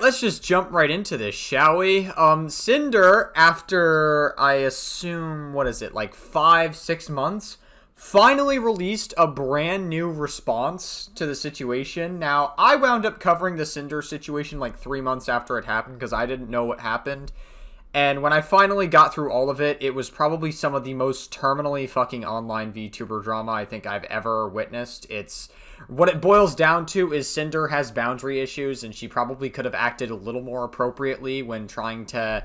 let's just jump right into this, shall we? Cinder, after, I assume, what is it, like 5-6 months, finally released a brand new response to the situation. Now, I wound up covering the Cinder situation like 3 months after it happened because I didn't know what happened. And when I finally got through all of it, it was probably some of the most terminally fucking online VTuber drama I think I've ever witnessed. What it boils down to is Cinder has boundary issues, and she probably could have acted a little more appropriately when trying to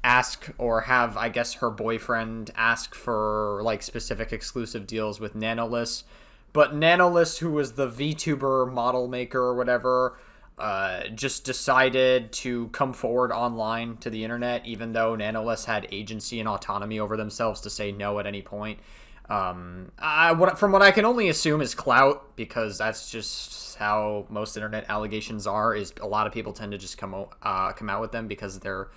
ask or have, I guess, her boyfriend ask for, like, specific exclusive deals with Nanolys. But Nanolys, who was the VTuber model maker or whatever, just decided to come forward online to the internet, even though Nanolys had agency and autonomy over themselves to say no at any point. From what I can only assume is clout, because that's just how most internet allegations are, is a lot of people tend to just come out with them because they're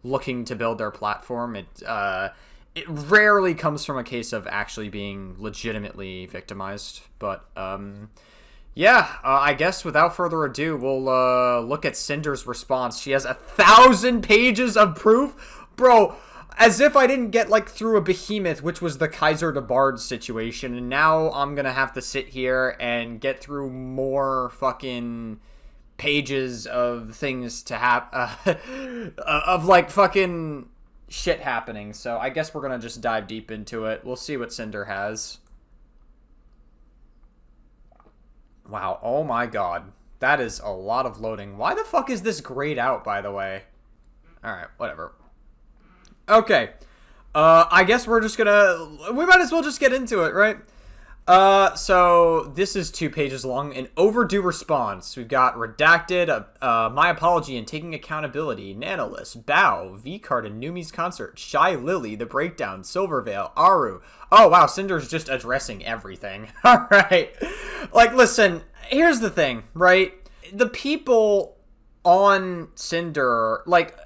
looking to build their platform. It rarely comes from a case of actually being legitimately victimized, but, I guess without further ado, we'll, look at Cinder's response. She has 1,000 pages of proof? Bro, as if I didn't get, like, through a behemoth, which was the Kaiser de Bard situation, and now I'm gonna have to sit here and get through more fucking pages of things to have, of, like, fucking shit happening. So I guess we're gonna just dive deep into it. We'll see what Cinder has. Wow, oh my god. That is a lot of loading. Why the fuck is this grayed out, by the way? Alright, whatever. Okay. I guess we might as well just get into it, right? So this is 2 pages long. An overdue response. We've got redacted, my apology and taking accountability, Nanolys, Bao, V-Card and Numi's concert, Shy Lily, The Breakdown, Silvervale, Aru. Oh wow, Cinder's just addressing everything. Alright. Like, listen, here's the thing, right? The people on Cinder, like,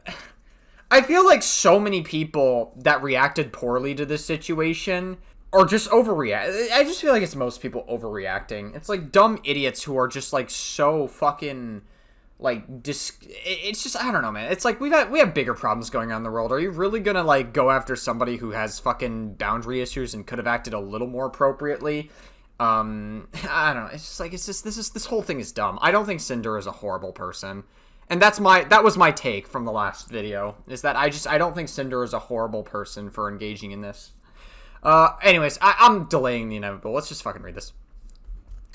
I feel like so many people that reacted poorly to this situation or just overreact. I just feel like it's most people overreacting. It's like dumb idiots who are just like so fucking like it's just, I don't know, man. It's like we have bigger problems going on in the world. Are you really gonna like go after somebody who has fucking boundary issues and could have acted a little more appropriately? I don't know. It's just like this whole thing is dumb. I don't think Cinder is a horrible person. And that was my take from the last video, is that I don't think Cinder is a horrible person for engaging in this. Anyways, I'm delaying the inevitable. Let's just fucking read this.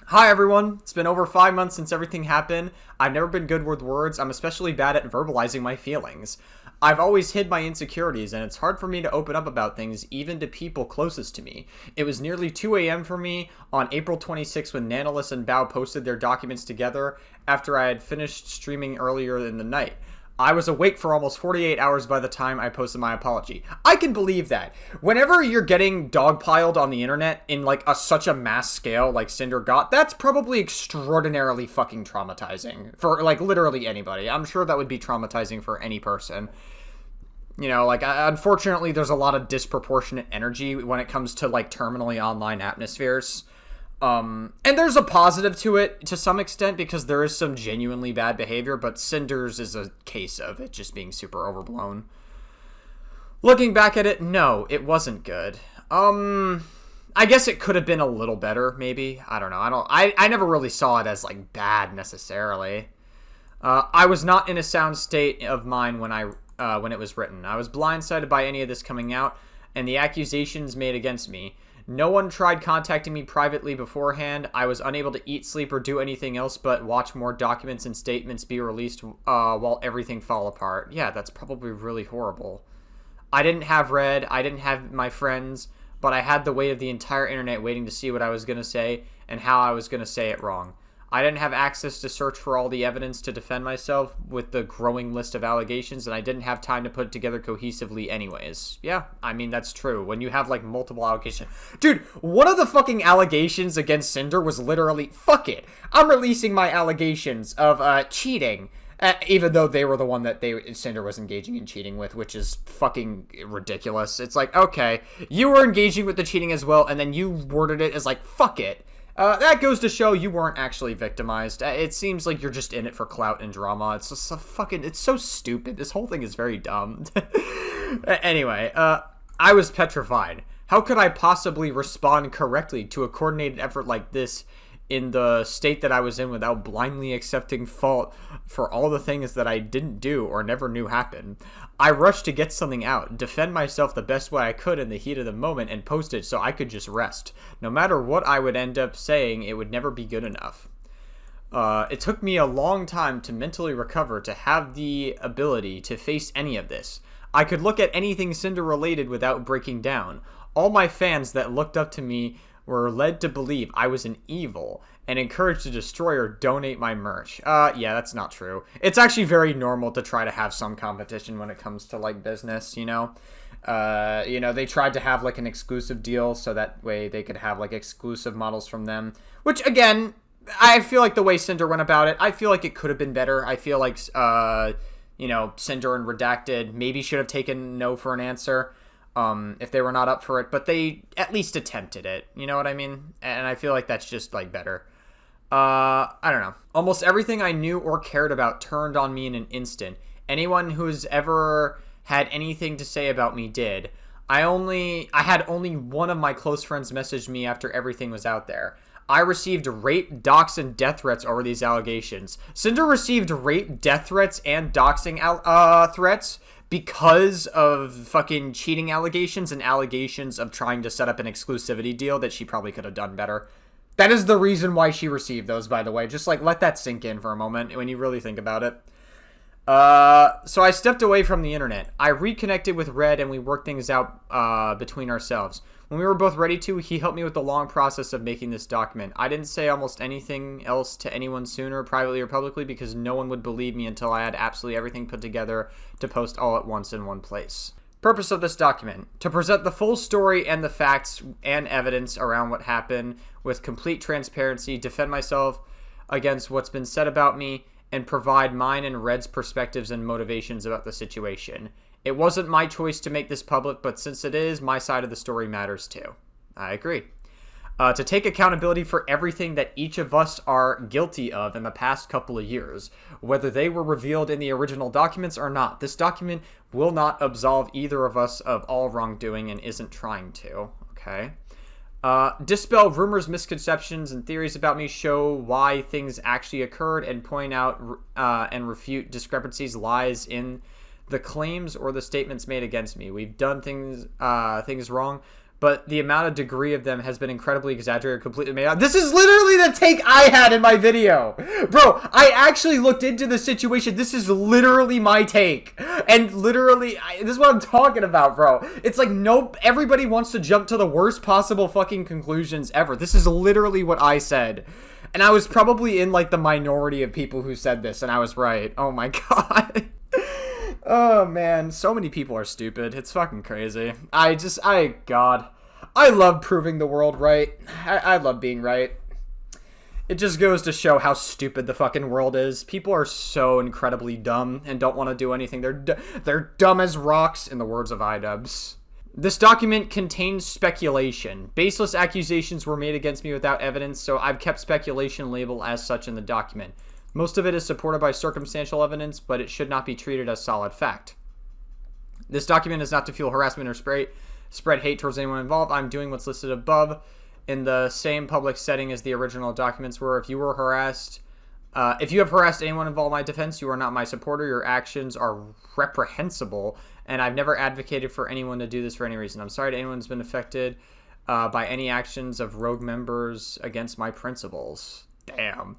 Hi everyone, it's been over 5 months since everything happened. I've never been good with words. I'm especially bad at verbalizing my feelings. I've always hid my insecurities, and it's hard for me to open up about things, even to people closest to me. It was nearly 2 a.m. for me on April 26 when Nanolys and Bao posted their documents together after I had finished streaming earlier in the night. I was awake for almost 48 hours by the time I posted my apology. I can believe that. Whenever you're getting dogpiled on the internet in like such a mass scale like Cinder got, that's probably extraordinarily fucking traumatizing for like literally anybody. I'm sure that would be traumatizing for any person. You know, like, unfortunately, there's a lot of disproportionate energy when it comes to like terminally online atmospheres. And there's a positive to it to some extent because there is some genuinely bad behavior, but Cinder's is a case of it just being super overblown. Looking back at it, no, it wasn't good. I guess it could have been a little better, maybe. I don't know. I never really saw it as like bad necessarily. I was not in a sound state of mind when it was written. I was blindsided by any of this coming out and the accusations made against me. No one tried contacting me privately beforehand. I was unable to eat, sleep, or do anything else but watch more documents and statements be released while everything fell apart. Yeah, that's probably really horrible. I didn't have Red, I didn't have my friends, but I had the weight of the entire internet waiting to see what I was going to say and how I was going to say it wrong. I didn't have access to search for all the evidence to defend myself with the growing list of allegations, and I didn't have time to put it together cohesively anyways. Yeah, I mean, that's true. When you have, like, multiple allegations... Dude, one of the fucking allegations against Cinder was literally, fuck it, I'm releasing my allegations of, cheating. Even though they were the one that Cinder was engaging in cheating with, which is fucking ridiculous. It's like, okay, you were engaging with the cheating as well, and then you worded it as, like, fuck it. That goes to show you weren't actually victimized. It seems like you're just in it for clout and drama. It's just it's so stupid. This whole thing is very dumb. Anyway, I was petrified. How could I possibly respond correctly to a coordinated effort like this in the state that I was in without blindly accepting fault for all the things that I didn't do or never knew happened? I rushed to get something out, defend myself the best way I could in the heat of the moment, and post it so I could just rest. No matter what I would end up saying, it would never be good enough. It took me a long time to mentally recover to have the ability to face any of this. I could look at anything Cinder related without breaking down. All my fans that looked up to me were led to believe I was an evil and encouraged to destroy or donate my merch. Yeah, that's not true. It's actually very normal to try to have some competition when it comes to, like, business, you know? They tried to have, like, an exclusive deal so that way they could have, like, exclusive models from them. Which, again, I feel like the way Cinder went about it, I feel like it could have been better. I feel like, Cinder and Redacted maybe should have taken no for an answer. If they were not up for it, but they at least attempted it, you know what I mean? And I feel like that's just, like, better. I don't know. Almost everything I knew or cared about turned on me in an instant. Anyone who's ever had anything to say about me did. I had only one of my close friends message me after everything was out there. I received rape, dox, and death threats over these allegations. Cinder received rape, death threats, and doxing threats because of fucking cheating allegations and allegations of trying to set up an exclusivity deal that she probably could have done better. That is the reason why she received those, by the way. Just, like, let that sink in for a moment when you really think about it. So I stepped away from the internet. I reconnected with Red and we worked things out between ourselves. When we were both ready to, he helped me with the long process of making this document. I didn't say almost anything else to anyone sooner, privately or publicly, because no one would believe me until I had absolutely everything put together to post all at once in one place. Purpose of this document: to present the full story and the facts and evidence around what happened with complete transparency, defend myself against what's been said about me, and provide mine and Red's perspectives and motivations about the situation. It wasn't my choice to make this public, but since it is, my side of the story matters too. I agree. To take accountability for everything that each of us are guilty of in the past couple of years, whether they were revealed in the original documents or not. This document will not absolve either of us of all wrongdoing and isn't trying to. Okay. Dispel rumors, misconceptions, and theories about me, show why things actually occurred, and point out and refute discrepancies, lies in the claims or the statements made against me. We've done things wrong, but the amount of degree of them has been incredibly exaggerated, completely made out. This is literally the take I had in my video. Bro, I actually looked into the situation. This is literally my take. And literally, this is what I'm talking about, bro. It's like, nope, everybody wants to jump to the worst possible fucking conclusions ever. This is literally what I said. And I was probably in, like, the minority of people who said this, and I was right. Oh my god. Oh, man. So many people are stupid. It's fucking crazy. God. I love proving the world right. I love being right. It just goes to show how stupid the fucking world is. People are so incredibly dumb and don't want to do anything. They're dumb as rocks, in the words of iDubbbz. This document contains speculation. Baseless accusations were made against me without evidence, so I've kept speculation labeled as such in the document. Most of it is supported by circumstantial evidence, but it should not be treated as solid fact. This document is not to fuel harassment or spread hate towards anyone involved. I'm doing what's listed above in the same public setting as the original documents were. If you have harassed anyone involved in my defense, you are not my supporter. Your actions are reprehensible, and I've never advocated for anyone to do this for any reason. I'm sorry to anyone who's been affected by any actions of rogue members against my principles. Damn.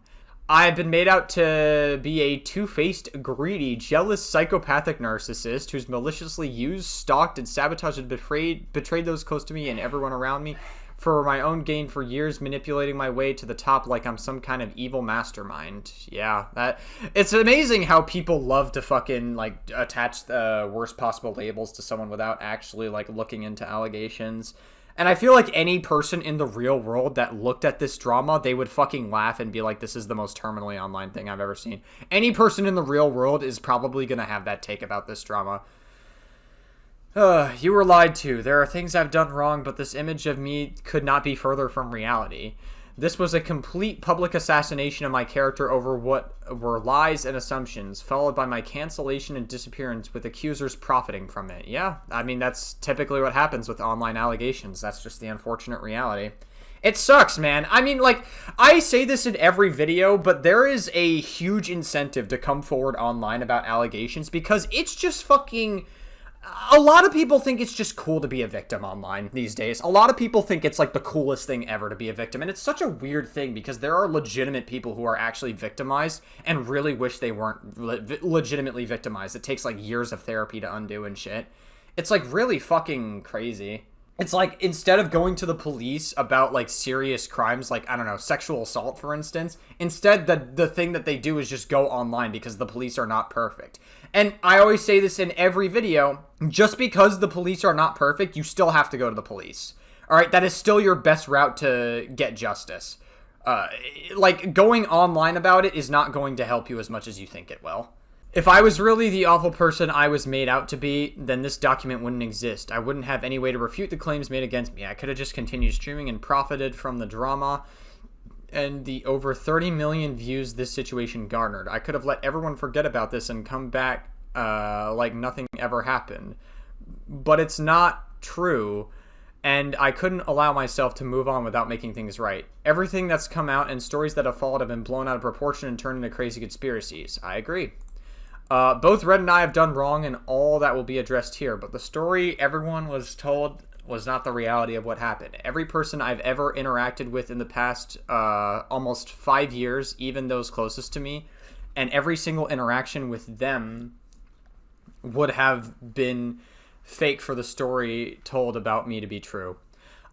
I've been made out to be a two-faced, greedy, jealous, psychopathic narcissist who's maliciously used, stalked, and sabotaged and betrayed those close to me and everyone around me for my own gain for years, manipulating my way to the top like I'm some kind of evil mastermind. Yeah, it's amazing how people love to fucking, like, attach the worst possible labels to someone without actually, like, looking into allegations. And I feel like any person in the real world that looked at this drama, they would fucking laugh and be like, this is the most terminally online thing I've ever seen. Any person in the real world is probably going to have that take about this drama. You were lied to. There are things I've done wrong, but this image of me could not be further from reality. This was a complete public assassination of my character over what were lies and assumptions, followed by my cancellation and disappearance with accusers profiting from it. Yeah, I mean, that's typically what happens with online allegations. That's just the unfortunate reality. It sucks, man. I mean, like, I say this in every video, but there is a huge incentive to come forward online about allegations because it's just fucking... A lot of people think it's just cool to be a victim online these days. A lot of people think it's like the coolest thing ever to be a victim. And it's such a weird thing because there are legitimate people who are actually victimized and really wish they weren't legitimately victimized. It takes like years of therapy to undo and shit. It's like really fucking crazy. It's like instead of going to the police about like serious crimes, like, I don't know, sexual assault, for instance, instead the thing that they do is just go online because the police are not perfect. And I always say this in every video, just because the police are not perfect, you still have to go to the police. All right, that is still your best route to get justice. Like, going online about it is not going to help you as much as you think it will. If I was really the awful person I was made out to be, then this document wouldn't exist. I wouldn't have any way to refute the claims made against me. I could have just continued streaming and profited from the drama and the over 30 million views this situation garnered. I could have let everyone forget about this and come back like nothing ever happened. But it's not true, and I couldn't allow myself to move on without making things right. Everything that's come out and stories that have followed have been blown out of proportion and turned into crazy conspiracies. I agree. Both Red and I have done wrong, and all that will be addressed here, but the story everyone was told was not the reality of what happened. Every person I've ever interacted with in the past almost 5 years, even those closest to me, and every single interaction with them would have been fake for the story told about me to be true.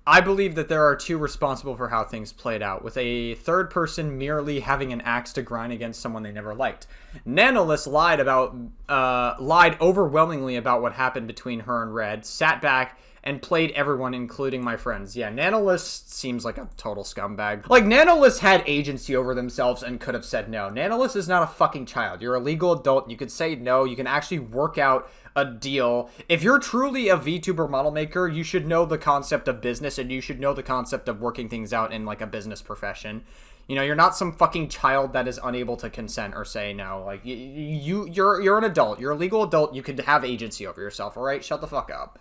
I believe that there are two responsible for how things played out, with a third person merely having an axe to grind against someone they never liked. Nanolith lied overwhelmingly about what happened between her and Red, sat back, and played everyone, including my friends. Yeah, Nanolith seems like a total scumbag. Like, Nanolith had agency over themselves and could have said no. Nanolith is not a fucking child. You're a legal adult. You could say no. You can actually work out a deal. If you're truly a VTuber model maker, you should know the concept of business, and you should know the concept of working things out in, like, a business profession. You know, you're not some fucking child that is unable to consent or say no. Like, you're an adult. You're a legal adult. You could have agency over yourself, all right? Shut the fuck up.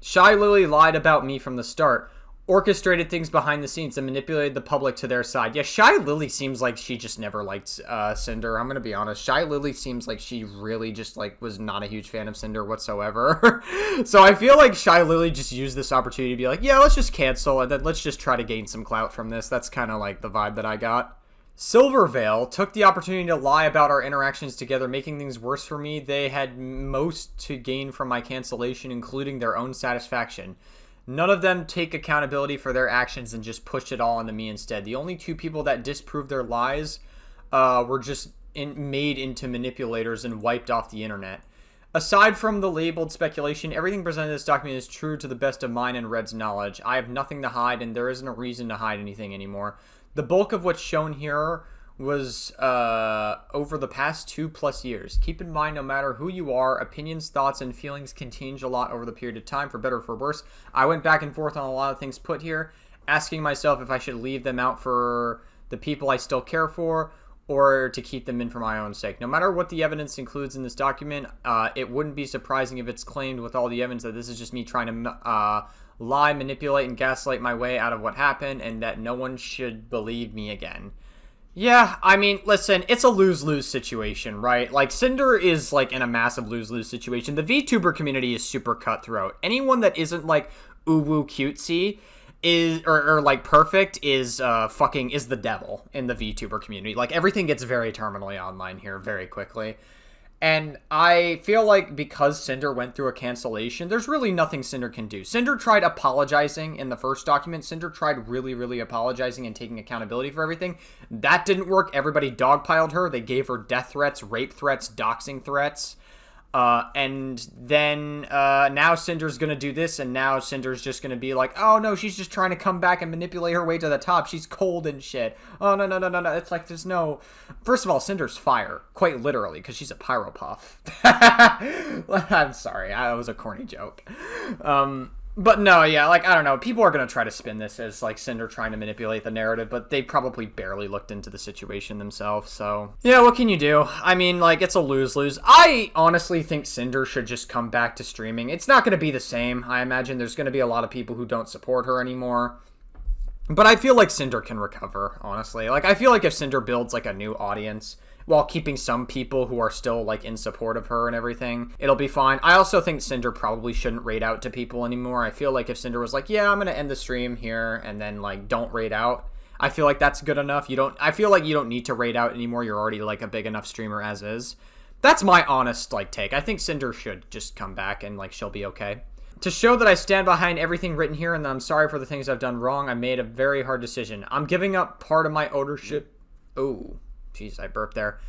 Shy Lily lied about me from the start, orchestrated things behind the scenes, and manipulated the public to their side. Yeah, Shy Lily seems like she just never liked Sinder. I'm gonna be honest. Shy Lily seems like she really just, like, was not a huge fan of Sinder whatsoever. So I feel like Shy Lily just used this opportunity to be like, yeah, let's just cancel, and then let's just try to gain some clout from this. That's kind of like the vibe that I got. Silvervale took the opportunity to lie about our interactions together, making things worse for me. They had most to gain from my cancellation, including their own satisfaction. None of them take accountability for their actions and just push it all onto me instead. The only two people that disproved their lies were just made into manipulators and wiped off the internet. Aside from the labeled speculation, everything presented in this document is true to the best of mine and Red's knowledge. I have nothing to hide, and there isn't a reason to hide anything anymore. The bulk of what's shown here was over the past 2+ years. Keep in mind, no matter who you are, opinions, thoughts, and feelings can change a lot over the period of time, for better or for worse. I went back and forth on a lot of things put here, asking myself if I should leave them out for the people I still care for, or to keep them in for my own sake. No matter what the evidence includes in this document, it wouldn't be surprising if it's claimed with all the evidence that this is just me trying to lie, manipulate, and gaslight my way out of what happened, and that no one should believe me again. Yeah, I mean, listen, it's a lose-lose situation, right? Like, Sinder is, like, in a massive lose-lose situation. The VTuber community is super cutthroat. Anyone that isn't, like, uwu cutesy is, or like, perfect is, is the devil in the VTuber community. Like, everything gets very terminally online here very quickly. And I feel like because Sinder went through a cancellation, there's really nothing Sinder can do. Sinder tried apologizing in the first document. Cinder tried really, really apologizing and taking accountability for everything. That didn't work. Everybody dogpiled her. They gave her death threats, rape threats, doxing threats. And then now Cinder's going to do this, and now Cinder's just going to be like, oh, no, she's just trying to come back and manipulate her way to the top. She's cold and shit. Oh, no, no, no, no, no. It's like there's no... First of all, Cinder's fire, quite literally, because she's a pyro puff. I'm sorry. That was a corny joke. But no, yeah, like, I don't know. People are going to try to spin this as, like, Cinder trying to manipulate the narrative, but they probably barely looked into the situation themselves, so. Yeah, what can you do? I mean, like, it's a lose-lose. I honestly think Cinder should just come back to streaming. It's not going to be the same. I imagine there's going to be a lot of people who don't support her anymore. But I feel like Cinder can recover, honestly. Like, I feel like if Cinder builds, like, a new audience while keeping some people who are still, like, in support of her and everything, it'll be fine. I also think Cinder probably shouldn't raid out to people anymore. I feel like if Cinder was like, yeah, I'm going to end the stream here, and then, like, don't raid out, I feel like that's good enough. I feel like you don't need to raid out anymore. You're already, like, a big enough streamer as is. That's my honest, like, take. I think Cinder should just come back and, like, she'll be okay. To show that I stand behind everything written here and that I'm sorry for the things I've done wrong, I made a very hard decision. I'm giving up part of my ownership. Oh, jeez, I burped there.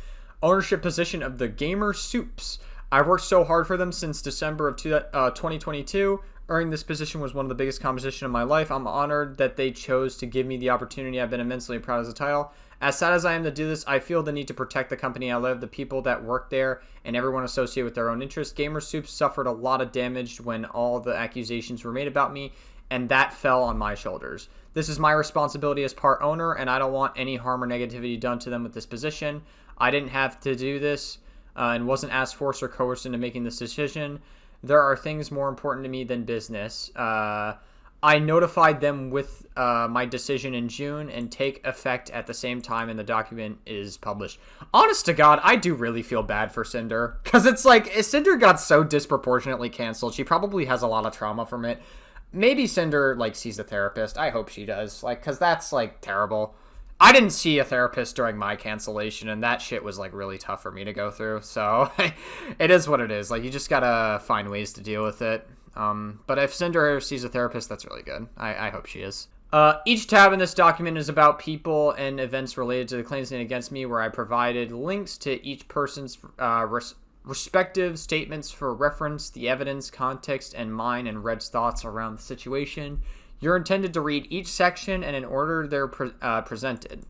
Ownership position of the Gamer Soups. I've worked so hard for them since December of 2022. Earning this position was one of the biggest competitions of my life. I'm honored that they chose to give me the opportunity. I've been immensely proud of the title. As sad as I am to do this, I feel the need to protect the company I love, the people that work there, and everyone associated with their own interests. Gamer Soup suffered a lot of damage when all the accusations were made about me, and that fell on my shoulders. This is my responsibility as part owner, and I don't want any harm or negativity done to them with this position. I didn't have to do this, and wasn't asked, forced, or coerced into making this decision. There are things more important to me than business. I notified them with my decision in June and take effect at the same time, and the document is published. Honest to God, I do really feel bad for Cinder, because it's like, Cinder got so disproportionately canceled. She probably has a lot of trauma from it. Maybe Cinder, like, sees a therapist. I hope she does, like, because that's, like, terrible. I didn't see a therapist during my cancellation, and that shit was, like, really tough for me to go through, so it is what it is. Like, you just gotta find ways to deal with it. But if Cinder sees a therapist, that's really good. I hope she is. Each tab in this document is about people and events related to the claims made against me, where I provided links to each person's respective statements for reference, the evidence, context, and mine and Red's thoughts around the situation. You're intended to read each section and in order they're presented.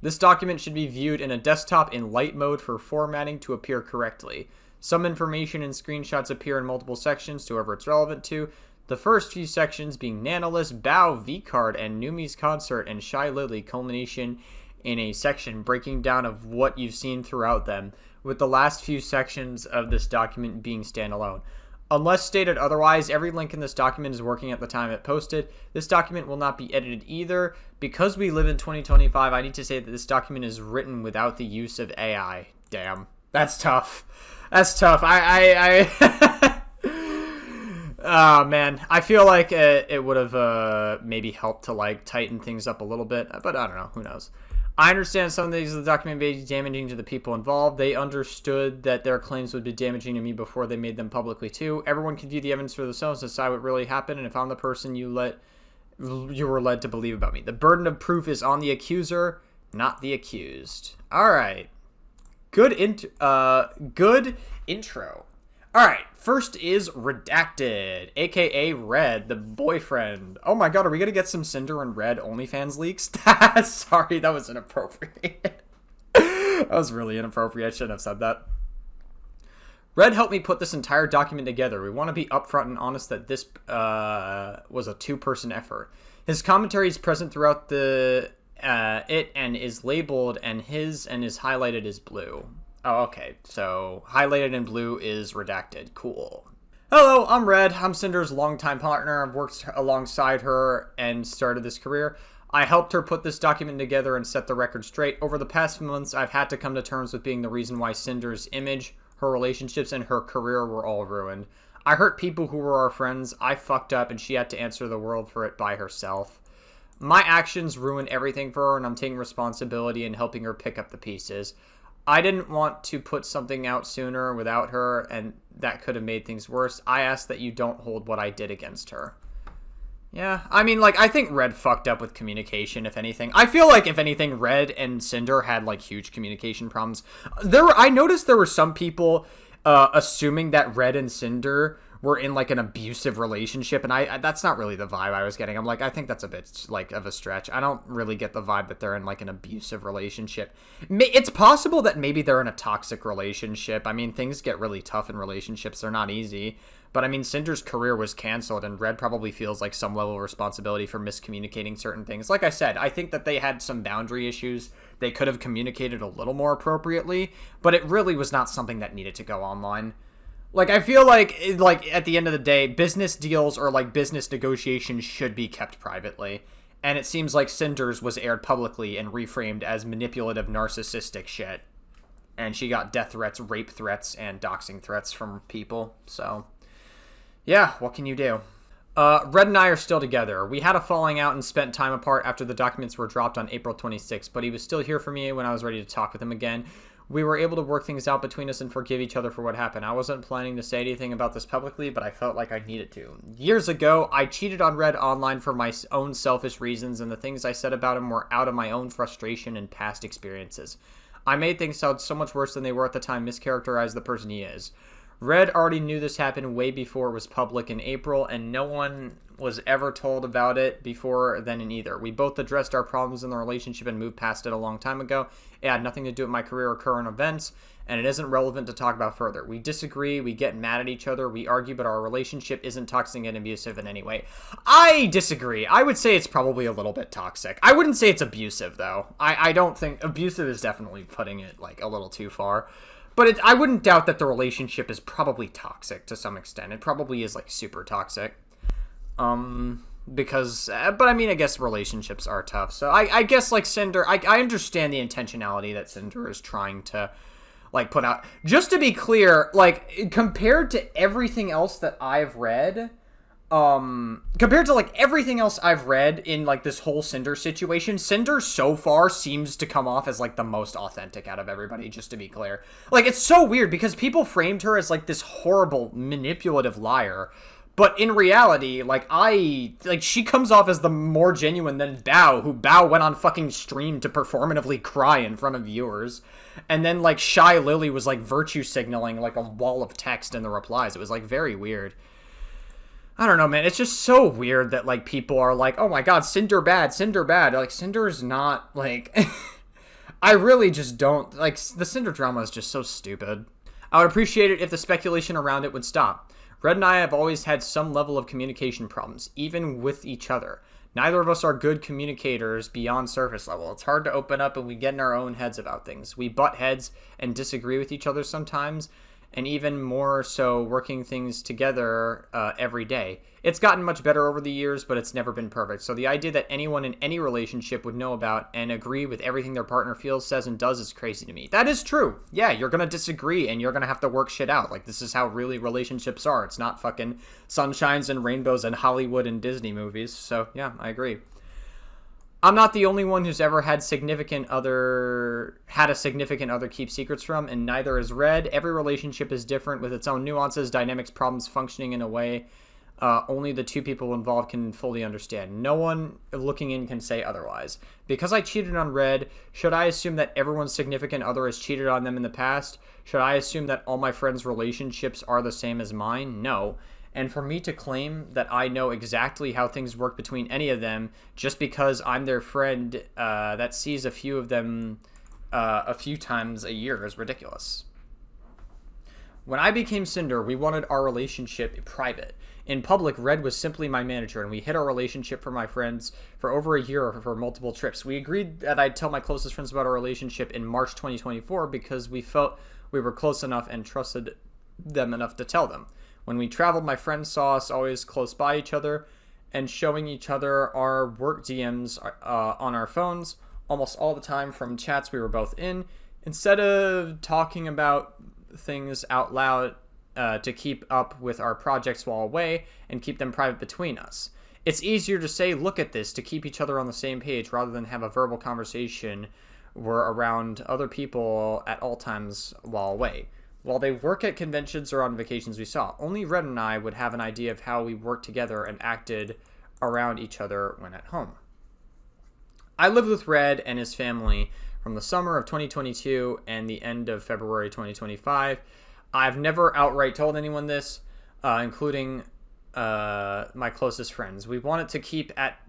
This document should be viewed in a desktop in light mode for formatting to appear correctly. Some information and screenshots appear in multiple sections to whoever it's relevant to. The first few sections being Nanolist, Bao, V-Card, and Numi's concert, and Shy Lily culmination in a section breaking down of what you've seen throughout them, with the last few sections of this document being standalone. Unless stated otherwise, every link in this document is working at the time it posted. This document will not be edited either. Because we live in 2025, I need to say that this document is written without the use of AI. Damn. That's tough. That's tough. Oh, man. I feel like it would have maybe helped to, like, tighten things up a little bit. But I don't know. Who knows? I understand some of these of the document may be damaging to the people involved. They understood that their claims would be damaging to me before they made them publicly too. Everyone can view the evidence for themselves and decide what really happened, and if I'm the person you were led to believe about me. The burden of proof is on the accuser, not the accused. All right. Good intro. All right, first is Redacted, aka Red, the boyfriend. Oh my god, are we gonna get some Cinder and Red OnlyFans leaks? Sorry, that was inappropriate. That was really inappropriate. I shouldn't have said that. Red helped me put this entire document together. We want to be upfront and honest that this was a two-person effort. His commentary is present throughout it and is labeled, and his is highlighted as blue. Oh, okay. So, highlighted in blue is Redacted. Cool. Hello, I'm Red. I'm Cinder's longtime partner. I've worked alongside her and started this career. I helped her put this document together and set the record straight. Over the past few months, I've had to come to terms with being the reason why Cinder's image, her relationships, and her career were all ruined. I hurt people who were our friends. I fucked up, and she had to answer the world for it by herself. My actions ruined everything for her, and I'm taking responsibility and helping her pick up the pieces. I didn't want to put something out sooner without her, and that could have made things worse. I ask that you don't hold what I did against her. Yeah, I mean, like, I think Red fucked up with communication, if anything. I feel like, if anything, Red and Cinder had, like, huge communication problems. I noticed there were some people assuming that Red and Cinder were in like an abusive relationship, and I that's not really the vibe I was getting. I'm like, I think that's a bit like of a stretch. I don't really get the vibe that they're in like an abusive relationship. It's possible that maybe they're in a toxic relationship. I mean, things get really tough in relationships. They're not easy. But I mean, Cinder's career was canceled, and Red probably feels like some level of responsibility for miscommunicating certain things. Like I said, I think that they had some boundary issues. They could have communicated a little more appropriately, but it really was not something that needed to go online. Like, I feel like at the end of the day, business deals or like business negotiations should be kept privately. And it seems like Cinder's was aired publicly and reframed as manipulative, narcissistic shit. And she got death threats, rape threats, and doxing threats from people. So, yeah, what can you do? Red and I are still together. We had a falling out and spent time apart after the documents were dropped on April 26th, but he was still here for me when I was ready to talk with him again. We were able to work things out between us and forgive each other for what happened. I wasn't planning to say anything about this publicly, but I felt like I needed to. Years ago, I cheated on Red online for my own selfish reasons, and the things I said about him were out of my own frustration and past experiences. I made things sound so much worse than they were at the time, mischaracterized the person he is. Red already knew this happened way before it was public in April, and no one was ever told about it before then in either. We both addressed our problems in the relationship and moved past it a long time ago. It had nothing to do with my career or current events, and it isn't relevant to talk about further. We disagree, we get mad at each other, we argue, but our relationship isn't toxic and abusive in any way. I disagree. I would say it's probably a little bit toxic. I wouldn't say it's abusive, though. I don't think... Abusive is definitely putting it, like, a little too far. But I wouldn't doubt that the relationship is probably toxic to some extent. It probably is, like, super toxic. Because, but I mean, I guess relationships are tough. So I guess, like, Cinder, I understand the intentionality that Cinder is trying to, like, put out. Just to be clear, like, compared to everything else that I've read, compared to, like, everything else I've read in, like, this whole Cinder situation, Cinder so far seems to come off as, like, the most authentic out of everybody, just to be clear. Like, it's so weird because people framed her as, like, this horrible, manipulative liar. But in reality, like, she comes off as the more genuine than Bao, who Bao went on fucking stream to performatively cry in front of viewers. And then, like, Shy Lily was, like, virtue signaling, like, a wall of text in the replies. It was, like, very weird. I don't know, man. It's just so weird that, like, people are like, oh my god, Cinder bad, Cinder bad. Like, Cinder's not, like... I really just don't... Like, the Cinder drama is just so stupid. I would appreciate it if the speculation around it would stop. Red and I have always had some level of communication problems, even with each other. Neither of us are good communicators beyond surface level. It's hard to open up and we get in our own heads about things. We butt heads and disagree with each other sometimes, and even more so working things together every day. It's gotten much better over the years, but it's never been perfect. So the idea that anyone in any relationship would know about and agree with everything their partner feels, says, and does is crazy to me. That is true. Yeah, you're going to disagree and you're going to have to work shit out. Like, this is how really relationships are. It's not fucking sunshines and rainbows and Hollywood and Disney movies. So, yeah, I agree. I'm not the only one who's ever had a significant other keep secrets from, and neither is Red. Every relationship is different with its own nuances, dynamics, problems, functioning in a way only the two people involved can fully understand. No one looking in can say otherwise. Because I cheated on Red, should I assume that everyone's significant other has cheated on them in the past? Should I assume that all my friends' relationships are the same as mine? No. And for me to claim that I know exactly how things work between any of them just because I'm their friend that sees a few of them a few times a year is ridiculous. When I became Cinder, we wanted our relationship private. In public, Red was simply my manager, and we hid our relationship from my friends for over a year for multiple trips. We agreed that I'd tell my closest friends about our relationship in March 2024 because we felt we were close enough and trusted them enough to tell them. When we traveled, my friends saw us always close by each other and showing each other our work DMs on our phones almost all the time from chats we were both in, instead of talking about things out loud to keep up with our projects while away and keep them private between us. It's easier to say, look at this, to keep each other on the same page rather than have a verbal conversation we're around other people at all times while away. While they work at conventions or on vacations we saw, only Red and I would have an idea of how we worked together and acted around each other when at home. I lived with Red and his family from the summer of 2022 and the end of February 2025. I've never outright told anyone this, including my closest friends. We wanted to keep at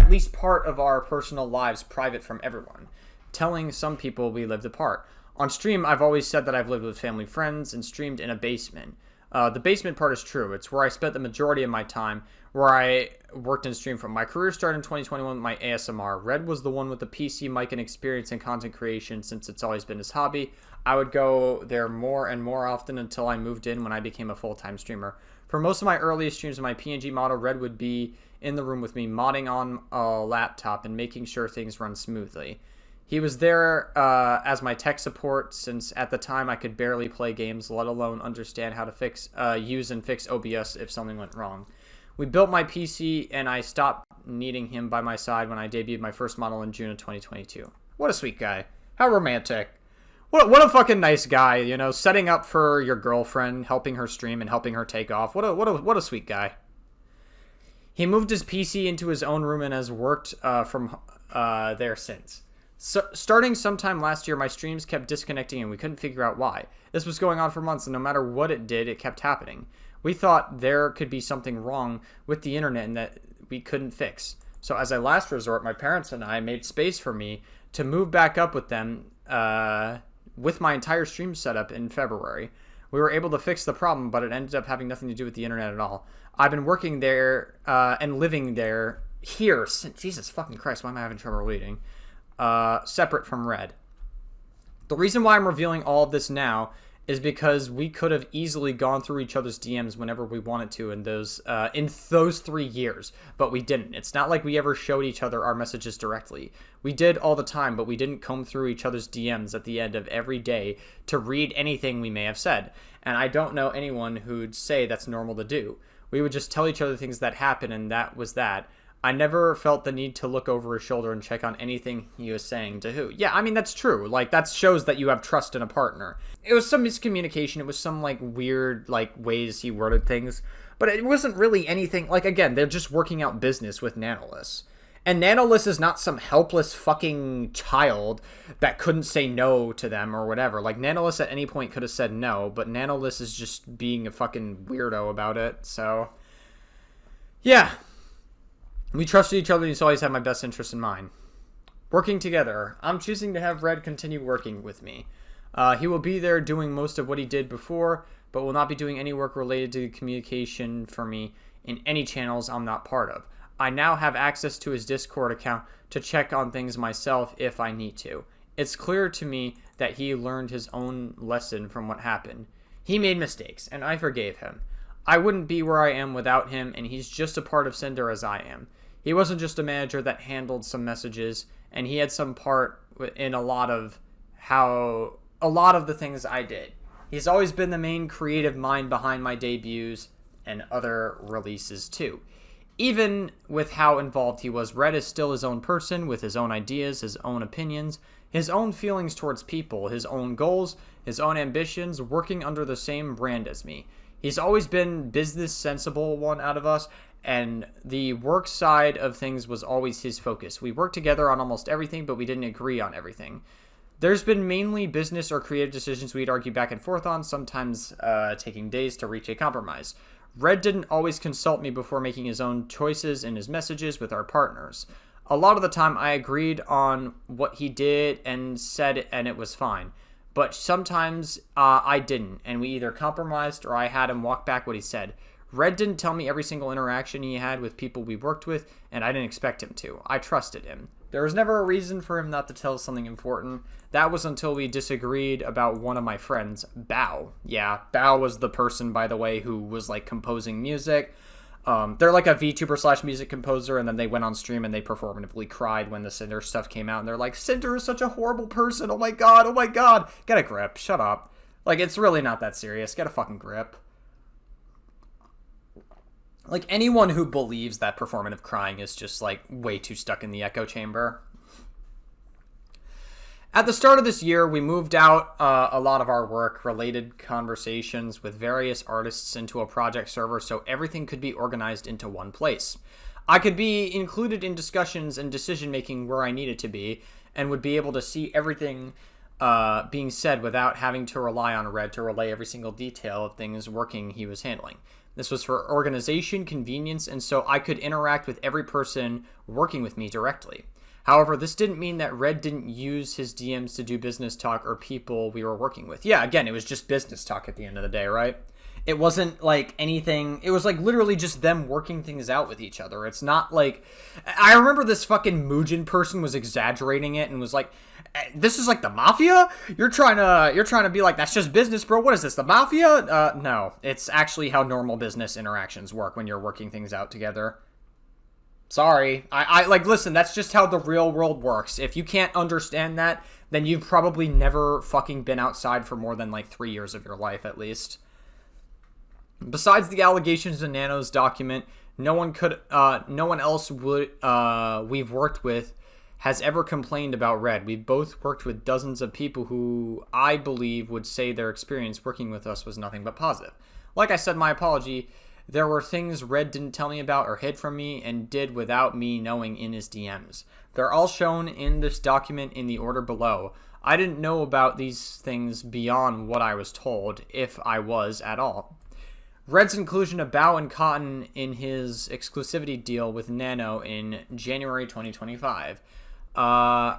least part of our personal lives private from everyone, telling some people we lived apart. On stream, I've always said that I've lived with family friends and streamed in a basement. The basement part is true. It's where I spent the majority of my time, where I worked and streamed from. My career started in 2021 with my ASMR. Red was the one with the PC mic and experience in content creation since it's always been his hobby. I would go there more and more often until I moved in when I became a full-time streamer. For most of my earliest streams of my PNG model, Red would be in the room with me, modding on a laptop and making sure things run smoothly. He was there as my tech support, since at the time I could barely play games, let alone understand how to use and fix OBS if something went wrong. We built my PC, and I stopped needing him by my side when I debuted my first model in June of 2022. What a sweet guy. How romantic. What a fucking nice guy, you know, setting up for your girlfriend, helping her stream and helping her take off. What a sweet guy. He moved his PC into his own room and has worked from there since. So, starting sometime last year, my streams kept disconnecting and we couldn't figure out why. This was going on for months, and no matter what it did, it kept happening. We thought there could be something wrong with the internet and that we couldn't fix. So as a last resort, my parents and I made space for me to move back up with them with my entire stream setup in February. We were able to fix the problem, but it ended up having nothing to do with the internet at all. I've been working there and living here since, Jesus fucking Christ, why am I having trouble reading? Separate from Red. The reason why I'm revealing all of this now is because we could have easily gone through each other's DMs whenever we wanted to in those 3 years, but we didn't. It's not like we ever showed each other our messages directly. We did all the time, but we didn't comb through each other's DMs at the end of every day to read anything we may have said, and I don't know anyone who'd say that's normal to do. We would just tell each other things that happened, and that was that. I never felt the need to look over his shoulder and check on anything he was saying to who. Yeah, I mean, that's true. Like, that shows that you have trust in a partner. It was some miscommunication. It was some, like, weird, like, ways he worded things. But it wasn't really anything. Like, again, they're just working out business with Nanoless. And Nanoless is not some helpless fucking child that couldn't say no to them or whatever. Like, Nanoless at any point could have said no, but Nanoless is just being a fucking weirdo about it. So, yeah. We trusted each other, and he's always had my best interest in mind. Working together. I'm choosing to have Red continue working with me. He will be there doing most of what he did before, but will not be doing any work related to communication for me in any channels I'm not part of. I now have access to his Discord account to check on things myself if I need to. It's clear to me that he learned his own lesson from what happened. He made mistakes, and I forgave him. I wouldn't be where I am without him, and he's just a part of Sinder as I am. He wasn't just a manager that handled some messages, and he had some part in a lot of the things I did. He's always been the main creative mind behind my debuts and other releases too. Even with how involved he was, Red is still his own person with his own ideas, his own opinions, his own feelings towards people, his own goals, his own ambitions, working under the same brand as me. He's always been business sensible one out of us, and the work side of things was always his focus. We worked together on almost everything, but we didn't agree on everything. There's been mainly business or creative decisions we'd argue back and forth on, sometimes taking days to reach a compromise. Red didn't always consult me before making his own choices in his messages with our partners. A lot of the time I agreed on what he did and said, and it was fine. But sometimes I didn't, and we either compromised or I had him walk back what he said. Red didn't tell me every single interaction he had with people we worked with, and I didn't expect him to. I trusted him. There was never a reason for him not to tell something important. That was until we disagreed about one of my friends, Bao. Yeah, Bao was the person, by the way, who was, like, composing music. They're like a VTuber / music composer, and then they went on stream and they performatively cried when the Cinder stuff came out, and they're like, Cinder is such a horrible person, oh my god. Get a grip, shut up. Like, it's really not that serious, get a fucking grip. Like, anyone who believes that performative crying is just, like, way too stuck in the echo chamber. At the start of this year, we moved out a lot of our work-related conversations with various artists into a project server so everything could be organized into one place. I could be included in discussions and decision-making where I needed to be, and would be able to see everything being said without having to rely on Red to relay every single detail of things working he was handling. This was for organization, convenience, and so I could interact with every person working with me directly. However, this didn't mean that Red didn't use his DMs to do business talk or people we were working with. Yeah, again, it was just business talk at the end of the day, right? It wasn't like anything. It was like literally just them working things out with each other. It's not like, I remember this fucking Mugen person was exaggerating it and was like, this is like the mafia? You're trying to be like, that's just business, bro. What is this, the mafia? No, it's actually how normal business interactions work when you're working things out together. Sorry. I like, listen, that's just how the real world works. If you can't understand that, then you've probably never fucking been outside for more than like 3 years of your life at least. Besides the allegations in Nano's document, no one else we've worked with has ever complained about Red. We've both worked with dozens of people who I believe would say their experience working with us was nothing but positive. Like I said, my apology. There were things Red didn't tell me about or hid from me and did without me knowing in his DMs. They're all shown in this document in the order below. I didn't know about these things beyond what I was told, if I was at all. Red's inclusion of Bao and Cotton in his exclusivity deal with Nano in January 2025.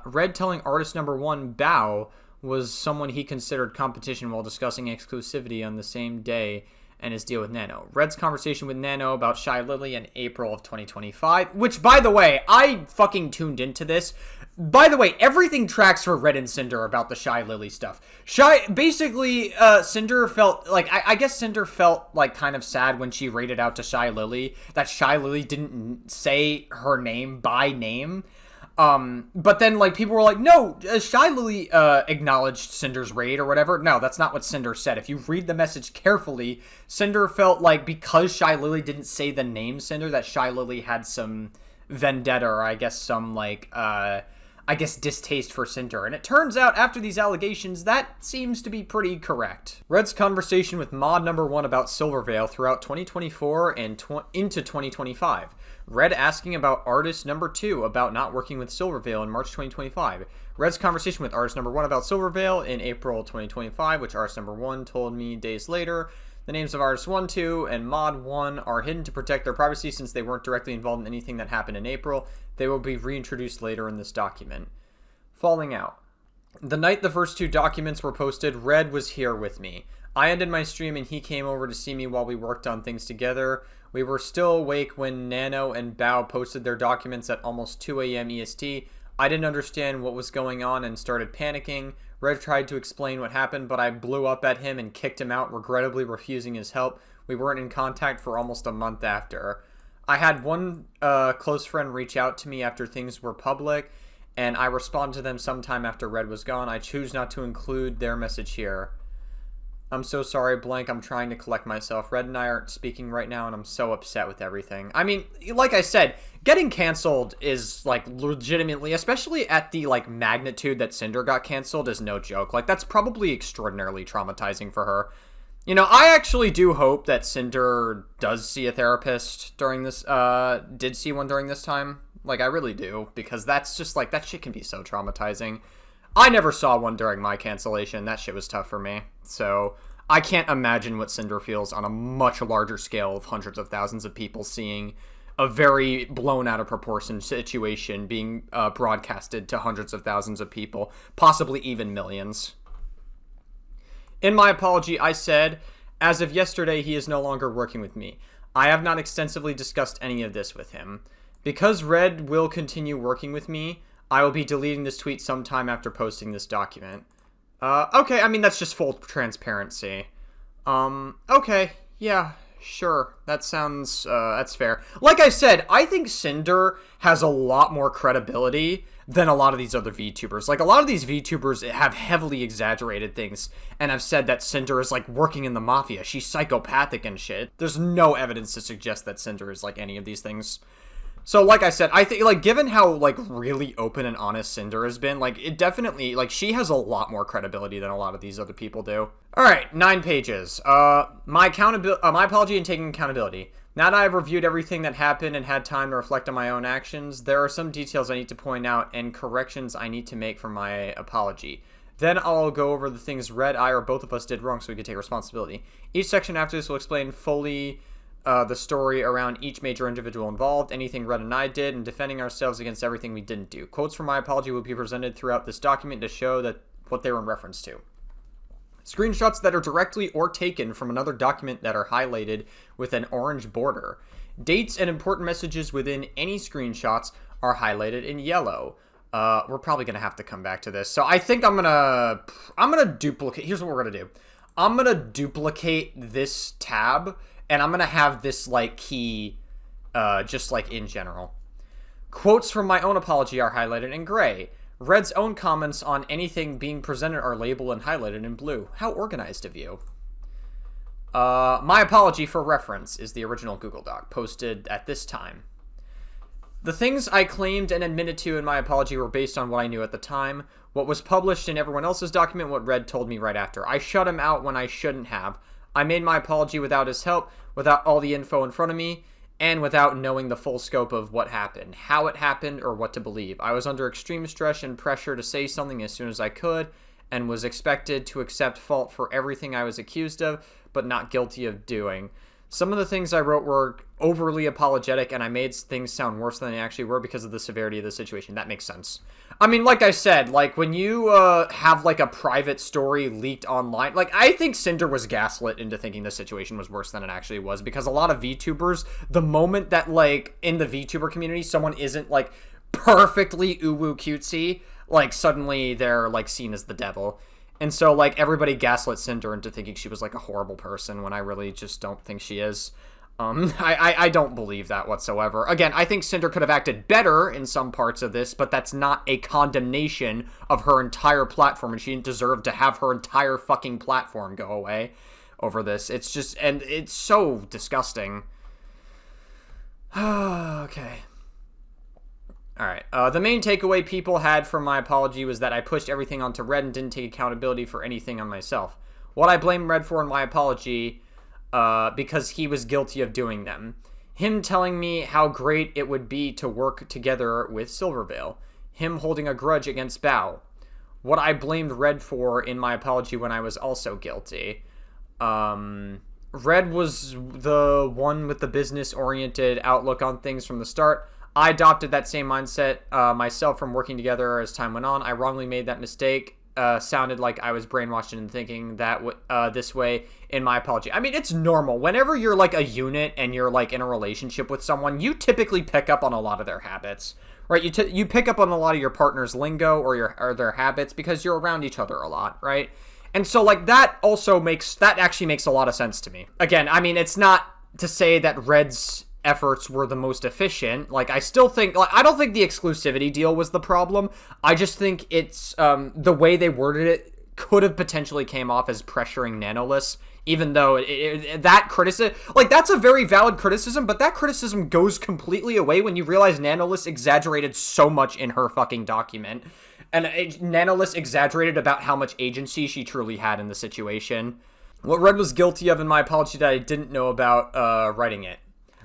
Red telling artist number 1, Bao, was someone he considered competition while discussing exclusivity on the same day and his deal with Nano. Red's conversation with Nano about Shy Lily in April of 2025, which, by the way, I fucking tuned into this. By the way, everything tracks for Red and Sinder about the Shy Lily stuff. Sinder felt, like, I guess Sinder felt, like, kind of sad when she rated out to Shy Lily, that Shy Lily didn't say her name by name. But then, like, people were like, no, Shy Lily, acknowledged Cinder's raid or whatever. No, that's not what Cinder said. If you read the message carefully, Cinder felt like because Shy Lily didn't say the name Cinder, that Shy Lily had some vendetta or I guess some, like, distaste for Cinder. And it turns out, after these allegations, that seems to be pretty correct. Red's conversation with mod number 1 about Silvervale throughout 2024 and into 2025. Red asking about artist number 2 about not working with Silvervale in March 2025. Red's conversation with artist number 1 about Silvervale in April 2025, which artist number 1 told me days later. The names of artists 1, 2, and mod 1 are hidden to protect their privacy since they weren't directly involved in anything that happened in April. They will be reintroduced later in this document. Falling out. The night the first 2 documents were posted, Red was here with me. I ended my stream and he came over to see me while we worked on things together. We were still awake when Nano and Bao posted their documents at almost 2 a.m. EST. I didn't understand what was going on and started panicking. Red tried to explain what happened, but I blew up at him and kicked him out, regrettably refusing his help. We weren't in contact for almost a month after. I had one close friend reach out to me after things were public, and I responded to them sometime after Red was gone. I choose not to include their message here. I'm so sorry, blank. I'm trying to collect myself. Red and I aren't speaking right now, and I'm so upset with everything. I mean, like I said, getting canceled is, like, legitimately, especially at the, like, magnitude that Cinder got canceled, is no joke. Like, that's probably extraordinarily traumatizing for her. You know, I actually do hope that Cinder does see a therapist during this, did see one during this time. Like, I really do, because that's just, like, that shit can be so traumatizing. I never saw one during my cancellation. That shit was tough for me. So I can't imagine what Cinder feels on a much larger scale of hundreds of thousands of people seeing a very blown out of proportion situation being broadcasted to hundreds of thousands of people, possibly even millions. In my apology, I said, as of yesterday, he is no longer working with me. I have not extensively discussed any of this with him. Because Red will continue working with me, I will be deleting this tweet sometime after posting this document. Okay, I mean, that's just full transparency. Okay, yeah, sure, that sounds, that's fair. Like I said, I think Cinder has a lot more credibility than a lot of these other VTubers. Like, a lot of these VTubers have heavily exaggerated things and have said that Cinder is, like, working in the mafia. She's psychopathic and shit. There's no evidence to suggest that Cinder is, like, any of these things. So, like I said, I think, like, given how, like, really open and honest Cinder has been, like, it definitely, like, she has a lot more credibility than a lot of these other people do. Alright, 9 pages. My apology and taking accountability. Now that I've reviewed everything that happened and had time to reflect on my own actions, there are some details I need to point out and corrections I need to make for my apology. Then I'll go over the things Red, I, or both of us did wrong so we could take responsibility. Each section after this will explain fully the story around each major individual involved, anything Red and I did, and defending ourselves against everything we didn't do. Quotes from my apology will be presented throughout this document to show that what they were in reference to. Screenshots that are directly or taken from another document that are highlighted with an orange border. Dates and important messages within any screenshots are highlighted in yellow. We're probably going to have to come back to this. So I think I'm going to duplicate. Here's what we're going to do. I'm going to duplicate this tab, and I'm going to have this, like, key just, like, in general. Quotes from my own apology are highlighted in gray. Red's own comments on anything being presented are labeled and highlighted in blue. How organized of you. My apology for reference is the original Google Doc posted at this time. The things I claimed and admitted to in my apology were based on what I knew at the time, what was published in everyone else's document, what Red told me right after. I shut him out when I shouldn't have. I made my apology without his help, without all the info in front of me, and without knowing the full scope of what happened, how it happened, or what to believe. I was under extreme stress and pressure to say something as soon as I could, and was expected to accept fault for everything I was accused of, but not guilty of doing. Some of the things I wrote were overly apologetic, and I made things sound worse than they actually were because of the severity of the situation. That makes sense. I mean, like I said, like, when you have, like, a private story leaked online, like, I think Sinder was gaslit into thinking the situation was worse than it actually was, because a lot of VTubers, the moment that, like, in the VTuber community, someone isn't, like, perfectly uwu cutesy, like, suddenly they're, like, seen as the devil. And so, like, everybody gaslit Cinder into thinking she was, like, a horrible person when I really just don't think she is. I don't believe that whatsoever. Again, I think Cinder could have acted better in some parts of this, but that's not a condemnation of her entire platform, and she didn't deserve to have her entire fucking platform go away over this. It's just, and it's so disgusting. Okay. Alright, the main takeaway people had from my apology was that I pushed everything onto Red and didn't take accountability for anything on myself. What I blame Red for in my apology, because he was guilty of doing them. Him telling me how great it would be to work together with Silvervale. Him holding a grudge against Bao. What I blamed Red for in my apology when I was also guilty. Red was the one with the business-oriented outlook on things from the start. I adopted that same mindset myself from working together as time went on. I wrongly made that mistake. Sounded like I was brainwashed into thinking that this way in my apology. I mean, it's normal. Whenever you're, like, a unit and you're, like, in a relationship with someone, you typically pick up on a lot of their habits, right? You pick up on a lot of your partner's lingo or their habits because you're around each other a lot, right? And so, like, that actually makes a lot of sense to me. Again, I mean, it's not to say that Red's efforts were the most efficient. Like, I still think, like, I don't think the exclusivity deal was the problem. I just think it's, the way they worded it could have potentially came off as pressuring Nanoless, even though that criticism, like, that's a very valid criticism, but that criticism goes completely away when you realize Nanoless exaggerated so much in her fucking document. And Nanoless exaggerated about how much agency she truly had in the situation. What Red was guilty of in my apology that I didn't know about writing it.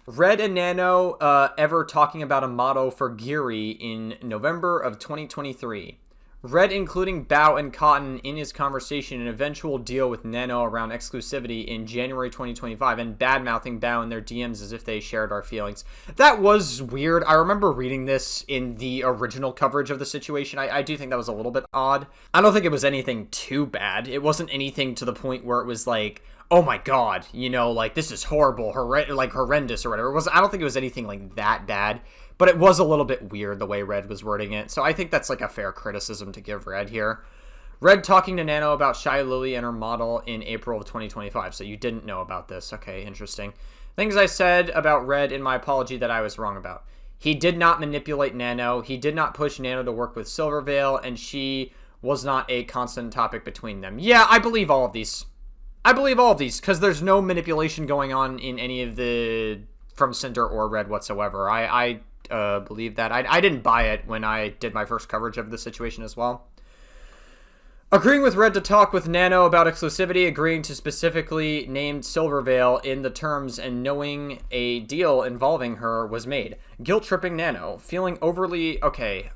Red and Nano ever talking about a motto for Geary in November of 2023. Red including Bao and Cotton in his conversation, an eventual deal with Nano around exclusivity in January 2025, and bad-mouthing Bao in their DMs as if they shared our feelings. That was weird. I remember reading this in the original coverage of the situation. I do think that was a little bit odd. I don't think it was anything too bad. It wasn't anything to the point where it was like, oh my god, you know, like, this is horrible, like, horrendous or whatever. I don't think it was anything like that bad. But it was a little bit weird the way Red was wording it, so I think that's, like, a fair criticism to give Red here. Red talking to Nano about Shy Lily and her model in April of 2025, so you didn't know about this. Okay, interesting. Things I said about Red in my apology that I was wrong about. He did not manipulate Nano, he did not push Nano to work with Silvervale, and she was not a constant topic between them. Yeah, I believe all of these. I believe all of these, because there's no manipulation going on in any of the... from Cinder or Red whatsoever. I believe that. I didn't buy it when I did my first coverage of the situation as well. Agreeing with Red to talk with Nano about exclusivity, agreeing to specifically named Silvervale in the terms, and knowing a deal involving her was made. Guilt-tripping Nano. Feeling overly... Okay,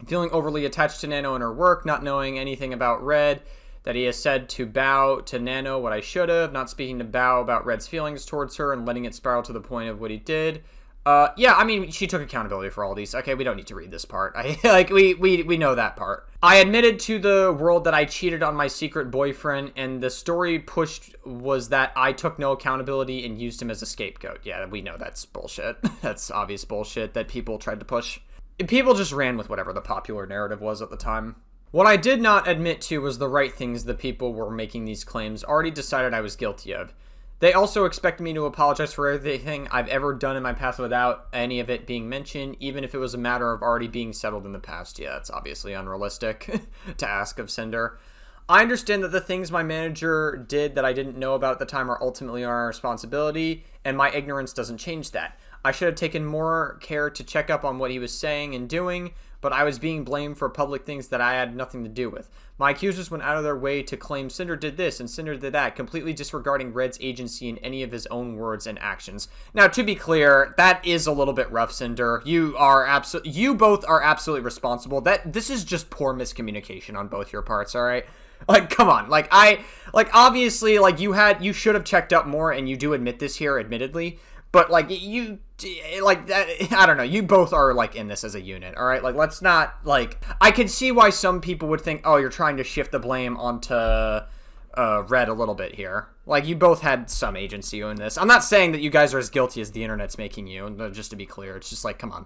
feeling overly attached to Nano and her work, not knowing anything about Red, that he has said to Bao to Nano what I should have, not speaking to Bao about Red's feelings towards her and letting it spiral to the point of what he did. Yeah, I mean, she took accountability for all these. Okay, we don't need to read this part. We know that part. I admitted to the world that I cheated on my secret boyfriend, and the story pushed was that I took no accountability and used him as a scapegoat. Yeah, we know that's bullshit. That's obvious bullshit that people tried to push. People just ran with whatever the popular narrative was at the time. What I did not admit to was the right things the people were making these claims already decided I was guilty of. They also expected me to apologize for everything I've ever done in my past without any of it being mentioned, even if it was a matter of already being settled in the past. Yeah, that's obviously unrealistic to ask of Sinder. I understand that the things my manager did that I didn't know about at the time are ultimately our responsibility, and my ignorance doesn't change that. I should have taken more care to check up on what he was saying and doing, but I was being blamed for public things that I had nothing to do with. My accusers went out of their way to claim Sinder did this and Sinder did that, completely disregarding Red's agency in any of his own words and actions. Now, to be clear, that is a little bit rough, Sinder. You both are absolutely responsible. This is just poor miscommunication on both your parts, all right? Like, come on. Obviously, you should have checked up more, and you do admit this here, admittedly. But, I don't know, you both are, in this as a unit, all right? Let's not, I can see why some people would think, oh, you're trying to shift the blame onto Red a little bit here. You both had some agency in this. I'm not saying that you guys are as guilty as the internet's making you, just to be clear. It's just come on.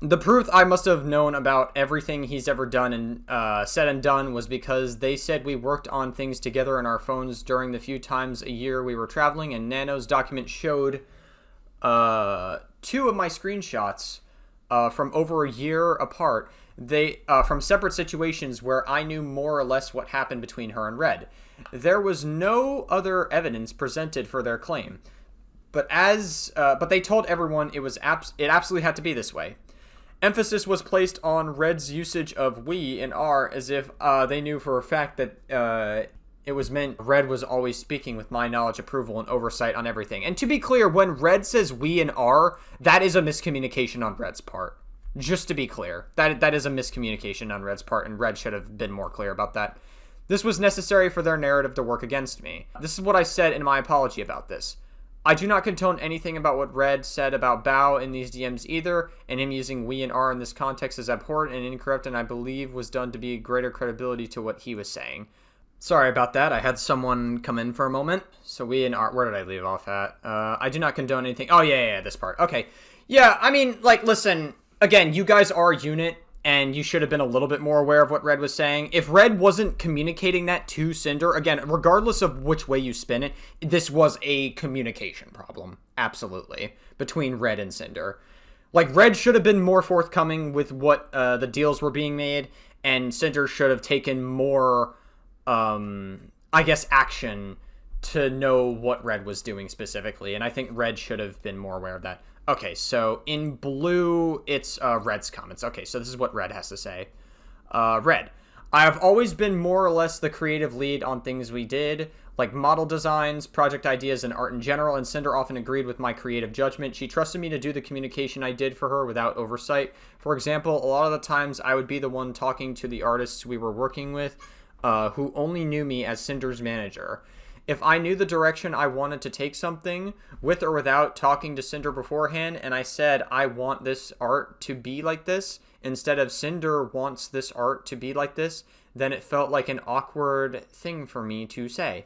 The proof I must have known about everything he's ever done and said and done was because they said we worked on things together on our phones during the few times a year we were traveling, and Nano's document showed 2 of my screenshots from over a year apart, from separate situations where I knew more or less what happened between her and Red. There was no other evidence presented for their claim, but they told everyone it absolutely had to be this way. Emphasis was placed on Red's usage of we and are, as if they knew for a fact that it was meant Red was always speaking with my knowledge, approval, and oversight on everything. And to be clear, when Red says we and are, that is a miscommunication on Red's part. Just to be clear, that is a miscommunication on Red's part, and Red should have been more clear about that. This was necessary for their narrative to work against me. This is what I said in my apology about this. I do not condone anything about what Red said about Bao in these DMs either, and him using we and are in this context is abhorrent and incorrect, and I believe was done to be greater credibility to what he was saying. Sorry about that. I had someone come in for a moment. So we and art. Where did I leave off at? I do not condone anything. Oh, yeah, this part. Okay. Yeah, I mean, listen, again, you guys are a unit, and you should have been a little bit more aware of what Red was saying. If Red wasn't communicating that to Sinder, again, regardless of which way you spin it, this was a communication problem. Absolutely. Between Red and Sinder. Red should have been more forthcoming with what the deals were being made, and Sinder should have taken more action to know what Red was doing specifically, and I think Red should have been more aware of that. Okay, so in blue, it's Red's comments. Okay, so this is what Red has to say. Red, I have always been more or less the creative lead on things we did, like model designs, project ideas, and art in general, and Cinder often agreed with my creative judgment. She trusted me to do the communication I did for her without oversight. For example, a lot of the times I would be the one talking to the artists we were working with, who only knew me as Cinder's manager. If I knew the direction I wanted to take something, with or without talking to Cinder beforehand, and I said, I want this art to be like this, instead of Cinder wants this art to be like this, then it felt like an awkward thing for me to say.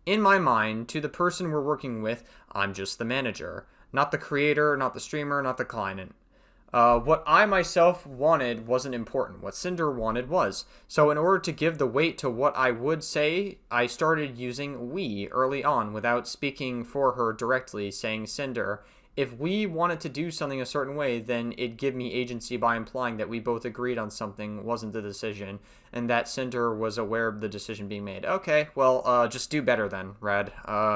In my mind, to the person we're working with, I'm just the manager. Not the creator, not the streamer, not the client. What I myself wanted wasn't important. What Cinder wanted was. So in order to give the weight to what I would say, I started using we early on without speaking for her directly, saying Cinder, if we wanted to do something a certain way, then it'd give me agency by implying that we both agreed on something wasn't the decision, and that Cinder was aware of the decision being made. Okay, well, just do better then, Red.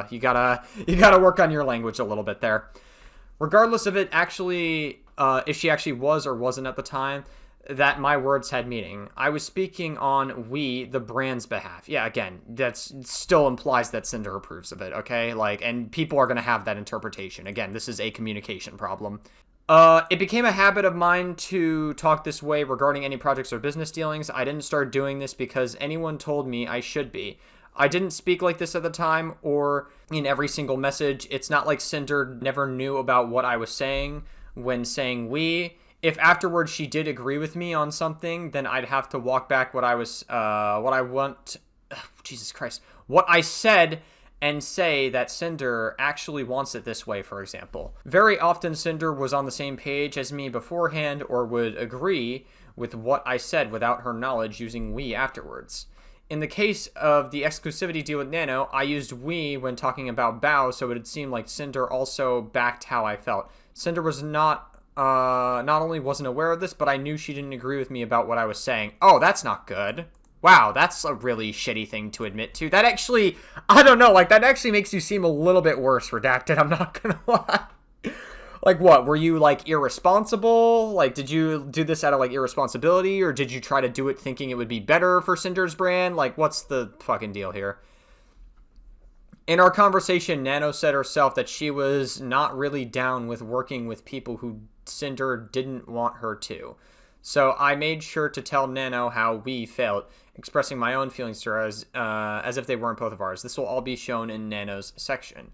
You gotta work on your language a little bit there. Regardless of it actually, if she actually was or wasn't at the time, that my words had meaning. I was speaking on we, the brand's behalf. Yeah, again, that still implies that Cinder approves of it, okay? And people are going to have that interpretation. Again, this is a communication problem. It became a habit of mine to talk this way regarding any projects or business dealings. I didn't start doing this because anyone told me I should be. I didn't speak like this at the time or in every single message. It's not like Cinder never knew about what I was saying when saying we. If afterwards she did agree with me on something, then I'd have to walk back what I said and say that Cinder actually wants it this way, for example. Very often Cinder was on the same page as me beforehand or would agree with what I said without her knowledge using we afterwards. In the case of the exclusivity deal with Nano, I used we when talking about Bao, so it would seem like Cinder also backed how I felt. Cinder was not only wasn't aware of this, but I knew she didn't agree with me about what I was saying. Oh, that's not good. Wow, that's a really shitty thing to admit to. That actually, I don't know, like, that actually makes you seem a little bit worse, Redacted, I'm not gonna lie. Like, what, were you, like, irresponsible? Like, did you do this out of, like, irresponsibility, or did you try to do it thinking it would be better for Cinder's brand? Like, what's the fucking deal here? In our conversation, Nano said herself that she was not really down with working with people who Cinder didn't want her to. So I made sure to tell Nano how we felt, expressing my own feelings to her as if they weren't both of ours. This will all be shown in Nano's section.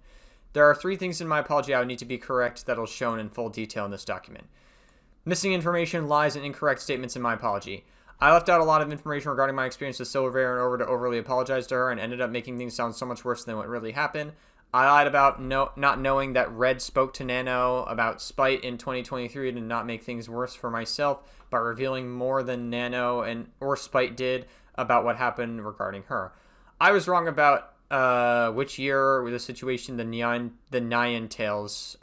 There are 3 things in my apology I would need to be correct that will shown in full detail in this document. Missing information, lies, and incorrect statements in my apology. I left out a lot of information regarding my experience with Silverbear in order to overly apologize to her and ended up making things sound so much worse than what really happened. I lied about not knowing that Red spoke to Nano about spite in 2023 to not make things worse for myself by revealing more than Nano or Spite did about what happened regarding her. I was wrong about which year the situation with Nyan Tails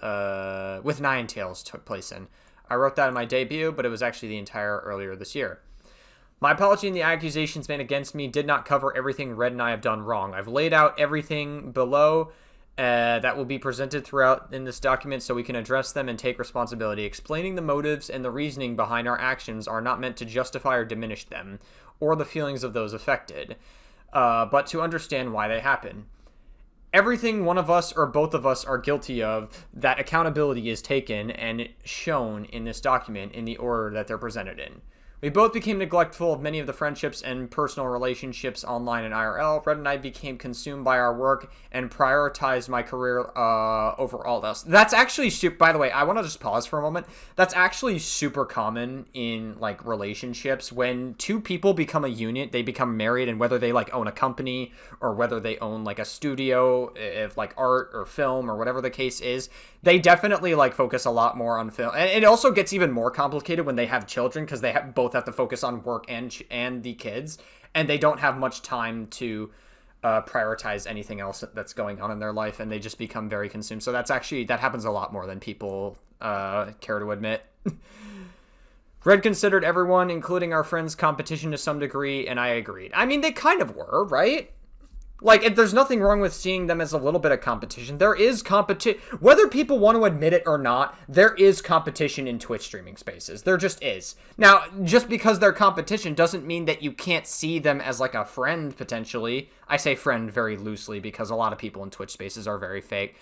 took place in. I wrote that in my debut, but it was actually the entire earlier this year. My apology and the accusations made against me did not cover everything Red and I have done wrong. I've laid out everything below that will be presented throughout in this document so we can address them and take responsibility. Explaining the motives and the reasoning behind our actions are not meant to justify or diminish them, or the feelings of those affected, but to understand why they happen. Everything one of us or both of us are guilty of, that accountability is taken and shown in this document in the order that they're presented in. We both became neglectful of many of the friendships and personal relationships online and IRL. Red and I became consumed by our work and prioritized my career over all else. That's actually super, by the way, I want to just pause for a moment. That's actually super common in, like, relationships. When 2 people become a unit, they become married, and whether they, like, own a company or whether they own, like, a studio, if, like, art or film or whatever the case is, they definitely, like, focus a lot more on film. And it also gets even more complicated when they have children, because they both have to focus on work and the kids, and they don't have much time to prioritize anything else that's going on in their life, and they just become very consumed. So that happens a lot more than people care to admit. Red considered everyone, including our friends, competition to some degree, and I agreed. I mean, they kind of were, right? Like, there's nothing wrong with seeing them as a little bit of competition. There is competition. Whether people want to admit it or not, there is competition in Twitch streaming spaces. There just is. Now, just because they're competition doesn't mean that you can't see them as, like, a friend, potentially. I say friend very loosely because a lot of people in Twitch spaces are very fake.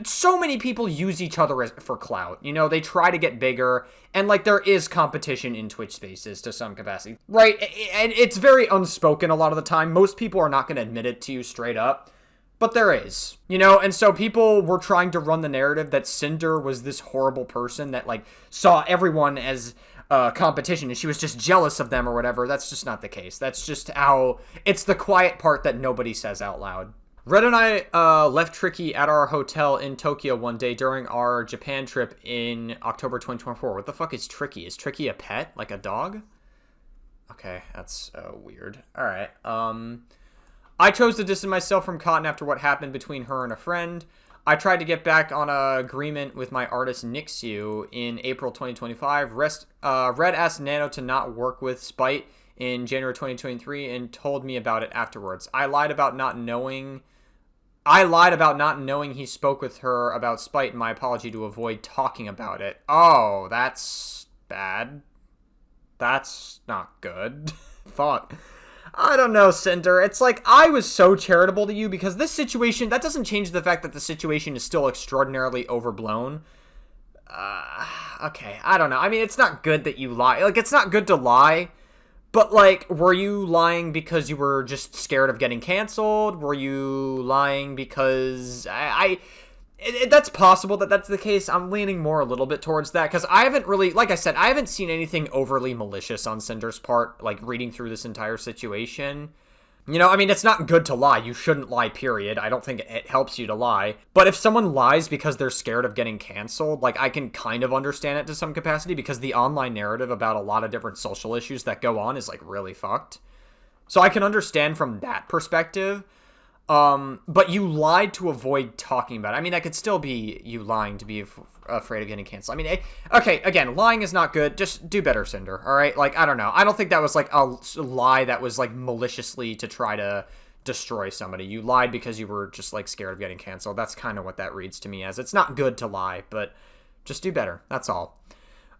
So many people use each other for clout. You know, they try to get bigger, and, like, there is competition in Twitch spaces to some capacity. Right, and it's very unspoken a lot of the time. Most people are not going to admit it to you straight up, but there is. You know, and so people were trying to run the narrative that Cinder was this horrible person that, like, saw everyone as competition, and she was just jealous of them or whatever. That's just not the case. That's just how... It's the quiet part that nobody says out loud. Red and I left Tricky at our hotel in Tokyo one day during our Japan trip in October 2024. What the fuck is Tricky? Is Tricky a pet? Like a dog? Okay, that's weird. Alright. I chose to distance myself from Cotton after what happened between her and a friend. I tried to get back on an agreement with my artist Nixu in April 2025. Red asked Nano to not work with Spite in January 2023 and told me about it afterwards. I lied about not knowing he spoke with her about Spite in my apology to avoid talking about it. Oh, that's bad. That's not good. Thought. I don't know, Cinder. It's like, I was so charitable to you because this situation, that doesn't change the fact that the situation is still extraordinarily overblown. Okay, I don't know. I mean, it's not good that you lie. Like, it's not good to lie, but, like, were you lying because you were just scared of getting canceled? Were you lying because that's possible that that's the case. I'm leaning more a little bit towards that because I haven't really, like I said, I haven't seen anything overly malicious on Cinder's part, like, reading through this entire situation. You know, I mean, it's not good to lie. You shouldn't lie, period. I don't think it helps you to lie. But if someone lies because they're scared of getting canceled, like, I can kind of understand it to some capacity because the online narrative about a lot of different social issues that go on is, like, really fucked. So I can understand from that perspective. But you lied to avoid talking about it. I mean, that could still be you lying to be afraid of getting canceled. I mean, okay, again, lying is not good. Just do better, Cinder, all right? Like, I don't know. I don't think that was, like, a lie that was, like, maliciously to try to destroy somebody. You lied because you were just, like, scared of getting canceled. That's kind of what that reads to me as. It's not good to lie, but just do better. That's all.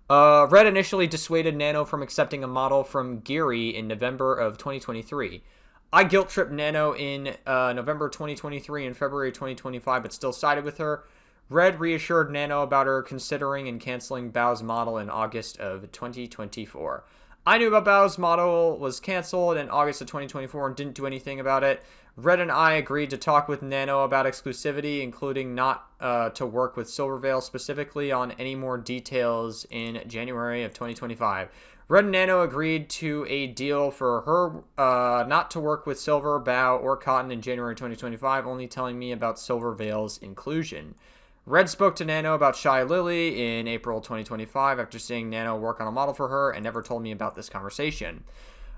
Red initially dissuaded Nano from accepting a model from Geary in November of 2023. I guilt-tripped Nano in November 2023 and February 2025, but still sided with her. Red reassured Nano about her considering and canceling Bao's model in August of 2024. I knew about Bao's model was canceled in August of 2024 and didn't do anything about it. Red and I agreed to talk with Nano about exclusivity, including not to work with Silvervale specifically on any more details in January of 2025. Red and Nano agreed to a deal for her not to work with Silver, Bao, or Cotton in January 2025, only telling me about Silvervale's inclusion. Red spoke to Nano about Shy Lily in April 2025 after seeing Nano work on a model for her and never told me about this conversation.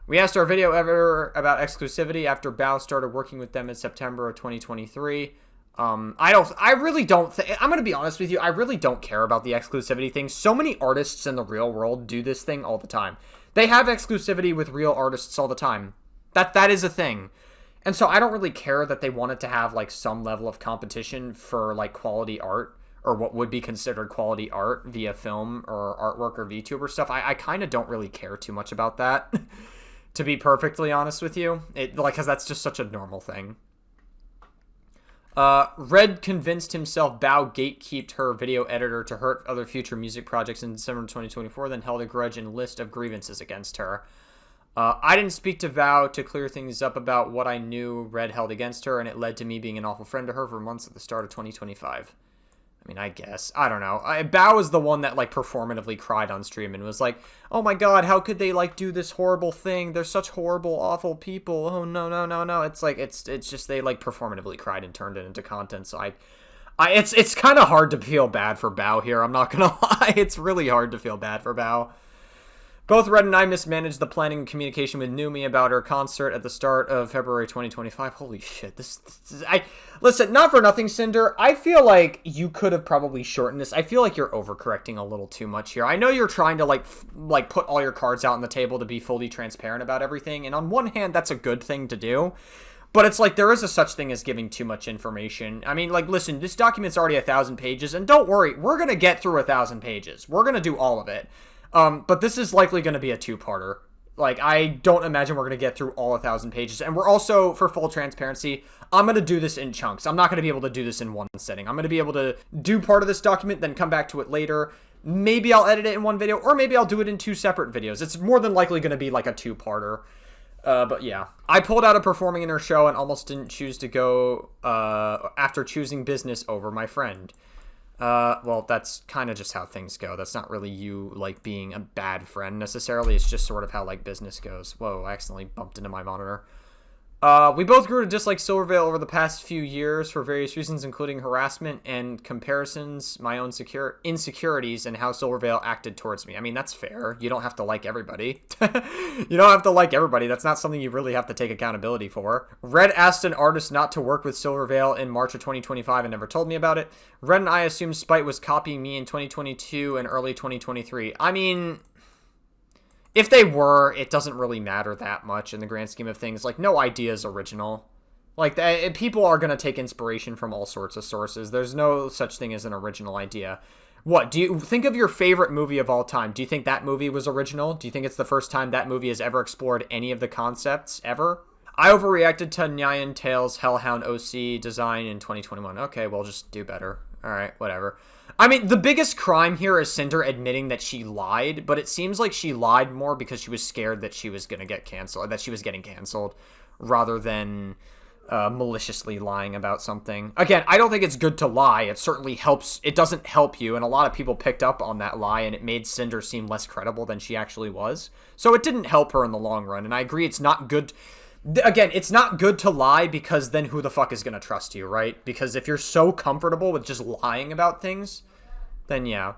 We asked our video editor about exclusivity after Bao started working with them in September of 2023. I'm going to be honest with you, I really don't care about the exclusivity thing. So many artists in the real world do this thing all the time. They have exclusivity with real artists all the time. That is a thing. And so I don't really care that they wanted to have, like, some level of competition for, like, quality art, or what would be considered quality art via film or artwork or VTuber stuff. I kind of don't really care too much about that, to be perfectly honest with you. Because that's just such a normal thing. Red convinced himself Bao gatekeeped her video editor to hurt other future music projects in December 2024, then held a grudge and list of grievances against her. I didn't speak to Bao to clear things up about what I knew Red held against her, and it led to me being an awful friend to her for months at the start of 2025. I mean, I guess. I don't know. Bao was the one that, like, performatively cried on stream and was like, oh my god, how could they, like, do this horrible thing? They're such horrible, awful people. Oh, no, no, no, no. It's like, it's just they, like, performatively cried and turned it into content, so it's kind of hard to feel bad for Bao here. I'm not gonna lie. It's really hard to feel bad for Bao. Both Red and I mismanaged the planning and communication with Numi about her concert at the start of February 2025. Holy shit, listen, not for nothing, Cinder. I feel like you could have probably shortened this. I feel like you're overcorrecting a little too much here. I know you're trying to, like put all your cards out on the table to be fully transparent about everything, and on one hand, that's a good thing to do. But it's like, there is a such thing as giving too much information. I mean, like, listen, this document's already 1,000 pages, and don't worry, we're going to get through 1,000 pages. We're going to do all of it. But this is likely going to be a two-parter. Like, I don't imagine we're going to get through all 1,000 pages. And we're also, for full transparency, I'm going to do this in chunks. I'm not going to be able to do this in one sitting. I'm going to be able to do part of this document, then come back to it later. Maybe I'll edit it in one video, or maybe I'll do it in two separate videos. It's more than likely going to be like a two-parter. But yeah. I pulled out of performing in her show and almost didn't choose to go after choosing business over my friend. Well, that's kind of just how things go. That's not really you, like, being a bad friend necessarily. It's just sort of how, like, business goes. Whoa, I accidentally bumped into my monitor. We both grew to dislike Silvervale over the past few years for various reasons, including harassment and comparisons, my own insecurities, and how Silvervale acted towards me. I mean, that's fair. You don't have to like everybody. You don't have to like everybody. That's not something you really have to take accountability for. Red asked an artist not to work with Silvervale in March of 2025 and never told me about it. Red and I assumed Spite was copying me in 2022 and early 2023. I mean, if they were, it doesn't really matter that much in the grand scheme of things. Like, no idea is original. Like, people are going to take inspiration from all sorts of sources. There's no such thing as an original idea. What, do you think of your favorite movie of all time? Do you think that movie was original? Do you think it's the first time that movie has ever explored any of the concepts, ever? I overreacted to Nyan Tail's Hellhound OC design in 2021. Okay, well, just do better. All right, whatever. I mean, the biggest crime here is Cinder admitting that she lied, but it seems like she lied more because she was scared that she was going to get canceled, that she was getting canceled, rather than maliciously lying about something. Again, I don't think it's good to lie. It certainly helps. It doesn't help you, and a lot of people picked up on that lie, and it made Cinder seem less credible than she actually was. So it didn't help her in the long run, and I agree it's not good. Again, it's not good to lie because then who the fuck is going to trust you, right? Because if you're so comfortable with just lying about things, then yeah.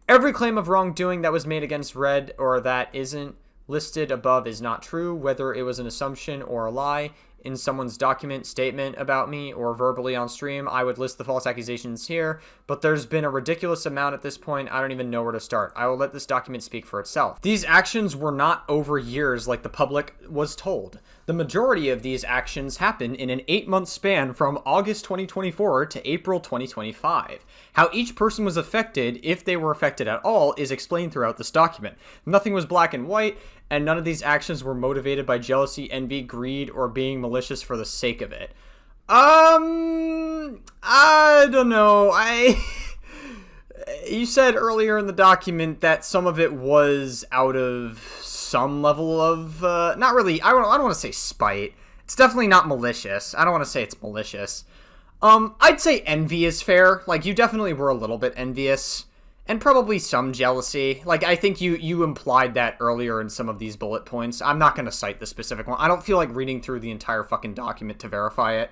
Every claim of wrongdoing that was made against Red or that isn't listed above is not true, whether it was an assumption or a lie. In someone's document statement about me or verbally on stream, I would list the false accusations here, but there's been a ridiculous amount at this point. I don't even know where to start. I will let this document speak for itself. These actions were not over years like the public was told. The majority of these actions happened in an 8-month span from August 2024 to April 2025. How each person was affected, if they were affected at all, is explained throughout this document. Nothing was black and white, and none of these actions were motivated by jealousy, envy, greed, or being malicious for the sake of it. I don't know. You said earlier in the document that some of it was out of some level of, not really, I don't want to say spite. It's definitely not malicious. I don't want to say it's malicious. I'd say envy is fair. Like, you definitely were a little bit envious. And probably some jealousy. Like, I think you implied that earlier in some of these bullet points. I'm not going to cite the specific one. I don't feel like reading through the entire fucking document to verify it.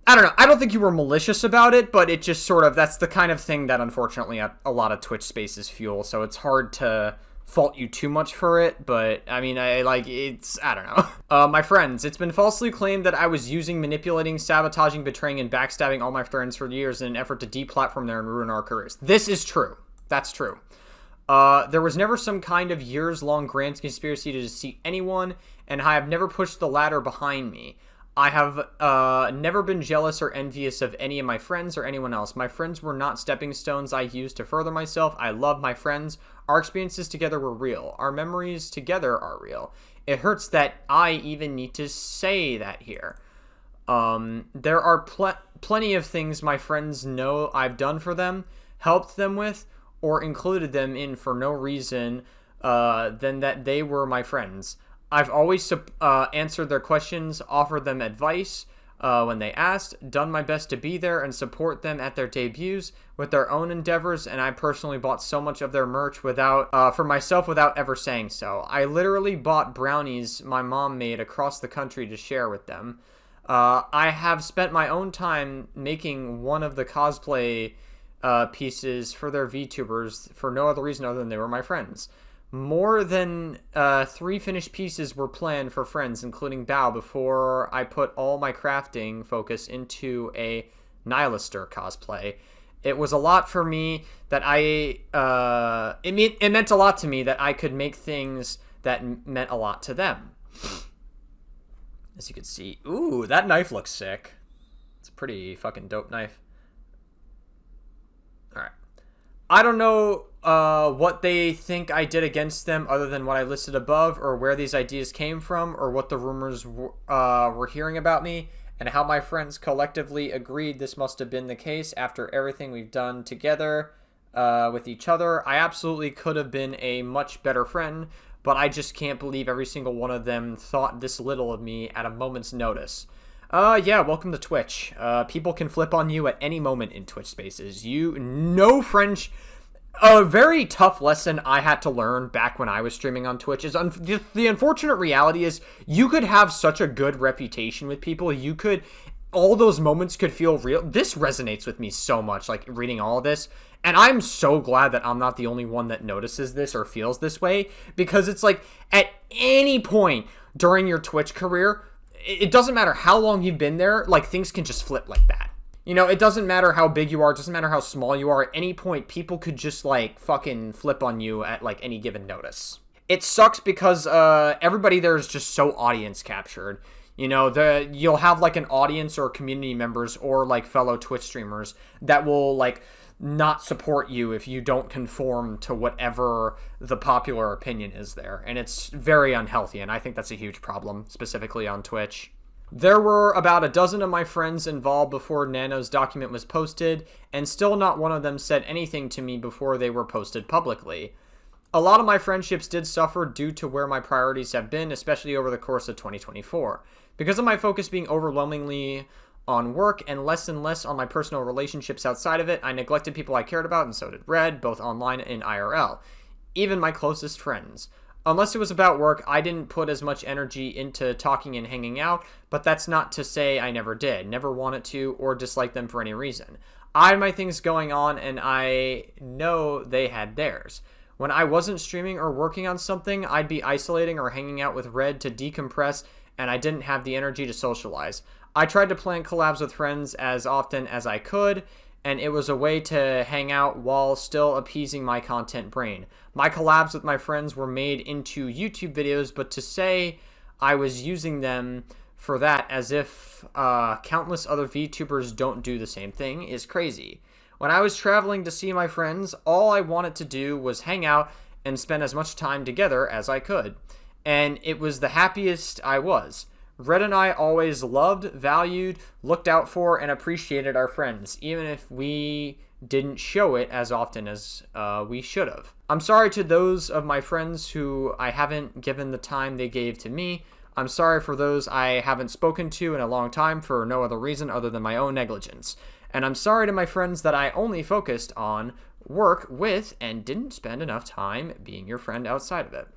I don't know. I don't think you were malicious about it, but it just sort of, that's the kind of thing that unfortunately a lot of Twitch spaces fuel, so it's hard to fault you too much for it, but I mean, I don't know. My friends, it's been falsely claimed that I was using, manipulating, sabotaging, betraying, and backstabbing all my friends for years in an effort to deplatform them and ruin our careers. This is true. That's true. There was never some kind of years-long grand conspiracy to deceive anyone, and I have never pushed the ladder behind me. I have never been jealous or envious of any of my friends or anyone else. My friends were not stepping stones I used to further myself. I love my friends. Our experiences together were real. Our memories together are real. It hurts that I even need to say that here. There are plenty of things my friends know I've done for them, helped them with, or included them in for no reason than that they were my friends. I've always answered their questions, offered them advice when they asked, done my best to be there and support them at their debuts with their own endeavors, and I personally bought so much of their merch for myself without ever saying so. I literally bought brownies my mom made across the country to share with them. I have spent my own time making one of the cosplay pieces for their VTubers for no other reason other than they were my friends. More than 3 finished pieces were planned for friends, including Bao, before I put all my crafting focus into a Nihilister cosplay. It was a lot for me that it meant a lot to me that I could make things that meant a lot to them. As you can see, ooh, that knife looks sick. It's a pretty fucking dope knife. Alright. I don't know what they think I did against them other than what I listed above, or where these ideas came from, or what the rumors were hearing about me, and how my friends collectively agreed this must have been the case after everything we've done together with each other. I absolutely could have been a much better friend, but I just can't believe every single one of them thought this little of me at a moment's notice. Yeah, welcome to Twitch. People can flip on you at any moment in Twitch spaces. A very tough lesson I had to learn back when I was streaming on Twitch is the unfortunate reality is you could have such a good reputation with people. All those moments could feel real. This resonates with me so much, like reading all of this. And I'm so glad that I'm not the only one that notices this or feels this way, because it's like at any point during your Twitch career, it doesn't matter how long you've been there, like things can just flip like that. You know, it doesn't matter how big you are, it doesn't matter how small you are, at any point people could just like fucking flip on you at like any given notice. It sucks because everybody there is just so audience captured. You know, you'll have like an audience or community members or like fellow Twitch streamers that will like not support you if you don't conform to whatever the popular opinion is there. And it's very unhealthy, and I think that's a huge problem, specifically on Twitch. There were about a dozen of my friends involved before Nano's document was posted, and still not one of them said anything to me before they were posted publicly. A lot of my friendships did suffer due to where my priorities have been, especially over the course of 2024. Because of my focus being overwhelmingly on work and less on my personal relationships outside of it, I neglected people I cared about, and so did Red, both online and IRL. Even my closest friends. Unless it was about work, I didn't put as much energy into talking and hanging out, but that's not to say I never did, never wanted to, or disliked them for any reason. I had my things going on, and I know they had theirs. When I wasn't streaming or working on something, I'd be isolating or hanging out with Red to decompress, and I didn't have the energy to socialize. I tried to plan collabs with friends as often as I could, and it was a way to hang out while still appeasing my content brain. My collabs with my friends were made into YouTube videos, but to say I was using them for that as if countless other VTubers don't do the same thing is crazy. When I was traveling to see my friends, all I wanted to do was hang out and spend as much time together as I could. And it was the happiest I was. Red and I always loved, valued, looked out for, and appreciated our friends, even if we didn't show it as often as we should have. I'm sorry to those of my friends who I haven't given the time they gave to me. I'm sorry for those I haven't spoken to in a long time for no other reason other than my own negligence. And I'm sorry to my friends that I only focused on work with and didn't spend enough time being your friend outside of it.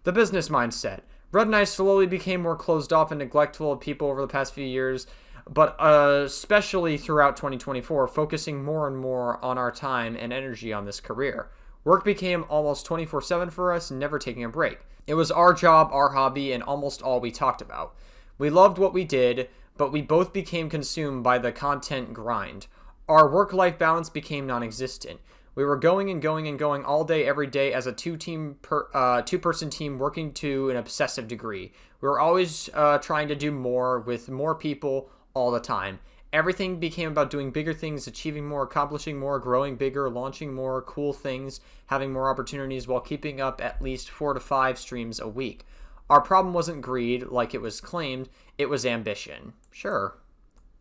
The business mindset. Red and I slowly became more closed off and neglectful of people over the past few years, but especially throughout 2024, focusing more and more on our time and energy on this career. Work became almost 24/7 for us, never taking a break. It was our job, our hobby, and almost all we talked about. We loved what we did, but we both became consumed by the content grind. Our work-life balance became non-existent. We were going and going and going all day, every day as a two-person team working to an obsessive degree. We were always trying to do more with more people all the time. Everything became about doing bigger things, achieving more, accomplishing more, growing bigger, launching more cool things, having more opportunities while keeping up at least 4 to 5 streams a week. Our problem wasn't greed, like it was claimed. It was ambition. Sure.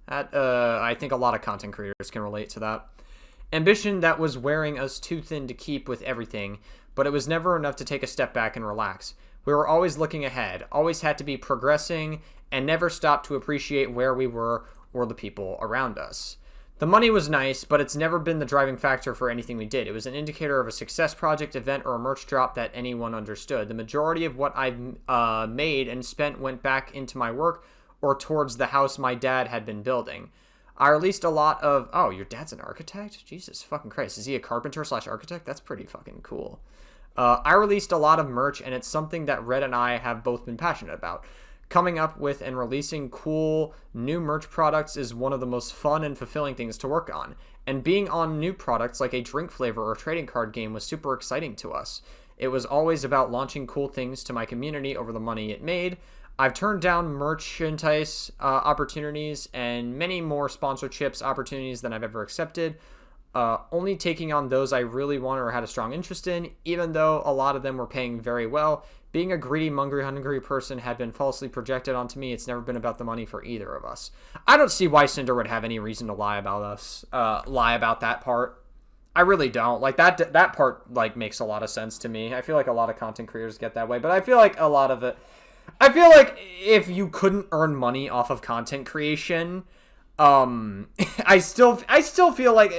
I think a lot of content creators can relate to that. Ambition that was wearing us too thin to keep with everything, but it was never enough to take a step back and relax. We were always looking ahead, always had to be progressing, and never stopped to appreciate where we were or the people around us. The money was nice, but it's never been the driving factor for anything we did. It was an indicator of a success project, event, or a merch drop that anyone understood. The majority of what I've made and spent went back into my work or towards the house my dad had been building. I released a lot of... Oh, your dad's an architect? Jesus fucking Christ. Is he a carpenter/architect? That's pretty fucking cool. I released a lot of merch, and it's something that Red and I have both been passionate about. Coming up with and releasing cool new merch products is one of the most fun and fulfilling things to work on. And being on new products like a drink flavor or trading card game was super exciting to us. It was always about launching cool things to my community over the money it made. I've turned down merchandise opportunities and many more sponsorships opportunities than I've ever accepted, only taking on those I really wanted or had a strong interest in, even though a lot of them were paying very well. Being a greedy, hungry person had been falsely projected onto me. It's never been about the money for either of us. I don't see why Sinder would have any reason to lie about us, lie about that part. I really don't. Like, that part, like, makes a lot of sense to me. I feel like a lot of content creators get that way, but I feel like a lot of it... I feel like if you couldn't earn money off of content creation, I still feel like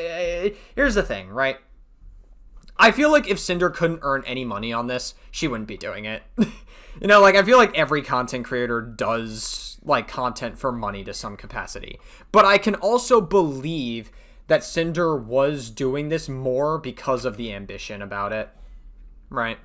here's the thing, right? I feel like if Sinder couldn't earn any money on this, she wouldn't be doing it. You know, like, I feel like every content creator does like content for money to some capacity. But I can also believe that Sinder was doing this more because of the ambition about it, right?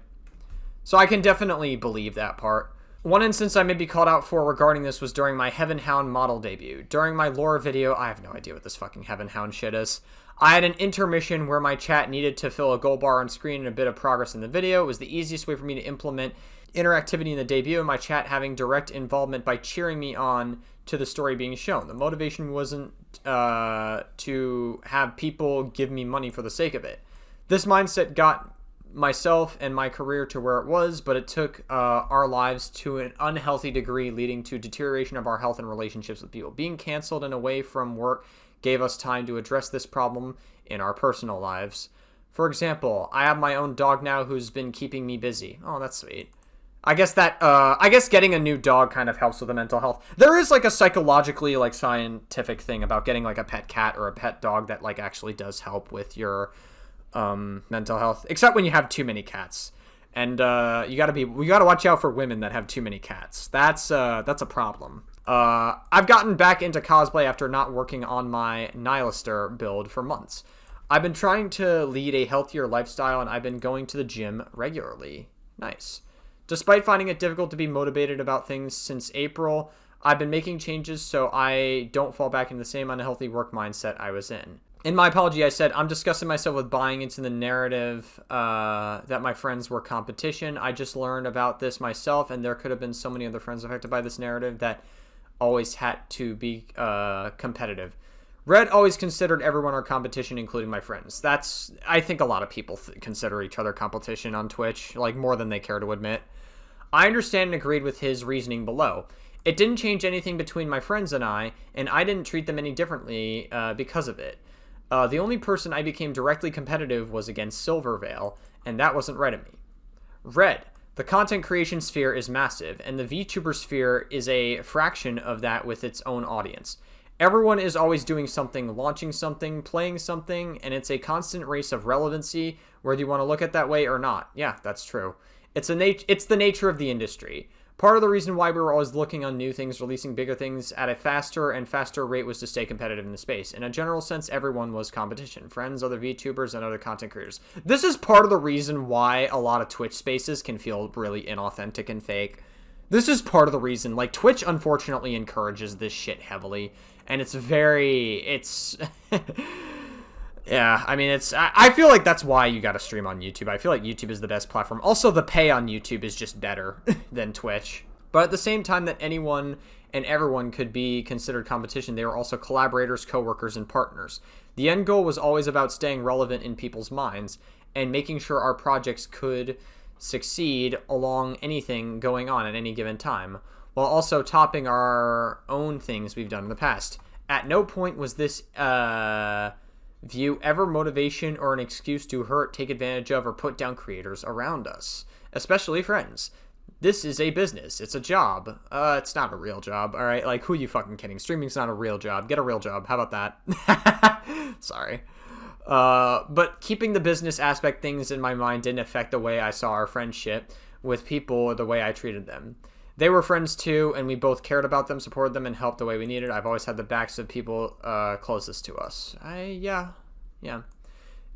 So I can definitely believe that part. One instance I may be called out for regarding this was during my Heaven Hound model debut. During my lore video, I have no idea what this fucking Heaven Hound shit is. I had an intermission where my chat needed to fill a gold bar on screen and a bit of progress in the video. It was the easiest way for me to implement interactivity in the debut, and my chat having direct involvement by cheering me on to the story being shown. The motivation wasn't to have people give me money for the sake of it. This mindset got myself and my career to where it was, but it took our lives to an unhealthy degree, leading to deterioration of our health and relationships with people. Being canceled and away from work gave us time to address this problem in our personal lives. For example, I have my own dog now who's been keeping me busy. Oh, that's sweet. I guess getting a new dog kind of helps with the mental health. There is like a psychologically like scientific thing about getting like a pet cat or a pet dog that like actually does help with your mental health, except when you have too many cats. And we gotta watch out for women that have too many cats. That's a problem. I've gotten back into cosplay after not working on my Nihilister build for months. I've been trying to lead a healthier lifestyle, and I've been going to the gym regularly. Nice. Despite finding it difficult to be motivated about things since April, I've been making changes so I don't fall back into the same unhealthy work mindset I was in. In my apology, I said, I'm disgusting myself with buying into the narrative that my friends were competition. I just learned about this myself, and there could have been so many other friends affected by this narrative that always had to be competitive. Red always considered everyone our competition, including my friends. I think a lot of people consider each other competition on Twitch, like more than they care to admit. I understand and agreed with his reasoning below. It didn't change anything between my friends and I didn't treat them any differently because of it. The only person I became directly competitive was against Silvervale, and that wasn't right of me. Red. The content creation sphere is massive, and the VTuber sphere is a fraction of that with its own audience. Everyone is always doing something, launching something, playing something, and it's a constant race of relevancy, whether you want to look at it that way or not. Yeah, that's true. It's the nature of the industry. Part of the reason why we were always looking on new things, releasing bigger things at a faster and faster rate was to stay competitive in the space. In a general sense, everyone was competition. Friends, other VTubers, and other content creators. This is part of the reason why a lot of Twitch spaces can feel really inauthentic and fake. This is part of the reason. Like, Twitch, unfortunately, encourages this shit heavily. And it's yeah, I mean, I feel like that's why you gotta stream on YouTube. I feel like YouTube is the best platform. Also, the pay on YouTube is just better than Twitch. But at the same time that anyone and everyone could be considered competition, they were also collaborators, co-workers, and partners. The end goal was always about staying relevant in people's minds and making sure our projects could succeed along anything going on at any given time, while also topping our own things we've done in the past. At no point was this view ever motivation or an excuse to hurt, take advantage of, or put down creators around us, especially friends. This is a business. It's a job. It's not a real job, all right? Like, who are you fucking kidding? Streaming's not a real job. Get a real job. How about that? Sorry. But keeping the business aspect things in my mind didn't affect the way I saw our friendship with people or the way I treated them. They were friends too, and we both cared about them, supported them, and helped the way we needed. I've always had the backs of people closest to us. Yeah.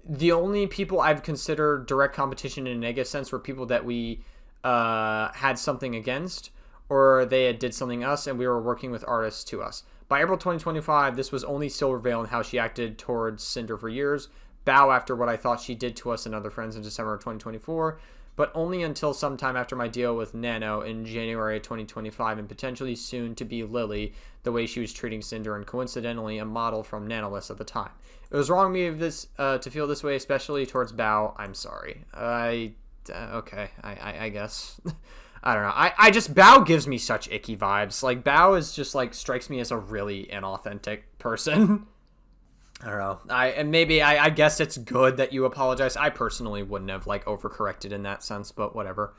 The only people I've considered direct competition in a negative sense were people that we had something against, or they had did something to us, and we were working with artists to us. By April 2025, this was only Silvervale and how she acted towards Sinder for years. Bow after what I thought she did to us and other friends in December of 2024. But only until sometime after my deal with Nano in January of 2025, and potentially soon to be Lily, the way she was treating Cinder, and coincidentally a model from Nanolist at the time. It was wrong of me to feel this way, especially towards Bao. I'm sorry. Okay, I guess. I don't know. I just, Bao gives me such icky vibes. Like, Bao is just, like, strikes me as a really inauthentic person. I don't know. I guess it's good that you apologize. I personally wouldn't have, like, overcorrected in that sense, but whatever.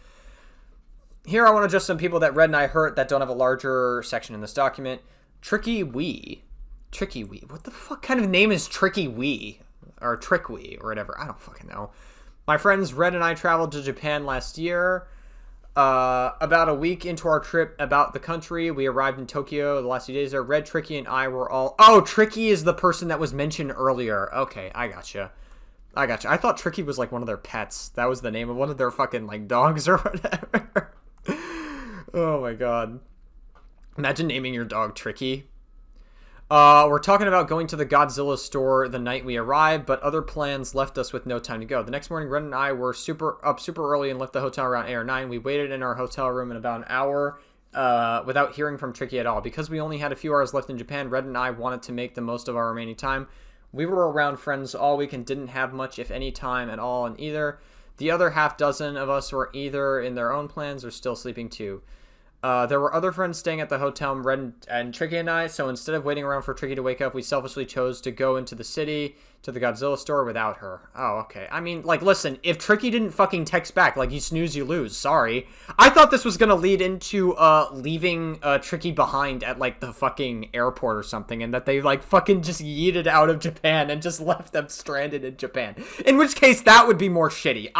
Here I want to address some people that Red and I hurt that don't have a larger section in this document. Tricky Wee. Tricky Wee. What the fuck kind of name is Tricky Wee? Or Trick Wee, or whatever. I don't fucking know. My friends Red and I traveled to Japan last year. About a week into our trip about the country, we arrived in Tokyo the last few days there. Red, Tricky, and I were all... Oh, Tricky is the person that was mentioned earlier. Okay, I gotcha. I thought Tricky was, like, one of their pets. That was the name of one of their fucking, like, dogs or whatever. Oh, my God. Imagine naming your dog Tricky. We're talking about going to the Godzilla store the night we arrived, but other plans left us with no time to go. The next morning, Red and I were super early and left the hotel around 8 or 9. We waited in our hotel room in about an hour without hearing from Tricky at all. Because we only had a few hours left in Japan, Red and I wanted to make the most of our remaining time. We were around friends all week and didn't have much, if any, time at all in either. The other half dozen of us were either in their own plans or still sleeping too. There were other friends staying at the hotel, Red and Tricky and I, so instead of waiting around for Tricky to wake up, we selfishly chose to go into the city to the Godzilla store without her. Oh, okay. I mean, like, listen, if Tricky didn't fucking text back, like, you snooze, you lose. Sorry. I thought this was gonna lead into, leaving, Tricky behind at, like, the fucking airport or something, and that they, like, fucking just yeeted out of Japan and just left them stranded in Japan. In which case, that would be more shitty.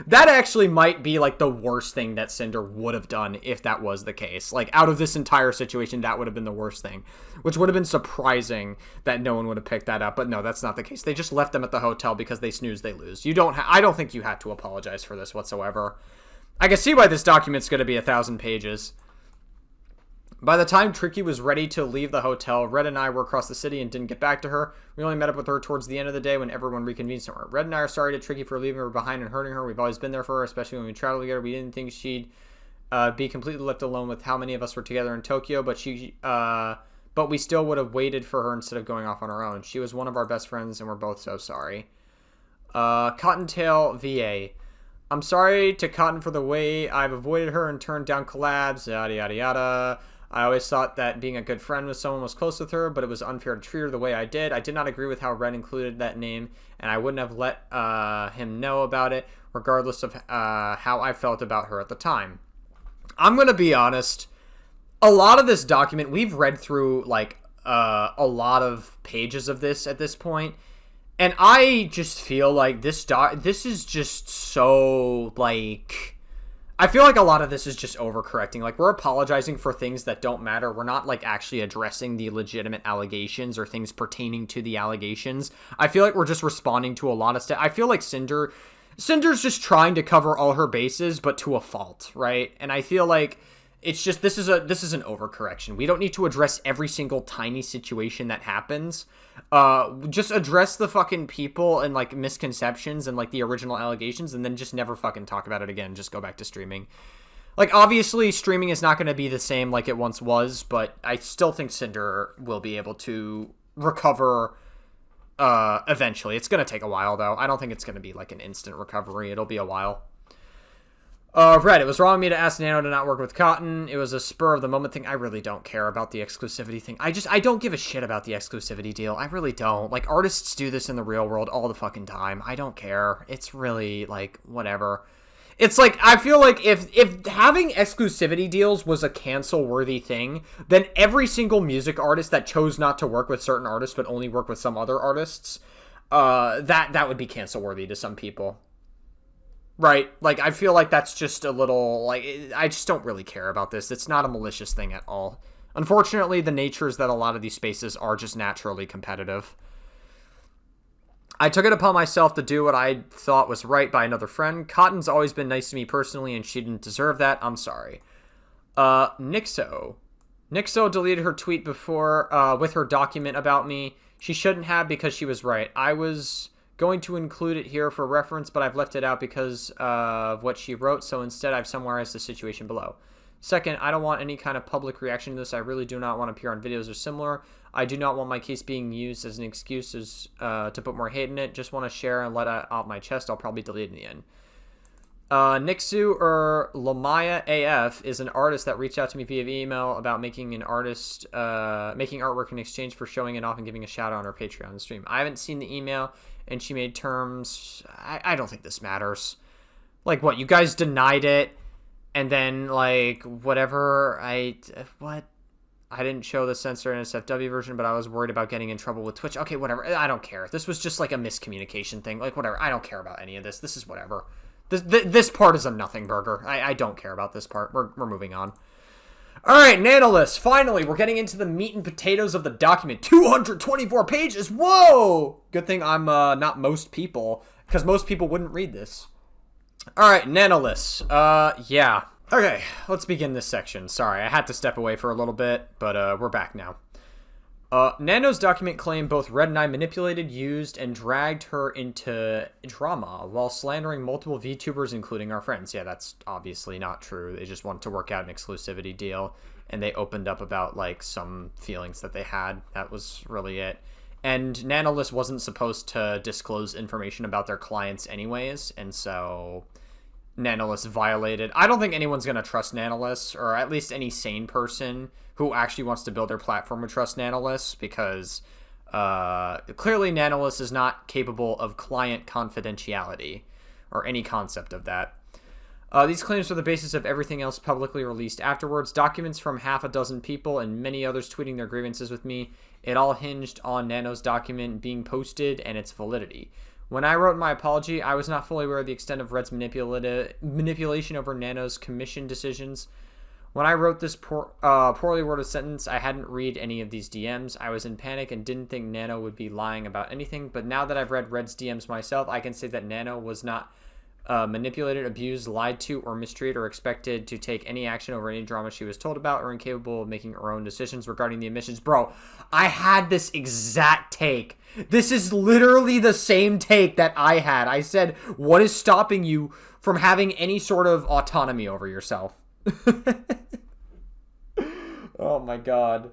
That actually might be, like, the worst thing that Cinder would have done if that was the case. Like, out of this entire situation, that would have been the worst thing. Which would have been surprising that no one would have picked that up, but no, that's not the case. They just left them at the hotel because they snooze, they lose. I don't think you had to apologize for this whatsoever. I can see why this document's going to be 1,000 pages. By the time Tricky was ready to leave the hotel, Red and I were across the city and didn't get back to her. We only met up with her towards the end of the day when everyone reconvened somewhere. Red and I are sorry to Tricky for leaving her behind and hurting her. We've always been there for her, especially when we traveled together. We didn't think she'd be completely left alone with how many of us were together in Tokyo, but we still would have waited for her instead of going off on our own. She was one of our best friends, and we're both so sorry. Cottontail VA. I'm sorry to Cotton for the way I've avoided her and turned down collabs, yada yada yada. I always thought that being a good friend with someone was close with her, but it was unfair to treat her the way I did. I did not agree with how Red included that name, and I wouldn't have let him know about it, regardless of how I felt about her at the time. I'm going to be honest. A lot of this document, we've read through, like, a lot of pages of this at this point, and I just feel like this is just so, like, I feel like a lot of this is just overcorrecting. Like, we're apologizing for things that don't matter. We're not, like, actually addressing the legitimate allegations or things pertaining to the allegations. I feel like we're just responding to a lot of stuff. I feel like Cinder's just trying to cover all her bases, but to a fault, right? And I feel like it's just, this is an overcorrection. We don't need to address every single tiny situation that happens. Just address the fucking people and, like, misconceptions and, like, the original allegations, and then just never fucking talk about it again. Just go back to streaming. Like, obviously, streaming is not going to be the same like it once was, but I still think Cinder will be able to recover eventually. It's going to take a while, though. I don't think it's going to be, like, an instant recovery. It'll be a while. Red, it was wrong of me to ask Nano to not work with Cotton. It was a spur-of-the-moment thing. I really don't care about the exclusivity thing. I don't give a shit about the exclusivity deal. I really don't. Like, artists do this in the real world all the fucking time. I don't care. It's really, like, whatever. It's like, I feel like if having exclusivity deals was a cancel-worthy thing, then every single music artist that chose not to work with certain artists but only work with some other artists, that would be cancel-worthy to some people. Right? Like, I feel like that's just a little, like, I just don't really care about this. It's not a malicious thing at all. Unfortunately, the nature is that a lot of these spaces are just naturally competitive. I took it upon myself to do what I thought was right by another friend. Cotton's always been nice to me personally, and she didn't deserve that. I'm sorry. Nixo. Nixo deleted her tweet before, with her document about me. She shouldn't have, because she was right. I was going to include it here for reference, but I've left it out because of what she wrote, so instead I've summarized the situation below. Second, I don't want any kind of public reaction to this. I really do not want to appear on videos or similar. I do not want my case being used as an excuse to put more hate in it. Just want to share and let it out my chest. I'll probably delete it in the end. Nixu or Lamaya AF is an artist that reached out to me via email about making artwork in exchange for showing it off and giving a shout out on her Patreon stream. I haven't seen the email, and she made terms. I don't think this matters. Like, what, you guys denied it, and then, like, whatever, what? I didn't show the censor NSFW version, but I was worried about getting in trouble with Twitch. Okay, whatever. I don't care. This was just, like, a miscommunication thing. Like, whatever. I don't care about any of this. This is whatever. This part is a nothing burger. I don't care about this part. We're moving on. All right, Nanolist. Finally, we're getting into the meat and potatoes of the document. 224 pages. Whoa! Good thing I'm not most people, because most people wouldn't read this. All right, Nanolist. Yeah. Okay, let's begin this section. Sorry, I had to step away for a little bit, but we're back now. Nano's document claimed both Red and I manipulated, used, and dragged her into drama while slandering multiple VTubers, including our friends. Yeah, that's obviously not true. They just wanted to work out an exclusivity deal, and they opened up about, like, some feelings that they had. That was really it. And Nanolist wasn't supposed to disclose information about their clients anyways, and so Nanolist violated. I don't think anyone's going to trust Nanolist, or at least any sane person who actually wants to build their platform would trust Nanolist, because clearly Nanolist is not capable of client confidentiality, or any concept of that. These claims are the basis of everything else publicly released afterwards. Documents from half a dozen people and many others tweeting their grievances with me. It all hinged on Nano's document being posted and its validity. When I wrote my apology, I was not fully aware of the extent of Red's manipulation over Nano's commission decisions. When I wrote this poorly worded sentence, I hadn't read any of these DMs. I was in panic and didn't think Nano would be lying about anything, but now that I've read Red's DMs myself, I can say that Nano was not manipulated, abused, lied to, or mistreated, or expected to take any action over any drama she was told about, or incapable of making her own decisions regarding the emissions. Bro, I had this exact take. This is literally the same take that I had. I said, what is stopping you from having any sort of autonomy over yourself? Oh my god.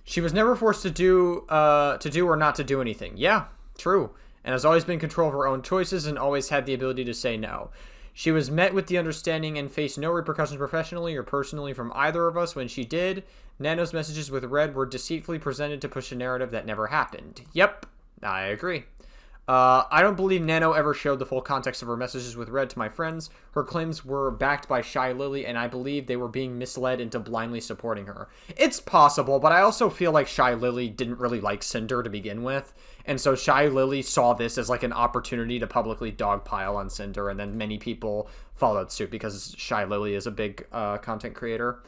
She was never forced to do or not to do anything. Yeah, true. And has always been in control of her own choices and always had the ability to say no. She was met with the understanding and faced no repercussions professionally or personally from either of us when she did. Nano's messages with Red were deceitfully presented to push a narrative that never happened. Yep, I agree. I don't believe Nano ever showed the full context of her messages with Red to my friends. Her claims were backed by Shy Lily, and I believe they were being misled into blindly supporting her. It's possible, but I also feel like Shy Lily didn't really like Sinder to begin with, and so Shy Lily saw this as like an opportunity to publicly dogpile on Sinder, and then many people followed suit because Shy Lily is a big content creator.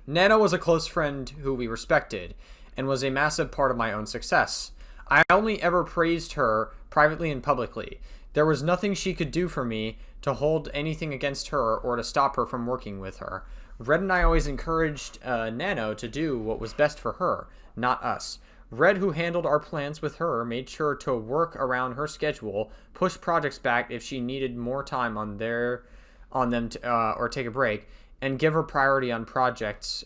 Nano was a close friend who we respected, and was a massive part of my own success. I only ever praised her privately and publicly. There was nothing she could do for me to hold anything against her or to stop her from working with her. Red and I always encouraged Nano to do what was best for her, not us. Red, who handled our plans with her, made sure to work around her schedule, push projects back if she needed more time on them to, or take a break, and give her priority on projects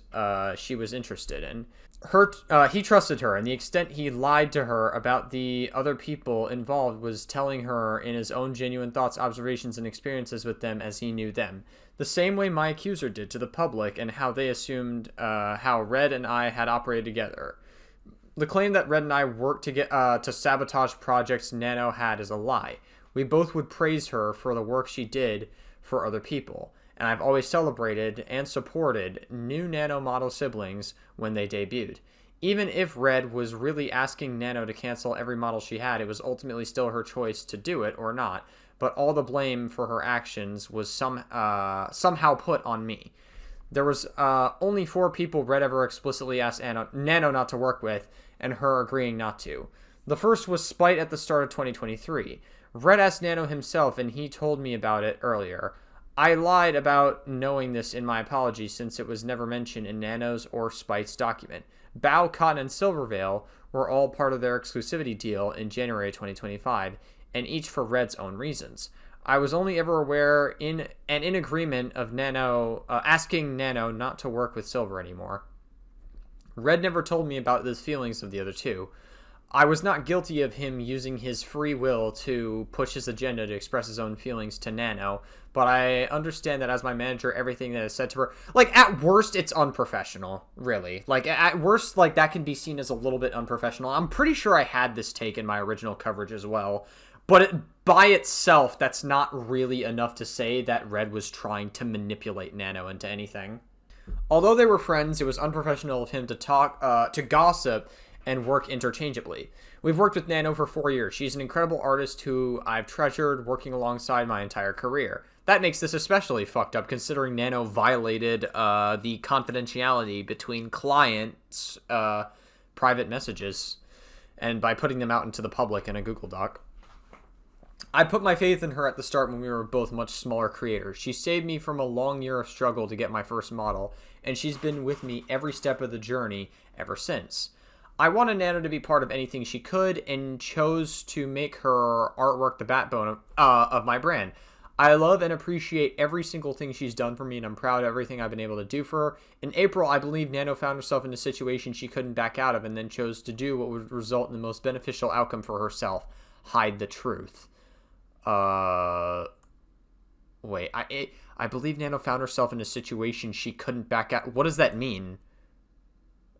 she was interested in. He trusted her, and the extent he lied to her about the other people involved was telling her in his own genuine thoughts, observations, and experiences with them as he knew them. The same way my accuser did to the public, and how they assumed how Red and I had operated together. The claim that Red and I worked to sabotage projects Nano had is a lie. We both would praise her for the work she did for other people. And I've always celebrated and supported new Nano model siblings when they debuted. Even if Red was really asking Nano to cancel every model she had, it was ultimately still her choice to do it or not, but all the blame for her actions was somehow put on me. There was only 4 people Red ever explicitly asked Nano not to work with, and her agreeing not to. The first was Spite at the start of 2023. Red asked Nano himself, and he told me about it earlier. I lied about knowing this in my apology since it was never mentioned in Nano's or Spite's document. Bow, Cotton, and Silvervale were all part of their exclusivity deal in January 2025, and each for Red's own reasons. I was only ever aware in agreement of Nano asking Nano not to work with Silver anymore. Red never told me about his feelings of the other two. I was not guilty of him using his free will to push his agenda to express his own feelings to Nano, but I understand that as my manager, everything that is said to her, like, at worst, it's unprofessional, really. Like, at worst, like, that can be seen as a little bit unprofessional. I'm pretty sure I had this take in my original coverage as well, but by itself, that's not really enough to say that Red was trying to manipulate Nano into anything. Although they were friends, it was unprofessional of him to gossip and work interchangeably. We've worked with Nano for 4 years. She's an incredible artist who I've treasured working alongside my entire career. That makes this especially fucked up considering Nano violated the confidentiality between clients' private messages and by putting them out into the public in a Google Doc. I put my faith in her at the start when we were both much smaller creators. She saved me from a long year of struggle to get my first model, and she's been with me every step of the journey ever since. I wanted Nano to be part of anything she could and chose to make her artwork the backbone of my brand. I love and appreciate every single thing she's done for me, and I'm proud of everything I've been able to do for her. In April, I believe Nano found herself in a situation she couldn't back out of and then chose to do what would result in the most beneficial outcome for herself. Hide the truth. Wait, I believe Nano found herself in a situation she couldn't back out. What does that mean?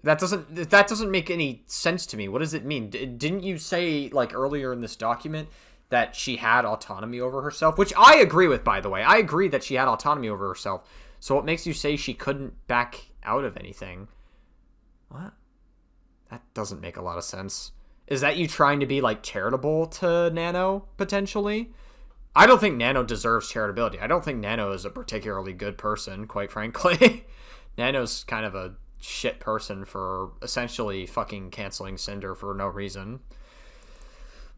That doesn't make any sense to me. What does it mean? Didn't you say, like, earlier in this document that she had autonomy over herself? Which I agree with, by the way. I agree that she had autonomy over herself. So what makes you say she couldn't back out of anything? What? That doesn't make a lot of sense. Is that you trying to be, like, charitable to Nano, potentially? I don't think Nano deserves charitability. I don't think Nano is a particularly good person, quite frankly. Nano's kind of a shit person for essentially fucking canceling Sinder for no reason.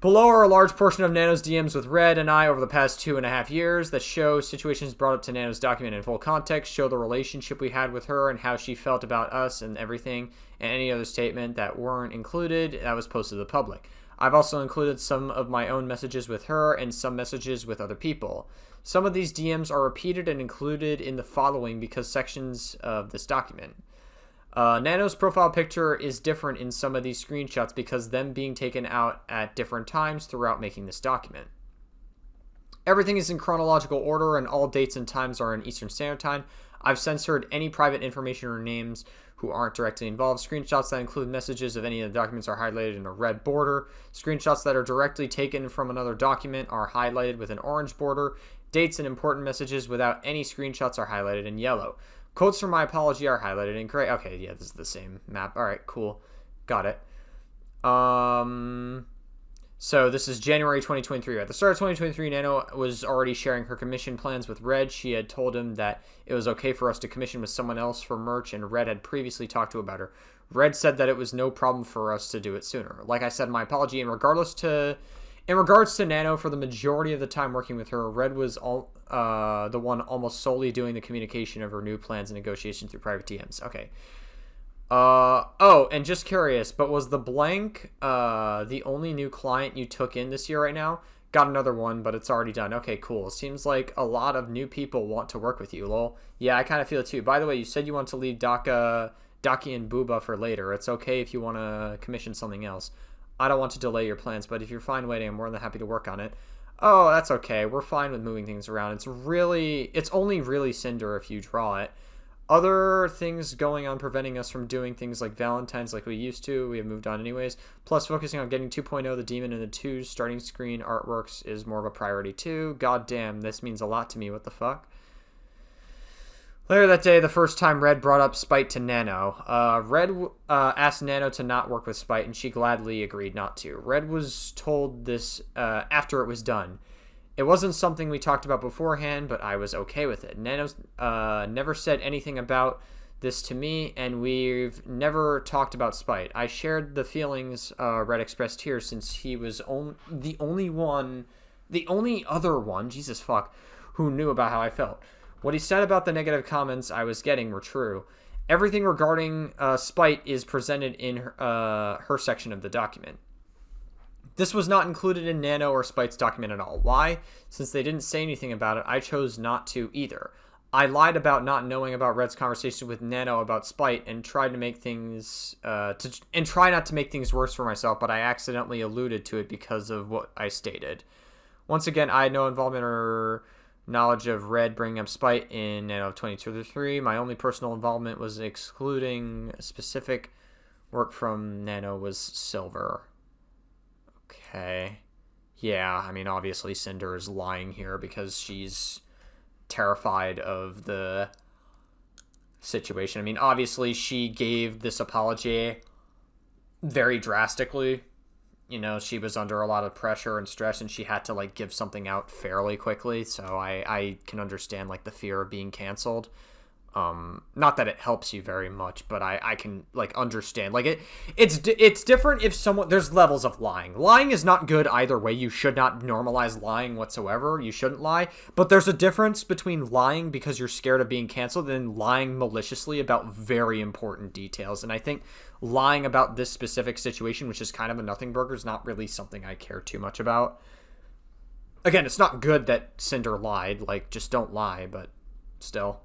Below are a large portion of Nano's DMs with Red and I over the past 2.5 years that show situations brought up to Nano's document in full context, show the relationship we had with her and how she felt about us and everything, and any other statement that weren't included that was posted to the public. I've also included some of my own messages with her and some messages with other people. Some of these DMs are repeated and included in the following because sections of this document. Nano's profile picture is different in some of these screenshots because them being taken out at different times throughout making this document. Everything is in chronological order and all dates and times are in Eastern Standard Time. I've censored any private information or names who aren't directly involved. Screenshots that include messages of any of the documents are highlighted in a red border. Screenshots that are directly taken from another document are highlighted with an orange border. Dates and important messages without any screenshots are highlighted in yellow. Quotes from my apology are highlighted in gray. Okay, yeah, this is the same map. All right, cool. Got it. So this is January 2023. At the start of 2023, Nano was already sharing her commission plans with Red. She had told him that it was okay for us to commission with someone else for merch, and Red had previously talked to about her. Red said that it was no problem for us to do it sooner. Like I said, my apology in regards to Nano, for the majority of the time working with her, Red was the one almost solely doing the communication of her new plans and negotiations through private DMs. Okay. Oh, and just curious, but was the blank the only new client you took in this year right now? Got another one, but it's already done. Okay, cool. Seems like a lot of new people want to work with you, lol. Yeah, I kind of feel it too. By the way, you said you want to leave Daki and Booba for later. It's okay if you want to commission something else. I don't want to delay your plans, but if you're fine waiting, I'm more than happy to work on it. Oh, that's okay. We're fine with moving things around. It's only really Sinder if you draw it. Other things going on preventing us from doing things like Valentine's like we used to. We have moved on anyways. Plus, focusing on getting 2.0, the Demon, and the 2 starting screen artworks is more of a priority too. God damn, this means a lot to me. What the fuck? Later that day, the first time Red brought up Spite to Nano. Red asked Nano to not work with Spite, and she gladly agreed not to. Red was told this after it was done. It wasn't something we talked about beforehand, but I was okay with it. Nano never said anything about this to me, and we've never talked about Spite. I shared the feelings Red expressed here since he was the only other one, Jesus fuck, who knew about how I felt. What he said about the negative comments I was getting were true. Everything regarding Spite is presented in her section of the document. This was not included in Nano or Spite's document at all. Why? Since they didn't say anything about it, I chose not to either. I lied about not knowing about Red's conversation with Nano about Spite and tried to make things try not to make things worse for myself, but I accidentally alluded to it because of what I stated. Once again, I had no involvement or knowledge of Red bringing up Spite in Nano 2023. My only personal involvement was excluding specific work from Nano was Silver. Okay. Yeah, I mean, obviously Sinder is lying here because she's terrified of the situation. I mean, obviously she gave this apology very drastically. You know, she was under a lot of pressure and stress, and she had to, like, give something out fairly quickly. So I can understand, like, the fear of being canceled. Not that it helps you very much, but I can, like, understand. Like, it's different if someone... There's levels of lying. Lying is not good either way. You should not normalize lying whatsoever. You shouldn't lie. But there's a difference between lying because you're scared of being canceled and lying maliciously about very important details. And I think lying about this specific situation, which is kind of a nothing burger, is not really something I care too much about. Again, it's not good that Cinder lied. Like, just don't lie, but still.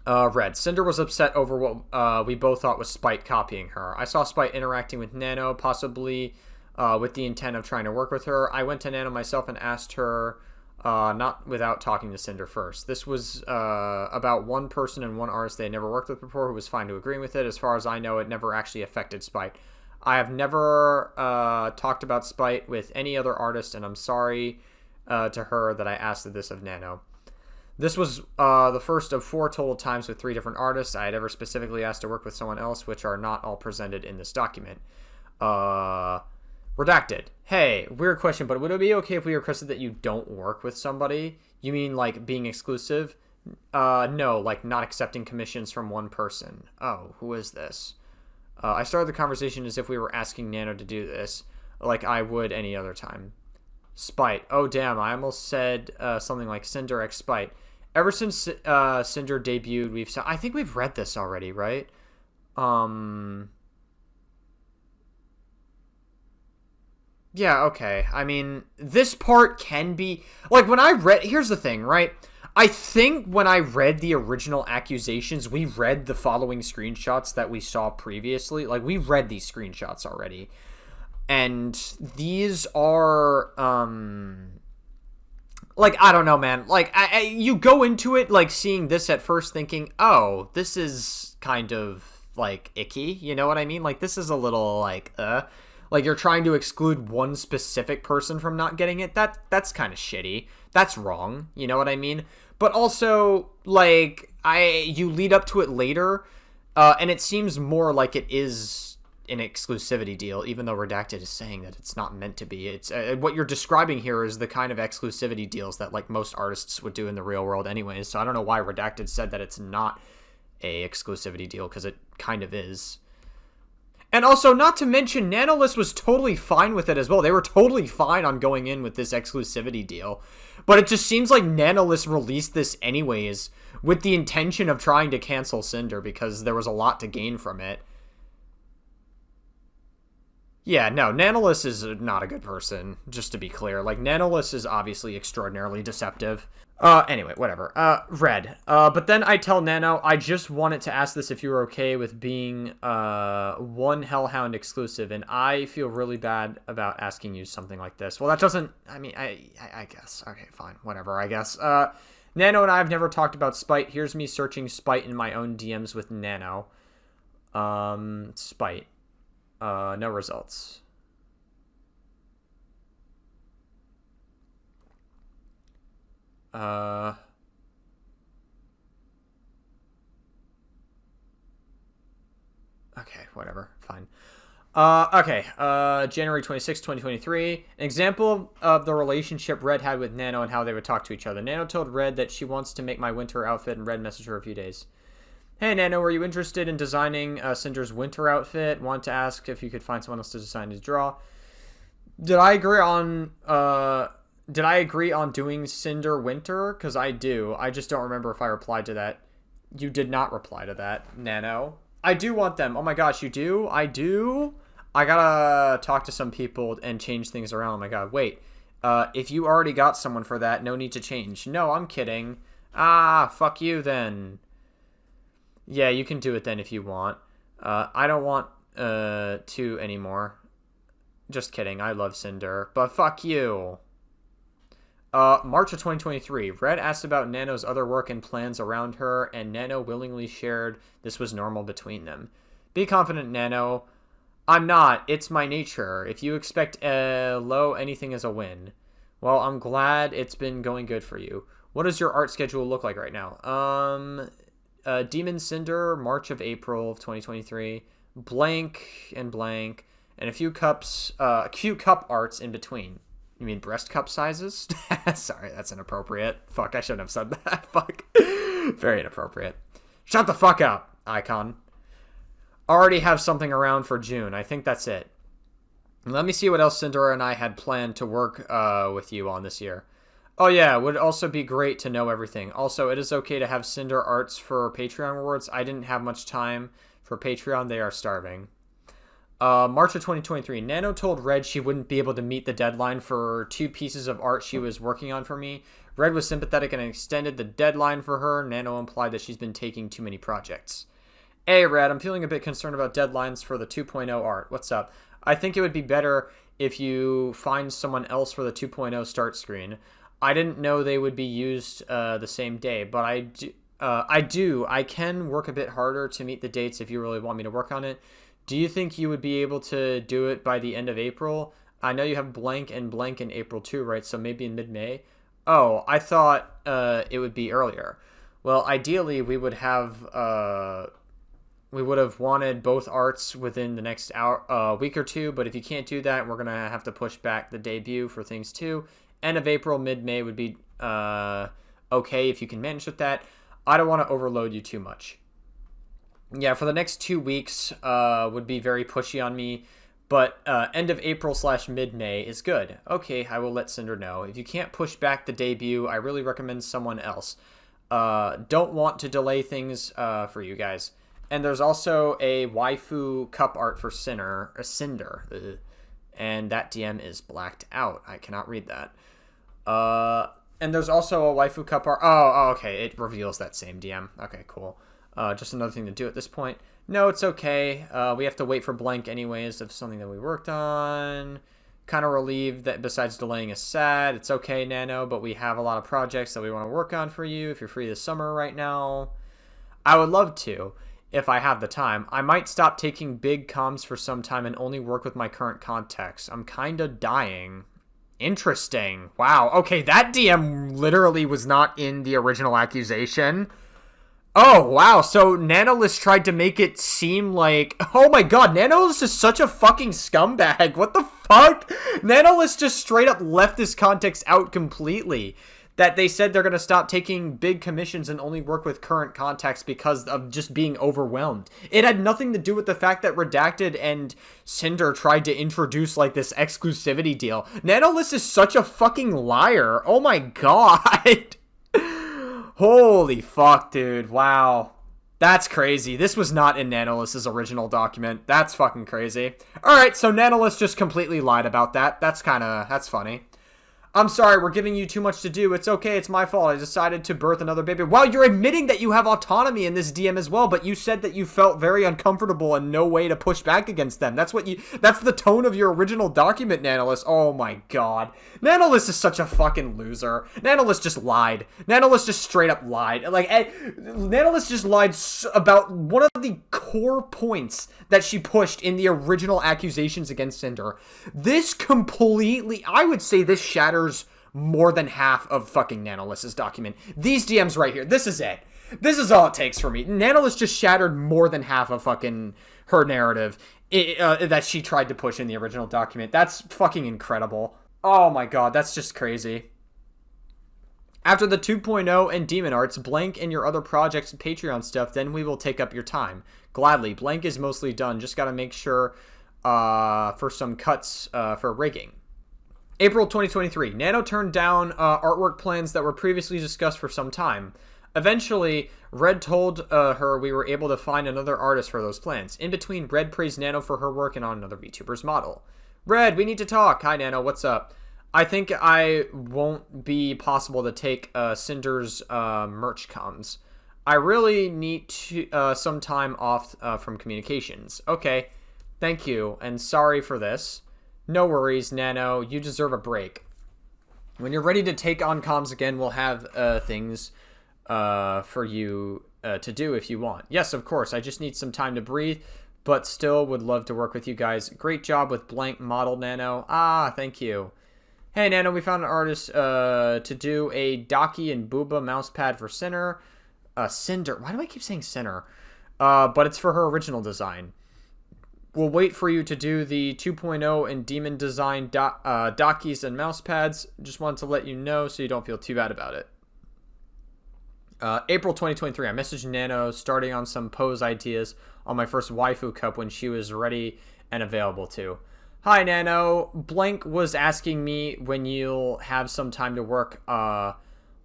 Red. Cinder was upset over what we both thought was Spite copying her. I saw Spite interacting with Nano, possibly with the intent of trying to work with her. I went to Nano myself and asked her, not without talking to Cinder first. This was about one person and one artist they had never worked with before who was fine to agreeing with it. As far as I know, it never actually affected Spite. I have never talked about Spite with any other artist, and I'm sorry to her that I asked this of Nano. This was the first of 4 total times with 3 different artists I had ever specifically asked to work with someone else, which are not all presented in this document. Redacted. Hey, weird question, but would it be okay if we requested that you don't work with somebody? You mean like being exclusive? No, like not accepting commissions from one person. Oh, who is this? I started the conversation as if we were asking Nano to do this, like I would any other time. Spite. Oh, damn, I almost said something like Cinder x Spite. Ever since Cinder debuted, I think we've read this already, right? Yeah, okay. I mean, this part can be... Like, when I read... Here's the thing, right? I think when I read the original accusations, we read the following screenshots that we saw previously. Like, we read these screenshots already. And these are... Like, I don't know, man. Like, you go into it, like, seeing this at first thinking, oh, this is kind of, like, icky. You know what I mean? Like, this is a little, like, Like, you're trying to exclude one specific person from not getting it. That's kind of shitty. That's wrong. You know what I mean? But also, like, you lead up to it later, and it seems more like it is an exclusivity deal, even though Redacted is saying that it's not meant to be. It's what you're describing here is the kind of exclusivity deals that like most artists would do in the real world anyways. So I don't know why Redacted said that it's not a exclusivity deal, because it kind of is. And also, not to mention, Nanolist was totally fine with it as well. They were totally fine on going in with this exclusivity deal. But it just seems like Nanolist released this anyways with the intention of trying to cancel Cinder because there was a lot to gain from it. Yeah, no, Nanolist is not a good person, just to be clear. Like, Nanolist is obviously extraordinarily deceptive. Anyway, whatever. Red. But then I tell Nano, I just wanted to ask this if you were okay with being, one Hellhound exclusive, and I feel really bad about asking you something like this. Well, that doesn't, I mean, I guess. Okay, fine, whatever, I guess. Nano and I have never talked about Spite. Here's me searching Spite in my own DMs with Nano. Spite. No results. Okay, whatever. Fine. Okay. January 26, 2023. An example of the relationship Red had with Nano and how they would talk to each other. Nano told Red that she wants to make my winter outfit, and Red messaged her a few days. Hey, Nano, are you interested in designing Cinder's winter outfit? Want to ask if you could find someone else to design his draw. Did I agree on doing Cinder winter? Because I do. I just don't remember if I replied to that. You did not reply to that, Nano. I do want them. Oh my gosh, you do? I do? I gotta talk to some people and change things around. Oh my god, wait. If you already got someone for that, no need to change. No, I'm kidding. Ah, fuck you then. Yeah, you can do it then if you want. I don't want to anymore. Just kidding. I love Cinder. But fuck you. March of 2023. Red asked about Nano's other work and plans around her, and Nano willingly shared this was normal between them. Be confident, Nano. I'm not. It's my nature. If you expect low, anything is a win. Well, I'm glad it's been going good for you. What does your art schedule look like right now? Demon Cinder, March of April of 2023, blank, and a few cups, cute cup arts in between. You mean breast cup sizes? Sorry, that's inappropriate. Fuck, I shouldn't have said that. Fuck. Very inappropriate. Shut the fuck up, Icon. Already have something around for June. I think that's it. Let me see what else Cinder and I had planned to work with you on this year. Oh yeah, it would also be great to know everything. Also, it is okay to have Cinder arts for Patreon rewards. I didn't have much time for Patreon. They are starving. March of 2023, Nano told Red she wouldn't be able to meet the deadline for 2 pieces of art she was working on for me. Red was sympathetic and extended the deadline for her. Nano implied that she's been taking too many projects. Hey, Red, I'm feeling a bit concerned about deadlines for the 2.0 art. What's up? I think it would be better if you find someone else for the 2.0 start screen. I didn't know they would be used the same day, but I can work a bit harder to meet the dates if you really want me to work on it. Do you think you would be able to do it by the end of April? I know you have blank and blank in April too, right? So maybe in mid-May? Oh, I thought it would be earlier. Well, ideally, we would have wanted both arts within the next week or two, but if you can't do that, we're going to have to push back the debut for things too. End of April, mid-May would be okay if you can manage with that. I don't want to overload you too much. Yeah, for the next 2 weeks would be very pushy on me, but end of April / mid-May is good. Okay, I will let Sinder know. If you can't push back the debut, I really recommend someone else. Don't want to delay things for you guys. And there's also a waifu cup art for Cinder. And that DM is blacked out. I cannot read that. And there's also a waifu cup art. Oh, okay. It reveals that same DM. Okay, cool. Just another thing to do at this point. No, it's okay. We have to wait for blank anyways of something that we worked on. Kind of relieved that besides delaying is sad. It's okay, Nano, but we have a lot of projects that we want to work on for you if you're free this summer right now. I would love to, if I have the time. I might stop taking big comms for some time and only work with my current contacts. I'm kind of dying. Interesting. Wow. Okay, that DM literally was not in the original accusation. Oh, wow. So Nanolist tried to make it seem like... Oh my god, Nanolist is such a fucking scumbag. What the fuck? Nanolist just straight up left this context out completely. That they said they're going to stop taking big commissions and only work with current contacts because of just being overwhelmed. It had nothing to do with the fact that Redacted and Sinder tried to introduce like this exclusivity deal. Nanolist is such a fucking liar. Oh my god. Holy fuck, dude. Wow. That's crazy. This was not in Nanolist's original document. That's fucking crazy. Alright, so Nanolist just completely lied about that. That's funny. I'm sorry, we're giving you too much to do. It's okay, it's my fault. I decided to birth another baby. Wow, you're admitting that you have autonomy in this DM as well, but you said that you felt very uncomfortable and no way to push back against them. That's the tone of your original document, Nanolist. Oh my god. Nanolist is such a fucking loser. Nanolist just lied. Nanolist just straight up lied. Nanolist just lied about one of the core points that she pushed in the original accusations against Cinder. This completely, I would say this shatters more than half of fucking Nanolist's document. These DMs right here, this is it. This is all it takes for me. Nanolist just shattered more than half of fucking her narrative that she tried to push in the original document. That's fucking incredible. Oh my god, that's just crazy. After the 2.0 and Demon Arts, blank and your other projects and Patreon stuff, then we will take up your time. Gladly. Blank is mostly done. Just gotta make sure for some cuts for rigging. April 2023. Nano turned down artwork plans that were previously discussed for some time. Eventually, Red told her we were able to find another artist for those plans. In between, Red praised Nano for her work and on another VTuber's model. Red, we need to talk. Hi, Nano. What's up? I think I won't be possible to take Cinder's merch comms. I really need to, some time off from communications. Okay, thank you, and sorry for this. No worries, Nano. You deserve a break. When you're ready to take on comms again, we'll have things for you to do if you want. Yes, of course. I just need some time to breathe, but still would love to work with you guys. Great job with blank model, Nano. Ah, thank you. Hey, Nano, we found an artist to do a Daki and Booba mousepad for Cinder. Cinder. Why do I keep saying Cinder? But it's for her original design. We'll wait for you to do the 2.0 and Demon design Dakis and mousepads. Just wanted to let you know so you don't feel too bad about it. April 2023. I messaged Nano starting on some pose ideas on my first waifu cup when she was ready and available to. Hi, Nano. Blank was asking me when you'll have some time to work on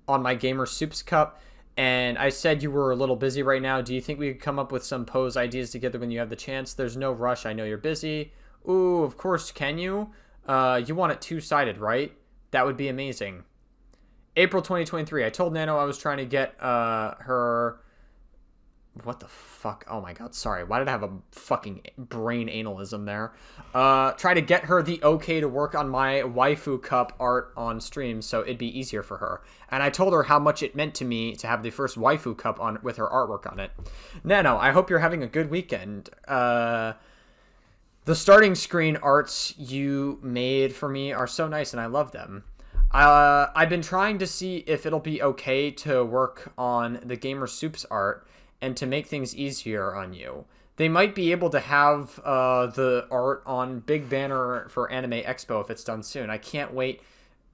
my Gamer Soups cup. And I said you were a little busy right now. Do you think we could come up with some pose ideas together when you have the chance? There's no rush. I know you're busy. Ooh, of course, can you? You want it two-sided, right? That would be amazing. April 2023. I told Nano I was trying to get her... What the fuck? Oh my god, sorry. Why did I have a fucking brain analism there? Try to get her the okay to work on my waifu cup art on stream so it'd be easier for her. And I told her how much it meant to me to have the first waifu cup on with her artwork on it. Nano, I hope you're having a good weekend. The starting screen arts you made for me are so nice and I love them. I've been trying to see if it'll be okay to work on the Gamer Soups art and to make things easier on you. They might be able to have the art on big banner for Anime Expo if it's done soon. I can't wait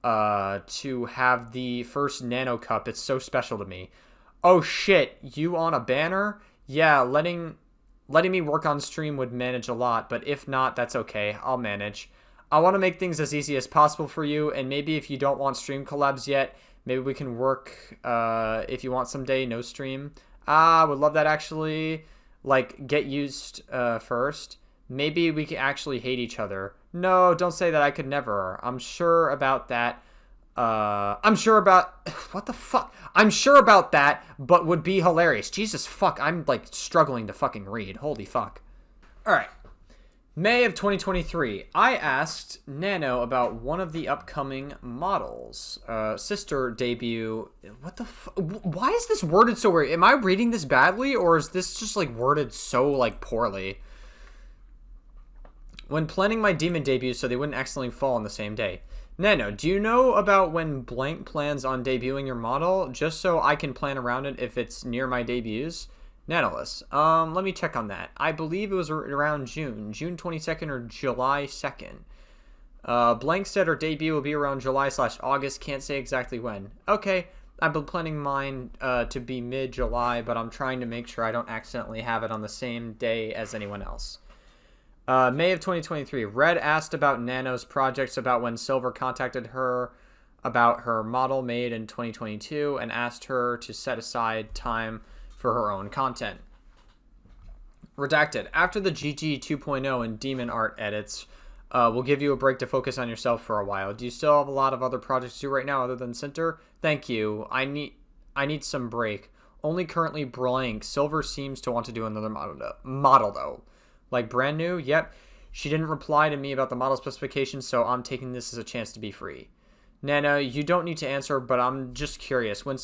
to have the first Nano Cup. It's so special to me. Oh shit, you on a banner? Yeah, letting me work on stream would manage a lot, but if not, that's okay. I'll manage. I want to make things as easy as possible for you, and maybe if you don't want stream collabs yet, maybe we can work if you want someday, no stream. I would love that actually. Like, get used first. Maybe we can actually hate each other. No, don't say that. I could never. I'm sure about that. I'm sure about... What the fuck? I'm sure about that, but would be hilarious. Jesus fuck, I'm like struggling to fucking read. Holy fuck. Alright. May of 2023, I asked Nano about one of the upcoming models. Sister debut. What the why is this worded so weird? Am I reading this badly, or is this just like worded so like poorly? When planning my demon debut so they wouldn't accidentally fall on the same day. Nano, do you know about when blank plans on debuting your model? Just so I can plan around it if it's near my debuts. Nanolus. Let me check on that. I believe it was around June 22nd or July 2nd. Blank said her debut will be around July/August. Can't say exactly when. Okay, I've been planning mine to be mid-July, but I'm trying to make sure I don't accidentally have it on the same day as anyone else. May of 2023. Red asked about Nano's projects about when Silver contacted her about her model made in 2022 and asked her to set aside time for her own content. Redacted. After the GG 2.0 and Demon Art edits, we'll give you a break to focus on yourself for a while. Do you still have a lot of other projects to do right now other than Sinder? Thank you. I need some break. Only currently blank. Silver seems to want to do another model though. Like brand new? Yep. She didn't reply to me about the model specifications, so I'm taking this as a chance to be free. Nana, you don't need to answer, but I'm just curious. When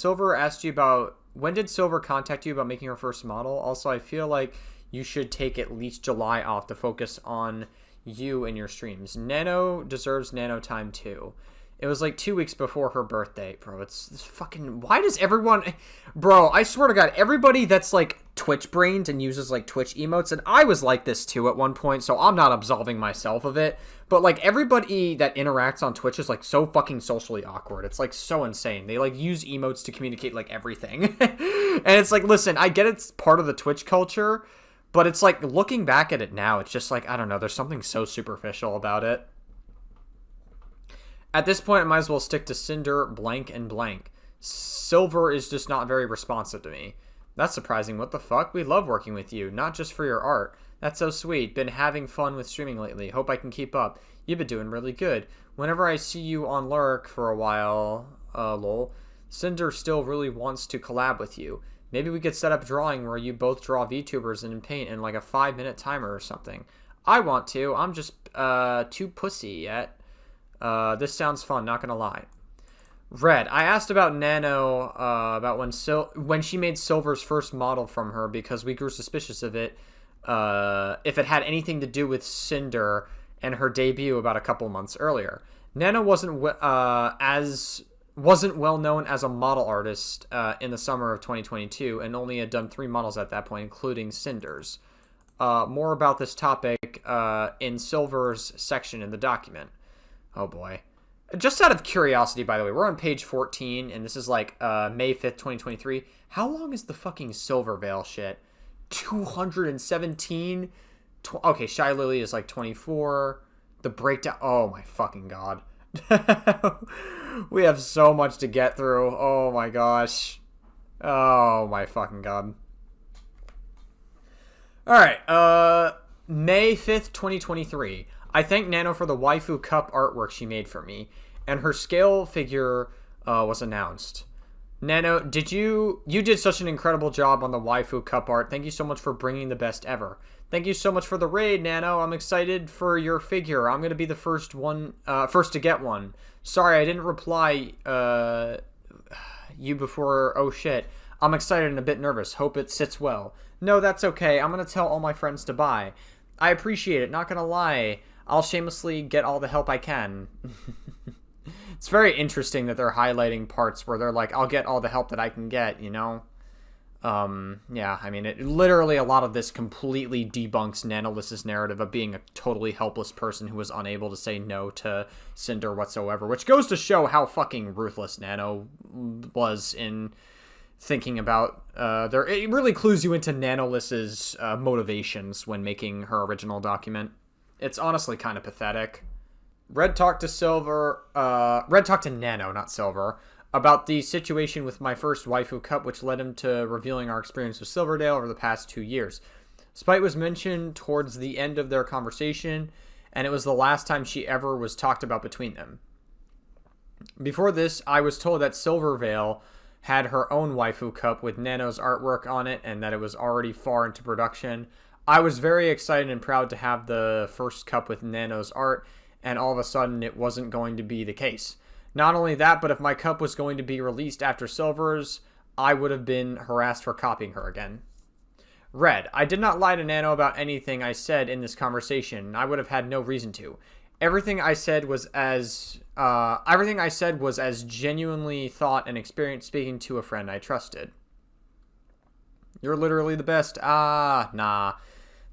did Silver contact you about making her first model? Also, I feel like you should take at least July off to focus on you and your streams. Nano deserves Nano time too. It was like 2 weeks before her birthday, bro. It's fucking... Why does everyone... Bro, I swear to God, everybody that's like Twitch-brained and uses like Twitch emotes, and I was like this too at one point, so I'm not absolving myself of it, but like everybody that interacts on Twitch is like so fucking socially awkward. It's like so insane. They like use emotes to communicate like everything. And it's like, listen, I get it's part of the Twitch culture, but it's like looking back at it now, it's just like, I don't know, there's something so superficial about it. At this point, I might as well stick to Cinder, blank, and blank. Silver is just not very responsive to me. That's surprising. What the fuck? We love working with you, not just for your art. That's so sweet. Been having fun with streaming lately. Hope I can keep up. You've been doing really good. Whenever I see you on Lurk for a while, lol, Cinder still really wants to collab with you. Maybe we could set up drawing where you both draw VTubers and paint in like a 5-minute timer or something. I want to. I'm just too pussy yet. This sounds fun, not gonna lie. Red, I asked about Nano, about when she made Silver's first model from her because we grew suspicious of it, if it had anything to do with Cinder and her debut about a couple months earlier. Nano wasn't well known as a model artist in the summer of 2022 and only had done 3 models at that point, including Cinder's. More about this topic in Silver's section in the document. Oh boy. Just out of curiosity, by the way, we're on page 14, and this is like May 5th, 2023. How long is the fucking Silver Veil shit? 217? Okay, Shy Lily is like 24. The breakdown... Oh my fucking god. We have so much to get through. Oh my gosh. Oh my fucking god. Alright, May 5th, 2023. I thank Nano for the waifu cup artwork she made for me, and her scale figure was announced. Nano, you did such an incredible job on the waifu cup art. Thank you so much for bringing the best ever. Thank you so much for the raid, Nano. I'm excited for your figure. I'm gonna be the first to get one. Sorry, I didn't reply you before. Oh shit. I'm excited and a bit nervous. Hope it sits well. No, that's okay. I'm gonna tell all my friends to buy. I appreciate it. Not gonna lie. I'll shamelessly get all the help I can. It's very interesting that they're highlighting parts where they're like, I'll get all the help that I can get, you know? Yeah, I mean, literally a lot of this completely debunks Nanoliss's narrative of being a totally helpless person who was unable to say no to Sinder whatsoever, which goes to show how fucking ruthless Nano was in thinking about, it really clues you into Nanoliss's motivations when making her original document. It's honestly kind of pathetic. Red talked to Nano, not Silver, about the situation with my first waifu cup, which led him to revealing our experience with Silverdale over the past 2 years. Spite was mentioned towards the end of their conversation, and it was the last time she ever was talked about between them. Before this, I was told that Silvervale had her own waifu cup with Nano's artwork on it, and that it was already far into production. I was very excited and proud to have the first cup with Nano's art, and all of a sudden it wasn't going to be the case. Not only that, but if my cup was going to be released after Silver's, I would have been harassed for copying her again. Red, I did not lie to Nano about anything I said in this conversation. I would have had no reason to. Everything I said was as genuinely thought and experienced speaking to a friend I trusted. You're literally the best. Nah.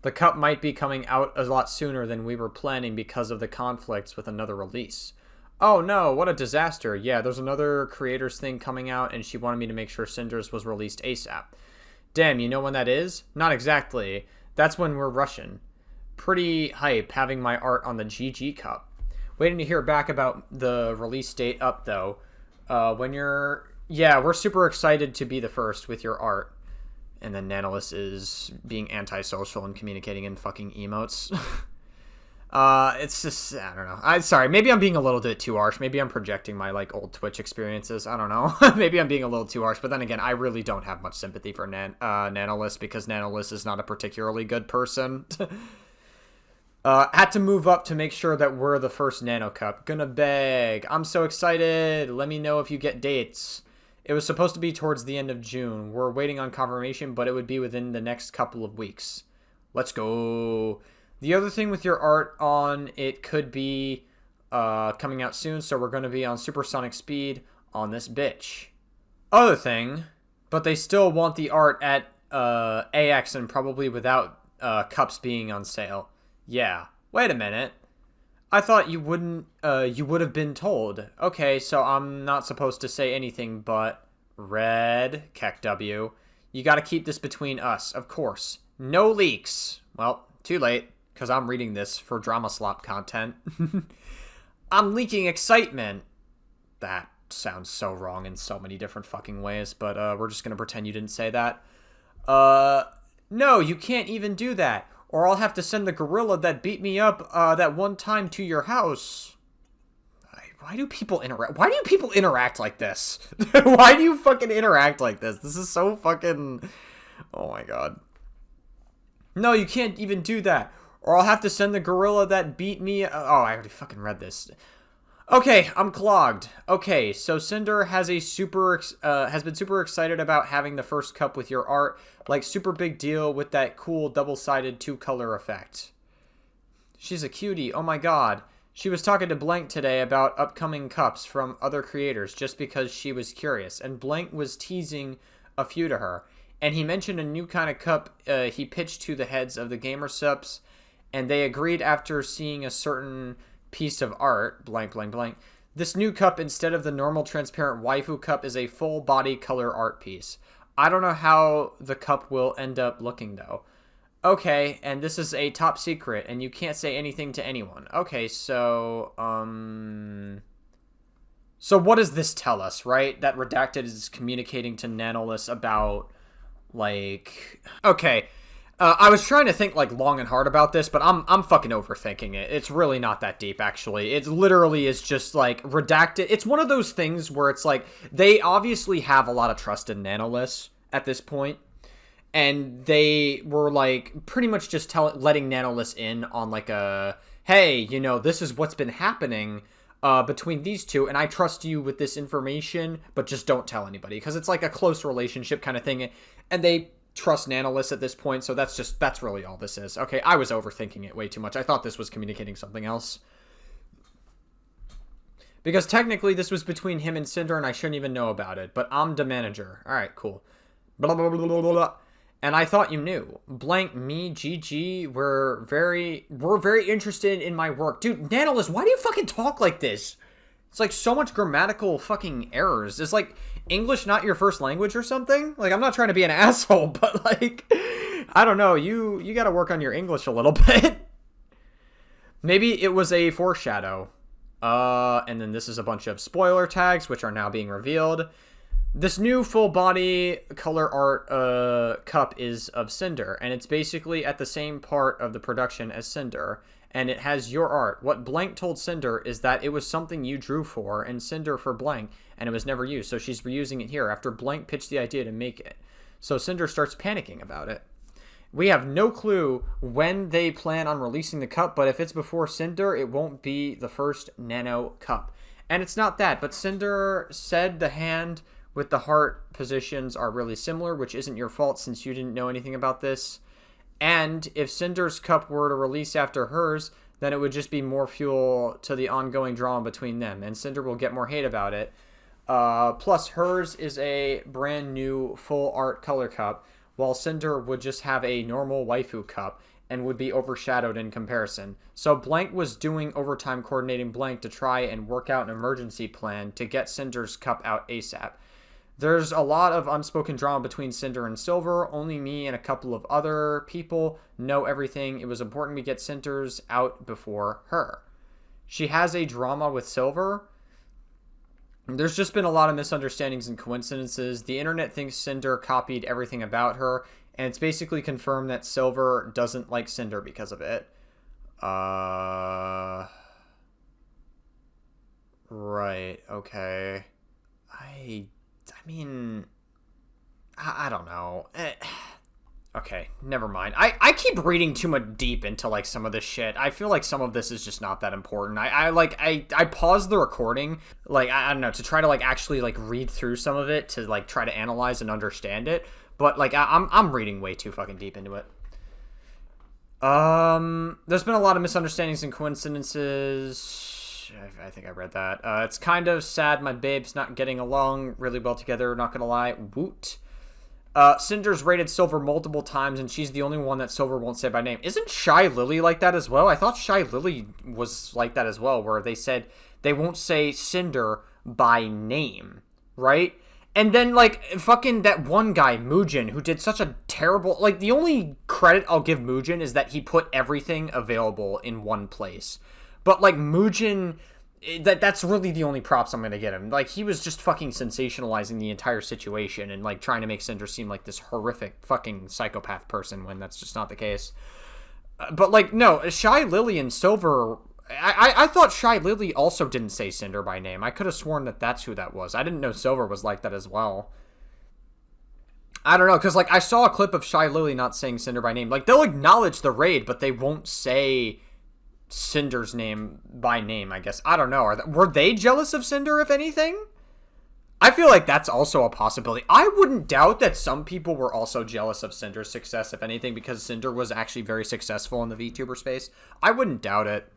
The cup might be coming out a lot sooner than we were planning because of the conflicts with another release. Oh no, what a disaster. Yeah, there's another creators thing coming out, and she wanted me to make sure Cinder's was released ASAP. Damn, you know when that is? Not exactly. That's when we're rushing. Pretty hype having my art on the GG cup. Waiting to hear back about the release date up, though. Yeah, we're super excited to be the first with your art. And then Nanoliss is being antisocial and communicating in fucking emotes. It's just, I don't know. I'm sorry, maybe I'm being a little bit too harsh. Maybe I'm projecting my, like, old Twitch experiences. I don't know. Maybe I'm being a little too harsh. But then again, I really don't have much sympathy for Nanoliss because Nanoliss is not a particularly good person. Had to move up to make sure that we're the first Nano Cup. Gonna beg. I'm so excited. Let me know if you get dates. It was supposed to be towards the end of June. We're waiting on confirmation, but it would be within the next couple of weeks. Let's go. The other thing with your art on it could be coming out soon, so we're going to be on supersonic speed on this bitch. Other thing, but they still want the art at AX and probably without cups being on sale. Yeah. Wait a minute. I thought you would have been told. Okay, so I'm not supposed to say anything, but Red, Keck W, you gotta keep this between us, of course. No leaks. Well, too late, because I'm reading this for Drama Slop content. I'm leaking excitement. That sounds so wrong in so many different fucking ways, but we're just gonna pretend you didn't say that. No, you can't even do that. Or I'll have to send the gorilla that beat me up that one time to your house. Why do people interact like this? Why do you fucking interact like this? This is so fucking... Oh my god. No, you can't even do that. Or I'll have to send the gorilla that beat me... Oh, I already fucking read this. Okay, I'm clogged. Okay, so Sinder has been super excited about having the first cup with your art. Like, super big deal with that cool double-sided two-color effect. She's a cutie. Oh my god. She was talking to Blank today about upcoming cups from other creators just because she was curious. And Blank was teasing a few to her. And he mentioned a new kind of cup he pitched to the heads of the gamer subs. And they agreed after seeing a certain... piece of art, blank, blank, blank. This new cup, instead of the normal transparent waifu cup, is a full body color art piece. I don't know how the cup will end up looking, though. Okay, and this is a top secret, and you can't say anything to anyone. Okay, so, So what does this tell us, right? That Redacted is communicating to Nanolus about, like... Okay, I was trying to think, like, long and hard about this, but I'm fucking overthinking it. It's really not that deep, actually. It literally is just, like, Redacted. It's one of those things where it's, like, they obviously have a lot of trust in Nanolus at this point, and they were, like, pretty much just letting Nanolus in on, like, a, hey, you know, this is what's been happening between these two, and I trust you with this information, but just don't tell anybody, because it's, like, a close relationship kind of thing, and they trust Nanolus at this point, so that's really all this is. Okay, I was overthinking it way too much. I thought this was communicating something else. Because technically this was between him and Sinder, and I shouldn't even know about it, but I'm the manager. Alright, cool. Blah, blah, blah, blah, blah. And I thought you knew. Blank, me, GG, we're very interested in my work. Dude, Nanolus, why do you fucking talk like this? It's like so much grammatical fucking errors. It's like English not your first language or something? Like, I'm not trying to be an asshole, but like, I don't know. You got to work on your English a little bit. Maybe it was a foreshadow. And then this is a bunch of spoiler tags, which are now being revealed. This new full body color art cup is of Sinder, and it's basically at the same part of the production as Sinder, and it has your art. What Blank told Sinder is that it was something you drew for, and Sinder for Blank, and it was never used, so she's reusing it here after Blank pitched the idea to make it. So Sinder starts panicking about it. We have no clue when they plan on releasing the cup, but if it's before Sinder, it won't be the first Nano cup. And it's not that, but Sinder said the hand with the heart positions are really similar, which isn't your fault since you didn't know anything about this. And if Cinder's cup were to release after hers, then it would just be more fuel to the ongoing drama between them, and Sinder will get more hate about it. Plus, hers is a brand new full art color cup, while Sinder would just have a normal waifu cup and would be overshadowed in comparison. So Blank was doing overtime coordinating Blank to try and work out an emergency plan to get Cinder's cup out ASAP. There's a lot of unspoken drama between Sinder and Silver. Only me and a couple of other people know everything. It was important we get Cinder's out before her. She has a drama with Silver. There's just been a lot of misunderstandings and coincidences. The internet thinks Sinder copied everything about her, and it's basically confirmed that Silver doesn't like Sinder because of it. Right, okay. I mean, I don't know. Okay, never mind. I keep reading too much deep into, like, some of this shit. I feel like some of this is just not that important. I paused the recording, like, I don't know, to try to, like, actually, like, read through some of it to, like, try to analyze and understand it. But, like, I'm reading way too fucking deep into it. There's been a lot of misunderstandings and coincidences. I think I read that. It's kind of sad my babes not getting along really well together, not gonna lie. Woot. Cinder's rated Silver multiple times, and she's the only one that Silver won't say by name. Isn't Shy Lily like that as well? I thought Shy Lily was like that as well, where they said they won't say Cinder by name, right? And then, like, fucking that one guy, Mugen, who did such a terrible... Like, the only credit I'll give Mugen is that he put everything available in one place. But, like, Mugen, that's really the only props I'm going to get him. Like, he was just fucking sensationalizing the entire situation and, like, trying to make Cinder seem like this horrific fucking psychopath person when that's just not the case. But, like, no, Shy Lily and Silver... I thought Shy Lily also didn't say Cinder by name. I could have sworn that that's who that was. I didn't know Silver was like that as well. I don't know, because, like, I saw a clip of Shy Lily not saying Cinder by name. Like, they'll acknowledge the raid, but they won't say Cinder's name by name, I guess. I don't know. Were they jealous of Cinder, if anything? I feel like that's also a possibility. I wouldn't doubt that some people were also jealous of Cinder's success, if anything, because Cinder was actually very successful in the VTuber space. I wouldn't doubt it.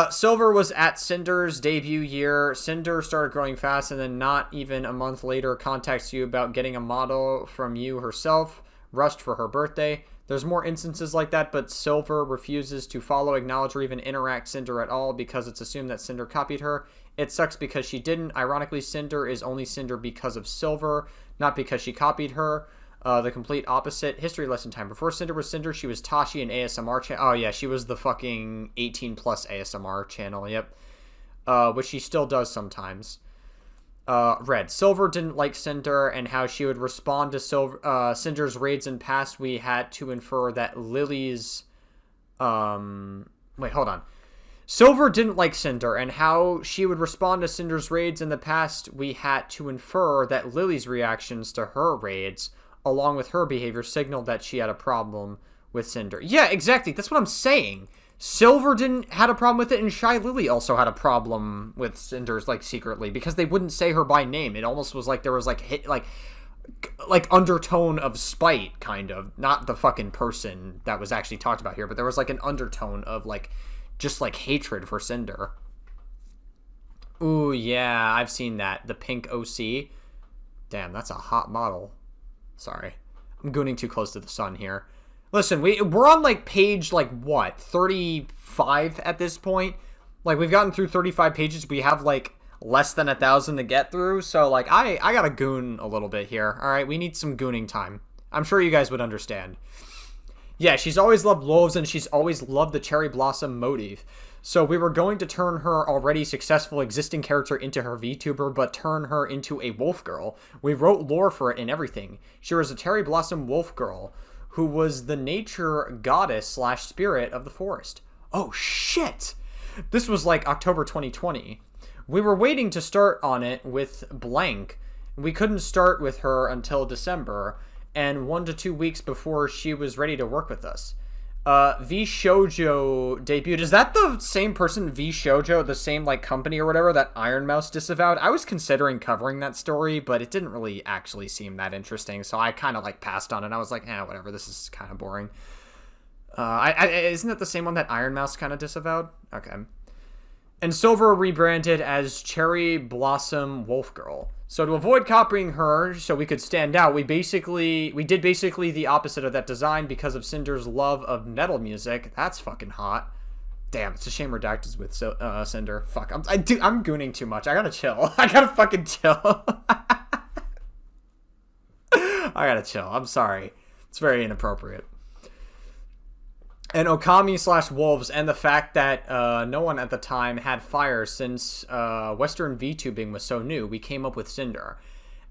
Silver was at Cinder's debut year. Cinder started growing fast, and then not even a month later contacts you about getting a model from you herself, rushed for her birthday. There's more instances like that, but Silver refuses to follow, acknowledge, or even interact Cinder at all because it's assumed that Cinder copied her. It sucks because she didn't. Ironically, Cinder is only Cinder because of Silver, not because she copied her. The complete opposite. History lesson time. Before Cinder was Cinder, she was Tashi, an ASMR channel. Oh, yeah, she was the fucking 18-plus ASMR channel, yep. which she still does sometimes. Red. Silver didn't like Cinder and how she would respond to Cinder's raids in past. We had to infer that Lily's... Wait, hold on. Silver didn't like Cinder and how she would respond to Cinder's raids in the past. We had to infer that Lily's reactions to her raids, along with her behavior, signaled that she had a problem with Cinder. Yeah, exactly. That's what I'm saying. Silver had a problem with it, and Shy Lily also had a problem with Cinder's, like, secretly, because they wouldn't say her by name. It almost was like there was, like undertone of spite, kind of. Not the fucking person that was actually talked about here, but there was, like, an undertone of, like, just, like, hatred for Cinder. Ooh, yeah, I've seen that. The pink OC. Damn, that's a hot model. Sorry. I'm gooning too close to the sun here. Listen, we're on, like, page, like, what? 35 at this point? Like, we've gotten through 35 pages. We have, like, less than 1,000 to get through. So, like, I gotta goon a little bit here. Alright, we need some gooning time. I'm sure you guys would understand. Yeah, she's always loved wolves, and she's always loved the cherry blossom motif. So we were going to turn her already successful existing character into her VTuber, but turn her into a wolf girl. We wrote lore for it and everything. She was a cherry blossom wolf girl who was the nature goddess / spirit of the forest. Oh, shit! This was like October 2020. We were waiting to start on it with Blank. We couldn't start with her until December, and 1 to 2 weeks before she was ready to work with us. V Shoujo debuted. Is that the same person, V Shoujo, the same, like, company or whatever that Iron Mouse disavowed? I was considering covering that story, but it didn't really actually seem that interesting, so I kind of, like, passed on it. I was like, whatever, this is kind of boring. Isn't that the same one that Iron Mouse kind of disavowed? Okay. And Silver rebranded as Cherry Blossom Wolf Girl. So to avoid copying her, so we could stand out, we did basically the opposite of that design because of Cinder's love of metal music. That's fucking hot. Damn, it's a shame Redacted's with Cinder. Fuck, I'm gooning too much. I gotta chill. I gotta fucking chill. I gotta chill. I'm sorry. It's very inappropriate. And Okami / wolves, and the fact that no one at the time had fire since Western VTubing was so new, we came up with Cinder.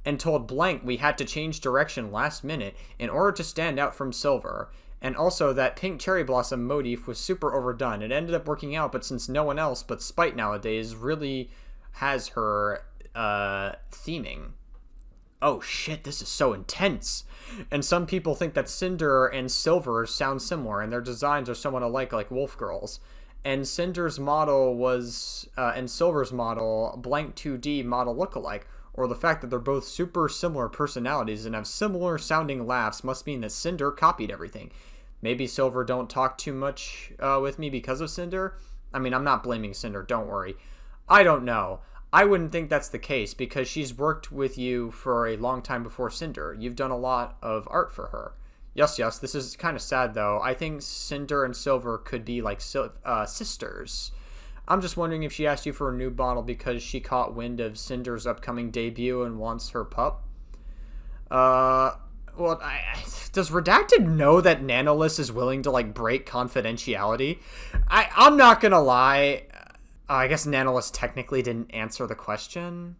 And told Blank we had to change direction last minute in order to stand out from Silver. And also that pink cherry blossom motif was super overdone. It ended up working out, but since no one else but Spite nowadays really has her theming. Oh shit, this is so intense. And some people think that Cinder and Silver sound similar, and their designs are somewhat alike, like wolf girls. And Cinder's model was, and Silver's model, Blank 2D model lookalike, or the fact that they're both super similar personalities and have similar sounding laughs must mean that Cinder copied everything. Maybe Silver don't talk too much with me because of Cinder? I mean, I'm not blaming Cinder, don't worry. I don't know. I wouldn't think that's the case because she's worked with you for a long time before Cinder. You've done a lot of art for her. Yes, this is kind of sad though. I think Cinder and Silver could be like sisters. I'm just wondering if she asked you for a new bottle because she caught wind of Cinder's upcoming debut and wants her pup. Well, does Redacted know that Nanolist is willing to, like, break confidentiality? I'm not gonna lie. I guess Nanolist technically didn't answer the question.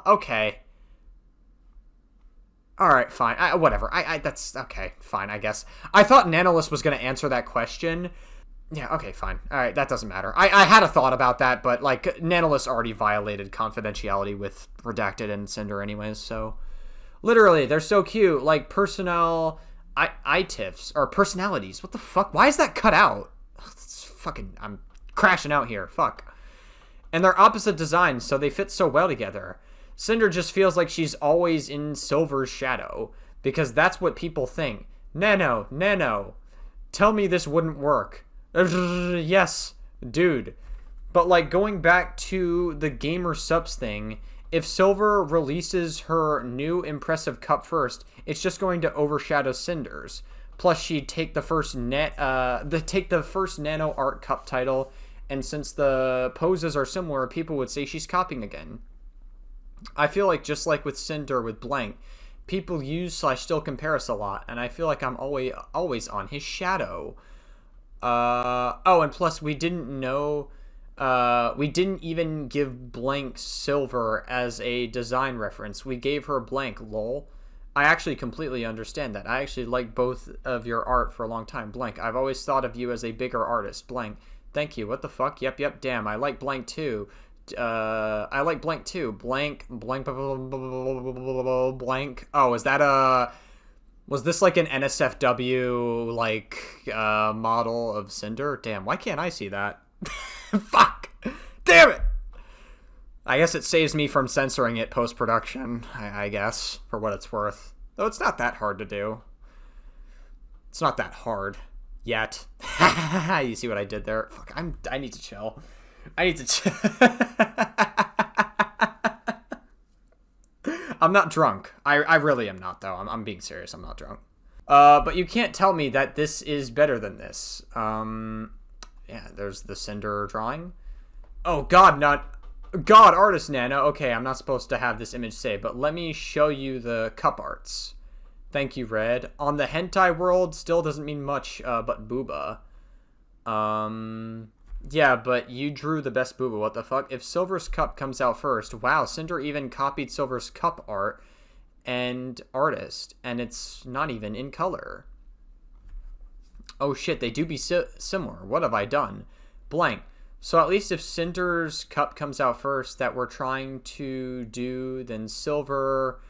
Okay. Alright, fine. Whatever. That's... Okay, fine, I guess. I thought Nanolist was going to answer that question. Yeah, okay, fine. Alright, that doesn't matter. I had a thought about that, but, like, Nanolist already violated confidentiality with Redacted and Cinder anyways, so... Literally, they're so cute. Like, personnel... ITIFs, or personalities. What the fuck? Why is that cut out? Fucking, I'm crashing out here. Fuck. And they're opposite designs, so they fit so well together. Cinder just feels like she's always in Silver's shadow, because that's what people think. Nano. Tell me this wouldn't work. Yes, dude. But, like, going back to the gamer subs thing, if Silver releases her new impressive cup first, it's just going to overshadow Cinder's. Plus, she'd take the first nano art cup title, and since the poses are similar, people would say she's copying again. I feel like just like with Cinder with Blank, people use / still compare us a lot, and I feel like I'm always on his shadow. Oh, and plus we didn't know We didn't even give blank silver as a design reference. We gave her blank, lol. I actually completely understand that. I actually like both of your art for a long time. Blank. I've always thought of you as a bigger artist. Blank. Thank you. What the fuck? Yep. Damn. I like blank too. I like blank too. Blank. Blank. Blank. Oh, is that a... Was this like an NSFW like model of Sinder? Damn. Why can't I see that? Fuck. Damn it. I guess it saves me from censoring it post-production, I guess, for what it's worth. Though it's not that hard to do. It's not that hard. Yet. You see what I did there? Fuck, I need to chill. I need to chill. I'm not drunk. I really am not, though. I'm being serious. I'm not drunk. But you can't tell me that this is better than this. Yeah, there's the Sinder drawing. Oh, God, God, artist Nana. Okay, I'm not supposed to have this image saved, but let me show you the cup arts. Thank you, Red. On the hentai world, still doesn't mean much, but booba. Yeah, but you drew the best booba. What the fuck? If Silver's cup comes out first, wow, Sinder even copied Silver's cup art and artist, and it's not even in color. Oh shit, they do be similar. What have I done? Blank. So at least if Cinder's cup comes out first that we're trying to do, then Silver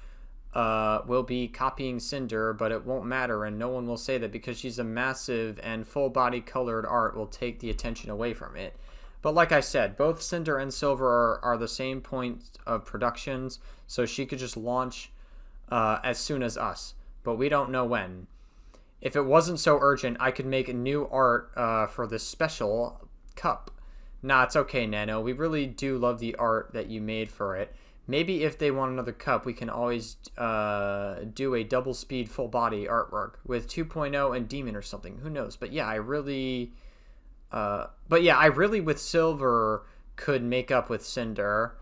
will be copying Sinder, but it won't matter, and no one will say that because she's a massive and full-body colored art will take the attention away from it. But like I said, both Sinder and Silver are the same point of productions, so she could just launch as soon as us, but we don't know when. If it wasn't so urgent, I could make new art for this special cup. Nah, it's okay, Nano. We really do love the art that you made for it. Maybe if they want another cup, we can always do a double-speed full-body artwork with 2.0 and Demon or something. Who knows? But yeah, I really with Silver could make up with Sinder.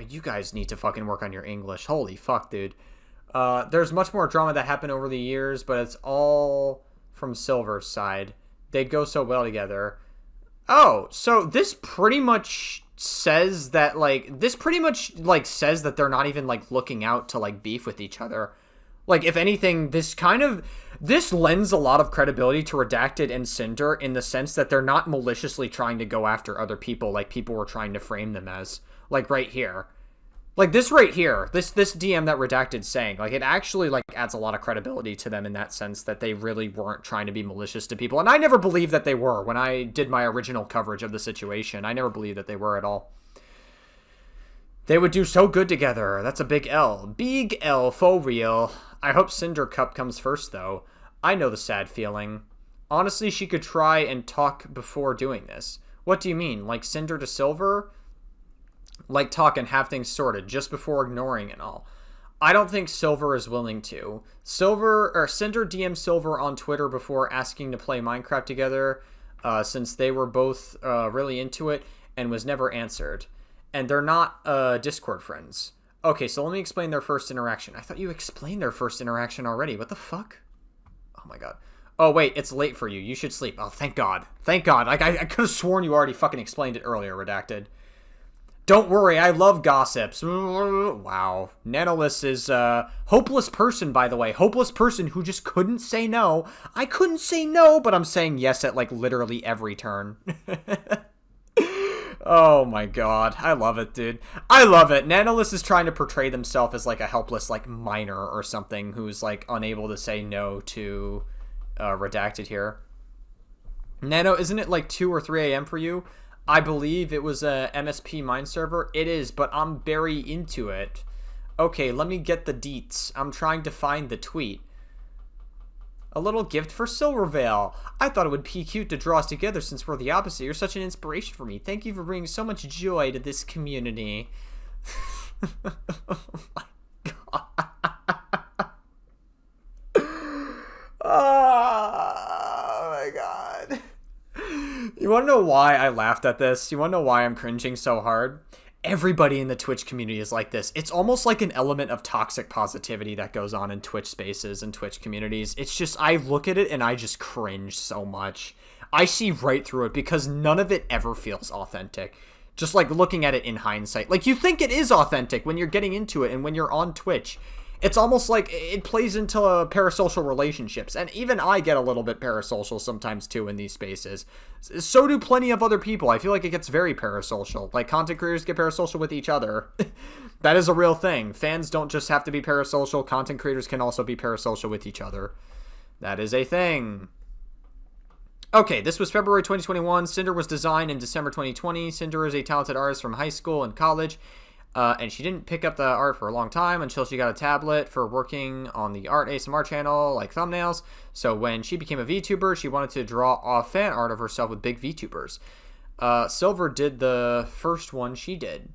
You guys need to fucking work on your English. Holy fuck, dude. There's much more drama that happened over the years, but it's all from Silver's side. They'd go so well together. Oh, so this pretty much says that, says that they're not even, looking out to, beef with each other. If anything, this lends a lot of credibility to Redacted and Sinder in the sense that they're not maliciously trying to go after other people like people were trying to frame them as. Right here. This right here, this DM that Redacted's saying, it actually, adds a lot of credibility to them in that sense that they really weren't trying to be malicious to people. And I never believed that they were when I did my original coverage of the situation. I never believed that they were at all. They would do so good together. That's a big L. Big L, for real. I hope Sinder Cup comes first, though. I know the sad feeling. Honestly, she could try and talk before doing this. What do you mean? Sinder to Silver? Talk and have things sorted just before ignoring and all. I don't think Silver is willing to. Sinder DM Silver on Twitter before asking to play Minecraft together, since they were both really into it, and was never answered. And they're not Discord friends. Okay, so let me explain their first interaction. I thought you explained their first interaction already. What the fuck? Oh my god. Oh wait, it's late for you. You should sleep. Oh, thank god. Thank god. I could have sworn you already fucking explained it earlier, Redacted. Don't worry, I love gossips. Wow. Nanolus is a hopeless person, by the way. Hopeless person who just couldn't say no. I couldn't say no, but I'm saying yes at, literally every turn. Oh my god. I love it, dude. I love it. Nanolus is trying to portray themselves as, a helpless, minor or something who's, unable to say no to Redacted here. Nano, isn't it, 2 or 3 a.m. for you? I believe it was a MSP Mine server. It is, but I'm very into it. Okay, let me get the deets. I'm trying to find the tweet. A little gift for Silvervale. I thought it would be cute to draw us together since we're the opposite. You're such an inspiration for me. Thank you for bringing so much joy to this community. Oh my god. Oh my god. You want to know why I laughed at this? You want to know why I'm cringing so hard? Everybody in the Twitch community is like this. It's almost like an element of toxic positivity that goes on in Twitch spaces and Twitch communities. It's just, I look at it and I just cringe so much. I see right through it because none of it ever feels authentic. Just like looking at it in hindsight. Like you think it is authentic when you're getting into it and when you're on Twitch. It's almost like it plays into parasocial relationships. And even I get a little bit parasocial sometimes too in these spaces. So do plenty of other people. I feel like it gets very parasocial. Like content creators get parasocial with each other. That is a real thing. Fans don't just have to be parasocial. Content creators can also be parasocial with each other. That is a thing. Okay, this was February 2021. Sinder was designed in December 2020. Sinder is a talented artist from high school and college. And she didn't pick up the art for a long time until she got a tablet for working on the art ASMR channel, like thumbnails. So when she became a VTuber, she wanted to draw off fan art of herself with big VTubers. Silver did the first one she did.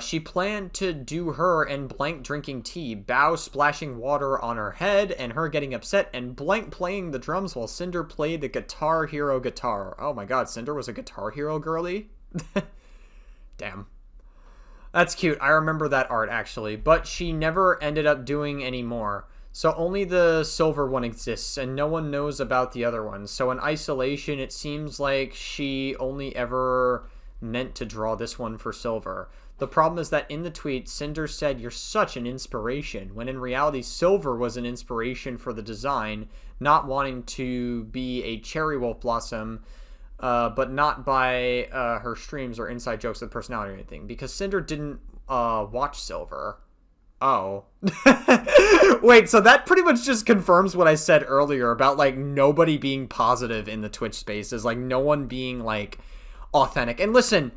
She planned to do her and Blank drinking tea, Bao splashing water on her head, and her getting upset, and Blank playing the drums while Sinder played the Guitar Hero guitar. Oh my god, Sinder was a Guitar Hero girly? Damn. That's cute. I remember that art, actually. But she never ended up doing any more. So only the silver one exists, and no one knows about the other one. So in isolation, it seems like she only ever meant to draw this one for silver. The problem is that in the tweet, Sinder said, "You're such an inspiration," when in reality, Silver was an inspiration for the design, not wanting to be a cherry wolf blossom, but not by her streams or inside jokes with personality or anything, because Sinder didn't watch Silver. Oh. Wait, so that pretty much just confirms what I said earlier about, like, nobody being positive in the Twitch spaces, like, no one being, like, authentic. And listen,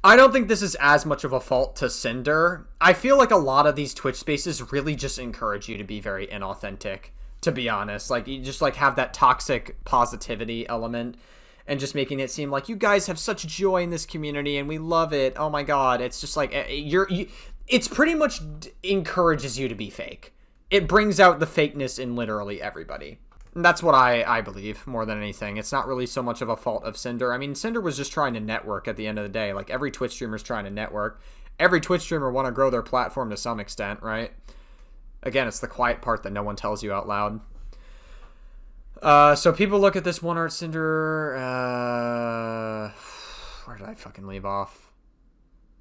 I don't think this is as much of a fault to Sinder. I feel like a lot of these Twitch spaces really just encourage you to be very inauthentic, to be honest. Like, you just, like, have that toxic positivity element and just making it seem like you guys have such joy in this community and we love it. Oh my god. It's just like, it's pretty much encourages you to be fake. It brings out the fakeness in literally everybody. And that's what I believe more than anything. It's not really so much of a fault of Sinder. I mean, Sinder was just trying to network at the end of the day. Like, every Twitch streamer's trying to network. Every Twitch streamer want to grow their platform to some extent, right? Again, it's the quiet part that no one tells you out loud. So people look at this one art Sinder. Where did I fucking leave off?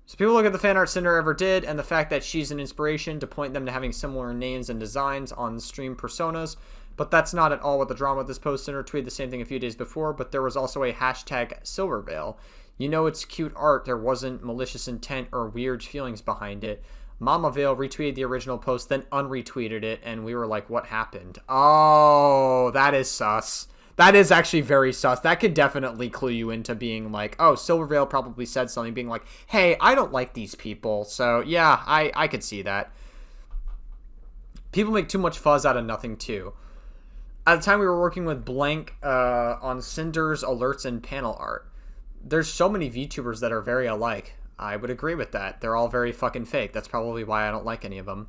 So people look at the fan art Sinder ever did, and the fact that she's an inspiration to point them to having similar names and designs on stream personas. But that's not at all what the drama of this post. Sinder tweeted the same thing a few days before, but there was also a hashtag Silverveil. You know it's cute art. There wasn't malicious intent or weird feelings behind it. Mama Veil retweeted the original post, then unretweeted it, and we were like, what happened? Oh, that is sus. That is actually very sus. That could definitely clue you into being like, oh, Silverveil probably said something, being like, hey, I don't like these people. So, yeah, I could see that. People make too much fuzz out of nothing, too. At the time, we were working with Blank on Cinder's alerts and panel art. There's so many VTubers that are very alike. I would agree with that. They're all very fucking fake. That's probably why I don't like any of them.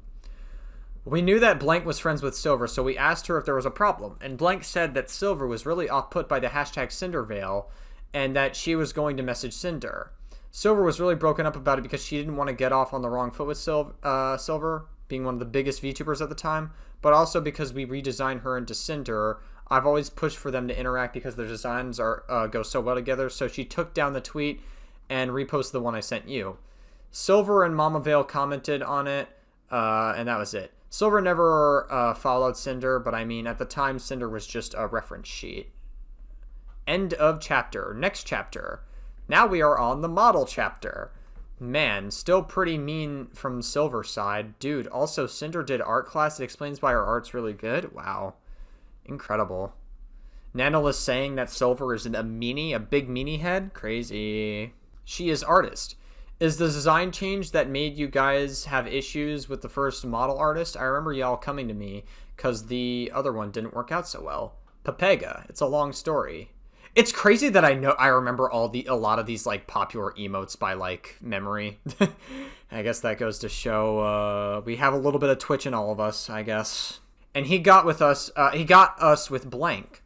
We knew that Blank was friends with Silver, so we asked her if there was a problem. And Blank said that Silver was really off-put by the hashtag Cinderveil, and that she was going to message Sinder. Silver was really broken up about it because she didn't want to get off on the wrong foot with Silver, being one of the biggest VTubers at the time, but also because we redesigned her into Sinder. I've always pushed for them to interact because their designs go so well together, so she took down the tweet and reposted the one I sent you. Silver and Mama Veil commented on it, and that was it. Silver never followed Sinder, but I mean, at the time, Sinder was just a reference sheet. End of chapter. Next chapter. Now we are on the model chapter. Man, still pretty mean from Silver's side. Dude, also Sinder did art class. It explains why her art's really good. Wow. Incredible. Nanolith saying that Silver is a big meanie head? Crazy. She is artist. Is the design change that made you guys have issues with the first model artist? I remember y'all coming to me because the other one didn't work out so well. Pepega. It's a long story. It's crazy that I remember a lot of these like popular emotes by like memory. I guess that goes to show we have a little bit of Twitch in all of us, I guess. And he got us with Blank.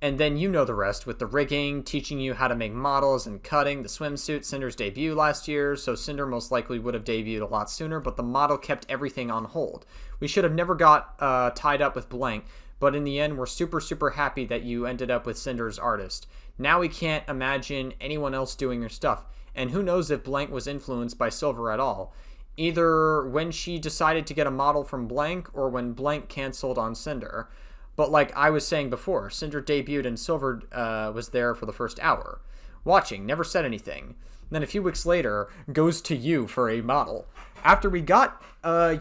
And then you know the rest with the rigging, teaching you how to make models and cutting, the swimsuit, Cinder's debut last year, so Sinder most likely would have debuted a lot sooner, but the model kept everything on hold. We should have never got tied up with Blank, but in the end, we're super, super happy that you ended up with Cinder's artist. Now we can't imagine anyone else doing your stuff. And who knows if Blank was influenced by Silver at all. Either when she decided to get a model from Blank or when Blank canceled on Cinder. But like I was saying before, Cinder debuted and Silver was there for the first hour. Watching, never said anything. Then a few weeks later, goes to you for a model. After we got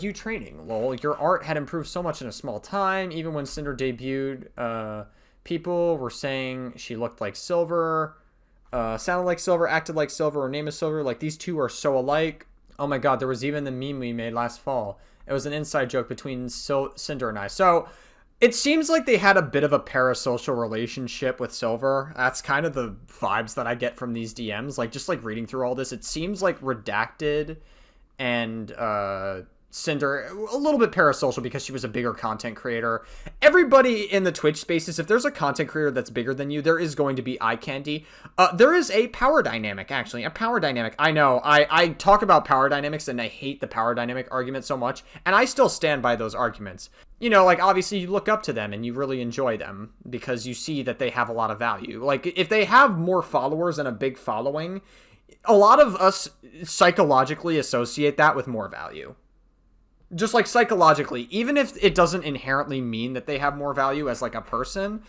you training, lol, your art had improved so much in a small time. Even when Cinder debuted, people were saying she looked like Silver, sounded like Silver, acted like Silver, or name is Silver. Like, these two are so alike. Oh my god, there was even the meme we made last fall. It was an inside joke between Cinder and I. So, it seems like they had a bit of a parasocial relationship with Silver. That's kind of the vibes that I get from these DMs. Like, just like reading through all this, it seems like Redacted and Cinder a little bit parasocial because she was a bigger content creator. Everybody in the Twitch spaces, if there's a content creator that's bigger than you, there is going to be eye candy. There is a power dynamic, actually. A power dynamic. I know. I talk about power dynamics and I hate the power dynamic argument so much. And I still stand by those arguments. You know, like, obviously you look up to them and you really enjoy them because you see that they have a lot of value. Like, if they have more followers and a big following, a lot of us psychologically associate that with more value. Just like psychologically, even if it doesn't inherently mean that they have more value as like a person,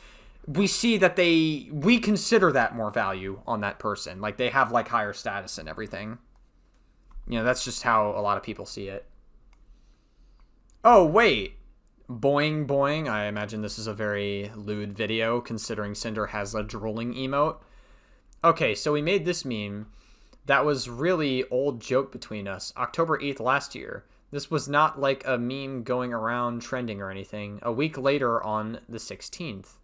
we see that we consider that more value on that person. Like, they have like higher status and everything. You know, that's just how a lot of people see it. Oh, wait. Boing, boing. I imagine this is a very lewd video considering Cinder has a drooling emote. Okay, so we made this meme. That was really old joke between us. October 8th last year. This was not like a meme going around trending or anything. A week later on the 16th.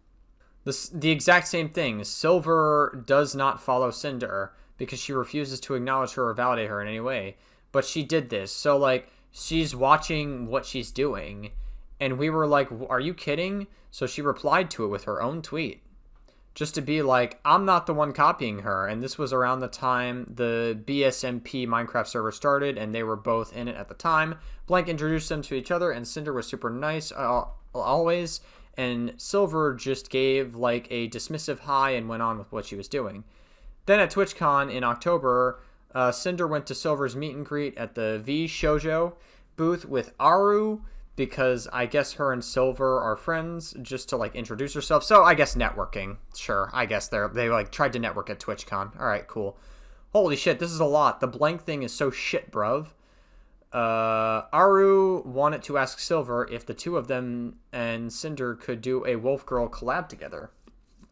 The exact same thing. Silver does not follow Cinder because she refuses to acknowledge her or validate her in any way. But she did this. So, like, she's watching what she's doing. And we were like, are you kidding? So she replied to it with her own tweet. Just to be like, I'm not the one copying her. And this was around the time the BSMP Minecraft server started, and they were both in it at the time. Blank introduced them to each other, and Cinder was super nice always. And Silver just gave like a dismissive hi and went on with what she was doing. Then at TwitchCon in October, Cinder went to Silver's meet and greet at the V Shoujo booth with Aru, because I guess her and Silver are friends, just to like introduce herself. So I guess networking. Sure, I guess they like tried to network at TwitchCon. All right, cool. Holy shit, this is a lot. The Blank thing is so shit, bruv. Aru wanted to ask Silver if the two of them and Cinder could do a Wolf Girl collab together.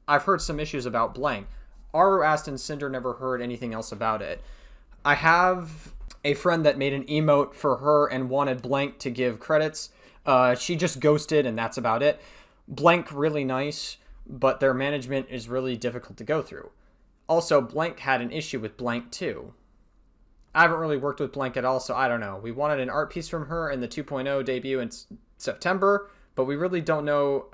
I've heard some issues about Blank. Aru asked and Cinder never heard anything else about it. I have a friend that made an emote for her and wanted Blank to give credits. She just ghosted, and that's about it. Blank, really nice, but their management is really difficult to go through. Also, Blank had an issue with Blank, too. I haven't really worked with Blank at all, so I don't know. We wanted an art piece from her in the 2.0 debut in September, but we really don't know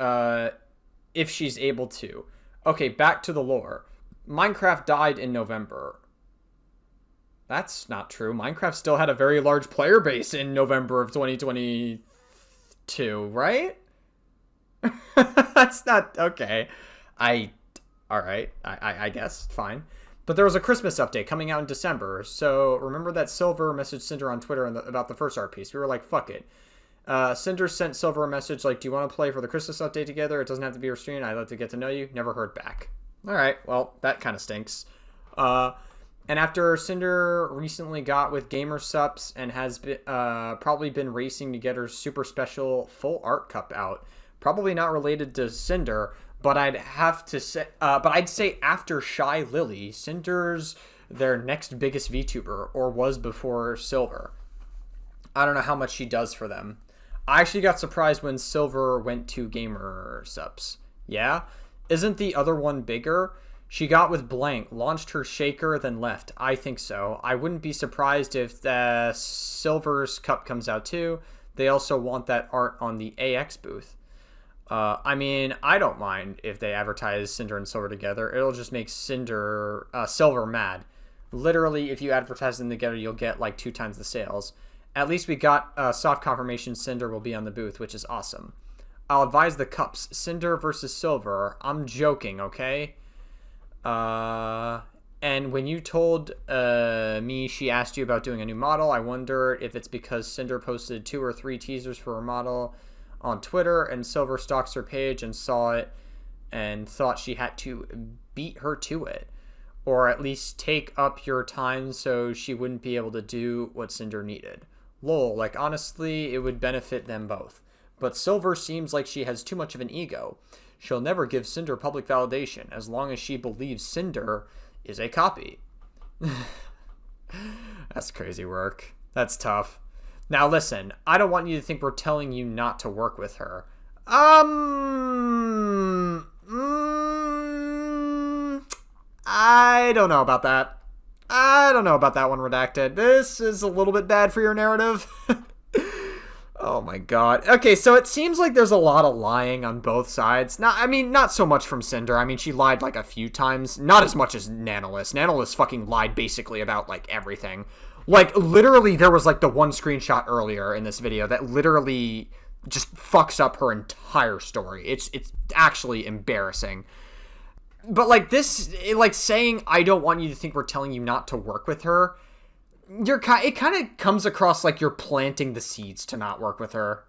if she's able to. Okay, back to the lore. Minecraft died in November. That's not true. Minecraft still had a very large player base in November of 2022, right? That's not okay. Alright, I guess, fine. But there was a Christmas update coming out in December, so remember that Silver messaged Cinder on Twitter about the first art piece. We were like, fuck it. Cinder sent Silver a message like, do you want to play for the Christmas update together? It doesn't have to be your stream. I'd like to get to know you. Never heard back. Alright, well, that kind of stinks. And after Cinder recently got with Gamer Sups and has been, probably been racing to get her super special full art cup out, probably not related to Cinder, but I'd say after Shy Lily, Cinder's their next biggest VTuber, or was before Silver. I don't know how much she does for them. I actually got surprised when Silver went to Gamer Sups. Yeah? Isn't the other one bigger? She got with Blank, launched her shaker, then left. I think so. I wouldn't be surprised if the Silver's cup comes out too. They also want that art on the AX booth. I mean, I don't mind if they advertise Cinder and Silver together. It'll just make Silver mad. Literally, if you advertise them together, you'll get like 2 times the sales. At least we got soft confirmation Cinder will be on the booth, which is awesome. I'll advise the cups. Cinder versus Silver. I'm joking, okay? And when you told me she asked you about doing a new model, I wonder if it's because Cinder posted 2 or 3 teasers for her model on Twitter, and Silver stalks her page and saw it and thought she had to beat her to it. Or at least take up your time so she wouldn't be able to do what Cinder needed. Lol, like honestly, it would benefit them both. But Silver seems like she has too much of an ego. She'll never give Cinder public validation as long as she believes Cinder is a copy. That's crazy work. That's tough. Now listen, I don't want you to think we're telling you not to work with her. I don't know about that. I don't know about that one, Redacted. This is a little bit bad for your narrative. Oh my god. Okay, so it seems like there's a lot of lying on both sides. Not so much from Cinder. I mean, she lied like a few times. Not as much as Nanolist. Nanolist fucking lied basically about like everything. Like, literally, there was like the one screenshot earlier in this video that literally just fucks up her entire story. It's actually embarrassing. But like this, like saying, I don't want you to think we're telling you not to work with her, it kind of comes across like you're planting the seeds to not work with her.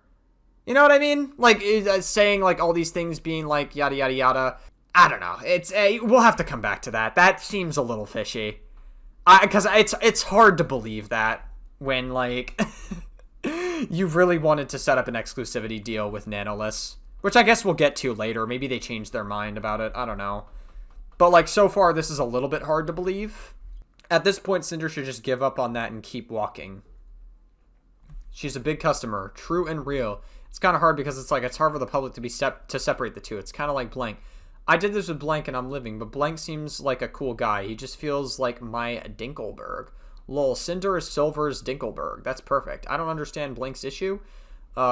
You know what I mean? Like saying like all these things being like yada yada yada. I don't know. We'll have to come back to that. That seems a little fishy. Because it's hard to believe that when like you really wanted to set up an exclusivity deal with Nanolist, which I guess we'll get to later. Maybe they changed their mind about it. I don't know. But, like, so far, this is a little bit hard to believe. At this point, Cinder should just give up on that and keep walking. She's a big customer. True and real. It's kind of hard because it's like, it's hard for the public to separate the two. It's kind of like Blank. I did this with Blank and I'm living, but Blank seems like a cool guy. He just feels like my Dinkelberg. Lol, Cinder is Silver's Dinkelberg. That's perfect. I don't understand Blank's issue.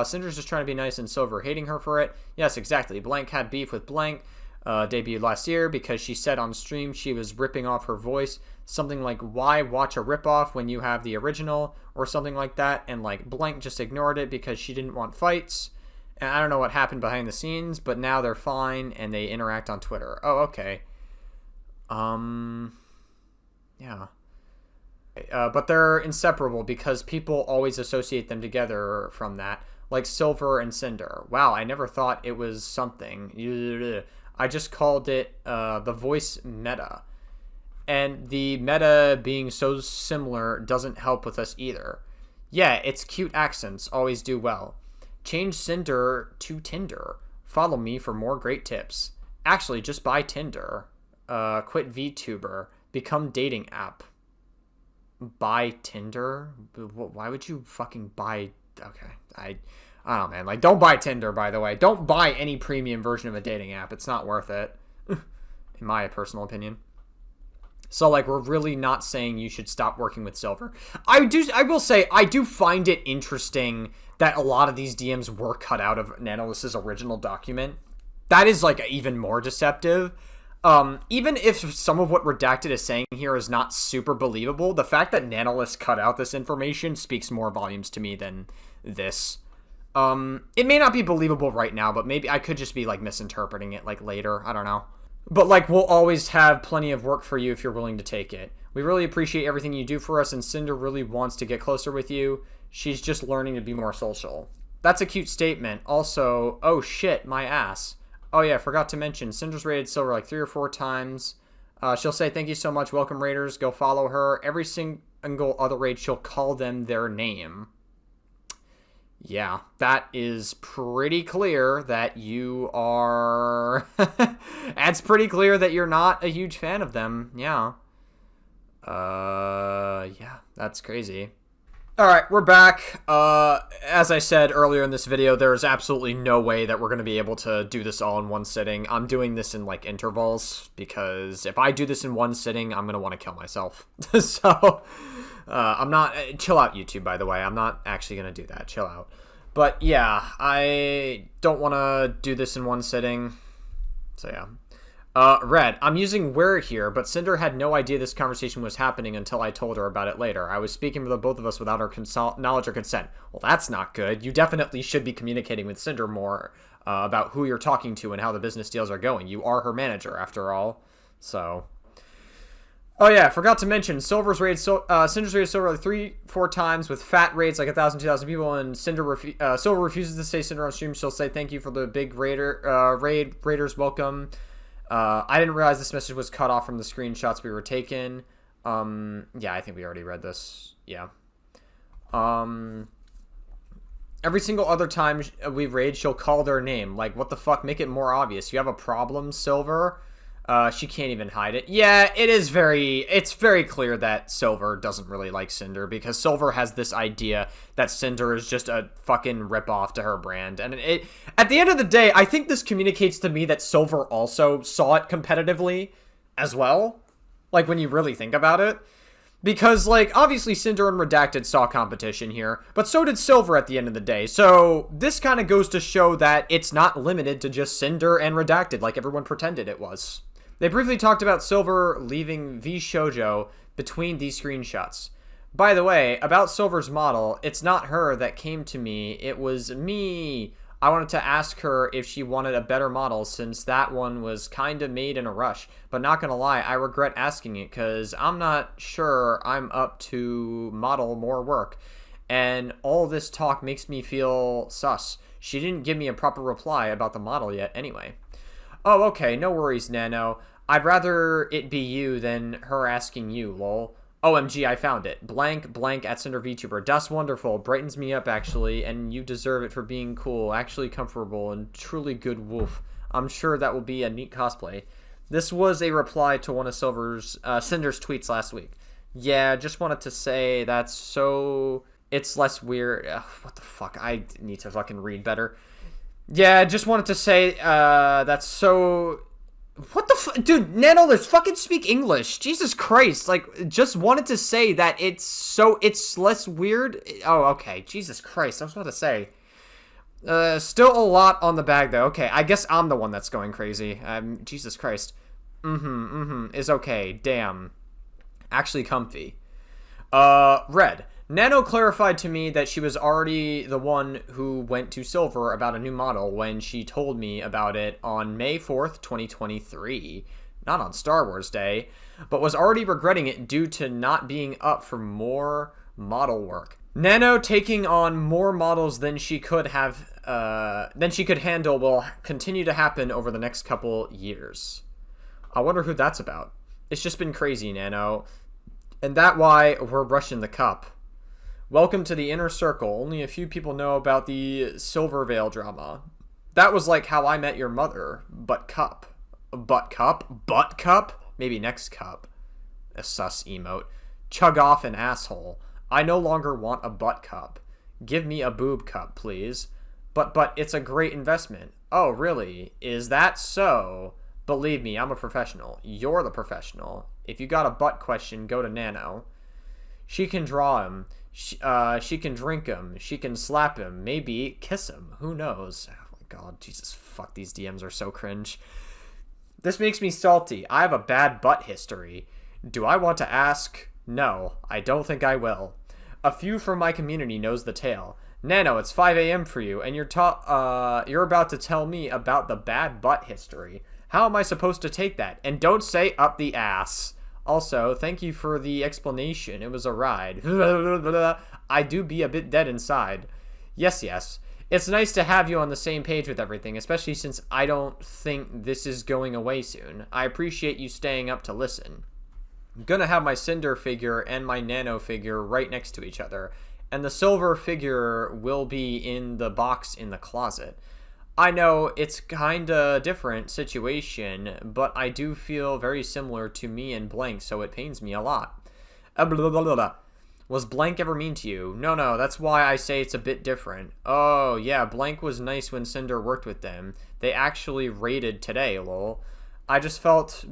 Cinder's just trying to be nice and Silver hating her for it. Yes, exactly. Blank had beef with Blank. Debuted last year because she said on stream she was ripping off her voice. Something like, why watch a ripoff when you have the original? Or something like that. And like Blank just ignored it because she didn't want fights. And I don't know what happened behind the scenes, but now they're fine and they interact on Twitter. Oh, okay. Yeah. But they're inseparable because people always associate them together from that. Like Silver and Cinder. Wow, I never thought it was something. I just called it the voice meta. And the meta being so similar doesn't help with us either. Yeah, its cute accents always do well. Change Cinder to Tinder. Follow me for more great tips. Actually, just buy Tinder. Quit VTuber. Become dating app. Buy Tinder? Why would you fucking buy... Okay, I don't know, man. Like, don't buy Tinder, by the way. Don't buy any premium version of a dating app. It's not worth it. In my personal opinion. So, like, we're really not saying you should stop working with Silver. I will say, I do find it interesting that a lot of these DMs were cut out of Nanolist's original document. That is, like, even more deceptive. Even if some of what Redacted is saying here is not super believable, the fact that Nanolist cut out this information speaks more volumes to me than this. It may not be believable right now, but maybe I could just be, like, misinterpreting it, like, later. I don't know. But, like, we'll always have plenty of work for you if you're willing to take it. We really appreciate everything you do for us, and Cinder really wants to get closer with you. She's just learning to be more social. That's a cute statement. Also, oh shit, my ass. Oh yeah, forgot to mention, Cinder's rated Silver like 3 or 4 times. She'll say, thank you so much, welcome raiders, go follow her. Every single other raid, she'll call them their name. Yeah, that is pretty clear that you are... That's pretty clear that you're not a huge fan of them, yeah. Yeah, that's crazy. Alright, we're back. As I said earlier in this video, there's absolutely no way that we're going to be able to do this all in one sitting. I'm doing this in, like, intervals, because if I do this in one sitting, I'm going to want to kill myself. So, I'm not... Chill out, YouTube, by the way. I'm not actually going to do that. Chill out. But, yeah, I don't want to do this in one sitting. So, yeah. Red, I'm using where here, but Cinder had no idea this conversation was happening until I told her about it later. I was speaking for the both of us without her knowledge or consent. Well, that's not good. You definitely should be communicating with Cinder more about who you're talking to and how the business deals are going. You are her manager, after all. So... Oh yeah, forgot to mention, Cinder's raided Silver like 3-4 times with fat raids like 1,000, 2,000 people, and Silver refuses to say Cinder on stream. She'll say thank you for the big Raiders welcome. I didn't realize this message was cut off from the screenshots we were taking. Yeah, I think we already read this. Yeah. Every single other time we raid, she'll call their name. Like, what the fuck? Make it more obvious. You have a problem, Silver? She can't even hide it. Yeah, it's very clear that Silver doesn't really like Cinder, because Silver has this idea that Cinder is just a fucking ripoff to her brand. And at the end of the day, I think this communicates to me that Silver also saw it competitively as well. Like, when you really think about it. Because, like, obviously Cinder and Redacted saw competition here, but so did Silver at the end of the day. So this kind of goes to show that it's not limited to just Cinder and Redacted like everyone pretended it was. They briefly talked about Silver leaving V Shoujo between these screenshots. By the way, about Silver's model, it's not her that came to me, it was me. I wanted to ask her if she wanted a better model since that one was kinda made in a rush. But not gonna lie, I regret asking it because I'm not sure I'm up to model more work. And all this talk makes me feel sus. She didn't give me a proper reply about the model yet anyway. Oh, okay, no worries, Nano. I'd rather it be you than her asking you, lol. OMG, I found it. Blank, blank at Cinder VTuber. That's wonderful. Brightens me up, actually, and you deserve it for being cool, actually comfortable, and truly good wolf. I'm sure that will be a neat cosplay. This was a reply to one of Cinder's tweets last week. Yeah, just wanted to say that's so... It's less weird... what the fuck? I need to fucking read better. Yeah, just wanted to say that's so... What the fuck? Dude, Nano, let's fucking speak English. Jesus Christ. Like, just wanted to say that it's less weird. Oh, okay. Jesus Christ. I was about to say. Still a lot on the bag, though. Okay, I guess I'm the one that's going crazy. Jesus Christ. Is okay. Damn. Actually comfy. Red. Nano clarified to me that she was already the one who went to Silver about a new model when she told me about it on May 4th, 2023. Not on Star Wars Day, but was already regretting it due to not being up for more model work. Nano taking on more models than she could handle will continue to happen over the next couple years. I wonder who that's about. It's just been crazy, Nano. And that's why we're rushing the cup. Welcome to the inner circle. Only a few people know about the Silver Veil drama. That was like how I met your mother. But cup. Butt cup? Butt cup? Maybe next cup. A sus emote. Chug off an asshole. I no longer want a butt cup. Give me a boob cup, please. But it's a great investment. Oh, really? Is that so? Believe me, I'm a professional. You're the professional. If you got a butt question, go to Nano. She can draw him. She can drink him. She can slap him. Maybe kiss him. Who knows? Oh my god, Jesus, fuck, these DMs are so cringe. This makes me salty. I have a bad butt history. Do I want to ask? No, I don't think I will. A few from my community knows the tale. Nano, it's 5 a.m. for you, and you're about to tell me about the bad butt history. How am I supposed to take that? And don't say up the ass. Also, thank you for the explanation. It was a ride. I do be a bit dead inside. Yes. It's nice to have you on the same page with everything, especially since I don't think this is going away soon. I appreciate you staying up to listen. I'm gonna have my Cinder figure and my Nano figure right next to each other, and the Silver figure will be in the box in the closet. I know it's kinda different situation, but I do feel very similar to me and Blank, so it pains me a lot. Was Blank ever mean to you? No, that's why I say it's a bit different. Oh, yeah, Blank was nice when Cinder worked with them. They actually raided today, lol. I just felt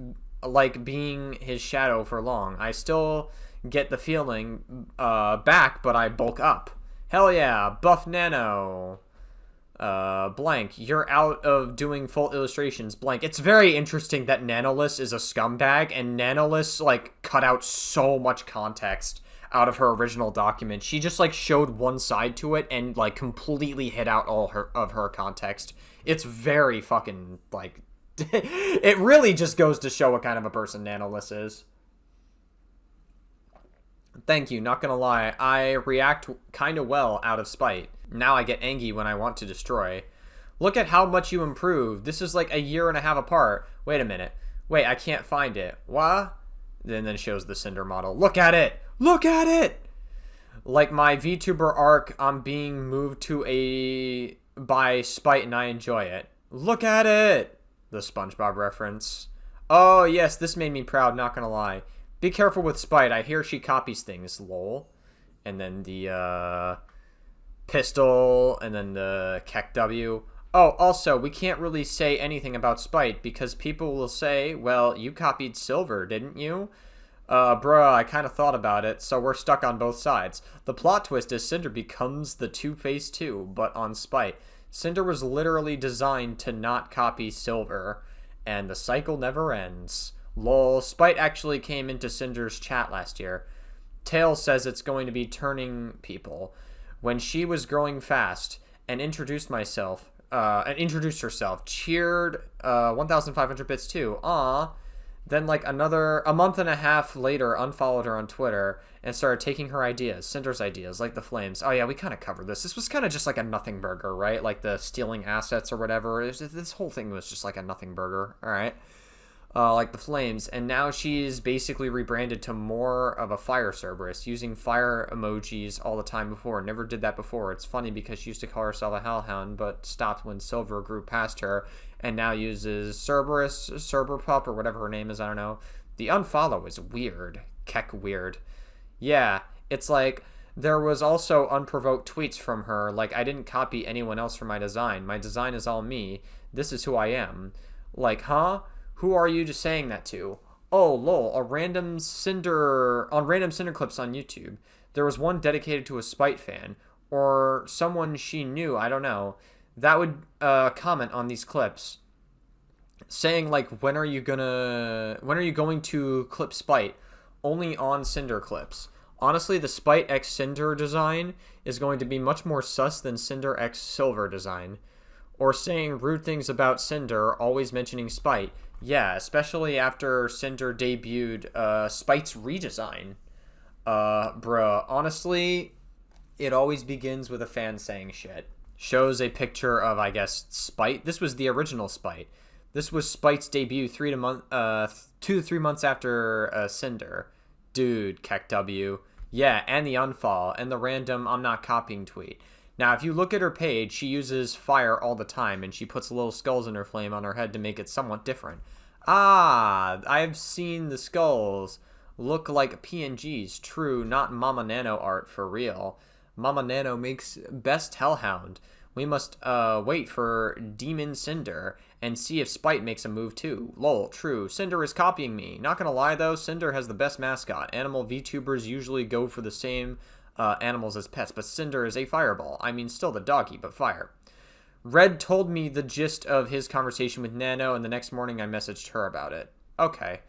like being his shadow for long. I still get the feeling back, but I bulk up. Hell yeah, buff Nano. Blank, you're out of doing full illustrations. Blank, it's very interesting that Nanolys is a scumbag, and Nanolys, like, cut out so much context out of her original document. She just, like, showed one side to it and, like, completely hid out all her context. It's very fucking, like, it really just goes to show what kind of a person Nanolys is. Thank you, not gonna lie, I react kinda well out of spite. Now I get angry when I want to destroy. Look at how much you improved. This is like a year and a half apart. Wait a minute. Wait, I can't find it. What? Then it shows the Sinder model. Look at it! Look at it! Like my VTuber arc, I'm being moved to a... by spite and I enjoy it. Look at it! The SpongeBob reference. Oh yes, this made me proud, not gonna lie. Be careful with spite, I hear she copies things, lol. And then the, pistol, and then the Keck W. Oh, also, we can't really say anything about spite, because people will say, well, you copied Silver, didn't you? Bruh, I kind of thought about it, so we're stuck on both sides. The plot twist is Cinder becomes the Two-Face too, but on spite. Cinder was literally designed to not copy Silver, and the cycle never ends. Lol, spite actually came into Cinder's chat last year. Tails says it's going to be turning people. When she was growing fast and introduced herself, cheered 1,500 bits too. Aw. Then like a month and a half later, unfollowed her on Twitter and started taking her ideas, Cinder's ideas, like the flames. Oh yeah, we kind of covered this. This was kind of just like a nothing burger, right? Like the stealing assets or whatever. This whole thing was just like a nothing burger, all right? Like the flames, and now she's basically rebranded to more of a fire Cerberus, using fire emojis all the time before. Never did that before. It's funny because she used to call herself a hellhound, but stopped when Silver grew past her, and now uses Cerberus, Cerberpup, or whatever her name is, I don't know. The unfollow is weird. Keck weird. Yeah, it's like, there was also unprovoked tweets from her, like, I didn't copy anyone else for my design. My design is all me. This is who I am. Like, huh? Who are you just saying that to? Oh, lol, on random Cinder clips on YouTube. There was one dedicated to a spite fan, or someone she knew, I don't know, that would comment on these clips, saying like, when are you going to clip spite? Only on Cinder clips. Honestly, the Spite X Cinder design is going to be much more sus than Cinder X Silver design. Or saying rude things about Cinder, always mentioning Spite. Yeah, especially after Cinder debuted Spite's redesign. Bruh, honestly, it always begins with a fan saying shit. Shows a picture of, I guess, Spite. This was the original Spite. This was Spite's debut 2 to 3 months after Cinder. Dude, Keck W. Yeah, and the unfollow, and the random I'm not copying tweet. Now, if you look at her page, she uses fire all the time, and she puts little skulls in her flame on her head to make it somewhat different. Ah, I've seen the skulls look like PNGs. True, not Mama Nano art for real. Mama Nano makes best Hellhound. We must wait for Demon Cinder and see if Spite makes a move too. Lol, true. Cinder is copying me. Not gonna lie though, Cinder has the best mascot. Animal VTubers usually go for the same animals as pets, but Cinder is a fireball. I mean, still the doggy, but fire. Red told me the gist of his conversation with Nano, and the next morning I messaged her about it. Okay.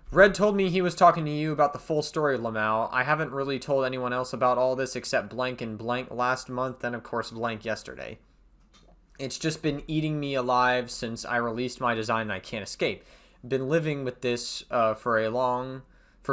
Red told me he was talking to you about the full story, Lamau. I haven't really told anyone else about all this except Blank and Blank last month, and of course Blank yesterday. It's just been eating me alive since I released my design and I can't escape. Been living with this for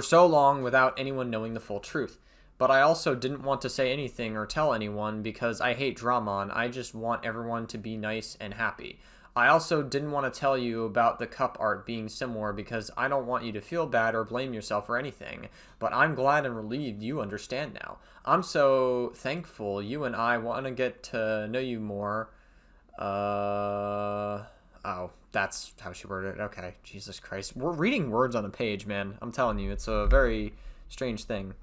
so long without anyone knowing the full truth. But I also didn't want to say anything or tell anyone because I hate drama and I just want everyone to be nice and happy. I also didn't want to tell you about the cup art being similar because I don't want you to feel bad or blame yourself or anything. But I'm glad and relieved you understand now. I'm so thankful you and I want to get to know you more. Oh, that's how she worded it. Okay, Jesus Christ. We're reading words on a page, man. I'm telling you, it's a very strange thing.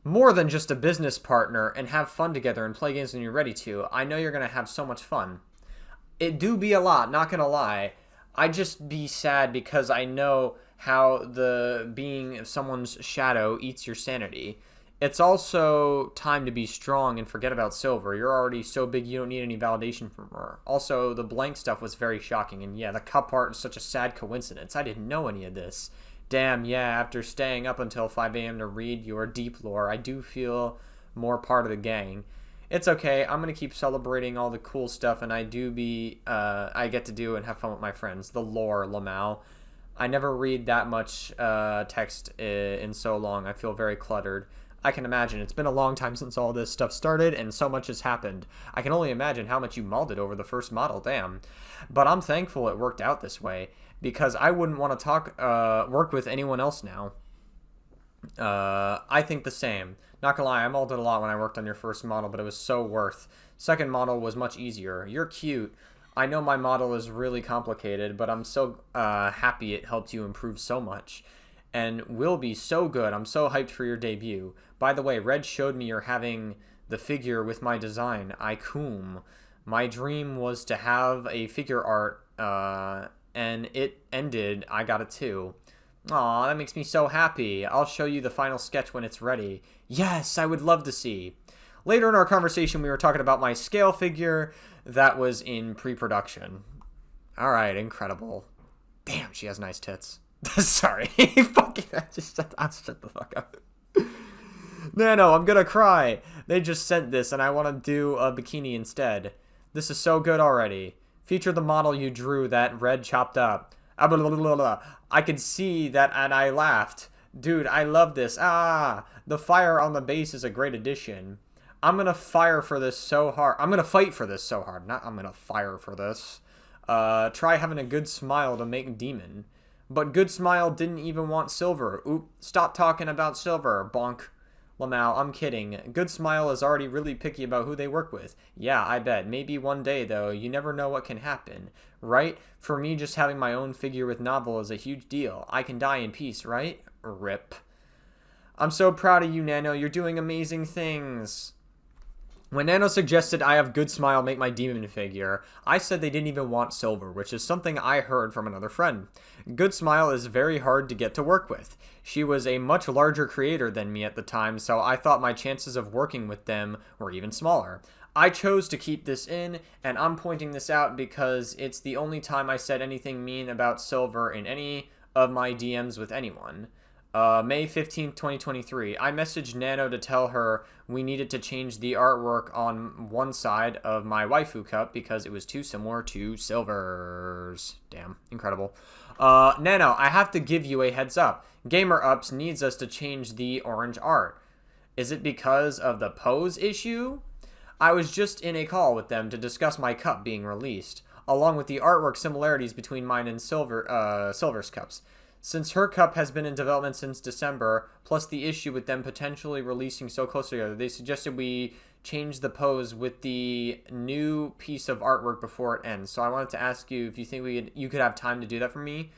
More than just a business partner and have fun together and play games when you're ready to. I know you're going to have so much fun. It do be a lot, not going to lie. I just be sad because I know how the being of someone's shadow eats your sanity. It's also time to be strong and forget about Silver. You're already so big you don't need any validation from her. Also, the blank stuff was very shocking, and yeah, the cup art is such a sad coincidence. I didn't know any of this. Damn, yeah, after staying up until 5 a.m. to read your deep lore, I do feel more part of the gang. It's okay, I'm gonna keep celebrating all the cool stuff, and I get to do and have fun with my friends. The lore, Lamau. I never read that much text in so long. I feel very cluttered. I can imagine. It's been a long time since all this stuff started, and so much has happened. I can only imagine how much you mauled it over the first model, damn. But I'm thankful it worked out this way, because I wouldn't want to work with anyone else now. I think the same. Not gonna lie, I mauled it a lot when I worked on your first model, but it was so worth. Second model was much easier. You're cute. I know my model is really complicated, but I'm so happy it helped you improve so much. And will be so good. I'm so hyped for your debut. By the way, Red showed me you're having the figure with my design. Ikoom. My dream was to have a figure art, and it ended. I got it too. Aw, that makes me so happy. I'll show you the final sketch when it's ready. Yes, I would love to see. Later in our conversation, we were talking about my scale figure that was in pre-production. Alright, incredible. Damn, she has nice tits. Sorry. Fucking, I'll shut the fuck up. No, I'm gonna cry. They just sent this, and I want to do a bikini instead. This is so good already. Feature the model you drew that Red chopped up. I could see that, and I laughed. Dude, I love this. The fire on the base is a great addition. I'm gonna fire for this so hard. I'm gonna fight for this so hard. Not I'm gonna fire for this. Try having a good smile to make demon. But Good Smile didn't even want Silver. Oop, stop talking about Silver, bonk. Lamau, I'm kidding. Good Smile is already really picky about who they work with. Yeah, I bet. Maybe one day, though. You never know what can happen. Right? For me, just having my own figure with Novel is a huge deal. I can die in peace, right? Rip. I'm so proud of you, Nano. You're doing amazing things. When Nano suggested I have Good Smile make my demon figure, I said they didn't even want Silver, which is something I heard from another friend. Good Smile is very hard to get to work with. She was a much larger creator than me at the time, so I thought my chances of working with them were even smaller. I chose to keep this in, and I'm pointing this out because it's the only time I said anything mean about Silver in any of my DMs with anyone. May 15th, 2023. I messaged Nano to tell her we needed to change the artwork on one side of my waifu cup because it was too similar to Silver's. Damn, incredible. Nano, I have to give you a heads up. Gamer Ups needs us to change the orange art. Is it because of the pose issue? I was just in a call with them to discuss my cup being released, along with the artwork similarities between mine and Silver's cups. Since her cup has been in development since December, plus the issue with them potentially releasing so close together, they suggested we change the pose with the new piece of artwork before it ends. So I wanted to ask you if you think you could have time to do that for me.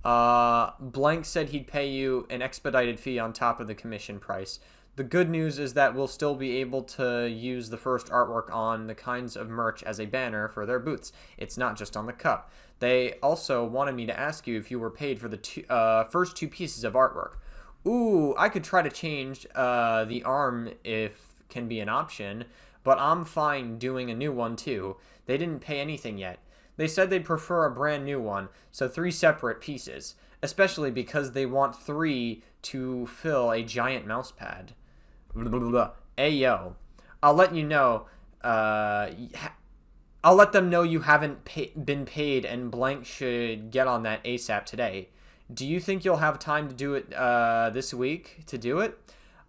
Blank said he'd pay you an expedited fee on top of the commission price. The good news is that we'll still be able to use the first artwork on the kinds of merch as a banner for their booths. It's not just on the cup. They also wanted me to ask you if you were paid for the first two pieces of artwork. Ooh, I could try to change the arm if can be an option, but I'm fine doing a new one too. They didn't pay anything yet. They said they'd prefer a brand new one, so 3 separate pieces, especially because they want 3 to fill a giant mouse pad. Ayo. I'll let you know. I'll let them know you haven't been paid, and Blank should get on that ASAP today. Do you think you'll have time to do it this week to do it?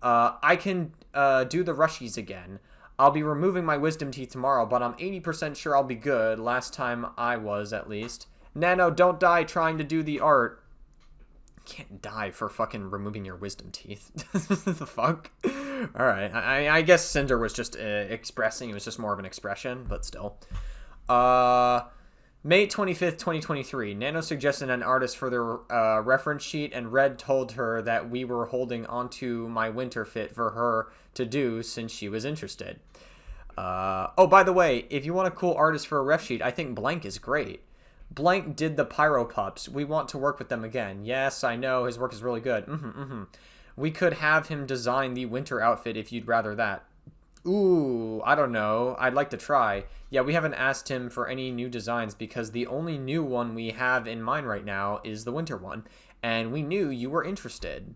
I can do the rushies again. I'll be removing my wisdom teeth tomorrow, but I'm 80% sure I'll be good. Last time I was, at least. Nano, don't die trying to do the art. Can't die for fucking removing your wisdom teeth. The fuck? Alright, I guess Sinder was just expressing. It was just more of an expression, but still. May 25th, 2023. Nano suggested an artist for their reference sheet, and Red told her that we were holding onto my winter fit for her to do since she was interested. Oh, by the way, if you want a cool artist for a ref sheet, I think Blank is great. Blank did the Pyro Pups. We want to work with them again. Yes, I know. His work is really good. We could have him design the winter outfit if you'd rather that. Ooh, I don't know. I'd like to try. Yeah, we haven't asked him for any new designs because the only new one we have in mind right now is the winter one, and we knew you were interested.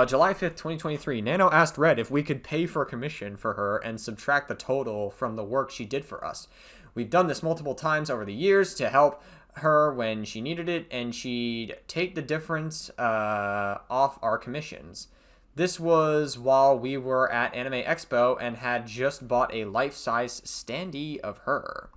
July 5th, 2023, Nano asked Red if we could pay for a commission for her and subtract the total from the work she did for us. We've done this multiple times over the years to help her when she needed it, and she'd take the difference off our commissions. This was while we were at Anime Expo and had just bought a life-size standee of her.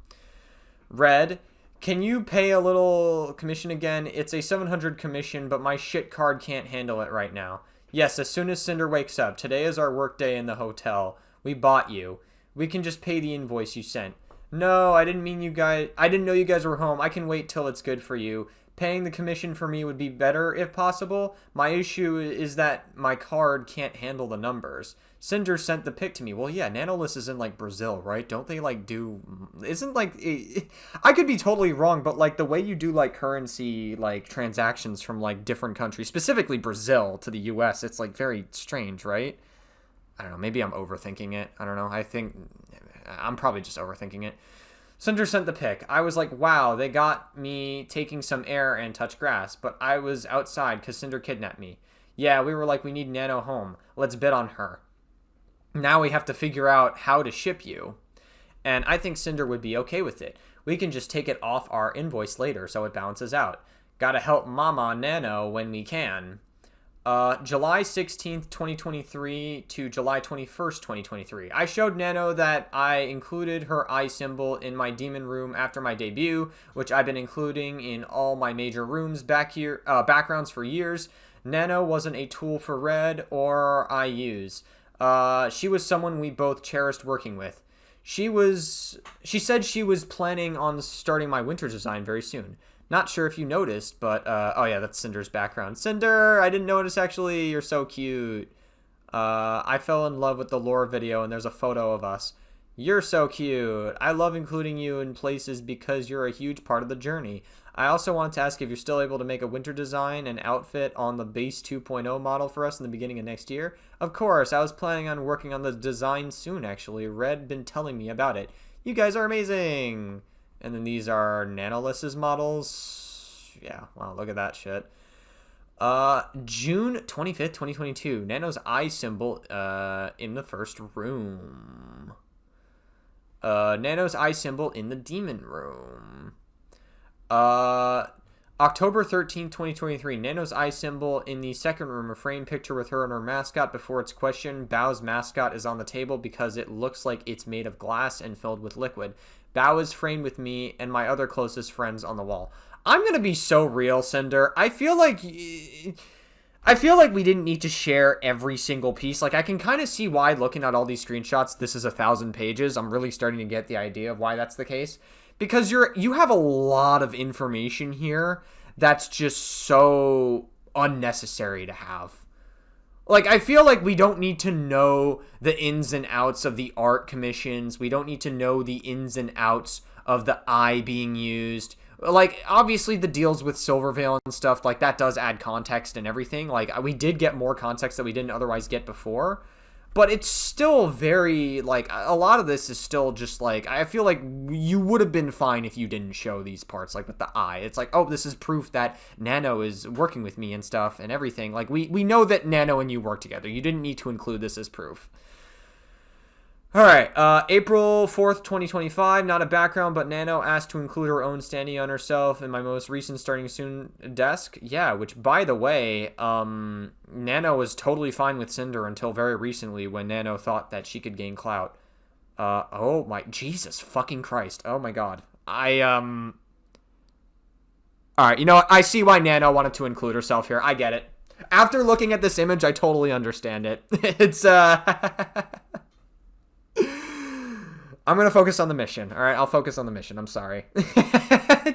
Red, can you pay a little commission again? It's a 700 commission, but my shit card can't handle it right now. Yes, as soon as Cinder wakes up. Today is our work day in the hotel. We bought you. We can just pay the invoice you sent. No, I didn't mean you guys. I didn't know you guys were home. I can wait till it's good for you. Paying the commission for me would be better if possible. My issue is that my card can't handle the numbers. Cinder sent the pic to me. Well, yeah, Nanolist is in, like, Brazil, right? Don't they, like, do... Isn't, like... I could be totally wrong, but, like, the way you do, like, currency, like, transactions from, like, different countries, specifically Brazil to the U.S., it's, like, very strange, right? I don't know. Maybe I'm overthinking it. I don't know. I think... I'm probably just overthinking it. Cinder sent the pic. I was like, wow, they got me taking some air and touch grass, but I was outside because Cinder kidnapped me. Yeah, we were like, we need Nano home. Let's bid on her. Now we have to figure out how to ship you. And I think Cinder would be okay with it. We can just take it off our invoice later so it balances out. Gotta help Mama Nano when we can. July 16th, 2023 to July 21st, 2023. I showed Nano that I included her eye symbol in my demon room after my debut, which I've been including in all my major rooms backgrounds for years. Nano wasn't a tool for Red or I use. She was someone we both cherished working with. She said she was planning on starting my winter design very soon. Not sure if you noticed, but, oh yeah, that's Cinder's background. Cinder, I didn't notice actually, you're so cute. I fell in love with the lore video and there's a photo of us. You're so cute. I love including you in places because you're a huge part of the journey. I also want to ask if you're still able to make a winter design and outfit on the base 2.0 model for us in the beginning of next year. Of course, I was planning on working on the design soon actually. Red been telling me about it. You guys are amazing. And then these are Nanolist's models. Yeah, wow, look at that shit. June 25th, 2022. Nano's eye symbol in the first room. Nano's eye symbol in the demon room. October 13th, 2023. Nano's eye symbol in the second room. A framed picture with her and her mascot. Before it's questioned, Bao's mascot is on the table because it looks like it's made of glass and filled with liquid. Bao is framed with me and my other closest friends on the wall. I'm gonna be so real, Cinder. I feel like we didn't need to share every single piece. Like, I can kind of see why, looking at all these screenshots, this is 1,000 pages. I'm really starting to get the idea of why that's the case. Because you have a lot of information here that's just so unnecessary to have. Like, I feel like we don't need to know the ins and outs of the art commissions. We don't need to know the ins and outs of the eye being used. Like, obviously, the deals with Silverveil and stuff, like, that does add context and everything. Like, we did get more context that we didn't otherwise get before. But it's still very, like, a lot of this is still just, like, I feel like you would have been fine if you didn't show these parts, like, with the eye. It's like, oh, this is proof that Nano is working with me and stuff and everything. Like, we know that Nano and you work together. You didn't need to include this as proof. Alright, April 4th, 2025, not a background, but Nano asked to include her own standee on herself in my most recent starting soon desk. Yeah, which, by the way, Nano was totally fine with Cinder until very recently when Nano thought that she could gain clout. Oh my, Jesus fucking Christ. Oh my god. Alright, you know what? I see why Nano wanted to include herself here. I get it. After looking at this image, I totally understand it. It's, I'm going to focus on the mission. All right, I'll focus on the mission. I'm sorry.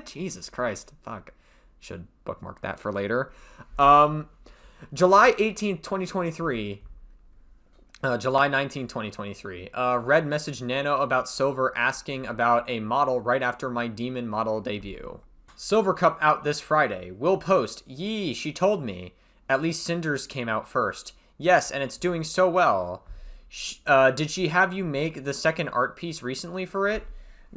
Jesus Christ. Fuck. Should bookmark that for later. July 18th, 2023. July 19th, 2023. Red messaged Nano about Silver asking about a model right after my demon model debut. Silver Cup out this Friday. Will post. Yee, she told me. At least Cinder's came out first. Yes, and it's doing so well. Did she have you make the second art piece recently for it?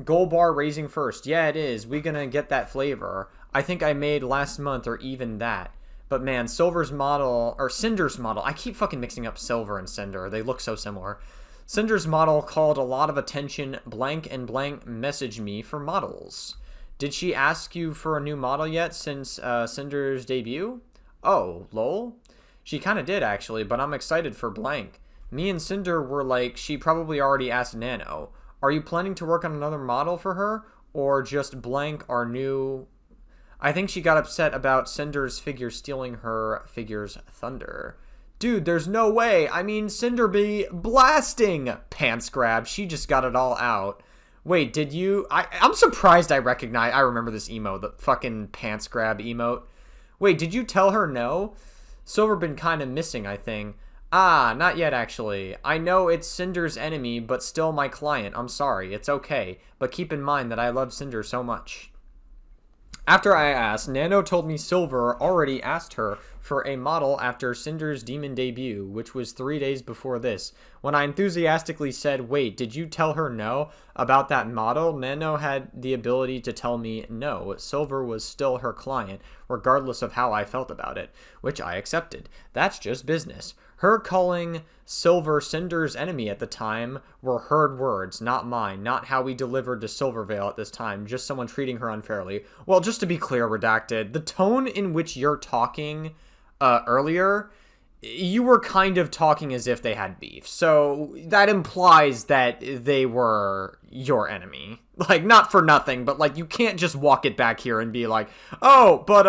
Gold bar raising first. Yeah, it is. We gonna get that flavor. I think I made last month or even that. But man, Silver's model, or Cinder's model, I keep fucking mixing up Silver and Cinder. They look so similar. Cinder's model called a lot of attention. Blank and blank messaged me for models. Did she ask you for a new model yet since Cinder's debut? Oh, lol. She kind of did, actually, but I'm excited for blank. Me and Cinder were like, she probably already asked Nano. Are you planning to work on another model for her? Or just blank our new... I think she got upset about Cinder's figure stealing her figure's thunder. Dude, there's no way. I mean, Cinder be blasting. Pants grab. She just got it all out. Wait, did you... I'm surprised I remember this emote. The fucking pants grab emote. Wait, did you tell her no? Silver been kind of missing, I think. Ah, not yet, actually. I know it's Cinder's enemy, but still my client. I'm sorry. It's okay. But keep in mind that I love Cinder so much. After I asked, Nano told me Silver already asked her for a model after Cinder's demon debut, which was 3 days before this. When I enthusiastically said, wait, did you tell her no about that model? Nano had the ability to tell me no. Silver was still her client, regardless of how I felt about it, which I accepted. That's just business. Her calling Silver Cinder's enemy at the time were her words, not mine, not how we delivered to Silvervale at this time, just someone treating her unfairly. Well, just to be clear, Redacted, the tone in which you're talking earlier, you were kind of talking as if they had beef. So that implies that they were your enemy. Like, not for nothing, but like, you can't just walk it back here and be like, oh, but,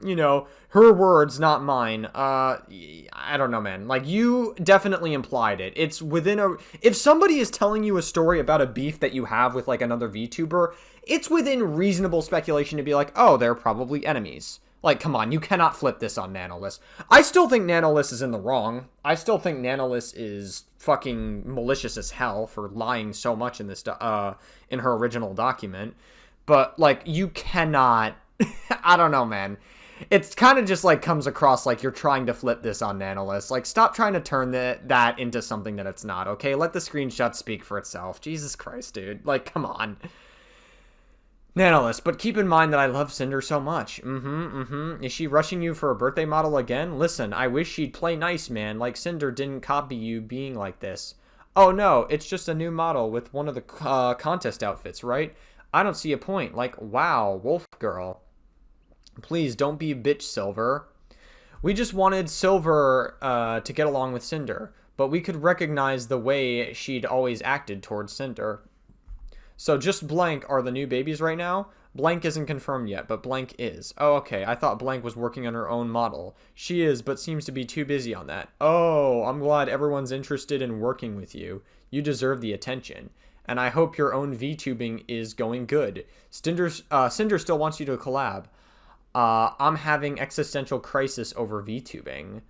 you know, her words, not mine. I don't know, man. Like, you definitely implied it. It's within a... If somebody is telling you a story about a beef that you have with, like, another VTuber, it's within reasonable speculation to be like, oh, they're probably enemies. Like, come on, you cannot flip this on Nanolist. I still think Nanolist is in the wrong. I still think Nanolist is fucking malicious as hell for lying so much in this, in her original document. But, like, you cannot... I don't know, man. It's kind of just, like, comes across like you're trying to flip this on Nanolist. Like, stop trying to turn that into something that it's not, okay? Let the screenshot speak for itself. Jesus Christ, dude. Like, come on. Nanolist, but keep in mind that I love Cinder so much. Is she rushing you for a birthday model again? Listen, I wish she'd play nice, man. Like Cinder didn't copy you being like this. Oh no, it's just a new model with one of the contest outfits, right? I don't see a point. Like, wow, Wolf Girl. Please, don't be a bitch, Silver. We just wanted Silver to get along with Cinder, but we could recognize the way she'd always acted towards Cinder. So just blank are the new babies right now? Blank isn't confirmed yet, but blank is. Oh, okay. I thought blank was working on her own model. She is, but seems to be too busy on that. Oh, I'm glad everyone's interested in working with you. You deserve the attention. And I hope your own VTubing is going good. Cinder still wants you to collab. I'm having existential crisis over VTubing.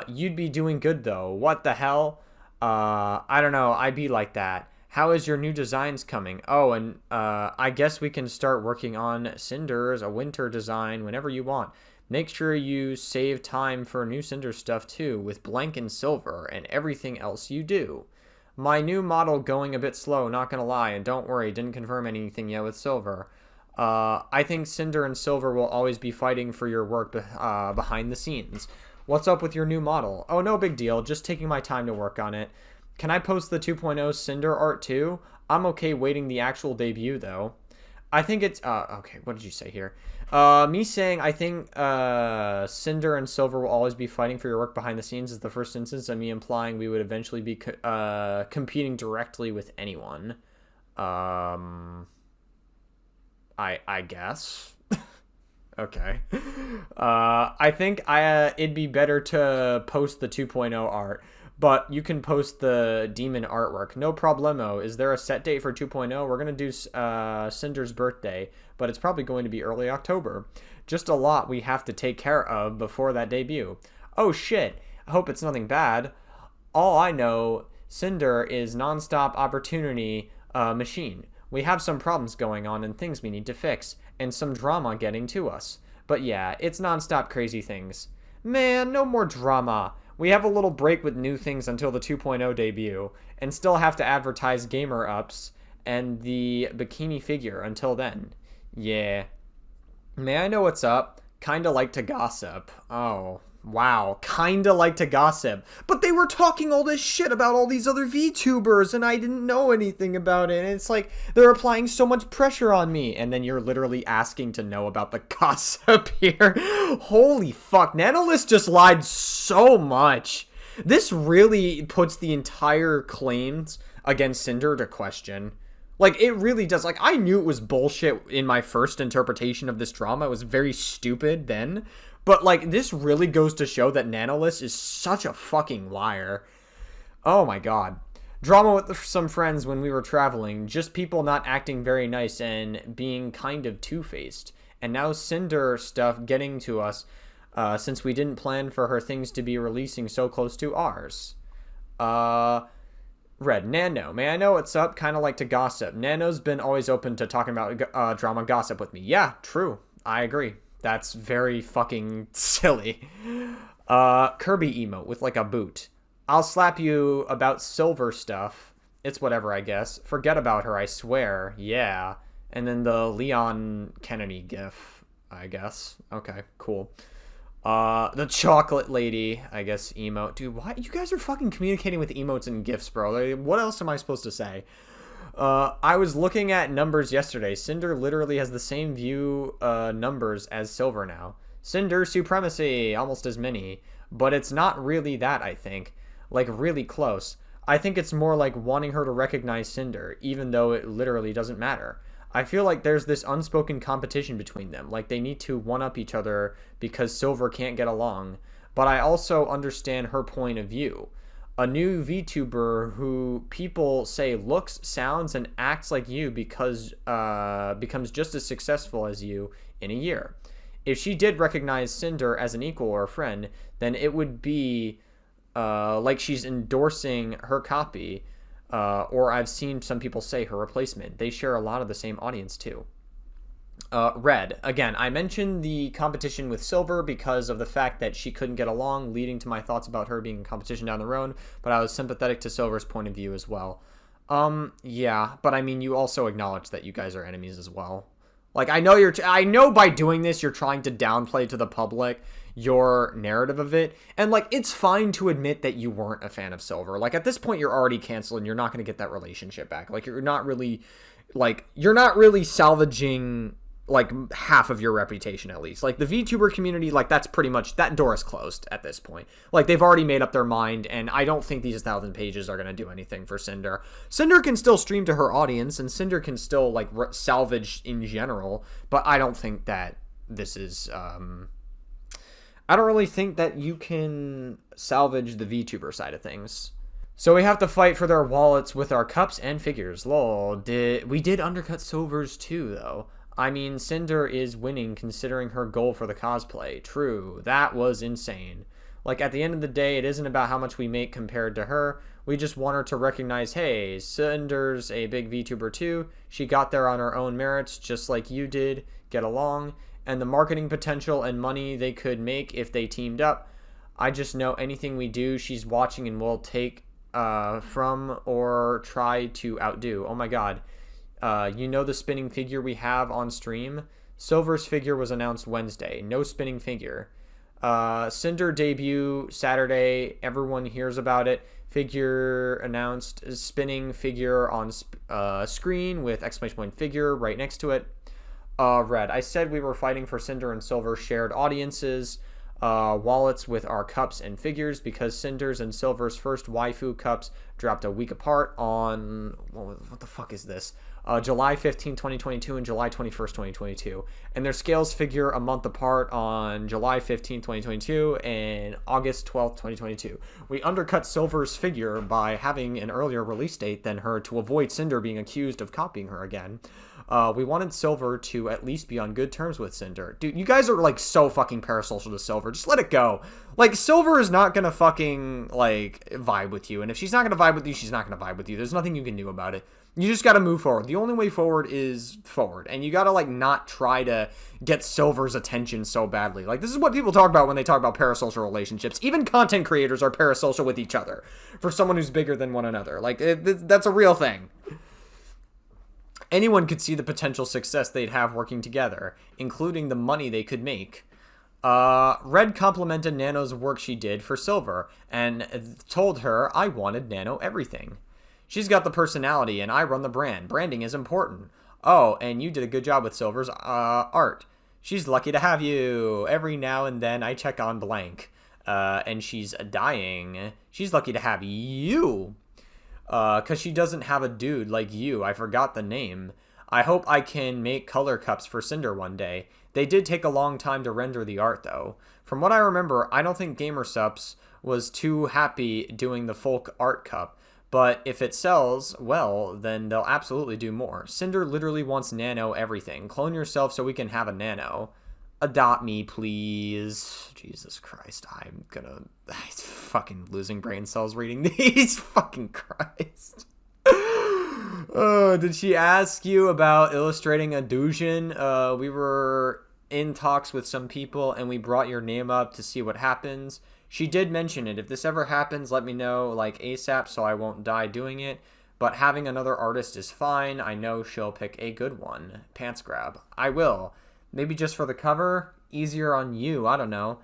You'd be doing good though. What the hell? I don't know. I'd be like that. How is your new designs coming? Oh, and I guess we can start working on Cinder's a winter design whenever you want. Make sure you save time for new Cinder stuff too, with blank and silver and everything else you do. My new model going a bit slow, not gonna lie, and don't worry, didn't confirm anything yet with silver. I think Cinder and Silver will always be fighting for your work behind the scenes. What's up with your new model? Oh, no big deal, just taking my time to work on it. Can I post the 2.0 Cinder art too? I'm okay waiting the actual debut though. I think it's, okay, what did you say here? Me saying I think Cinder and Silver will always be fighting for your work behind the scenes is the first instance of me implying we would eventually be competing directly with anyone. I guess. Okay. I think it'd be better to post the 2.0 art. But you can post the demon artwork. No problemo. Is there a set date for 2.0? We're going to do Cinder's birthday, but it's probably going to be early October. Just a lot we have to take care of before that debut. Oh shit. I hope it's nothing bad. All I know, Cinder is non-stop opportunity machine. We have some problems going on and things we need to fix, and some drama getting to us. But yeah, it's non-stop crazy things. Man, no more drama. We have a little break with new things until the 2.0 debut, and still have to advertise gamer ups and the bikini figure until then. Yeah. May I know what's up? Kinda like to gossip. Oh, wow. Kinda like to gossip. But they were talking all this shit about all these other VTubers, and I didn't know anything about it. And it's like, they're applying so much pressure on me. And then you're literally asking to know about the gossip here. Holy fuck. Nanolist just lied so much. This really puts the entire claims against Sinder to question. Like, it really does. Like, I knew it was bullshit in my first interpretation of this drama. It was very stupid then. But, like, this really goes to show that Nanolist is such a fucking liar. Oh, my God. Drama with some friends when we were traveling. Just people not acting very nice and being kind of two-faced. And now Sinder stuff getting to us since we didn't plan for her things to be releasing so close to ours. Red, Nano, may I know what's up? Kind of like to gossip. Nano's been always open to talking about drama gossip with me. Yeah, true. I agree. That's very fucking silly. Kirby emote with like a boot. I'll slap you about silver stuff. It's whatever, I guess. Forget about her, I swear. Yeah. And then the Leon Kennedy gif, I guess. Okay, cool. The chocolate lady, I guess, emote. Dude, why? You guys are fucking communicating with emotes and gifs, bro. Like, what else am I supposed to say? I was looking at numbers yesterday. Sinder literally has the same view numbers as Silver now. Sinder supremacy, almost as many. But it's not really that, I think. Like, really close. I think it's more like wanting her to recognize Sinder, even though it literally doesn't matter. I feel like there's this unspoken competition between them, like they need to one-up each other because Silver can't get along, but I also understand her point of view. A new VTuber who people say looks, sounds, and acts like you because becomes just as successful as you in a year. If she did recognize Sinder as an equal or a friend, then it would be like she's endorsing her copy. Or I've seen some people say her replacement. They share a lot of the same audience too. Red. Again, I mentioned the competition with Silver because of the fact that she couldn't get along, leading to my thoughts about her being in competition down the road, but I was sympathetic to Silver's point of view as well. Yeah, but I mean, you also acknowledge that you guys are enemies as well. Like, I know by doing this, you're trying to downplay to the public your narrative of it. And, like, it's fine to admit that you weren't a fan of Silver. Like, at this point, you're already canceled and you're not going to get that relationship back. Like, you're not really salvaging, like, half of your reputation, at least. Like, the VTuber community, like, that's pretty much, that door is closed at this point. Like, they've already made up their mind, and I don't think these 1,000 pages are going to do anything for Sinder. Sinder can still stream to her audience, and Sinder can still, like, salvage in general, but I don't think that this is, I don't really think that you can salvage the VTuber side of things. So we have to fight for their wallets with our cups and figures. Lol. We did undercut Silver's too, though. I mean, Sinder is winning considering her goal for the cosplay. True. That was insane. Like, at the end of the day, it isn't about how much we make compared to her. We just want her to recognize, hey, Cinder's a big VTuber too. She got there on her own merits, just like you did. Get along. And the marketing potential and money they could make if they teamed up. I just know anything we do, she's watching and will take from or try to outdo. Oh my god. You know the spinning figure we have on stream? Silver's figure was announced Wednesday. No spinning figure. Sinder debut Saturday. Everyone hears about it. Figure announced. Spinning figure on screen with exclamation point figure right next to it. Red. I said we were fighting for Sinder and Silver shared audiences, wallets with our cups and figures because Cinder's and Silver's first waifu cups dropped a week apart on, what the fuck is this? July 15, 2022 and July 21st, 2022. And their scales figure a month apart on July 15, 2022 and August 12th, 2022. We undercut Silver's figure by having an earlier release date than her to avoid Sinder being accused of copying her again. We wanted Silver to at least be on good terms with Sinder. Dude, you guys are, like, so fucking parasocial to Silver. Just let it go. Like, Silver is not gonna fucking, like, vibe with you. And if she's not gonna vibe with you, she's not gonna vibe with you. There's nothing you can do about it. You just got to move forward. The only way forward is forward. And you got to, like, not try to get Silver's attention so badly. Like, this is what people talk about when they talk about parasocial relationships. Even content creators are parasocial with each other for someone who's bigger than one another. Like, that's a real thing. Anyone could see the potential success they'd have working together, including the money they could make. Red complimented Nano's work she did for Silver and told her I wanted Nano everything. She's got the personality, and I run the brand. Branding is important. Oh, and you did a good job with Silver's art. She's lucky to have you. Every now and then I check on blank. And she's dying. She's lucky to have you. Because she doesn't have a dude like you. I forgot the name. I hope I can make color cups for Sinder one day. They did take a long time to render the art, though. From what I remember, I don't think GamerSups was too happy doing the folk art cup. But if it sells well, then they'll absolutely do more. Sinder literally wants Nano everything. Clone yourself so we can have a Nano. Adopt me, please. Jesus Christ, I'm fucking losing brain cells reading these. Fucking Christ. Oh, did she ask you about illustrating a Dujin? We were in talks with some people, and we brought your name up to see what happens. She did mention it. If this ever happens, let me know, like, ASAP, so I won't die doing it. But having another artist is fine. I know she'll pick a good one. Pants grab. I will. Maybe just for the cover? Easier on you. I don't know.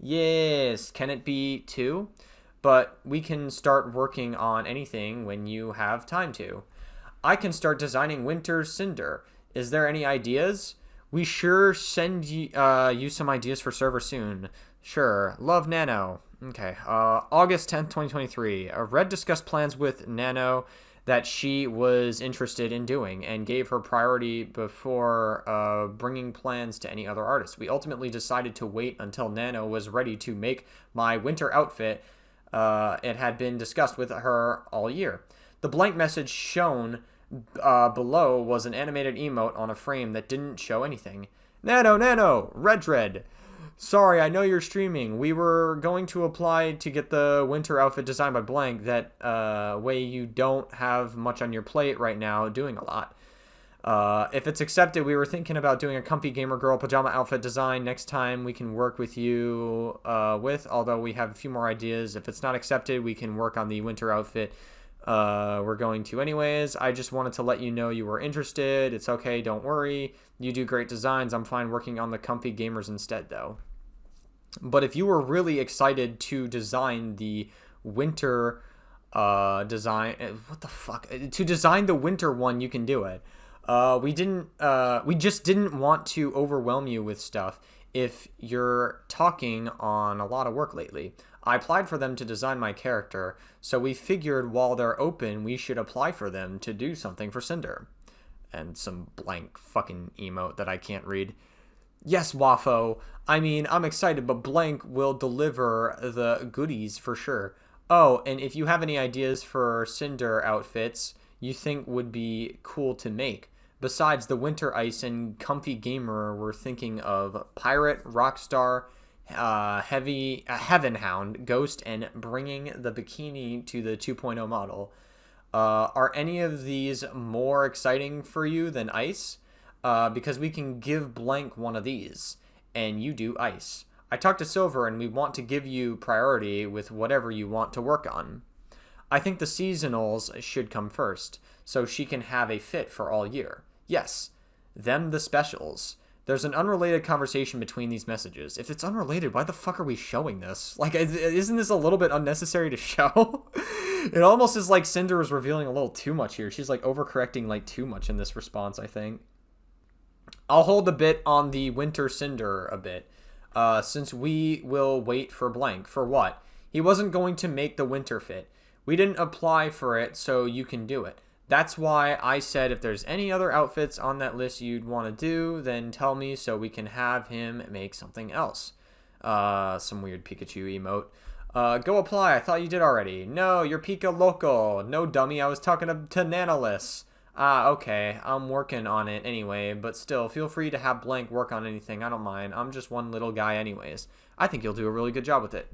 Yes. Can it be 2? But we can start working on anything when you have time to. I can start designing Winter's Sinder. Is there any ideas? We sure send you some ideas for server soon. Sure. Love Nano. Okay. August 10th, 2023. Red discussed plans with Nano that she was interested in doing and gave her priority before bringing plans to any other artists. We ultimately decided to wait until Nano was ready to make my winter outfit. It had been discussed with her all year. The blank message shown below was an animated emote on a frame that didn't show anything. Nano, red. Sorry, I know you're streaming. We were going to apply to get the winter outfit designed by blank. That way you don't have much on your plate right now doing a lot. If it's accepted, we were thinking about doing a comfy gamer girl pajama outfit design next time we can work with you although we have a few more ideas. If it's not accepted, we can work on the winter outfit we're going to anyways. I just wanted to let you know you were interested. It's okay, don't worry. You do great designs. I'm fine working on the comfy gamers instead, though. But if you were really excited to design the winter to design the winter one, you can do it. We just didn't want to overwhelm you with stuff if you're talking on a lot of work lately. I applied for them to design my character, so we figured while they're open, we should apply for them to do something for Sinder. And some blank fucking emote that I can't read. Yes, Wafo. I mean, I'm excited, but blank will deliver the goodies for sure. Oh, and if you have any ideas for Sinder outfits you think would be cool to make, besides the winter ice and comfy gamer, we're thinking of pirate, rockstar, heaven hound, ghost, and bringing the bikini to the 2.0 model. Are any of these more exciting for you than ice? Because we can give blank one of these, and you do ice. I talked to Silver, and we want to give you priority with whatever you want to work on. I think the seasonals should come first, so she can have a fit for all year. Yes, them the specials. There's an unrelated conversation between these messages. If it's unrelated, why the fuck are we showing this? Like, isn't this a little bit unnecessary to show? It almost is like Sinder is revealing a little too much here. She's like overcorrecting like too much in this response, I think. I'll hold a bit on the winter Sinder a bit, since we will wait for blank. For what? He wasn't going to make the winter fit. We didn't apply for it, so you can do it. That's why I said if there's any other outfits on that list you'd want to do, then tell me so we can have him make something else. Some weird Pikachu emote. Go apply. I thought you did already. No, you're Pika Loco. No, dummy. I was talking to Nanolis. Okay. I'm working on it anyway, but still, feel free to have blank work on anything. I don't mind. I'm just one little guy anyways. I think you'll do a really good job with it.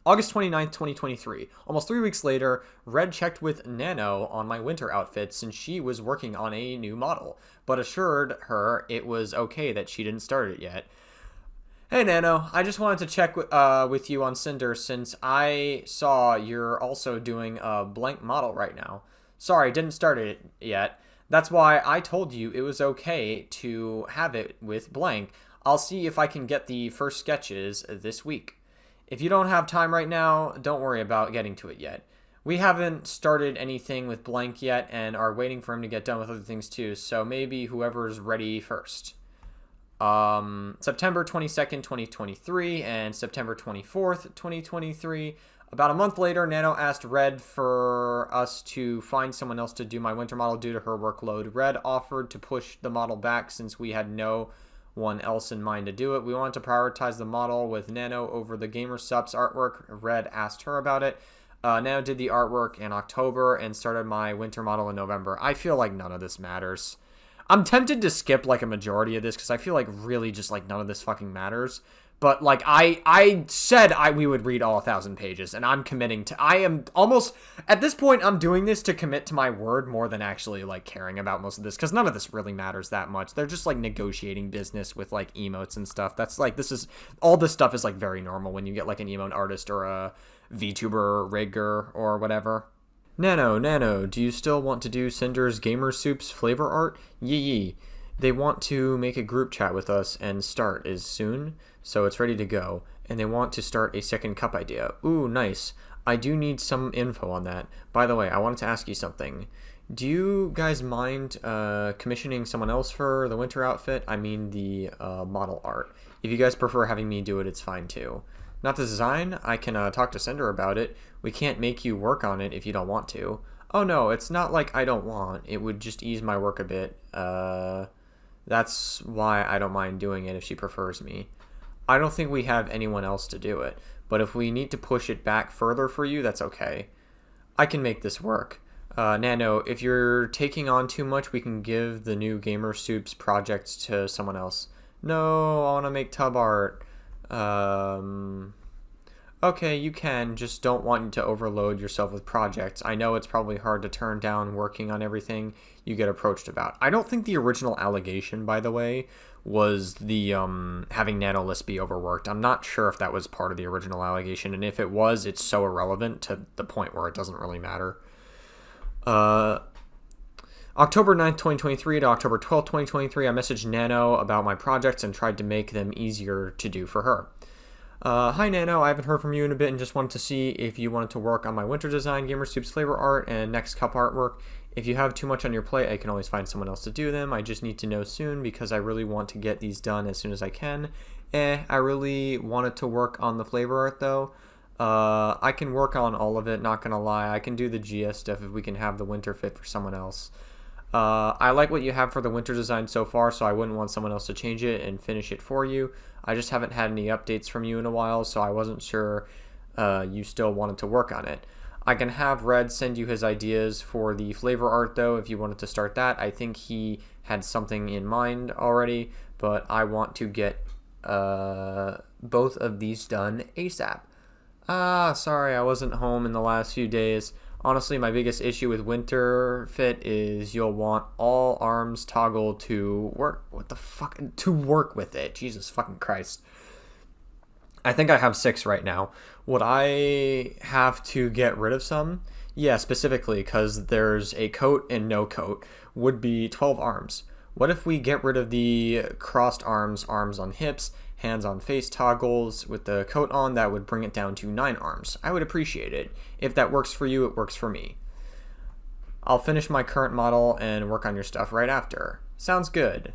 August 29th, 2023. Almost 3 weeks later, Red checked with Nano on my winter outfit since she was working on a new model, but assured her it was okay that she didn't start it yet. Hey Nano, I just wanted to check with you on Cinder since I saw you're also doing a blank model right now. Sorry, didn't start it yet. That's why I told you it was okay to have it with blank. I'll see if I can get the first sketches this week. If you don't have time right now, don't worry about getting to it yet. We haven't started anything with blank yet and are waiting for him to get done with other things too, so maybe whoever's ready first. September 22nd, 2023 and September 24th, 2023. About a month later, Nano asked Red for us to find someone else to do my winter model due to her workload. Red offered to push the model back since we had no one else in mind to do it. We wanted to prioritize the model with Nano over the Gamer Subs artwork. Red asked her about it. Nano did the artwork in October and started my winter model in November. I feel like none of this matters. I'm tempted to skip like a majority of this because I feel like really just like none of this fucking matters. But like I said we would read all 1,000 pages, and I'm committing to. I am almost at this point. I'm doing this to commit to my word more than actually like caring about most of this because none of this really matters that much. They're just like negotiating business with like emotes and stuff. That's like all this stuff is like very normal when you get like an emote artist or a VTuber rigger or whatever. Nano, do you still want to do Cinder's Gamer Soup's flavor art? Yee. They want to make a group chat with us and start as soon, so it's ready to go. And they want to start a second cup idea. Ooh, nice. I do need some info on that. By the way, I wanted to ask you something. Do you guys mind commissioning someone else for the winter outfit? I mean the model art. If you guys prefer having me do it, it's fine too. Not the design, I can talk to Cinder about it. We can't make you work on it if you don't want to. Oh no, it's not like I don't want. It would just ease my work a bit. That's why I don't mind doing it if she prefers me. I don't think we have anyone else to do it, but if we need to push it back further for you, that's okay. I can make this work. Nano, if you're taking on too much, we can give the new Gamer Soups projects to someone else. No, I want to make tub art. Okay, you can, just don't want you to overload yourself with projects. I know it's probably hard to turn down working on everything you get approached about. I don't think the original allegation, by the way, was the having Nano List be overworked. I'm not sure if that was part of the original allegation, and if it was, it's so irrelevant to the point where it doesn't really matter. October 9th, 2023 to October 12th, 2023, I messaged Nano about my projects and tried to make them easier to do for her. Hi Nano, I haven't heard from you in a bit and just wanted to see if you wanted to work on my winter design, Gamer Soup's flavor art, and next cup artwork. If you have too much on your plate, I can always find someone else to do them. I just need to know soon because I really want to get these done as soon as I can. I really wanted to work on the flavor art though. I can work on all of it, not gonna lie. I can do the GS stuff if we can have the winter fit for someone else. I like what you have for the winter design so far, so I wouldn't want someone else to change it and finish it for you. I just haven't had any updates from you in a while, so I wasn't sure you still wanted to work on it. I can have Red send you his ideas for the flavor art, though, if you wanted to start that. I think he had something in mind already, but I want to get both of these done ASAP. Sorry, I wasn't home in the last few days. Honestly, my biggest issue with winter fit is you'll want all arms toggled to work. What the fuck? To work with it. Jesus fucking Christ. I think I have 6 right now. Would I have to get rid of some? Yeah, specifically because there's a coat and no coat would be 12 arms. What if we get rid of the crossed arms, arms on hips, hands on face toggles with the coat on? That would bring it down to 9 arms. I would appreciate it. If that works for you, it works for me. I'll finish my current model and work on your stuff right after. Sounds good.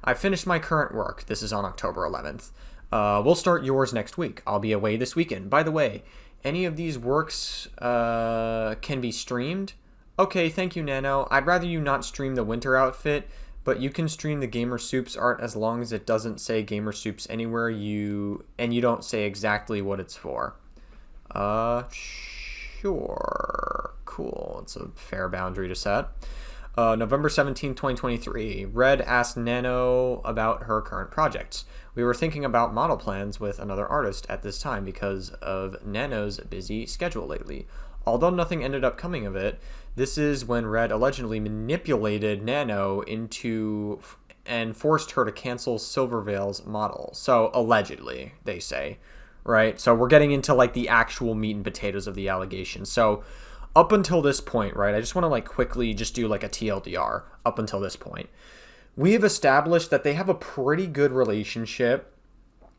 I finished my current work. This is on October 11th. We'll start yours next week. I'll be away this weekend. By the way, any of these works can be streamed? Okay, thank you, Nano. I'd rather you not stream the winter outfit, but you can stream the Gamer Soups art as long as it doesn't say Gamer Soups anywhere and you don't say exactly what it's for. Sure. Cool. It's a fair boundary to set. November 17, 2023. Red asked Nano about her current projects. We were thinking about model plans with another artist at this time because of Nano's busy schedule lately. Although nothing ended up coming of it, this is when Red allegedly manipulated Nano into and forced her to cancel Silvervale's model. So allegedly, they say, right? So we're getting into like the actual meat and potatoes of the allegation. So up until this point, right, I just want to like quickly just do like a TLDR up until this point. We have established that they have a pretty good relationship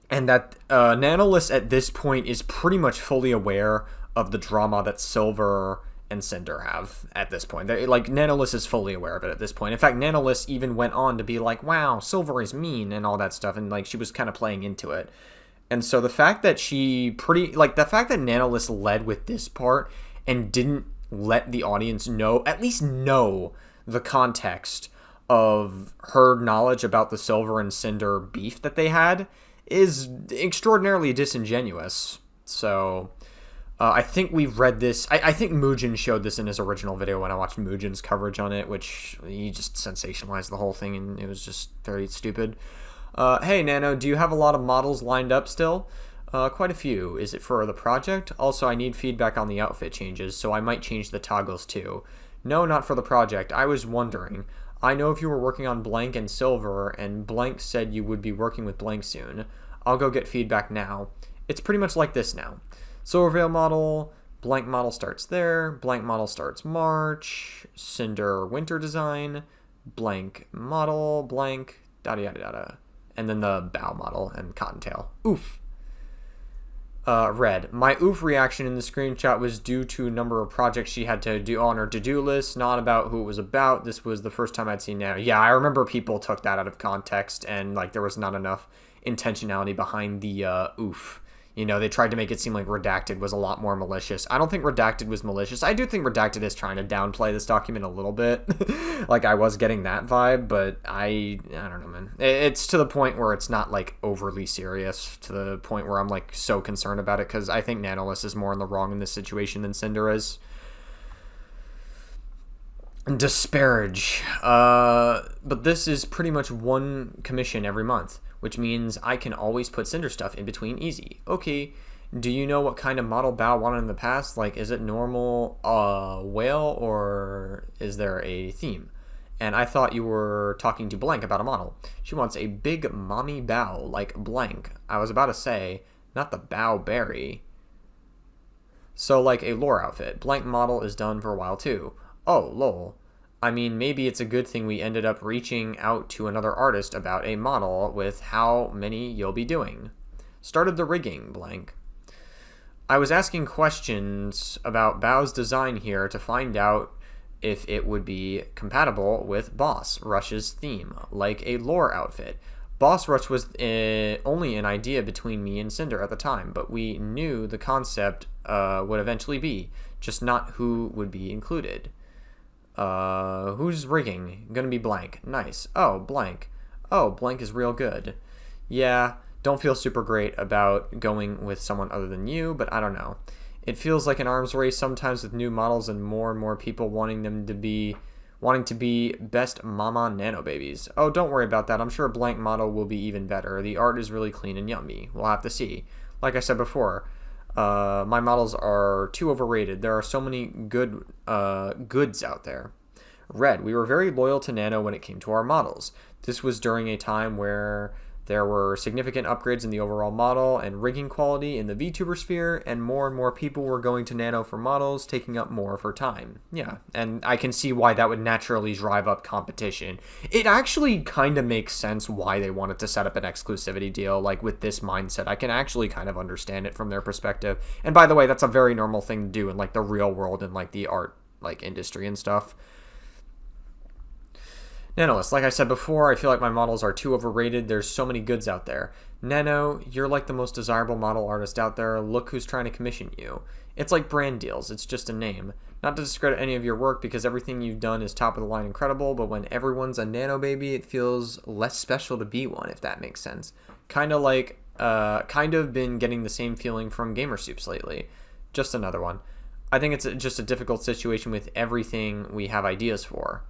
and that Nanolith at this point is pretty much fully aware of the drama that Silver and Cinder have at this point. Like, Nanolith is fully aware of it at this point. In fact, Nanolith even went on to be like, wow, Silver is mean and all that stuff, and like she was kind of playing into it. And so the fact that the fact that Nanolith led with this part and didn't let the audience know, at least know the context of her knowledge about the Silver and Cinder beef that they had is extraordinarily disingenuous. So I think we've read this. I think Mugen showed this in his original video when I watched Mugen's coverage on it, which he just sensationalized the whole thing, and it was just very stupid. Hey, Nano, do you have a lot of models lined up still? Quite a few. Is it for the project? Also, I need feedback on the outfit changes, so I might change the toggles too. No, not for the project. I was wondering. I know if you were working on Blank and Silver, and Blank said you would be working with Blank soon. I'll go get feedback now. It's pretty much like this now. Silvervale model, Blank model starts there, Blank model starts March, Cinder winter design, Blank model, Blank, yada yada yada. And then the bow model and Cottontail. Oof. Red. My oof reaction in the screenshot was due to a number of projects she had to do on her to-do list, not about who it was about. This was the first time I'd seen Nano. Yeah, I remember people took that out of context, and like there was not enough intentionality behind the oof. You know, they tried to make it seem like Redacted was a lot more malicious. I don't think Redacted was malicious. I do think Redacted is trying to downplay this document a little bit. Like, I was getting that vibe, but I don't know, man. It's to the point where it's not, like, overly serious, to the point where I'm, like, so concerned about it, because I think Nanolith is more in the wrong in this situation than Cinder is. Disparage. But this is pretty much one commission every month, which means I can always put Cinder stuff in between easy. Okay, do you know what kind of model Bao wanted in the past? Like, is it normal whale, or is there a theme? And I thought you were talking to Blank about a model. She wants a big mommy Bao, like Blank. I was about to say, not the Bao Berry. So, like a lore outfit. Blank model is done for a while, too. Oh, lol. I mean, maybe it's a good thing we ended up reaching out to another artist about a model with how many you'll be doing. Started the rigging, Blank. I was asking questions about Bao's design here to find out if it would be compatible with Boss Rush's theme, like a lore outfit. Boss Rush was only an idea between me and Cinder at the time, but we knew the concept would eventually be, just not who would be included. Who's rigging? Gonna be Blank. Nice. Oh, Blank. Oh, Blank is real good. Yeah, don't feel super great about going with someone other than you, but I don't know. It feels like an arms race sometimes with new models and more people wanting to be best mama nano babies. Oh, don't worry about that. I'm sure Blank model will be even better. The art is really clean and yummy. We'll have to see. Like I said before, my models are too overrated. There are so many good goods out there. Red. We were very loyal to Nano when it came to our models. This was during a time where there were significant upgrades in the overall model and rigging quality in the VTuber sphere, and more people were going to Nano for models, taking up more of her time. Yeah, and I can see why that would naturally drive up competition. It actually kind of makes sense why they wanted to set up an exclusivity deal, like with this mindset. I can actually kind of understand it from their perspective. And by the way, that's a very normal thing to do in like the real world and like the art like industry and stuff. Nanolith, like I said before, I feel like my models are too overrated. There's so many goods out there. Nano, you're like the most desirable model artist out there. Look who's trying to commission you. It's like brand deals. It's just a name. Not to discredit any of your work because everything you've done is top of the line incredible, but when everyone's a Nano baby, it feels less special to be one, if that makes sense. Kind of been getting the same feeling from Gamer Soups lately. Just another one. I think it's just a difficult situation with everything we have ideas for.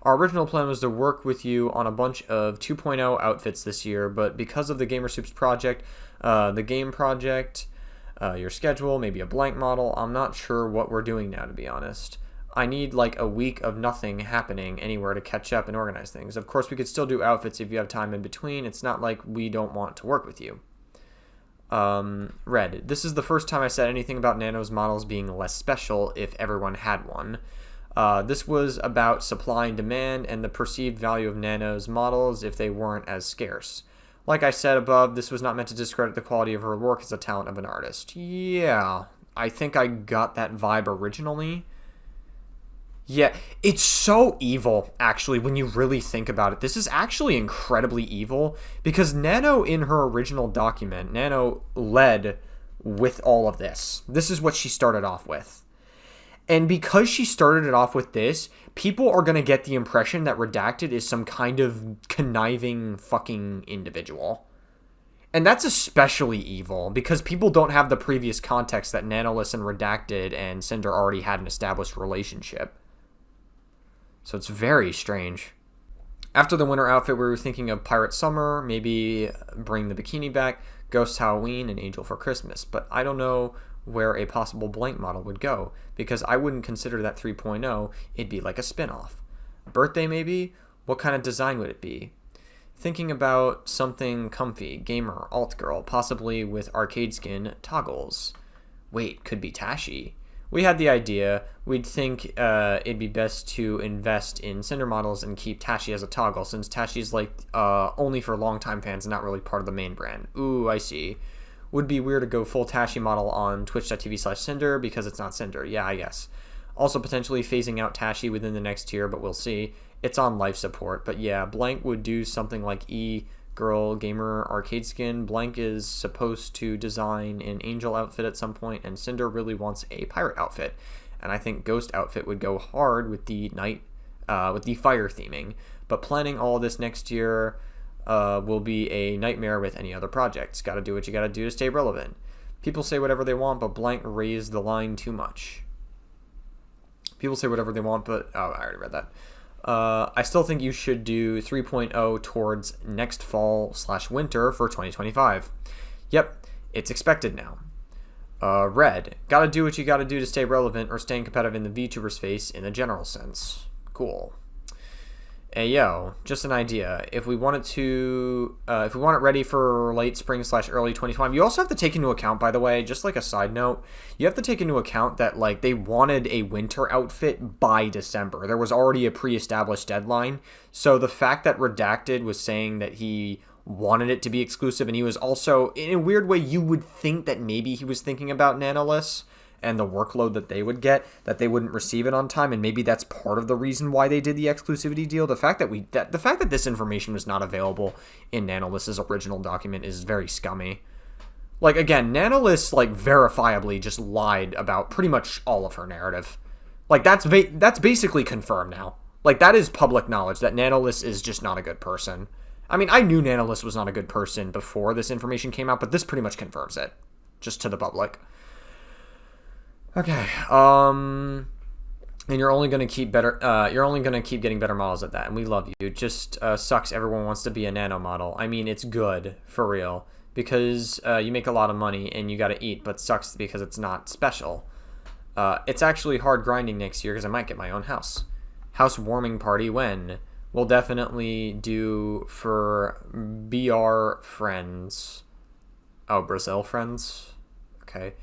Our original plan was to work with you on a bunch of 2.0 outfits this year, but because of the Gamer Soups project, the game project, your schedule, maybe a blank model, I'm not sure what we're doing now, to be honest. I need like a week of nothing happening anywhere to catch up and organize things. Of course, we could still do outfits if you have time in between. It's not like we don't want to work with you. Red, this is the first time I said anything about Nano's models being less special if everyone had one. This was about supply and demand and the perceived value of Nano's models if they weren't as scarce. Like I said above, this was not meant to discredit the quality of her work as a talent of an artist. Yeah, I think I got that vibe originally. Yeah, it's so evil, actually, when you really think about it. This is actually incredibly evil, because Nano, in her original document, Nano led with all of this. This is what she started off with. And because she started it off with this, people are going to get the impression that Redacted is some kind of conniving fucking individual. And that's especially evil, because people don't have the previous context that Nanoless and Redacted and Sinder already had an established relationship. So it's very strange. After the winter outfit, we were thinking of Pirate Summer, maybe bring the bikini back, Ghost Halloween, and Angel for Christmas. But I don't know where a possible blank model would go, because I wouldn't consider that 3.0. It'd be like a spin-off. Birthday, maybe? What kind of design would it be? Thinking about something comfy, gamer, alt girl, possibly with arcade skin, toggles. Wait, could be Tashi. We had the idea. We'd think it'd be best to invest in Cinder models and keep Tashi as a toggle, since Tashi's like only for longtime fans and not really part of the main brand. Ooh, I see. Would be weird to go full Tashi model on twitch.tv/Cinder because it's not Cinder. Yeah, I guess. Also potentially phasing out Tashi within the next tier, but we'll see. It's on life support. But yeah, Blank would do something like Girl Gamer Arcade Skin. Blank is supposed to design an Angel outfit at some point, and Cinder really wants a pirate outfit. And I think Ghost outfit would go hard with the with the fire theming. But planning all this next year will be a nightmare with any other projects. Gotta do what you gotta do to stay relevant. People say whatever they want, but Blank raised the line too much. People say whatever they want, but... Oh, I already read that. I still think you should do 3.0 towards next fall/winter for 2025. Yep, it's expected now. Red, gotta do what you gotta do to stay relevant or staying competitive in the VTuber space in a general sense. Cool. Hey yo, just an idea. If we want it ready for late spring/early 2025, you also have to take into account, by the way, just like a side note, you have to take into account that like they wanted a winter outfit by December. There was already a pre-established deadline. So the fact that Redacted was saying that he wanted it to be exclusive, and he was also, in a weird way, you would think that maybe he was thinking about Nanoless and the workload that they would get, that they wouldn't receive it on time, and maybe that's part of the reason why they did the exclusivity deal. The fact that this information was not available in Nanoless's original document is very scummy. Like, again, Nanoless, like, verifiably just lied about pretty much all of her narrative. Like, that's basically confirmed now. Like, that is public knowledge, that Nanoless is just not a good person. I mean, I knew Nanoless was not a good person before this information came out, but this pretty much confirms it, just to the public. Okay, and you're only gonna keep getting better models at that, and we love you. It just sucks everyone wants to be a Nano model. I mean, it's good, for real, because you make a lot of money and you gotta eat, but sucks because it's not special. It's actually hard grinding next year because I might get my own house. House warming party when? We'll definitely do for BR friends. Oh, Brazil friends? Okay.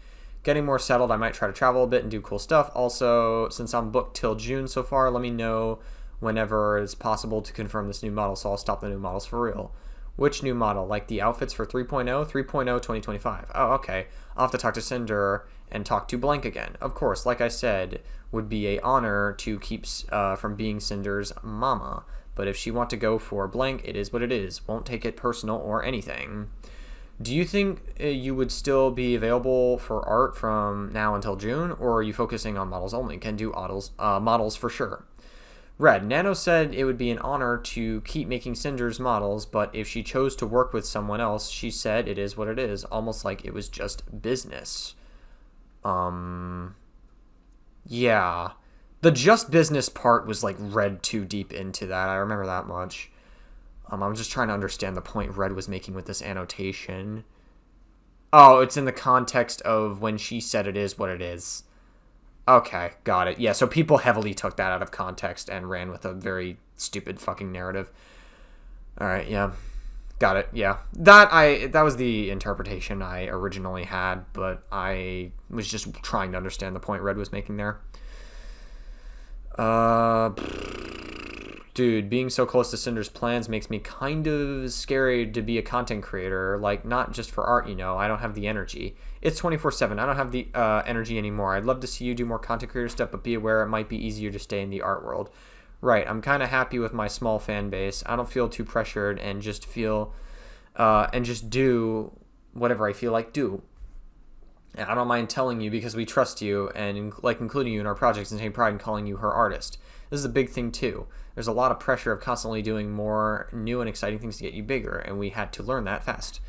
Getting more settled, I might try to travel a bit and do cool stuff. Also, since I'm booked till June so far, let me know whenever it's possible to confirm this new model, so I'll stop the new models for real. Which new model? Like the outfits for 3.0? 3.0 2025. Oh, okay. I'll have to talk to Cinder and talk to Blank again. Of course, like I said, would be a honor to keep from being Cinder's mama. But if she want to go for Blank, it is what it is. Won't take it personal or anything. Do you think you would still be available for art from now until June, or are you focusing on models only? Can do models for sure. Red, Nano said it would be an honor to keep making Cinder's models, but if she chose to work with someone else, she said it is what it is, almost like it was just business. Yeah. The just business part was, like, read too deep into that. I remember that much. I'm just trying to understand the point Red was making with this annotation. Oh, it's in the context of when she said it is what it is. Okay, got it. Yeah, so people heavily took that out of context and ran with a very stupid fucking narrative. Alright, yeah. Got it, yeah. That was the interpretation I originally had, but I was just trying to understand the point Red was making there. Dude, being so close to Cinder's plans makes me kind of scared to be a content creator. Like, not just for art, you know. I don't have the energy. It's 24/7. I don't have the energy anymore. I'd love to see you do more content creator stuff, but be aware it might be easier to stay in the art world. Right, I'm kind of happy with my small fan base. I don't feel too pressured and just do whatever I feel like do. And I don't mind telling you because we trust you and like including you in our projects and take pride in calling you her artist. This is a big thing too. There's a lot of pressure of constantly doing more new and exciting things to get you bigger, and we had to learn that fast.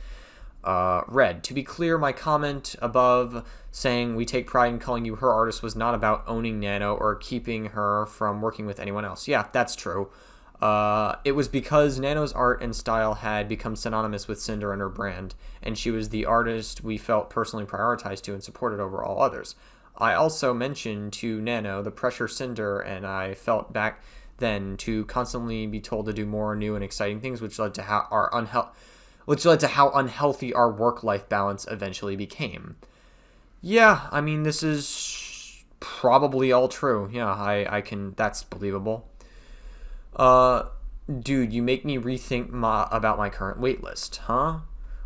Red, to be clear, my comment above saying we take pride in calling you her artist was not about owning Nano or keeping her from working with anyone else. Yeah, that's true. It was because Nano's art and style had become synonymous with Cinder and her brand, and she was the artist we felt personally prioritized to and supported over all others. I also mentioned to Nano the pressure Cinder and I felt back then to constantly be told to do more new and exciting things, which led to how unhealthy our work-life balance eventually became. Yeah, I mean, this is probably all true. Yeah, I can, that's believable. Dude, you make me rethink about my current waitlist, huh?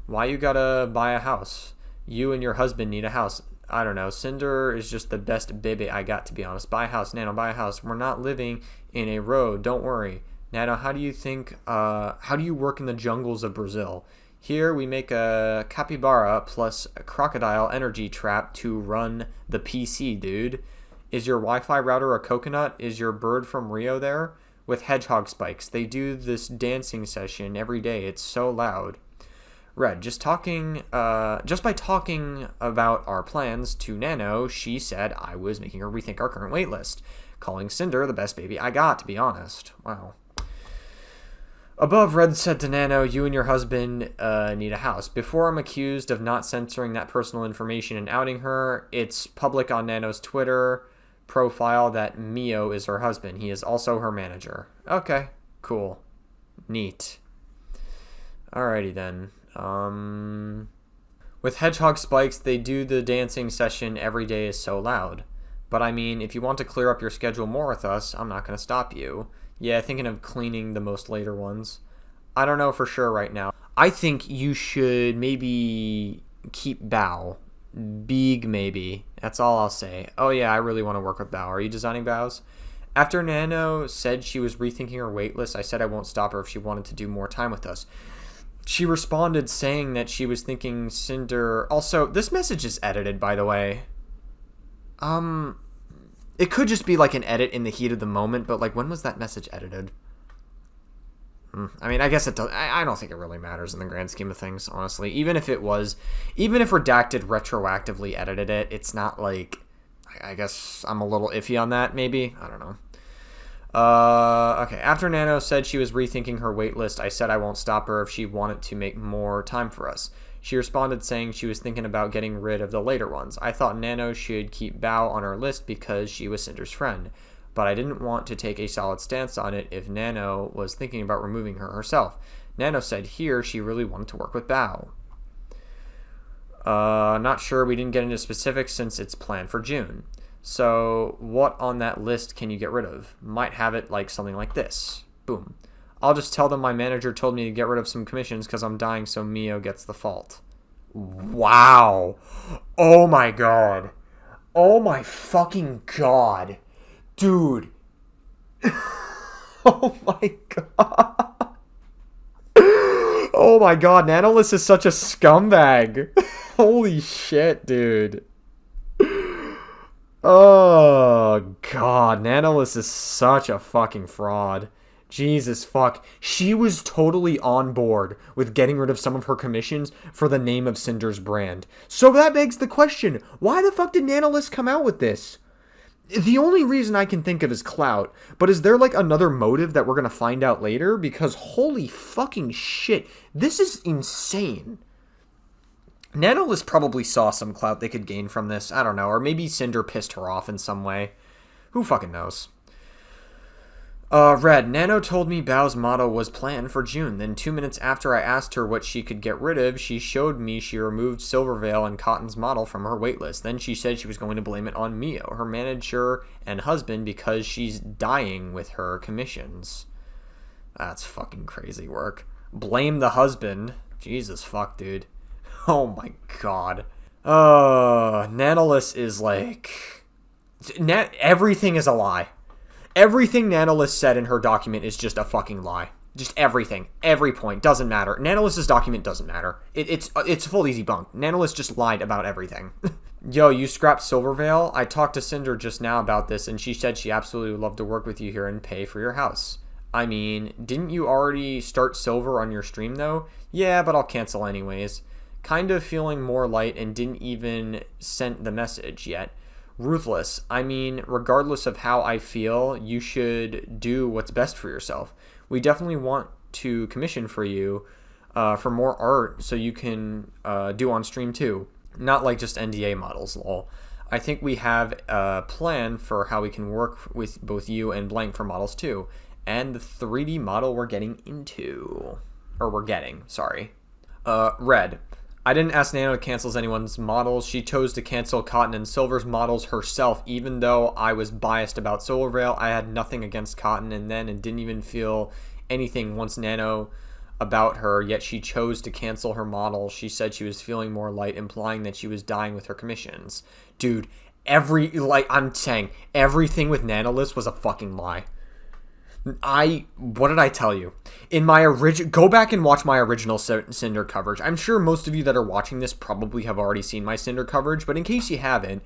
Why you gotta buy a house? You and your husband need a house. I don't know. Cinder is just the best baby I got, to be honest. Buy a house, Nano, buy a house. We're not living in a road, don't worry. Nano, how do you work in the jungles of Brazil? Here we make a capybara plus a crocodile energy trap to run the PC, dude. Is your Wi-Fi router a coconut? Is your bird from Rio there? With hedgehog spikes. They do this dancing session every day. It's so loud. Red, just by talking about our plans to Nano, she said I was making her rethink our current waitlist, calling Cinder the best baby I got, to be honest. Wow. Above, Red said to Nano, you and your husband need a house. Before I'm accused of not censoring that personal information and outing her, it's public on Nano's Twitter profile that Mio is her husband. He is also her manager. Okay, cool. Neat. Alrighty then. With hedgehog spikes, they do the dancing session every day is so loud. But I mean, if you want to clear up your schedule more with us, I'm not going to stop you. Yeah, thinking of cleaning the most later ones. I don't know for sure right now. I think you should maybe keep Bao. Big maybe. That's all I'll say. Oh yeah, I really want to work with Bao. Are you designing Baos? After Nano said she was rethinking her waitlist, I said I won't stop her if she wanted to do more time with us. She responded saying that she was thinking Cinder... Also, this message is edited, by the way. It could just be like an edit in the heat of the moment, but like, when was that message edited? I mean, I guess it does. I don't think it really matters in the grand scheme of things, honestly. Even if Redacted retroactively edited it, it's not like... I guess I'm a little iffy on that, maybe? I don't know. Okay, after Nano said she was rethinking her waitlist, I said I won't stop her if she wanted to make more time for us. She responded saying she was thinking about getting rid of the later ones. I thought Nano should keep Bao on her list because she was Cinder's friend, but I didn't want to take a solid stance on it if Nano was thinking about removing her herself. Nano said here she really wanted to work with Bao. Not sure, we didn't get into specifics since it's planned for June. So what on that list can you get rid of? Might have it like something like this. Boom. I'll just tell them my manager told me to get rid of some commissions because I'm dying so Mio gets the fault. Wow. Oh my god. Oh my fucking god. Dude. Oh my god. Oh my god, Nanolist is such a scumbag. Holy shit, dude. Oh, God. Nanolist is such a fucking fraud. Jesus fuck. She was totally on board with getting rid of some of her commissions for the name of Cinder's brand. So that begs the question, why the fuck did Nanolist come out with this? The only reason I can think of is clout, but is there like another motive that we're going to find out later? Because holy fucking shit, this is insane. Nanolist probably saw some clout they could gain from this, I don't know, or maybe Cinder pissed her off in some way. Who fucking knows? Red, Nano told me Bao's model was planned for June. Then 2 minutes after I asked her what she could get rid of, she showed me she removed Silvervale and Cotton's model from her waitlist. Then she said she was going to blame it on Mio, her manager and husband, because she's dying with her commissions. That's fucking crazy work. Blame the husband. Jesus fuck, dude. Oh my god. Nanolist is like... everything is a lie. Everything Nanolist said in her document is just a fucking lie. Just everything. Every point. Doesn't matter. Nanolist's document doesn't matter. It's full easy bunk. Nanolist just lied about everything. Yo, you scrapped Silvervale? I talked to Cinder just now about this, and she said she absolutely would love to work with you here and pay for your house. I mean, didn't you already start Silver on your stream, though? Yeah, but I'll cancel anyways. Kind of feeling more light and didn't even send the message yet. Ruthless. I mean, regardless of how I feel, you should do what's best for yourself. We definitely want to commission for you for more art so you can do on stream too. Not like just NDA models, lol. I think we have a plan for how we can work with both you and Blank for models too. And the 3D model we're getting into. Or we're getting, sorry. Red. I didn't ask Nano to cancel anyone's models. She chose to cancel Cotton and Silver's models herself. Even though I was biased about Silvervale, I had nothing against Cotton and didn't even feel anything once Nano about her, yet she chose to cancel her model. She said she was feeling more light, implying that she was dying with her commissions. Dude, I'm saying, everything with Nanolist was a fucking lie. What did I tell you? In my go back and watch my original Cinder coverage. I'm sure most of you that are watching this probably have already seen my Cinder coverage, but in case you haven't,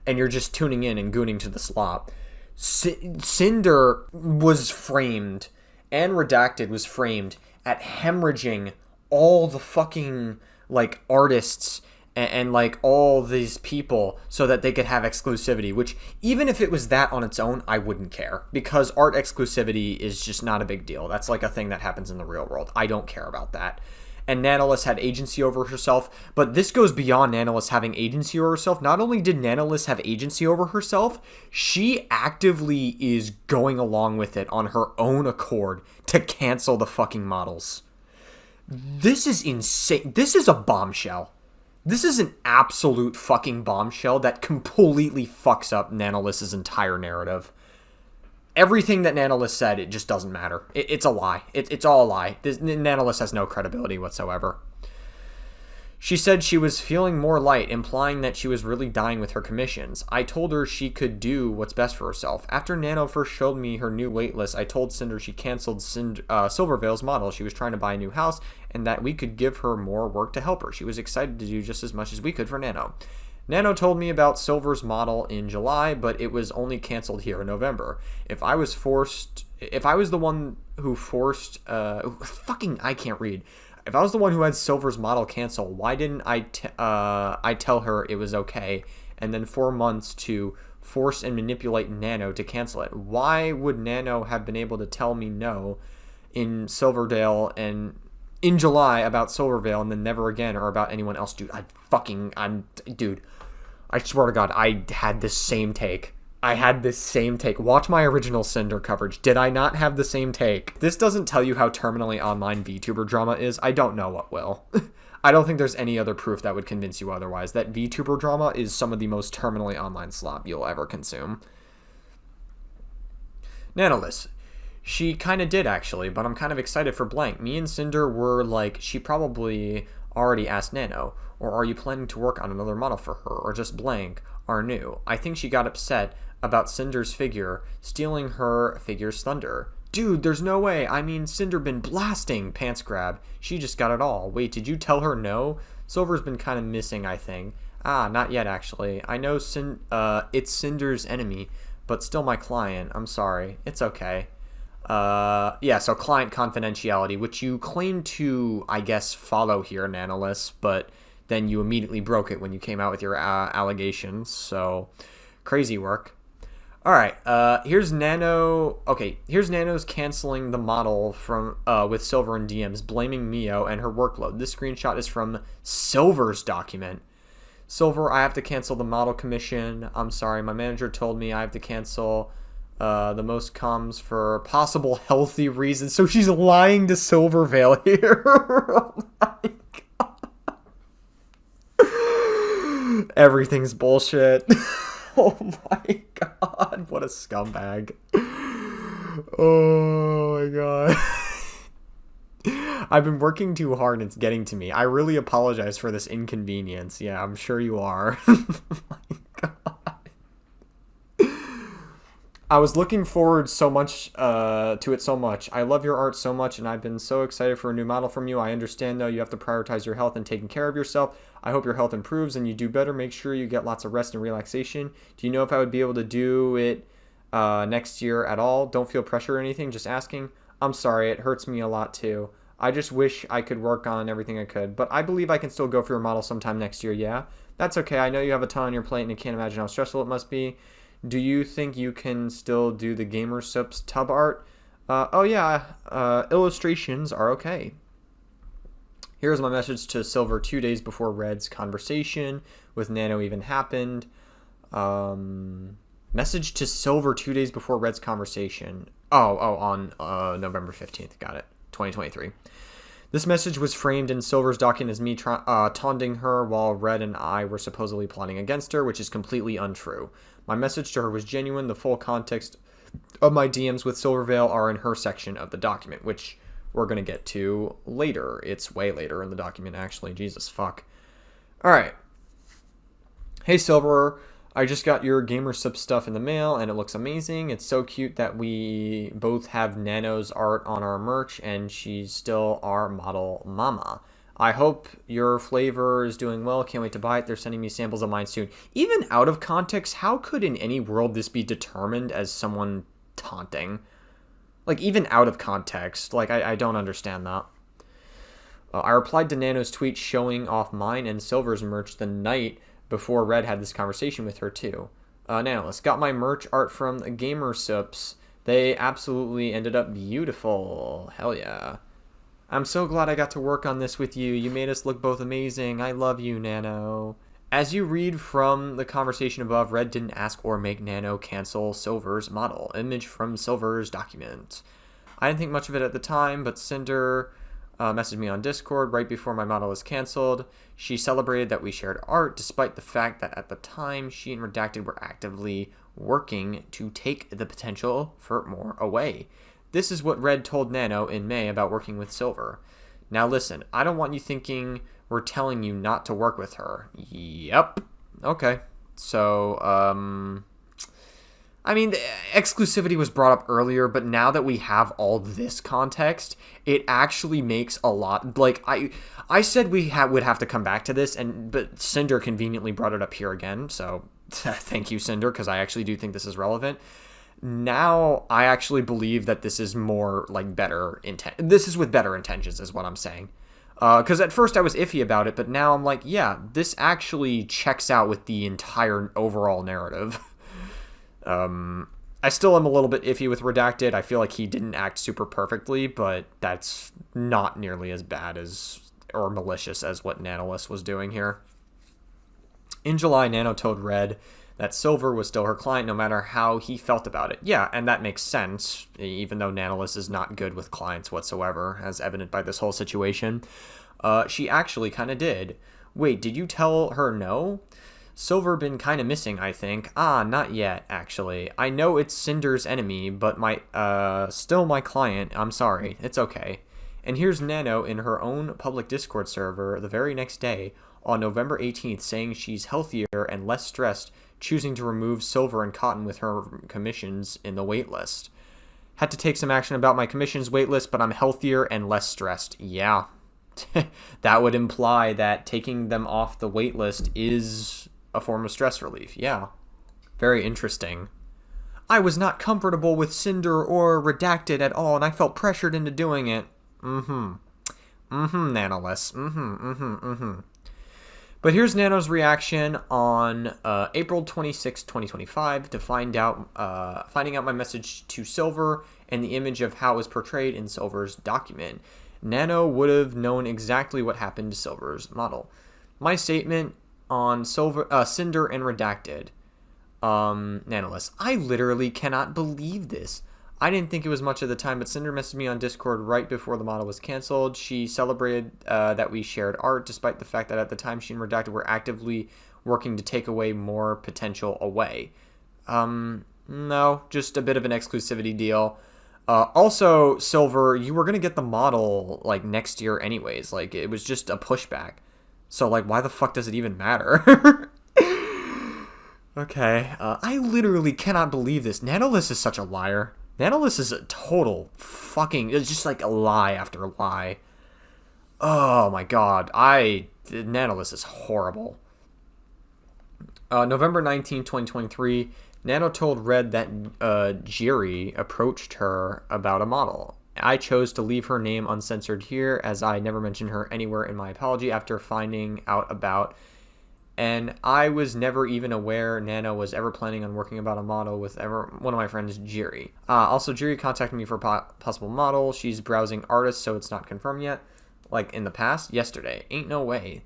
and you're just tuning in and gooning to the slop, Cinder was framed, and Redacted was framed at hemorrhaging all the fucking, like, artists and like all these people so that they could have exclusivity, which even if it was that on its own, I wouldn't care, because art exclusivity is just not a big deal. That's like a thing that happens in the real world. I don't care about that. And Nanolist had agency over herself, but this goes beyond Nanolist having agency over herself. Not only did Nanolist have agency over herself, she actively is going along with it on her own accord to cancel the fucking models. This is insane. This is a bombshell. This is an absolute fucking bombshell that completely fucks up Nanolist's entire narrative. Everything that Nanolist said, it just doesn't matter. It's a lie. It's all a lie. Nanolist has no credibility whatsoever. She said she was feeling more light, implying that she was really dying with her commissions. I told her she could do what's best for herself. After Nano first showed me her new waitlist, I told Cinder she canceled Silvervale's model. She was trying to buy a new house, and that we could give her more work to help her. She was excited to do just as much as we could for Nano. Nano told me about Silver's model in July, but it was only canceled here in November. If I was the one who forced, I can't read. If I was the one who had Silver's model cancel, why didn't I tell her it was okay, and then 4 months to force and manipulate Nano to cancel it? Why would Nano have been able to tell me no in Silverdale and in July about Silvervale and then never again or about anyone else? Dude, dude, I swear to God, I had this same take. Watch my original Cinder coverage. Did I not have the same take? This doesn't tell you how terminally online VTuber drama is. I don't know what will. I don't think there's any other proof that would convince you otherwise. That VTuber drama is some of the most terminally online slop you'll ever consume. Nanolist. She kind of did, actually, but I'm kind of excited for Blank. Me and Cinder were like, she probably already asked Nano, or are you planning to work on another model for her, or just Blank are new? I think she got upset about Cinder's figure stealing her figure's thunder. Dude, there's no way. I mean, Cinder been blasting Pants Grab. She just got it all. Wait, did you tell her no? Silver's been kind of missing, I think. Not yet, actually. I know it's Cinder's enemy, but still my client. I'm sorry. It's okay. Yeah, so client confidentiality, which you claim to, I guess, follow here, Nanolist, but then you immediately broke it when you came out with your allegations, so crazy work. All right. Here's Nano. Okay, here's Nano's canceling the model from with Silver and DMs, blaming Mio and her workload. This screenshot is from Silver's document. Silver, I have to cancel the model commission. I'm sorry, my manager told me I have to cancel the most comms for possible healthy reasons. So she's lying to Silvervale here. Oh my god. Everything's bullshit. Oh my god, what a scumbag. Oh my god. I've been working too hard and it's getting to me. I really apologize for this inconvenience. Yeah, I'm sure you are. Oh my god. I was looking forward so much to it so much. I love your art so much and I've been so excited for a new model from you. I understand though you have to prioritize your health and taking care of yourself. I hope your health improves and you do better. Make sure you get lots of rest and relaxation. Do you know if I would be able to do it next year at all? Don't feel pressure or anything, just asking. I'm sorry, it hurts me a lot too. I just wish I could work on everything I could, but I believe I can still go for your model sometime next year, yeah? That's okay, I know you have a ton on your plate and I can't imagine how stressful it must be. Do you think you can still do the Gamer Sips tub art? Oh yeah, illustrations are okay. Here's my message to Silver 2 days before Red's conversation with Nano even happened. Message to Silver 2 days before Red's conversation. On November 15th. Got it. 2023. This message was framed in Silver's document as me taunting her while Red and I were supposedly plotting against her, which is completely untrue. My message to her was genuine. The full context of my DMs with Silvervale are in her section of the document, which we're going to get to later. It's way later in the document, actually. Jesus, fuck. Alright. Hey, Silver. I just got your GamerSub stuff in the mail, and it looks amazing. It's so cute that we both have Nano's art on our merch, and she's still our model mama. I hope your flavor is doing well. Can't wait to buy it. They're sending me samples of mine soon. Even out of context, how could in any world this be determined as someone taunting? Like, even out of context. Like, I don't understand that. I replied to Nano's tweet showing off mine and Silver's merch the night before Red had this conversation with her too. Nanolis, got my merch art from GamerSips. They absolutely ended up beautiful. Hell yeah. I'm so glad I got to work on this with you. You made us look both amazing. I love you, Nano. As you read from the conversation above, Red didn't ask or make Nano cancel Silver's model. Image from Silver's document. I didn't think much of it at the time, but Sinder messaged me on Discord right before my model was canceled. She celebrated that we shared art, despite the fact that at the time she and Redacted were actively working to take the potential for more away. This is what Red told Nano in May about working with Silver. Now listen, I don't want you thinking we're telling you not to work with her. Yep. Okay. So, I mean, the exclusivity was brought up earlier, but now that we have all this context, it actually makes a lot... Like, I said we would have to come back to this, but Sinder conveniently brought it up here again, so thank you, Sinder, because I actually do think this is relevant. Now, I actually believe that this is more, like, better intent. This is with better intentions, is what I'm saying. Because at first I was iffy about it, but now I'm like, yeah, this actually checks out with the entire overall narrative. I still am a little bit iffy with Redacted. I feel like he didn't act super perfectly, but that's not nearly as bad as, or malicious as what Nanolis was doing here. In July, Nano told Red that Silver was still her client no matter how he felt about it. Yeah, and that makes sense, even though Nanolis is not good with clients whatsoever, as evident by this whole situation. She actually kind of did. Wait, did you tell her no? Silver been kind of missing, I think. Not yet, actually. I know it's Cinder's enemy, but still my client. I'm sorry. It's okay. And here's Nano in her own public Discord server the very next day, on November 18th, saying she's healthier and less stressed, choosing to remove Silver and Cotton with her commissions in the waitlist. Had to take some action about my commissions waitlist, but I'm healthier and less stressed. Yeah. That would imply that taking them off the waitlist is a form of stress relief. Yeah. Very interesting. I was not comfortable with Sinder or Redacted at all, and I felt pressured into doing it. Nanolis. But here's Nano's reaction on April 26, 2025 to finding out my message to Silver and the image of how it was portrayed in Silver's document. Nano would have known exactly what happened to Silver's model. My statement on Cinder and Redacted. Nanoless. I literally cannot believe this. I didn't think it was much at the time, but Cinder messaged me on Discord right before the model was canceled. She celebrated that we shared art, despite the fact that at the time she and Redacted were actively working to take away more potential away. No, just a bit of an exclusivity deal. Also, Silver, you were going to get the model, like, next year anyways. Like, it was just a pushback. So, like, why the fuck does it even matter? Okay, I literally cannot believe this. Nanoless is such a liar. Nanoless is a total fucking... It's just like a lie after a lie. Oh my god. Nanoless is horrible. November 19, 2023, Nano told Red that Jiri approached her about a model. I chose to leave her name uncensored here, as I never mentioned her anywhere in my apology after finding out about... And I was never even aware Nano was ever planning on working about a model with one of my friends, Jiri. Also, Jiri contacted me for a possible model. She's browsing artists, so it's not confirmed yet. Like in the past, yesterday. Ain't no way.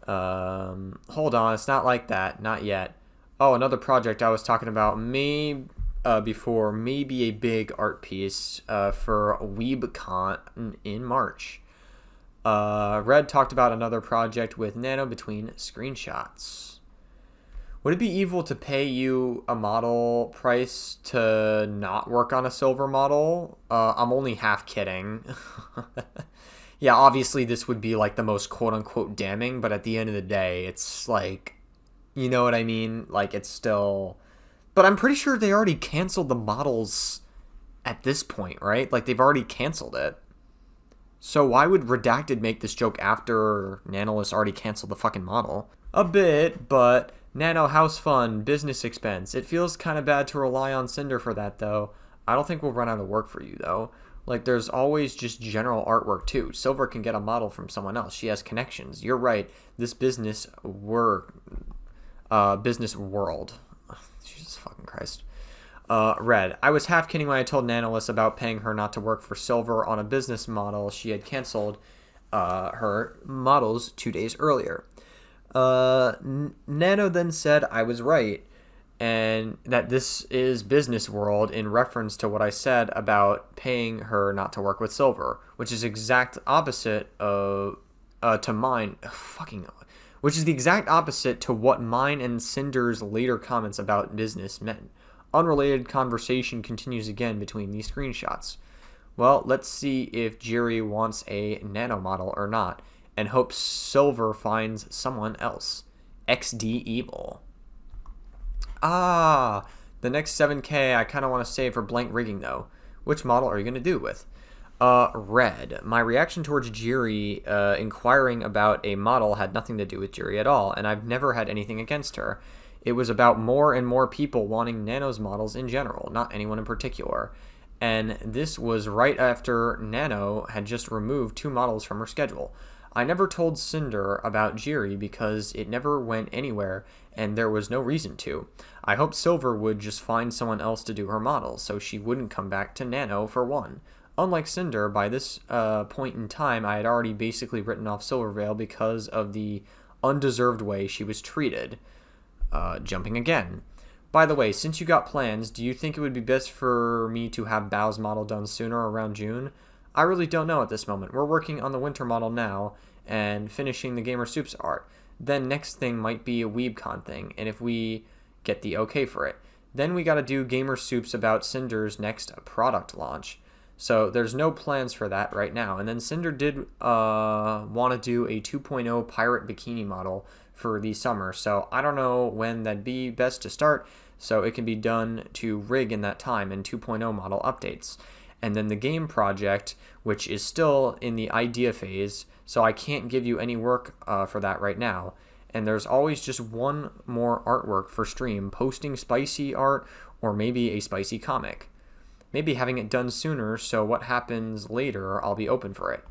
Hold on, it's not like that. Not yet. Oh, another project I was talking about before. Maybe a big art piece for WeebCon in March. Red talked about another project with Nano between screenshots. Would it be evil to pay you a model price to not work on a Silver model? I'm only half kidding. Yeah, obviously this would be like the most quote-unquote damning, but at the end of the day, it's like, you know what I mean? Like, it's still... But I'm pretty sure they already canceled the models at this point, right? Like, they've already canceled it. So why would Redacted make this joke after Nanoless already canceled the fucking model? A bit, but Nano house fund, business expense. It feels kind of bad to rely on Cinder for that, though. I don't think we'll run out of work for you, though. Like, there's always just general artwork, too. Silver can get a model from someone else. She has connections. You're right. This business world. Jesus fucking Christ. Red. I was half kidding when I told Nanoless about paying her not to work for Silver on a business model. She had canceled her models 2 days earlier. Nano then said I was right, and that this is business world in reference to what I said about paying her not to work with Silver, which is exact opposite of which is the exact opposite to what mine and Cinder's later comments about business meant. Unrelated conversation continues again between these screenshots. Well, let's see if Jiri wants a Nano model or not, and hope Silver finds someone else. XD Evil. The next 7K I kind of want to save for blank rigging, though. Which model are you going to do it with? Red. My reaction towards Jiri inquiring about a model had nothing to do with Jiri at all, and I've never had anything against her. It was about more and more people wanting Nano's models in general, not anyone in particular. And this was right after Nano had just removed 2 models from her schedule. I never told Cinder about Jiri because it never went anywhere and there was no reason to. I hoped Silver would just find someone else to do her models so she wouldn't come back to Nano for one. Unlike Cinder, by this point in time, I had already basically written off Silvervale because of the undeserved way she was treated. Jumping again. By the way, since you got plans, do you think it would be best for me to have Bao's model done sooner, around June? I really don't know at this moment. We're working on the winter model now and finishing the Gamer Soups art. Then next thing might be a WeebCon thing, and if we get the okay for it. Then we gotta do Gamer Soups about Cinder's next product launch. So there's no plans for that right now. And then Cinder did want to do a 2.0 pirate bikini model for the summer. So I don't know when that'd be best to start. So it can be done to rig in that time and 2.0 model updates. And then the game project, which is still in the idea phase. So I can't give you any work for that right now. And there's always just one more artwork for stream, posting spicy art or maybe a spicy comic. Maybe having it done sooner, so what happens later, I'll be open for it.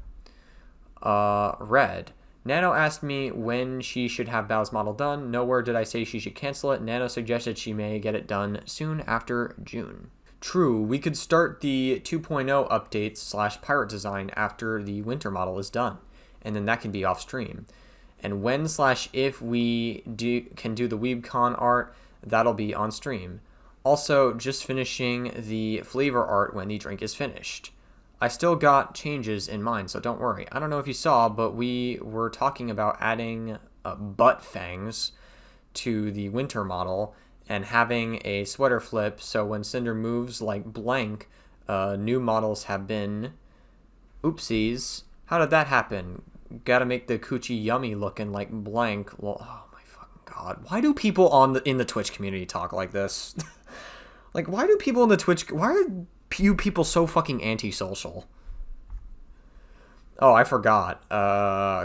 Red. Nano asked me when she should have Bao's model done. Nowhere did I say she should cancel it. Nano suggested she may get it done soon after June. True, we could start the 2.0 updates / pirate design after the winter model is done, and then that can be off stream. And when / if we can do the WeebCon art, that'll be on stream. Also, just finishing the flavor art when the drink is finished. I still got changes in mind, so don't worry. I don't know if you saw, but we were talking about adding butt fangs to the winter model and having a sweater flip, so when Sinder moves like blank, new models have been... Oopsies. How did that happen? Gotta make the coochie yummy looking like blank. Well, oh my fucking god. Why do people in the Twitch community talk like this? Like, why do people in the Twitch... Why are you people so fucking antisocial? Oh, I forgot.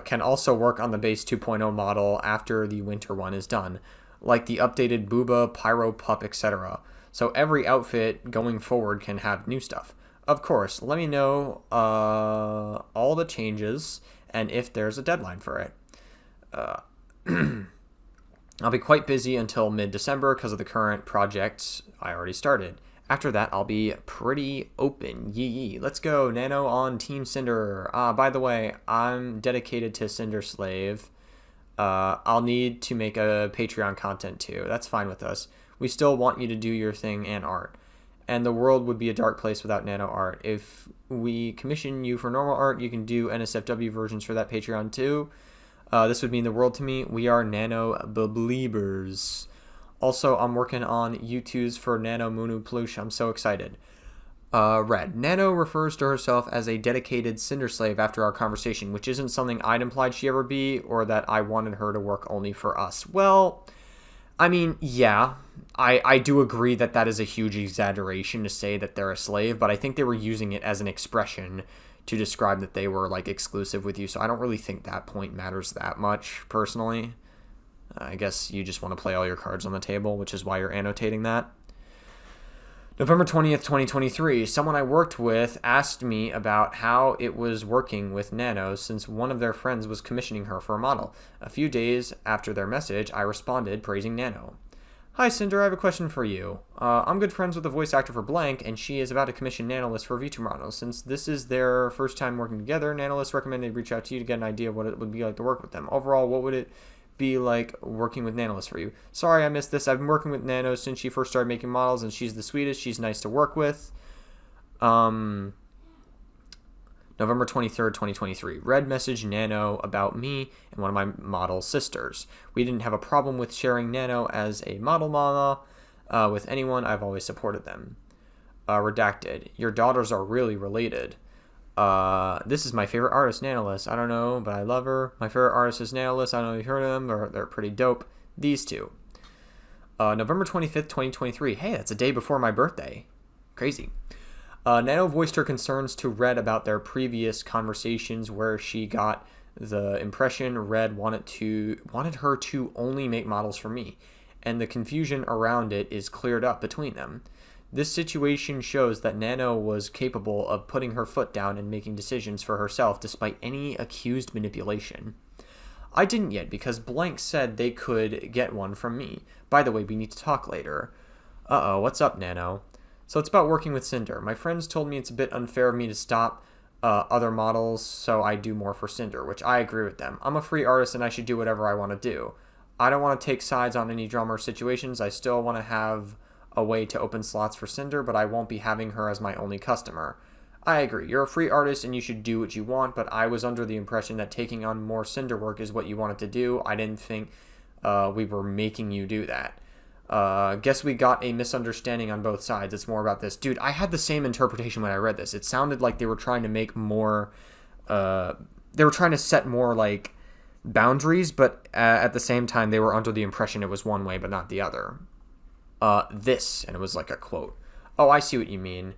Can also work on the base 2.0 model after the winter one is done, like the updated Booba, Pyro, Pup, etc. So every outfit going forward can have new stuff. Of course, let me know all the changes and if there's a deadline for it. I'll be quite busy until mid-December because of the current projects I already started. After that, I'll be pretty open. Yee. Let's go, Nano on Team Sinder. By the way, I'm dedicated to Sinder Slave. I'll need to make a Patreon content too. That's fine with us. We still want you to do your thing and art. And the world would be a dark place without Nano art. If we commission you for normal art, you can do NSFW versions for that Patreon too. This would mean the world to me. We are Nano Beliebers. Also, I'm working on U2s for Nano Munu Plush. I'm so excited. Red. Nano refers to herself as a dedicated Cinder slave after our conversation, which isn't something I'd implied she ever be, or that I wanted her to work only for us. Well, I mean, yeah, I do agree that that is a huge exaggeration to say that they're a slave, but I think they were using it as an expression to describe that they were, like, exclusive with you, so I don't really think that point matters that much, personally. I guess you just want to play all your cards on the table, which is why you're annotating that. November 20th, 2023, someone I worked with asked me about how it was working with Nano since one of their friends was commissioning her for a model. A few days after their message, I responded praising Nano. Hi Cinder, I have a question for you. I'm good friends with the voice actor for Blank, and she is about to commission Nanolist for VTuber models. Since this is their first time working together, Nanolist recommended they reach out to you to get an idea of what it would be like to work with them. Overall, what would it be like working with Nanolist for you? Sorry I missed this. I've been working with Nano since she first started making models, and she's the sweetest. She's nice to work with. November 23rd, 2023. Red messaged Nano about me and one of my model sisters. We didn't have a problem with sharing Nano as a model mama with anyone. I've always supported them. Redacted. Your daughters are really related. This is my favorite artist, Nanolist. I don't know, but I love her. My favorite artist is Nanolist. I don't know if you've heard of them, but they're pretty dope. These two. November 25th, 2023. Hey, that's a day before my birthday. Crazy. Nano voiced her concerns to Red about their previous conversations where she got the impression Red wanted her to only make models for me, and the confusion around it is cleared up between them. This situation shows that Nano was capable of putting her foot down and making decisions for herself despite any accused manipulation. I didn't yet because Blank said they could get one from me. By the way, we need to talk later. Uh-oh, what's up, Nano? So it's about working with Cinder. My friends told me it's a bit unfair of me to stop other models, so I do more for Cinder, which I agree with them. I'm a free artist and I should do whatever I want to do. I don't want to take sides on any drama or situations. I still want to have a way to open slots for Cinder, but I won't be having her as my only customer. I agree. You're a free artist and you should do what you want, but I was under the impression that taking on more Cinder work is what you wanted to do. I didn't think we were making you do that. Guess we got a misunderstanding on both sides. It's more about this. Dude, I had the same interpretation when I read this. It sounded like they were trying to make more, they were trying to set more, like, boundaries, but at the same time, they were under the impression it was one way, but not the other. And it was like a quote. Oh, I see what you mean.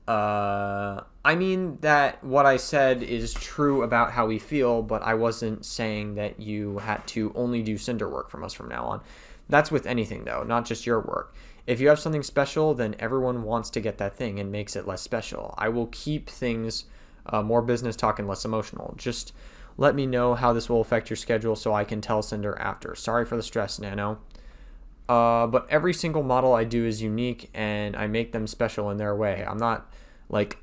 I mean that what I said is true about how we feel, but I wasn't saying that you had to only do Cinder work from us from now on. That's with anything, though, not just your work. If you have something special, then everyone wants to get that thing and makes it less special. I will keep things more business talk and less emotional. Just Let me know how this will affect your schedule so I can tell Cinder after. Sorry for the stress, Nano. But every single model I do is unique, and I make them special in their way. I'm not like...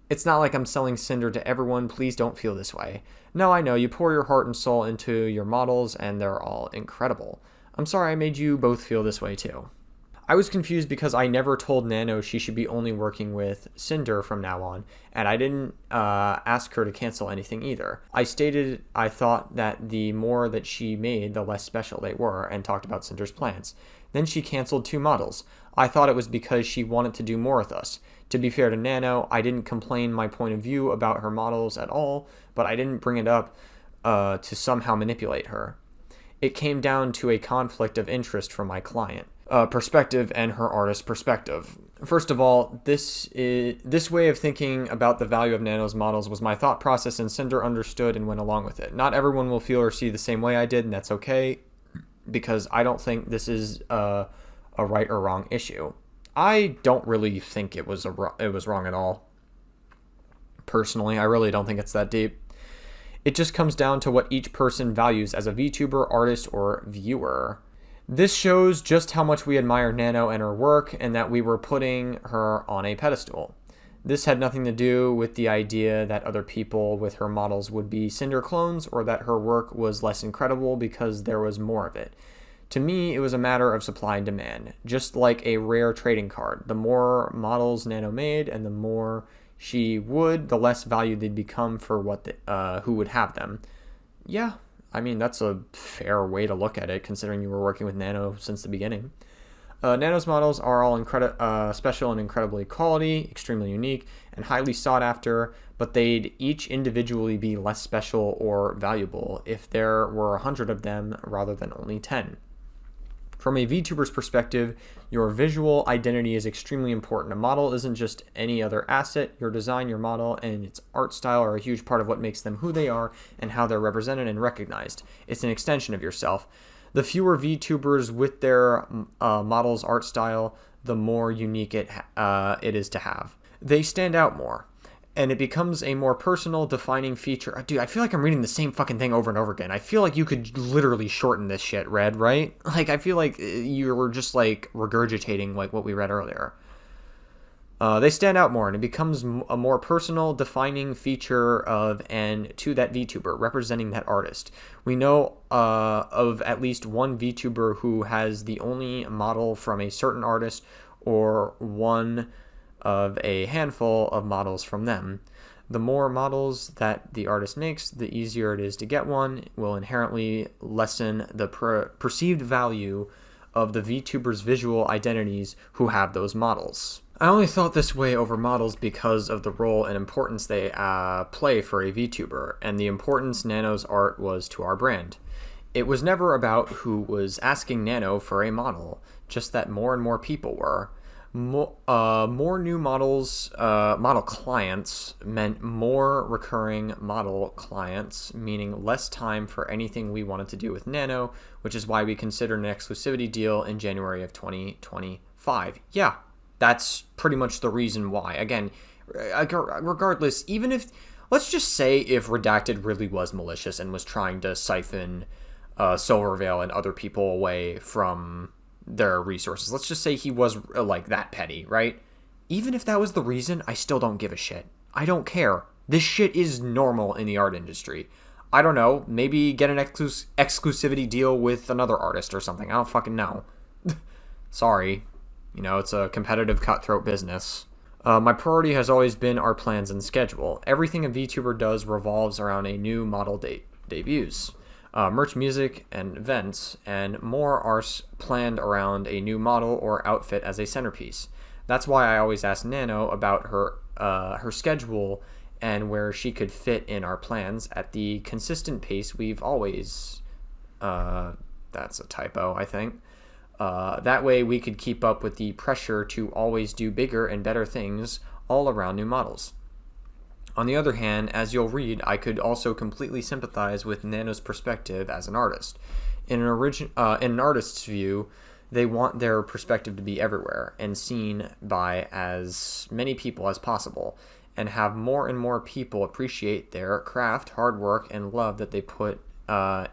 It's not like I'm selling Cinder to everyone. Please don't feel this way. No, I know. You pour your heart and soul into your models, and they're all incredible. I'm sorry I made you both feel this way, too. I was confused because I never told Nano she should be only working with Cinder from now on, and I didn't ask her to cancel anything either. I stated I thought that the more that she made, the less special they were, and talked about Cinder's plans. Then she canceled 2 models. I thought it was because she wanted to do more with us. To be fair to Nano, I didn't complain my point of view about her models at all, but I didn't bring it up to somehow manipulate her. It came down to a conflict of interest from my client perspective and her artist perspective. First of all, this way of thinking about the value of Nano's models was my thought process, and Cinder understood and went along with it. Not everyone will feel or see the same way I did, and that's okay, because I don't think this is a right or wrong issue. I don't really think it was wrong at all. Personally, I really don't think it's that deep. It just comes down to what each person values as a VTuber, artist, or viewer. This shows just how much we admire Nano and her work, and that we were putting her on a pedestal. This had nothing to do with the idea that other people with her models would be Cinder clones, or that her work was less incredible because there was more of it. To me, it was a matter of supply and demand, just like a rare trading card. The more models Nano made, and the more she would, the less valued they'd become for who would have them. Yeah, I mean, that's a fair way to look at it, considering you were working with Nano since the beginning. Nano's models are all special and incredibly quality, extremely unique, and highly sought after, but they'd each individually be less special or valuable if there were 100 of them rather than only 10. From a VTuber's perspective, your visual identity is extremely important. A model isn't just any other asset. Your design, your model, and its art style are a huge part of what makes them who they are and how they're represented and recognized. It's an extension of yourself. The fewer VTubers with their model's art style, the more unique it is to have. They stand out more, and it becomes a more personal, defining feature. Dude, I feel like I'm reading the same fucking thing over and over again. I feel like you could literally shorten this shit, Red, right? Like, I feel like you were just, like, regurgitating, like, what we read earlier. They stand out more, and it becomes a more personal, defining feature to that VTuber, representing that artist. We know of at least one VTuber who has the only model from a certain artist, or one of a handful of models from them. The more models that the artist makes, the easier it is to get one. It will inherently lessen the perceived value of the VTuber's visual identities who have those models. I only thought this way over models because of the role and importance they play for a VTuber, and the importance Nano's art was to our brand. It was never about who was asking Nano for a model, just that more and more people were. More new models, model clients meant more recurring model clients, meaning less time for anything we wanted to do with Nano, which is why we considered an exclusivity deal in January of 2025. Yeah, that's pretty much the reason why. Again, regardless, even if, let's just say if Redacted really was malicious and was trying to siphon Silvervale and other people away from their resources. Let's just say he was like that petty, right? Even if that was the reason, I still don't give a shit. I don't care. This shit is normal in the art industry. I don't know, maybe get an exclusivity deal with another artist or something. I don't fucking know. Sorry. You know, it's a competitive, cutthroat business. My priority has always been our plans and schedule. Everything a VTuber does revolves around a new model debuts. Merch, music, and events, and more are planned around a new model or outfit as a centerpiece. That's why I always ask Nano about her schedule and where she could fit in our plans at the consistent pace we've always... that's a typo, I think. That way we could keep up with the pressure to always do bigger and better things all around new models. On the other hand, as you'll read, I could also completely sympathize with Nano's perspective as an artist. In an artist's view, they want their perspective to be everywhere and seen by as many people as possible. and have more and more people appreciate their craft, hard work, and love that they put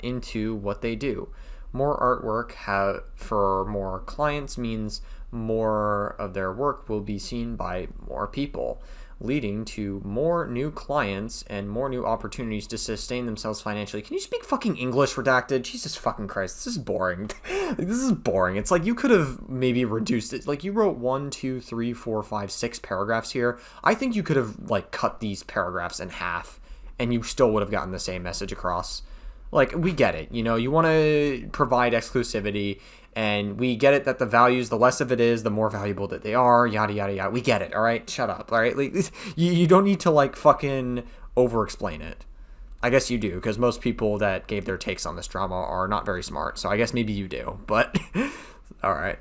into what they do. More artwork for more clients means more of their work will be seen by more people, leading to more new clients and more new opportunities to sustain themselves financially. Can you speak fucking English, redacted? Jesus fucking Christ, this is boring. This is boring. It's like you could have maybe reduced it. Like you wrote 1, 2, 3, 4, 5, 6 paragraphs here. I think you could have like cut these paragraphs in half and you still would have gotten the same message across. Like, we get it, you know, you want to provide exclusivity, and we get it that the values, the less of it is, the more valuable that they are, yada, yada, yada. We get it, all right? Shut up, all right? Like, you don't need to, like, fucking over-explain it. I guess you do, because most people that gave their takes on this drama are not very smart, so I guess maybe you do, but all right.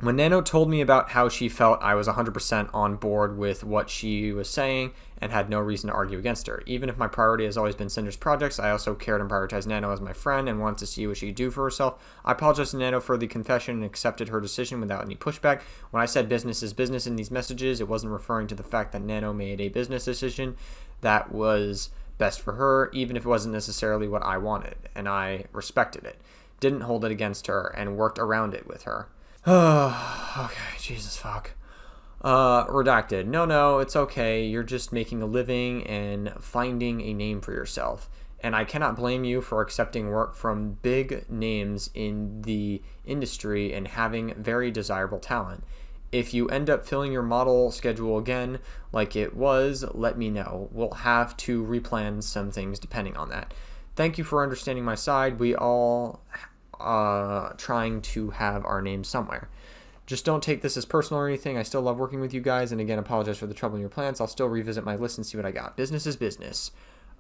When Nano told me about how she felt, I was 100% on board with what she was saying and had no reason to argue against her. Even if my priority has always been Cinder's projects, I also cared and prioritized Nano as my friend and wanted to see what she could do for herself. I apologized to Nano for the confession and accepted her decision without any pushback. When I said business is business in these messages, it wasn't referring to the fact that Nano made a business decision that was best for her, even if it wasn't necessarily what I wanted, and I respected it. Didn't hold it against her and worked around it with her. Okay, Jesus fuck. Redacted. No, it's okay. You're just making a living and finding a name for yourself. And I cannot blame you for accepting work from big names in the industry and having very desirable talent. If you end up filling your model schedule again like it was, let me know. We'll have to replan some things depending on that. Thank you for understanding my side. We all trying to have our name somewhere. Just don't take this as personal or anything. I still love working with you guys, and again, apologize for the trouble in your plans. I'll still revisit my list and see what I got. Business is business.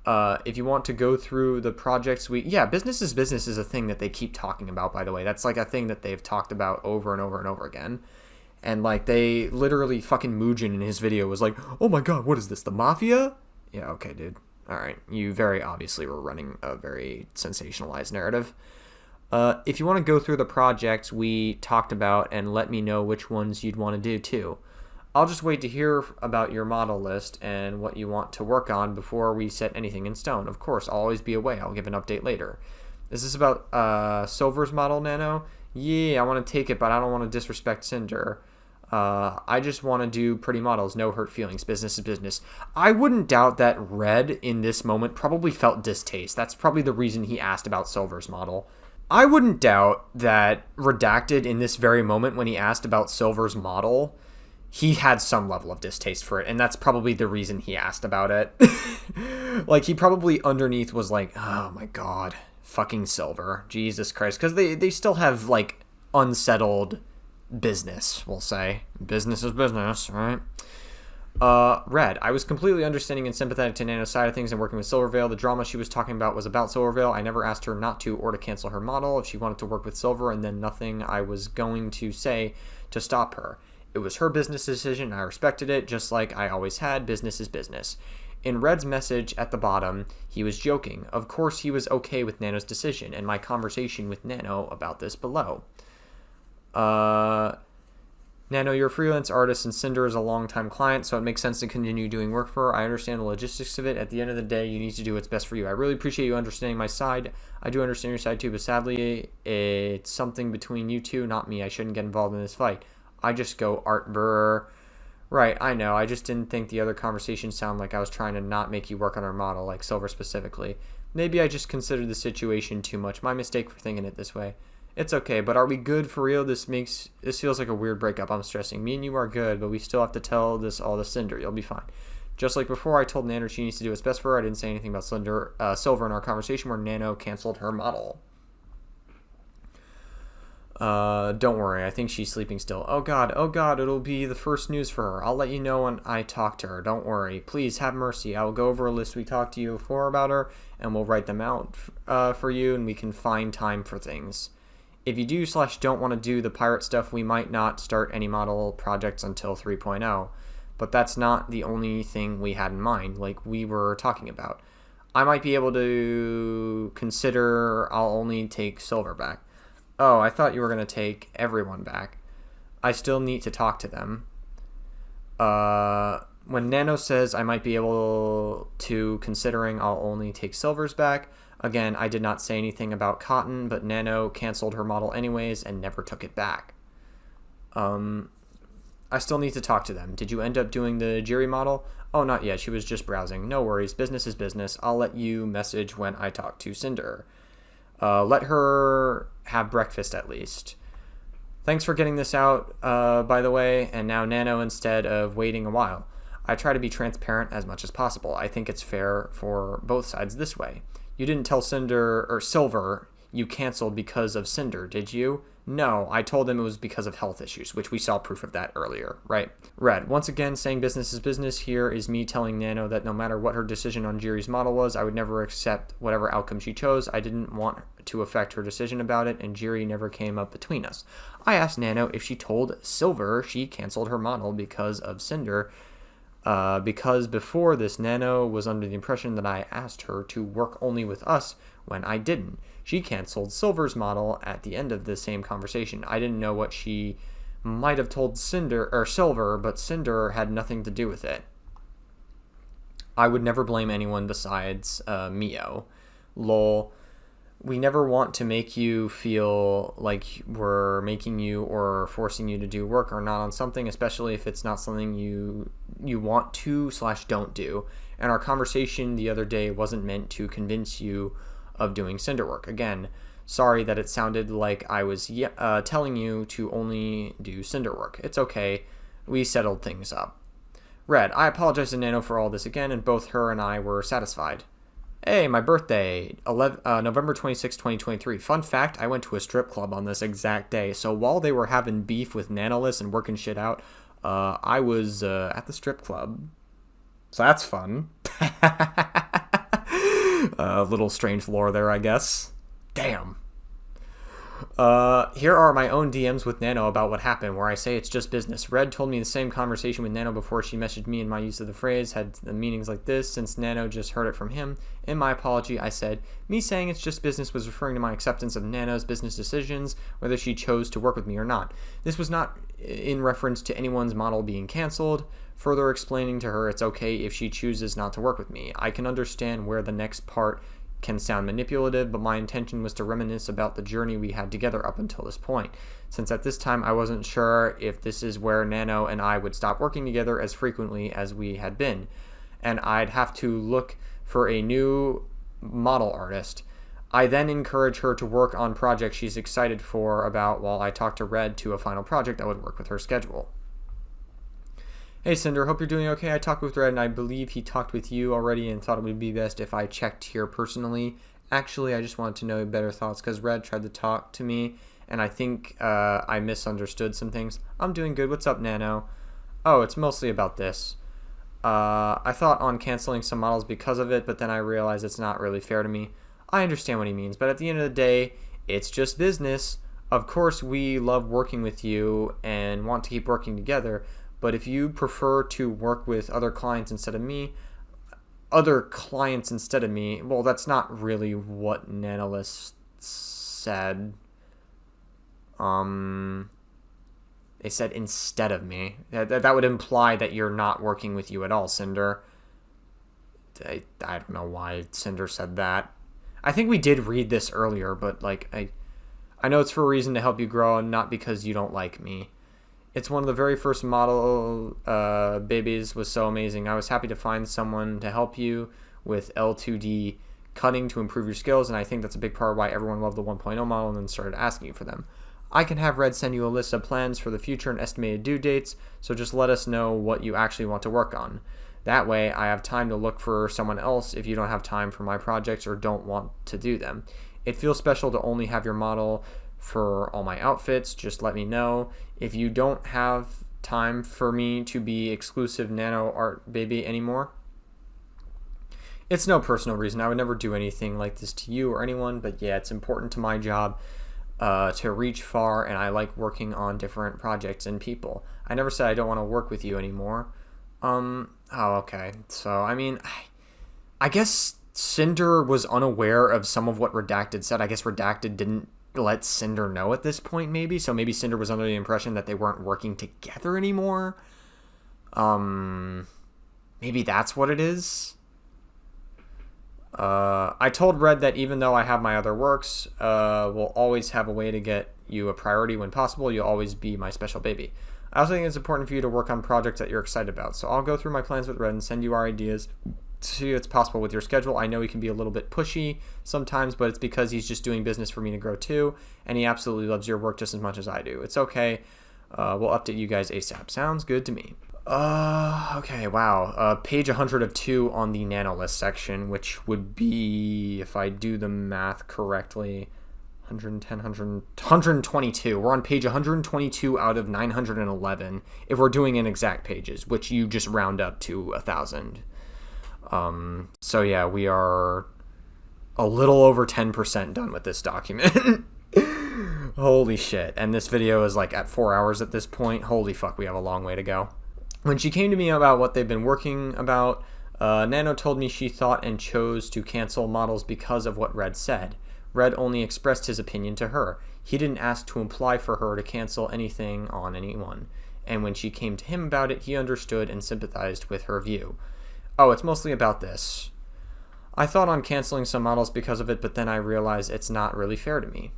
If you want to go through the projects business is business is a thing that they keep talking about, by the way. That's like a thing that they've talked about over and over and over again. And like they literally fucking Mugen in his video was like, oh my god, what is this, the mafia? Yeah, okay, dude. All right, you very obviously were running a very sensationalized narrative. If you want to go through the projects we talked about and let me know which ones you'd want to do too. I'll just wait to hear about your model list and what you want to work on before we set anything in stone. Of course, I'll always be away. I'll give an update later. Is this about Silver's model, Nano? Yeah, I want to take it, but I don't want to disrespect Cinder. I just want to do pretty models. No hurt feelings. Business is business. I wouldn't doubt that Red in this moment probably felt distaste. That's probably the reason he asked about Silver's model. I wouldn't doubt that Redacted in this very moment when he asked about Silver's model, he had some level of distaste for it, and that's probably the reason he asked about it. Like, he probably underneath was like, oh my god, fucking Silver. Jesus Christ. Because they still have, like, unsettled business, we'll say. Business is business, right? Red. I was completely understanding and sympathetic to Nano's side of things and working with Silvervale. The drama she was talking about was about Silvervale. I never asked her not to or to cancel her model if she wanted to work with Silver, and then nothing I was going to say to stop her. It was her business decision, and I respected it, just like I always had. Business is business. In Red's message at the bottom, he was joking. Of course, he was okay with Nano's decision, and my conversation with Nano about this below. Nano, you're a freelance artist and Cinder is a long-time client, so it makes sense to continue doing work for her. I understand the logistics of it. At the end of the day, you need to do what's best for you. I really appreciate you understanding my side. I do understand your side too, but sadly, it's something between you two, not me. I shouldn't get involved in this fight. I just go art brr. Right, I know. I just didn't think the other conversation sounded like I was trying to not make you work on our model, like Silver specifically. Maybe I just considered the situation too much. My mistake for thinking it this way. It's okay, but are we good for real? This feels like a weird breakup. I'm stressing. Me and you are good, but we still have to tell this all to Cinder. You'll be fine. Just like before, I told Nano she needs to do what's best for her. I didn't say anything about Silver in our conversation where Nano canceled her model. Don't worry. I think she's sleeping still. Oh god, it'll be the first news for her. I'll let you know when I talk to her. Don't worry. Please have mercy. I will go over a list we talked to you before about her, and we'll write them out for you, and we can find time for things. If you do/don't want to do the pirate stuff, we might not start any model projects until 3.0. But that's not the only thing we had in mind, like we were talking about. I might be able to consider I'll only take Silver back. Oh, I thought you were going to take everyone back. I still need to talk to them. When Nano says I might be able to, considering I'll only take Silver's back. Again, I did not say anything about Cotton, but Nano canceled her model anyways and never took it back. I still need to talk to them. Did you end up doing the Jiri model? Oh, not yet. She was just browsing. No worries. Business is business. I'll let you message when I talk to Sinder. Let her have breakfast at least. Thanks for getting this out, by the way, and now Nano instead of waiting a while. I try to be transparent as much as possible. I think it's fair for both sides this way. You didn't tell Cinder or Silver you canceled because of Cinder, did you? No, I told them it was because of health issues, which we saw proof of that earlier, right? Red, once again, saying business is business here is me telling Nano that no matter what her decision on Jiri's model was, I would never accept whatever outcome she chose. I didn't want to affect her decision about it, and Jiri never came up between us. I asked Nano if she told Silver she canceled her model because of Cinder, because before this, Nano was under the impression that I asked her to work only with us when I didn't. She canceled Silver's model at the end of the same conversation. I didn't know what she might have told Cinder or Silver, but Cinder had nothing to do with it. I would never blame anyone besides Mio. Lol. We never want to make you feel like we're making you or forcing you to do work or not on something, especially if it's not something you want to / don't do. And our conversation the other day wasn't meant to convince you of doing Cinder work. Again, sorry that it sounded like I was telling you to only do Cinder work. It's okay. We settled things up. Red, I apologize to Nano for all this again, and both her and I were satisfied. Hey, my birthday, November 26, 2023. Fun fact, I went to a strip club on this exact day. So while they were having beef with Nanoless and working shit out, I was at the strip club. So that's fun. A little strange lore there, I guess. Damn. Here are my own DMs with Nano about what happened, where I say it's just business. Red told me the same conversation with Nano before she messaged me, and my use of the phrase had the meanings like this, since Nano just heard it from him. In my apology, I said, me saying it's just business was referring to my acceptance of Nano's business decisions, whether she chose to work with me or not. This was not in reference to anyone's model being canceled, further explaining to her it's okay if she chooses not to work with me. I can understand where the next part can sound manipulative, but my intention was to reminisce about the journey we had together up until this point, since at this time I wasn't sure if this is where Nano and I would stop working together as frequently as we had been, and I'd have to look for a new model artist. I then encourage her to work on projects she's excited for about while I talk to Red to a final project that would work with her schedule. Hey Cinder, hope you're doing okay. I talked with Red and I believe he talked with you already and thought it would be best if I checked here personally. Actually, I just wanted to know better thoughts because Red tried to talk to me and I think I misunderstood some things. I'm doing good. What's up, Nano? Oh, it's mostly about this. I thought on canceling some models because of it, but then I realized it's not really fair to me. I understand what he means, but at the end of the day, it's just business. Of course, we love working with you and want to keep working together, but if you prefer to work with other clients instead of me, well, that's not really what Nanolist said. They said instead of me. That would imply that you're not working with you at all, Cinder. I don't know why Cinder said that. I think we did read this earlier, but like I know it's for a reason to help you grow and not because you don't like me. It's one of the very first model babies was so amazing. I was happy to find someone to help you with L2D cutting to improve your skills, and I think that's a big part of why everyone loved the 1.0 model and then started asking you for them. I can have Red send you a list of plans for the future and estimated due dates, so just let us know what you actually want to work on. That way, I have time to look for someone else if you don't have time for my projects or don't want to do them. It feels special to only have your model for all my outfits. Just let me know. If you don't have time for me to be exclusive Nano Art Baby anymore, it's no personal reason. I would never do anything like this to you or anyone, but yeah, it's important to my job to reach far, and I like working on different projects and people. I never said I don't want to work with you anymore. Oh, okay. So, I mean, I guess Cinder was unaware of some of what Redacted said. I guess Redacted didn't let Cinder know at this point, maybe. So maybe Cinder was under the impression that they weren't working together anymore. Maybe that's what it is? I told Red that even though I have my other works, we'll always have a way to get you a priority when possible. You'll always be my special baby. I also think it's important for you to work on projects that you're excited about. So I'll go through my plans with Red and send you our ideas. See if it's possible with your schedule. I know he can be a little bit pushy sometimes, but it's because he's just doing business for me to grow too, and he absolutely loves your work just as much as I do. It's okay. We'll update you guys ASAP. Sounds good to me. Okay, wow. Page 100 of 2 on the nanolist section, which would be, if I do the math correctly, 110, 122. We're on page 122 out of 911 if we're doing in exact pages, which you just round up to 1,000. So yeah, we are a little over 10% done with this document. Holy shit. And this video is like at 4 hours at this point. Holy fuck, we have a long way to go. When she came to me about what they've been working about, Nano told me she thought and chose to cancel models because of what Red said. Red only expressed his opinion to her. He didn't ask to imply for her to cancel anything on anyone. And when she came to him about it, he understood and sympathized with her view. Oh, it's mostly about this. I thought on canceling some models because of it, but then I realized it's not really fair to me.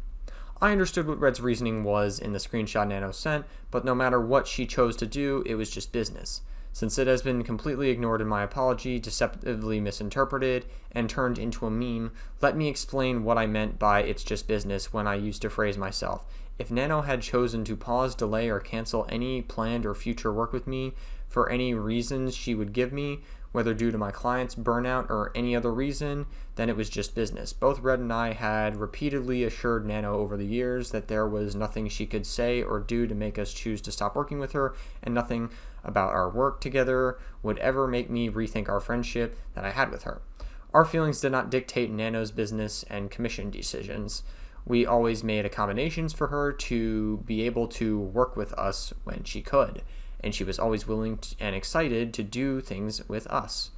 I understood what Red's reasoning was in the screenshot Nano sent, but no matter what she chose to do, it was just business. Since it has been completely ignored in my apology, deceptively misinterpreted, and turned into a meme, let me explain what I meant by it's just business when I used to phrase myself. If Nano had chosen to pause, delay, or cancel any planned or future work with me for any reasons she would give me, whether due to my client's burnout or any other reason, then it was just business. Both Red and I had repeatedly assured Nano over the years that there was nothing she could say or do to make us choose to stop working with her, and nothing about our work together would ever make me rethink our friendship that I had with her. Our feelings did not dictate Nano's business and commission decisions. We always made accommodations for her to be able to work with us when she could, and she was always willing and excited to do things with us.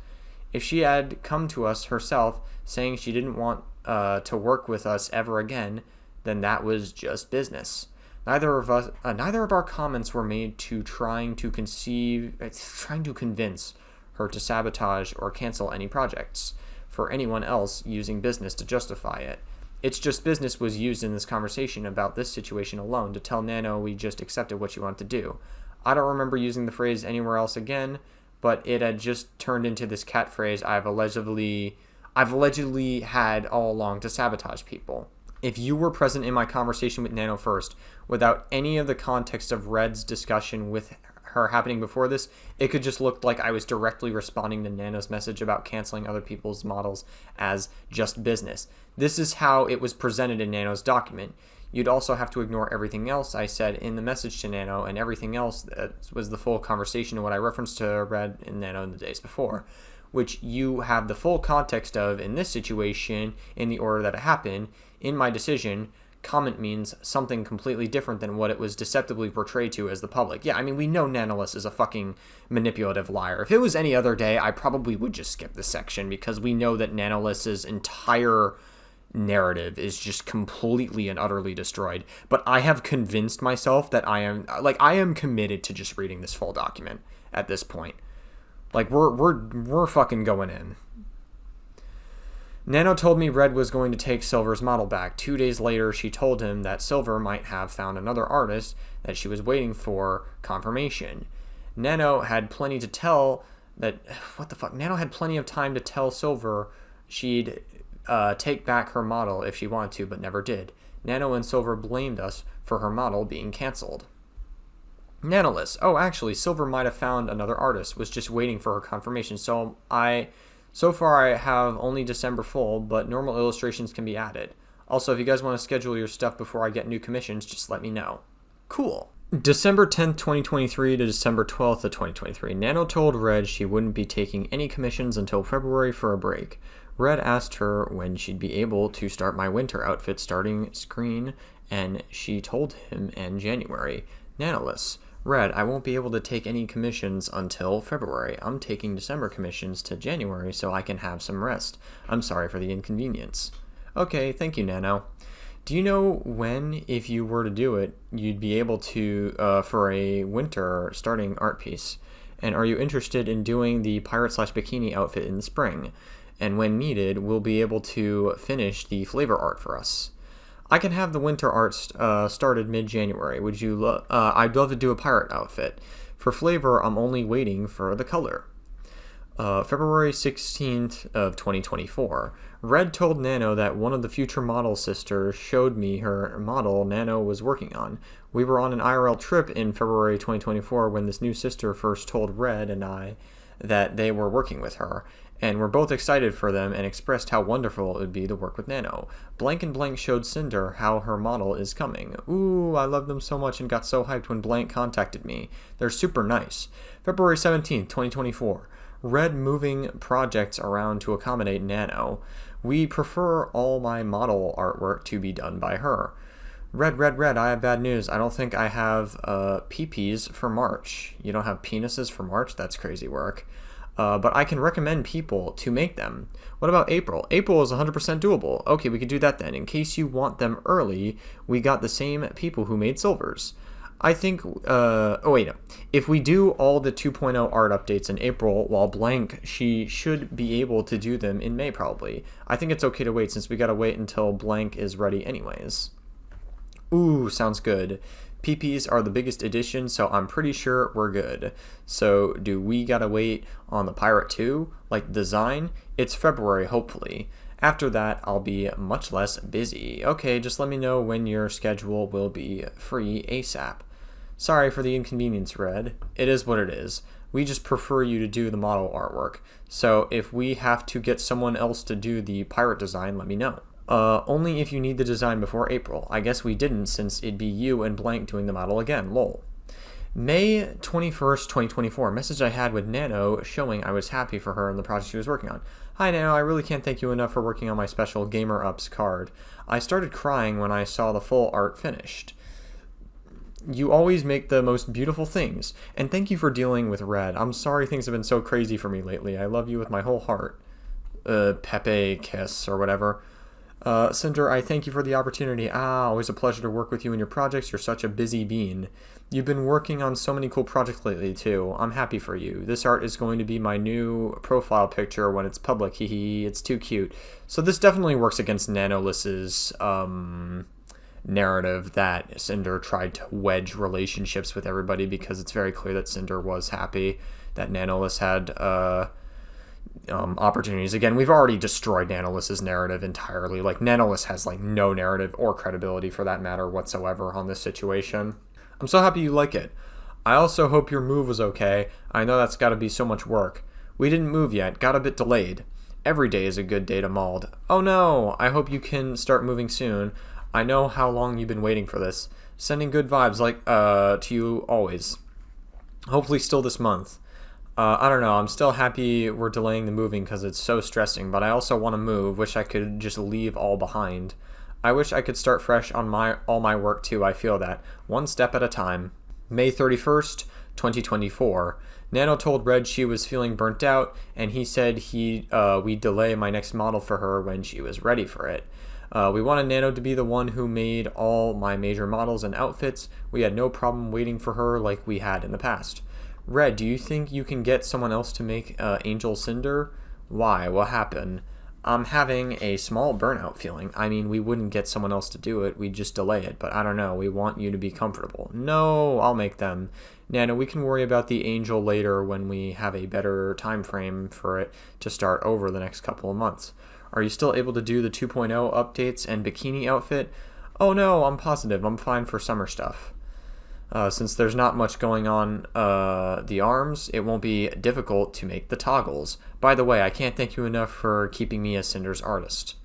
If she had come to us herself saying she didn't want to work with us ever again, then that was just business. Neither of our comments were made to trying to convince her to sabotage or cancel any projects for anyone else using business to justify it. It's just business was used in this conversation about this situation alone to tell Nano we just accepted what she wanted to do. I don't remember using the phrase anywhere else again, but it had just turned into this catchphrase I've allegedly had all along to sabotage people. If you were present in my conversation with Nano first, without any of the context of Red's discussion with her happening before this, it could just look like I was directly responding to Nano's message about canceling other people's models as just business. This is how it was presented in Nano's document. You'd also have to ignore everything else I said in the message to Nano and everything else that was the full conversation of what I referenced to Red and Nano in the days before, which you have the full context of in this situation in the order that it happened. In my decision, comment means something completely different than what it was deceptively portrayed to as the public. Yeah, I mean, we know Nanolist is a fucking manipulative liar. If it was any other day, I probably would just skip this section because we know that Nanolist's entire narrative is just completely and utterly destroyed. But I have convinced myself that I am committed to just reading this full document at this point. Like, we're fucking going in. Nano told me Red was going to take Silver's model back. 2 days later, she told him that Silver might have found another artist that she was waiting for confirmation. Nano had plenty to tell that... What the fuck? Nano had plenty of time to tell Silver she'd take back her model if she wanted to, but never did. Nano and Silver blamed us for her model being cancelled. Nanolist. Oh, actually, Silver might have found another artist, was just waiting for her confirmation. So far I have only December full, but normal illustrations can be added. Also, if you guys want to schedule your stuff before I get new commissions, just let me know. Cool. December 10th, 2023 to December 12th of 2023. Nano told Red she wouldn't be taking any commissions until February for a break. Red asked her when she'd be able to start my winter outfit starting screen, and she told him in January. Nanolist. Red, I won't be able to take any commissions until February. I'm taking December commissions to January so I can have some rest. I'm sorry for the inconvenience. Okay, thank you, Nano. Do you know when, if you were to do it, you'd be able to, for a winter starting art piece? And are you interested in doing the pirate/bikini outfit in the spring? And when needed, we'll be able to finish the flavor art for us. I can have the winter art started mid-January. Would you? I'd love to do a pirate outfit. For flavor, I'm only waiting for the color. February 16th of 2024. Red told Nano that one of the future model sisters showed me her model Nano was working on. We were on an IRL trip in February 2024 when this new sister first told Red and I that they were working with her, and we're both excited for them and expressed how wonderful it would be to work with Nano. Blank and Blank showed Sinder how her model is coming. Ooh, I love them so much and got so hyped when Blank contacted me. They're super nice. February 17th, 2024. Red moving projects around to accommodate Nano. We prefer all my model artwork to be done by her. Red, I have bad news. I don't think I have PPs for March. You don't have penises for March? That's crazy work. But I can recommend people to make them. What about April? April is 100% doable. Okay, we could do that then. In case you want them early, we got the same people who made silvers. I think, if we do all the 2.0 art updates in April while Blank, she should be able to do them in May probably. I think it's okay to wait since we gotta wait until Blank is ready anyways. Ooh, sounds good. PPs are the biggest addition, so I'm pretty sure we're good. So do we gotta wait on the Pirate 2? Like design? It's February, hopefully. After that, I'll be much less busy. Okay, just let me know when your schedule will be free ASAP. Sorry for the inconvenience, Red. It is what it is. We just prefer you to do the model artwork. So if we have to get someone else to do the pirate design, let me know. Only if you need the design before April. I guess we didn't since it'd be you and Blank doing the model again, lol. May 21st, 2024, message I had with Nano showing I was happy for her and the project she was working on. Hi Nano, I really can't thank you enough for working on my special Gamer Ups card. I started crying when I saw the full art finished. You always make the most beautiful things, and thank you for dealing with Red. I'm sorry things have been so crazy for me lately. I love you with my whole heart. Pepe Kiss or whatever. Sinder, I thank you for the opportunity. Always a pleasure to work with you in your projects. You're such a busy bean. You've been working on so many cool projects lately, too. I'm happy for you. This art is going to be my new profile picture when it's public. Hehe, it's too cute. So this definitely works against Nanoliss's, narrative that Sinder tried to wedge relationships with everybody because it's very clear that Sinder was happy that Nanoliss had, opportunities. Again, we've already destroyed Nanoliss's narrative entirely. Like, Nanoliss has, like, no narrative or credibility for that matter whatsoever on this situation. I'm so happy you like it. I also hope your move was okay. I know that's gotta be so much work. We didn't move yet, got a bit delayed. Every day is a good day to mold. Oh no, I hope you can start moving soon. I know how long you've been waiting for this. Sending good vibes to you always. Hopefully still this month. I don't know, I'm still happy we're delaying the moving because it's so stressing, but I also want to move. Wish I could just leave all behind. I wish I could start fresh on all my work too, I feel that. One step at a time. May 31st, 2024. Nano told Red she was feeling burnt out, and he said we'd delay my next model for her when she was ready for it. We wanted Nano to be the one who made all my major models and outfits. We had no problem waiting for her like we had in the past. Red, do you think you can get someone else to make Angel Sinder? Why? What happened? I'm having a small burnout feeling. I mean, we wouldn't get someone else to do it. We'd just delay it. But I don't know. We want you to be comfortable. No, I'll make them. Nano, we can worry about the Angel later when we have a better time frame for it to start over the next couple of months. Are you still able to do the 2.0 updates and bikini outfit? Oh no, I'm positive. I'm fine for summer stuff. Since there's not much going on the arms, it won't be difficult to make the toggles. By the way, I can't thank you enough for keeping me as Sinder's artist.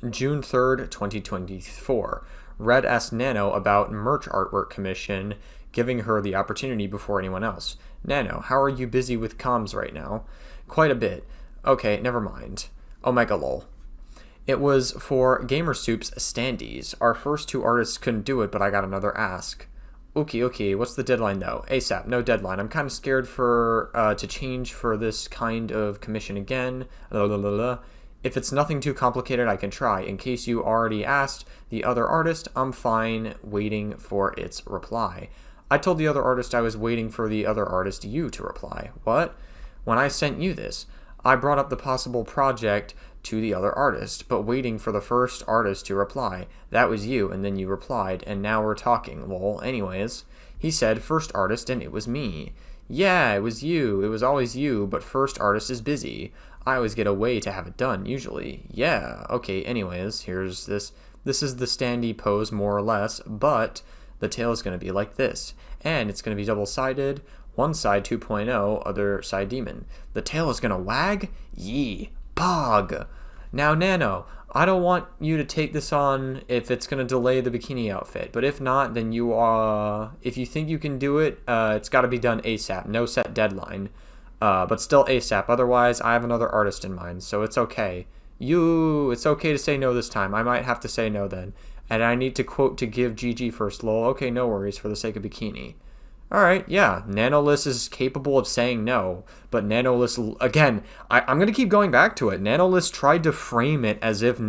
June 3rd, 2024. Red asked Nano about merch artwork commission, giving her the opportunity before anyone else. Nano, how are you busy with comms right now? Quite a bit. Okay, never mind. Omega lol. It was for Gamer Soup's standees. Our first two artists couldn't do it, but I got another ask. Okay, what's the deadline though? ASAP, no deadline. I'm kind of scared to change for this kind of commission again. If it's nothing too complicated, I can try. In case you already asked the other artist, I'm fine waiting for its reply. I told the other artist I was waiting for the other artist, you, to reply. What? When I sent you this, I brought up the possible project to the other artist, but waiting for the first artist to reply. That was you, and then you replied, and now we're talking, lol. Anyways, he said first artist, and it was me. Yeah, it was you. It was always you, but first artist is busy. I always get a way to have it done, usually. Yeah, okay, anyways, here's this. This is the standee pose, more or less, but the tail is going to be like this. And it's going to be double-sided. One side 2.0, other side demon. The tail is going to wag? Yee. Pog. Now, Nano, I don't want you to take this on if it's going to delay the bikini outfit. But if not, then if you think you can do it, it's got to be done ASAP. No set deadline. But still ASAP. Otherwise, I have another artist in mind, so it's okay. It's okay to say no this time. I might have to say no then. And I need to quote to give GG first, lol. Okay, no worries, for the sake of bikini. Alright, yeah, Nanolist is capable of saying no, but Nanolist, again, I'm going to keep going back to it. Nanolist tried to frame it as if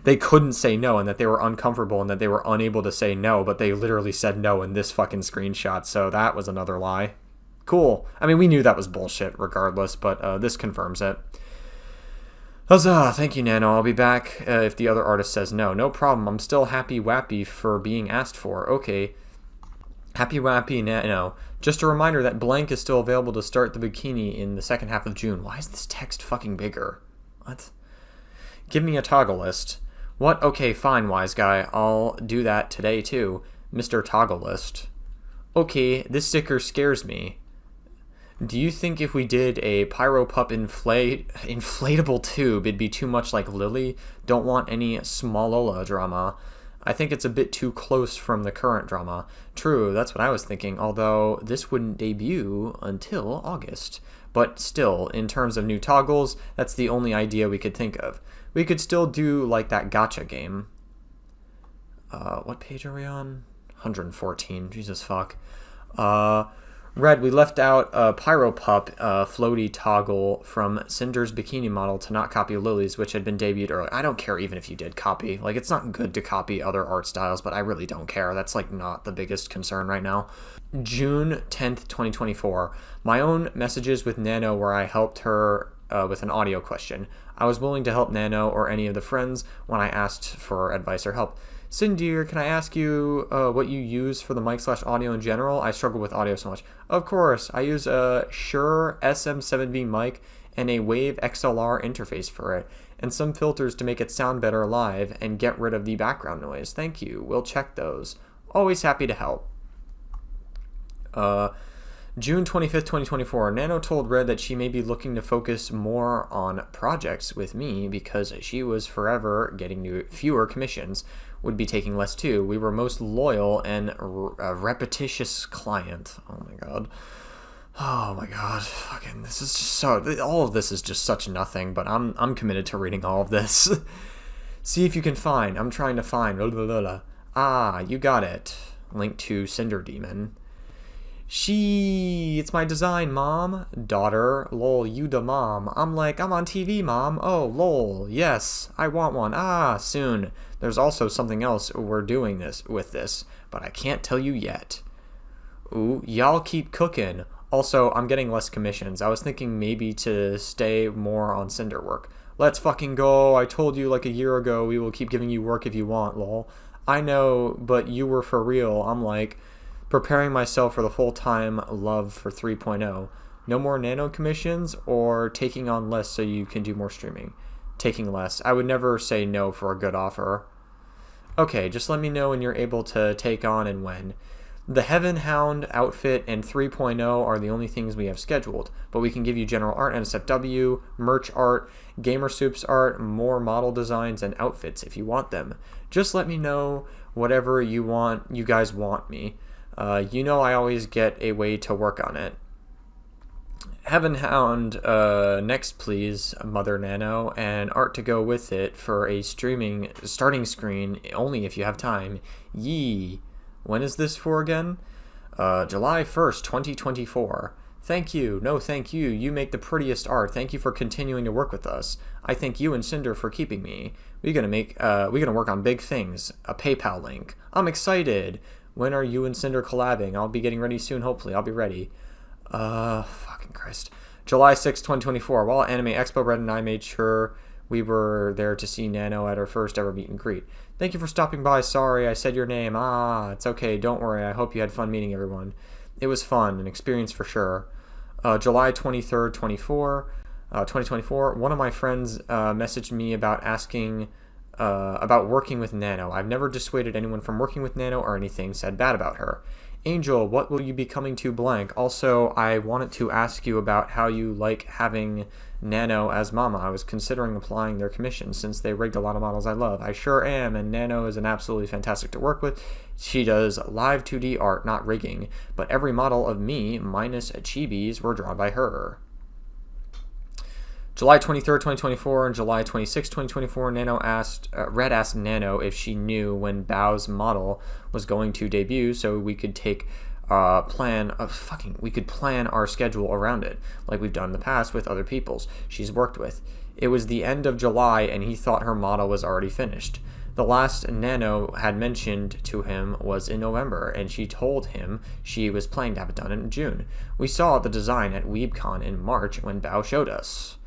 they couldn't say no and that they were uncomfortable and that they were unable to say no, but they literally said no in this fucking screenshot, so that was another lie. Cool. I mean, we knew that was bullshit regardless, but this confirms it. Huzzah, thank you, Nano. I'll be back if the other artist says no. No problem, I'm still happy-wappy for being asked for. Okay. Happy-wappy, Nano. Just a reminder that blank is still available to start the bikini in the second half of June. Why is this text fucking bigger? What? Give me a toggle list. What? Okay, fine, wise guy. I'll do that today, too. Mr. Toggle List. Okay, this sticker scares me. Do you think if we did a Pyro Pup inflatable tube, it'd be too much like Lily? Don't want any Smallola drama. I think it's a bit too close from the current drama. True, that's what I was thinking, although this wouldn't debut until August. But still, in terms of new toggles, that's the only idea we could think of. We could still do like that gacha game. What page are we on? 114, Jesus fuck. Red, we left out a Pyro Pup floaty toggle from Cinder's bikini model to not copy Lily's, which had been debuted earlier. I don't care even if you did copy. Like, it's not good to copy other art styles, but I really don't care. That's, like, not the biggest concern right now. June 10th, 2024. My own messages with Nano where I helped her with an audio question. I was willing to help Nano or any of the friends when I asked for advice or help. Cinder, can I ask you what you use for the mic/audio in general? I struggle with audio so much. Of course, I use a Shure SM7B mic and a Wave XLR interface for it, and some filters to make it sound better live and get rid of the background noise. Thank you. We'll check those. Always happy to help. June 25th, 2024. Nano told Red that she may be looking to focus more on projects with me because she was forever getting fewer commissions. Would be taking less too. We were most loyal and repetitious client. Oh my god. Oh my god. Fucking, this is just so... All of this is just such nothing, but I'm committed to reading all of this. See if you can find. I'm trying to find. Ah, you got it. Link to Cinder Demon. It's my design, mom. Daughter, lol, you da mom. I'm like, I'm on TV, mom. Oh, lol, yes, I want one. Ah, soon. There's also something else we're doing with this, but I can't tell you yet. Ooh, y'all keep cooking. Also, I'm getting less commissions. I was thinking maybe to stay more on Cinder work. Let's fucking go. I told you like a year ago we will keep giving you work if you want, lol. I know, but you were for real. I'm like... preparing myself for the full-time love for 3.0. No more nano commissions or taking on less so you can do more streaming. Taking less. I would never say no for a good offer. Okay, just let me know when you're able to take on and when. The Heaven Hound outfit and 3.0 are the only things we have scheduled, but we can give you general art, NSFW, merch art, Gamer Soups art, more model designs, and outfits if you want them. Just let me know whatever you guys want me. You know I always get a way to work on it. Heaven Hound, next please, Mother Nano, and art to go with it for a starting screen, only if you have time. Yee. When is this for again? July 1st, 2024. Thank you. No, thank you. You make the prettiest art. Thank you for continuing to work with us. I thank you and Cinder for keeping me. We're gonna work on big things. A PayPal link. I'm excited. When are you and Cinder collabing? I'll be getting ready soon, hopefully. I'll be ready. Fucking Christ. July 6, 2024. While at Anime Expo, Red and I made sure we were there to see Nano at her first ever meet and greet. Thank you for stopping by. Sorry, I said your name. It's okay. Don't worry. I hope you had fun meeting everyone. It was fun, an experience for sure. July 23rd, 2024. One of my friends messaged me about asking about working with Nano. I've never dissuaded anyone from working with Nano or anything said bad about her. Angel, what will you be coming to blank? Also, I wanted to ask you about how you like having Nano as Mama. I was considering applying their commission since they rigged a lot of models I love. I sure am, and Nano is an absolutely fantastic to work with. She does live 2D art, not rigging, but every model of me, minus chibis, were drawn by her. July 23rd, 2024, and July 26th, 2024, Red asked Nano if she knew when Bao's model was going to debut, so we could plan our schedule around it, like we've done in the past with other people's she's worked with. It was the end of July, and he thought her model was already finished. The last Nano had mentioned to him was in November, and she told him she was planning to have it done in June. We saw the design at WeebCon in March when Bao showed us.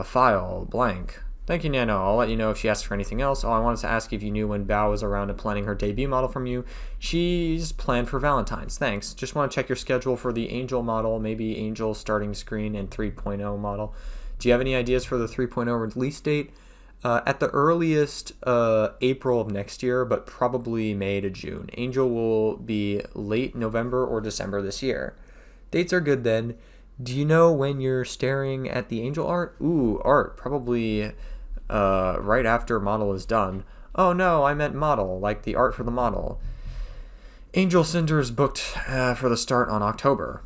File blank. Thank you, Nano. I'll let you know if she asks for anything else. Oh, I wanted to ask if you knew when Bao was around and planning her debut model from you. She's planned for Valentine's. Thanks. Just want to check your schedule for the Angel model, maybe Angel starting screen and 3.0 model. Do you have any ideas for the 3.0 release date? At the earliest, April of next year, but probably May to June. Angel will be late November or December this year. Dates are good then. Do you know when you're staring at the Angel art? Ooh, art. Probably right after model is done. Oh no, I meant model, like the art for the model. Angel Cinder is booked for the start on October.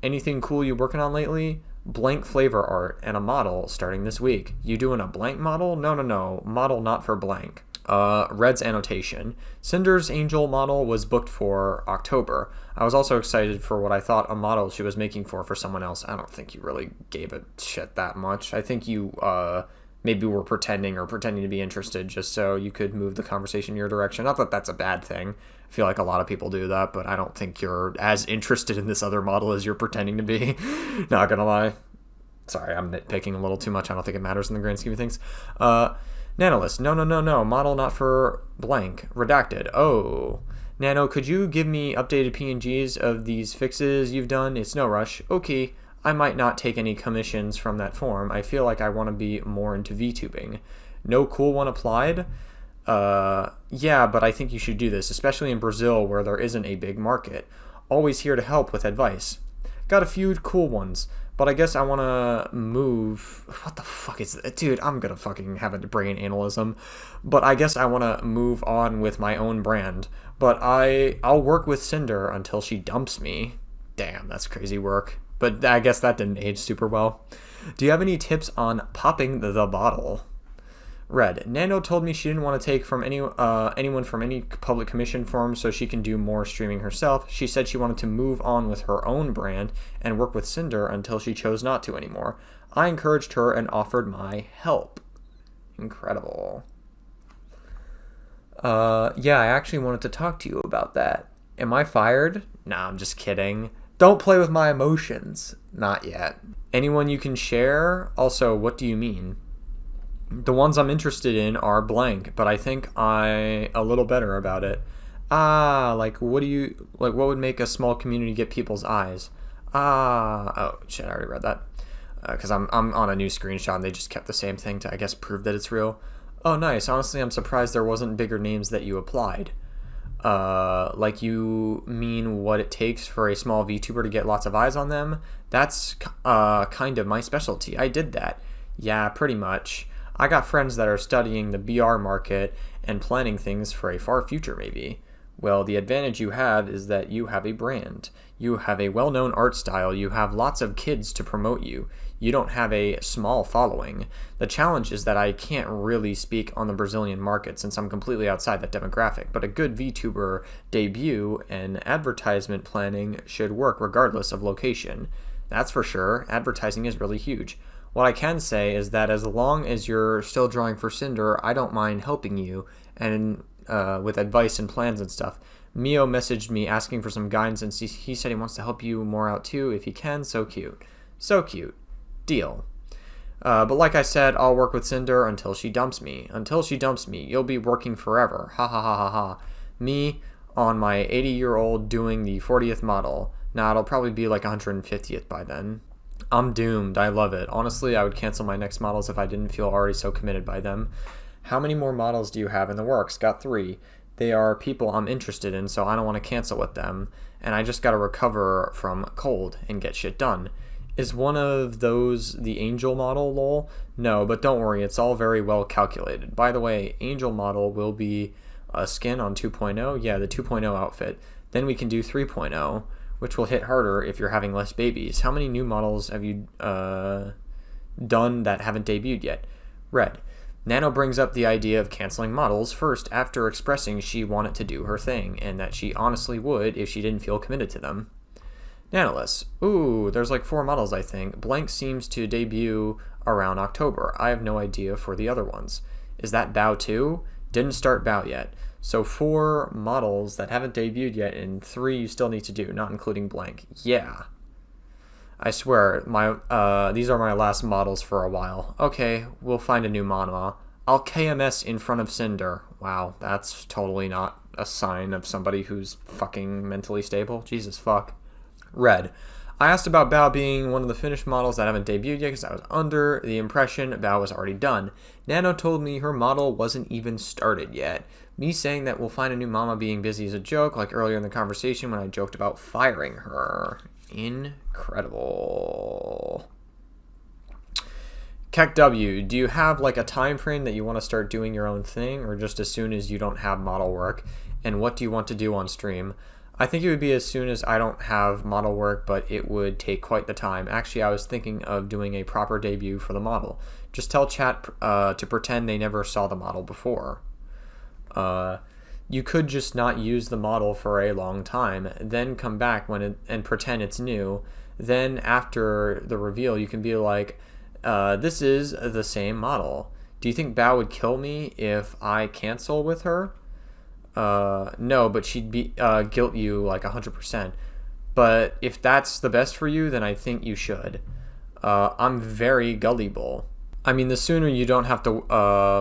Anything cool you working on lately? Blank flavor art and a model starting this week. You doing a blank model? No. Model not for blank. Red's annotation. Cinder's Angel model was booked for October. I was also excited for what I thought a model she was making for someone else. I don't think you really gave a shit that much. I think you maybe were pretending to be interested just so you could move the conversation in your direction. Not that that's a bad thing. I feel like a lot of people do that, but I don't think you're as interested in this other model as you're pretending to be. Not gonna lie. Sorry, I'm nitpicking a little too much. I don't think it matters in the grand scheme of things. Nanolist, no. Model not for blank. Redacted. Oh. Nano, could you give me updated PNGs of these fixes you've done? It's no rush. Okay. I might not take any commissions from that form. I feel like I want to be more into VTubing. No cool one applied? Yeah, but I think you should do this, especially in Brazil where there isn't a big market. Always here to help with advice. Got a few cool ones, but I guess I want to move... What the fuck is that? Dude, I'm going to fucking have a brain aneurysm. But I guess I want to move on with my own brand. But I'll work with Cinder until she dumps me. Damn, that's crazy work. But I guess that didn't age super well. Do you have any tips on popping the bottle? Red. Nano told me she didn't want to take from anyone from any public commission form so she can do more streaming herself. She said she wanted to move on with her own brand and work with Cinder until she chose not to anymore. I encouraged her and offered my help. Incredible. Yeah, I actually wanted to talk to you about that. Am I fired? Nah, I'm just kidding. Don't play with my emotions. Not yet. Anyone you can share? Also, what do you mean? The ones I'm interested in are blank, but I think I'm a little better about it. What would make a small community get people's eyes? Oh shit, I already read that. Because I'm on a new screenshot and they just kept the same thing to, I guess, prove that it's real. Oh, nice. Honestly, I'm surprised there wasn't bigger names that you applied. Like you mean what it takes for a small VTuber to get lots of eyes on them? That's kind of my specialty. I did that. Yeah, pretty much. I got friends that are studying the BR market and planning things for a far future maybe. Well, the advantage you have is that you have a brand. You have a well-known art style. You have lots of kids to promote you. You don't have a small following. The challenge is that I can't really speak on the Brazilian market since I'm completely outside that demographic, but a good VTuber debut and advertisement planning should work regardless of location. That's for sure. Advertising is really huge. What I can say is that as long as you're still drawing for Cinder, I don't mind helping you and with advice and plans and stuff. Mio messaged me asking for some guidance, and he said he wants to help you more out too if he can. So cute. So cute. Deal. But like I said, I'll work with Sinder until she dumps me. Until she dumps me, you'll be working forever. Ha ha ha ha ha. Me on my 80-year-old doing the 40th model. Nah, it'll probably be like 150th by then. I'm doomed. I love it. Honestly, I would cancel my next models if I didn't feel already so committed by them. How many more models do you have in the works? Got 3. They are people I'm interested in, so I don't want to cancel with them. And I just gotta recover from cold and get shit done. Is one of those the Angel model, lol? No, but don't worry, it's all very well calculated. By the way, Angel model will be a skin on 2.0. Yeah, the 2.0 outfit. Then we can do 3.0, which will hit harder if you're having less babies. How many new models have you done that haven't debuted yet? Red. Nano brings up the idea of canceling models first after expressing she wanted to do her thing, and that she honestly would if she didn't feel committed to them. Nanoless. Ooh, there's like 4 models, I think. Blank seems to debut around October. I have no idea for the other ones. Is that Bao too? Didn't start Bao yet. So 4 models that haven't debuted yet, and 3 you still need to do, not including Blank. Yeah. I swear, these are my last models for a while. Okay, we'll find a new mama. I'll KMS in front of Sinder. Wow, that's totally not a sign of somebody who's fucking mentally stable. Jesus fuck. Red. I asked about Bao being one of the finished models that haven't debuted yet because I was under the impression Bao was already done. Nano told me her model wasn't even started yet. Me saying that we'll find a new mama being busy is a joke, like earlier in the conversation when I joked about firing her. Incredible. Keck W, do you have like a time frame that you want to start doing your own thing, or just as soon as you don't have model work? And what do you want to do on stream? I think it would be as soon as I don't have model work, but it would take quite the time. Actually, I was thinking of doing a proper debut for the model. Just tell chat to pretend they never saw the model before. You could just not use the model for a long time, then come back and pretend it's new. Then after the reveal, you can be like, this is the same model. Do you think Bao would kill me if I cancel with her? No, but she'd be guilt you like 100%. But if that's the best for you, then I think you should. I'm very gullible. I mean, the sooner you don't have to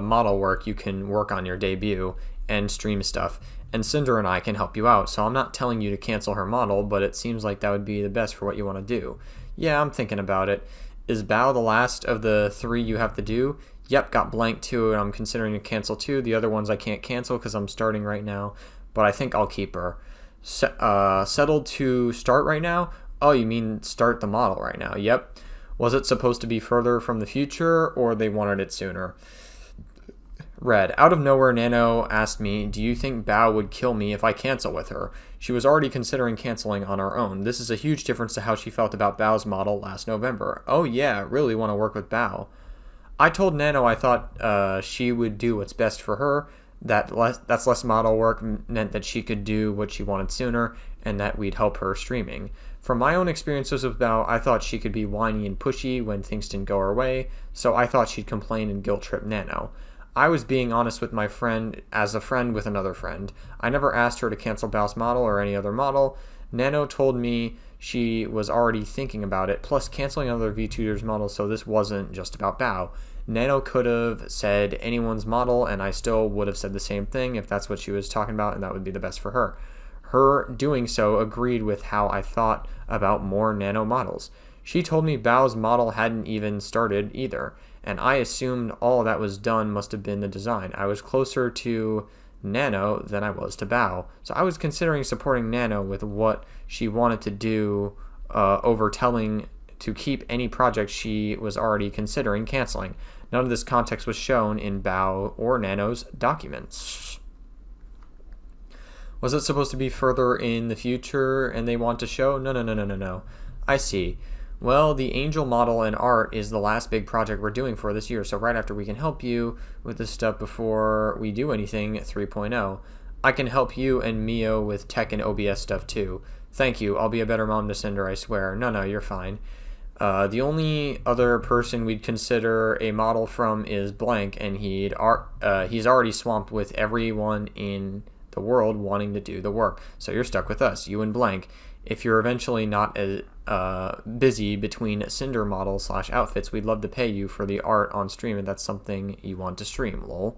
model work, you can work on your debut and stream stuff. And Sinder and I can help you out, so I'm not telling you to cancel her model, but it seems like that would be the best for what you want to do. Yeah, I'm thinking about it. Is Bao the last of the 3 you have to do? Yep, got Blank too, and I'm considering to cancel 2. The other ones I can't cancel because I'm starting right now, but I think I'll keep her. Settled to start right now? Oh, you mean start the model right now? Yep. Was it supposed to be further from the future, or they wanted it sooner? Red. Out of nowhere, Nano asked me, do you think Bao would kill me if I cancel with her? She was already considering canceling on her own. This is a huge difference to how she felt about Bao's model last November. Oh yeah, really want to work with Bao. I told Nano I thought she would do what's best for her, that's less model work meant that she could do what she wanted sooner, and that we'd help her streaming. From my own experiences with Bao, I thought she could be whiny and pushy when things didn't go her way, so I thought she'd complain and guilt trip Nano. I was being honest with my friend as a friend with another friend. I never asked her to cancel Bao's model or any other model. Nano told me she was already thinking about it, plus canceling other VTuber's models, so this wasn't just about Bao. Nano could have said anyone's model, and I still would have said the same thing if that's what she was talking about, and that would be the best for her. Her doing so agreed with how I thought about more Nano models. She told me Bao's model hadn't even started either, and I assumed all that was done must have been the design. I was closer to Nano than I was to Bao, so I was considering supporting Nano with what she wanted to do over telling to keep any project she was already considering canceling. None of this context was shown in Bao or Nano's documents. Was it supposed to be further in the future and they want to show? No. I see. Well, the Angel model and art is the last big project we're doing for this year, so right after we can help you with this stuff before we do anything 3.0. I can help you and Mio with tech and OBS stuff too. Thank you. I'll be a better mom to Cinder, I swear. No, you're fine. The only other person we'd consider a model from is Blank, and he's already swamped with everyone in the world wanting to do the work. So you're stuck with us, you and blank. If you're eventually not busy between Cinder models / outfits, we'd love to pay you for the art on stream if that's something you want to stream, lol.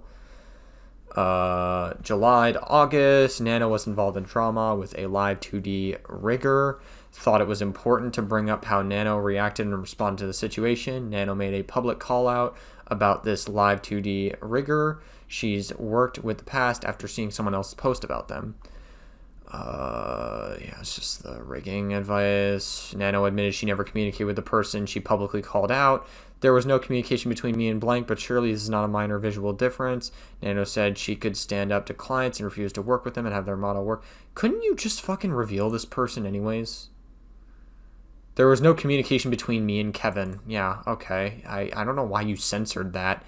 July to August, Nano was involved in drama with a live 2D rigger. Thought it was important to bring up how Nano reacted and responded to the situation. Nano made a public call out about this live 2D rigger she's worked with the past after seeing someone else post about them. Yeah, it's just the rigging advice. Nano admitted she never communicated with the person she publicly called out. There was no communication between me and blank, but surely this is not a minor visual difference. Nano said she could stand up to clients and refuse to work with them and have their model work. Couldn't you just fucking reveal this person anyways? There was no communication between me and Kevin. Yeah, okay. I don't know why you censored that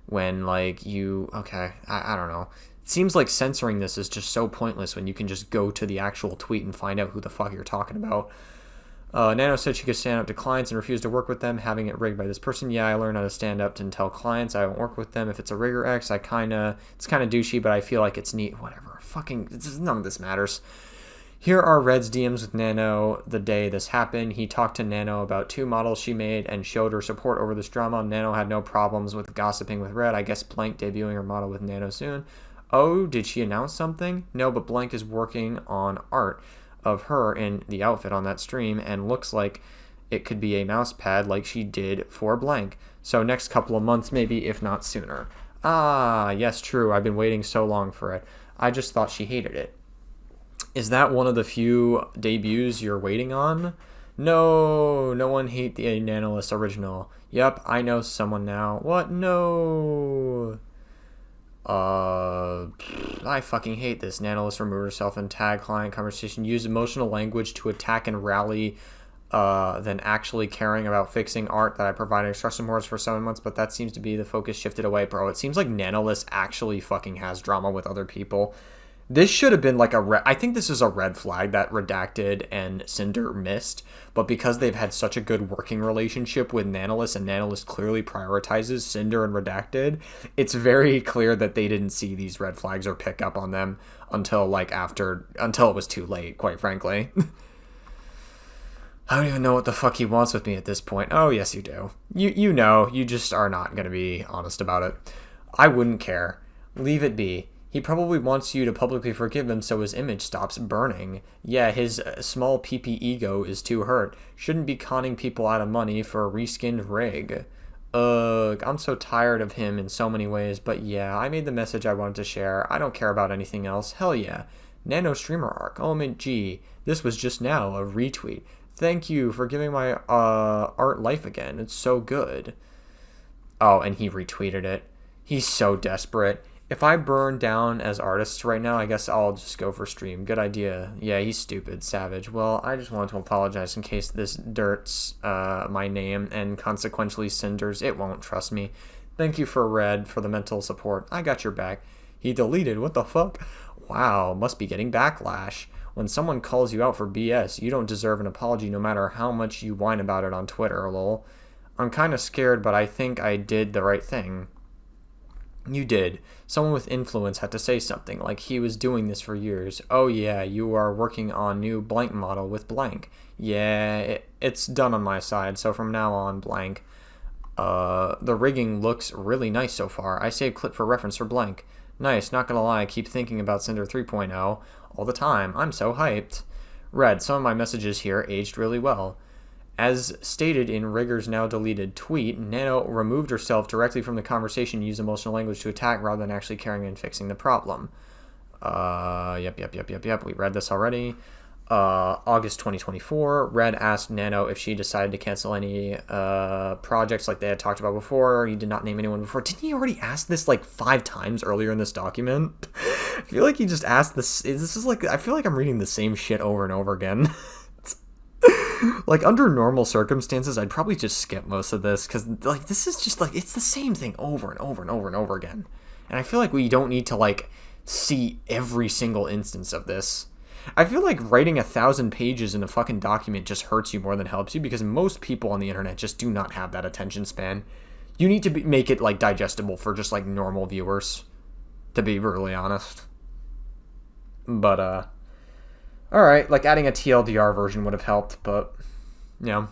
when, like, you... Okay, I don't know. It seems like censoring this is just so pointless when you can just go to the actual tweet and find out who the fuck you're talking about. Nano said she could stand up to clients and refuse to work with them, having it rigged by this person. Yeah, I learned how to stand up and tell clients I won't work with them if it's a rigger X. It's kind of douchey, but I feel like it's neat. Whatever. Fucking, none of this matters. Here are Red's DMs with Nano the day this happened. He talked to Nano about 2 models she made and showed her support over this drama. Nano had no problems with gossiping with Red. I guess blank debuting her model with Nano soon. Oh, did she announce something? No, but blank is working on art of her in the outfit on that stream and looks like it could be a mouse pad like she did for blank. So next couple of months maybe, if not sooner. Ah, yes, true. I've been waiting so long for it. I just thought she hated it. Is that one of the few debuts you're waiting on? No, no one hate the Nanolist original. Yep, I know someone now. What? No. I fucking hate this. Nanolist removed herself in tag client conversation. Use emotional language to attack and rally than actually caring about fixing art that I provided instruction boards for 7 months, but that seems to be the focus shifted away. Bro, it seems like Nanolist actually fucking has drama with other people. This should have been like I think this is a red flag that Redacted and Cinder missed, but because they've had such a good working relationship with Nanolist, and Nanolist clearly prioritizes Cinder and Redacted, it's very clear that they didn't see these red flags or pick up on them until it was too late, quite frankly. I don't even know what the fuck he wants with me at this point. Oh, yes, you do. You know, you just are not going to be honest about it. I wouldn't care. Leave it be. He probably wants you to publicly forgive him so his image stops burning. Yeah, his small PP ego is too hurt. Shouldn't be conning people out of money for a reskinned rig. Ugh, I'm so tired of him in so many ways, but yeah, I made the message I wanted to share. I don't care about anything else. Hell yeah. Nano Streamer Arc. OMG. This was just now a retweet. Thank you for giving my art life again. It's so good. Oh, and he retweeted it. He's so desperate. If I burn down as artists right now, I guess I'll just go for stream. Good idea. Yeah, he's stupid. Savage. Well, I just wanted to apologize in case this dirts my name and consequently Cinder's. It won't, trust me. Thank you for Red for the mental support. I got your back. He deleted. What the fuck? Wow, must be getting backlash. When someone calls you out for BS, you don't deserve an apology no matter how much you whine about it on Twitter, lol. I'm kind of scared, but I think I did the right thing. You did. Someone with influence had to say something, like he was doing this for years. Oh yeah, you are working on new blank model with blank. Yeah, it's done on my side, so from now on, blank. The rigging looks really nice so far. I saved clip for reference for blank. Nice, not gonna lie, I keep thinking about Cinder 3.0 all the time. I'm so hyped. Red, some of my messages here aged really well. As stated in Rigger's now deleted tweet, Nano removed herself directly from the conversation and used emotional language to attack rather than actually caring and fixing the problem. Yep. We read this already. August 2024, Red asked Nano if she decided to cancel any projects like they had talked about before. He did not name anyone before. Didn't he already ask this like 5 times earlier in this document? I feel like he just asked this. This is like, I feel like I'm reading the same shit over and over again. Like, under normal circumstances, I'd probably just skip most of this, because, like, this is just, like, it's the same thing over and over and over and over again. And I feel like we don't need to, like, see every single instance of this. I feel like writing 1,000 pages in a fucking document just hurts you more than helps you, because most people on the internet just do not have that attention span. You need to make it, like, digestible for just, like, normal viewers, to be brutally honest. But, alright, like adding a TLDR version would have helped, but, yeah.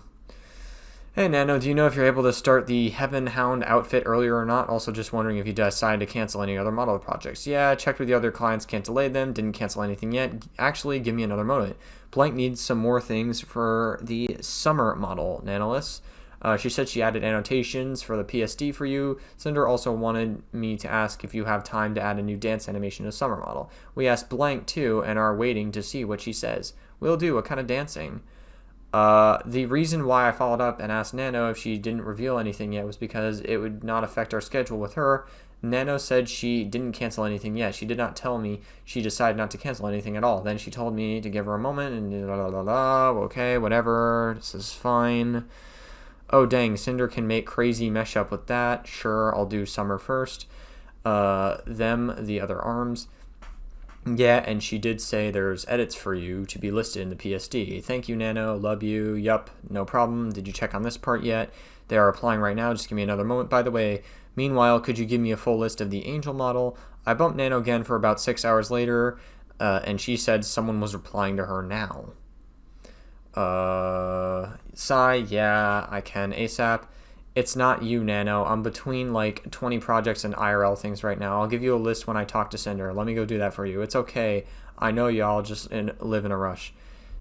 Hey Nano, do you know if you're able to start the Heaven Hound outfit earlier or not? Also just wondering if you decided to cancel any other model projects. Yeah, checked with the other clients, can't delay them, didn't cancel anything yet. Actually, give me another moment. Blank needs some more things for the summer model, Nanolus. She said she added annotations for the PSD for you. Cinder also wanted me to ask if you have time to add a new dance animation to summer model. We asked Blank too and are waiting to see what she says. Will do. What kind of dancing? The reason why I followed up and asked Nano if she didn't reveal anything yet was because it would not affect our schedule with her. Nano said she didn't cancel anything yet. She did not tell me she decided not to cancel anything at all. Then she told me to give her a moment and okay, whatever, this is fine. Oh dang, Cinder can make crazy mesh up with that. Sure, I'll do summer first. The other arms. Yeah, and she did say there's edits for you to be listed in the PSD. Thank you, Nano. Love you. Yup, no problem. Did you check on this part yet? They are applying right now. Just give me another moment. By the way, meanwhile, could you give me a full list of the Angel model? I bumped Nano again for about 6 hours later, and she said someone was replying to her now. Sigh, yeah, I can ASAP. It's not you, Nano. I'm between like 20 projects and IRL things right now. I'll give you a list when I talk to Cinder. Let me go do that for you. It's okay. I know y'all just live in a rush.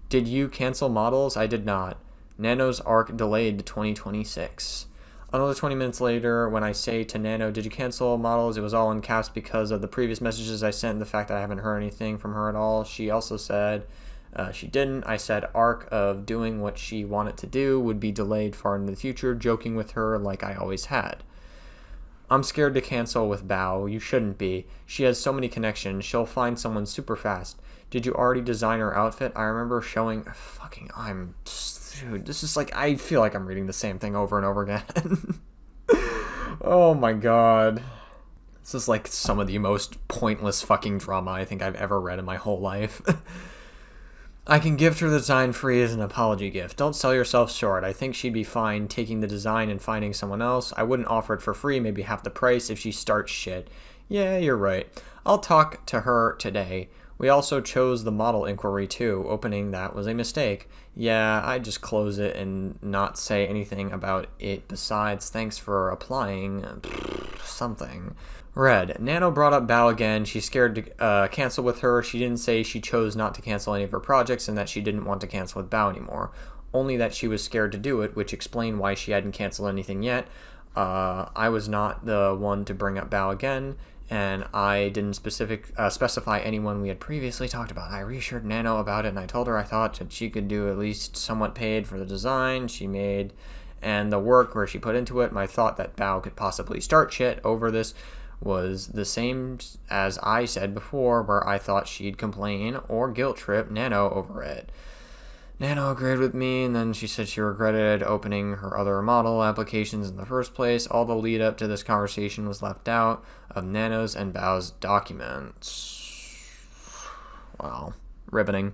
Did you cancel models? I did not. Nano's arc delayed to 2026. Another 20 minutes later, when I say to Nano, did you cancel models? It was all in caps because of the previous messages I sent and the fact that I haven't heard anything from her at all. She also said she didn't. I said arc of doing what she wanted to do would be delayed far into the future, joking with her like I always had. I'm scared to cancel with Bao. You shouldn't be. She has so many connections. She'll find someone super fast. Did you already design her outfit? I remember showing... Dude, this is like... I feel like I'm reading the same thing over and over again. Oh my god. This is like some of the most pointless fucking drama I think I've ever read in my whole life. I can gift her the design free as an apology gift. Don't sell yourself short. I think she'd be fine taking the design and finding someone else. I wouldn't offer it for free, maybe half the price if she starts shit. Yeah, you're right. I'll talk to her today. We also chose the model inquiry too. Opening that was a mistake. Yeah, I'd just close it and not say anything about it besides thanks for applying something. Red. Nano brought up Bao again. She's scared to cancel with her. She didn't say she chose not to cancel any of her projects and that she didn't want to cancel with Bao anymore. Only that she was scared to do it, which explained why she hadn't canceled anything yet. I was not the one to bring up Bao again, and I didn't specify anyone we had previously talked about. I reassured Nano about it, and I told her I thought that she could do at least somewhat paid for the design she made and the work where she put into it. My thought that Bao could possibly start shit over this was the same as I said before, where I thought she'd complain or guilt trip Nano over it. Nano agreed with me, and then she said she regretted opening her other model applications in the first place. All the lead up to this conversation was left out of Nano's and Bao's documents. Wow. Riveting.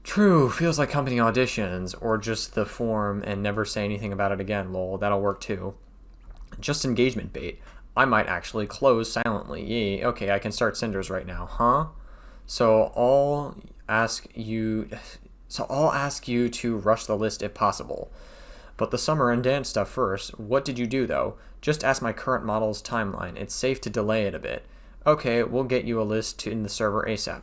True, feels like company auditions, or just the form and never say anything about it again. Lol, that'll work too. Just engagement bait. I might actually close silently. Yay, okay, I can start Cinders right now, huh? So I'll ask you to rush the list if possible. But the summer and dance stuff first. What did you do though? Just ask my current model's timeline. It's safe to delay it a bit. Okay, we'll get you a list in the server ASAP.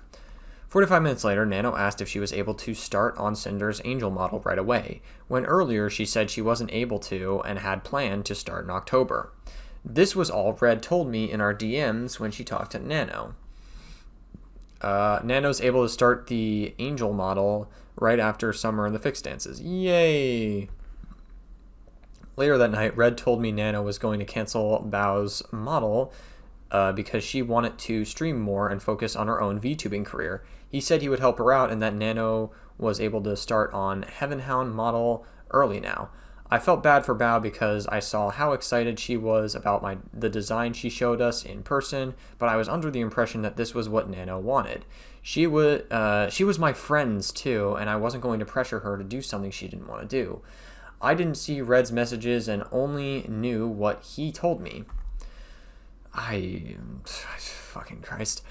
45 minutes later, Nano asked if she was able to start on Cinder's Angel model right away, when earlier she said she wasn't able to and had planned to start in October. This was all Red told me in our DMs when she talked to Nano. Nano's able to start the Angel model right after Summer and the Fixed Dances. Yay! Later that night, Red told me Nano was going to cancel Bao's model because she wanted to stream more and focus on her own VTubing career. He said he would help her out and that Nano was able to start on Heaven Hound model early now. I felt bad for Bao because I saw how excited she was about the design she showed us in person, but I was under the impression that this was what Nano wanted. She was my friends too, and I wasn't going to pressure her to do something she didn't want to do. I didn't see Red's messages and only knew what he told me. Fucking Christ.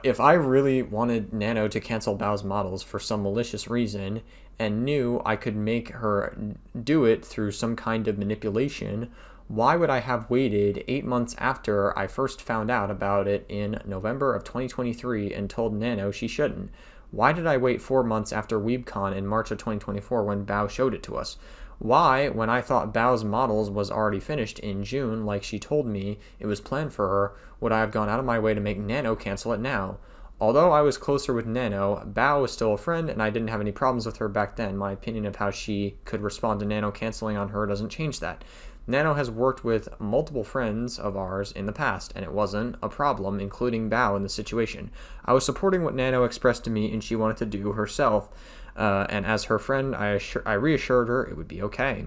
If I really wanted Nano to cancel Bao's models for some malicious reason and knew I could make her do it through some kind of manipulation, why would I have waited 8 months after I first found out about it in November of 2023 and told Nano she shouldn't? Why did I wait 4 months after WeebCon in March of 2024 when Bao showed it to us? Why, when I thought Bao's models was already finished in June, like she told me it was planned for her, would I have gone out of my way to make Nano cancel it now? Although I was closer with Nano, Bao was still a friend and I didn't have any problems with her back then. My opinion of how she could respond to Nano canceling on her doesn't change that. Nano has worked with multiple friends of ours in the past, and it wasn't a problem, including Bao in the situation. I was supporting what Nano expressed to me and she wanted to do herself. And as her friend, I reassured her it would be okay.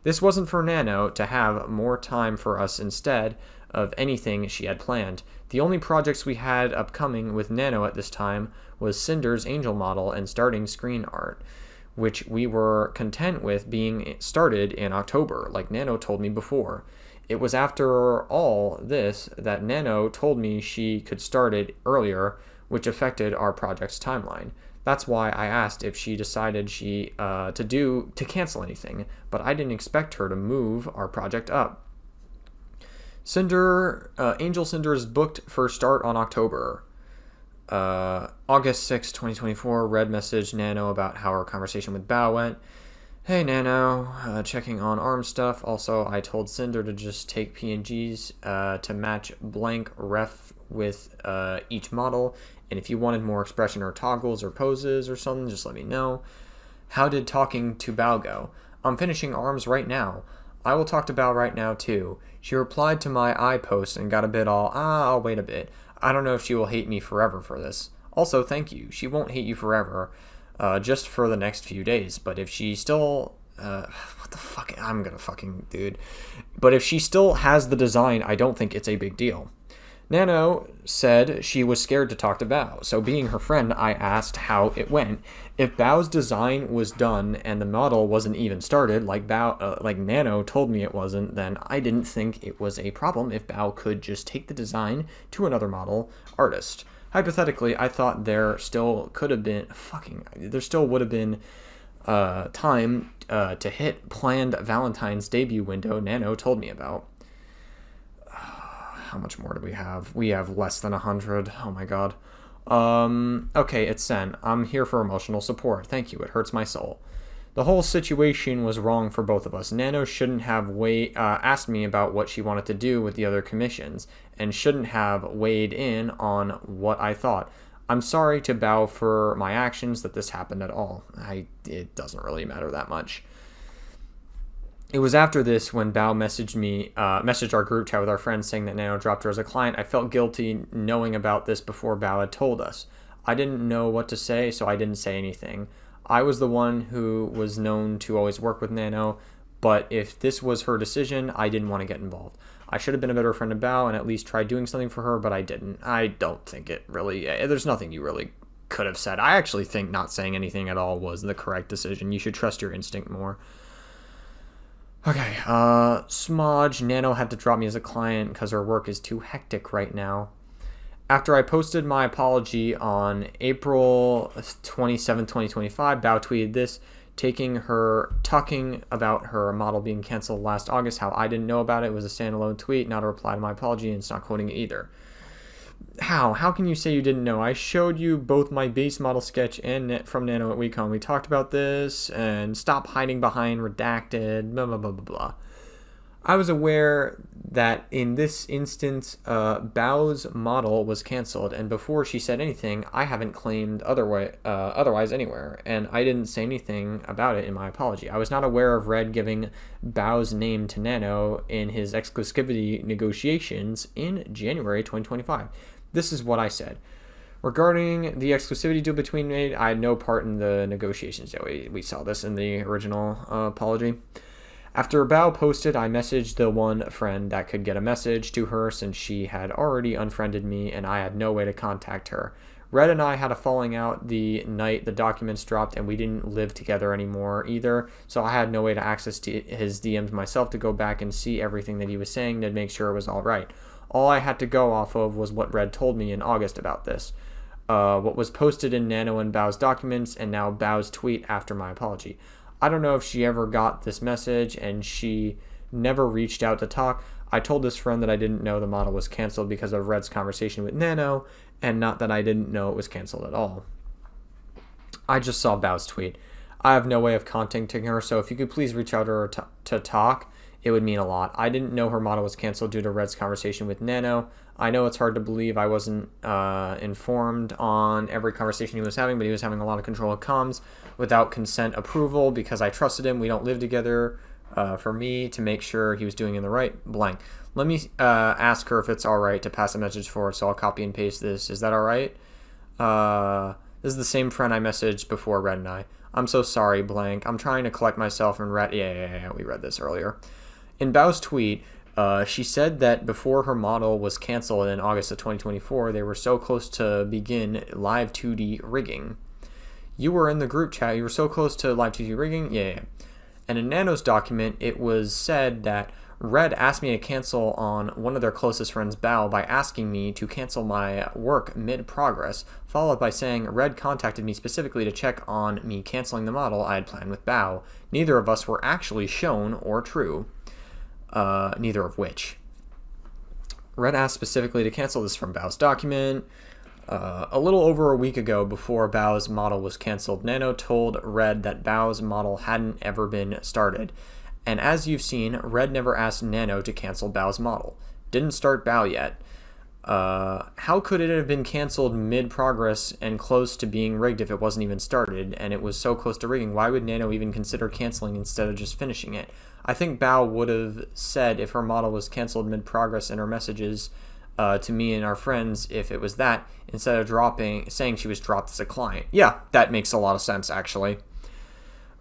This wasn't for Nano to have more time for us instead of anything she had planned. The only projects we had upcoming with Nano at this time was Cinder's angel model and starting screen art, which we were content with being started in October, like Nano told me before. It was after all this that Nano told me she could start it earlier, which affected our project's timeline. That's why I asked if she decided to cancel anything, but I didn't expect her to move our project up. Angel Cinder is booked for start on October. August 6, 2024, Red messaged Nano about how our conversation with Bao went. Hey Nano, checking on ARM stuff. Also, I told Cinder to just take PNGs to match blank ref with each model. And if you wanted more expression or toggles or poses or something, just let me know. How did talking to Bao go? I'm finishing ARMs right now. I will talk to Bao right now too. She replied to my post and got a bit I'll wait a bit. I don't know if she will hate me forever for this. Also, thank you. She won't hate you forever, just for the next few days. But if she still, what the fuck? I'm gonna fucking, dude. But if she still has the design, I don't think it's a big deal. Nano said she was scared to talk to Bao, so being her friend, I asked how it went. If Bao's design was done and the model wasn't even started, like Nano told me it wasn't, then I didn't think it was a problem if Bao could just take the design to another model artist. Hypothetically, I thought there still would have been time to hit planned Valentine's debut window Nano told me about. How much more do we have? We have less than 100. Oh my god. Okay, it's Sen. I'm here for emotional support. Thank you. It hurts my soul. The whole situation was wrong for both of us. Nano shouldn't have asked me about what she wanted to do with the other commissions, and shouldn't have weighed in on what I thought. I'm sorry to Bao for my actions that this happened at all. It doesn't really matter that much. It was after this when Bao messaged our group chat with our friends saying that Nano dropped her as a client. I felt guilty knowing about this before Bao had told us. I didn't know what to say, so I didn't say anything. I was the one who was known to always work with Nano, but if this was her decision, I didn't want to get involved. I should have been a better friend of Bao and at least tried doing something for her, but I didn't. I don't think it really... There's nothing you really could have said. I actually think not saying anything at all was the correct decision. You should trust your instinct more. Okay, Smodge, Nano had to drop me as a client because her work is too hectic right now. After I posted my apology on April 27, 2025, Bao tweeted this, talking about her model being canceled last August, how I didn't know about it. It was a standalone tweet, not a reply to my apology, and it's not quoting it either. How can you say you didn't know? I showed you both my base model sketch and from Nano at WeCon. We talked about this, and stop hiding behind redacted, blah, blah, blah, blah, blah. I was aware that in this instance, Bao's model was canceled, and before she said anything, I haven't claimed otherwise anywhere, and I didn't say anything about it in my apology. I was not aware of Red giving Bao's name to Nano in his exclusivity negotiations in January 2025. This is what I said. Regarding the exclusivity deal between me, I had no part in the negotiations. Yeah, we saw this in the original apology. After Bao posted, I messaged the one friend that could get a message to her since she had already unfriended me and I had no way to contact her. Red and I had a falling out the night the documents dropped and we didn't live together anymore either, so I had no way to access his DMs myself to go back and see everything that he was saying to make sure it was all right. All I had to go off of was what Red told me in August about this. What was posted in Nano and Bao's documents, and now Bao's tweet after my apology. I don't know if she ever got this message, and she never reached out to talk. I told this friend that I didn't know the model was canceled because of Red's conversation with Nano, and not that I didn't know it was canceled at all. I just saw Bao's tweet. I have no way of contacting her, so if you could please reach out to her to talk, it would mean a lot. I didn't know her model was canceled due to Red's conversation with Nano. I know it's hard to believe I wasn't informed on every conversation he was having, but he was having a lot of control of comms without consent approval because I trusted him. We don't live together. For me to make sure he was doing it the right blank. Let me ask her if it's all right to pass a message forward, so I'll copy and paste this. Is that all right? This is the same friend I messaged before, Red and I. I'm so sorry, blank. I'm trying to collect myself and Red. Yeah, we read this earlier. In Bao's tweet, she said that before her model was canceled in August of 2024, they were so close to begin live 2D rigging. You were in the group chat. You were so close to live 2D rigging? Yeah. And in Nano's document, it was said that Red asked me to cancel on one of their closest friends, Bao, by asking me to cancel my work mid-progress, followed by saying Red contacted me specifically to check on me canceling the model I had planned with Bao. Neither of us were actually shown or true. Neither of which. Red asked specifically to cancel this from Bao's document. A little over a week ago, before Bao's model was canceled, Nano told Red that Bao's model hadn't ever been started. And as you've seen, Red never asked Nano to cancel Bao's model. Didn't start Bao yet. How could it have been canceled mid-progress and close to being rigged if it wasn't even started, and it was so close to rigging? Why would Nano even consider canceling instead of just finishing it? I think Bao would have said if her model was canceled mid-progress in her messages to me and our friends if it was that, instead of saying she was dropped as a client. Yeah, that makes a lot of sense, actually.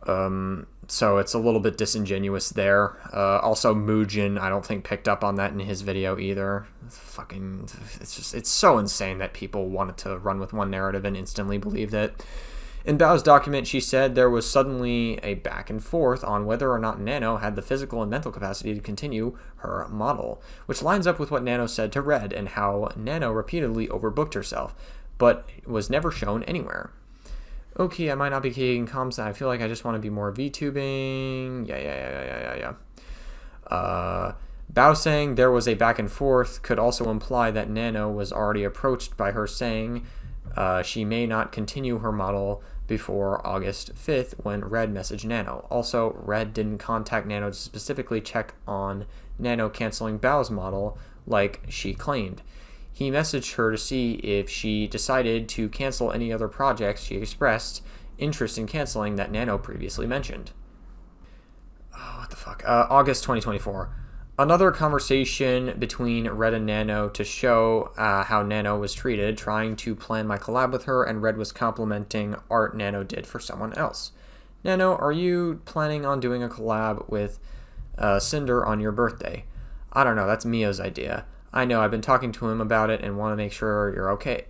So it's a little bit disingenuous there. Also, Muujin, I don't think, picked up on that in his video either. It's so insane that people wanted to run with one narrative and instantly believed it. In Bao's document, she said there was suddenly a back and forth on whether or not Nano had the physical and mental capacity to continue her model, which lines up with what Nano said to Red and how Nano repeatedly overbooked herself, but was never shown anywhere. Okay, I might not be taking comms. I feel like I just want to be more VTubing. Yeah. Bao saying there was a back and forth could also imply that Nano was already approached by her saying she may not continue her model before August 5th when Red messaged Nano. Also, Red didn't contact Nano to specifically check on Nano canceling Bao's model like she claimed. He messaged her to see if she decided to cancel any other projects she expressed interest in canceling that Nano previously mentioned. Oh, what the fuck? August 2024. Another conversation between Red and Nano to show how Nano was treated, trying to plan my collab with her, and Red was complimenting art Nano did for someone else. Nano, are you planning on doing a collab with Sinder on your birthday? I don't know, that's Mio's idea. I know, I've been talking to him about it and want to make sure you're okay.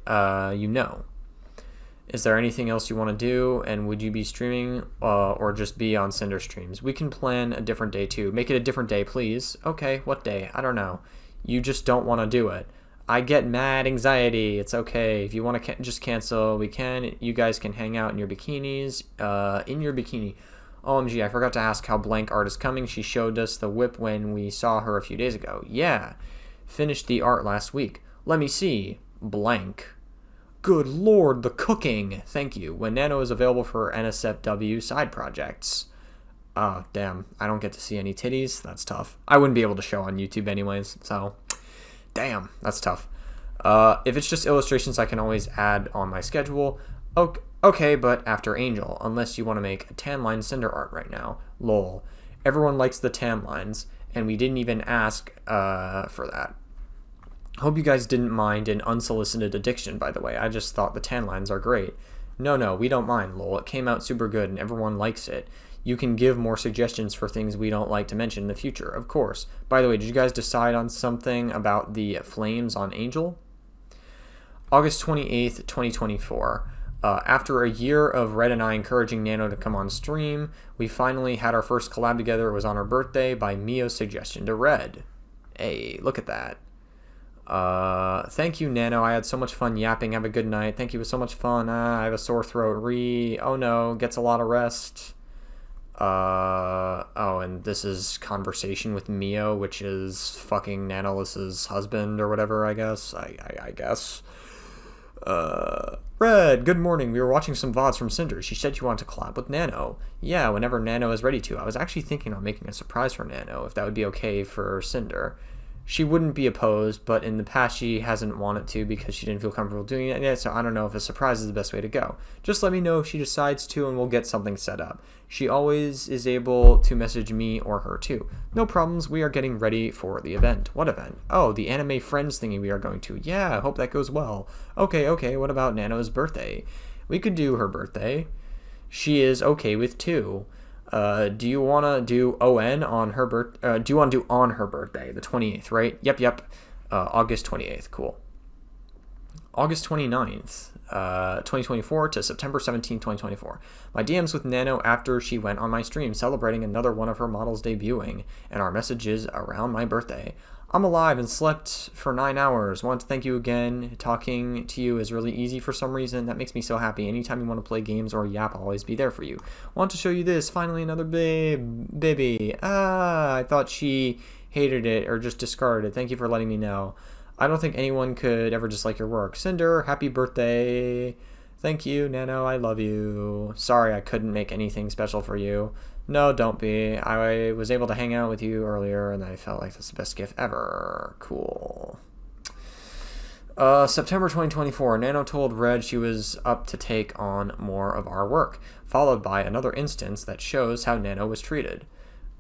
Is there anything else you want to do, and would you be streaming or just be on Cinder streams? We can plan a different day too. Make it a different day, please. Okay, what day? I don't know. You just don't want to do it. I get mad anxiety. It's okay. If you want to just cancel, we can. You guys can hang out in your bikinis. In your bikini. OMG, I forgot to ask how Blank Art is coming. She showed us the whip when we saw her a few days ago. Yeah. Finished the art last week. Let me see. Blank. Good lord, the cooking. Thank you. When Nano is available for NSFW side projects. Oh, damn. I don't get to see any titties. That's tough. I wouldn't be able to show on YouTube anyways, so... Damn, that's tough. If it's just illustrations, I can always add on my schedule. Okay, but after Angel, unless you want to make a tan line Cinder art right now. Lol. Everyone likes the tan lines, and we didn't even ask for that. Hope you guys didn't mind an unsolicited addiction, by the way. I just thought the tan lines are great. No, we don't mind, lol. It came out super good and everyone likes it. You can give more suggestions for things we don't like to mention in the future, of course. By the way, did you guys decide on something about the flames on Angel? August 28th, 2024. After a year of Red and I encouraging Nano to come on stream, we finally had our first collab together. It was on her birthday by Mio's suggestion to Red. Hey, look at that. Thank you, Nano. I had so much fun yapping. Have a good night. Thank you. It was so much fun. I have a sore throat. Oh no. Gets a lot of rest. Oh, and this is conversation with Mio, which is fucking Nanolis's husband or whatever, I guess. I guess. Red, good morning. We were watching some VODs from Sinder. She said you wanted to collab with Nano. Yeah, whenever Nano is ready to. I was actually thinking on making a surprise for Nano, if that would be okay for Sinder. She wouldn't be opposed, but in the past she hasn't wanted to because she didn't feel comfortable doing it yet, so I don't know if a surprise is the best way to go. Just let me know if she decides to and we'll get something set up. She always is able to message me or her too. No problems, we are getting ready for the event. What event? Oh, the anime friends thingy we are going to. Yeah, I hope that goes well. Okay, what about Nano's birthday? We could do her birthday. She is okay with 2. Do you want to do ON on her do you want to do on her birthday, the 28th, right? Yep. August 28th, cool. August 29th, 2024 to September 17th, 2024. My DMs with Nano after she went on my stream celebrating another one of her models debuting, and our messages around my birthday. I'm alive and slept for 9 hours. Want to thank you again. Talking to you is really easy for some reason. That makes me so happy. Anytime you want to play games or yap, I'll always be there for you. Want to show you this. Finally, another baby. I thought she hated it or just discarded it. Thank you for letting me know. I don't think anyone could ever dislike your work. Sinder, happy birthday. Thank you, Nano. I love you. Sorry I couldn't make anything special for you. No, don't be. I was able to hang out with you earlier, and I felt like that's the best gift ever. Cool. September 2024. Nano told Red she was up to take on more of our work, followed by another instance that shows how Nano was treated.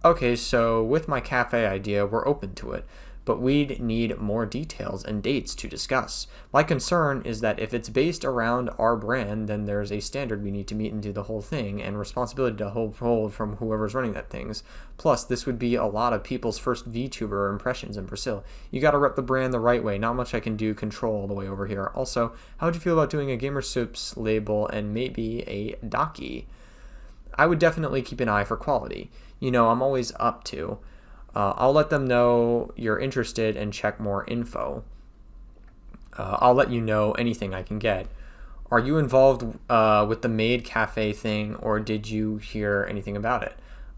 Okay, so with my cafe idea, we're open to it, but we'd need more details and dates to discuss. My concern is that if it's based around our brand, then there's a standard we need to meet and do the whole thing, and responsibility to hold from whoever's running that things. Plus, this would be a lot of people's first VTuber impressions in Brazil. You gotta rep the brand the right way. Not much I can do control all the way over here. Also, how would you feel about doing a Gamer Soups label and maybe a Daki? I would definitely keep an eye for quality. You know, I'm always up to. I'll let them know you're interested and check more info. I'll let you know anything I can get. Are you involved with the maid cafe thing, or did you hear anything about it?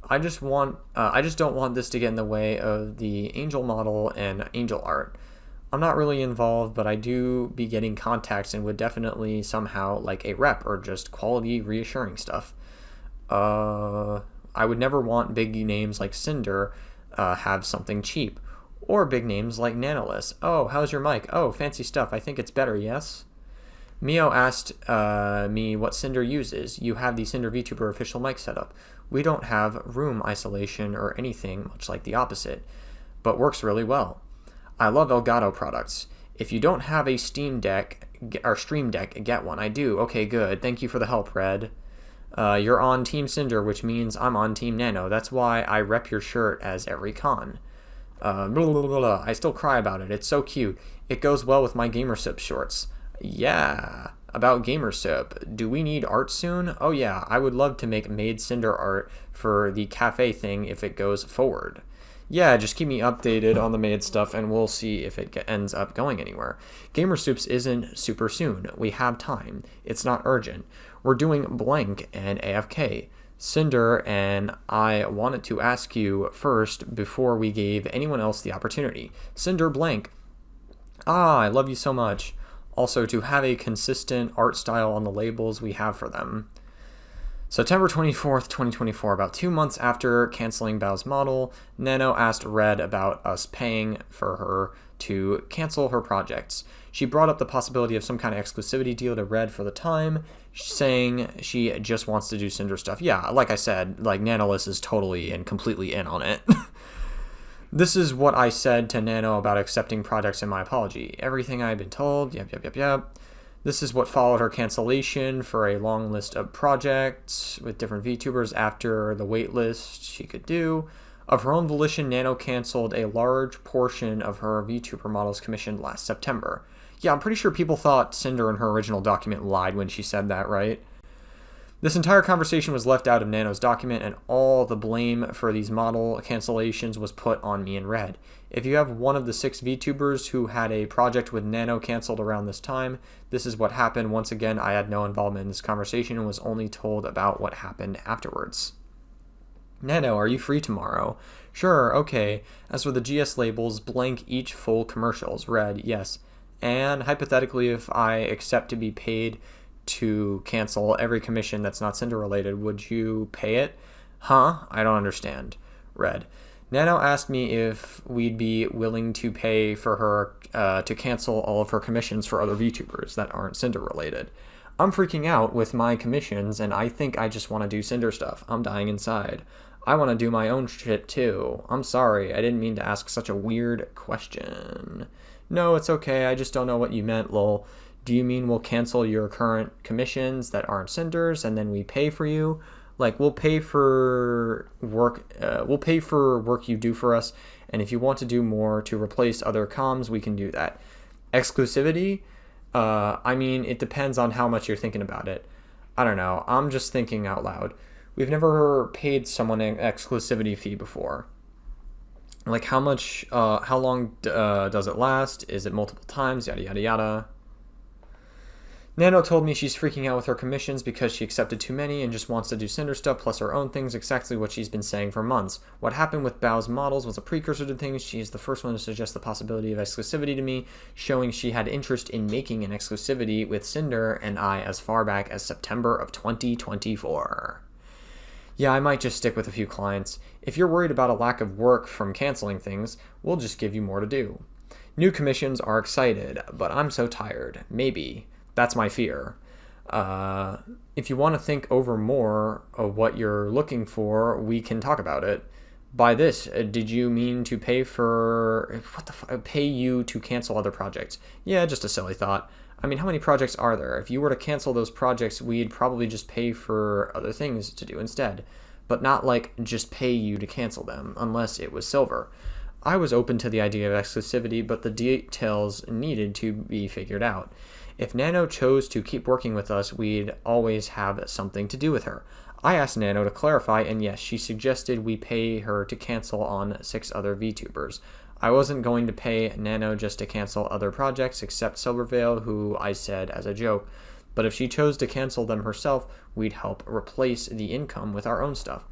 I just don't want this to get in the way of the angel model and angel art. I'm not really involved, but I do be getting contacts and would definitely somehow like a rep or just quality reassuring stuff. I would never want big names like Sinder have something cheap, or big names like Nanolis. Oh, how's your mic? Oh, fancy stuff. I think it's better, yes? Mio asked me what Sinder uses. You have the Sinder VTuber official mic setup. We don't have room isolation or anything, much like the opposite, but works really well. I love Elgato products. If you don't have a Steam Deck or Stream Deck, get one. I do. Okay, good. Thank you for the help, Red. You're on Team Sinder, which means I'm on Team Nano. That's why I rep your shirt as every con. Blah, blah, blah, blah. I still cry about it. It's so cute. It goes well with my Gamersip shorts. Yeah. About Gamersip. Do we need art soon? Oh yeah, I would love to make Made Sinder art for the cafe thing if it goes forward. Yeah, just keep me updated on the made stuff and we'll see if it ends up going anywhere. Gamer Soups isn't super soon. We have time. It's not urgent. We're doing blank and AFK. Sinder and I wanted to ask you first before we gave anyone else the opportunity. Sinder blank. Ah, I love you so much. Also, to have a consistent art style on the labels we have for them. September 24th, 2024, about 2 months after canceling Bao's model, Nano asked Red about us paying for her to cancel her projects. She brought up the possibility of some kind of exclusivity deal to Red for the time, saying she just wants to do Cinder stuff. Yeah, like I said, like Nanolis is totally and completely in on it. This is what I said to Nano about accepting projects in my apology. Everything I've been told, yep. This is what followed her cancellation for a long list of projects with different VTubers after the wait list she could do. Of her own volition, Nano canceled a large portion of her VTuber models commissioned last September. Yeah, I'm pretty sure people thought Cinder in her original document lied when she said that, right? This entire conversation was left out of Nano's document, and all the blame for these model cancellations was put on me and Red. If you have one of the 6 VTubers who had a project with Nano canceled around this time, this is what happened. Once again, I had no involvement in this conversation and was only told about what happened afterwards. Nano, are you free tomorrow? Sure, okay. As for the GS labels, blank each full commercials. Red, yes. And hypothetically, if I accept to be paid to cancel every commission that's not Cinder related, would you pay it? Huh? I don't understand. Red. Nano asked me if we'd be willing to pay for her to cancel all of her commissions for other VTubers that aren't Cinder related. I'm freaking out with my commissions, and I think I just want to do Cinder stuff. I'm dying inside. I want to do my own shit too. I'm sorry, I didn't mean to ask such a weird question. No, it's okay, I just don't know what you meant, lol. Do you mean we'll cancel your current commissions that aren't Cinders and then we pay for you? Like, we'll pay for work you do for us, and if you want to do more to replace other comms, we can do that. Exclusivity? I mean, it depends on how much you're thinking about it. I don't know, I'm just thinking out loud. We've never paid someone an exclusivity fee before. Like, how long does it last? Is it multiple times? Yada, yada, yada. Nano told me she's freaking out with her commissions because she accepted too many and just wants to do Cinder stuff plus her own things, exactly what she's been saying for months. What happened with Bao's models was a precursor to things. She's the first one to suggest the possibility of exclusivity to me, showing she had interest in making an exclusivity with Cinder and I as far back as September of 2024. Yeah, I might just stick with a few clients. If you're worried about a lack of work from canceling things, we'll just give you more to do. New commissions are excited, but I'm so tired. Maybe. That's my fear. If you want to think over more of what you're looking for, we can talk about it. By this, did you mean to pay you to cancel other projects? Yeah, just a silly thought. I mean, how many projects are there? If you were to cancel those projects, we'd probably just pay for other things to do instead. But not like just pay you to cancel them, unless it was silver. I was open to the idea of exclusivity, but the details needed to be figured out. If Nano chose to keep working with us, we'd always have something to do with her. I asked Nano to clarify, and yes, she suggested we pay her to cancel on 6 other VTubers. I wasn't going to pay Nano just to cancel other projects, except Silverveil, who I said as a joke. But if she chose to cancel them herself, we'd help replace the income with our own stuff.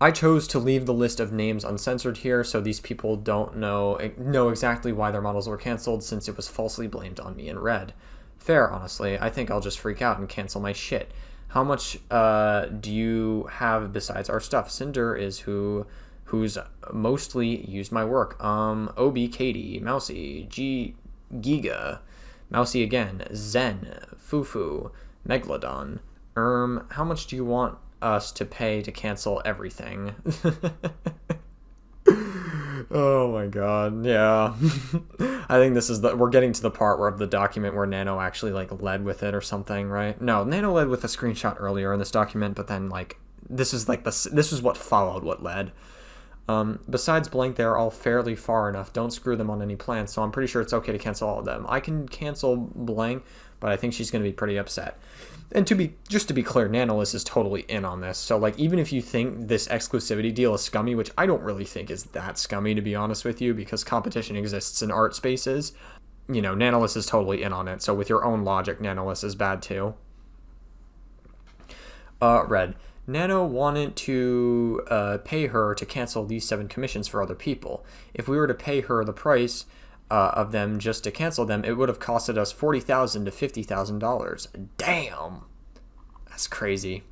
I chose to leave the list of names uncensored here so these people don't know exactly why their models were canceled, since it was falsely blamed on me and Red. Fair, honestly. I think I'll just freak out and cancel my shit. How much do you have besides our stuff? Cinder is who's mostly used my work. OB Katie, Mousy, Giga, Mousy again, Zen, Fufu, Megalodon, how much do you want us to pay to cancel everything? Oh my god, yeah. I think this is we're getting to the part of the document where Nano actually like led with it or something, right? No, Nano led with a screenshot earlier in this document, but then like this is what followed what led. Besides blank, they're all fairly far enough. Don't screw them on any plans, so I'm pretty sure it's okay to cancel all of them. I can cancel blank, but I think she's going to be pretty upset. And just to be clear, Nanolis is totally in on this. So like, even if you think this exclusivity deal is scummy, which I don't really think is that scummy, to be honest with you, because competition exists in art spaces, you know, Nanolis is totally in on it. So with your own logic, Nanolis is bad too. Red. Nano wanted to pay her to cancel these 7 commissions for other people. If we were to pay her the price of them just to cancel them, it would have costed us $40,000 to $50,000. Damn, that's crazy.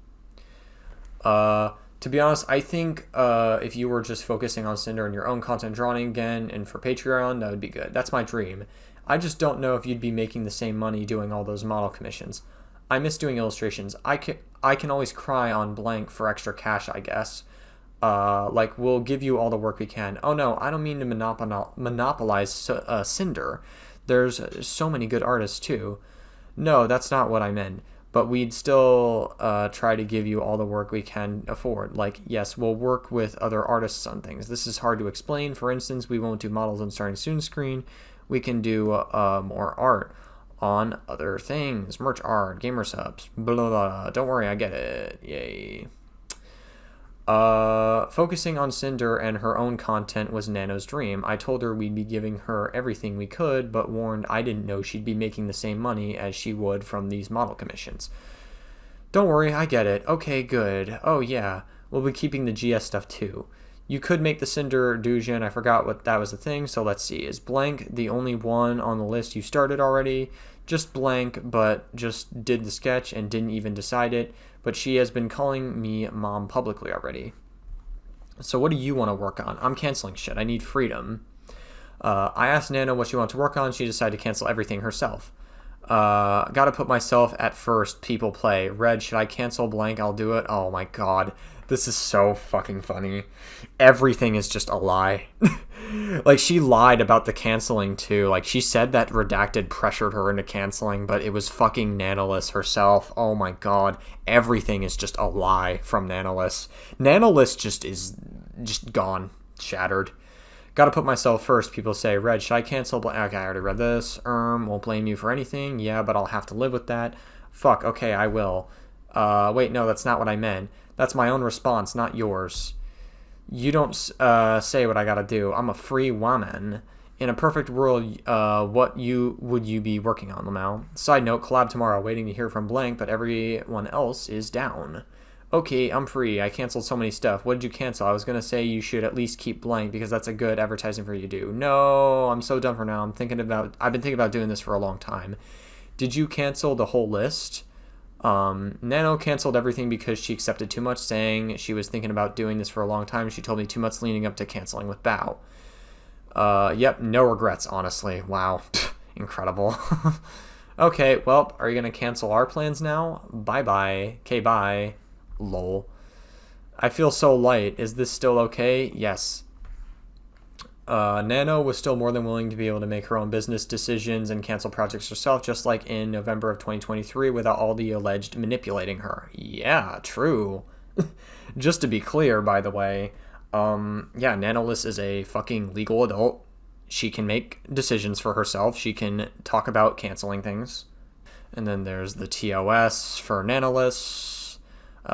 To be honest, I think if you were just focusing on Cinder and your own content drawing again, and for Patreon, that would be good. That's my dream. I just don't know if you'd be making the same money doing all those model commissions. I miss doing illustrations. I can always cry on blank for extra cash, I guess. Like, we'll give you all the work we can. Oh no, I don't mean to monopolize Cinder. There's so many good artists too. No, that's not what I meant. But we'd still try to give you all the work we can afford. Like, yes, we'll work with other artists on things. This is hard to explain. For instance, we won't do models on Starting Soon screen. We can do more art. on other things. Merch art, gamer subs, blah, blah, blah. Don't worry, I get it. Yay. Focusing on Cinder and her own content was Nano's dream. I told her we'd be giving her everything we could, but warned I didn't know she'd be making the same money as she would from these model commissions. Don't worry, I get it. Okay, good. Oh yeah, we'll be keeping the GS stuff too. You could make the Cinder Dujin. I forgot what that was the thing, so let's see. Is blank the only one on the list you started already? Just blank, but just did the sketch and didn't even decide it. But she has been calling me mom publicly already. So what do you want to work on? I'm canceling shit. I need freedom. I asked Nano what she wanted to work on. She decided to cancel everything herself. Gotta put myself at first. People play. Red, should I cancel blank? I'll do it. Oh my god. This is so fucking funny. Everything is just a lie. Like, she lied about the canceling, too. Like, she said that Redacted pressured her into canceling, but it was fucking Nanolys herself. Oh my god. Everything is just a lie from Nanolys. Nanolys just is just gone. Shattered. Gotta put myself first. People say, Red, should I cancel? Okay, I already read this. Won't blame you for anything. Yeah, but I'll have to live with that. Fuck, okay, I will. Wait, no, that's not what I meant. That's my own response, not yours. You don't say what I gotta do. I'm a free woman. In a perfect world, what would you be working on, Lamau? Side note, collab tomorrow. Waiting to hear from blank, but everyone else is down. Okay, I'm free. I canceled so many stuff. What did you cancel? I was gonna say you should at least keep blank because that's a good advertising for you to do. No, I'm so done for now. I've been thinking about doing this for a long time. Did you cancel the whole list? Nano canceled everything because she accepted too much, saying she was thinking about doing this for a long time. She told me too much leading up to canceling with Bao. Yep, no regrets, honestly. Wow. Incredible. Okay, well, are you going to cancel our plans now? Bye-bye. Okay, bye. Lol. I feel so light. Is this still okay? Yes. Nano was still more than willing to be able to make her own business decisions and cancel projects herself, just like in November of 2023, without all the alleged manipulating her. Yeah, true. Just to be clear, by the way, yeah, Nanolys is a fucking legal adult. She can make decisions for herself. She can talk about canceling things. And then there's the TOS for Nanolys.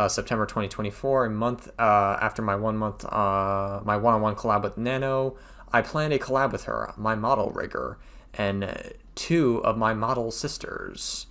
September 2024, a month after my one-on-one collab with Nano, I planned a collab with her, my model rigger, and two of my model sisters.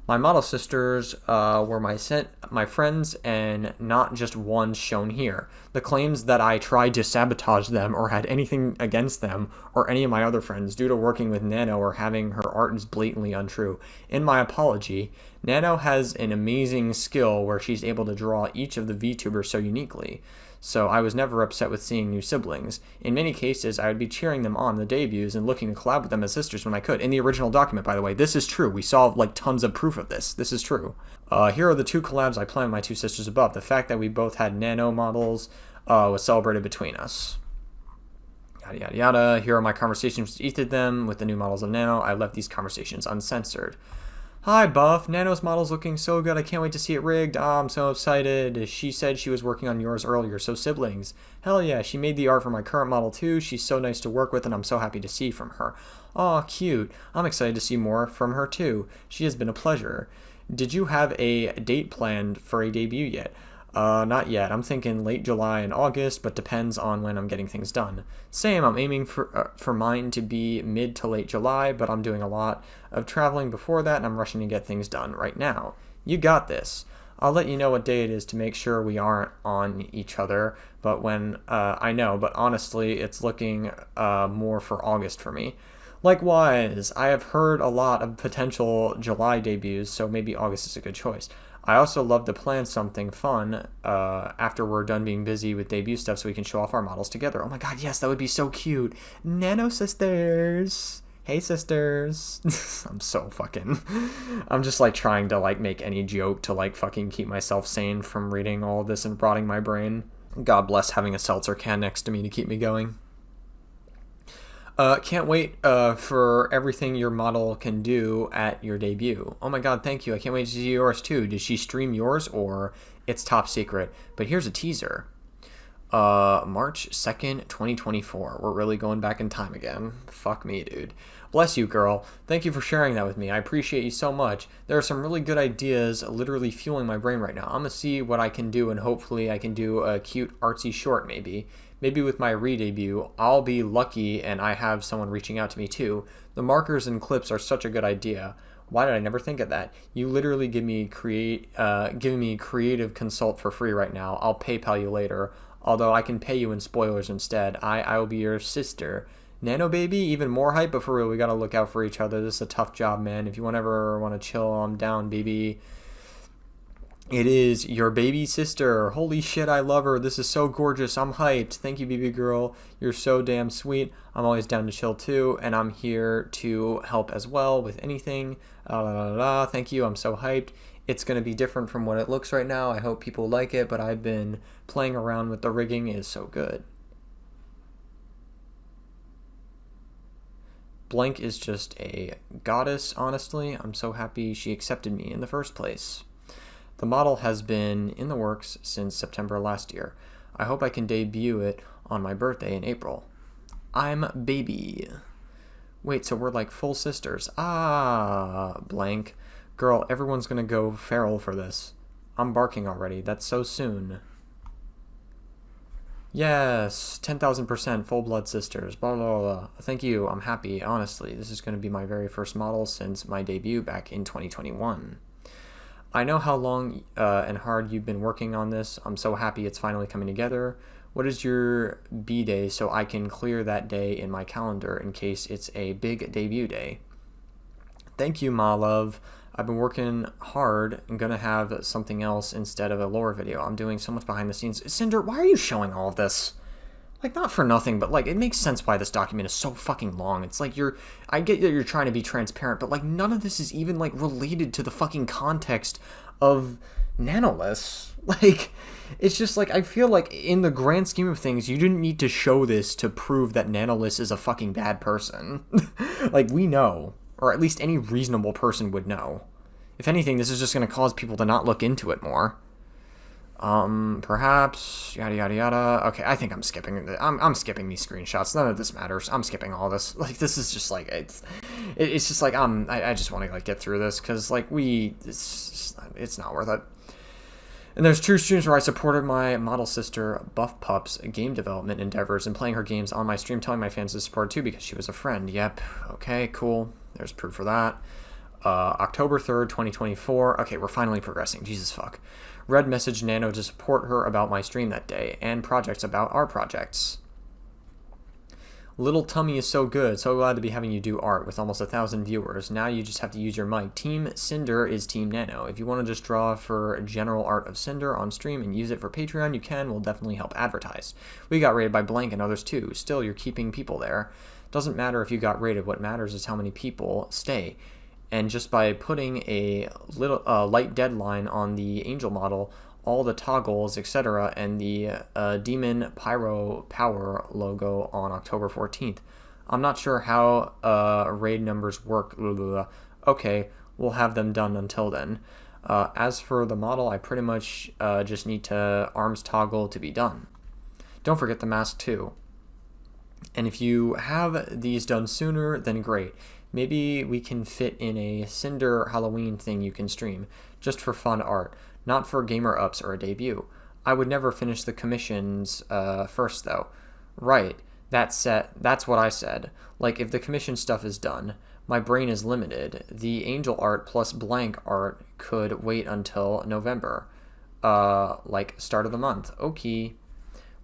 My model sisters were my friends and not just ones shown here. The claims that I tried to sabotage them or had anything against them or any of my other friends due to working with Nano or having her art is blatantly untrue. In my apology, Nano has an amazing skill where she's able to draw each of the VTubers so uniquely. So I was never upset with seeing new siblings. In many cases, I would be cheering them on the debuts and looking to collab with them as sisters when I could. In the original document, by the way, this is true. We saw like tons of proof of this. This is true. Here are the two collabs I planned with my two sisters above. The fact that we both had Nano models was celebrated between us. Yada yada yada. Here are my conversations with each of them with the new models of Nano. I left these conversations uncensored. Hi, Buff. Nano's model's looking so good. I can't wait to see it rigged. I'm so excited. She said she was working on yours earlier, so siblings. Hell yeah, she made the art for my current model too. She's so nice to work with, and I'm so happy to see from her. Aw, cute. I'm excited to see more from her too. She has been a pleasure. Did you have a date planned for a debut yet? Not yet. I'm thinking late July and August, but depends on when I'm getting things done. Same, I'm aiming for mine to be mid to late July, but I'm doing a lot of traveling before that, and I'm rushing to get things done right now. You got this. I'll let you know what day it is to make sure we aren't on each other, but when, I know, but honestly, it's looking more for August for me. Likewise, I have heard a lot of potential July debuts, so maybe August is a good choice. I also love to plan something fun after we're done being busy with debut stuff so we can show off our models together. Oh my god, yes, that would be so cute. Nano sisters. Hey, sisters. I'm so fucking... I'm just, like, trying to, like, make any joke to, like, fucking keep myself sane from reading all of this and rotting my brain. God bless having a seltzer can next to me to keep me going. Can't wait for everything your model can do at your debut. Oh my god, thank you. I can't wait to see yours too. Did she stream yours or it's top secret? But here's a teaser. March 2nd, 2024. We're really going back in time again. Fuck me, dude. Bless you, girl. Thank you for sharing that with me. I appreciate you so much. There are some really good ideas literally fueling my brain right now. I'm gonna see what I can do, and hopefully I can do a cute artsy short maybe. Maybe with my re-debut, I'll be lucky and I have someone reaching out to me too. The markers and clips are such a good idea. Why did I never think of that? You literally giving me creative consult for free right now. I'll PayPal you later. Although I can pay you in spoilers instead. I will be your sister. Nano baby, even more hype, but for real, we gotta look out for each other. This is a tough job, man. If you ever want to chill, I'm down, baby. It is your baby sister. Holy shit, I love her. This is so gorgeous. I'm hyped. Thank you, baby girl. You're so damn sweet. I'm always down to chill too, and I'm here to help as well with anything. Thank you. I'm so hyped. It's going to be different from what it looks right now. I hope people like it, but I've been playing around with the rigging. It is so good. Blank is just a goddess, honestly. I'm so happy she accepted me in the first place. The model has been in the works since September last year. I hope I can debut it on my birthday in April. I'm baby. Wait, so we're like full sisters. Ah, blank. Girl, everyone's gonna go feral for this. I'm barking already. That's so soon. Yes, 10,000% full blood sisters. Blah, blah, blah. Thank you. I'm happy. Honestly, this is gonna be my very first model since my debut back in 2021. I know how long and hard you've been working on this. I'm so happy it's finally coming together. What is your B-day so I can clear that day in my calendar in case it's a big debut day? Thank you, my love. I've been working hard and gonna have something else instead of a lore video. I'm doing so much behind the scenes. Cinder, why are you showing all of this? Like, not for nothing, but, like, it makes sense why this document is so fucking long. It's like I get that you're trying to be transparent, but, like, none of this is even, like, related to the fucking context of Nanoliths. Like, it's just, like, I feel like in the grand scheme of things, you didn't need to show this to prove that Nanoliths is a fucking bad person. Like, we know. Or at least any reasonable person would know. If anything, this is just going to cause people to not look into it more. Perhaps, yada yada yada. Okay, I think I'm skipping. I'm skipping these screenshots. None of this matters. I'm skipping all this. Like, this is just like it's just like I just want to like get through this because like it's not worth it. And there's true streams where I supported my model sister Buff Pup's game development endeavors and playing her games on my stream, telling my fans to support too because she was a friend. Yep. Okay. Cool. There's proof for that. October 3rd, 2024. Okay, we're finally progressing. Jesus fuck. Red messaged Nano to support her about my stream that day and projects about our projects. Little Tummy is so good. So glad to be having you do art with almost 1,000 viewers. Now you just have to use your mic. Team Cinder is Team Nano. If you want to just draw for general art of Cinder on stream and use it for Patreon, you can. We'll definitely help advertise. We got rated by Blank and others too. Still, you're keeping people there. Doesn't matter if you got rated. What matters is how many people stay. And just by putting a little light deadline on the Angel model, all the toggles, etc., and the Demon Pyro Power logo on October 14th. I'm not sure how raid numbers work. Okay, we'll have them done until then. As for the model, I pretty much just need to arms toggle to be done. Don't forget the mask too. And if you have these done sooner, then great. Maybe we can fit in a Cinder Halloween thing you can stream, just for fun art, not for gamer ups or a debut. I would never finish the commissions first though. Right, that's what I said. Like, if the commission stuff is done, my brain is limited. The Angel art plus Blank art could wait until November. Like start of the month. Okay.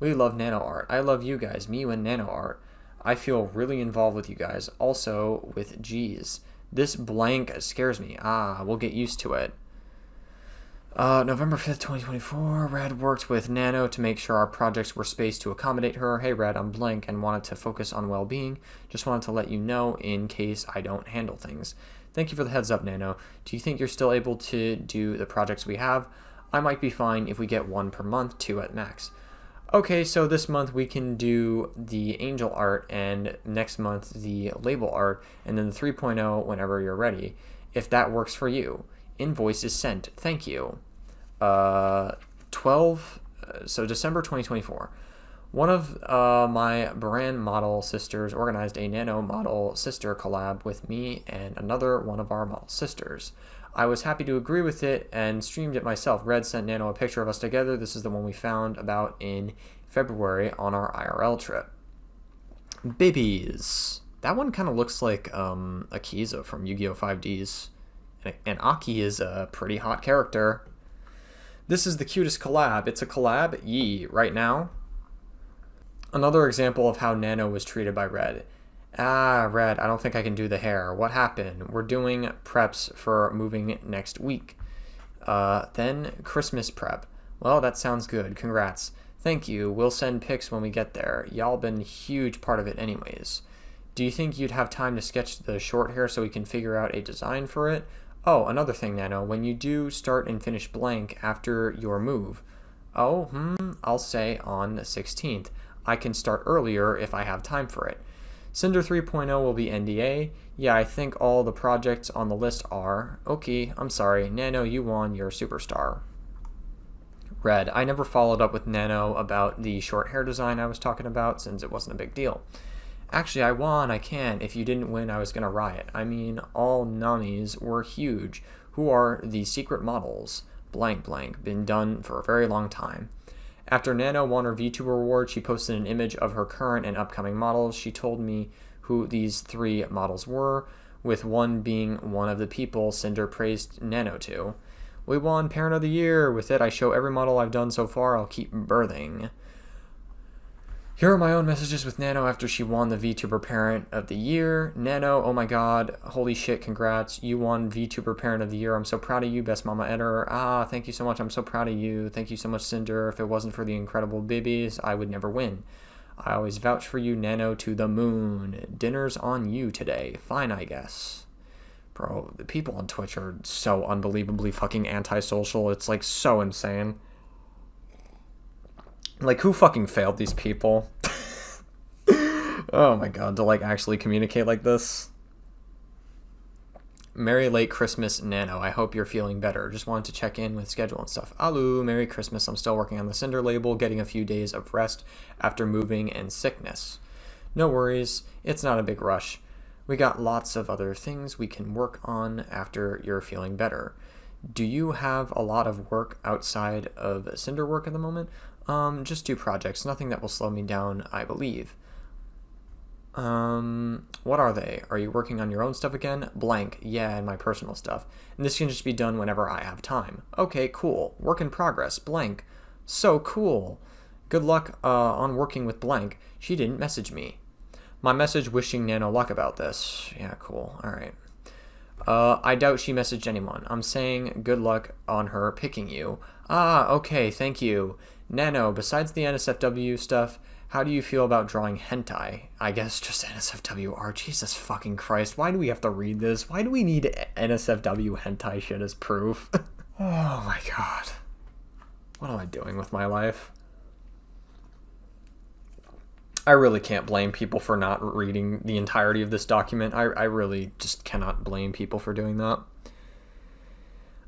We love nano art. I love you guys, me and nano art. I feel really involved with you guys. Also with G's. This Blank scares me. We'll get used to it. November 5th, 2024. Red worked with Nano to make sure our projects were spaced to accommodate her. Hey Red, I'm Blank and wanted to focus on well-being. Just wanted to let you know in case I don't handle things. Thank you for the heads up, Nano. Do you think you're still able to do the projects we have? I might be fine if we get one per month, 2 at max. Okay, so this month we can do the Angel art and next month the label art and then the 3.0 whenever you're ready. If that works for you. Invoice is sent. Thank you. So December 2024. One of my brand model sisters organized a nano model sister collab with me and another one of our model sisters. I was happy to agree with it and streamed it myself. Red sent Nano a picture of us together. This is the one we found about in February on our IRL trip. Babies. That one kind of looks like Akiza from Yu-Gi-Oh! 5Ds. And Aki is a pretty hot character. This is the cutest collab. It's a collab, yee, right now. Another example of how Nano was treated by Red. Red, I don't think I can do the hair. What happened? We're doing preps for moving next week. Then Christmas prep. Well, that sounds good. Congrats. Thank you. We'll send pics when we get there. Y'all been a huge part of it anyways. Do you think you'd have time to sketch the short hair so we can figure out a design for it? Oh, another thing, Nano. When you do start and finish blank after your move. I'll say on the 16th. I can start earlier if I have time for it. Sinder 3.0 will be NDA. Yeah, I think all the projects on the list are. Okay, I'm sorry. Nano, you won. You're a superstar. Red, I never followed up with Nano about the short hair design I was talking about since it wasn't a big deal. Actually, I won. I can't. If you didn't win, I was going to riot. I mean, all Namis were huge. Who are the secret models? Blank blank. Been done for a very long time. After Nano won her VTuber award, she posted an image of her current and upcoming models. She told me who these 3 models were, with one being one of the people Cinder praised Nano to. We won Parent of the Year. With it, I show every model I've done so far. I'll keep birthing. Here are my own messages with Nano after she won the VTuber Parent of the Year. Nano, oh my god, holy shit, congrats. You won VTuber Parent of the Year. I'm so proud of you, best mama editor. Thank you so much. I'm so proud of you. Thank you so much, Cinder. If it wasn't for the incredible babies, I would never win. I always vouch for you, Nano, to the moon. Dinner's on you today. Fine, I guess. Bro, the people on Twitch are so unbelievably fucking antisocial. It's like so insane. Like, who fucking failed these people? Oh my god, to like actually communicate like this. Merry late Christmas, Nano. I hope you're feeling better. Just wanted to check in with schedule and stuff. Alu, Merry Christmas. I'm still working on the Cinder label, getting a few days of rest after moving and sickness. No worries, it's not a big rush. We got lots of other things we can work on after you're feeling better. Do you have a lot of work outside of Cinder work at the moment? Just 2 projects, nothing that will slow me down, I believe. What are they? Are you working on your own stuff again? Blank, yeah, and my personal stuff. And this can just be done whenever I have time. Okay, cool. Work in progress, blank. So cool. Good luck, on working with blank. She didn't message me. My message wishing Nano luck about this. Yeah, cool, alright. I doubt she messaged anyone. I'm saying good luck on her picking you. Okay, thank you. Nano, besides the NSFW stuff, how do you feel about drawing hentai? I guess just NSFW art. Jesus fucking Christ. Why do we have to read this? Why do we need NSFW hentai shit as proof? Oh my god. What am I doing with my life? I really can't blame people for not reading the entirety of this document. I really just cannot blame people for doing that.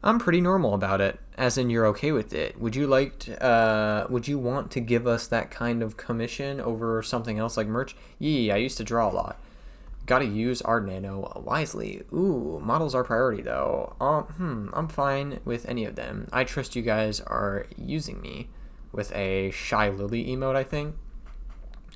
I'm pretty normal about it, as in you're okay with it. Would you want to give us that kind of commission over something else like merch? Yee, I used to draw a lot. Gotta use our Nano wisely. Ooh, models are priority though. I'm fine with any of them. I trust you guys are using me. With a Shy Lily emote, I think.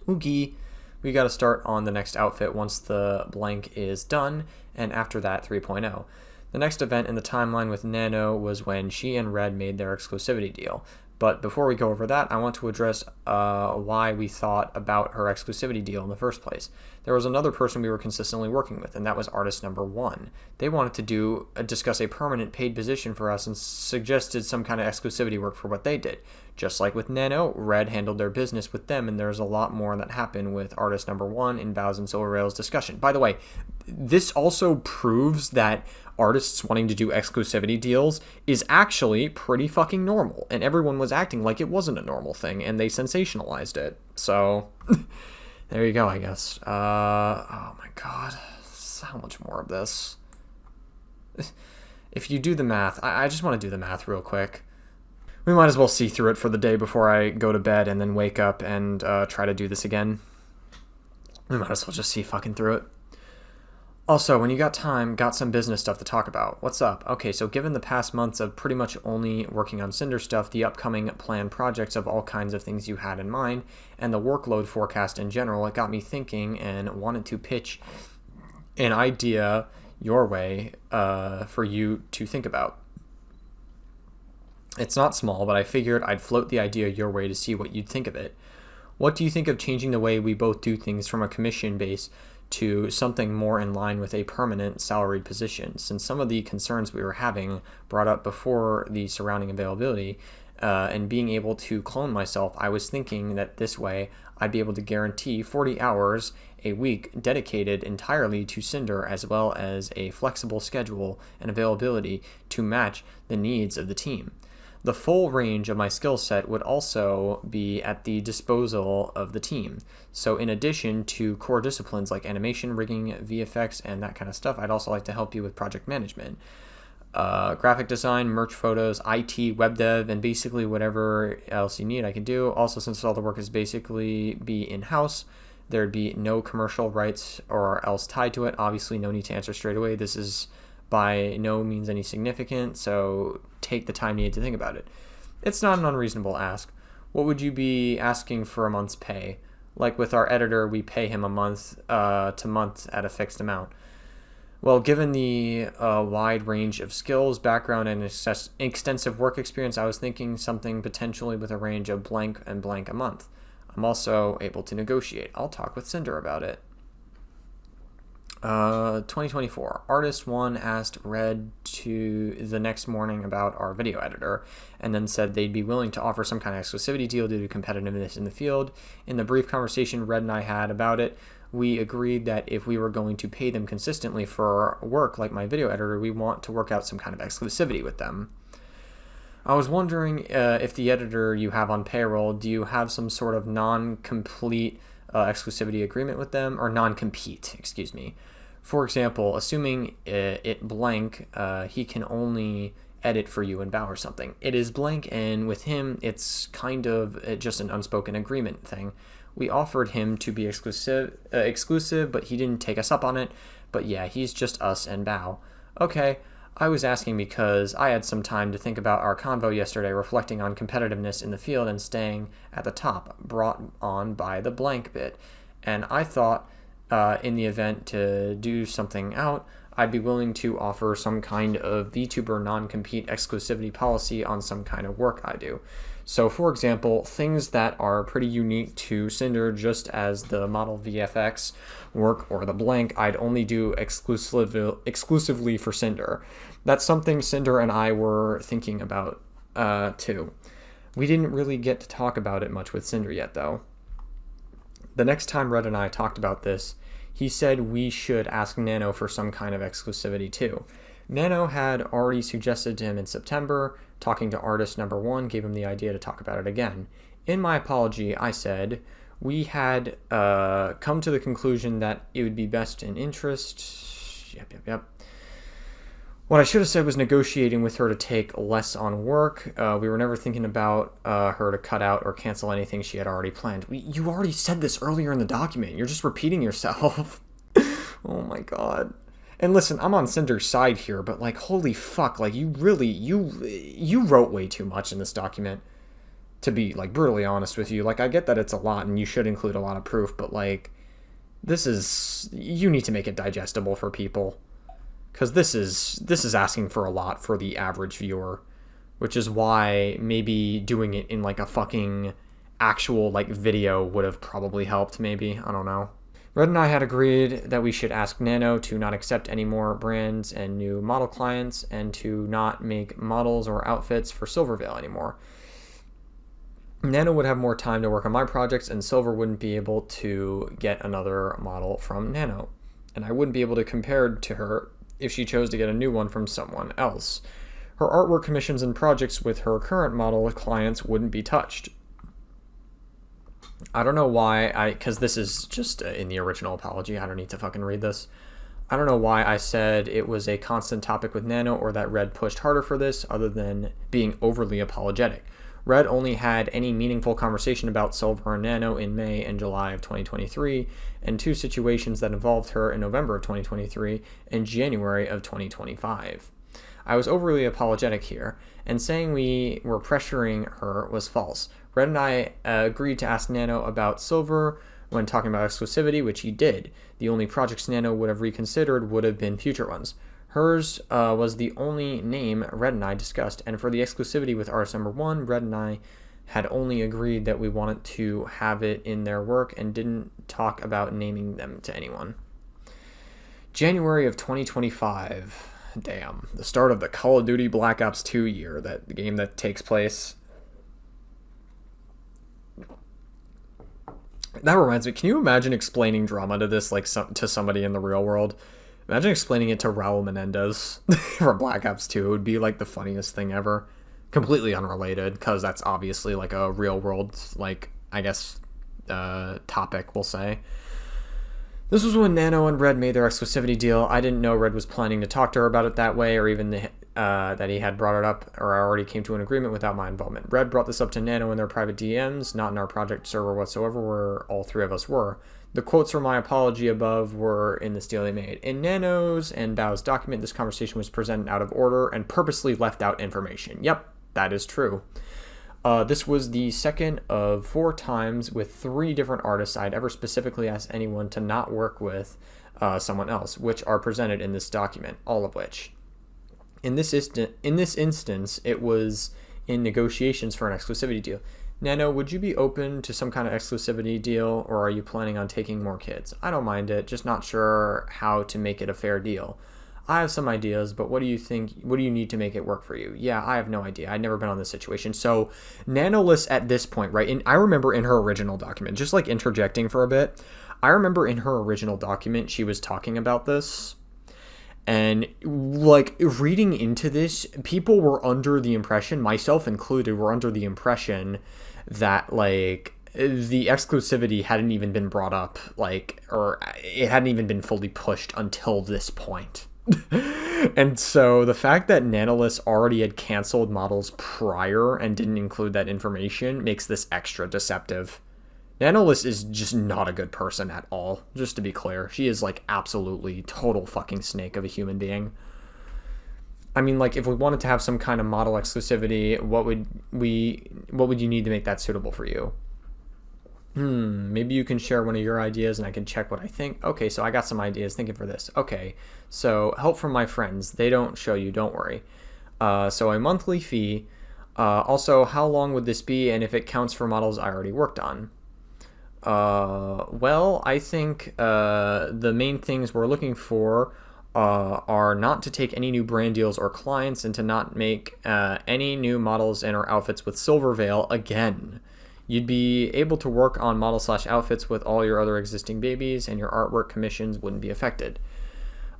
Oogie. We gotta start on the next outfit once the blank is done, and after that 3.0. The next event in the timeline with Nano was when she and Red made their exclusivity deal. But before we go over that, I want to address why we thought about her exclusivity deal in the first place. There was another person we were consistently working with, and that was artist number 1. They wanted to discuss a permanent paid position for us and suggested some kind of exclusivity work for what they did. Just like with Nano, Red handled their business with them, and there's a lot more that happened with artist number 1 in Vows and Silver Rail's discussion. By the way, this also proves that artists wanting to do exclusivity deals is actually pretty fucking normal, and everyone was acting like it wasn't a normal thing, and they sensationalized it. So, there you go, I guess. Oh my god, how much more of this? If you do the math, I just want to do the math real quick. We might as well see through it for the day before I go to bed and then wake up and try to do this again. We might as well just see fucking through it. Also, when you got time, got some business stuff to talk about. What's up? Okay, so given the past months of pretty much only working on Cinder stuff, the upcoming planned projects of all kinds of things you had in mind, and the workload forecast in general, it got me thinking and wanted to pitch an idea your way for you to think about. It's not small, but I figured I'd float the idea your way to see what you'd think of it. What do you think of changing the way we both do things from a commission base to something more in line with a permanent salaried position? Since some of the concerns we were having brought up before the surrounding availability and being able to clone myself, I was thinking that this way I'd be able to guarantee 40 hours a week dedicated entirely to Cinder, as well as a flexible schedule and availability to match the needs of the team. The full range of my skill set would also be at the disposal of the team. So in addition to core disciplines like animation, rigging, VFX, and that kind of stuff, I'd also like to help you with project management, graphic design, merch photos, IT, web dev, and basically whatever else you need I can do. Also, since all the work is basically be in-house, there'd be no commercial rights or else tied to it. Obviously, no need to answer straight away. This is by no means any significant, so take the time needed to think about it. It's not an unreasonable ask. What would you be asking for a month's pay? Like with our editor, we pay him a month to month at a fixed amount. Well, given the wide range of skills, background, and extensive work experience, I was thinking something potentially with a range of blank and blank a month. I'm also able to negotiate. I'll talk with Cinder about it. 2024. Artist 1 asked Red to the next morning about our video editor, and then said they'd be willing to offer some kind of exclusivity deal due to competitiveness in the field. In the brief conversation Red and I had about it, we agreed that if we were going to pay them consistently for work like my video editor, we want to work out some kind of exclusivity with them. I was wondering if the editor you have on payroll, do you have some sort of non-complete exclusivity agreement with them, or non-compete, excuse me. For example, assuming it blank, he can only edit for you and Bow or something. It is blank, and with him, it's kind of just an unspoken agreement thing. We offered him to be exclusive, but he didn't take us up on it. But yeah, he's just us and Bow. Okay, I was asking because I had some time to think about our convo yesterday, reflecting on competitiveness in the field and staying at the top, brought on by the blank bit. And I thought in the event to do something out, I'd be willing to offer some kind of VTuber non-compete exclusivity policy on some kind of work I do. So for example, things that are pretty unique to Cinder, just as the model VFX work or the blank, I'd only do exclusively for Cinder. That's something Cinder and I were thinking about too. We didn't really get to talk about it much with Cinder yet though. The next time Red and I talked about this, he said we should ask Nano for some kind of exclusivity too. Nano had already suggested to him in September. Talking to artist number 1 gave him the idea to talk about it again. In my apology, I said we had come to the conclusion that it would be best in interest. Yep. What I should have said was negotiating with her to take less on work. We were never thinking about her to cut out or cancel anything she had already planned. You already said this earlier in the document. You're just repeating yourself. Oh my god. And listen, I'm on Cinder's side here, but like, holy fuck, like, you wrote way too much in this document, to be, like, brutally honest with you. Like, I get that it's a lot, and you should include a lot of proof, but, like, you need to make it digestible for people. Because this is asking for a lot for the average viewer, which is why maybe doing it in, like, a fucking actual, like, video would have probably helped, maybe. I don't know. Red and I had agreed that we should ask Nano to not accept any more brands and new model clients, and to not make models or outfits for Silvervale anymore. Nano would have more time to work on my projects, and Silver wouldn't be able to get another model from Nano. And I wouldn't be able to compare to her if she chose to get a new one from someone else. Her artwork commissions and projects with her current model clients wouldn't be touched. I don't know why, because this is just in the original apology. I don't need to fucking read this. I don't know why I said it was a constant topic with Nano or that Red pushed harder for this other than being overly apologetic. Red only had any meaningful conversation about Silver and Nano in May and July of 2023, and two situations that involved her in November of 2023 and January of 2025. I was overly apologetic here, and saying we were pressuring her was false. Red and I agreed to ask Nano about Silver when talking about exclusivity, which he did. The only projects Nano would have reconsidered would have been future ones. Hers was the only name Red and I discussed, and for the exclusivity with artist number 1, Red and I had only agreed that we wanted to have it in their work and didn't talk about naming them to anyone. January of 2025. Damn, the start of the Call of Duty Black Ops 2 year, that the game that takes place. That reminds me, can you imagine explaining drama to this to somebody in the real world? Imagine explaining it to Raul Menendez for Black Ops 2. It would be like the funniest thing ever. Completely unrelated, because that's obviously like a real world, like, I guess, topic, we'll say. This was when Nano and Red made their exclusivity deal. I didn't know Red was planning to talk to her about it that way, or even that he had brought it up, or I already came to an agreement without my involvement. Red brought this up to Nano in their private DMs, not in our project server whatsoever, where all three of us were. The quotes from my apology above were in this deal they made. In Nano's and Bao's document, this conversation was presented out of order and purposely left out information. Yep, that is true. This was the second of 4 times with 3 different artists I'd ever specifically asked anyone to not work with someone else, which are presented in this document, all of which. In this instance, it was in negotiations for an exclusivity deal. Nano, would you be open to some kind of exclusivity deal, or are you planning on taking more kids? I don't mind it, just not sure how to make it a fair deal. I have some ideas, but what do you think? What do you need to make it work for you? Yeah, I have no idea. I've never been on this situation. So Nanolist at this point, right? And I remember in her original document, just like interjecting for a bit, I remember in her original document, she was talking about this. And like reading into this, people were under the impression, myself included, were under the impression that like the exclusivity hadn't even been brought up, like, or it hadn't even been fully pushed until this point. And so the fact that Nanolist already had canceled models prior and didn't include that information makes this extra deceptive. Nanolist is just not a good person at all, just to be clear. She is like absolutely total fucking snake of a human being. I mean, like, if we wanted to have some kind of model exclusivity, what would you need to make that suitable for you? Maybe you can share one of your ideas and I can check what I think. Okay, so I got some ideas thinking for this. Okay, so help from my friends. They don't show you, don't worry. So a monthly fee. Also, how long would this be, and if it counts for models I already worked on? Well, I think the main things we're looking for are not to take any new brand deals or clients and to not make any new models and or outfits with Silver Veil again. You'd be able to work on model/outfits with all your other existing babies, and your artwork commissions wouldn't be affected.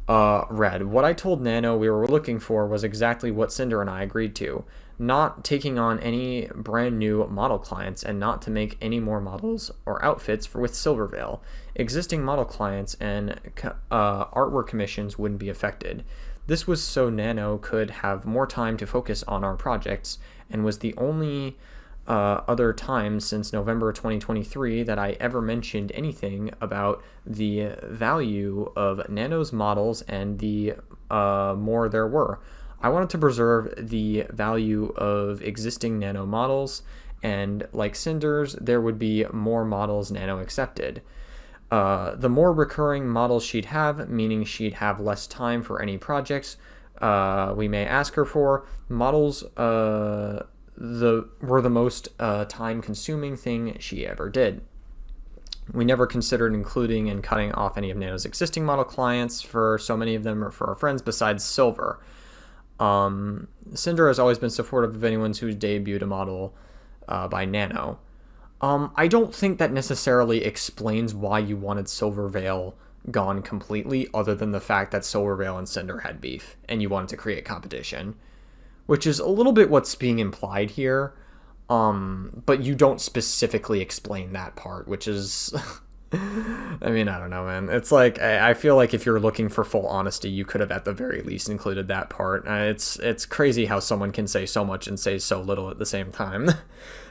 Red, what I told Nano we were looking for was exactly what Sinder and I agreed to. Not taking on any brand new model clients and not to make any more models or outfits with Silver Veil. Existing model clients and artwork commissions wouldn't be affected. This was so Nano could have more time to focus on our projects, and was the only other time since November 2023 that I ever mentioned anything about the value of Nano's models and the more there were. I wanted to preserve the value of existing Nano models, and like Cinder's, there would be more models Nano accepted. The more recurring models she'd have, meaning she'd have less time for any projects we may ask her for, models were the most time-consuming thing she ever did. We never considered including and cutting off any of Nano's existing model clients for so many of them or for our friends besides Silver. Cinder has always been supportive of anyone who's debuted a model by Nano. I don't think that necessarily explains why you wanted Silver Veil gone completely, other than the fact that Silver Veil and Cinder had beef and you wanted to create competition, which is a little bit what's being implied here. But you don't specifically explain that part, which is I mean, I don't know, man. It's like I feel like if you're looking for full honesty, you could have at the very least included that part. It's crazy how someone can say so much and say so little at the same time.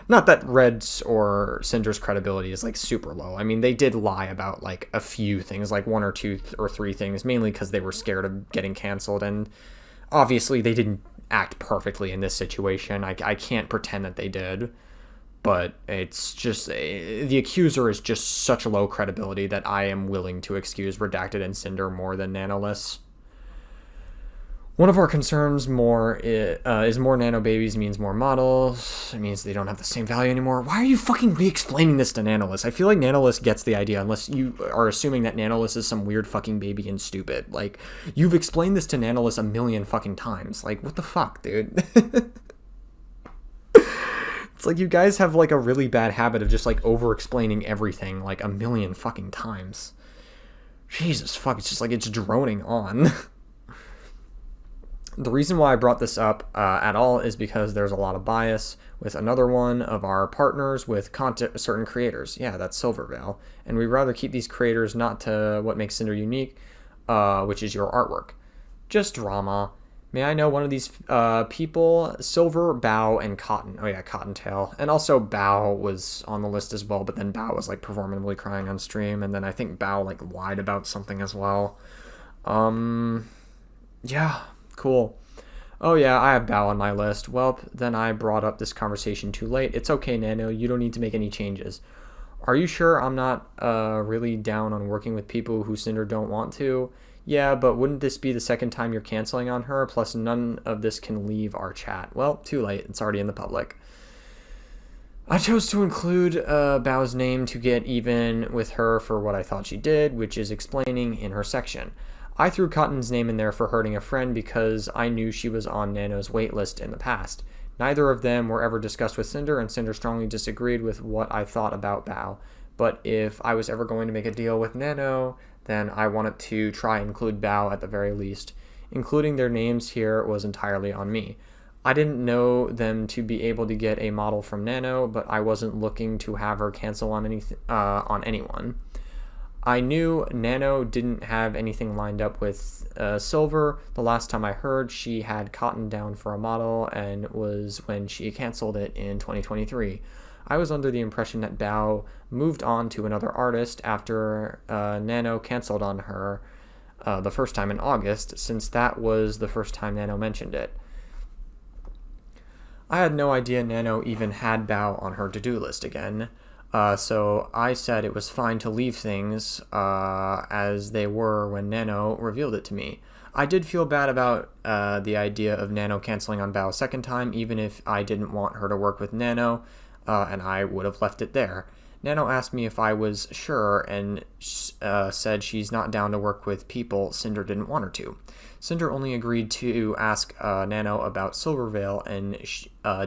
Not that Red's or Cinder's credibility is like super low. I mean, they did lie about like a few things, like one or two or three things, mainly because they were scared of getting canceled, and obviously they didn't act perfectly in this situation. I can't pretend that they did. But it's just, the accuser is just such low credibility that I am willing to excuse Redacted and Cinder more than Nanoless. One of our concerns is more nano babies means more models. It means they don't have the same value anymore. Why are you fucking re-explaining this to Nanoless? I feel like Nanoless gets the idea, unless you are assuming that Nanoless is some weird fucking baby and stupid. Like, you've explained this to Nanoless a million fucking times. Like, what the fuck, dude? It's like you guys have like a really bad habit of just like over-explaining everything like a million fucking times. Jesus fuck, it's just like it's droning on. The reason why I brought this up at all is because there's a lot of bias with another one of our partners with certain creators. Yeah, that's Silvervale. And we'd rather keep these creators not to what makes Cinder unique, which is your artwork. Just drama. May I know one of these people? Silver, Bow, and Cotton. Oh yeah, Cottontail. And also Bow was on the list as well, but then Bow was like performatively crying on stream, and then I think Bow like lied about something as well. Yeah, cool. Oh yeah, I have Bow on my list. Well, then I brought up this conversation too late. It's okay, Nano, you don't need to make any changes. Are you sure I'm not really down on working with people who Cinder don't want to? Yeah, but wouldn't this be the second time you're canceling on her? Plus, none of this can leave our chat. Well, too late. It's already in the public. I chose to include Bao's name to get even with her for what I thought she did, which is explaining in her section. I threw Cotton's name in there for hurting a friend because I knew she was on Nano's waitlist in the past. Neither of them were ever discussed with Cinder, and Cinder strongly disagreed with what I thought about Bao. But if I was ever going to make a deal with Nano, then I wanted to try and include Bao at the very least. Including their names here was entirely on me. I didn't know them to be able to get a model from Nano, but I wasn't looking to have her cancel on anyone. I knew Nano didn't have anything lined up with Silver. The last time I heard, she had Cotton down for a model, and was when she canceled it in 2023. I was under the impression that Bao moved on to another artist after Nano canceled on her the first time in August, since that was the first time Nano mentioned it. I had no idea Nano even had Bao on her to-do list again, so I said it was fine to leave things as they were when Nano revealed it to me. I did feel bad about the idea of Nano canceling on Bao a second time, even if I didn't want her to work with Nano, and I would have left it there. Nano asked me if I was sure, and said she's not down to work with people Cinder didn't want her to. Cinder only agreed to ask Nano about Silvervale, and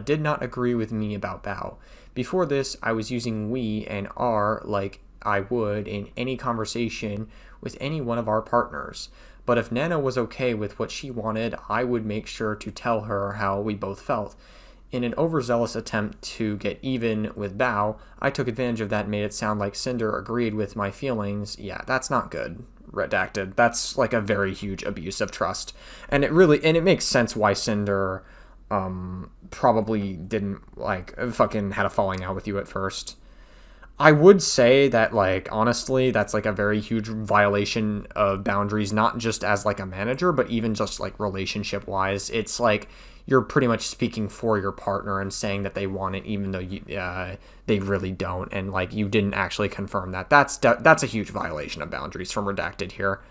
did not agree with me about Bao. Before this, I was using we and our like I would in any conversation with any one of our partners. But if Nano was okay with what she wanted, I would make sure to tell her how we both felt. In an overzealous attempt to get even with Bao, I took advantage of that and made it sound like Cinder agreed with my feelings. Yeah, that's not good. Redacted. That's like a very huge abuse of trust. And it makes sense why Cinder probably didn't like fucking had a falling out with you at first. I would say that, like, honestly, that's like a very huge violation of boundaries, not just as like a manager, but even just like relationship wise. It's like you're pretty much speaking for your partner and saying that they want it, even though they really don't, and like you didn't actually confirm that. That's a huge violation of boundaries from Redacted here,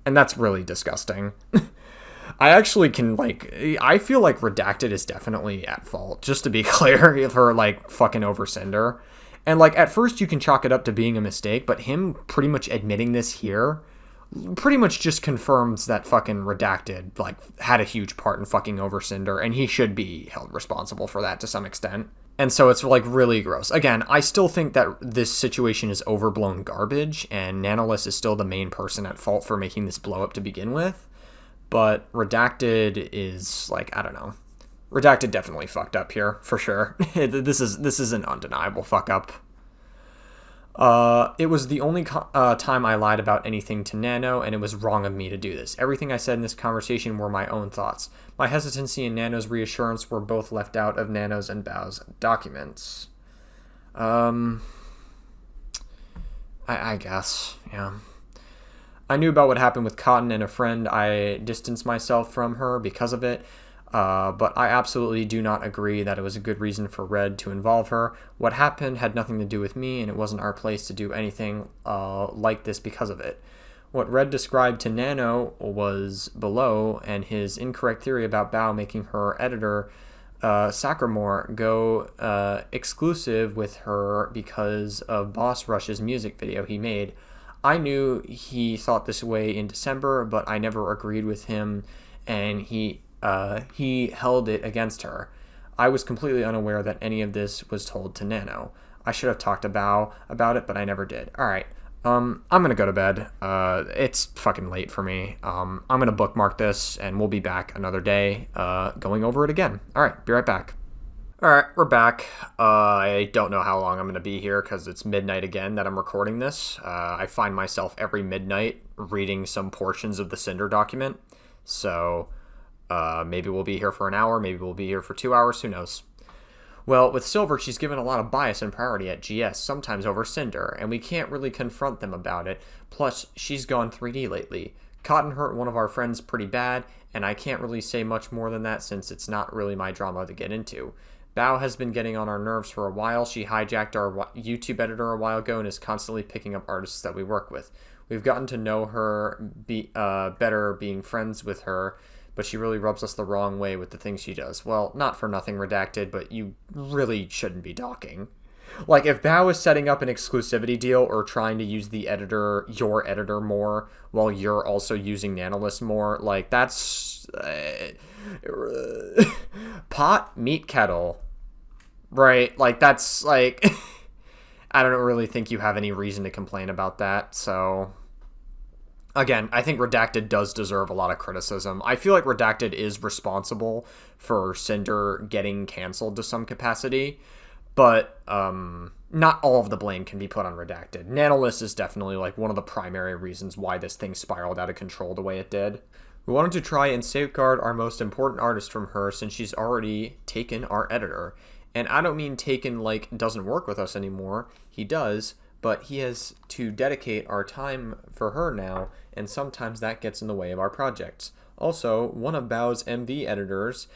and that's really disgusting. I actually can, like, I feel like Redacted is definitely at fault, just to be clear, of her, like, fucking over Cinder. And, like, at first you can chalk it up to being a mistake, but him pretty much admitting this here pretty much just confirms that fucking Redacted, like, had a huge part in fucking over Cinder, and he should be held responsible for that to some extent. And so it's, like, really gross. Again, I still think that this situation is overblown garbage, and Nanoless is still the main person at fault for making this blow up to begin with. But Redacted is, like, I don't know. Redacted definitely fucked up here, for sure. This is an undeniable fuck up. It was the only time I lied about anything to Nano, and it was wrong of me to do this. Everything I said in this conversation were my own thoughts. My hesitancy and Nano's reassurance were both left out of Nano's and Bao's documents. I guess, yeah. I knew about what happened with Cotton and a friend. I distanced myself from her because of it. But I absolutely do not agree that it was a good reason for Red to involve her. What happened had nothing to do with me, and it wasn't our place to do anything like this because of it. What Red described to Nano was below, and his incorrect theory about Bao making her editor, Sacramore, go exclusive with her because of Boss Rush's music video he made. I knew he thought this way in December, but I never agreed with him, and he held it against her. I was completely unaware that any of this was told to Nano. I should have talked to Bao about it, but I never did. Alright, I'm gonna go to bed. It's fucking late for me. I'm gonna bookmark this, and we'll be back another day, going over it again. Alright, be right back. Alright, we're back. I don't know how long I'm going to be here because it's midnight again that I'm recording this. I find myself every midnight reading some portions of the Sinder document. So, maybe we'll be here for an hour, maybe we'll be here for 2 hours, who knows. Well, with Silver, she's given a lot of bias and priority at GS, sometimes over Cinder, and we can't really confront them about it. Plus, she's gone 3D lately. Cotton hurt one of our friends pretty bad, and I can't really say much more than that since it's not really my drama to get into. Bao has been getting on our nerves for a while. She hijacked our YouTube editor a while ago and is constantly picking up artists that we work with. We've gotten to know her better being friends with her, but she really rubs us the wrong way with the things she does. Well, not for nothing, Redacted, but you really shouldn't be docking. Like, if Bao is setting up an exclusivity deal or trying to use the editor, your editor more, while you're also using Nanolist more, like, that's... pot, meat, kettle. Right? Like, that's, like... I don't really think you have any reason to complain about that, so... Again, I think Redacted does deserve a lot of criticism. I feel like Redacted is responsible for Cinder getting canceled to some capacity, but not all of the blame can be put on Redacted. Nanolist is definitely like one of the primary reasons why this thing spiraled out of control the way it did. We wanted to try and safeguard our most important artist from her since she's already taken our editor. And I don't mean taken like doesn't work with us anymore. He does, but he has to dedicate our time for her now, and sometimes that gets in the way of our projects. Also, one of Bao's MV editors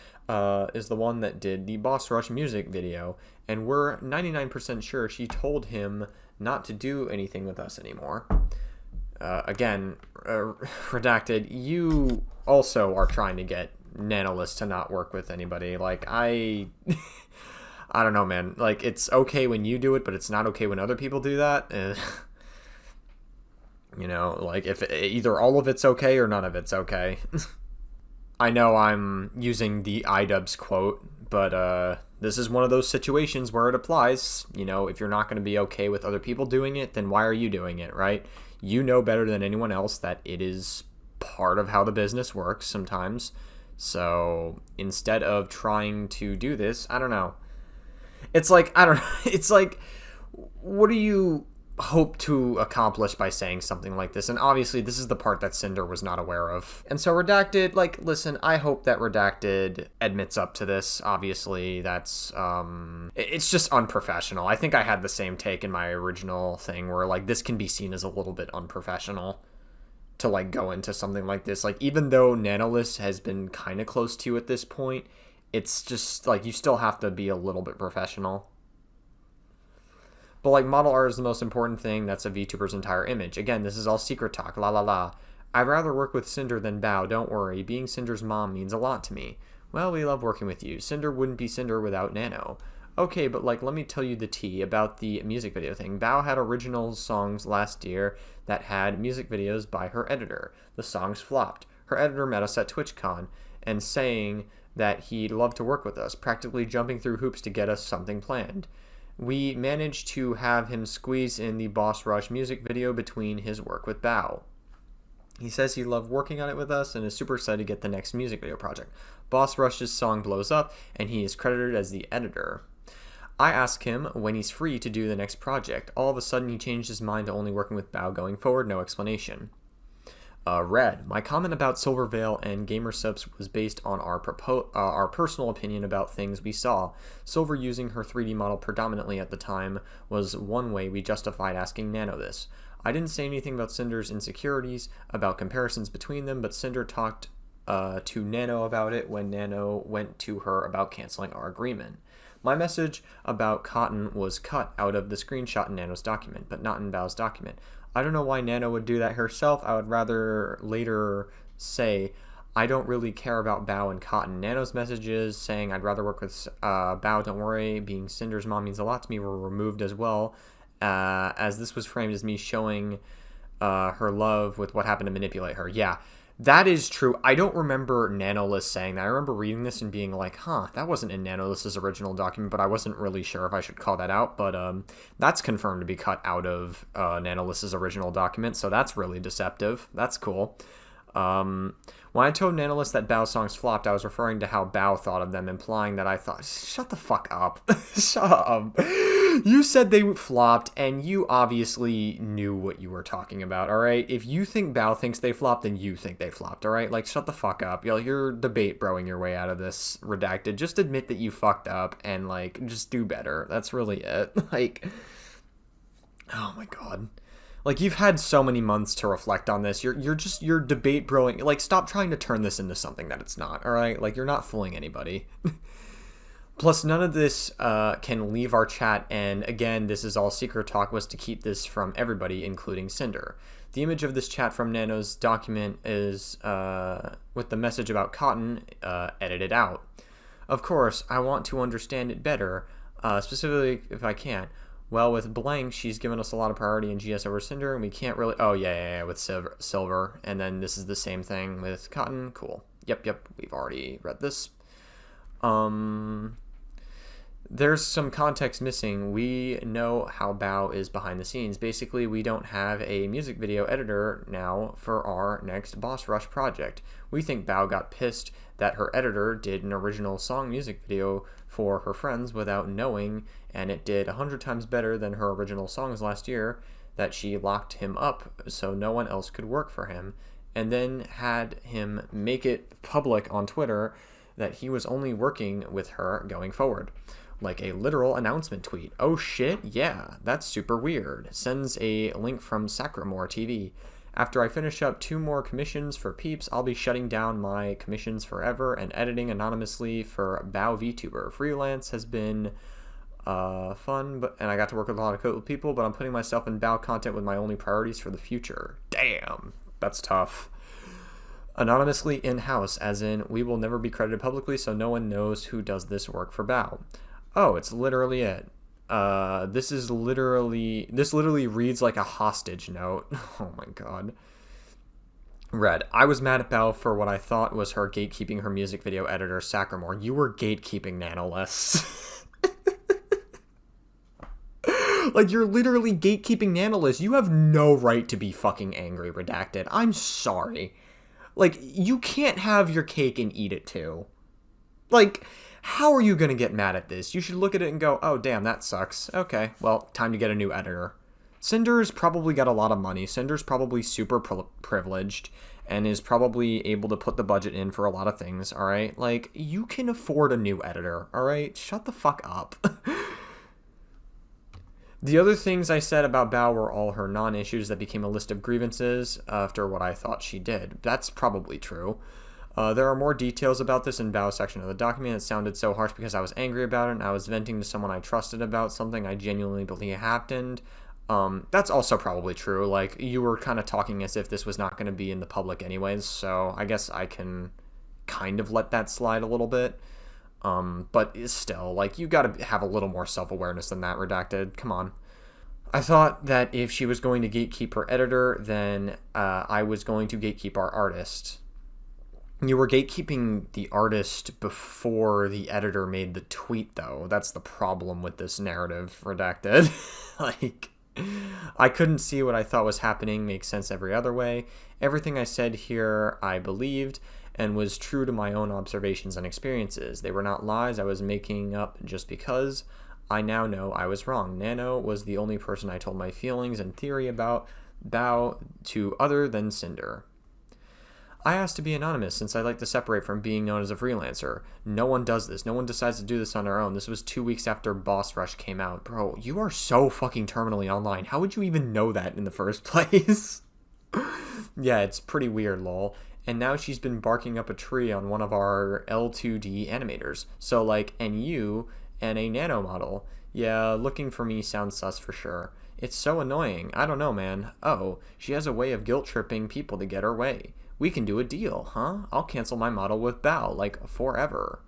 is the one that did the Boss Rush music video, and we're 99% sure she told him not to do anything with us anymore. Again, Redacted, you also are trying to get Nanolist to not work with anybody. Like, I don't know, man. Like, it's okay when you do it, but it's not okay when other people do that. You know, like, if either all of it's okay or none of it's okay. I know I'm using the iDubbbz quote, but this is one of those situations where it applies. You know, if you're not going to be okay with other people doing it, then why are you doing it, right? You know better than anyone else that it is part of how the business works sometimes. So instead of trying to do this, I don't know. It's like, I don't know. It's like, what do you hope to accomplish by saying something like this? And obviously this is the part that Cinder was not aware of. And so Redacted, like, listen, I hope that Redacted admits up to this. Obviously that's it's just unprofessional. I think I had the same take in my original thing where, like, this can be seen as a little bit unprofessional to, like, go into something like this. Like, even though Nanolist has been kind of close to you at this point, it's just like you still have to be a little bit professional. But, like, model art is the most important thing. That's a VTuber's entire image. Again, this is all secret talk. La la la. I'd rather work with Cinder than Bao. Don't worry. Being Cinder's mom means a lot to me. Well, we love working with you. Cinder wouldn't be Cinder without Nano. Okay, but, like, let me tell you the tea about the music video thing. Bao had original songs last year that had music videos by her editor. The songs flopped. Her editor met us at TwitchCon and saying that he'd love to work with us, practically jumping through hoops to get us something planned. We managed to have him squeeze in the Boss Rush music video between his work with Bao. He says he loved working on it with us and is super excited to get the next music video project. Boss Rush's song blows up, and he is credited as the editor. I ask him when he's free to do the next project. All of a sudden, he changed his mind to only working with Bao going forward, no explanation. Red. My comment about Silver Veil and Gamer Subs was based on our personal opinion about things we saw. Silver using her 3D model predominantly at the time was one way we justified asking Nano this. I didn't say anything about Cinder's insecurities, about comparisons between them, but Cinder talked to Nano about it when Nano went to her about canceling our agreement. My message about Cotton was cut out of the screenshot in Nano's document, but not in Bao's document. I don't know why Nano would do that herself. I would rather later say, I don't really care about Bao and Cotton. Nano's messages saying I'd rather work with Bao, don't worry, being Cinder's mom means a lot to me, were removed as well, as this was framed as me showing her love with what happened to manipulate her. Yeah, that is true. I don't remember Nanolist saying that. I remember reading this and being like, huh, that wasn't in Nanolist's original document, but I wasn't really sure if I should call that out. But that's confirmed to be cut out of Nanolist's original document, so that's really deceptive. That's cool. When I told Nanolist that Bao songs flopped, I was referring to how Bao thought of them, implying that I thought, shut the fuck up. Shut up. You said they flopped, and you obviously knew what you were talking about, alright? If you think Bao thinks they flopped, then you think they flopped, alright? Like, shut the fuck up. You're debate broing your way out of this, Redacted. Just admit that you fucked up, and, like, just do better. That's really it. Like, oh my god. Like, you've had so many months to reflect on this. You're debate broing. Like, stop trying to turn this into something that it's not, alright? Like, you're not fooling anybody. Plus, none of this can leave our chat, and again, this is all secret talk, was to keep this from everybody, including Cinder. The image of this chat from Nano's document is, with the message about Cotton, edited out. Of course, I want to understand it better, specifically if I can. Well, with Blank, she's given us a lot of priority in GS over Cinder, and we can't really... Oh, yeah, with Silver. And then this is the same thing with Cotton. Cool. Yep, we've already read this. There's some context missing. We know how Bao is behind the scenes. Basically, we don't have a music video editor now for our next Boss Rush project. We think Bao got pissed that her editor did an original song music video for her friends without knowing, and it did 100 times better than her original songs last year, that she locked him up so no one else could work for him, and then had him make it public on Twitter that he was only working with her going forward. Like a literal announcement tweet. Oh shit, yeah, that's super weird. Sends a link from Sacramore TV. After I finish up 2 more commissions for Peeps, I'll be shutting down my commissions forever and editing anonymously for Bao VTuber. Freelance has been fun, and I got to work with a lot of cool people, but I'm putting myself in Bao content with my only priorities for the future. Damn, that's tough. Anonymously in-house, as in, we will never be credited publicly, so no one knows who does this work for Bao. Oh, it's literally it. This literally reads like a hostage note. Oh my god. Red. I was mad at Bao for what I thought was her gatekeeping her music video editor, Sacramore. You were gatekeeping Nanolist. Like, you're literally gatekeeping Nanolist. You have no right to be fucking angry, Redacted. I'm sorry. Like, you can't have your cake and eat it too. Like, how are you going to get mad at this? You should look at it and go, oh, damn, that sucks. Okay, well, time to get a new editor. Cinder's probably got a lot of money. Cinder's probably super privileged and is probably able to put the budget in for a lot of things, alright? Like, you can afford a new editor, alright? Shut the fuck up. The other things I said about Bao were all her non-issues that became a list of grievances after what I thought she did. That's probably true. There are more details about this in Bao's section of the document. It sounded so harsh because I was angry about it, and I was venting to someone I trusted about something I genuinely believe happened. That's also probably true. Like, you were kind of talking as if this was not going to be in the public anyways, so I guess I can kind of let that slide a little bit. But still, like, you gotta have a little more self-awareness than that, Redacted. Come on. I thought that if she was going to gatekeep her editor, then I was going to gatekeep our artist. You were gatekeeping the artist before the editor made the tweet, though. That's the problem with this narrative, Redacted. Like, I couldn't see what I thought was happening make sense every other way. Everything I said here I believed and was true to my own observations and experiences. They were not lies I was making up just because. I now know I was wrong. Nano was the only person I told my feelings and theory about Bao to other than Sinder. I asked to be anonymous since I like to separate from being known as a freelancer. No one does this. No one decides to do this on their own. This was 2 weeks after Boss Rush came out. Bro, you are so fucking terminally online. How would you even know that in the first place? Yeah, it's pretty weird, lol. And now she's been barking up a tree on one of our L2D animators. So, like, and you and a nano model. Yeah, looking for me sounds sus for sure. It's so annoying. I don't know, man. Oh, she has a way of guilt-tripping people to get her way. We can do a deal, huh? I'll cancel my model with Bao, like, forever.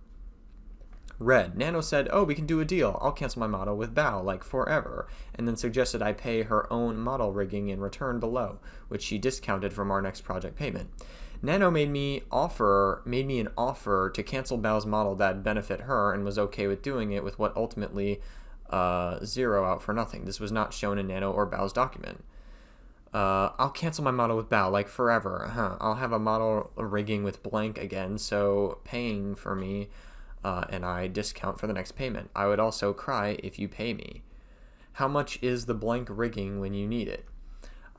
Red. Nano said, oh, we can do a deal. I'll cancel my model with Bao, like, forever. And then suggested I pay her own model rigging in return below, which she discounted from our next project payment. Nano made me an offer to cancel Bao's model that'd benefit her and was okay with doing it with what ultimately zero out for nothing. This was not shown in Nano or Bao's document. I'll cancel my model with Bao, like forever. I'll have a model rigging with blank again, so paying for me, and I discount for the next payment. I would also cry if you pay me. How much is the blank rigging when you need it?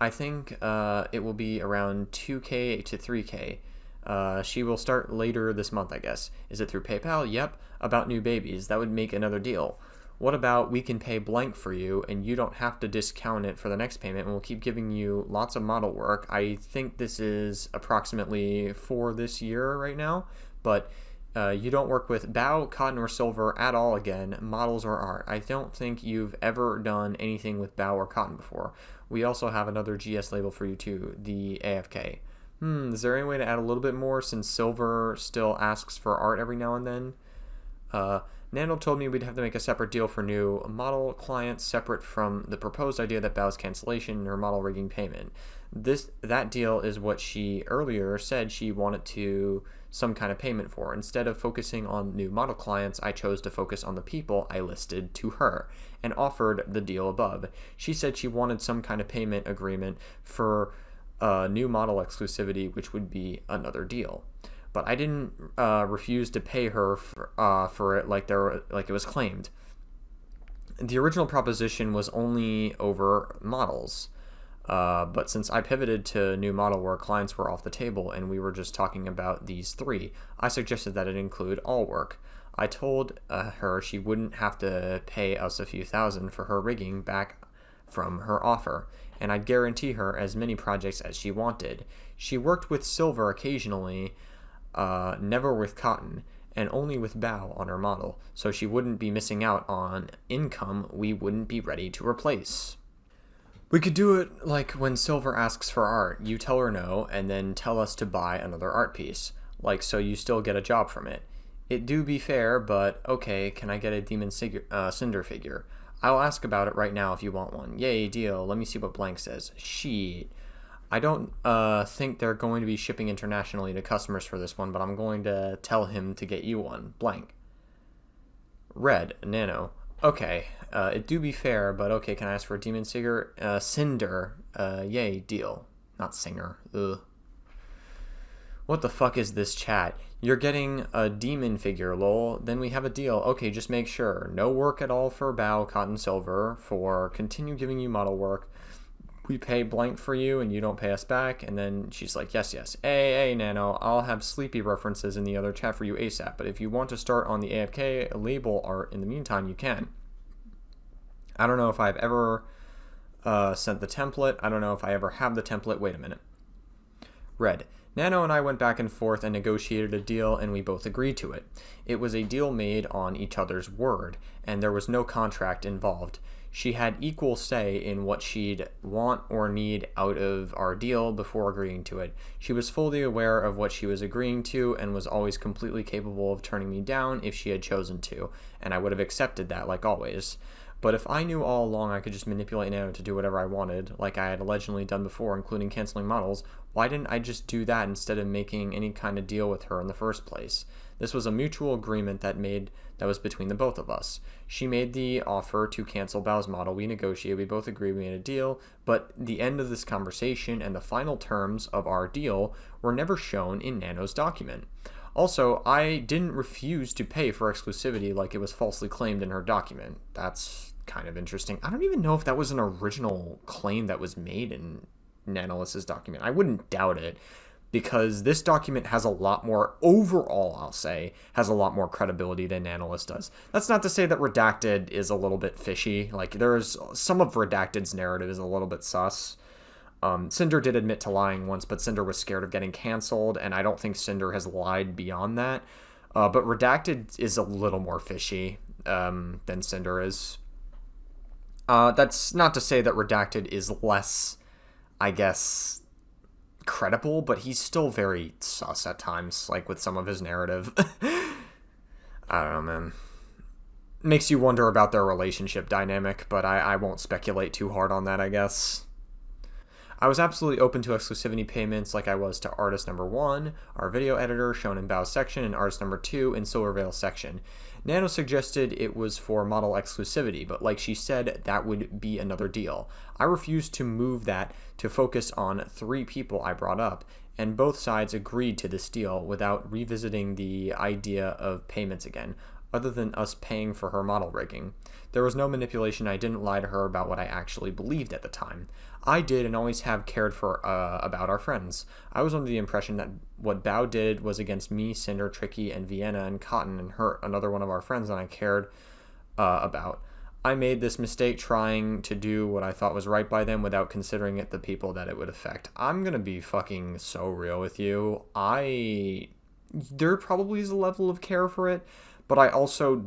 I think it will be around 2K to 3K. She will start later this month, I guess. Is it through PayPal? Yep. About new babies. That would make another deal. What about we can pay blank for you and you don't have to discount it for the next payment and we'll keep giving you lots of model work. I think this is approximately for this year right now, but you don't work with Bao, cotton, or silver at all again, models or art. I don't think you've ever done anything with Bao or cotton before. We also have another GS label for you too, the AFK. Is there any way to add a little bit more since silver still asks for art every now and then? Nano told me we'd have to make a separate deal for new model clients separate from the proposed idea that Bao's cancellation and her model rigging payment. That deal is what she earlier said she wanted to some kind of payment for. Instead of focusing on new model clients, I chose to focus on the people I listed to her and offered the deal above. She said she wanted some kind of payment agreement for new model exclusivity, which would be another deal. But I didn't refuse to pay her for it like it was claimed. The original proposition was only over models, but since I pivoted to new model work, clients were off the table and we were just talking about these three. I suggested that it include all work. I told her she wouldn't have to pay us a few thousand for her rigging back from her offer, and I'd guarantee her as many projects as she wanted. She worked with silver occasionally, never with cotton, and only with Bao on her model, so she wouldn't be missing out on income we wouldn't be ready to replace. We could do it like when Silver asks for art. You tell her no, and then tell us to buy another art piece, like so you still get a job from it. It do be fair, but okay, can I get a Demon Cinder figure? I'll ask about it right now if you want one. Yay, deal. Let me see what Blank says. Shit. I don't think they're going to be shipping internationally to customers for this one, but I'm going to tell him to get you one. Blank. Red. Nano. Okay. It do be fair, but okay, can I ask for a Demon Cinder? Yay, deal. Not Singer. Ugh. What the fuck is this chat? You're getting a demon figure, lol. Then we have a deal. Okay, just make sure. No work at all for Bao, Cotton, Silver. For continue giving you model work. We pay blank for you and you don't pay us back. And then she's like, yes, yes. Hey, Nano, I'll have sleepy references in the other chat for you ASAP. But if you want to start on the AFK label art in the meantime, you can. I don't know if I've ever sent the template. I don't know if I ever have the template. Wait a minute. Red. Nano and I went back and forth and negotiated a deal, and we both agreed to it. It was a deal made on each other's word, and there was no contract involved. She had equal say in what she'd want or need out of our deal before agreeing to it. She was fully aware of what she was agreeing to and was always completely capable of turning me down if she had chosen to, and I would have accepted that like always. But if I knew all along I could just manipulate Nano to do whatever I wanted, like I had allegedly done before, including canceling models, why didn't I just do that instead of making any kind of deal with her in the first place? This was a mutual agreement that was between the both of us. She made the offer to cancel Bao's model, we negotiated, we both agreed, we made a deal, but the end of this conversation and the final terms of our deal were never shown in Nano's document. Also, I didn't refuse to pay for exclusivity like it was falsely claimed in her document. That's kind of interesting. I don't even know if that was an original claim that was made in Nanolist's document. I wouldn't doubt it, because this document has a lot more, overall, I'll say, has a lot more credibility than Nanolist does. That's not to say that Redacted is a little bit fishy. Like, there's some of Redacted's narrative is a little bit sus. Sinder did admit to lying once, but Sinder was scared of getting canceled, and I don't think Sinder has lied beyond that. But Redacted is a little more fishy than Sinder is. That's not to say that Redacted is less, I guess, credible, but he's still very sus at times, like with some of his narrative. I don't know, man. Makes you wonder about their relationship dynamic, but I won't speculate too hard on that, I guess. I was absolutely open to exclusivity payments like I was to artist number 1, our video editor, shown in Bao's section, and artist number 2 in Silvervale's section. Nano suggested it was for model exclusivity, but like she said, that would be another deal. I refused to move that to focus on 3 people I brought up, and both sides agreed to this deal without revisiting the idea of payments again, other than us paying for her model rigging. There was no manipulation. I didn't lie to her about what I actually believed at the time. I did and always have cared for about our friends. I was under the impression that what Bao did was against me, Cinder, Tricky, and Vienna, and Cotton, and hurt another one of our friends that I cared about. I made this mistake trying to do what I thought was right by them without considering it the people that it would affect. I'm gonna be fucking so real with you. There probably is a level of care for it, but I also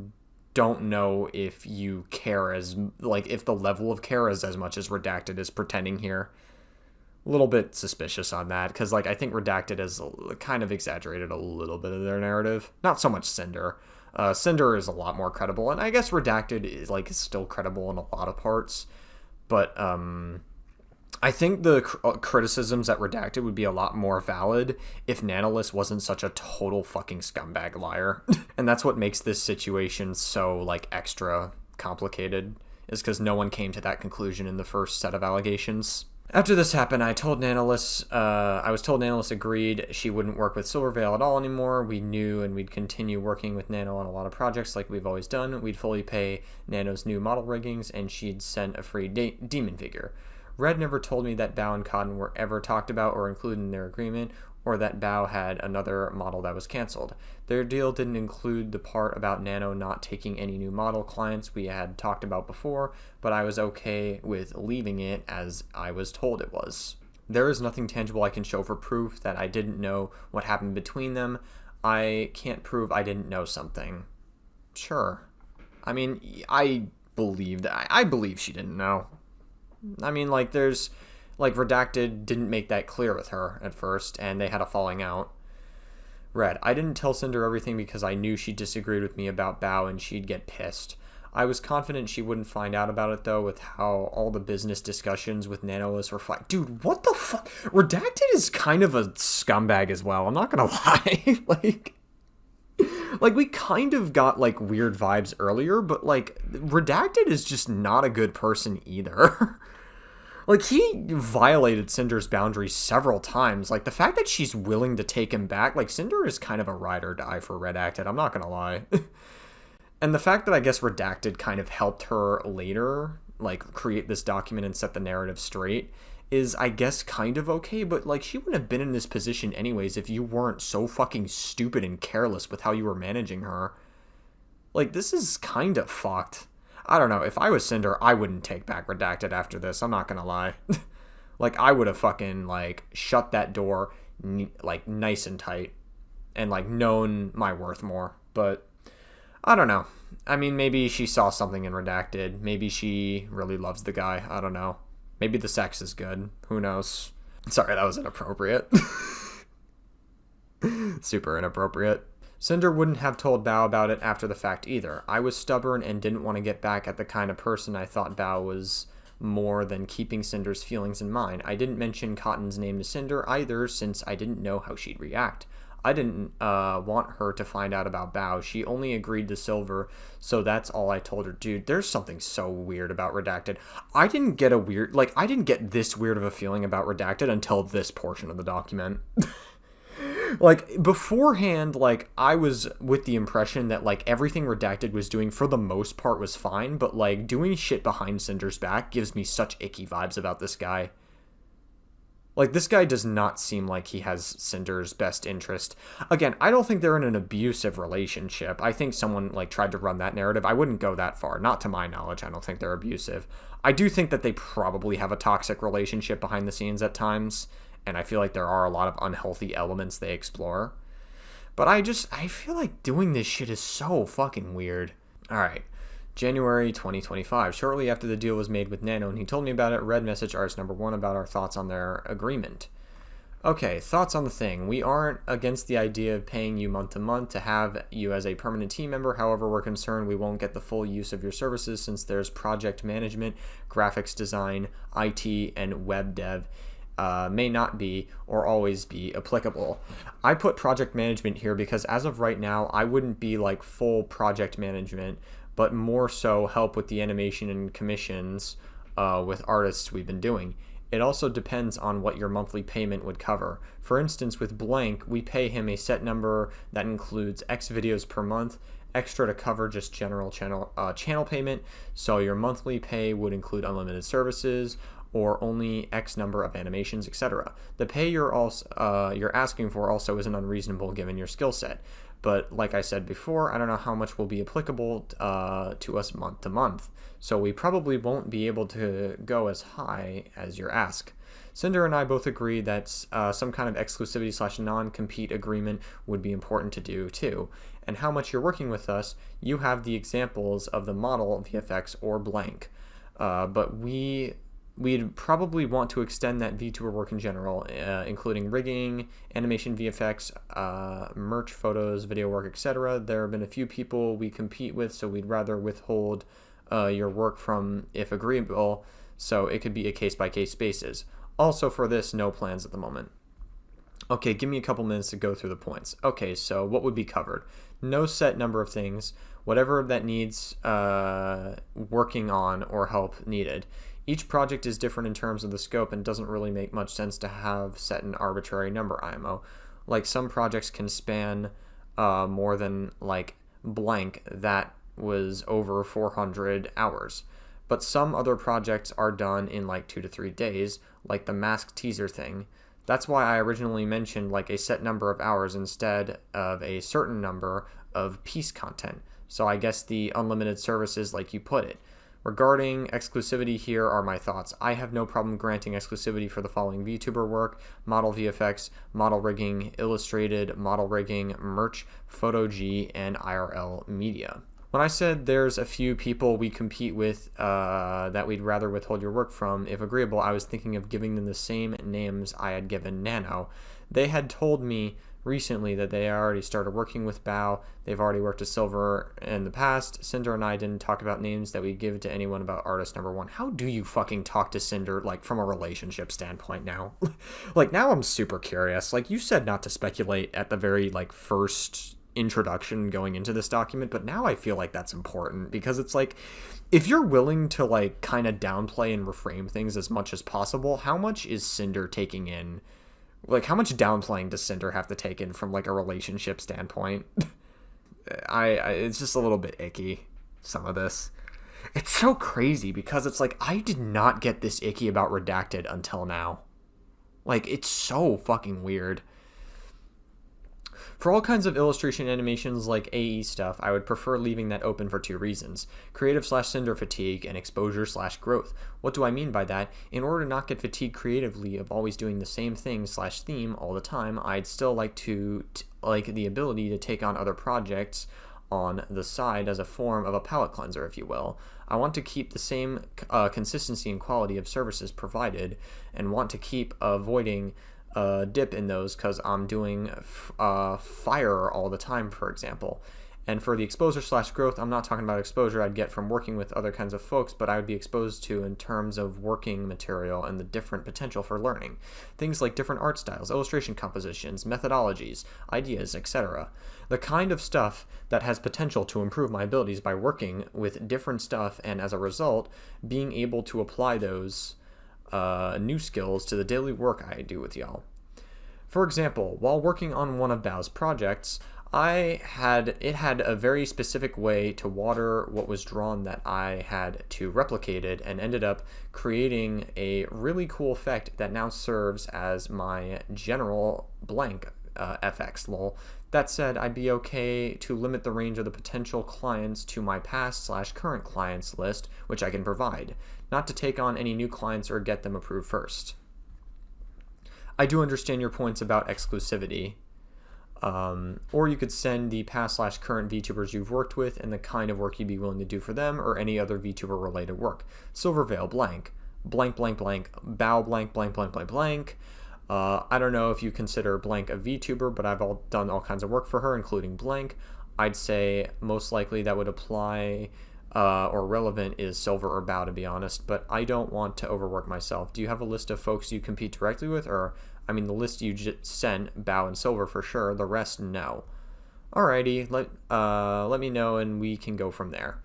don't know if you care if the level of care is as much as Redacted is pretending here. A little bit suspicious on that, because, I think Redacted has kind of exaggerated a little bit of their narrative. Not so much Cinder. Cinder is a lot more credible, and I guess Redacted is still credible in a lot of parts, but, I think the criticisms at Redacted would be a lot more valid if Nanolist wasn't such a total fucking scumbag liar. And that's what makes this situation so, extra complicated, is because no one came to that conclusion in the first set of allegations. After this happened, I was told Nanolist agreed she wouldn't work with Silvervale at all anymore. We knew and we'd continue working with Nano on a lot of projects like we've always done. We'd fully pay Nano's new model riggings, and she'd send a free demon figure. Red never told me that Bao and Cotton were ever talked about or included in their agreement, or that Bao had another model that was canceled. Their deal didn't include the part about Nano not taking any new model clients we had talked about before, but I was okay with leaving it as I was told it was. There is nothing tangible I can show for proof that I didn't know what happened between them. I can't prove I didn't know something. Sure. I mean, I believe she didn't know. I mean, Redacted didn't make that clear with her at first, and they had a falling out. Red, I didn't tell Cinder everything because I knew she disagreed with me about Bao and she'd get pissed. I was confident she wouldn't find out about it, though, with how all the business discussions with Nanolist were Dude, what the fuck? Redacted is kind of a scumbag as well, I'm not gonna lie. We kind of got, weird vibes earlier, but, Redacted is just not a good person either. He violated Cinder's boundaries several times. The fact that she's willing to take him back, Cinder is kind of a ride or die for Redacted, I'm not gonna lie. And the fact that I guess Redacted kind of helped her later, create this document and set the narrative straight, is, I guess, kind of okay, but, she wouldn't have been in this position anyways if you weren't so fucking stupid and careless with how you were managing her. This is kind of fucked. I don't know, if I was Cinder, I wouldn't take back Redacted after this, I'm not gonna lie. I would have fucking, shut that door, nice and tight, and, known my worth more, but I don't know. I mean, maybe she saw something in Redacted, maybe she really loves the guy, I don't know. Maybe the sex is good. Who knows? Sorry, that was inappropriate. Super inappropriate. Cinder wouldn't have told Bao about it after the fact either. I was stubborn and didn't want to get back at the kind of person I thought Bao was, more than keeping Cinder's feelings in mind. I didn't mention Cotton's name to Cinder either, since I didn't know how she'd react. I didn't want her to find out about Bao. She only agreed to Silver, so that's all I told her. Dude, there's something so weird about Redacted. I didn't get this weird of a feeling about Redacted until this portion of the document. Like, beforehand, like, I was with the impression that, like, everything Redacted was doing for the most part was fine, but, like, doing shit behind Cinder's back gives me such icky vibes about this guy. Like, this guy does not seem like he has Cinder's best interest. Again, I don't think they're in an abusive relationship. I think someone, like, tried to run that narrative. I wouldn't go that far. Not to my knowledge. I don't think they're abusive. I do think that they probably have a toxic relationship behind the scenes at times, and I feel like there are a lot of unhealthy elements they explore. But I feel like doing this shit is so fucking weird. Alright. January 2025. Shortly after the deal was made with Nano and he told me about it, read message artist number 1 about our thoughts on their agreement. Okay, thoughts on the thing. We aren't against the idea of paying you month to month to have you as a permanent team member. However, we're concerned we won't get the full use of your services since there's project management, graphics design, IT, and web dev. May not be or always be applicable. I put project management here because as of right now, I wouldn't be like full project management, but more so help with the animation and commissions with artists we've been doing. It also depends on what your monthly payment would cover. For instance, with Blank, we pay him a set number that includes X videos per month, extra to cover just general channel payment, so your monthly pay would include unlimited services, or only X number of animations, etc. The pay you're asking for also isn't unreasonable given your skill set. But like I said before, I don't know how much will be applicable to us month to month, so we probably won't be able to go as high as your ask. Cinder and I both agree that some kind of exclusivity / non-compete agreement would be important to do too. And how much you're working with us, you have the examples of the model, VFX, or Blank. But we'd probably want to extend that VTuber work in general, including rigging, animation VFX, merch, photos, video work, etc. There have been a few people we compete with, so we'd rather withhold your work from if agreeable, so it could be a case-by-case basis. Also for this, no plans at the moment. Okay, give me a couple minutes to go through the points. Okay, so what would be covered? No set number of things, whatever that needs working on or help needed. Each project is different in terms of the scope and doesn't really make much sense to have set an arbitrary number IMO. Like some projects can span more than like Blank that was over 400 hours. But some other projects are done in like 2 to 3 days, like the mask teaser thing. That's why I originally mentioned like a set number of hours instead of a certain number of piece content. So I guess the unlimited services like you put it. Regarding exclusivity, here are my thoughts. I have no problem granting exclusivity for the following VTuber work: model VFX, model rigging, illustrated, model rigging, merch, Photo G, and IRL media. When I said there's a few people we compete with that we'd rather withhold your work from, if agreeable, I was thinking of giving them the same names I had given Nano. They had told me recently that they already started working with Bao. They've already worked with Silver in the past. Cinder and I didn't talk about names that we'd give to anyone about artist number 1. How do you fucking talk to Cinder, like, from a relationship standpoint now? Like, now I'm super curious. Like, you said not to speculate at the very, like, first introduction going into this document, but now I feel like that's important, because it's like, if you're willing to, like, kind of downplay and reframe things as much as possible, how much is Cinder taking in? Like, how much downplaying does Cinder have to take in from, like, a relationship standpoint? It's just a little bit icky, some of this. It's so crazy, because it's like, I did not get this icky about Redacted until now. Like, it's so fucking weird. For all kinds of illustration animations like AE stuff, I would prefer leaving that open for 2 reasons: creative / Cinder fatigue and exposure / growth. What do I mean by that? In order to not get fatigued creatively of always doing the same thing / theme all the time, I'd still like to like the ability to take on other projects on the side as a form of a palate cleanser, if you will. I want to keep the same consistency and quality of services provided, and want to keep avoiding dip in those because I'm doing fire all the time, for example. And for the exposure / growth, I'm not talking about exposure I'd get from working with other kinds of folks, but I would be exposed to in terms of working material and the different potential for learning. Things like different art styles, illustration compositions, methodologies, ideas, etc. The kind of stuff that has potential to improve my abilities by working with different stuff, and as a result, being able to apply those new skills to the daily work I do with y'all. For example, while working on one of Bao's projects, it had a very specific way to water what was drawn that I had to replicate it, and ended up creating a really cool effect that now serves as my general blank FX lol. That said, I'd be okay to limit the range of the potential clients to my past/current clients list, which I can provide, not to take on any new clients or get them approved first. I do understand your points about exclusivity. Or you could send the past/current VTubers you've worked with and the kind of work you'd be willing to do for them, or any other VTuber related work. Silverveil blank, blank blank blank, Bao blank blank blank blank blank. I don't know if you consider blank a VTuber, but I've done all kinds of work for her, including blank. I'd say most likely that would apply or relevant is Silver or Bao, to be honest, but I don't want to overwork myself. Do you have a list of folks you compete directly with? Or, I mean, the list you just sent, Bao and Silver for sure, the rest, no. Alrighty, let me know and we can go from there.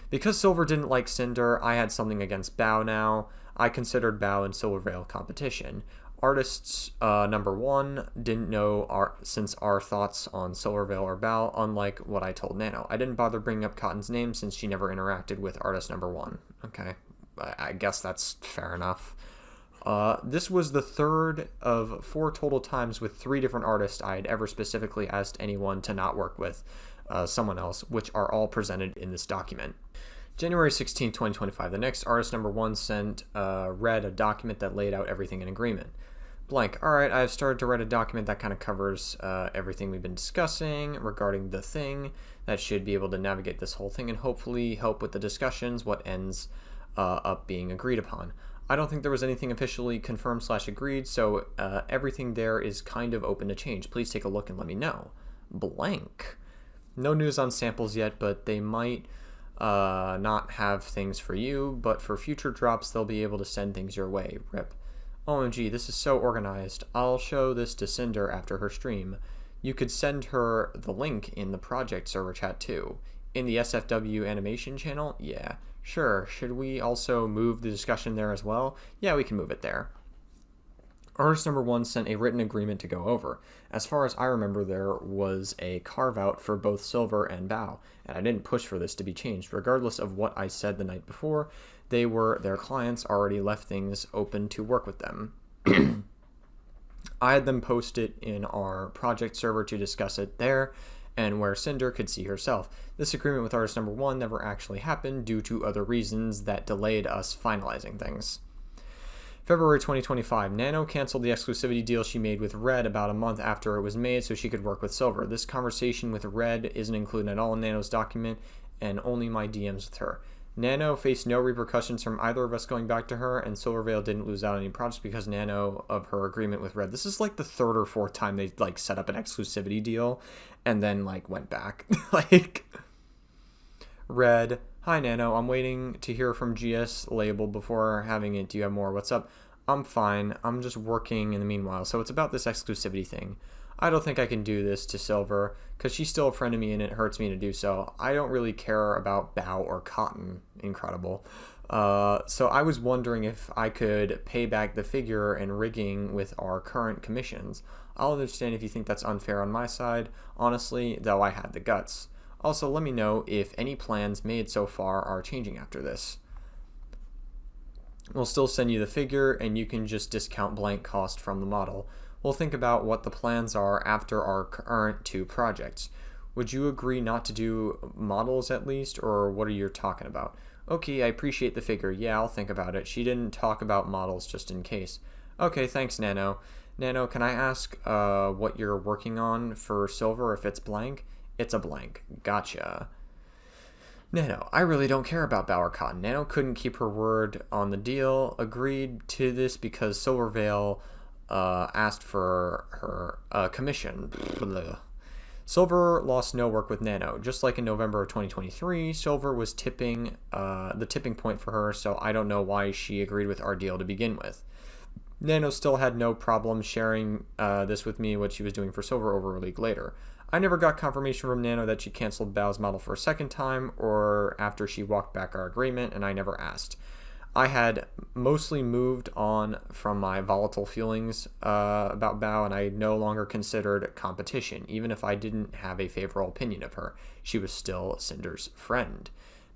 Because Silver didn't like Sinder, I had something against Bao now. I considered Bao and Silverveil competition. Artists number one didn't know since our thoughts on Silverveil or Bao, unlike what I told Nano. I didn't bother bringing up Cotton's name since she never interacted with artist number one. Okay, I guess that's fair enough. This was the third of 4 total times with 3 different artists I had ever specifically asked anyone to not work with someone else, which are all presented in this document. January 16, 2025, the next artist number one sent Red a document that laid out everything in agreement. Blank, alright, I've started to write a document that kind of covers everything we've been discussing regarding the thing. That should be able to navigate this whole thing and hopefully help with the discussions, what ends up being agreed upon. I don't think there was anything officially confirmed/agreed, so everything there is kind of open to change. Please take a look and let me know. Blank. No news on samples yet, but they might not have things for you, but for future drops they'll be able to send things your way. Rip. OMG, this is so organized. I'll show this to Sinder after her stream. You could send her the link in the project server chat too. In the SFW animation channel? Yeah. Sure. Should we also move the discussion there as well? Yeah, we can move it there. Artist number one sent a written agreement to go over. As far as I remember, there was a carve-out for both Silver and Bao, and I didn't push for this to be changed. Regardless of what I said the night before, their clients already left things open to work with them. I had them post it in our project server to discuss it there, and where Sinder could see herself. This agreement with artist number one never actually happened due to other reasons that delayed us finalizing things. February 2025, Nano canceled the exclusivity deal she made with Red about a month after it was made so she could work with Silver. This conversation with Red isn't included at all in Nano's document, and only my DMs with her. Nano faced no repercussions from either of us going back to her, and Silverveil didn't lose out on any projects because Nano of her agreement with Red. This is like the 3rd or 4th time they like set up an exclusivity deal and then like went back. Like, Red, hi Nano, I'm waiting to hear from GS label before having it. Do you have more? What's up? I'm fine. I'm just working in the meanwhile. So it's about this exclusivity thing. I don't think I can do this to Silver because she's still a friend of me and it hurts me to do so. I don't really care about Bao or Cotton. Incredible. So I was wondering if I could pay back the figure and rigging with our current commissions. I'll understand if you think that's unfair on my side, honestly, though I had the guts. Also, let me know if any plans made so far are changing after this. We'll still send you the figure and you can just discount blank cost from the model. We'll think about what the plans are after our current 2 projects. Would you agree not to do models at least, or what are you talking about? Okay, I appreciate the figure. Yeah, I'll think about it. She didn't talk about models just in case. Okay, thanks, Nano. Nano, can I ask what you're working on for Silver if it's blank? It's a blank. Gotcha. Nano, I really don't care about Bao or Cotton. Nano couldn't keep her word on the deal. Agreed to this because Silverveil asked for her commission. Silver lost no work with Nano. Just like in November of 2023, Silver was the tipping point for her, so I don't know why she agreed with our deal to begin with. Nano still had no problem sharing this with me, what she was doing for Silver over a week later. I never got confirmation from Nano that she canceled Bao's model for a second time or after she walked back our agreement, and I never asked. I had mostly moved on from my volatile feelings about Bao, and I no longer considered competition. Even if I didn't have a favorable opinion of her, she was still Cinder's friend.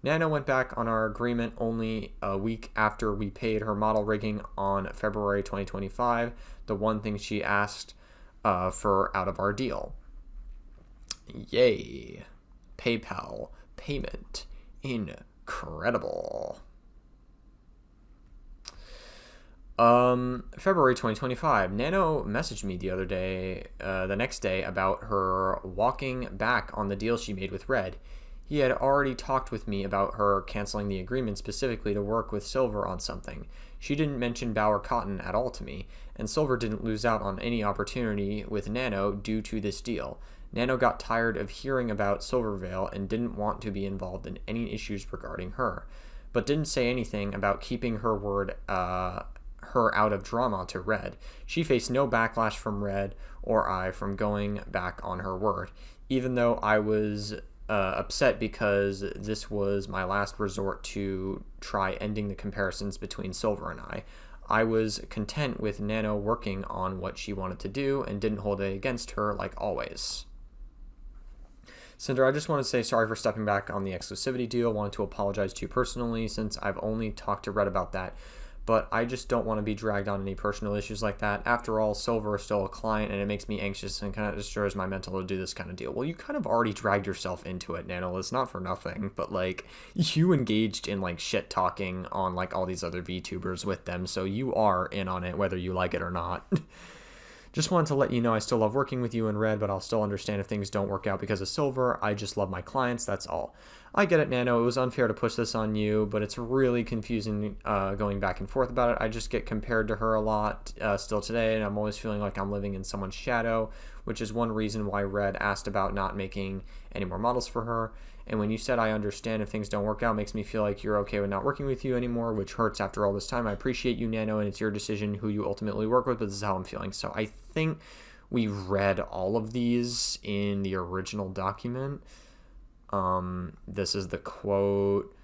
Nano went back on our agreement only a week after we paid her model rigging on February 2025, the one thing she asked for out of our deal. Yay. PayPal payment. Incredible. February 2025. Nano messaged me the next day about her walking back on the deal she made with Red. He had already talked with me about her canceling the agreement specifically to work with Silver on something. She didn't mention Bauer Cotton at all to me, and Silver didn't lose out on any opportunity with Nano due to this deal. Nano got tired of hearing about Silvervale and didn't want to be involved in any issues regarding her, but didn't say anything about keeping her word, her out of drama to Red. She faced no backlash from Red or I from going back on her word, even though I was upset because this was my last resort to try ending the comparisons between Silver and I. I was content with Nano working on what she wanted to do and didn't hold it against her like always. Cinder, I just want to say sorry for stepping back on the exclusivity deal. Wanted to apologize to you personally since I've only talked to Red about that, but I just don't want to be dragged on any personal issues like that. After all, Silver is still a client, and it makes me anxious and kind of destroys my mental to do this kind of deal. Well, you kind of already dragged yourself into it, Nano. It's not for nothing, but, like, you engaged in, like, shit-talking on, like, all these other VTubers with them, so you are in on it, whether you like it or not. Just wanted to let you know I still love working with you and Red, but I'll still understand if things don't work out because of Silver. I just love my clients, that's all. I get it, Nano. It was unfair to push this on you, but it's really confusing going back and forth about it. I just get compared to her a lot still today, and I'm always feeling like I'm living in someone's shadow, which is one reason why Red asked about not making any more models for her. And when you said I understand if things don't work out, makes me feel like you're okay with not working with you anymore, which hurts after all this time. I appreciate you, Nano, and it's your decision who you ultimately work with, but this is how I'm feeling. So I think we read all of these in the original document. This is the quote.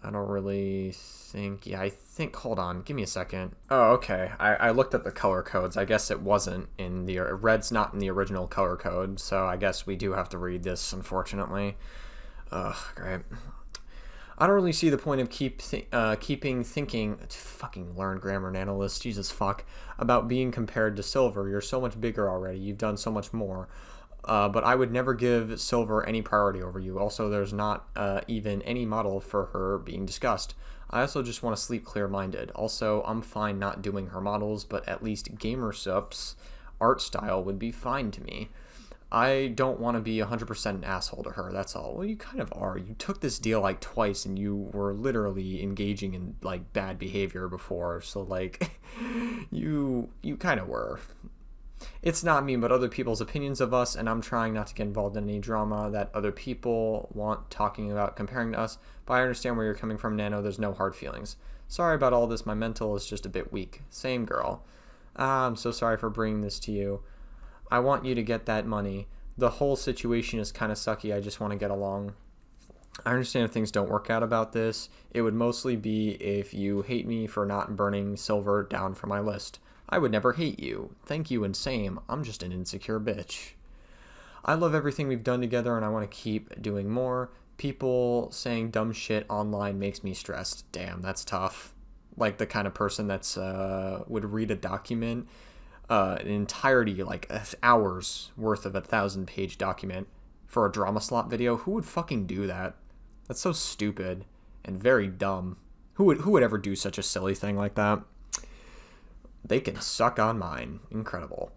I don't really think, I think, hold on, give me a second. Oh, okay, I looked at the color codes. I guess it wasn't in the, red's not in the original color code, so I guess we do have to read this, unfortunately. Ugh, great. I don't really see the point of keeping thinking, fucking learn grammar, Nanolis, Jesus fuck, about being compared to Silver. You're so much bigger already, you've done so much more. But I would never give Silver any priority over you. Also, there's not even any model for her being discussed. I also just want to sleep clear-minded. Also, I'm fine not doing her models, but at least GamerSup's art style would be fine to me. I don't want to be 100% an asshole to her, that's all. Well, you kind of are. You took this deal like twice and you were literally engaging in like bad behavior before, so like you kind of were. It's not me, but other people's opinions of us, and I'm trying not to get involved in any drama that other people want talking about comparing to us, but I understand where you're coming from, Nano. There's no hard feelings. Sorry about all this. My mental is just a bit weak. Same girl. I'm so sorry for bringing this to you. I want you to get that money. The whole situation is kind of sucky. I just want to get along. I understand if things don't work out about this. It would mostly be if you hate me for not burning Silver down from my list. I would never hate you. Thank you and same. I'm just an insecure bitch. I love everything we've done together and I want to keep doing more. People saying dumb shit online makes me stressed. Damn, that's tough. Like the kind of person that's would read a document, an entirety, like hours worth of a 1,000-page document for a drama slot video. Who would fucking do that? That's so stupid and very dumb. Who would ever do such a silly thing like that? They can suck on mine. Incredible.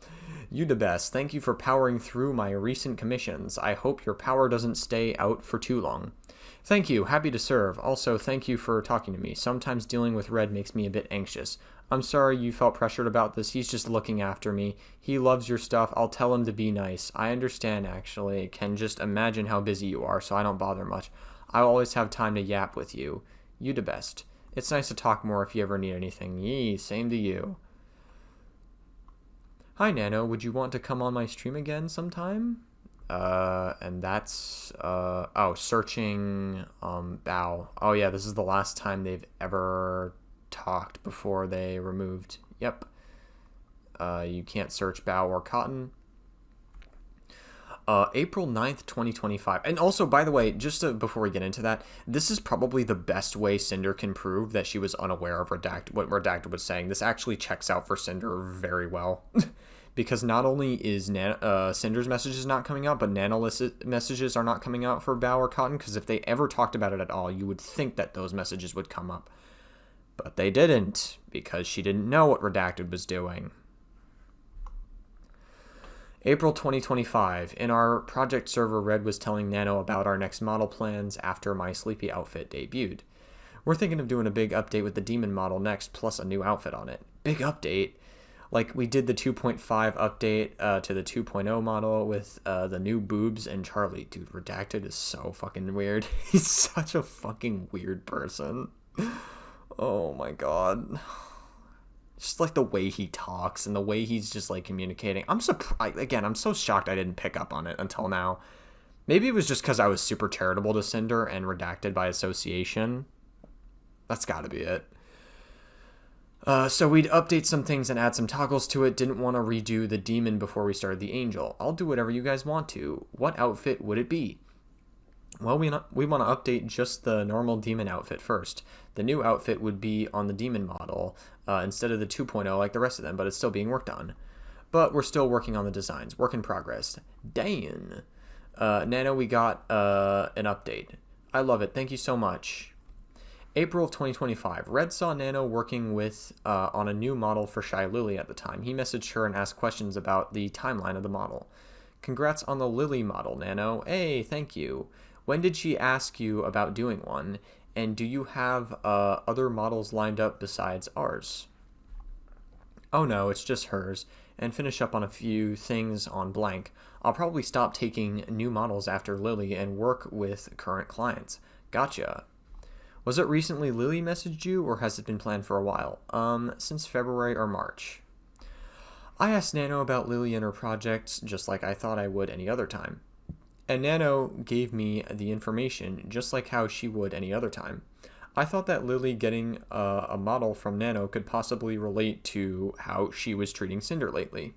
You the best. Thank you for powering through my recent commissions. I hope your power doesn't stay out for too long. Thank you. Happy to serve. Also, thank you for talking to me. Sometimes dealing with Red makes me a bit anxious. I'm sorry you felt pressured about this. He's just looking after me. He loves your stuff. I'll tell him to be nice. I understand, actually. Can just imagine how busy you are, so I don't bother much. I'll always have time to yap with you. You the best. It's nice to talk more if you ever need anything. Yee, same to you. Hi, Nano. Would you want to come on my stream again sometime? And that's searching Bao. Oh yeah, this is the last time they've ever talked before they removed. Yep. You can't search Bao or Cotton. April 9th, 2025. And also, by the way, before we get into that, this is probably the best way Cinder can prove that she was unaware of what Redacted was saying. This actually checks out for Cinder very well. Because not only is Cinder's messages not coming out, but Nano's messages are not coming out for Bao or Cotton, because if they ever talked about it at all, you would think that those messages would come up. But they didn't, because she didn't know what Redacted was doing. April 2025. In our project server, Red was telling Nano about our next model plans after my sleepy outfit debuted. We're thinking of doing a big update with the demon model next, plus a new outfit on it. Big update? Like, we did the 2.5 update to the 2.0 model with the new boobs and Charlie. Dude, Redacted is so fucking weird. He's such a fucking weird person. Oh my god. Just like the way he talks and the way he's just like communicating. I'm surprised. Again, I'm so shocked I didn't pick up on it until now. Maybe it was just because I was super charitable to Cinder and Redacted by association. That's gotta be it. So we'd update some things and add some toggles to it. Didn't want to redo the demon before we started the angel. I'll do whatever you guys want to. What outfit would it be? Well, we want to update just the normal demon outfit first. The new outfit would be on the demon model instead of the 2.0 like the rest of them, but it's still being worked on. But we're still working on the designs. Work in progress. Dan. Nano, we got an update. I love it. Thank you so much. April of 2025. Red saw Nano working with on a new model for Shy Lily at the time. He messaged her and asked questions about the timeline of the model. Congrats on the Lily model, Nano. Hey, thank you. When did she ask you about doing one? And do you have other models lined up besides ours? Oh no, it's just hers. And finish up on a few things on blank. I'll probably stop taking new models after Lily and work with current clients. Gotcha. Was it recently Lily messaged you, or has it been planned for a while? Since February or March. I asked Nano about Lily and her projects, just like I thought I would any other time. And Nano gave me the information, just like how she would any other time. I thought that Lily getting a model from Nano could possibly relate to how she was treating Cinder lately.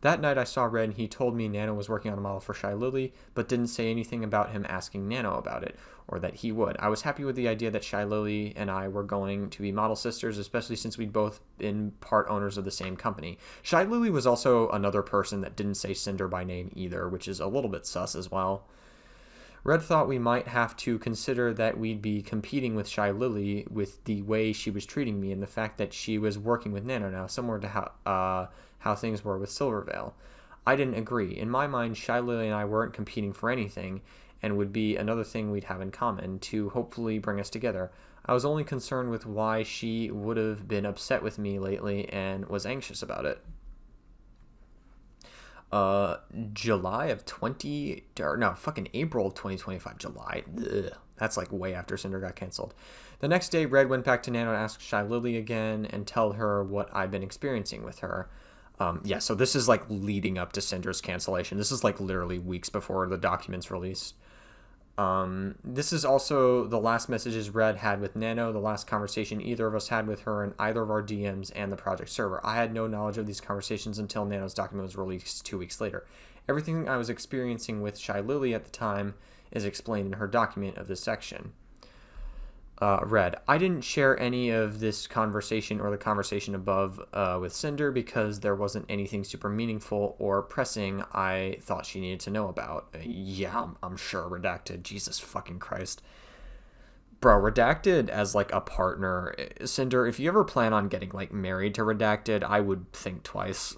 That night I saw Red and he told me Nano was working on a model for Shy Lily, but didn't say anything about him asking Nano about it, or that he would. I was happy with the idea that Shy Lily and I were going to be model sisters, especially since we'd both been part owners of the same company. Shy Lily was also another person that didn't say Cinder by name either, which is a little bit sus as well. Red thought we might have to consider that we'd be competing with Shy Lily with the way she was treating me and the fact that she was working with Nano now, similar to how things were with Silverveil. I didn't agree. In my mind, Shy Lily and I weren't competing for anything, and would be another thing we'd have in common to hopefully bring us together. I was only concerned with why she would have been upset with me lately and was anxious about it. July of April of 2025. July. Ugh. That's like way after Cinder got canceled. The next day, Red went back to Nano and asked Shy Lily again and tell her what I've been experiencing with her. Yeah, so this is like leading up to Cinder's cancellation. This is like literally weeks before the document's released. This is also the last messages Red had with Nano, the last conversation either of us had with her in either of our DMs and the project server. I had no knowledge of these conversations until Nano's document was released 2 weeks later. Everything I was experiencing with Shy Lily at the time is explained in her document of this section. Red, I didn't share any of this conversation or the conversation above with Cinder because there wasn't anything super meaningful or pressing I thought she needed to know about. Yeah, I'm sure. Redacted. Jesus fucking Christ. Bro, Redacted as like a partner. Cinder, if you ever plan on getting like married to Redacted, I would think twice.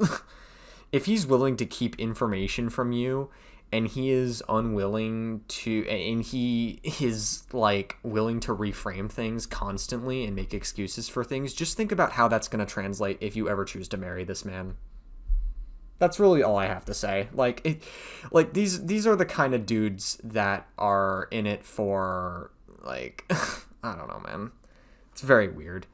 If he's willing to keep information from you, and he is unwilling to, and he is like willing to reframe things constantly and make excuses for things, just think about how that's going to translate if you ever choose to marry this man. That's really all I have to say. These are the kind of dudes that are in it for like, I don't know, man. It's very weird.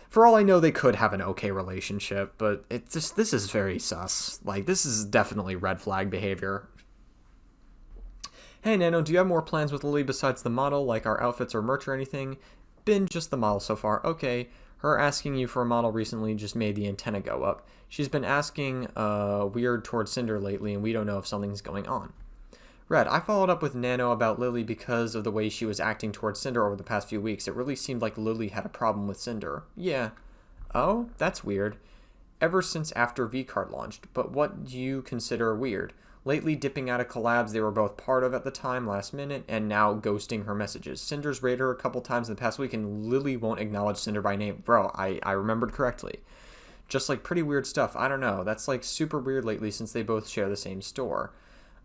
For all I know, they could have an okay relationship, but this is very sus. Like, this is definitely red flag behavior. Hey Nano, do you have more plans with Lily besides the model, like our outfits or merch or anything? Been just the model so far. Okay. Her asking you for a model recently just made the antenna go up. She's been asking weird towards Cinder lately, and we don't know if something's going on. Red, I followed up with Nano about Lily because of the way she was acting towards Cinder over the past few weeks. It really seemed like Lily had a problem with Cinder. Yeah. Oh, that's weird. Ever since after V-Card launched, but what do you consider weird? Lately dipping out of collabs they were both part of at the time, last minute, and now ghosting her messages. Cinder's raided her a couple times in the past week, and Lily won't acknowledge Cinder by name. Bro, I remembered correctly. Just like pretty weird stuff. I don't know. That's like super weird lately since they both share the same store.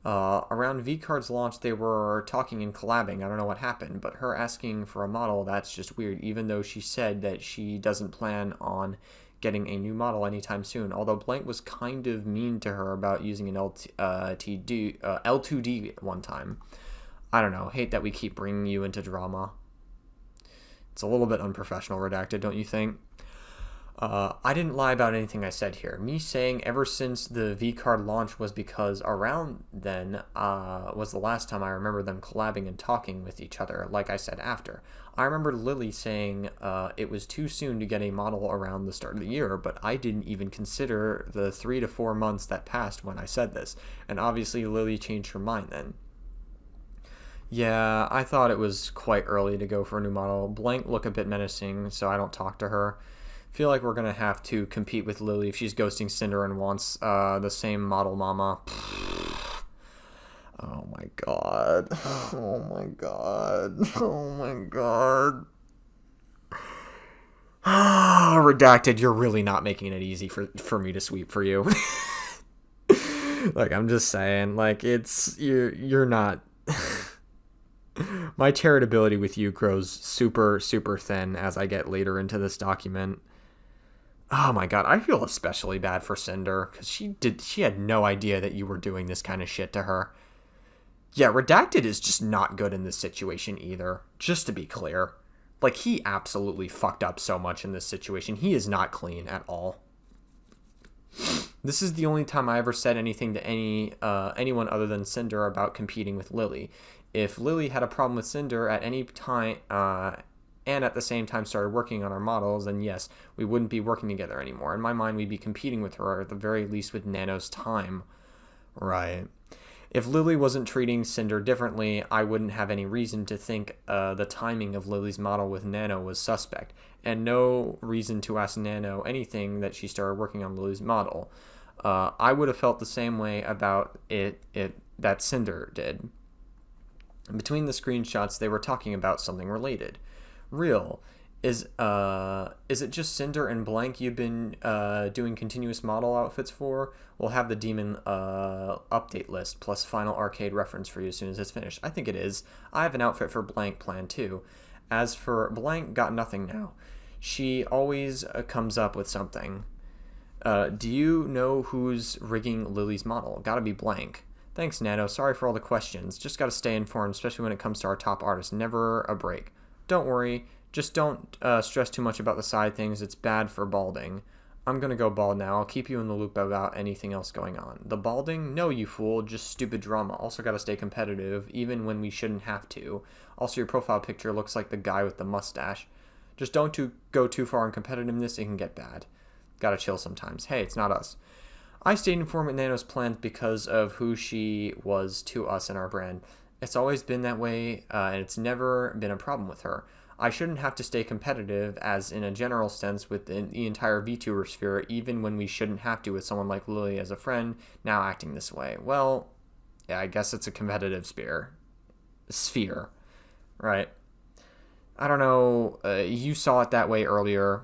Around V-Card's launch, they were talking and collabing. I don't know what happened, but her asking for a model, that's just weird, even though she said that she doesn't plan on getting a new model anytime soon, although Blank was kind of mean to her about using an L2D at one time. I don't know. Hate that we keep bringing you into drama. It's a little bit unprofessional, Redacted, don't you think? I didn't lie about anything I said here. Me saying ever since the V-Card launch was because around then was the last time I remember them collabing and talking with each other, like I said after. I remember Lily saying it was too soon to get a model around the start of the year, but I didn't even consider the 3 to 4 months that passed when I said this, and obviously Lily changed her mind then. Yeah, I thought it was quite early to go for a new model. Blank look a bit menacing, so I don't talk to her. Feel like we're gonna have to compete with Lily if she's ghosting Cinder and wants the same model mama. Oh my god. Oh my god. Oh my god. Redacted, you're really not making it easy for me to sweep for you. Like, I'm just saying, like, you're not. My charitability with you grows super, super thin as I get later into this document. Oh my god, I feel especially bad for Cinder, because she had no idea that you were doing this kind of shit to her. Yeah, Redacted is just not good in this situation either, just to be clear. Like, he absolutely fucked up so much in this situation. He is not clean at all. This is the only time I ever said anything to anyone other than Cinder about competing with Lily. If Lily had a problem with Cinder at any time, and at the same time started working on our models, then yes, we wouldn't be working together anymore. In my mind, we'd be competing with her, or at the very least with Nano's time. Right. If Lily wasn't treating Cinder differently, I wouldn't have any reason to think the timing of Lily's model with Nano was suspect, and no reason to ask Nano anything that she started working on Lily's model. I would have felt the same way about it that Cinder did. Between the screenshots, they were talking about something related. Real. Is it just Cinder and Blank you've been doing continuous model outfits for? We'll have the demon update list plus final arcade reference for you as soon as it's finished. I think it is. I have an outfit for Blank planned too. As for Blank, got nothing now. She always comes up with something. Do you know who's rigging Lily's model? Gotta be Blank. Thanks, Nano. Sorry for all the questions. Just gotta stay informed, especially when it comes to our top artists. Never a break. Don't worry. Just don't stress too much about the side things. It's bad for balding. I'm gonna go bald now. I'll keep you in the loop about anything else going on. The balding? No, you fool. Just stupid drama. Also gotta stay competitive, even when we shouldn't have to. Also, your profile picture looks like the guy with the mustache. Just don't go too far in competitiveness. It can get bad. Gotta chill sometimes. Hey, it's not us. I stayed informed with Nano's plans because of who she was to us and our brand. It's always been that way, and it's never been a problem with her. I shouldn't have to stay competitive, as in a general sense, within the entire VTuber sphere, even when we shouldn't have to with someone like Lily as a friend, now acting this way. Well, yeah, I guess it's a competitive sphere, right? I don't know, you saw it that way earlier.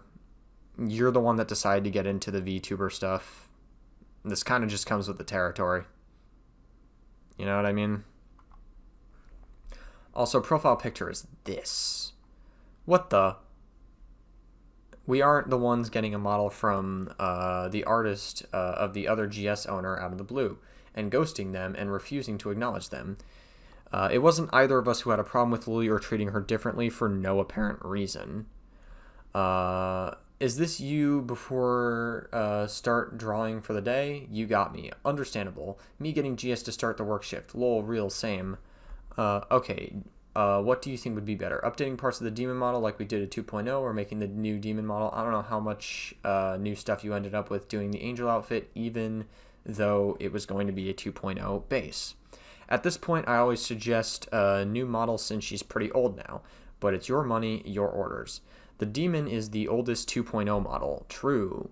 You're the one that decided to get into the VTuber stuff. This kind of just comes with the territory. You know what I mean? Also, profile picture is this. What the? We aren't the ones getting a model from the artist of the other GS owner out of the blue, and ghosting them and refusing to acknowledge them. It wasn't either of us who had a problem with Lily or treating her differently for no apparent reason. Is this you before start drawing for the day? You got me. Understandable. Me getting GS to start the work shift. Lol, real same. Okay. What do you think would be better? Updating parts of the demon model like we did at 2.0 or making the new demon model? I don't know how much new stuff you ended up with doing the angel outfit, even though it was going to be a 2.0 base. At this point, I always suggest a new model since she's pretty old now, but it's your money, your orders. The demon is the oldest 2.0 model. True.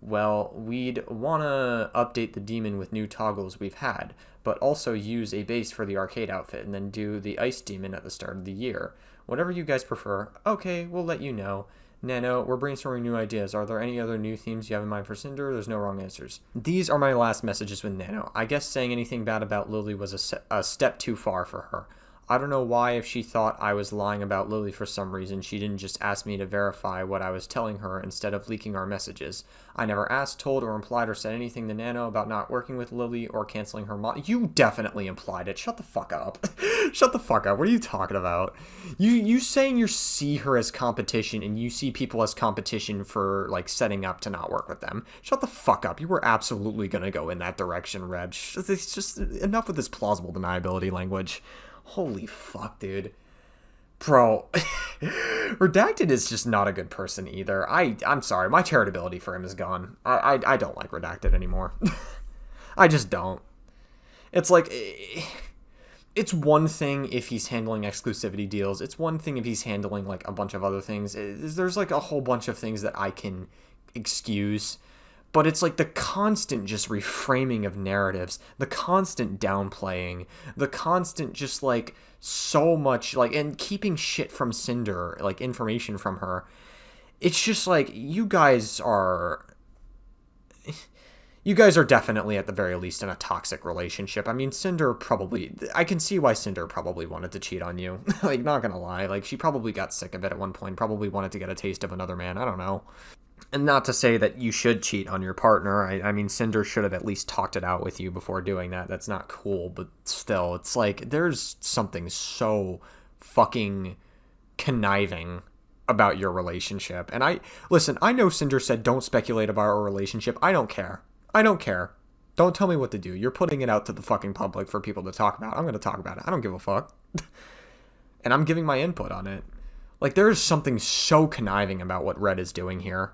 Well, we'd want to update the demon with new toggles we've had, but also use a base for the arcade outfit and then do the ice demon at the start of the year. Whatever you guys prefer. Okay, we'll let you know. Nano, we're brainstorming new ideas. Are there any other new themes you have in mind for Cinder? There's no wrong answers. These are my last messages with Nano. I guess saying anything bad about Lily was a step too far for her. I don't know why, if she thought I was lying about Lily for some reason, she didn't just ask me to verify what I was telling her instead of leaking our messages. I never asked, told, or implied or said anything to Nano about not working with Lily or canceling her You definitely implied it. Shut the fuck up. Shut the fuck up. What are you talking about? You saying you see her as competition and you see people as competition for, like, setting up to not work with them. Shut the fuck up. You were absolutely gonna go in that direction, Reg. It's just enough with this plausible deniability language. Holy fuck, dude. Bro, Redacted is just not a good person either. I'm sorry, my charitability for him is gone. I don't like Redacted anymore. I just don't. It's like, it's one thing if he's handling exclusivity deals. It's one thing if he's handling, like, a bunch of other things. There's, like, a whole bunch of things that I can excuse. But it's like the constant just reframing of narratives, the constant downplaying, the constant just, like, so much, like, and keeping shit from Cinder, like, information from her. It's just like, you guys are definitely at the very least in a toxic relationship. I mean, I can see why Cinder probably wanted to cheat on you. Like, not gonna lie, like, she probably got sick of it at one point, probably wanted to get a taste of another man, I don't know. And not to say that you should cheat on your partner. I mean, Cinder should have at least talked it out with you before doing that. That's not cool, but still, it's like, there's something so fucking conniving about your relationship. And I know Cinder said don't speculate about our relationship. I don't care. Don't tell me what to do. You're putting it out to the fucking public for people to talk about. I'm going to talk about it. I don't give a fuck. And I'm giving my input on it. Like, there is something so conniving about what Red is doing here.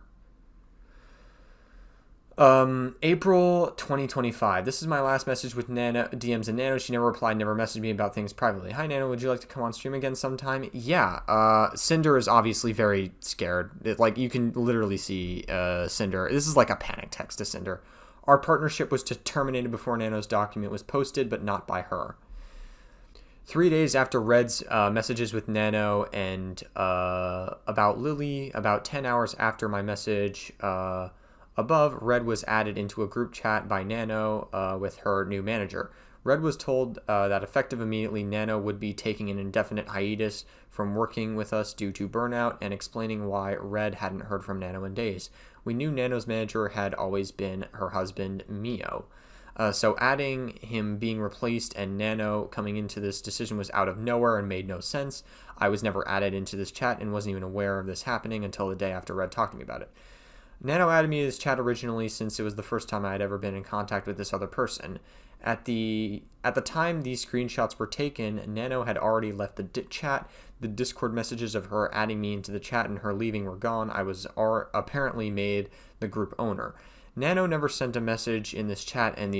April 2025. This is my last message with Nano, DMs and Nano. She never replied, never messaged me about things privately. Hi, Nano. Would you like to come on stream again sometime? Yeah. Cinder is obviously very scared. Like, you can literally see Cinder. This is like a panic text to Cinder. Our partnership was terminated before Nano's document was posted, but not by her. 3 days after Red's messages with Nano and about Lily, about 10 hours after my message above, Red was added into a group chat by Nano with her new manager. Red was told that effective immediately, Nano would be taking an indefinite hiatus from working with us due to burnout and explaining why Red hadn't heard from Nano in days. We knew Nano's manager had always been her husband, Mio. So adding him being replaced and Nano coming into this decision was out of nowhere and made no sense. I was never added into this chat and wasn't even aware of this happening until the day after Red talked to me about it. Nano added me to this chat originally since it was the first time I had ever been in contact with this other person. At the time these screenshots were taken, Nano had already left the chat. The Discord messages of her adding me into the chat and her leaving were gone. I was apparently made the group owner. Nano never sent a message in this chat and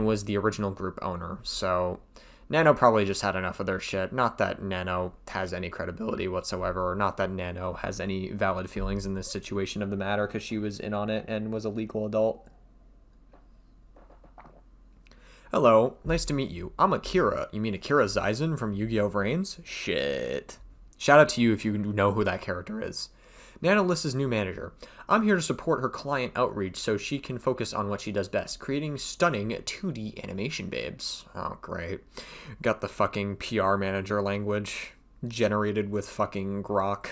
was the original group owner. So Nano probably just had enough of their shit. Not that Nano has any credibility whatsoever, or not that Nano has any valid feelings in this situation of the matter, because she was in on it and was a legal adult. Hello, nice to meet you. I'm Akira. You mean Akira Zeizen from Yu-Gi-Oh! Vrains? Shit. Shout out to you if you know who that character is. Nano lists as new manager. I'm here to support her client outreach so she can focus on what she does best, creating stunning 2D animation babes. Oh, great. Got the fucking PR manager language generated with fucking grok.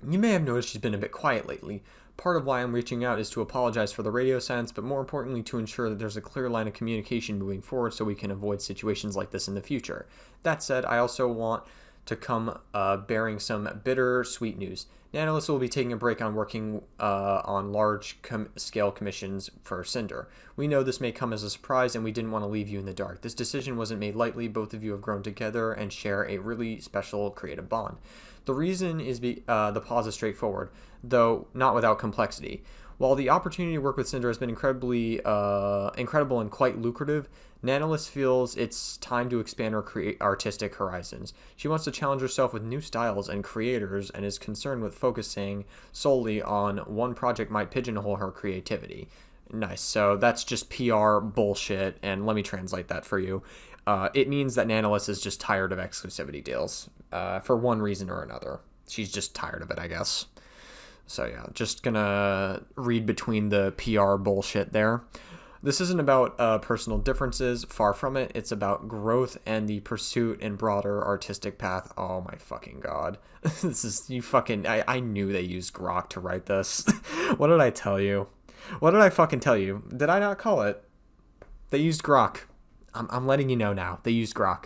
You may have noticed she's been a bit quiet lately. Part of why I'm reaching out is to apologize for the radio silence, but more importantly to ensure that there's a clear line of communication moving forward so we can avoid situations like this in the future. That said, I also want to come bearing some bitter-sweet news. Nanolis will be taking a break on working on large-scale commissions for Sinder. We know this may come as a surprise, and we didn't want to leave you in the dark. This decision wasn't made lightly. Both of you have grown together and share a really special creative bond. The reason is the pause is straightforward, though not without complexity. While the opportunity to work with Sinder has been incredible and quite lucrative, Nanolis feels it's time to expand her artistic horizons. She wants to challenge herself with new styles and creators and is concerned with focusing solely on one project might pigeonhole her creativity. Nice. So that's just PR bullshit, and let me translate that for you. It means that Nanolis is just tired of exclusivity deals for one reason or another. She's just tired of it, I guess. So yeah, just gonna read between the PR bullshit there. This isn't about personal differences, far from it. It's about growth and the pursuit and broader artistic path. Oh my fucking god. This is, you fucking, I knew they used Grok to write this. What did I tell you? What did I fucking tell you? Did I not call it? They used Grok. I'm letting you know now. They used Grok.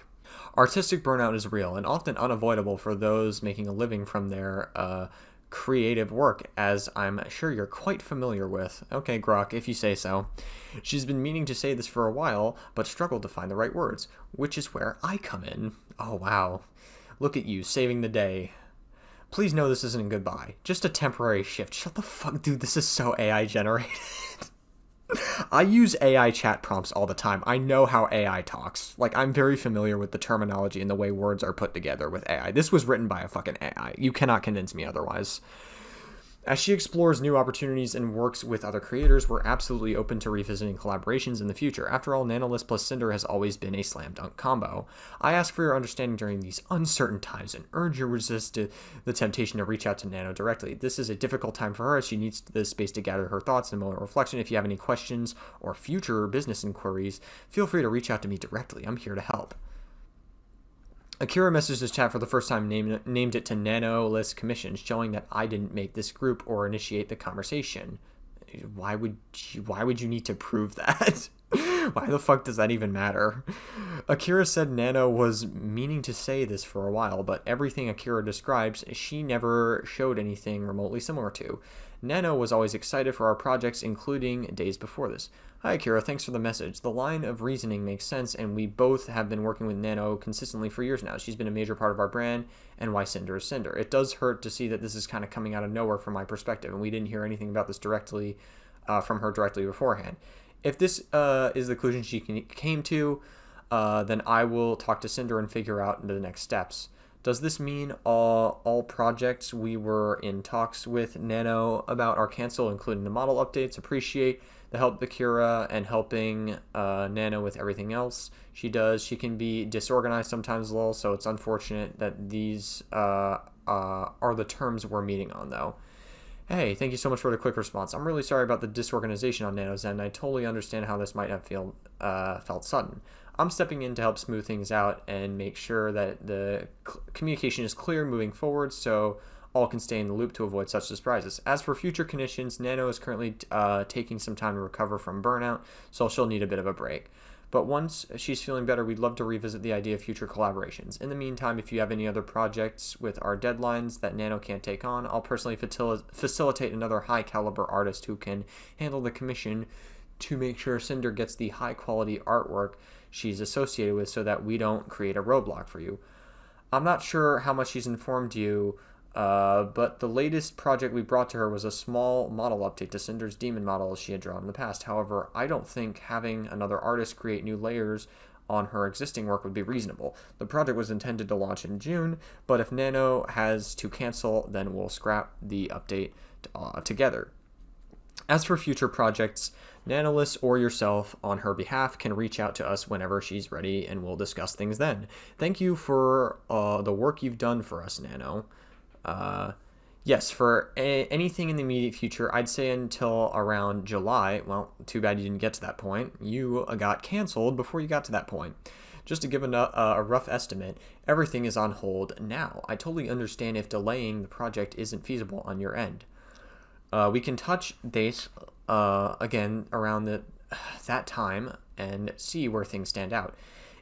Artistic burnout is real and often unavoidable for those making a living from their creative work, as I'm sure you're quite familiar with. Okay, Grok, if you say so. She's been meaning to say this for a while, but struggled to find the right words, which is where I come in. Oh, wow. Look at you, saving the day. Please know this isn't a goodbye. Just a temporary shift. Shut the fuck, dude, this is so AI generated. I use AI chat prompts all the time. I know how AI talks. Like, I'm very familiar with the terminology and the way words are put together with AI. This was written by a fucking AI. You cannot convince me otherwise. As she explores new opportunities and works with other creators, we're absolutely open to revisiting collaborations in the future. After all, Nanolis plus Sinder has always been a slam dunk combo. I ask for your understanding during these uncertain times and urge you to resist the temptation to reach out to Nano directly. This is a difficult time for her as she needs the space to gather her thoughts and moment of reflection. If you have any questions or future business inquiries, feel free to reach out to me directly. I'm here to help. Akira messaged this chat for the first time, named it to Nanolis Commission, showing that I didn't make this group or initiate the conversation. Why would you need to prove that? Why the fuck does that even matter? Akira said Nano was meaning to say this for a while, but everything Akira describes, she never showed anything remotely similar to. Nano was always excited for our projects, including days before this. Hi Akira, thanks for the message. The line of reasoning makes sense, and we both have been working with Nano consistently for years now. She's been a major part of our brand, and why Sinder is Sinder. It does hurt to see that this is kind of coming out of nowhere from my perspective, and we didn't hear anything about this directly from her directly beforehand. If this is the conclusion she came to, then I will talk to Sinder and figure out the next steps. Does this mean all projects we were in talks with Nano about are canceled, including the model updates? Appreciate the help Akira and helping Nano with everything else she does. She can be disorganized sometimes, lol, so it's unfortunate that these are the terms we're meeting on, though. Hey, thank you so much for the quick response. I'm really sorry about the disorganization on Nano's end. I totally understand how this might have felt sudden. I'm stepping in to help smooth things out and make sure that the communication is clear moving forward so all can stay in the loop to avoid such surprises. As for future conditions, Nano is currently taking some time to recover from burnout, so she'll need a bit of a break. But once she's feeling better, we'd love to revisit the idea of future collaborations. In the meantime, if you have any other projects with our deadlines that Nano can't take on, I'll personally facilitate another high-caliber artist who can handle the commission to make sure Sinder gets the high-quality artwork she's associated with so that we don't create a roadblock for you. I'm not sure how much she's informed you, but the latest project we brought to her was a small model update to Sinder's demon model she had drawn in the past. However, I don't think having another artist create new layers on her existing work would be reasonable. The project was intended to launch in June, but if Nano has to cancel, then we'll scrap the update together. As for future projects, Nanolis or yourself on her behalf can reach out to us whenever she's ready, and we'll discuss things then. Thank you for the work you've done for us, Nano. Yes, for anything in the immediate future, I'd say until around July. Well, too bad you didn't get to that point. You got canceled before you got to that point. Just to give a rough estimate, everything is on hold now. I totally understand if delaying the project isn't feasible on your end. We can touch base again around that time and see where things stand out.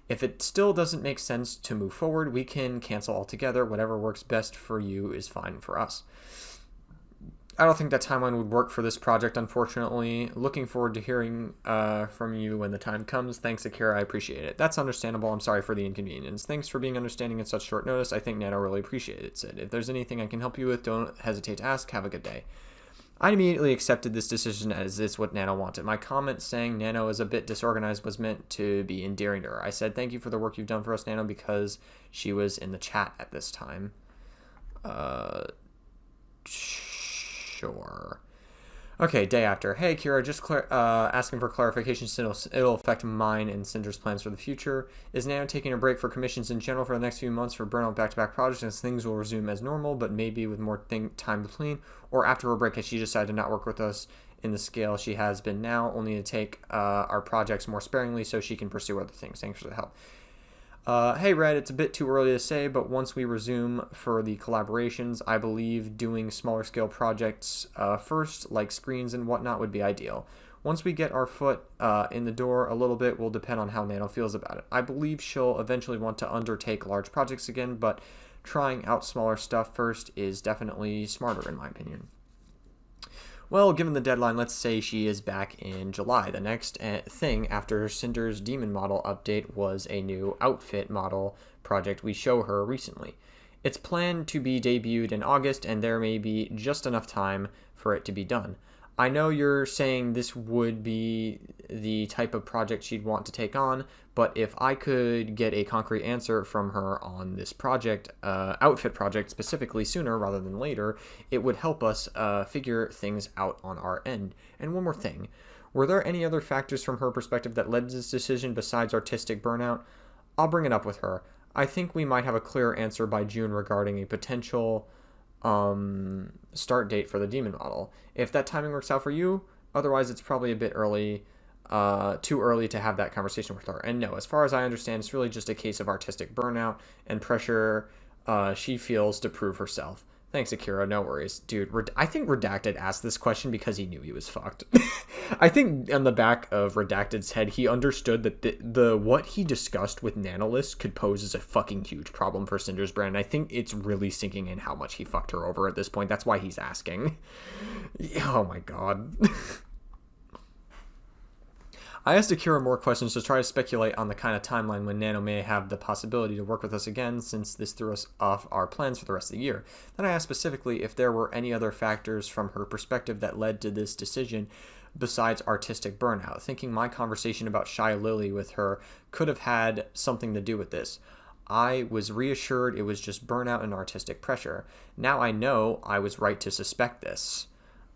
If it still doesn't make sense to move forward, we can cancel altogether. Whatever works best for you is fine for us. I don't think that timeline would work for this project, unfortunately. Looking forward to hearing from you when the time comes. Thanks, Akira. I appreciate it. That's understandable. I'm sorry for the inconvenience. Thanks for being understanding at such short notice. I think Nano really appreciated it, Sid. If there's anything I can help you with, don't hesitate to ask. Have a good day. I immediately accepted this decision as it's what Nano wanted. My comment saying Nano is a bit disorganized was meant to be endearing to her. I said, thank you for the work you've done for us, Nano, because she was in the chat at this time. Sure. Okay, day after. Hey, Kira, just asking for clarification since it'll affect mine and Cinder's plans for the future. Is Nano taking a break for commissions in general for the next few months for burnout back-to-back projects as things will resume as normal, but maybe with more time between? Or after her break, has she decided to not work with us in the scale she has been now, only to take our projects more sparingly so she can pursue other things? Thanks for the help. Hey, Red, it's a bit too early to say, but once we resume for the collaborations, I believe doing smaller scale projects first, like screens and whatnot, would be ideal. Once we get our foot in the door a little bit will depend on how Nano feels about it. I believe she'll eventually want to undertake large projects again, but trying out smaller stuff first is definitely smarter in my opinion. Well, given the deadline, let's say she is back in July. The next thing after Cinder's Demon model update was a new outfit model project we show her recently. It's planned to be debuted in August, and there may be just enough time for it to be done. I know you're saying this would be the type of project she'd want to take on, but if I could get a concrete answer from her on this project, outfit project specifically sooner rather than later, it would help us figure things out on our end. And one more thing, were there any other factors from her perspective that led to this decision besides artistic burnout? I'll bring it up with her. I think we might have a clearer answer by June regarding a potential start date for the Demon model. If that timing works out for you, otherwise it's probably a bit early, too early to have that conversation with her. And no, as far as I understand, it's really just a case of artistic burnout and pressure she feels to prove herself. Thanks, Akira. No worries. Dude, I think Redacted asked this question because he knew he was fucked. I think on the back of Redacted's head, he understood that the what he discussed with Nanolist could pose as a fucking huge problem for Cinder's brand. I think it's really sinking in how much he fucked her over at this point. That's why he's asking. Oh my god. I asked Akira more questions to try to speculate on the kind of timeline when Nano may have the possibility to work with us again, since this threw us off our plans for the rest of the year. Then I asked specifically if there were any other factors from her perspective that led to this decision besides artistic burnout, thinking my conversation about Shy Lily with her could have had something to do with this. I was reassured it was just burnout and artistic pressure. Now I know I was right to suspect this.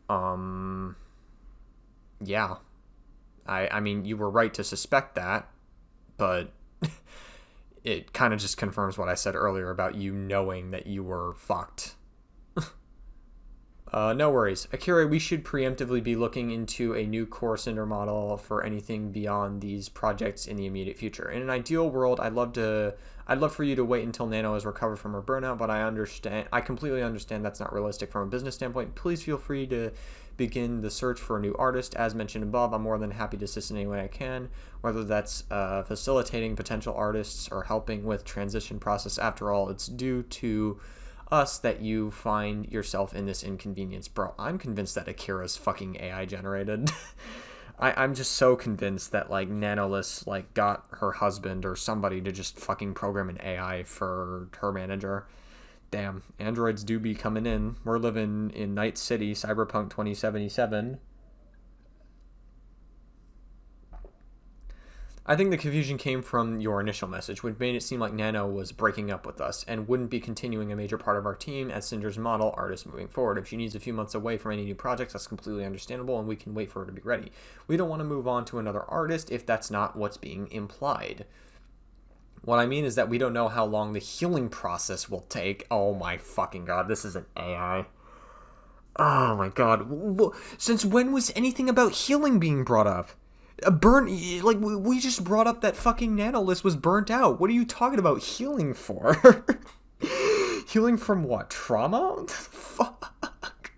Yeah. I mean, you were right to suspect that, but it kind of just confirms what I said earlier about you knowing that you were fucked. No worries. Akira, we should preemptively be looking into a new core Cinder model for anything beyond these projects in the immediate future. In an ideal world, I'd love for you to wait until Nano has recovered from her burnout, but I completely understand that's not realistic from a business standpoint. Please feel free to begin the search for a new artist. As mentioned above, I'm more than happy to assist in any way I can, whether that's facilitating potential artists or helping with transition process. After all, it's due to us that you find yourself in this inconvenience. Bro, I'm convinced that Akira's fucking AI generated. I'm just so convinced that, like, Nanolist, like, got her husband or somebody to just fucking program an AI for her manager. Damn, androids do be coming in. We're living in Night City, Cyberpunk 2077. I think the confusion came from your initial message, which made it seem like Nano was breaking up with us and wouldn't be continuing a major part of our team as Cinder's model artist moving forward. If she needs a few months away from any new projects, that's completely understandable, and we can wait for her to be ready. We don't want to move on to another artist if that's not what's being implied. What I mean is that we don't know how long the healing process will take. Oh my fucking god, this is an AI. Oh my god. Since when was anything about healing being brought up? Like, we just brought up that fucking Nanolist was burnt out. What are you talking about healing for? Healing from what? Trauma? Fuck.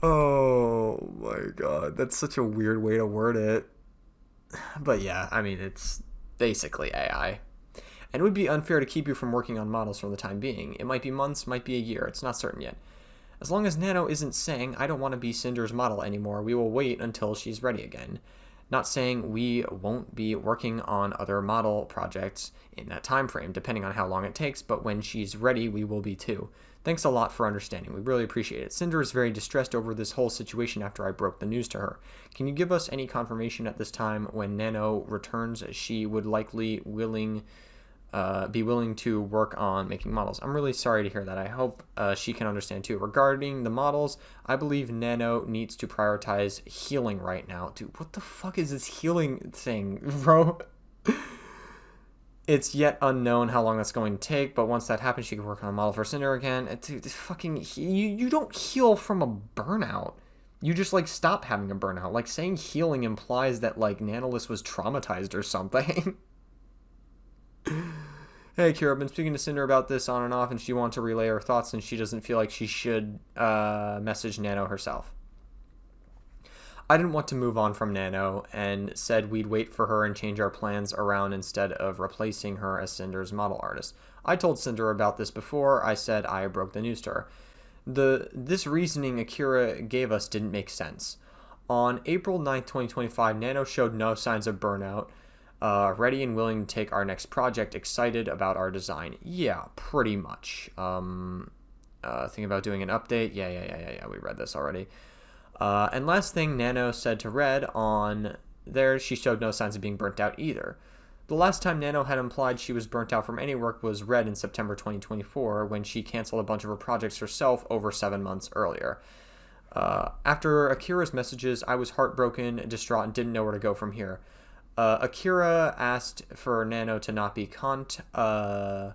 Oh my god, that's such a weird way to word it. But yeah, I mean, it's basically AI. And it would be unfair to keep you from working on models for the time being. It might be months, might be a year. It's not certain yet. As long as Nano isn't saying, I don't want to be Cinder's model anymore, we will wait until she's ready again. Not saying we won't be working on other model projects in that time frame, depending on how long it takes, but when she's ready, we will be too. Thanks a lot for understanding. We really appreciate it. Cinder is very distressed over this whole situation after I broke the news to her. Can you give us any confirmation at this time when Nano returns she would likely be willing to work on making models? I'm really sorry to hear that. I hope she can understand too. Regarding the models, I believe Nano needs to prioritize healing right now. Dude, what the fuck is this healing thing, bro? It's yet unknown how long that's going to take, but once that happens, she can work on a model for Cinder again. Dude, this fucking... You don't heal from a burnout. You just, like, stop having a burnout. Like, saying healing implies that, like, Nanolis was traumatized or something. Hey, Kira, I've been speaking to Cinder about this on and off, and she wants to relay her thoughts, and she doesn't feel like she should message Nano herself. I didn't want to move on from Nano, and said we'd wait for her and change our plans around instead of replacing her as Cinder's model artist. I told Cinder about this before I said I broke the news to her. This reasoning Akira gave us didn't make sense. On April 9th, 2025, Nano showed no signs of burnout, ready and willing to take our next project, excited about our design. Yeah, pretty much. Thinking about doing an update. Yeah, we read this already. And last thing Nano said to Red on there, she showed no signs of being burnt out either. The last time Nano had implied she was burnt out from any work was Red in September 2024, when she canceled a bunch of her projects herself over 7 months earlier. After Akira's messages, I was heartbroken, distraught, and didn't know where to go from here. Akira asked for Nano to not be contacted,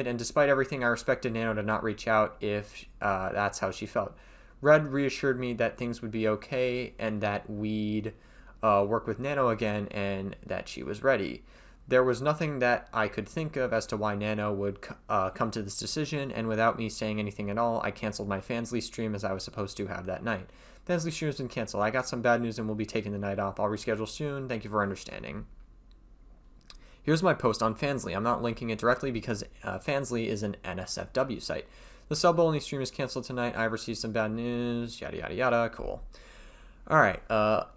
and despite everything, I respected Nano to not reach out if that's how she felt. Red reassured me that things would be okay and that we'd work with Nano again and that she was ready. There was nothing that I could think of as to why Nano would come to this decision, and without me saying anything at all, I canceled my Fansly stream as I was supposed to have that night. Fansly stream has been canceled. I got some bad news and will be taking the night off. I'll reschedule soon. Thank you for understanding. Here's my post on Fansly. I'm not linking it directly because Fansly is an NSFW site. The sub-only stream is canceled tonight. I've received some bad news. Yada, yada, yada. Cool. All right.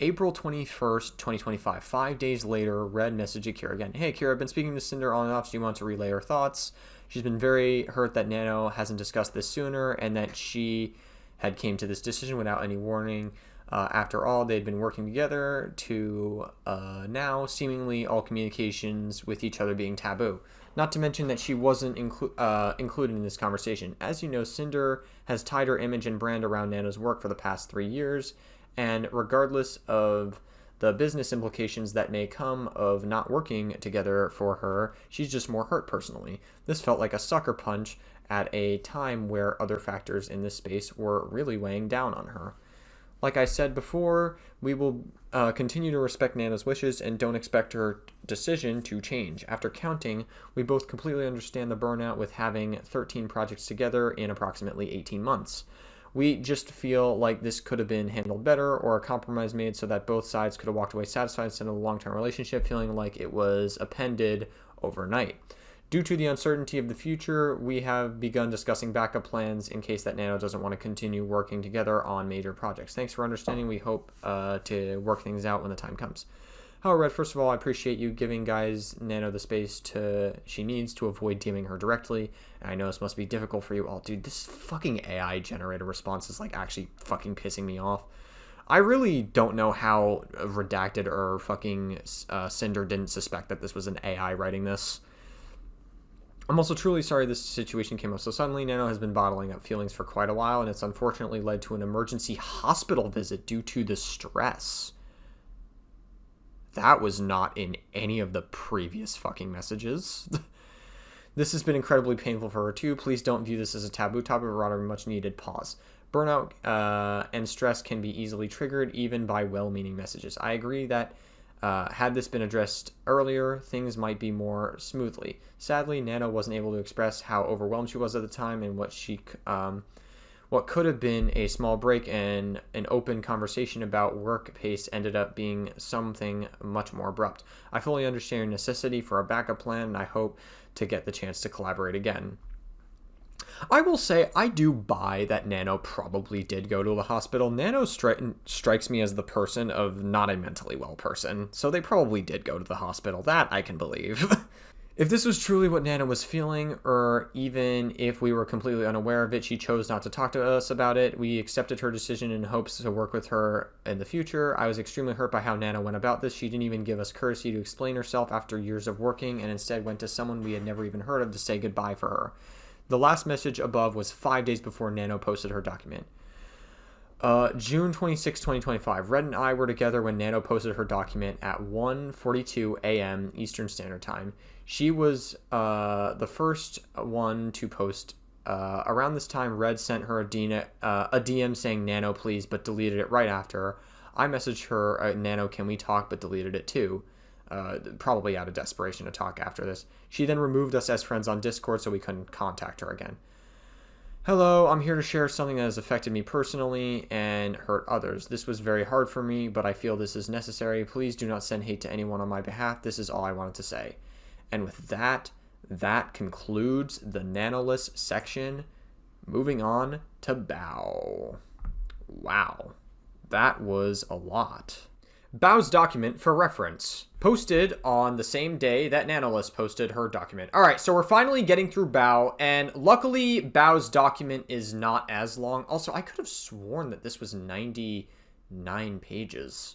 April 21st, 2025. 5 days later, Red messaged Akira again. Hey, Akira, I've been speaking to Cinder on and off. So you want to relay her thoughts? She's been very hurt that Nano hasn't discussed this sooner and that she had came to this decision without any warning. After all, they'd been working together to now seemingly all communications with each other being taboo. Not to mention that she wasn't included in this conversation. As you know, Cinder has tied her image and brand around Nano's work for the past 3 years, and regardless of the business implications that may come of not working together for her, she's just more hurt personally. This felt like a sucker punch at a time where other factors in this space were really weighing down on her. Like I said before, we will continue to respect Nano's wishes and don't expect her decision to change. After counting, we both completely understand the burnout with having 13 projects together in approximately 18 months. We just feel like this could have been handled better or a compromise made so that both sides could have walked away satisfied instead of a long-term relationship feeling like it was appended overnight. Due to the uncertainty of the future, we have begun discussing backup plans in case that Nano doesn't want to continue working together on major projects. Thanks for understanding. We hope to work things out when the time comes. However, Red, first of all, I appreciate you giving Nano the space she needs to avoid DMing her directly. And I know this must be difficult for you all. Dude, this fucking AI generated response is like actually fucking pissing me off. I really don't know how Redacted or fucking Cinder didn't suspect that this was an AI writing this. I'm also truly sorry this situation came up so suddenly. Nano has been bottling up feelings for quite a while, and it's unfortunately led to an emergency hospital visit due to the stress. That was not in any of the previous fucking messages. This has been incredibly painful for her too. Please don't view this as a taboo topic, but rather a much needed pause. Burnout and stress can be easily triggered even by well-meaning messages. I agree that had this been addressed earlier, things might be more smoothly. Sadly, Nano wasn't able to express how overwhelmed she was at the time and what What could have been a small break and an open conversation about work pace ended up being something much more abrupt. I fully understand your necessity for a backup plan, and I hope to get the chance to collaborate again. I will say, I do buy that Nano probably did go to the hospital. Nano strikes me as the person of not a mentally well person, so they probably did go to the hospital. That I can believe. If this was truly what Nana was feeling, or even if we were completely unaware of it, she chose not to talk to us about it. We accepted her decision in hopes to work with her in the future. I was extremely hurt by how Nana went about this. She didn't even give us courtesy to explain herself after years of working, and instead went to someone we had never even heard of to say goodbye for her. The last message above was 5 days before Nano posted her document. June 26, 2025. Red and I were together when Nano posted her document at 1:42 a.m. Eastern Standard Time. She was the first one to post. Around this time, Red sent her a DM saying, Nano, please, but deleted it right after. I messaged her, Nano, can we talk, but deleted it too. Probably out of desperation to talk after this. She then removed us as friends on Discord so we couldn't contact her again. Hello, I'm here to share something that has affected me personally and hurt others. This was very hard for me, but I feel this is necessary. Please do not send hate to anyone on my behalf. This is all I wanted to say. And with that, that concludes the Nanoless section. Moving on to Bao. Wow, that was a lot. Bao's document for reference. Posted on the same day that Nanoless posted her document. Alright, so we're finally getting through Bao, and luckily Bao's document is not as long. Also, I could have sworn that this was 99 pages.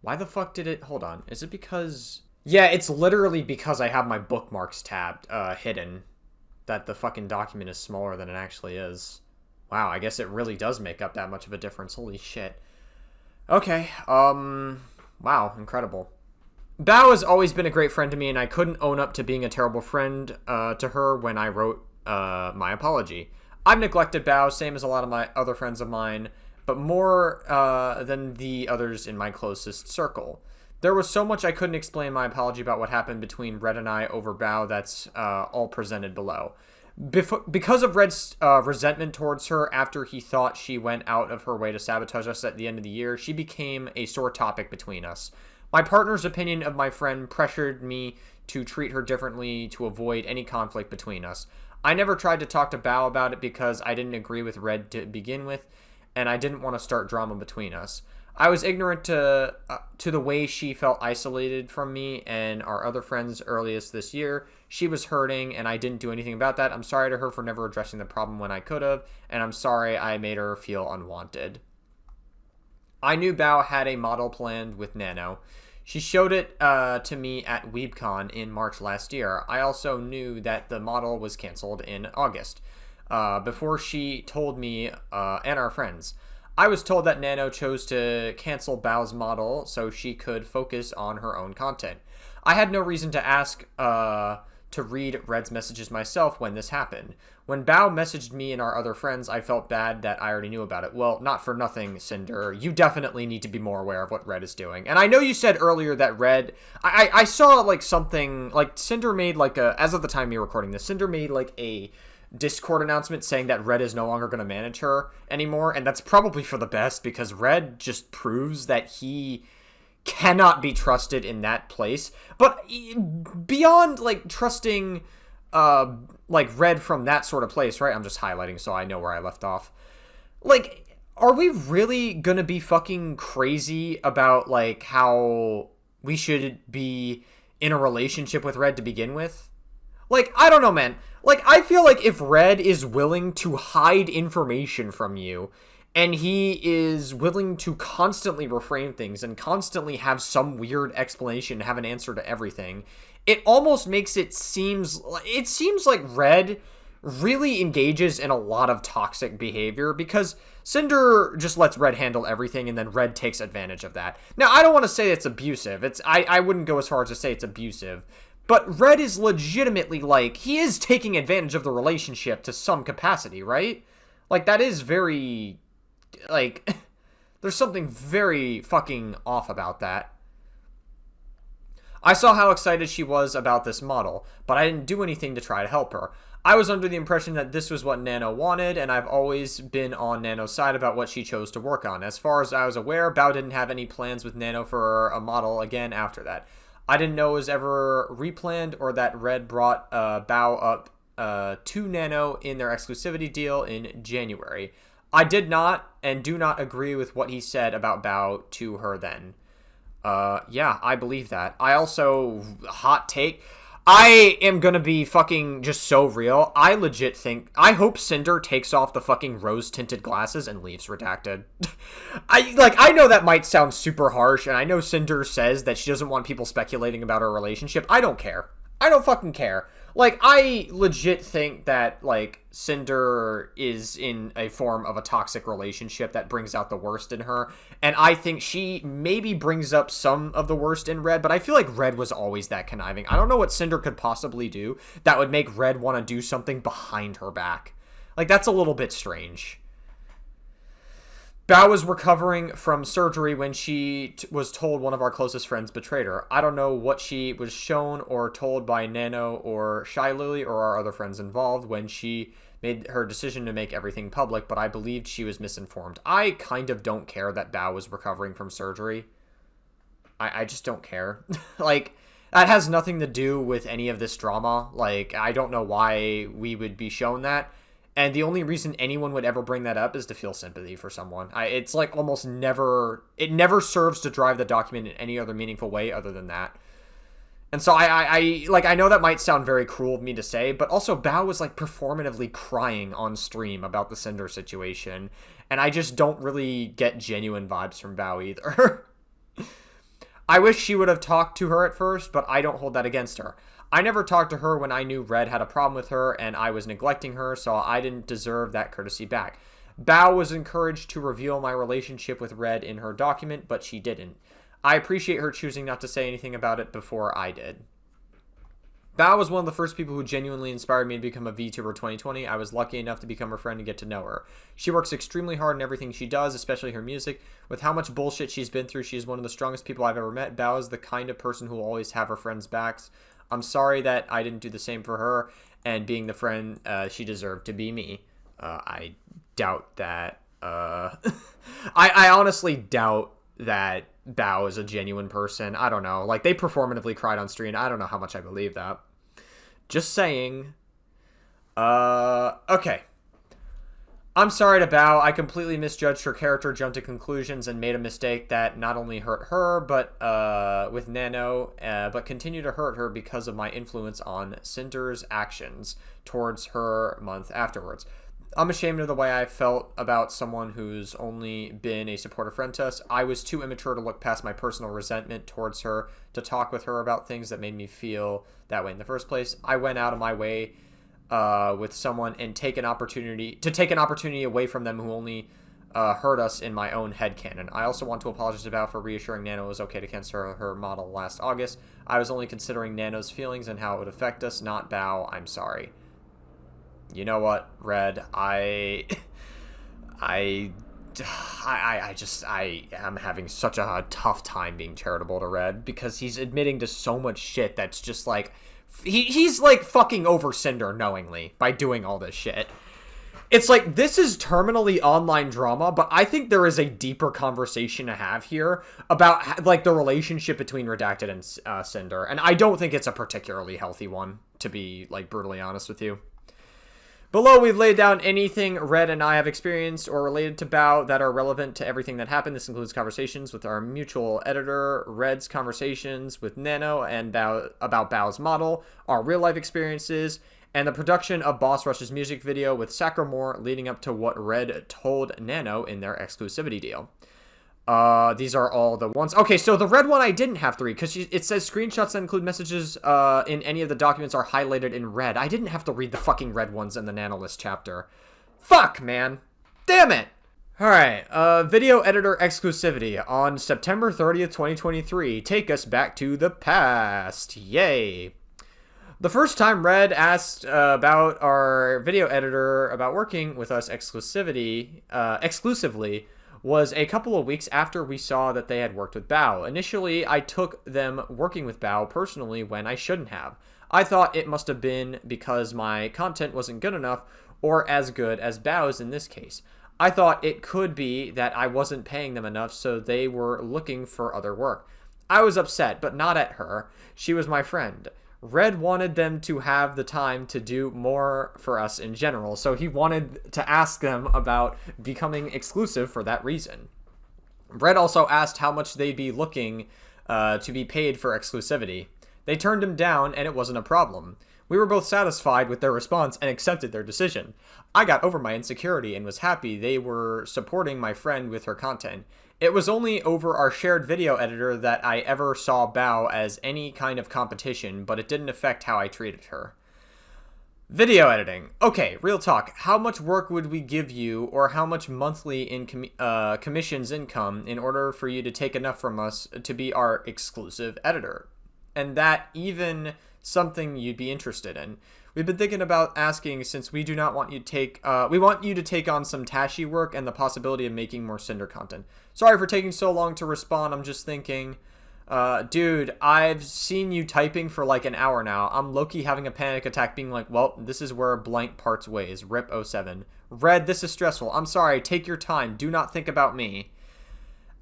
Why the fuck did it... Hold on. Is it because... Yeah, it's literally because I have my bookmarks tabbed, hidden, that the fucking document is smaller than it actually is. Wow, I guess it really does make up that much of a difference. Holy shit. Okay, wow, incredible. Bao has always been a great friend to me, and I couldn't own up to being a terrible friend to her when I wrote my apology. I've neglected Bao, same as a lot of my other friends of mine, but more than the others in my closest circle. There was so much I couldn't explain my apology about what happened between Red and I over Bao that's all presented below. Because of Red's resentment towards her after he thought she went out of her way to sabotage us at the end of the year, she became a sore topic between us. My partner's opinion of my friend pressured me to treat her differently to avoid any conflict between us. I never tried to talk to Bao about it because I didn't agree with Red to begin with, and I didn't want to start drama between us. I was ignorant to the way she felt isolated from me and our other friends earliest this year. She was hurting, and I didn't do anything about that. I'm sorry to her for never addressing the problem when I could have, and I'm sorry I made her feel unwanted. I knew Bao had a model planned with Nano. She showed it to me at WeebCon in March last year. I also knew that the model was canceled in August, before she told me and our friends. I was told that Nano chose to cancel Bao's model so she could focus on her own content. I had no reason to ask to read Red's messages myself when this happened. When Bao messaged me and our other friends, I felt bad that I already knew about it. Well, not for nothing, Cinder. You definitely need to be more aware of what Red is doing. And I know you said earlier that Red... I saw, like, something... Like, Cinder made, like, a... As of the time you're recording this, Cinder made, like, a Discord announcement saying that Red is no longer going to manage her anymore. And that's probably for the best, because Red just proves that he cannot be trusted in that place. But beyond, like, trusting... like, Red from that sort of place, right? I'm just highlighting so I know where I left off. Like, are we really gonna be fucking crazy about, like, how we should be in a relationship with Red to begin with? Like, I don't know, man. Like, I feel like if Red is willing to hide information from you, and he is willing to constantly reframe things and constantly have some weird explanation, have an answer to everything, it almost makes it seems like Red really engages in a lot of toxic behavior, because Cinder just lets Red handle everything, and then Red takes advantage of that. Now, I don't want to say it's abusive. I wouldn't go as far as to say it's abusive, but Red is legitimately, like, he is taking advantage of the relationship to some capacity, right? Like, that is very, like, there's something very fucking off about that. I saw how excited she was about this model, but I didn't do anything to try to help her. I was under the impression that this was what Nano wanted, and I've always been on Nano's side about what she chose to work on. As far as I was aware, Bao didn't have any plans with Nano for a model again after that. I didn't know it was ever replanned or that Red brought Bao up to Nano in their exclusivity deal in January. I did not and do not agree with what he said about Bao to her then. Yeah, I believe that. I also, hot take, I am gonna be fucking just so real. I legit think, I hope Sinder takes off the fucking rose-tinted glasses and leaves Redacted. I know that might sound super harsh, and I know Sinder says that she doesn't want people speculating about her relationship. I don't care. I don't fucking care. Like, I legit think that, like, Sinder is in a form of a toxic relationship that brings out the worst in her. And I think she maybe brings up some of the worst in Red, but I feel like Red was always that conniving. I don't know what Sinder could possibly do that would make Red want to do something behind her back. Like, that's a little bit strange. Bao was recovering from surgery when she was told one of our closest friends betrayed her. I don't know what she was shown or told by Nano or Shy Lily or our other friends involved when she made her decision to make everything public, but I believed she was misinformed. I kind of don't care that Bao was recovering from surgery. I just don't care. Like, that has nothing to do with any of this drama. Like, I don't know why we would be shown that. And the only reason anyone would ever bring that up is to feel sympathy for someone. It's like almost never, it never serves to drive the document in any other meaningful way other than that. And so I know that might sound very cruel of me to say, but also Bao was like performatively crying on stream about the Cinder situation. And I just don't really get genuine vibes from Bao either. I wish she would have talked to her at first, but I don't hold that against her. I never talked to her when I knew Red had a problem with her and I was neglecting her, so I didn't deserve that courtesy back. Bao was encouraged to reveal my relationship with Red in her document, but she didn't. I appreciate her choosing not to say anything about it before I did. Bao was one of the first people who genuinely inspired me to become a VTuber 2020. I was lucky enough to become her friend and get to know her. She works extremely hard in everything she does, especially her music. With how much bullshit she's been through, she is one of the strongest people I've ever met. Bao is the kind of person who will always have her friends' backs. I'm sorry that I didn't do the same for her and being the friend she deserved to be me. I doubt that. I honestly doubt that Bao is a genuine person. I don't know. Like, they performatively cried on screen. I don't know how much I believe that. Just saying. Okay. I'm sorry to Bao. I completely misjudged her character, jumped to conclusions, and made a mistake that not only hurt her, but with Nano, but continued to hurt her because of my influence on Cinder's actions towards her month afterwards. I'm ashamed of the way I felt about someone who's only been a supportive friend to us. I was too immature to look past my personal resentment towards her to talk with her about things that made me feel that way in the first place. I went out of my way with someone and take an opportunity away from them who only hurt us in my own headcanon. I also want to apologize to Bao for reassuring Nano it was okay to cancel her model last August. I was only considering Nano's feelings and how it would affect us, not Bao. I'm sorry. You know what, Red? I am having such a tough time being charitable to Red because he's admitting to so much shit that's just like, he's like fucking over Cinder knowingly by doing all this shit. It's like, this is terminally online drama, but I think there is a deeper conversation to have here about like the relationship between Redacted and Cinder, and I don't think it's a particularly healthy one, to be like brutally honest with you. Below, we've laid down anything Red and I have experienced or related to Bao that are relevant to everything that happened. This includes conversations with our mutual editor, Red's conversations with Nano and Bao, about Bao's model, our real-life experiences, and the production of Boss Rush's music video with Sacramore leading up to what Red told Nano in their exclusivity deal. These are all the ones. Okay, so the Red one I didn't have to read because it says screenshots that include messages in any of the documents are highlighted in red. I didn't have to read the fucking red ones in the Nanolist chapter. Fuck, man. Damn it. Alright, video editor exclusivity on September 30th, 2023. Take us back to the past. Yay. The first time Red asked about our video editor about working with us exclusively was a couple of weeks after we saw that they had worked with Bao. Initially, I took them working with Bao personally when I shouldn't have. I thought it must have been because my content wasn't good enough or as good as Bao's in this case. I thought it could be that I wasn't paying them enough, so they were looking for other work. I was upset, but not at her. She was my friend. Red wanted them to have the time to do more for us in general, so he wanted to ask them about becoming exclusive for that reason. Red also asked how much they'd be looking to be paid for exclusivity. They turned him down, and it wasn't a problem. We were both satisfied with their response and accepted their decision. I got over my insecurity and was happy they were supporting my friend with her content. It was only over our shared video editor that I ever saw Bao as any kind of competition, but it didn't affect how I treated her. Video editing. Okay, real talk. How much work would we give you, or how much monthly in commissions income in order for you to take enough from us to be our exclusive editor? And that even something you'd be interested in. We've been thinking about asking since we do not want you to take, we want you to take on some Tashi work and the possibility of making more Sinder content. Sorry for taking so long to respond. I'm just thinking, dude, I've seen you typing for like an hour now. I'm low-key having a panic attack being like, well, this is where blank parts ways. Rip 07. Red, this is stressful. I'm sorry. Take your time. Do not think about me.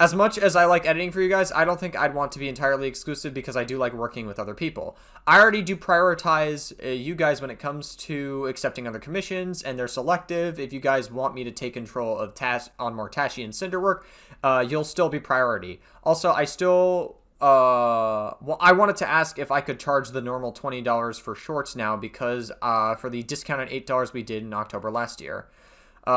As much as I like editing for you guys, I don't think I'd want to be entirely exclusive because I do like working with other people. I already do prioritize you guys when it comes to accepting other commissions, and they're selective. If you guys want me to take control of on more Tashi and Sinder work, you'll still be priority. Also, I still... well, I wanted to ask if I could charge the normal $20 for shorts now because for the discounted $8 we did in October last year.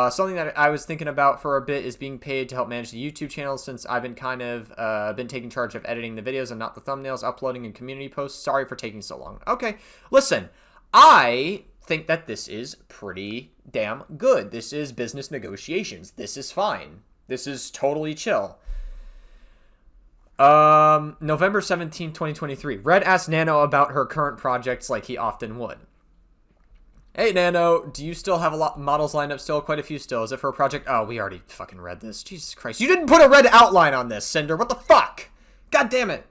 Something that I was thinking about for a bit is being paid to help manage the YouTube channel since I've been kind of been taking charge of editing the videos and not the thumbnails, uploading and community posts. Sorry for taking so long. Okay, listen, I think that this is pretty damn good. This is business negotiations. This is fine. This is totally chill. November 17, 2023. Red asked Nano about her current projects like he often would. Hey, Nano, do you still have a lot models lined up still? Quite a few still. Is it for a project? Oh, we already fucking read this. Jesus Christ. You didn't put a red outline on this, Cinder. What the fuck? God damn it.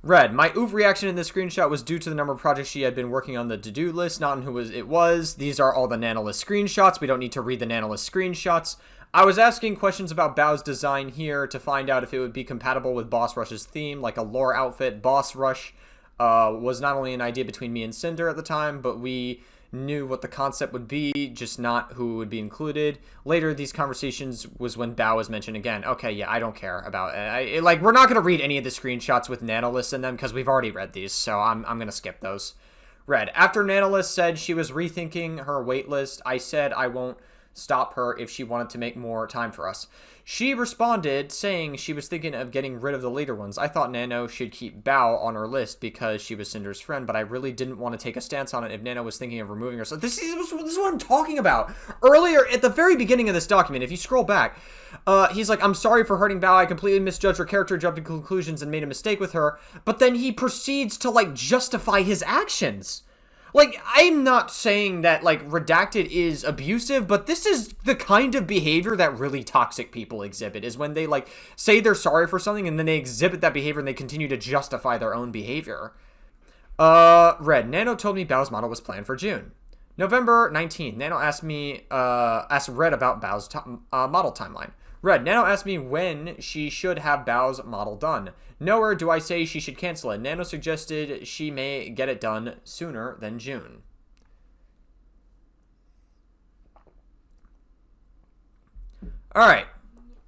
Red, my oof reaction in this screenshot was due to the number of projects she had been working on the to-do list, not on who it was. These are all the Nanolist screenshots. We don't need to read the Nanolist screenshots. I was asking questions about Bao's design here to find out if it would be compatible with Boss Rush's theme, like a lore outfit. Boss Rush was not only an idea between me and Cinder at the time, but we knew what the concept would be, just not who would be included. Later, these conversations was when Bao was mentioned again. Okay, yeah, I don't care about it. Like, we're not going to read any of the screenshots with Nanolist in them because we've already read these, so I'm going to skip those. Red, after Nanolist said she was rethinking her waitlist, I said I won't stop her if she wanted to make more time for us. She responded saying she was thinking of getting rid of the later ones. I thought Nano should keep Bao on her list because she was Cinder's friend, but I really didn't want to take a stance on it if Nano was thinking of removing herself. This is what I'm talking about. Earlier, at the very beginning of this document, if you scroll back, he's like, I'm sorry for hurting Bao. I completely misjudged her character, jumped to conclusions, and made a mistake with her. But then he proceeds to, like, justify his actions. Like, I'm not saying that, like, Redacted is abusive, but this is the kind of behavior that really toxic people exhibit, is when they, like, say they're sorry for something, and then they exhibit that behavior, and they continue to justify their own behavior. Red, Nano told me Bao's model was planned for June. November 19th, Nano asked Red about Bao's model timeline. Red, Nano asked me when she should have Bao's model done. Nowhere do I say she should cancel it. Nano suggested she may get it done sooner than June. Alright.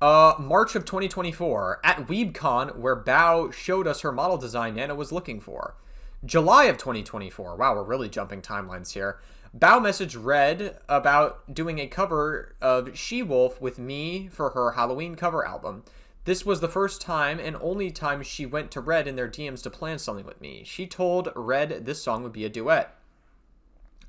March of 2024. At WeebCon, where Bao showed us her model design Nano was looking for. July of 2024. Wow, we're really jumping timelines here. Bao messaged Red about doing a cover of She-Wolf with me for her Halloween cover album. This was the first time and only time she went to Red in their DMs to plan something with me. She told Red this song would be a duet.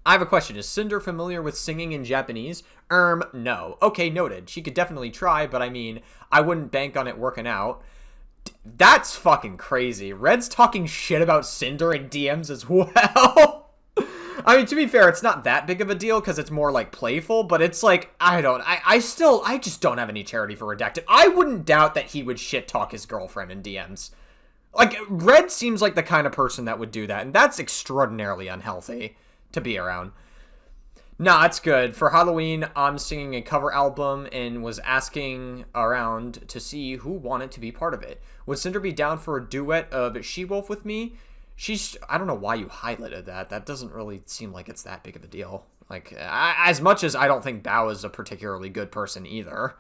I have a question. Is Cinder familiar with singing in Japanese? No. Okay, noted. She could definitely try, but I mean, I wouldn't bank on it working out. That's fucking crazy. Red's talking shit about Cinder in DMs as well. I mean, to be fair, it's not that big of a deal because it's more like playful, but it's like, I just don't have any charity for Redacted. I wouldn't doubt that he would shit talk his girlfriend in DMs. Like, Red seems like the kind of person that would do that, and that's extraordinarily unhealthy to be around. Nah, it's good. For Halloween, I'm singing a cover album and was asking around to see who wanted to be part of it. Would Cinder be down for a duet of She-Wolf with me? I don't know why you highlighted that. That doesn't really seem like it's that big of a deal. Like, as much as I don't think Bao is a particularly good person either.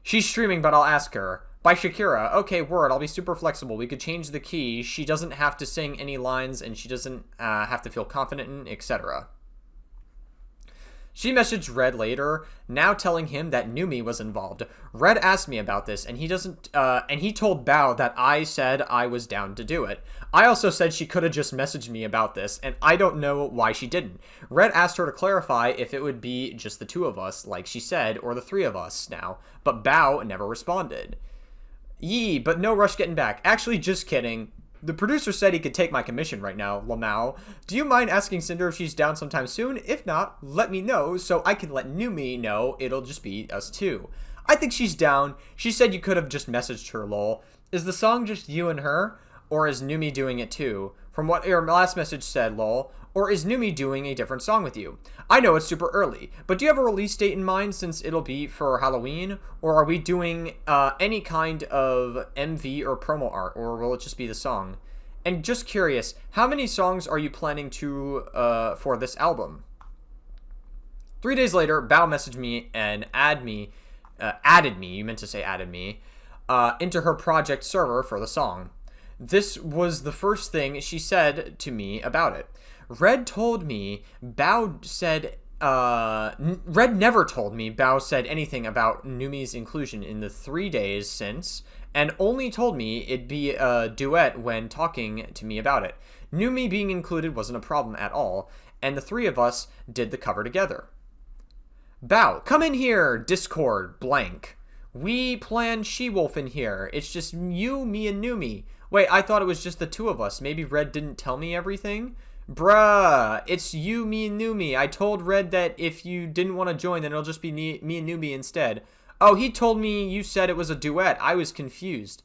She's streaming, but I'll ask her. By Shakira. Okay, word. I'll be super flexible. We could change the key. She doesn't have to sing any lines, and she doesn't have to feel confident in, etc. She messaged Red later, now telling him that Numi was involved. Red asked me about this, and he told Bao that I said I was down to do it. I also said she could have just messaged me about this, and I don't know why she didn't. Red asked her to clarify if it would be just the two of us, like she said, or the three of us now, but Bao never responded. Yee, but no rush getting back. Actually, just kidding. The producer said he could take my commission right now, Lamau. Do you mind asking Cinder if she's down sometime soon? If not, let me know so I can let Numi know it'll just be us two. I think she's down. She said you could have just messaged her, lol. Is the song just you and her? Or is Numi doing it too? From what your last message said, lol. Or is Numi doing a different song with you? I know it's super early, but do you have a release date in mind since it'll be for Halloween? Or are we doing any kind of MV or promo art, or will it just be the song? And just curious, how many songs are you planning to for this album? 3 days later, Bao messaged me and added me, you meant to say added me, into her project server for the song. This was the first thing she said to me about it. Red told me Bao said Red never told me Bao said anything about Numi's inclusion in the 3 days since, and only told me it'd be a duet when talking to me about it. Numi being included wasn't a problem at all, and the three of us did the cover together. Bao, come in here, Discord, blank. We planned She-Wolf in here. It's just you, me, and Numi. Wait, I thought it was just the two of us. Maybe Red didn't tell me everything? Bruh, it's you, me, and Numi. I told Red that if you didn't want to join, then it'll just be me and Numi instead. Oh, he told me you said it was a duet. I was confused.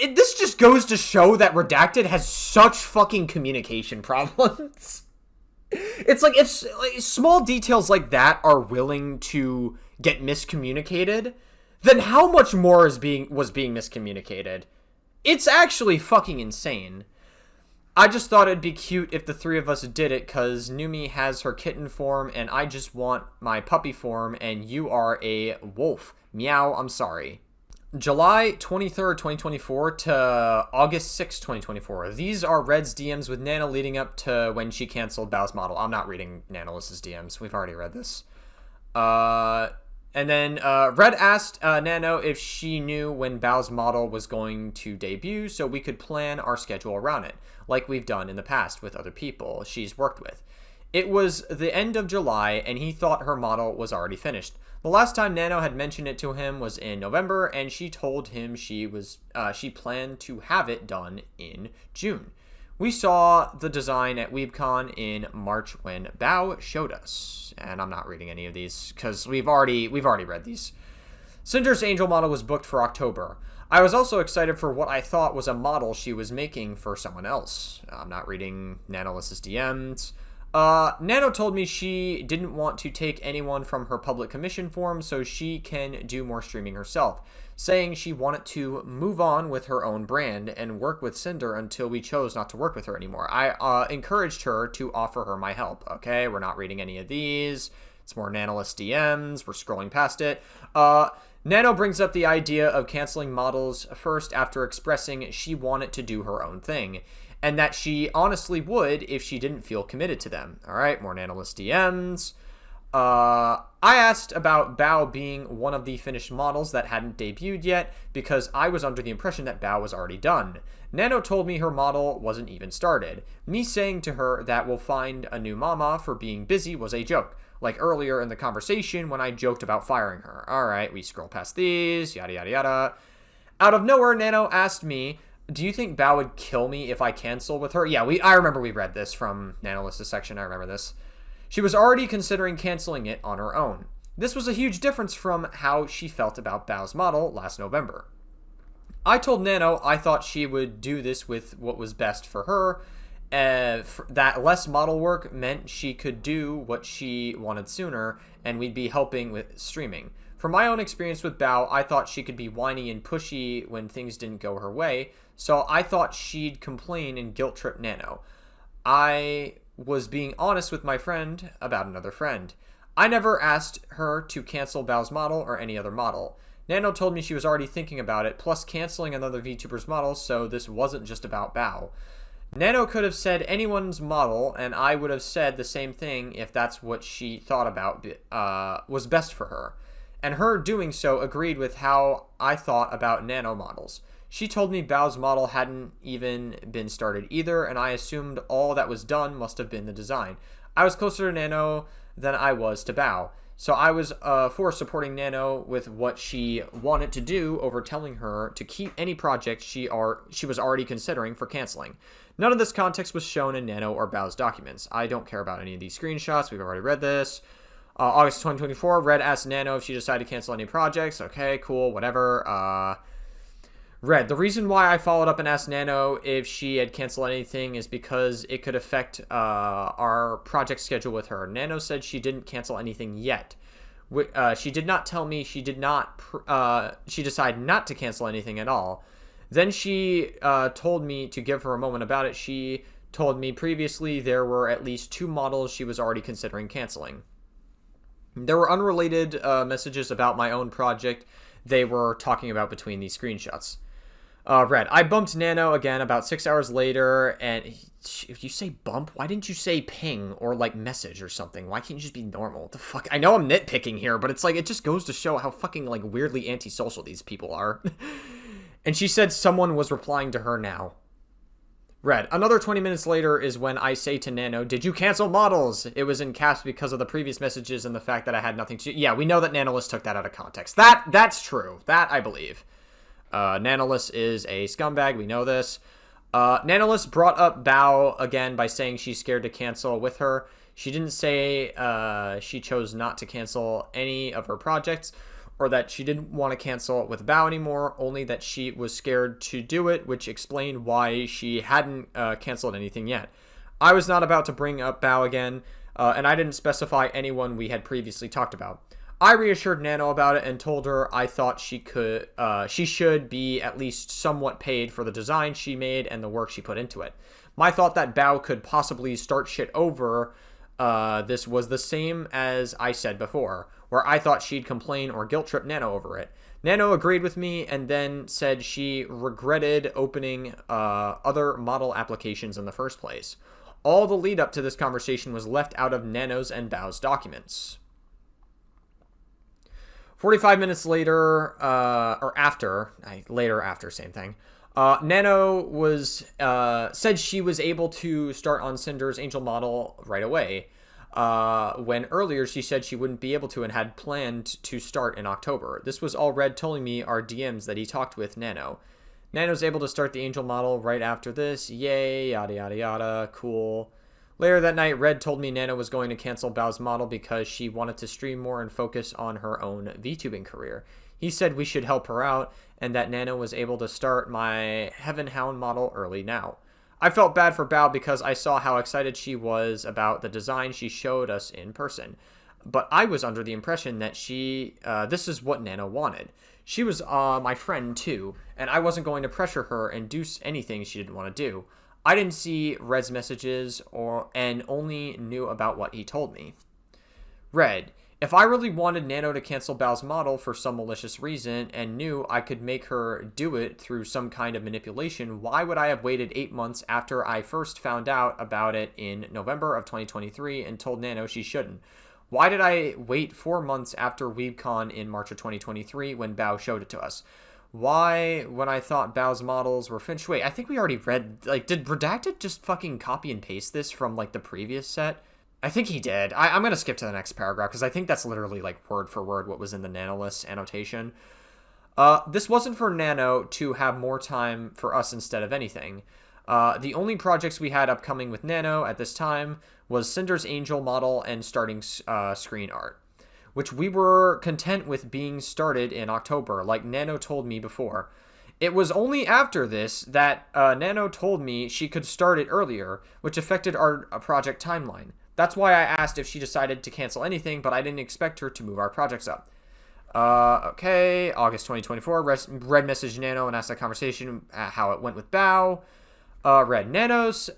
This just goes to show that Redacted has such fucking communication problems. It's like, if like, small details like that are willing to get miscommunicated, then how much more was being miscommunicated? It's actually fucking insane. I just thought it'd be cute if the three of us did it, cause Numi has her kitten form and I just want my puppy form and you are a wolf. Meow, I'm sorry. July 23rd, 2024 to August 6th, 2024. These are Red's DMs with Nana leading up to when she canceled Bao's model. I'm not reading Nanalys's DMs. We've already read this. And then Red asked Nano if she knew when Bao's model was going to debut so we could plan our schedule around it, like we've done in the past with other people she's worked with. It was the end of July, and he thought her model was already finished. The last time Nano had mentioned it to him was in November, and she told him she planned to have it done in June. We saw the design at WeebCon in March when Bao showed us. And I'm not reading any of these because we've already read these. Cinder's angel model was booked for October. I was also excited for what I thought was a model she was making for someone else. I'm not reading Nanalys's DMs. Nano told me she didn't want to take anyone from her public commission form so she can do more streaming herself, saying she wanted to move on with her own brand and work with Cinder until we chose not to work with her anymore. I encouraged her to offer her my help. Okay, we're not reading any of these. It's more Nanalys DMs. We're scrolling past it. Nano brings up the idea of canceling models first after expressing she wanted to do her own thing, and that she honestly would if she didn't feel committed to them. All right, more Nanalys DMs. I asked about Bao being one of the finished models that hadn't debuted yet because I was under the impression that Bao was already done. Nano told me her model wasn't even started. Me saying to her that we'll find a new mama for being busy was a joke, like earlier in the conversation when I joked about firing her. All right, we scroll past these, yada yada yada. Out of nowhere, Nano asked me, do you think Bao would kill me if I cancel with her? Yeah, I remember we read this from Nanalys's section. I remember this. She was already considering canceling it on her own. This was a huge difference from how she felt about Bao's model last November. I told Nano I thought she would do this with what was best for her. That less model work meant she could do what she wanted sooner, and we'd be helping with streaming. From my own experience with Bao, I thought she could be whiny and pushy when things didn't go her way, so I thought she'd complain and guilt trip Nano. I was being honest with my friend about another friend. I never asked her to cancel Bao's model or any other model. Nano told me she was already thinking about it, plus canceling another VTuber's model, so this wasn't just about Bao. Nano could have said anyone's model, and I would have said the same thing if that's what she thought about was best for her. And her doing so agreed with how I thought about Nano models. She told me Bao's model hadn't even been started either, and I assumed all that was done must have been the design. I was closer to Nano than I was to Bao, so I was for supporting Nano with what she wanted to do over telling her to keep any project she was already considering for canceling. None of this context was shown in Nano or Bao's documents. I don't care about any of these screenshots. We've already read this. August 2024, Red asked Nano if she decided to cancel any projects. Okay, cool, whatever. Red, the reason why I followed up and asked Nano if she had canceled anything is because it could affect our project schedule with her. Nano said she didn't cancel anything yet. She did not tell me she decided not to cancel anything at all. Then she told me to give her a moment about it. She told me previously there were at least 2 models she was already considering canceling. There were unrelated messages about my own project they were talking about between these screenshots. Red, I bumped Nano again about 6 hours later, and if you say bump, why didn't you say ping or like message or something? Why can't you just be normal? What the fuck? I know I'm nitpicking here, but it's like, it just goes to show how fucking like weirdly antisocial these people are. And she said someone was replying to her now. Red, another 20 minutes later is when I say to Nano, did you cancel models? It was in caps because of the previous messages and the fact that I had nothing to... Yeah, we know that Nanolist took that out of context. That's true. That I believe. Nanolist is a scumbag. We know this. Nanolist brought up Bao again by saying she's scared to cancel with her. She didn't say she chose not to cancel any of her projects, or that she didn't want to cancel with Bao anymore, only that she was scared to do it, which explained why she hadn't canceled anything yet. I was not about to bring up Bao again, and I didn't specify anyone we had previously talked about. I reassured Nano about it and told her I thought she should be at least somewhat paid for the design she made and the work she put into it. My thought that Bao could possibly start shit over this was the same as I said before, where I thought she'd complain or guilt trip Nano over it. Nano agreed with me and then said she regretted opening other model applications in the first place. All the lead up to this conversation was left out of Nano's and Bao's documents. 45 minutes later, same thing. Nano said she was able to start on Sinder's Angel model right away, when earlier she said she wouldn't be able to and had planned to start in October. This was all Red telling me our DMs that he talked with Nano. Nano's able to start the Angel model right after this. Yay, yada yada yada, cool. Later that night, Red told me Nano was going to cancel Bao's model because she wanted to stream more and focus on her own VTubing career. He said we should help her out, and that Nano was able to start my Heaven Hound model early now. I felt bad for Bao because I saw how excited she was about the design she showed us in person. But I was under the impression that this is what Nano wanted. She was my friend too, and I wasn't going to pressure her and do anything she didn't want to do. I didn't see Red's messages and only knew about what he told me. Red, if I really wanted Nano to cancel Bao's model for some malicious reason and knew I could make her do it through some kind of manipulation, why would I have waited 8 months after I first found out about it in November of 2023 and told Nano she shouldn't? Why did I wait 4 months after WeebCon in March of 2023 when Bao showed it to us? Why, when I thought Bao's models were finished? Wait, I think we already read, like, did Redacted just fucking copy and paste this from, like, the previous set? I think he did. I'm going to skip to the next paragraph, because I think that's literally, like, word for word what was in the Nanolist annotation. This wasn't for Nano to have more time for us instead of anything. The only projects we had upcoming with Nano at this time was Cinder's Angel model and starting screen art, which we were content with being started in October, like Nano told me before. It was only after this that Nano told me she could start it earlier, which affected our project timeline. That's why I asked if she decided to cancel anything, but I didn't expect her to move our projects up. Okay, August 2024, Red messaged Nano and asked that conversation how it went with Bao. Red Nanos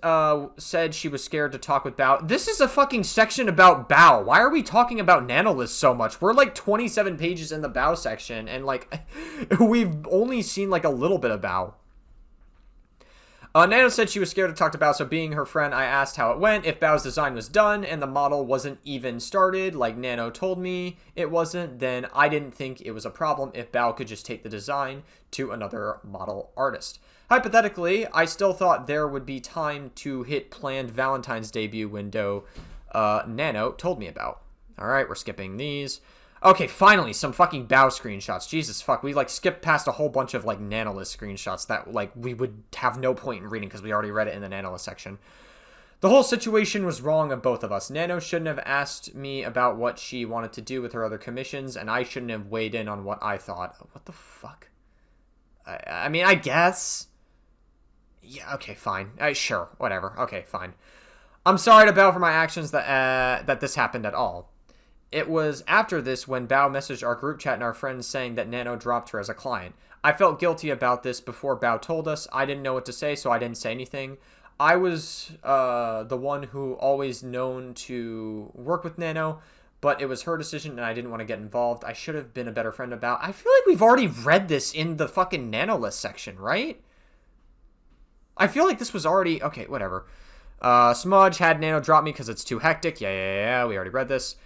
said she was scared to talk with Bao. This is a fucking section about Bao. Why are we talking about Nanolist so much? We're like 27 pages in the Bao section, and like we've only seen like a little bit of Bao. Nano said she was scared to talk to Bao, so being her friend, I asked how it went, if Bao's design was done, and the model wasn't even started, like Nano told me it wasn't, then I didn't think it was a problem if Bao could just take the design to another model artist. Hypothetically, I still thought there would be time to hit planned Valentine's debut window Nano told me about. Alright, we're skipping these. Okay, finally, some fucking Bao screenshots. Jesus fuck, we like skipped past a whole bunch of like Nanolist screenshots that like we would have no point in reading because we already read it in the Nanolist section. The whole situation was wrong of both of us. Nano shouldn't have asked me about what she wanted to do with her other commissions, and I shouldn't have weighed in on what I thought. What the fuck? I mean, I guess. Yeah, okay, fine. Sure, whatever. Okay, fine. I'm sorry to Bao for my actions that this happened at all. It was after this when Bao messaged our group chat and our friends saying that Nano dropped her as a client. I felt guilty about this before Bao told us. I didn't know what to say, so I didn't say anything. I was the one who always known to work with Nano, but it was her decision and I didn't want to get involved. I should have been a better friend about. I feel like we've already read this in the fucking Nanolist section, right? I feel like this was already... Okay, whatever. Smudge had Nano drop me because it's too hectic. Yeah, we already read this.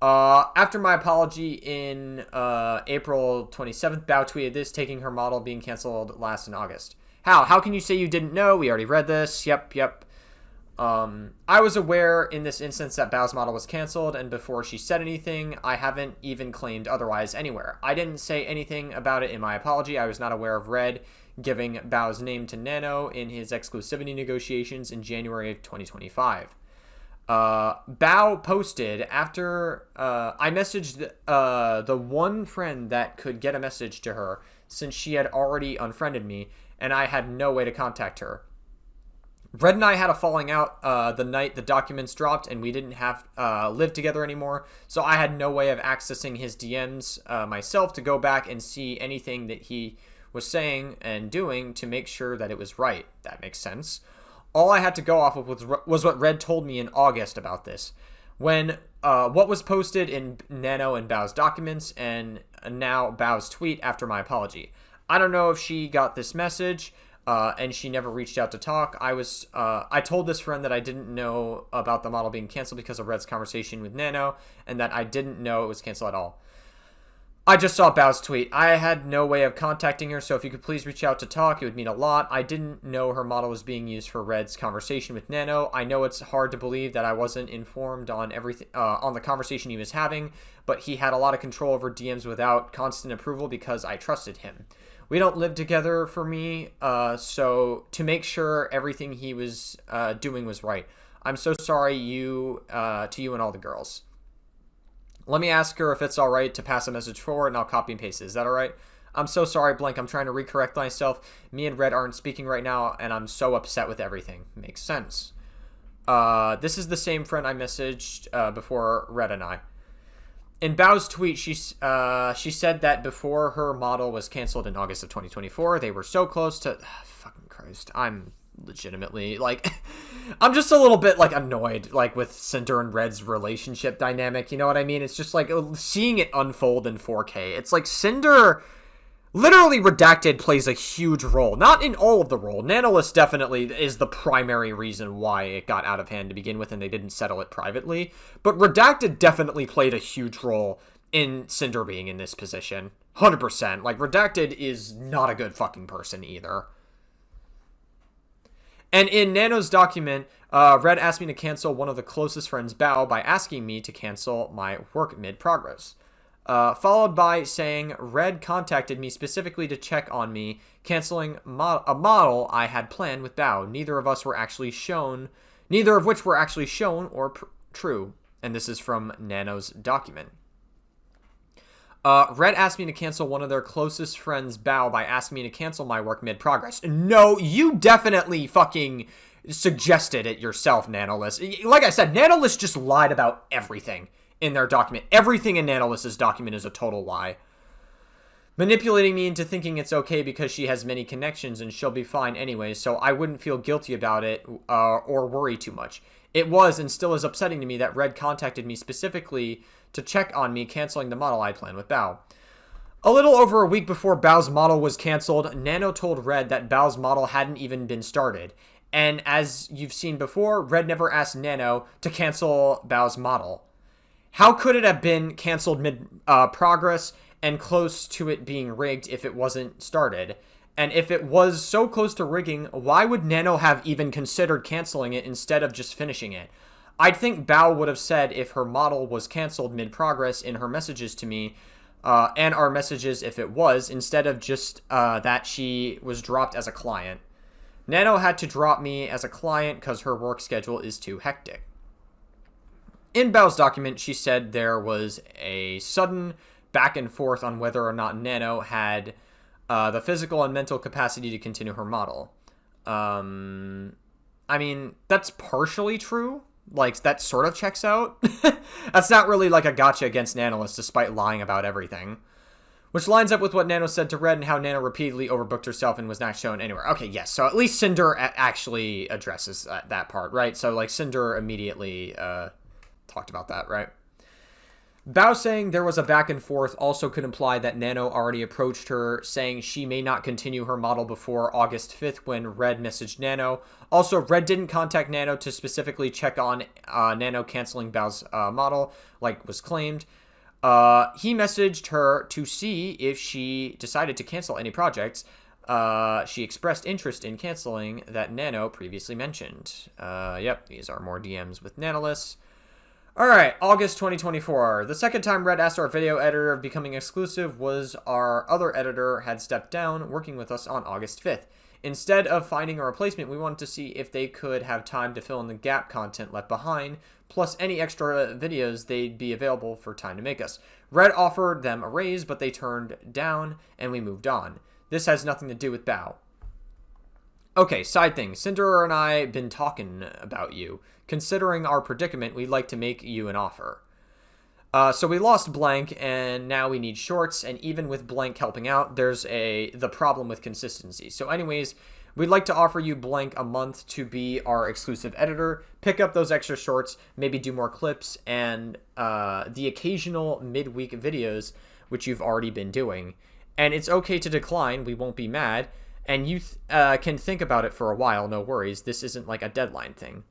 After my apology in April 27th, Bao tweeted this, taking her model being canceled last in August. How can you say you didn't know? We already read this. Yep. I was aware in this instance that Bao's model was canceled, and before she said anything, I haven't even claimed otherwise anywhere. I didn't say anything about it in my apology. I was not aware of Red giving Bao's name to Nano in his exclusivity negotiations in January of 2025. Bao posted after I messaged the one friend that could get a message to her since she had already unfriended me and I had no way to contact her. Red and I had a falling out the night the documents dropped and we didn't have live together anymore, so I had no way of accessing his DMs myself to go back and see anything that he was saying and doing to make sure that it was right. That makes sense. All I had to go off of was what Red told me in August about this. When what was posted in Nano and Bao's documents and now Bao's tweet after my apology. I don't know if she got this message and she never reached out to talk. I told this friend that I didn't know about the model being canceled because of Red's conversation with Nano and that I didn't know it was canceled at all. I just saw Bao's tweet. I had no way of contacting her, so if you could please reach out to talk, it would mean a lot. I didn't know her model was being used for Red's conversation with Nano. I know it's hard to believe that I wasn't informed on everything on the conversation he was having, but he had a lot of control over DMs without constant approval because I trusted him. We don't live together for me, so to make sure everything he was doing was right. I'm so sorry to you and all the girls. Let me ask her if it's alright to pass a message forward and I'll copy and paste it. Is that alright? I'm so sorry, blank. I'm trying to recorrect myself. Me and Red aren't speaking right now and I'm so upset with everything. Makes sense. This is the same friend I messaged before Red and I. In Bao's tweet, she said that before her model was canceled in August of 2024, they were so close to... fucking Christ. I'm legitimately, like... I'm just a little bit, like, annoyed, like, with Cinder and Red's relationship dynamic, you know what I mean? It's just, like, seeing it unfold in 4K. It's like Cinder... Literally, Redacted plays a huge role. Not in all of the role. Nanolist definitely is the primary reason why it got out of hand to begin with and they didn't settle it privately. But Redacted definitely played a huge role in Cinder being in this position. 100%. Like, Redacted is not a good fucking person either. And in Nano's document, Red asked me to cancel one of the closest friends, Bao, by asking me to cancel my work mid-progress. Followed by saying Red contacted me specifically to check on me, canceling a model I had planned with Bao. Neither of which were actually shown or true. And this is from Nano's document. Red asked me to cancel one of their closest friends, Bao, by asking me to cancel my work mid-progress. No, you definitely fucking suggested it yourself, Nanolist. Like I said, Nanolist just lied about everything in their document. Everything in Nanolist's document is a total lie. Manipulating me into thinking it's okay because she has many connections and she'll be fine anyway, so I wouldn't feel guilty about it or worry too much. It was and still is upsetting to me that Red contacted me specifically to check on me canceling the model I planned with Bao. A little over a week before Bao's model was canceled, Nano told Red that Bao's model hadn't even been started. And as you've seen before, Red never asked Nano to cancel Bao's model. How could it have been canceled mid-progress and close to it being rigged if it wasn't started? And if it was so close to rigging, why would Nano have even considered canceling it instead of just finishing it? I'd think Bao would have said if her model was canceled mid-progress in her messages to me, and our messages if it was, instead of just that she was dropped as a client. Nano had to drop me as a client because her work schedule is too hectic. In Bao's document, she said there was a sudden back and forth on whether or not Nano had the physical and mental capacity to continue her model. I mean, that's partially true. Like, that sort of checks out. That's not really like a gotcha against Nanolist, despite lying about everything. Which lines up with what Nano said to Red and how Nano repeatedly overbooked herself and was not shown anywhere. Okay, yes, so at least Sinder actually addresses that part, right? So, like, Sinder immediately talked about that, right? Bao saying there was a back and forth also could imply that Nano already approached her, saying she may not continue her model before August 5th when Red messaged Nano. Also, Red didn't contact Nano to specifically check on Nano canceling Bao's model, like was claimed. He messaged her to see if she decided to cancel any projects. She expressed interest in canceling that Nano previously mentioned. Yep, these are more DMs with Nanolists. Alright, August 2024. The second time Red asked our video editor of becoming exclusive was our other editor had stepped down, working with us on August 5th. Instead of finding a replacement, we wanted to see if they could have time to fill in the gap content left behind, plus any extra videos they'd be available for time to make us. Red offered them a raise, but they turned down, and we moved on. This has nothing to do with Bao. Okay, side thing. Cinder and I been talking about you. Considering our predicament, we'd like to make you an offer. So we lost Blank, and now we need shorts, and even with Blank helping out, there's the problem with consistency. So anyways, we'd like to offer you Blank a month to be our exclusive editor, pick up those extra shorts, maybe do more clips, and the occasional midweek videos, which you've already been doing. And it's okay to decline, we won't be mad, and you can think about it for a while, no worries. This isn't like a deadline thing.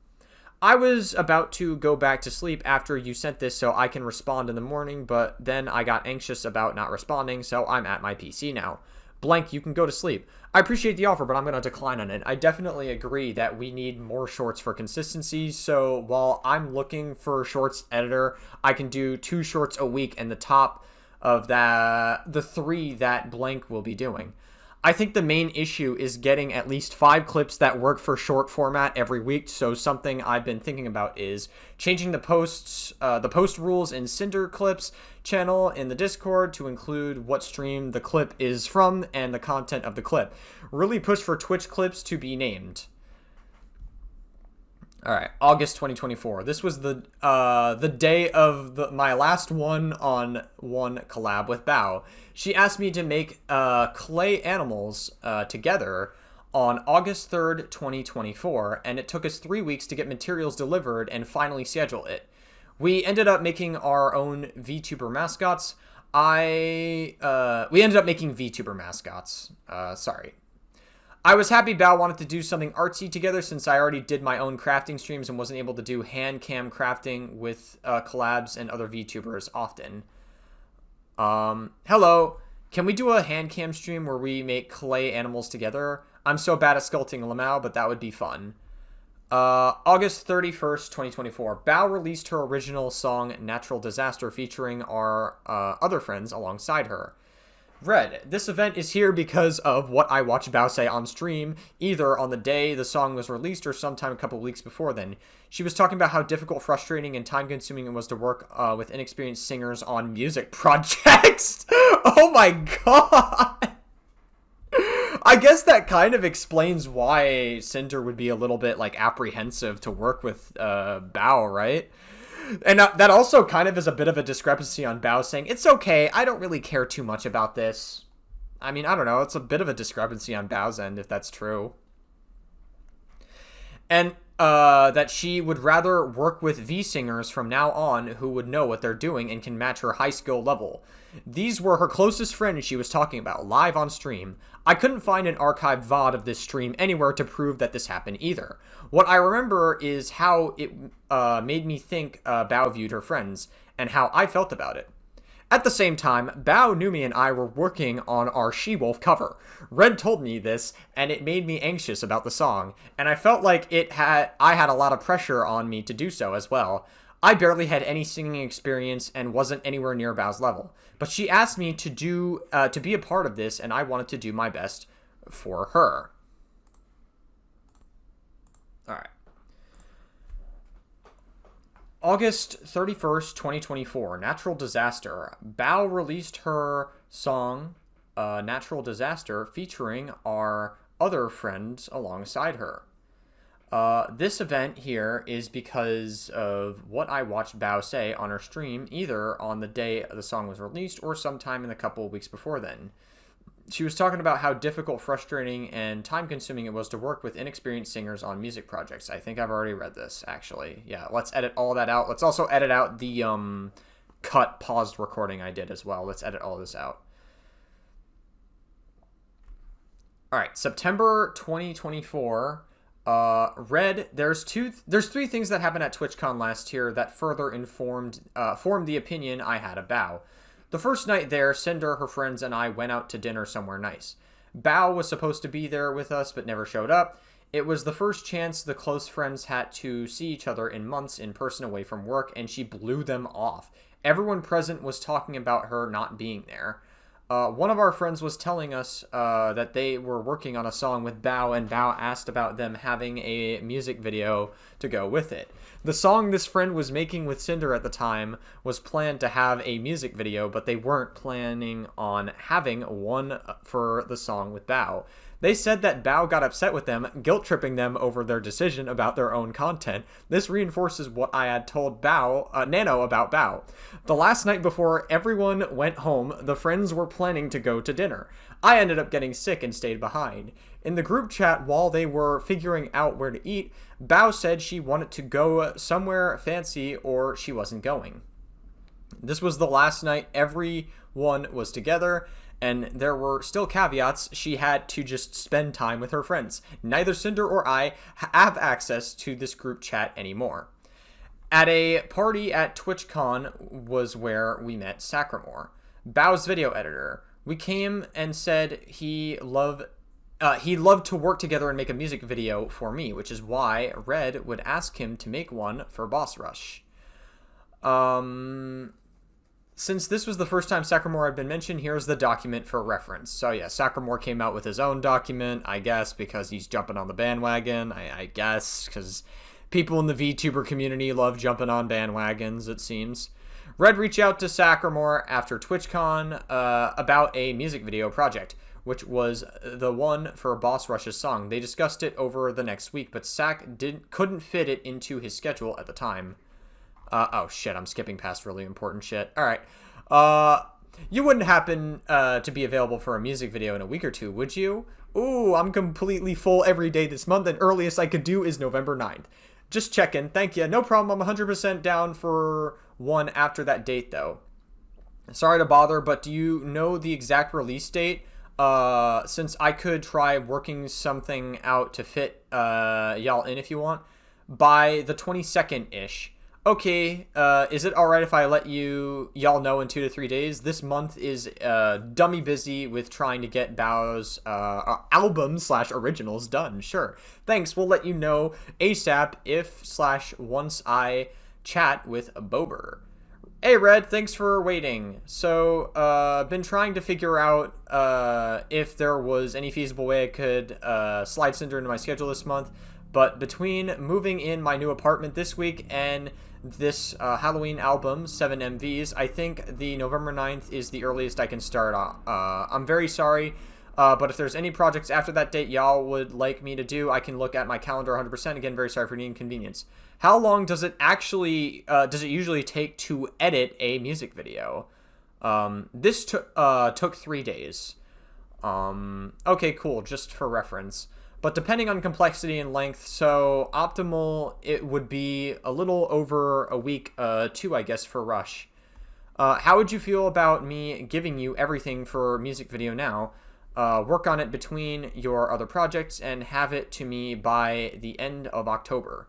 I was about to go back to sleep after you sent this so I can respond in the morning, but then I got anxious about not responding, so I'm at my PC now. Blank, you can go to sleep. I appreciate the offer, but I'm going to decline on it. I definitely agree that we need more shorts for consistency, so while I'm looking for a shorts editor, I can do 2 shorts a week and the top of the 3 that Blank will be doing. I think the main issue is getting at least 5 clips that work for short format every week. So something I've been thinking about is changing the post rules in Sinder Clips channel in the Discord to include what stream the clip is from and the content of the clip. Really push for Twitch clips to be named. All right, August 2024. This was the day of my last one on one collab with Bao. She asked me to make clay animals together on August 3rd, 2024, and it took us 3 weeks to get materials delivered and finally schedule it. We ended up making our own VTuber mascots. We ended up making VTuber mascots. Sorry. I was happy Bao wanted to do something artsy together since I already did my own crafting streams and wasn't able to do hand cam crafting with collabs and other VTubers often. Hello. Can we do a hand cam stream where we make clay animals together? I'm so bad at sculpting Lamau, but that would be fun. August 31st, 2024. Bao released her original song Natural Disaster featuring our other friends alongside her. Red, this event is here because of what I watched Bao say on stream, either on the day the song was released or sometime a couple weeks before then. She was talking about how difficult, frustrating, and time-consuming it was to work with inexperienced singers on music projects. Oh my god! I guess that kind of explains why Cinder would be a little bit, like, apprehensive to work with Bao, right? And that also kind of is a bit of a discrepancy on Bao saying, it's okay, I don't really care too much about this. I mean, I don't know, it's a bit of a discrepancy on Bao's end, if that's true. And that she would rather work with V-singers from now on who would know what they're doing and can match her high skill level. These were her closest friends she was talking about, live on stream. I couldn't find an archived VOD of this stream anywhere to prove that this happened either. What I remember is how it made me think Bao viewed her friends, and how I felt about it. At the same time, Bao, Numi, and I were working on our She-Wolf cover. Red told me this, and it made me anxious about the song, and I felt like I had a lot of pressure on me to do so as well. I barely had any singing experience and wasn't anywhere near Bao's level, but she asked me to be a part of this, and I wanted to do my best for her. Alright. August 31st, 2024, Natural Disaster. Bao released her song, Natural Disaster, featuring our other friends alongside her. This event here is because of what I watched Bao say on her stream, either on the day the song was released or sometime in the couple of weeks before then. She was talking about how difficult, frustrating, and time-consuming it was to work with inexperienced singers on music projects. I think I've already read this, actually. Yeah, let's edit all that out. Let's also edit out the paused recording I did as well. Let's edit all this out. Alright, September 2024. Red, there's three things that happened at TwitchCon last year that further formed the opinion I had of Bao. The first night there, Cinder, her friends, and I went out to dinner somewhere nice. Bao was supposed to be there with us, but never showed up. It was the first chance the close friends had to see each other in months in person away from work, and she blew them off. Everyone present was talking about her not being there. One of our friends was telling us that they were working on a song with Bao, and Bao asked about them having a music video to go with it. The song this friend was making with Cinder at the time was planned to have a music video, but they weren't planning on having one for the song with Bao. They said that Bao got upset with them, guilt-tripping them over their decision about their own content. This reinforces what I had told Nano about Bao. The last night before everyone went home, the friends were planning to go to dinner. I ended up getting sick and stayed behind. In the group chat while they were figuring out where to eat, Bao said she wanted to go somewhere fancy or she wasn't going. This was the last night everyone was together, and there were still caveats. She had to just spend time with her friends. Neither Cinder or I have access to this group chat anymore. At a party at TwitchCon was where we met Sacramore, Bao's video editor. We came and said he loved to work together and make a music video for me, which is why Red would ask him to make one for Boss Rush. Since this was the first time Sacramore had been mentioned, here's the document for reference. So yeah, Sacramore came out with his own document, I guess, because he's jumping on the bandwagon, I guess, because people in the VTuber community love jumping on bandwagons, it seems. Red reached out to Sacramore after TwitchCon about a music video project, which was the one for Boss Rush's song. They discussed it over the next week, but Sac couldn't fit it into his schedule at the time. Oh shit, I'm skipping past really important shit. Alright. You wouldn't happen to be available for a music video in a week or two, would you? Ooh, I'm completely full every day this month, and earliest I could do is November 9th. Just checking. Thank you. No problem. I'm 100% down for one after that date, though. Sorry to bother, but do you know the exact release date? Since I could try working something out to fit y'all in if you want. By the 22nd-ish. Okay, is it alright if I let y'all know in 2 to 3 days? This month is dummy busy with trying to get Bao's album/originals done. Sure. Thanks, we'll let you know ASAP if/once I chat with Bober. Hey Red, thanks for waiting. So, been trying to figure out if there was any feasible way I could slide Cinder into my schedule this month, but between moving in my new apartment this week and this Halloween album, 7 MVs, I think the November 9th is the earliest I can start. I'm very sorry, but if there's any projects after that date y'all would like me to do, I can look at my calendar 100%. Again, very sorry for the inconvenience. How long does it actually, does it usually take to edit a music video? This took 3 days. Okay, cool, just for reference. But depending on complexity and length, so optimal, it would be a little over a week, 2, I guess, for Rush. How would you feel about me giving you everything for music video now? Work on it between your other projects and have it to me by the end of October.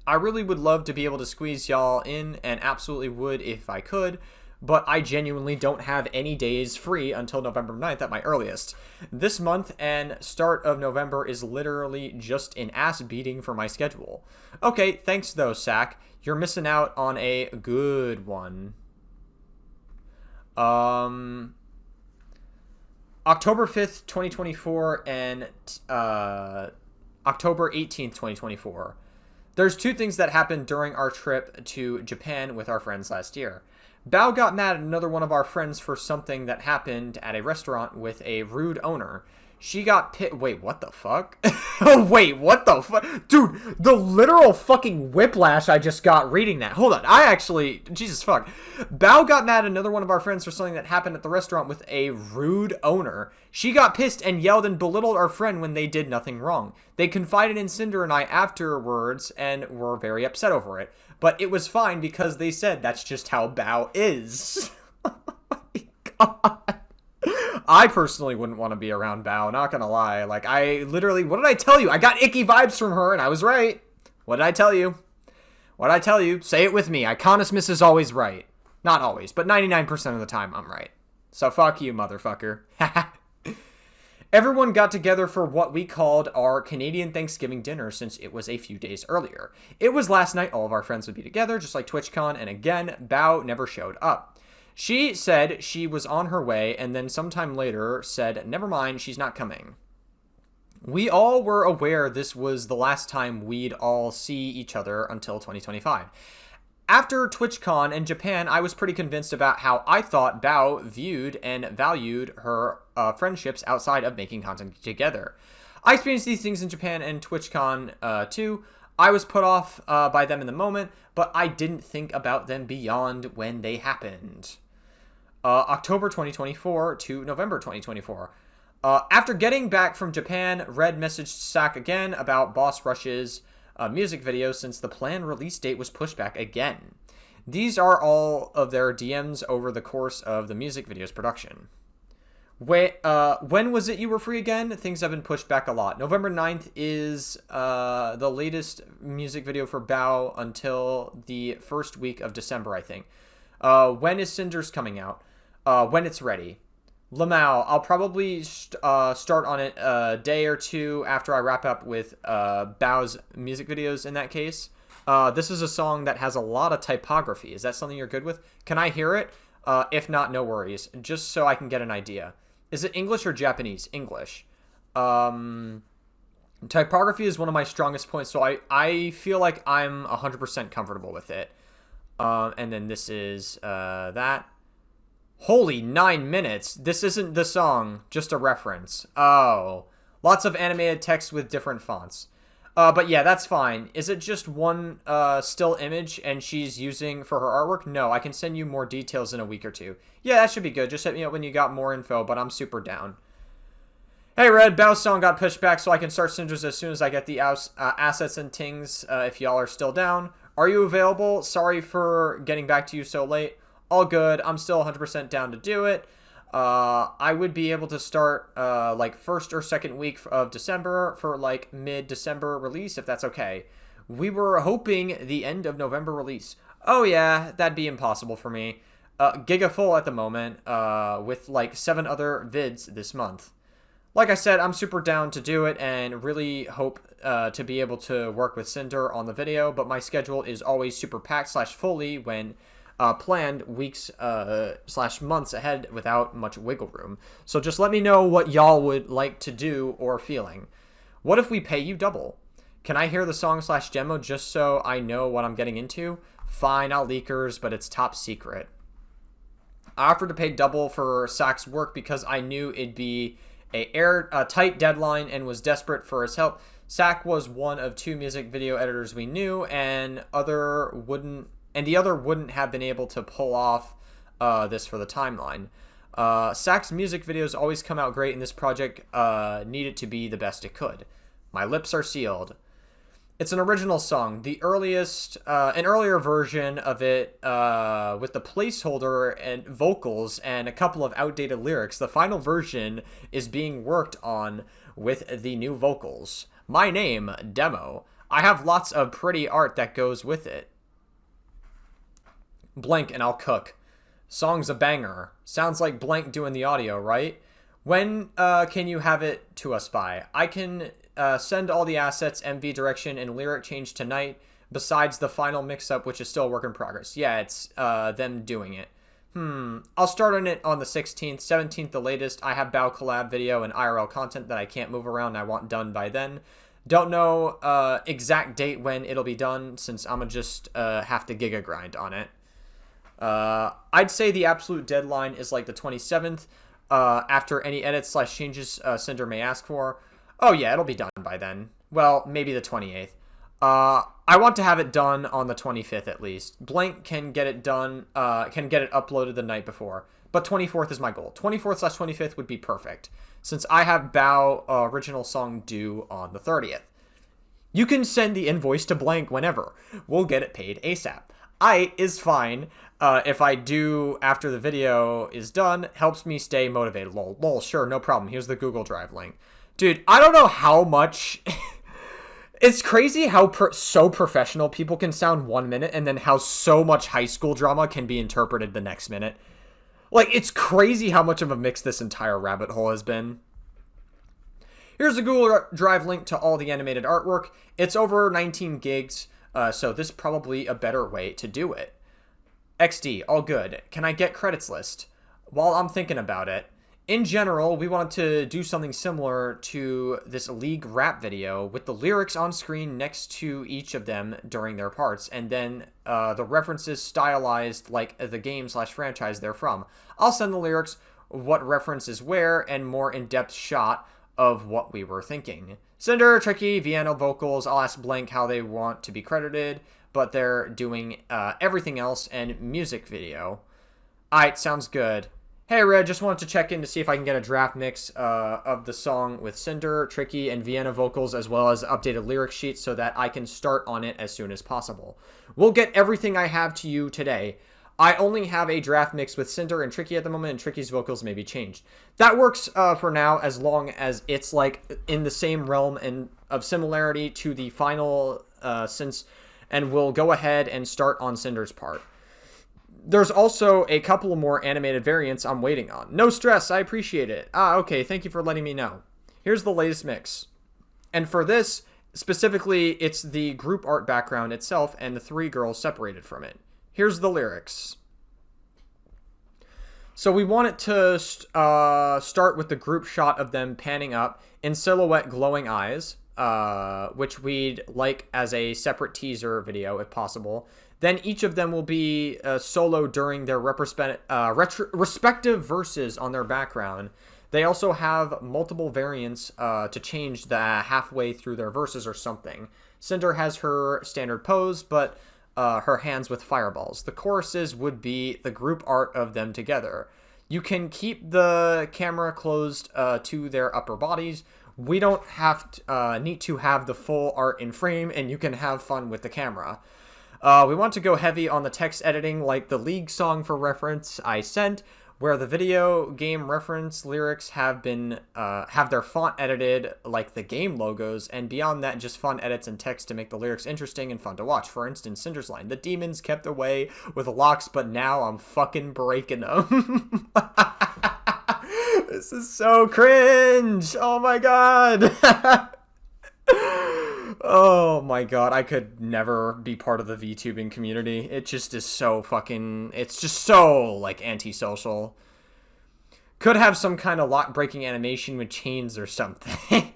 I really would love to be able to squeeze y'all in, and absolutely would if I could, but I genuinely don't have any days free until November 9th at my earliest. This month and start of November is literally just an ass beating for my schedule. Okay, thanks though, Sack. You're missing out on a good one. October 5th, 2024 and October 18th, 2024. There's 2 things that happened during our trip to Japan with our friends last year. Bao got mad at another one of our friends for something that happened at a restaurant with a rude owner. She got Wait, what the fuck? Wait, what the fuck? Dude, the literal fucking whiplash I just got reading that. Hold on, Jesus fuck. Bao got mad at another one of our friends for something that happened at the restaurant with a rude owner. She got pissed and yelled and belittled our friend when they did nothing wrong. They confided in Cinder and I afterwards and were very upset over it. But it was fine because they said that's just how Bao is. Oh my god. I personally wouldn't want to be around Bao, not gonna lie. Like, I literally, what did I tell you? I got icky vibes from her, and I was right. What did I tell you? What did I tell you? Say it with me. Iconismus is always right. Not always, but 99% of the time, I'm right. So fuck you, motherfucker. Everyone got together for what we called our Canadian Thanksgiving dinner since it was a few days earlier. It was last night all of our friends would be together, just like TwitchCon, and again, Bao never showed up. She said she was on her way, and then sometime later said, never mind, she's not coming. We all were aware this was the last time we'd all see each other until 2025. After TwitchCon and Japan, I was pretty convinced about how I thought Bao viewed and valued her friendships outside of making content together. I experienced these things in Japan and TwitchCon too. I was put off by them in the moment, but I didn't think about them beyond when they happened. October 2024 to November 2024. After getting back from Japan, Red messaged Sack again about Boss Rush's music video since the planned release date was pushed back again. These are all of their DMs over the course of the music video's production. Wait, when was it you were free again? Things have been pushed back a lot. November 9th is the latest music video for Bao until the first week of December, I think. When is Cinder's coming out? When it's ready. Lamau, I'll probably start on it a day or 2 after I wrap up with Bao's music videos in that case. This is a song that has a lot of typography. Is that something you're good with? Can I hear it? If not, no worries. Just so I can get an idea. Is it English or Japanese? English. Typography is one of my strongest points, so I feel like I'm 100% comfortable with it. And then this is that. Holy 9 minutes. This isn't the song, just a reference. Oh. Lots of animated text with different fonts. But yeah, that's fine. Is it just one still image and she's using for her artwork? No, I can send you more details in a week or 2. Yeah, that should be good. Just hit me up when you got more info, but I'm super down. Hey, Red, Bao's song got pushed back so I can start Cinders as soon as I get the assets and things if y'all are still down. Are you available? Sorry for getting back to you so late. All good. I'm still 100% down to do it. I would be able to start like first or second week of December for like mid-December release, if that's okay. We were hoping the end of November release. Oh yeah, that'd be impossible for me. Giga full at the moment with like 7 other vids this month. Like I said, I'm super down to do it and really hope to be able to work with Cinder on the video, but my schedule is always super packed / fully when planned weeks slash months ahead without much wiggle room. So just let me know what y'all would like to do or feeling. What if we pay you double? Can I hear the song slash demo just so I know what I'm getting into? Fine, I'll leakers, but it's top secret. I offered to pay double for Sack's work because I knew it'd be a tight deadline and was desperate for his help. Sack was one of 2 music video editors we knew, and the other wouldn't have been able to pull off this for the timeline. Sack's music videos always come out great, and this project needed to be the best it could. My lips are sealed. It's an original song. An earlier version of it with the placeholder and vocals and a couple of outdated lyrics. The final version is being worked on with the new vocals. My name, Demo. I have lots of pretty art that goes with it. Blank and I'll cook. Song's a banger. Sounds like Blank doing the audio, right? When can you have it to us by? I can send all the assets, MV direction, and lyric change tonight, besides the final mix-up, which is still a work in progress. Yeah, it's them doing it. I'll start on it on the 16th, 17th the latest. I have Bow collab video and IRL content that I can't move around and I want done by then. Don't know exact date when it'll be done, since I'ma just have to giga grind on it. I'd say the absolute deadline is like the 27th, after any edits slash changes Sinder may ask for. Oh yeah, it'll be done by then. Well, maybe the 28th. I want to have it done on the 25th at least. Blank can get it done, can get it uploaded the night before. But 24th is my goal. 24th slash 25th would be perfect, since I have Bow original song due on the 30th. You can send the invoice to Blank whenever. We'll get it paid ASAP. Is fine. If I do after the video is done, helps me stay motivated. Lol, sure, no problem. Here's the Google Drive link. Dude, I don't know how much... It's crazy how so professional people can sound 1 minute, and then how so much high school drama can be interpreted the next minute. Like, it's crazy how much of a mix this entire rabbit hole has been. Here's a Google Drive link to all the animated artwork. It's over 19 gigs, so this is probably a better way to do it. XD, all good. Can I get credits list? While I'm thinking about it, in general, we want to do something similar to this League rap video with the lyrics on screen next to each of them during their parts, and then the references stylized like the game slash franchise they're from. I'll send the lyrics, what reference is where, and more in-depth shot of what we were thinking. Cinder, Tricky, Vienna vocals, I'll ask Blank how they want to be credited, but they're doing everything else and music video. Alright, sounds good. Hey Red, just wanted to check in to see if I can get a draft mix of the song with Cinder, Tricky, and Vienna vocals, as well as updated lyric sheets so that I can start on it as soon as possible. We'll get everything I have to you today. I only have a draft mix with Cinder and Tricky at the moment, and Tricky's vocals may be changed. That works for now, as long as it's like in the same realm and of similarity to the final and we'll go ahead and start on Cinder's part. There's also a couple more animated variants I'm waiting on. No stress, I appreciate it. Okay, thank you for letting me know. Here's the latest mix. And for this, specifically, it's the group art background itself and the 3 girls separated from it. Here's the lyrics. So we want it to start with the group shot of them panning up in silhouette glowing eyes, which we'd like as a separate teaser video if possible. Then each of them will be solo during their respective verses on their background. They also have multiple variants to change the halfway through their verses or something. Cinder has her standard pose, but her hands with fireballs. The choruses would be the group art of them together. You can keep the camera closed to their upper bodies. We don't need to have the full art in frame, and you can have fun with the camera. We want to go heavy on the text editing, like the League song for reference I sent, where the video game reference lyrics have their font edited like the game logos, and beyond that, just fun edits and text to make the lyrics interesting and fun to watch. For instance, Cinder's line, "The demons kept away with locks, but now I'm fucking breaking them." This is so cringe. Oh my god. Oh my god, I could never be part of the VTubing community. It just is so fucking... It's just so, like, antisocial. Could have some kind of lock-breaking animation with chains or something.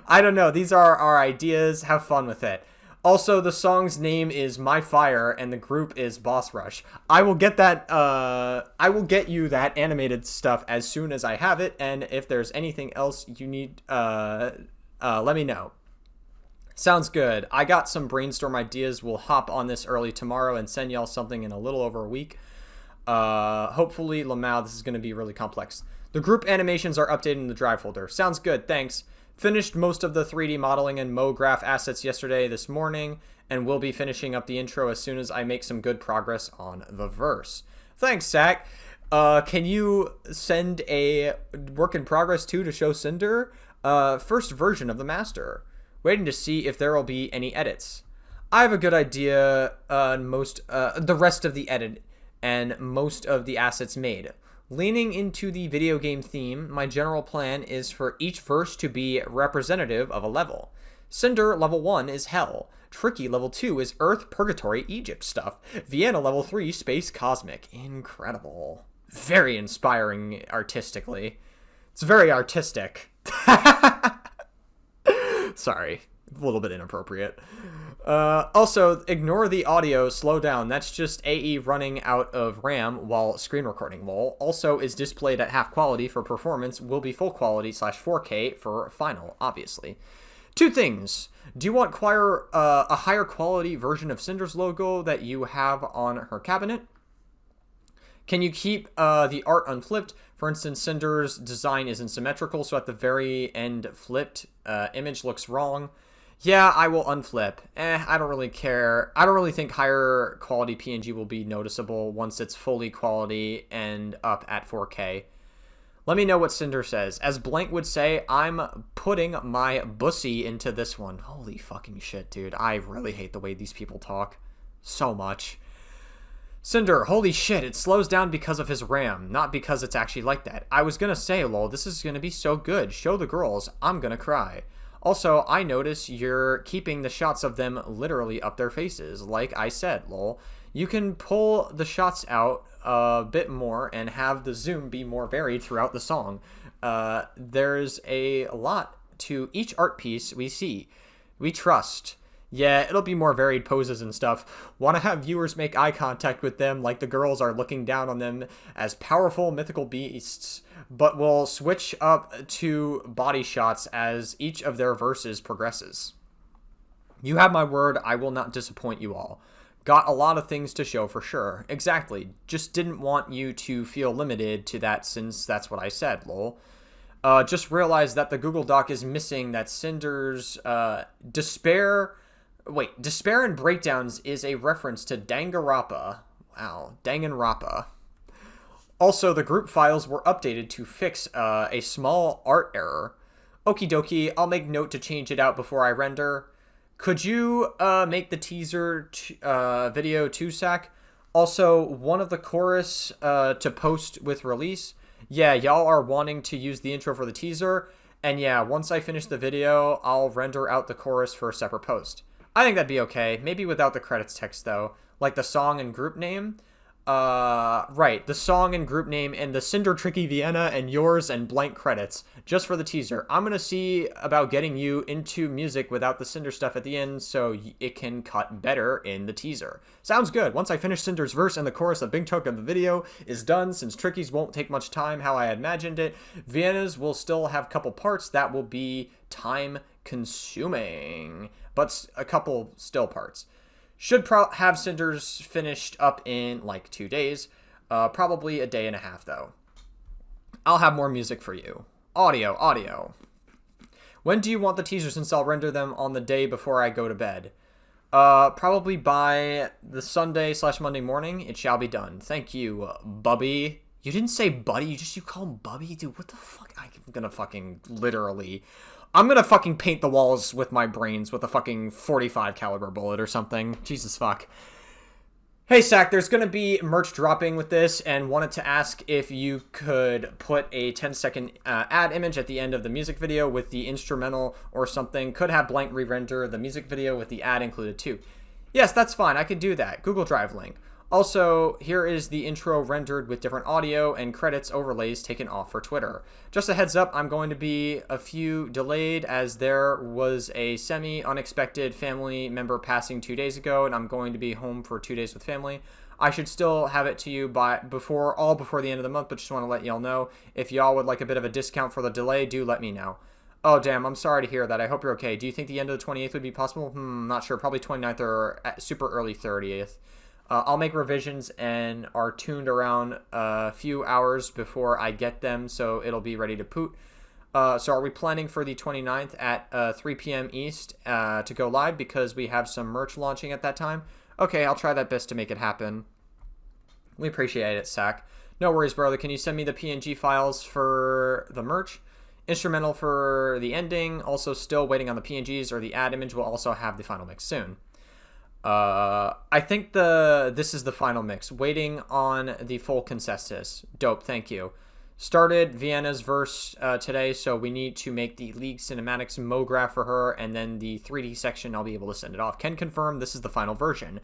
I don't know. These are our ideas. Have fun with it. Also, the song's name is My Fire, and the group is Boss Rush. I will get that, I will get you that animated stuff as soon as I have it, and if there's anything else you need, let me know. Sounds good. I got some brainstorm ideas. We'll hop on this early tomorrow and send y'all something in a little over a week. Hopefully, Lamau, this is going to be really complex. The group animations are updated in the drive folder. Sounds good. Thanks. Finished most of the 3D modeling and MoGraph assets yesterday this morning, and will be finishing up the intro as soon as I make some good progress on the verse. Thanks, Zach. Can you send a work in progress too to show Cinder? First version of the master. Waiting to see if there will be any edits. I have a good idea on the rest of the edit and most of the assets made. Leaning into the video game theme, my general plan is for each verse to be representative of a level. Cinder level 1 is Hell. Tricky level 2 is Earth, Purgatory, Egypt stuff. Vienna level 3, Space, Cosmic. Incredible. Very inspiring artistically. It's very artistic. Sorry, a little bit inappropriate. Also, ignore the audio, slow down. That's just AE running out of RAM while screen recording, lol. Also is displayed at half quality for performance, will be full quality / 4K for final, obviously. Two things. Do you want a higher quality version of Cinder's logo that you have on her cabinet? Can you keep the art unflipped? For instance, Cinder's design isn't symmetrical, so at the very end flipped image looks wrong. Yeah, I will unflip. I don't really care. I don't really think higher quality PNG will be noticeable once it's fully quality and up at 4K. Let me know what Cinder says. As Blank would say, I'm putting my bussy into this one. Holy fucking shit, dude. I really hate the way these people talk. So much. Cinder, holy shit, it slows down because of his RAM, not because it's actually like that. I was gonna say, lol, this is gonna be so good. Show the girls. I'm gonna cry. Also, I notice you're keeping the shots of them literally up their faces. Like I said, lol. You can pull the shots out a bit more and have the zoom be more varied throughout the song. There's a lot to each art piece we see. We trust. Yeah, it'll be more varied poses and stuff. Want to have viewers make eye contact with them like the girls are looking down on them as powerful mythical beasts, but we'll switch up to body shots as each of their verses progresses. You have my word, I will not disappoint you all. Got a lot of things to show for sure. Exactly. Just didn't want you to feel limited to that since that's what I said, lol. Just realized that the Google Doc is missing that Cinder's Despair and Breakdowns is a reference to Danganronpa. Wow, Danganronpa. Also, the group files were updated to fix a small art error. Okie dokie, I'll make note to change it out before I render. Could you make the teaser video too, Sack? Also, one of the chorus to post with release. Yeah, y'all are wanting to use the intro for the teaser. And yeah, once I finish the video, I'll render out the chorus for a separate post. I think that'd be okay. Maybe without the credits text, though. Like the song and group name. Right. The song and group name and the Cinder Tricky Vienna and yours and blank credits. Just for the teaser. I'm gonna see about getting you into music without the Cinder stuff at the end so it can cut better in the teaser. Sounds good. Once I finish Cinder's verse and the chorus, a big chunk of the video is done. Since Tricky's won't take much time how I imagined it, Vienna's will still have a couple parts that will be time consuming. But a couple still parts. Should have Cinder's finished up in like 2 days. Probably a day and a half though. I'll have more music for you. Audio. When do you want the teasers since I'll render them on the day before I go to bed? Probably by the Sunday / Monday morning. It shall be done. Thank you, Bubby. You didn't say buddy, you call him Bubby? Dude, what the fuck? I'm gonna fucking literally... I'm gonna fucking paint the walls with my brains with a fucking .45 caliber bullet or something. Jesus fuck. Hey, Sack, there's going to be merch dropping with this and wanted to ask if you could put a 10-second ad image at the end of the music video with the instrumental or something. Could have blank re-render the music video with the ad included too. Yes, that's fine. I could do that. Google Drive link. Also, here is the intro rendered with different audio and credits overlays taken off for Twitter. Just a heads up, I'm going to be a few delayed as there was a semi-unexpected family member passing 2 days ago, and I'm going to be home for 2 days with family. I should still have it to you before the end of the month, but just want to let y'all know. If y'all would like a bit of a discount for the delay, do let me know. Oh, damn, I'm sorry to hear that. I hope you're okay. Do you think the end of the 28th would be possible? Not sure. Probably 29th or super early 30th. I'll make revisions and are tuned around a few hours before I get them, so it'll be ready to poot. So are we planning for the 29th at 3 p.m. East to go live because we have some merch launching at that time? Okay, I'll try that best to make it happen. We appreciate it, Sack. No worries, brother. Can you send me the PNG files for the merch? Instrumental for the ending. Also still waiting on the PNGs, or the ad image will also have the final mix soon. I think this is the final mix. Waiting on the full consensus. Dope, thank you. Started Vienna's verse today, so we need to make the League Cinematics MoGraph for her, and then the 3D section, I'll be able to send it off. Can confirm this is the final version.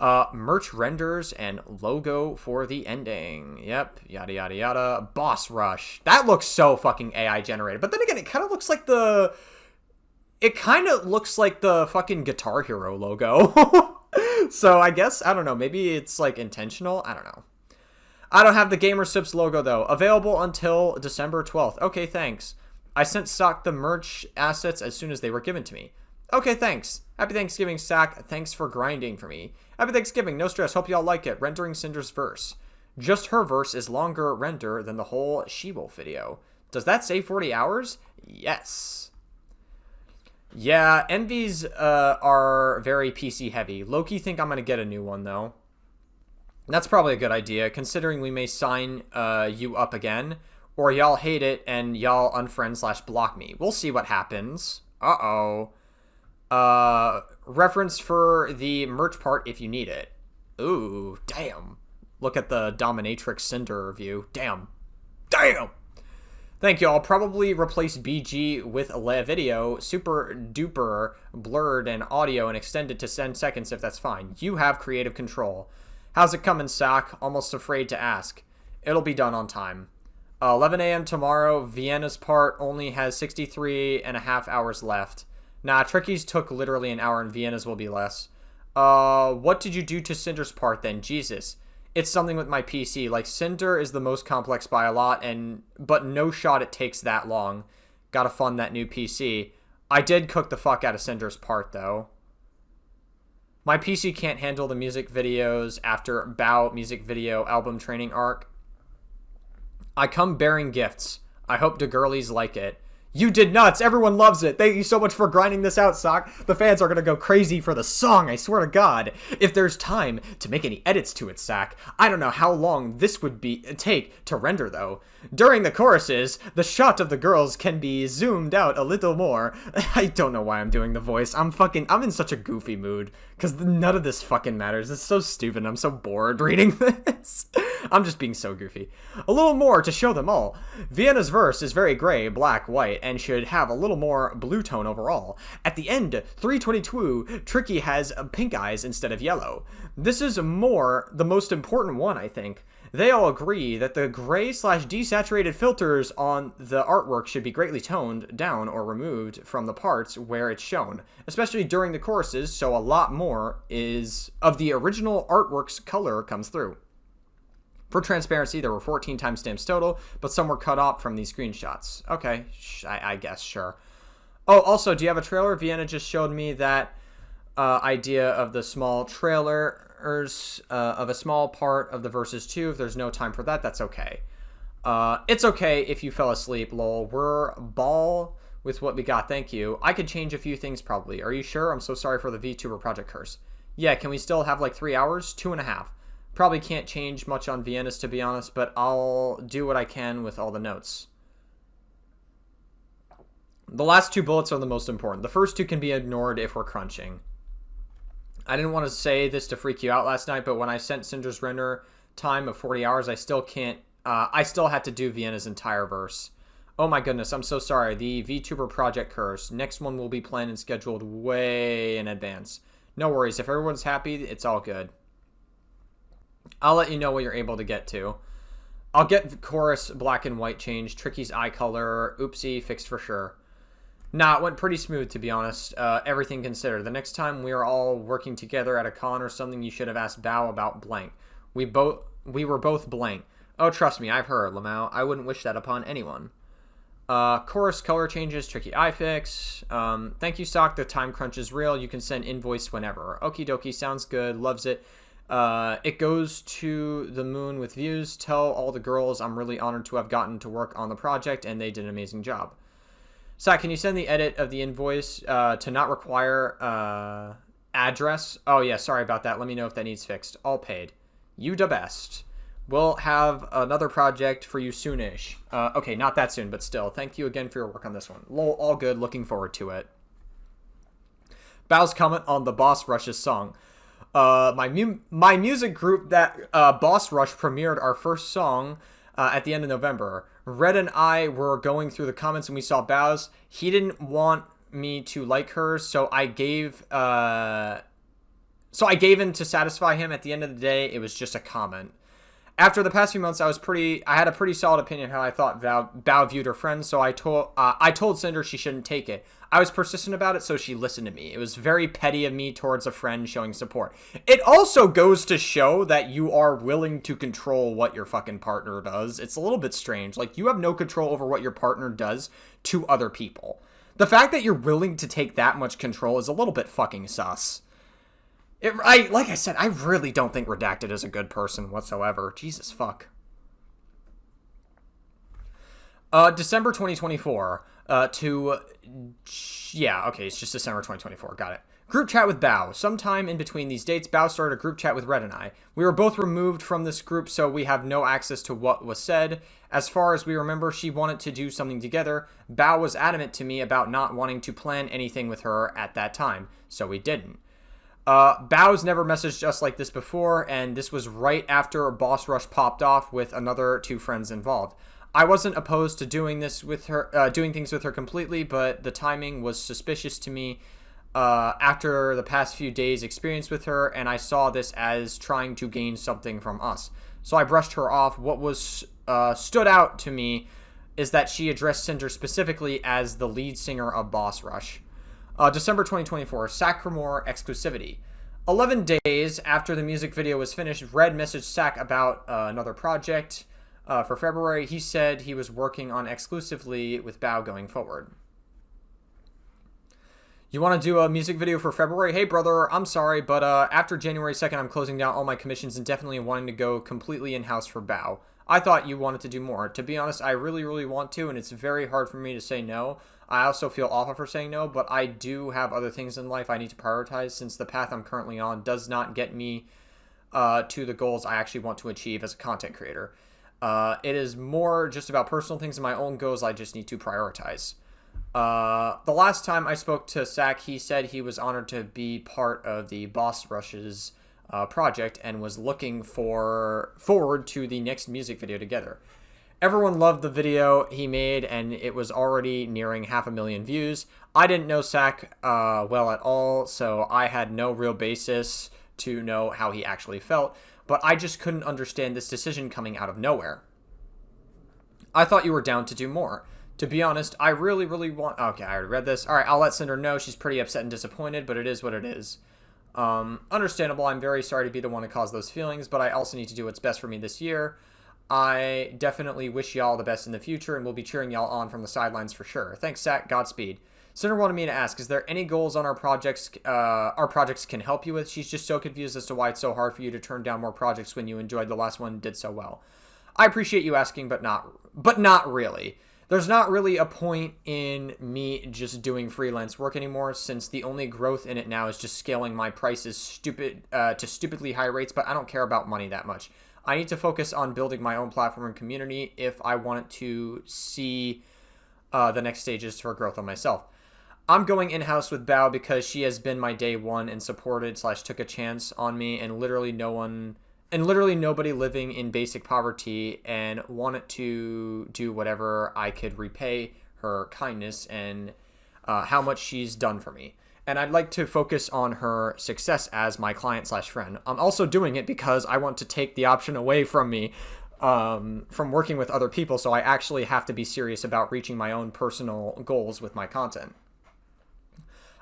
Merch renders and logo for the ending. Yep, yada yada yada. Boss Rush. That looks so fucking AI generated, but then again, it kind of looks like the... It kind of looks like the fucking Guitar Hero logo. So I guess, I don't know, maybe it's like intentional. I don't know. I don't have the GamerSips logo though. Available until December 12th. Okay, thanks. I sent Sock the merch assets as soon as they were given to me. Okay, thanks. Happy Thanksgiving, Sack. Thanks for grinding for me. Happy Thanksgiving. No stress. Hope y'all like it. Rendering Cinder's verse. Just her verse is longer render than the whole She-Wolf video. Does that say 40 hours? Yes. Yeah, Envies are very PC heavy. Low-key think I'm going to get a new one, though. That's probably a good idea, considering we may sign you up again, or y'all hate it and y'all unfriend/block me. We'll see what happens. Uh-oh. Reference for the merch part if you need it. Ooh, damn. Look at the Dominatrix Cinder review. Damn. Damn! Thank you. I'll probably replace BG with a video, super duper blurred and audio, and extend it to 10 seconds if that's fine. You have creative control. How's it coming, Sack? Almost afraid to ask. It'll be done on time. 11 a.m. tomorrow. Vienna's part only has 63.5 hours left. Nah, Tricky's took literally an hour and Vienna's will be less. What did you do to Cinder's part then? Jesus. It's something with my PC. Like, Cinder is the most complex by a lot, but no shot it takes that long. Gotta fund that new PC. I did cook the fuck out of Cinder's part, though. My PC can't handle the music videos after Bow music video album training arc. I come bearing gifts. I hope the girlies like it. You did nuts. Everyone loves it. Thank you so much for grinding this out, Sock. The fans are going to go crazy for the song, I swear to God. If there's time to make any edits to it, Sack. I don't know how long this would take to render, though. During the choruses, the shot of the girls can be zoomed out a little more. I don't know why I'm doing the voice. I'm in such a goofy mood. Because none of this fucking matters. It's so stupid. I'm so bored reading this. I'm just being so goofy. A little more to show them all. Vienna's verse is very gray, black, white, and should have a little more blue tone overall. At the end, 322, Tricky has pink eyes instead of yellow. This is the most important one, I think. They all agree that the gray/desaturated filters on the artwork should be greatly toned down or removed from the parts where it's shown, especially during the choruses, so a lot more of the original artwork's color comes through. For transparency, there were 14 timestamps total, but some were cut off from these screenshots. Okay, I guess, sure. Oh, also, do you have a trailer? Vienna just showed me that idea of the small trailers of a small part of the verses too. If there's no time for that, that's okay. It's okay if you fell asleep, lol. We're ball with what we got, thank you. I could change a few things probably. Are you sure? I'm so sorry for the VTuber project curse. Yeah, can we still have like 3 hours? 2.5. Probably can't change much on Vienna's to be honest, but I'll do what I can with all the notes. The last 2 bullets are the most important. The first 2 can be ignored if we're crunching. I didn't want to say this to freak you out last night, but when I sent Cinder's render time of 40 hours, I still can't, I still had to do Vienna's entire verse. Oh my goodness, I'm so sorry. The VTuber project curse. Next one will be planned and scheduled way in advance. No worries. If everyone's happy, it's all good. I'll let you know what you're able to get to. I'll get the chorus black and white changed. Tricky's eye color. Oopsie, fixed for sure. Nah, it went pretty smooth, to be honest. Everything considered. The next time we are all working together at a con or something, you should have asked Bao about blank. We were both blank. Oh, trust me, I've heard, Lamau. I wouldn't wish that upon anyone. Chorus color changes, tricky eye fix. Thank you, Sock. The time crunch is real. You can send invoice whenever. Okie dokie, sounds good. Loves it. It goes to the moon with views. Tell all the girls I'm really honored to have gotten to work on the project, and they did an amazing job. Zach, can you send the edit of the invoice to not require address? Oh, yeah, sorry about that. Let me know if that needs fixed. All paid. You da best. We'll have another project for you soonish. Okay, not that soon, but still. Thank you again for your work on this one. Lol, all good. Looking forward to it. Bao's comment on the Boss Rush's song. My music group that Boss Rush premiered our first song at the end of November. Red and I were going through the comments and we saw Bao's. He didn't want me to like hers, so I gave in to satisfy him. At the end of the day, it was just a comment. After the past few months, I had a pretty solid opinion how I thought Bao viewed her friends, so I told Cinder she shouldn't take it. I was persistent about it, so she listened to me. It was very petty of me towards a friend showing support. It also goes to show that you are willing to control what your fucking partner does. It's a little bit strange. Like, you have no control over what your partner does to other people. The fact that you're willing to take that much control is a little bit fucking sus. Like I said, I really don't think Redacted is a good person whatsoever. Jesus fuck. December 2024. Yeah, okay, it's just December 2024. Got it. Group chat with Bao. Sometime in between these dates, Bao started a group chat with Red and I. We were both removed from this group, so we have no access to what was said. As far as we remember, she wanted to do something together. Bao was adamant to me about not wanting to plan anything with her at that time, so we didn't. Bao's never messaged us like this before, and this was right after Boss Rush popped off with another two friends involved. I wasn't opposed to doing things with her completely, but the timing was suspicious to me after the past few days' experience with her, and I saw this as trying to gain something from us. So I brushed her off. What was stood out to me is that she addressed Cinder specifically as the lead singer of Boss Rush. December 2024, Sacramore exclusivity. 11 days after the music video was finished, Red messaged Sac about another project for February. He said he was working on exclusively with Bao going forward. You want to do a music video for February? Hey, brother, I'm sorry, but after January 2nd, I'm closing down all my commissions and definitely wanting to go completely in-house for Bao. I thought you wanted to do more. To be honest, I really, really want to, and it's very hard for me to say no. I also feel awful for saying no, but I do have other things in life I need to prioritize since the path I'm currently on does not get me to the goals I actually want to achieve as a content creator. It is more just about personal things and my own goals I just need to prioritize. The last time I spoke to Sac, he said he was honored to be part of the Boss Rush's project and was looking forward to the next music video together. Everyone loved the video he made, and it was already nearing 500,000 views. I didn't know Sac well at all, so I had no real basis to know how he actually felt, but I just couldn't understand this decision coming out of nowhere. I thought you were down to do more. To be honest, I really, really want... Okay, I already read this. All right, I'll let Cinder know. She's pretty upset and disappointed, but it is what it is. Understandable. I'm very sorry to be the one to cause those feelings, but I also need to do what's best for me this year. I definitely wish y'all the best in the future, and we'll be cheering y'all on from the sidelines for sure. Thanks, Sac. Godspeed. Cinder wanted me to ask, is there any goals on our projects can help you with? She's just so confused as to why it's so hard for you to turn down more projects when you enjoyed the last one and did so well. I appreciate you asking, but not really. There's not really a point in me just doing freelance work anymore, since the only growth in it now is just scaling my prices to stupidly high rates, but I don't care about money that much. I need to focus on building my own platform and community if I want to see the next stages for growth on myself. I'm going in-house with Bao because she has been my day one and supported / took a chance on me, and literally nobody living in basic poverty, and wanted to do whatever I could repay her kindness and how much she's done for me. And I'd like to focus on her success as my client / friend. I'm also doing it because I want to take the option away from me from working with other people, so I actually have to be serious about reaching my own personal goals with my content.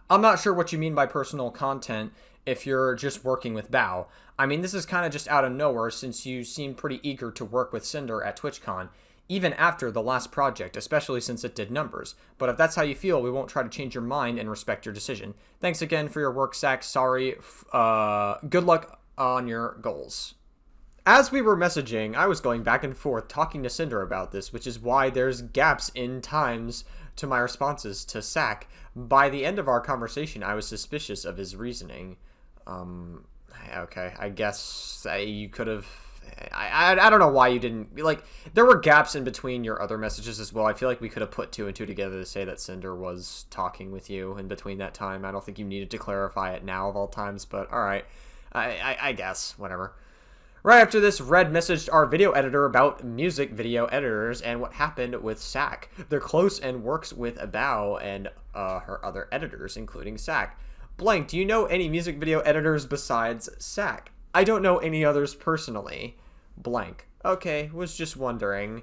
I'm not sure what you mean by personal content if you're just working with Bao. I mean, this is kind of just out of nowhere since you seem pretty eager to work with Sinder at TwitchCon, even after the last project, especially since it did numbers. But if that's how you feel, we won't try to change your mind and respect your decision. Thanks again for your work, Zach. Sorry. Good luck on your goals. As we were messaging, I was going back and forth talking to Sinder about this, which is why there's gaps in times to my responses to Sack. By the end of our conversation, I was suspicious of his reasoning. Okay, I guess you could have... I don't know why you didn't... Like, there were gaps in between your other messages as well. I feel like we could have put 2 and 2 together to say that Sinder was talking with you in between that time. I don't think you needed to clarify it now of all times, but alright. I guess, whatever. Right after this, Red messaged our video editor about music video editors and what happened with Sack. They're close and works with Bao and her other editors, including Sack. Blank, do you know any music video editors besides Sack? I don't know any others personally. Blank. Okay, was just wondering.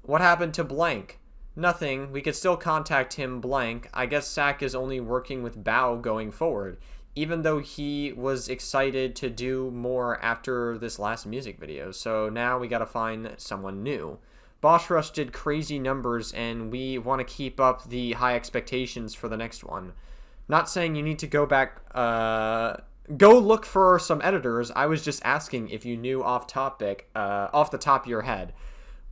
What happened to Blank? Nothing. We could still contact him, Blank. I guess Sack is only working with Bao going forward, even though he was excited to do more after this last music video. So now we gotta find someone new. Boss Rush did crazy numbers, and we want to keep up the high expectations for the next one. Not saying you need to go back... Go look for some editors. I was just asking if you knew off the top of your head.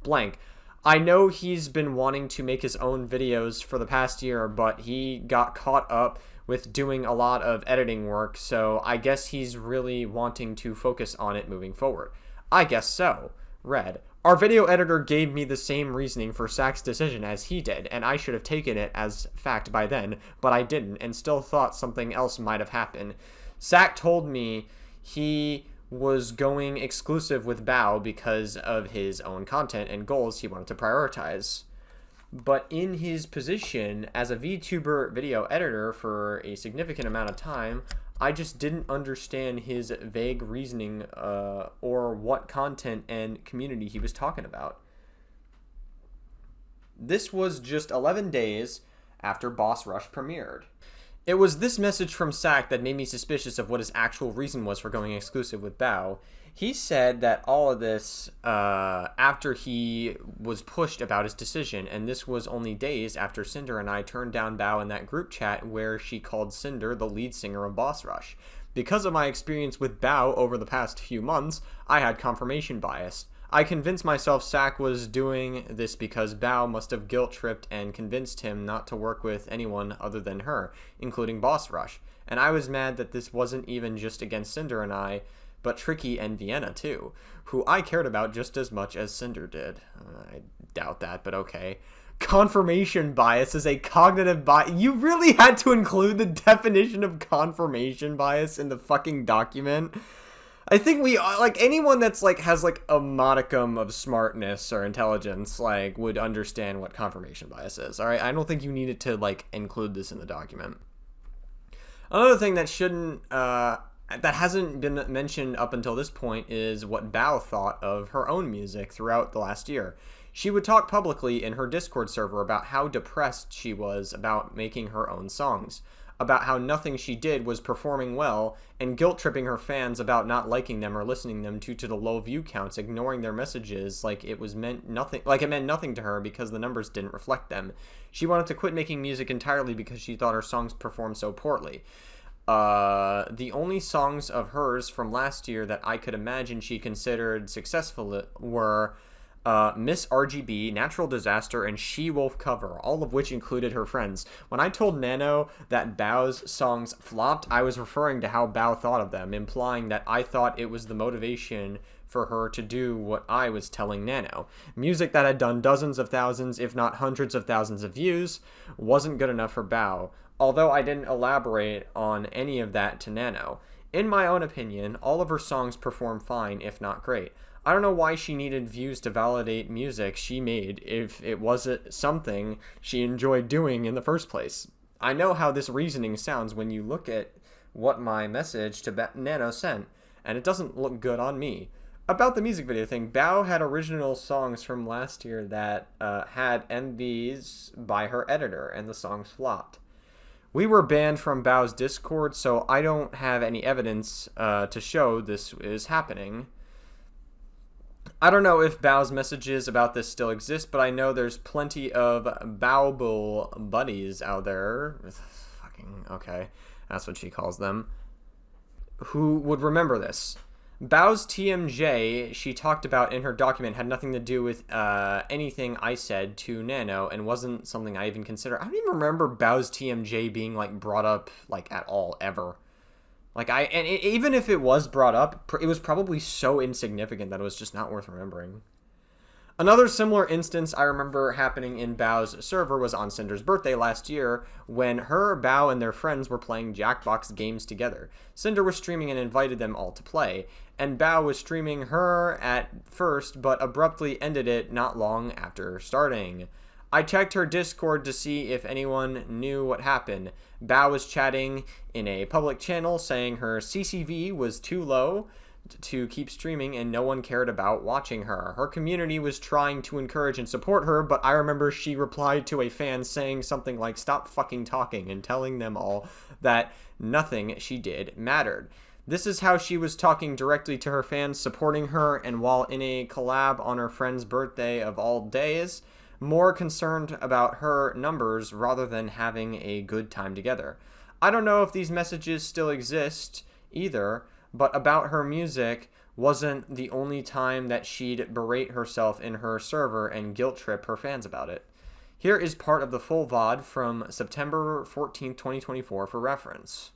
Blank. I know he's been wanting to make his own videos for the past year, but he got caught up with doing a lot of editing work, so I guess he's really wanting to focus on it moving forward. I guess so. Red. Our video editor gave me the same reasoning for Sack's decision as he did, and I should have taken it as fact by then, but I didn't, and still thought something else might have happened. Sack told me he was going exclusive with Bao because of his own content and goals he wanted to prioritize. But in his position as a VTuber video editor for a significant amount of time, I just didn't understand his vague reasoning or what content and community he was talking about. This was just 11 days after Boss Rush premiered. It was this message from Sack that made me suspicious of what his actual reason was for going exclusive with Bao. He said that all of this after he was pushed about his decision, and this was only days after Sinder and I turned down Bao in that group chat where she called Sinder the lead singer of Boss Rush. Because of my experience with Bao over the past few months, I had confirmation bias. I convinced myself Sack was doing this because Bao must have guilt-tripped and convinced him not to work with anyone other than her, including Boss Rush. And I was mad that this wasn't even just against Sinder and I, but Tricky and Vienna too, who I cared about just as much as Sinder did. I doubt that, but okay. Confirmation bias is a cognitive bias. You really had to include the definition of confirmation bias in the fucking document. I think we, like, anyone that's, like, has, like, a modicum of smartness or intelligence, like, would understand what confirmation bias is, alright? I don't think you needed to, like, include this in the document. Another thing that that hasn't been mentioned up until this point is what Bao thought of her own music throughout the last year. She would talk publicly in her Discord server about how depressed she was about making her own songs, about how nothing she did was performing well, and guilt-tripping her fans about not liking them or listening to them due to the low view counts, ignoring their messages like it meant nothing to her because the numbers didn't reflect them. She wanted to quit making music entirely because she thought her songs performed so poorly. The only songs of hers from last year that I could imagine she considered successful were Miss RGB, Natural Disaster, and She-Wolf Cover, all of which included her friends. When I told Nano that Bao's songs flopped, I was referring to how Bao thought of them, implying that I thought it was the motivation for her to do what I was telling Nano. Music that had done dozens of thousands, if not hundreds of thousands of views, wasn't good enough for Bao, although I didn't elaborate on any of that to Nano. In my own opinion, all of her songs perform fine, if not great. I don't know why she needed views to validate music she made if it wasn't something she enjoyed doing in the first place. I know how this reasoning sounds when you look at what my message to Nano sent, and it doesn't look good on me. About the music video thing, Bao had original songs from last year that had MVs by her editor, and the songs flopped. We were banned from Bao's Discord, so I don't have any evidence to show this is happening. I don't know if Bao's messages about this still exist, but I know there's plenty of Baobul buddies out there. Fucking, okay, that's what she calls them. Who would remember this. Bao's TMJ she talked about in her document had nothing to do with anything I said to Nano and wasn't something I even considered. I don't even remember Bao's TMJ being like brought up like at all ever. Like even if it was brought up, it was probably so insignificant that it was just not worth remembering. Another similar instance I remember happening in Bao's server was on Cinder's birthday last year when her, Bao, and their friends were playing Jackbox games together. Cinder was streaming and invited them all to play, and Bao was streaming her at first but abruptly ended it not long after starting. I checked her Discord to see if anyone knew what happened. Bao was chatting in a public channel saying her CCV was too low to keep streaming and no one cared about watching her. Her community was trying to encourage and support her, but I remember she replied to a fan saying something like, "Stop fucking talking," and telling them all that nothing she did mattered. This is how she was talking directly to her fans, supporting her, and while in a collab on her friend's birthday of all days, more concerned about her numbers rather than having a good time together. I don't know if these messages still exist either, but about her music wasn't the only time that she'd berate herself in her server and guilt trip her fans about it. Here is part of the full VOD from September 14, 2024 for reference.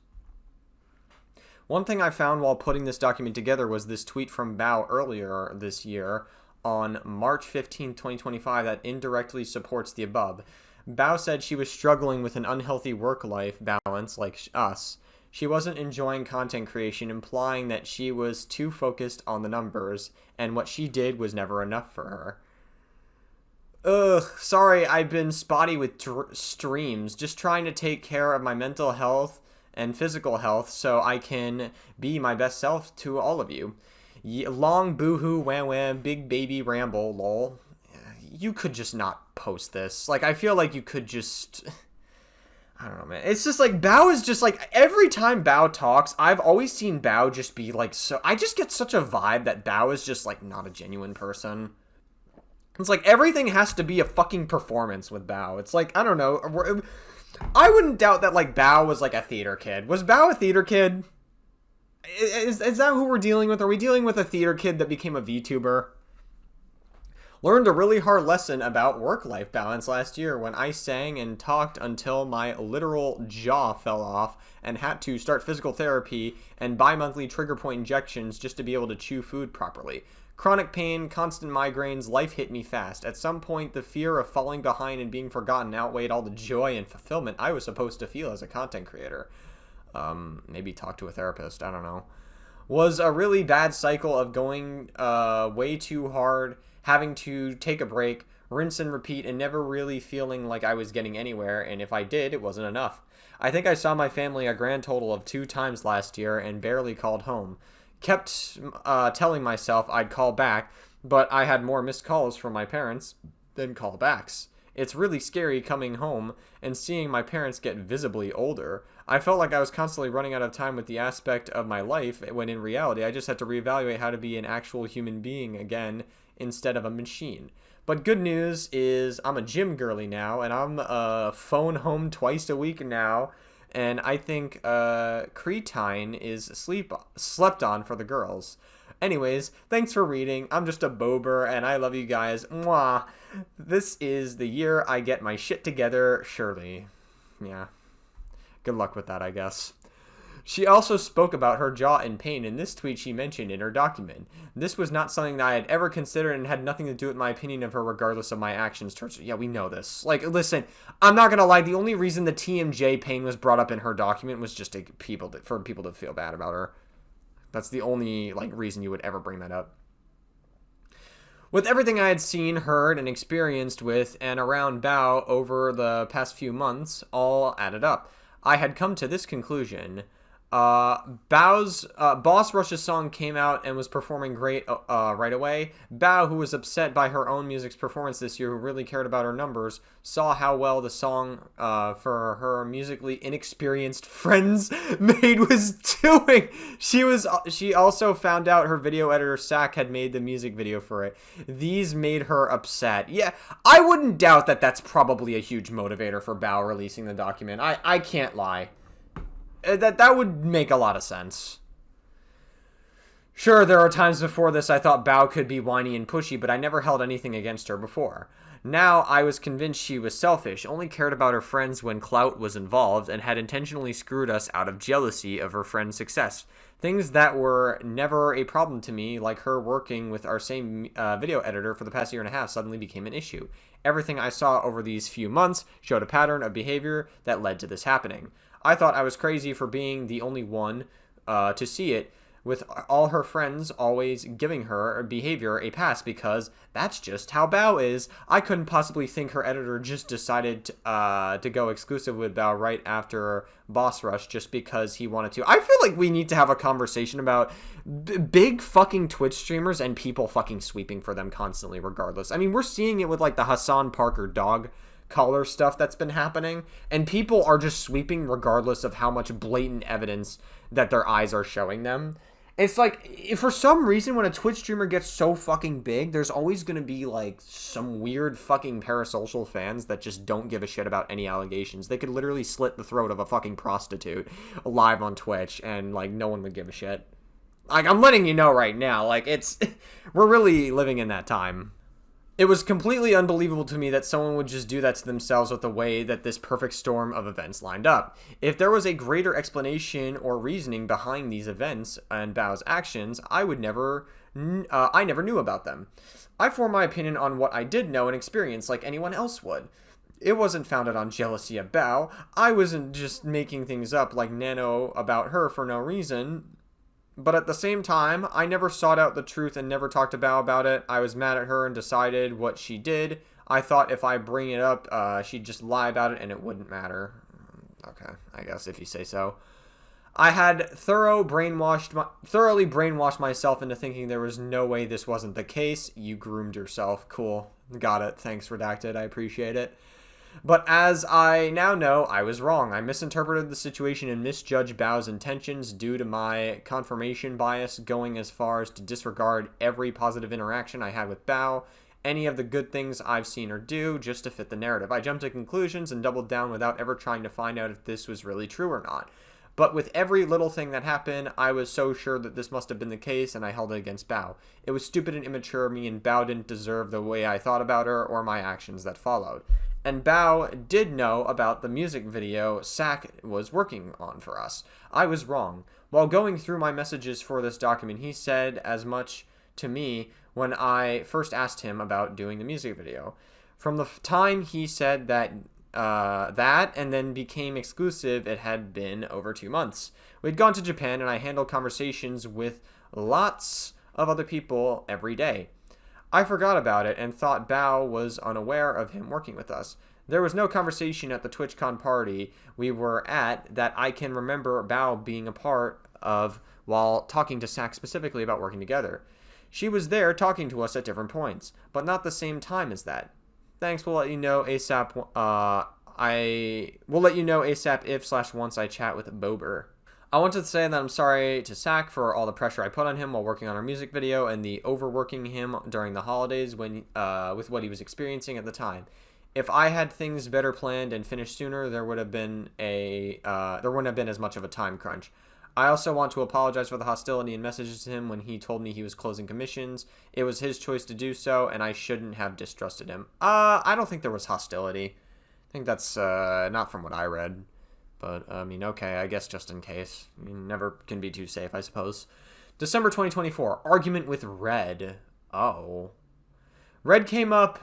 One thing I found while putting this document together was this tweet from Bao earlier this year on March 15, 2025 that indirectly supports the above. Bao said she was struggling with an unhealthy work-life balance like us. She wasn't enjoying content creation, implying that she was too focused on the numbers, and what she did was never enough for her. Ugh, sorry I've been spotty with streams, just trying to take care of my mental health and physical health so I can be my best self to all of you. Long boohoo, wham wham, big baby ramble, lol. You could just not post this. Like, I feel like you could just... I don't know, man. It's just like, Bao is just like, every time Bao talks, I've always seen Bao just be like, so, I just get such a vibe that Bao is just like not a genuine person. It's like everything has to be a fucking performance with Bao. It's like, I don't know. I wouldn't doubt that like Bao was like a theater kid. Was Bao a theater kid? Is that who we're dealing with? Are we dealing with a theater kid that became a VTuber? Learned a really hard lesson about work-life balance last year when I sang and talked until my literal jaw fell off and had to start physical therapy and bi-monthly trigger point injections just to be able to chew food properly. Chronic pain, constant migraines, life hit me fast. At some point, the fear of falling behind and being forgotten outweighed all the joy and fulfillment I was supposed to feel as a content creator. Maybe talk to a therapist, I don't know. Was a really bad cycle of going way too hard, having to take a break, rinse and repeat, and never really feeling like I was getting anywhere, and if I did, it wasn't enough. I think I saw my family a grand total of 2 times last year and barely called home. Kept telling myself I'd call back, but I had more missed calls from my parents than callbacks. It's really scary coming home and seeing my parents get visibly older. I felt like I was constantly running out of time with the aspect of my life, when in reality I just had to reevaluate how to be an actual human being again instead of a machine. But good news is I'm a gym girly now, and I'm phone home twice a week now, and I think Cretine is slept on for the girls. Anyways, thanks for reading. I'm just a bober, and I love you guys. Mwah. This is the year I get my shit together, surely. Yeah. Good luck with that, I guess. She also spoke about her jaw in pain in this tweet she mentioned in her document. This was not something that I had ever considered and had nothing to do with my opinion of her regardless of my actions towards her. Yeah, we know this. Like, listen, I'm not gonna lie, the only reason the TMJ pain was brought up in her document was just for people to feel bad about her. That's the only, like, reason you would ever bring that up. With everything I had seen, heard, and experienced with and around Bao over the past few months, all added up. I had come to this conclusion. Bao's Boss Rush's song came out and was performing great right away. Bao, who was upset by her own music's performance this year, who really cared about her numbers, saw how well the song for her musically inexperienced friends made was doing. She also found out her video editor Sak had made the music video for it. These made her upset. Yeah, I wouldn't doubt that that's probably a huge motivator for Bao releasing the document. I can't lie. That would make a lot of sense. Sure, there are times before this I thought Bao could be whiny and pushy, but I never held anything against her before. Now, I was convinced she was selfish, only cared about her friends when clout was involved, and had intentionally screwed us out of jealousy of her friend's success. Things that were never a problem to me, like her working with our same video editor for the past year and a half, suddenly became an issue. Everything I saw over these few months showed a pattern of behavior that led to this happening. I thought I was crazy for being the only one to see it, with all her friends always giving her behavior a pass because that's just how Bao is. I couldn't possibly think her editor just decided to go exclusive with Bao right after Boss Rush just because he wanted to. I feel like we need to have a conversation about big fucking Twitch streamers and people fucking sweeping for them constantly regardless. I mean, we're seeing it with like the Hassan Parker dog color stuff that's been happening, and people are just sweeping regardless of how much blatant evidence that their eyes are showing them. It's like, if for some reason when a Twitch streamer gets so fucking big, there's always going to be like some weird fucking parasocial fans that just don't give a shit about any allegations. They could literally slit the throat of a fucking prostitute live on Twitch and like no one would give a shit. Like, I'm letting you know right now, like, we're really living in that time. It was completely unbelievable to me that someone would just do that to themselves with the way that this perfect storm of events lined up. If there was a greater explanation or reasoning behind these events and Bao's actions, I never knew about them. I formed my opinion on what I did know and experience like anyone else would. It wasn't founded on jealousy of Bao. I wasn't just making things up like Nano about her for no reason. But at the same time, I never sought out the truth and never talked to Bao about it. I was mad at her and decided what she did. I thought if I bring it up, she'd just lie about it and it wouldn't matter. Okay, I guess if you say so. I had thoroughly brainwashed myself into thinking there was no way this wasn't the case. You groomed yourself. Cool. Got it. Thanks, Redacted. I appreciate it. But as I now know, I was wrong. I misinterpreted the situation and misjudged Bao's intentions due to my confirmation bias going as far as to disregard every positive interaction I had with Bao, any of the good things I've seen her do, just to fit the narrative. I jumped to conclusions and doubled down without ever trying to find out if this was really true or not. But with every little thing that happened, I was so sure that this must have been the case, and I held it against Bao. It was stupid and immature of me, and Bao didn't deserve the way I thought about her or my actions that followed. And Bao did know about the music video Sak was working on for us. I was wrong. While going through my messages for this document, he said as much to me when I first asked him about doing the music video. From the time he said that and then became exclusive, it had been over 2 months. We'd gone to Japan, and I handled conversations with lots of other people every day. I forgot about it and thought Bao was unaware of him working with us. There was no conversation at the TwitchCon party we were at that I can remember Bao being a part of while talking to Sak specifically about working together. She was there talking to us at different points, but not the same time as that. Thanks, we'll let you know ASAP. We'll let you know ASAP if/once I chat with Bober. I wanted to say that I'm sorry to Sak for all the pressure I put on him while working on our music video and the overworking him during the holidays when with what he was experiencing at the time. If I had things better planned and finished sooner, there wouldn't have been as much of a time crunch. I also want to apologize for the hostility and messages to him when he told me he was closing commissions. It was his choice to do so, and I shouldn't have distrusted him. I don't think there was hostility. I think that's not from what I read. But, I mean, okay, I guess just in case. You never can be too safe, I suppose. December 2024, argument with Red. Oh. Red came up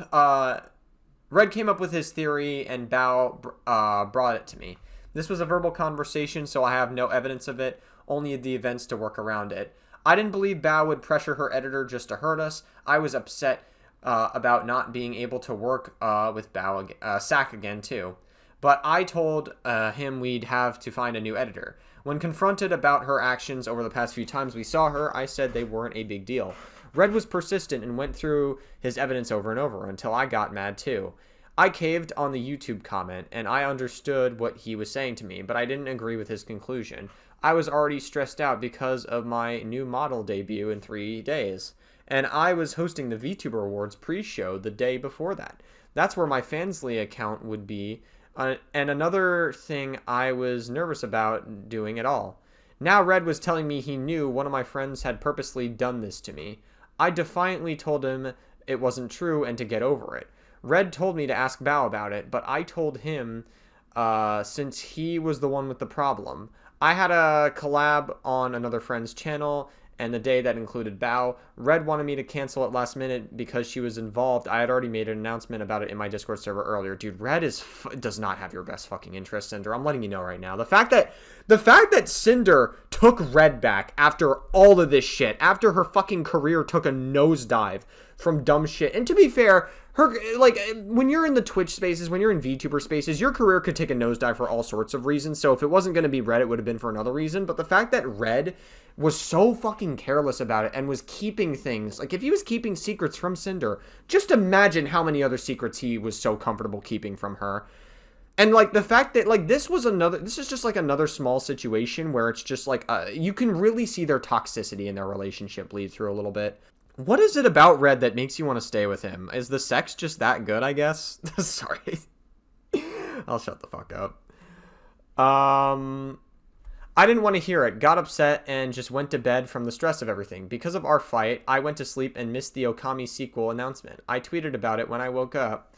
with his theory, and Bao brought it to me. This was a verbal conversation, so I have no evidence of it, only the events to work around it. I didn't believe Bao would pressure her editor just to hurt us. I was upset about not being able to work with Bao Sack again, too. But I told him we'd have to find a new editor. When confronted about her actions over the past few times we saw her, I said they weren't a big deal. Red was persistent and went through his evidence over and over until I got mad too. I caved on the YouTube comment, and I understood what he was saying to me, but I didn't agree with his conclusion. I was already stressed out because of my new model debut in 3 days, and I was hosting the VTuber Awards pre-show the day before that. That's where my Fansly account would be, and another thing I was nervous about doing at all. Now Red was telling me he knew one of my friends had purposely done this to me. I defiantly told him it wasn't true and to get over it. Red told me to ask Bao about it, but I told him since he was the one with the problem. I had a collab on another friend's channel, and the day that included Bao. Red wanted me to cancel it last minute because she was involved. I had already made an announcement about it in my Discord server earlier. Dude, Red does not have your best fucking interest, Cinder. I'm letting you know right now. The fact that Cinder took Red back after all of this shit, after her fucking career took a nosedive from dumb shit. And to be fair, her, like, when you're in the Twitch spaces, when you're in VTuber spaces, your career could take a nosedive for all sorts of reasons. So if it wasn't going to be Red, it would have been for another reason. But the fact that Red was so fucking careless about it and was keeping things, like, if he was keeping secrets from Cinder, just imagine how many other secrets he was so comfortable keeping from her. And, like, the fact that, like, this is just, like, another small situation where it's just, like, you can really see their toxicity in their relationship bleed through a little bit. What is it about Red that makes you want to stay with him? Is the sex just that good, I guess? Sorry. I'll shut the fuck up. I didn't want to hear it, got upset, and just went to bed from the stress of everything. Because of our fight, I went to sleep and missed the Okami sequel announcement. I tweeted about it when I woke up.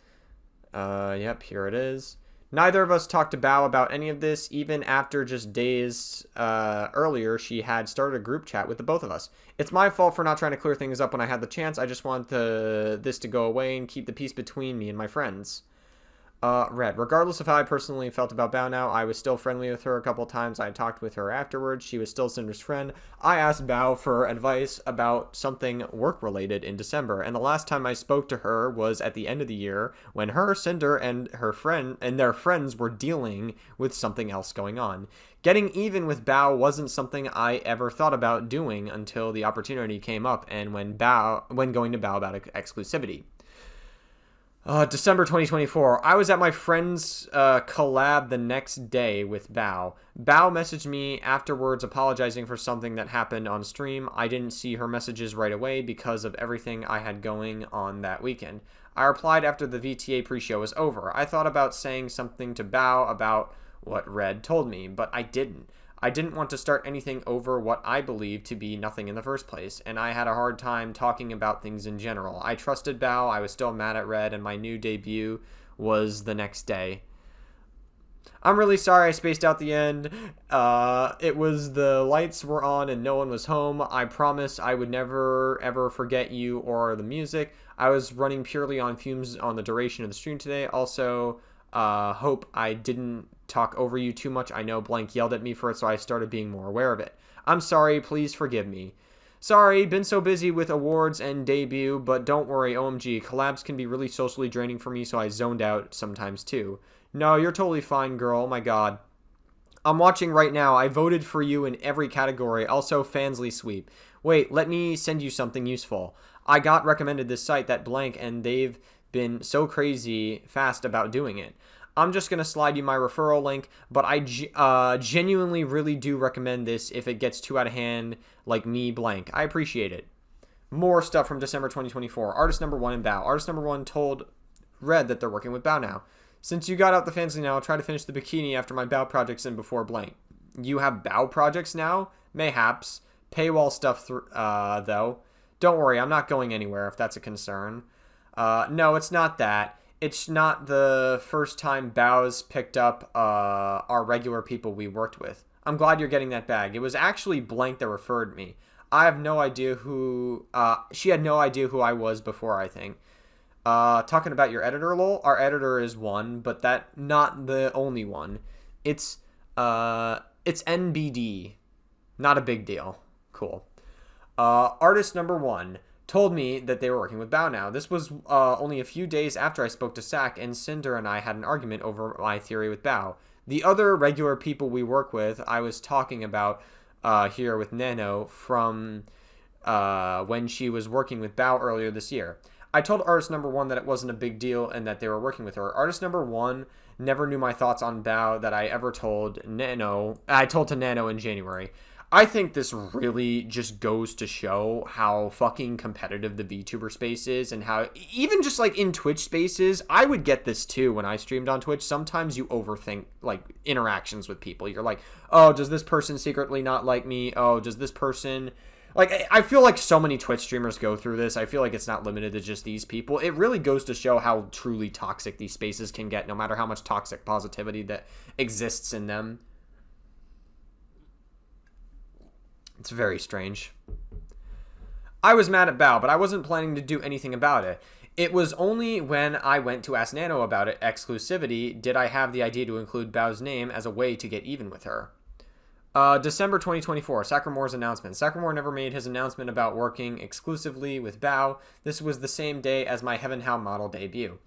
Yep, here it is. Neither of us talked to Bao about any of this, even after just days earlier she had started a group chat with the both of us. It's my fault for not trying to clear things up when I had the chance. I just want this to go away and keep the peace between me and my friends. Red. Regardless of how I personally felt about Bao now, I was still friendly with her a couple times. I talked with her afterwards. She was still Cinder's friend. I asked Bao for advice about something work-related in December, and the last time I spoke to her was at the end of the year when her, Cinder, and her friend and their friends were dealing with something else going on. Getting even with Bao wasn't something I ever thought about doing until the opportunity came up, and when going to Bao about exclusivity. December 2024. I was at my friend's collab the next day with Bao. Bao messaged me afterwards apologizing for something that happened on stream. I didn't see her messages right away because of everything I had going on that weekend. I replied after the VTA pre-show was over. I thought about saying something to Bao about what Red told me, but I didn't. I didn't want to start anything over what I believed to be nothing in the first place, and I had a hard time talking about things in general. I trusted Bao, I was still mad at Red, and my new debut was the next day. I'm really sorry I spaced out the end. It was the lights were on and no one was home. I promise I would never ever forget you or the music. I was running purely on fumes on the duration of the stream today. Also, hope I didn't talk over you too much. I know Blank yelled at me for it, so I started being more aware of it. I'm sorry, please forgive me. Sorry, been so busy with awards and debut, but don't worry, OMG, collabs can be really socially draining for me, so I zoned out sometimes too. No, you're totally fine, girl, oh my god. I'm watching right now, I voted for you in every category, also Fansly sweep. Wait, let me send you something useful. I got recommended this site that Blank, and they've been so crazy fast about doing it. I'm just going to slide you my referral link, but I genuinely really do recommend this if it gets too out of hand like me, Blank. I appreciate it. More stuff from December 2024. Artist number 1 and Bao. Artist number 1 told Red that they're working with Bao now. Since you got out the Fansly now, I'll try to finish the bikini after my Bao project's in before Blank. You have Bao projects now? Mayhaps. Paywall stuff, though. Don't worry, I'm not going anywhere if that's a concern. No, it's not that. It's not the first time Bow's picked up our regular people we worked with. I'm glad you're getting that bag. It was actually Blank that referred me. I have no idea who... she had no idea who I was before, I think. Talking about your editor, lol. Our editor is one, but that not the only one. It's NBD. Not a big deal. Cool. Artist number one told me that they were working with Bao now. This was only a few days after I spoke to Sack, and Sinder and I had an argument over my theory with Bao. The other regular people we work with, I was talking about here with Nano from when she was working with Bao earlier this year. I told artist number one that it wasn't a big deal and that they were working with her. Artist number one never knew my thoughts on Bao that I ever told Nano. I told to Nano in January. I think this really just goes to show how fucking competitive the VTuber space is, and how even just like in Twitch spaces, I would get this too when I streamed on Twitch. Sometimes you overthink like interactions with people. You're like, oh, does this person secretly not like me? Oh, does this person... Like, I feel like so many Twitch streamers go through this. I feel like it's not limited to just these people. It really goes to show how truly toxic these spaces can get, no matter how much toxic positivity that exists in them. It's very strange. I was mad at Bao, but I wasn't planning to do anything about it. It was only when I went to ask Nano about it, exclusivity, did I have the idea to include Bao's name as a way to get even with her. December 2024, Sacramore's announcement. Sacramore never made his announcement about working exclusively with Bao. This was the same day as my Heaven How model debut.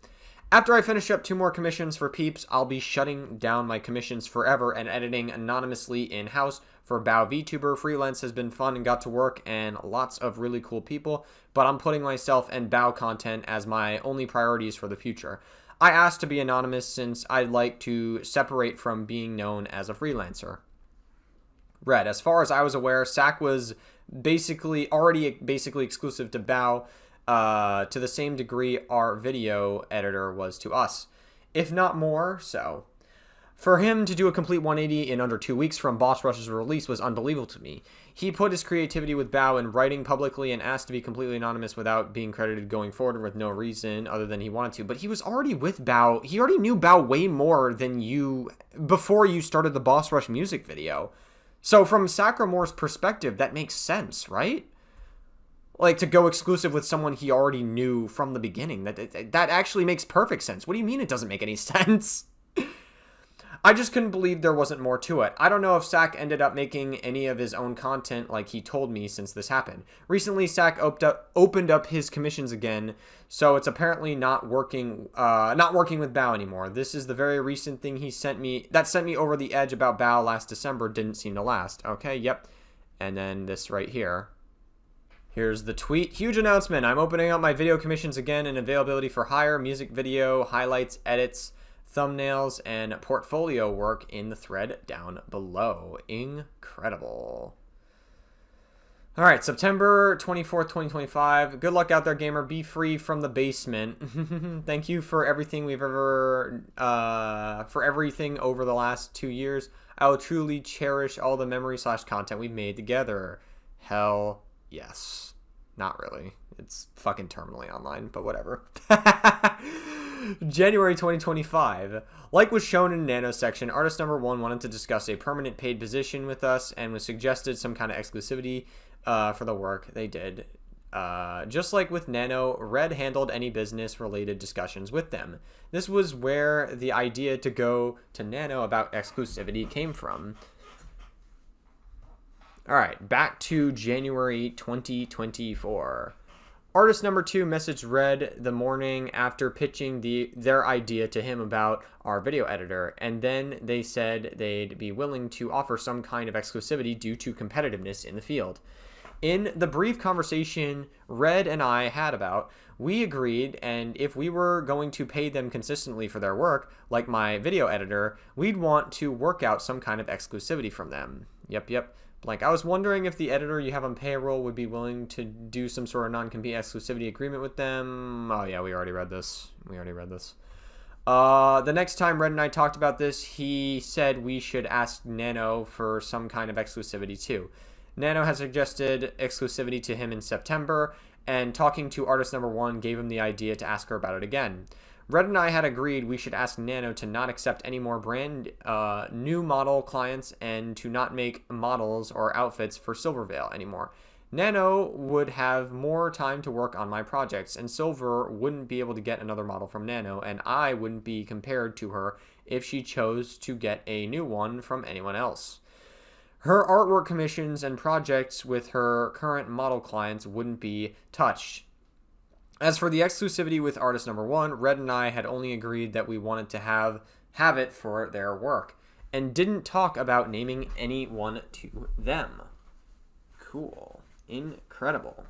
After I finish up 2 more commissions for Peeps, I'll be shutting down my commissions forever and editing anonymously in-house. For Bao VTuber, freelance has been fun and got to work and lots of really cool people, but I'm putting myself and Bao content as my only priorities for the future. I asked to be anonymous since I'd like to separate from being known as a freelancer. Red. As far as I was aware, Sack was already exclusive to Bao, to the same degree our video editor was to us, if not more so. For him to do a complete 180 in under 2 weeks from Boss Rush's release was unbelievable to me. He put his creativity with Bao in writing publicly and asked to be completely anonymous without being credited going forward with no reason other than he wanted to. But he was already with Bao. He already knew Bao way more than you before you started the Boss Rush music video. So from Sacramore's perspective, that makes sense, right? Like, to go exclusive with someone he already knew from the beginning. That actually makes perfect sense. What do you mean it doesn't make any sense? I just couldn't believe there wasn't more to it. I don't know if Sack ended up making any of his own content like he told me since this happened. Recently, Sack opened up his commissions again, so it's apparently not working with Bao anymore. This is the very recent thing he sent me that sent me over the edge about Bao last December. Didn't seem to last. Okay, yep. And then this right here. Here's the tweet. Huge announcement. I'm opening up my video commissions again and availability for hire, music video, highlights, edits, thumbnails, and portfolio work in the thread down below. Incredible. All right, September 24th, 2025. Good luck out there, gamer. Be free from the basement. Thank you for everything we've ever, for everything over the last 2 years. I will truly cherish all the memory/content we've made together. Hell yes. Not really. It's fucking terminally online, but whatever. January 2025. Like was shown in Nano section, artist number one wanted to discuss a permanent paid position with us and was suggested some kind of exclusivity for the work they did. Just like with Nano, Red handled any business related discussions with them. This was where the idea to go to Nano about exclusivity came from. Alright, back to January 2024. Artist number two messaged Red the morning after pitching their idea to him about our video editor, and then they said they'd be willing to offer some kind of exclusivity due to competitiveness in the field. In the brief conversation Red and I had we agreed, and if we were going to pay them consistently for their work, like my video editor, we'd want to work out some kind of exclusivity from them. Yep. Blank. I was wondering if the editor you have on payroll would be willing to do some sort of non-compete exclusivity agreement with them. Oh yeah, we already read this. The next time Red and I talked about this, he said we should ask Nano for some kind of exclusivity too. Nano has suggested exclusivity to him in September, and talking to artist number one gave him the idea to ask her about it again. Red and I had agreed we should ask Nano to not accept any more brand new model clients and to not make models or outfits for Silvervale anymore. Nano would have more time to work on my projects, and Silver wouldn't be able to get another model from Nano, and I wouldn't be compared to her if she chose to get a new one from anyone else. Her artwork commissions and projects with her current model clients wouldn't be touched. As for the exclusivity with artist number 1, Red and I had only agreed that we wanted to have it for their work, and didn't talk about naming anyone to them. Cool. Incredible.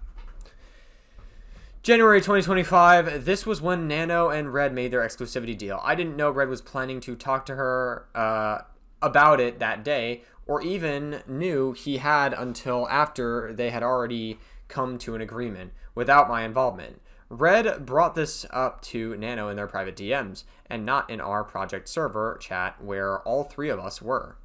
January 2025, this was when Nano and Red made their exclusivity deal. I didn't know Red was planning to talk to her about it that day, or even knew he had until after they had already come to an agreement, without my involvement. Red brought this up to Nano in their private DMs, and not in our project server chat where all 3 of us were.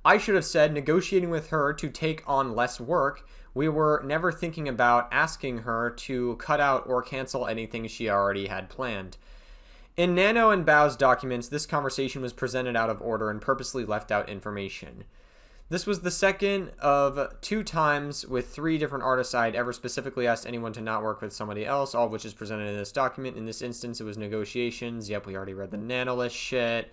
I should have said negotiating with her to take on less work. We were never thinking about asking her to cut out or cancel anything she already had planned. In Nano and Bao's documents, this conversation was presented out of order and purposely left out information. This was the second of 2 times with 3 different artists I'd ever specifically asked anyone to not work with somebody else, all of which is presented in this document. In this instance, it was negotiations. Yep, we already read the Nano list shit.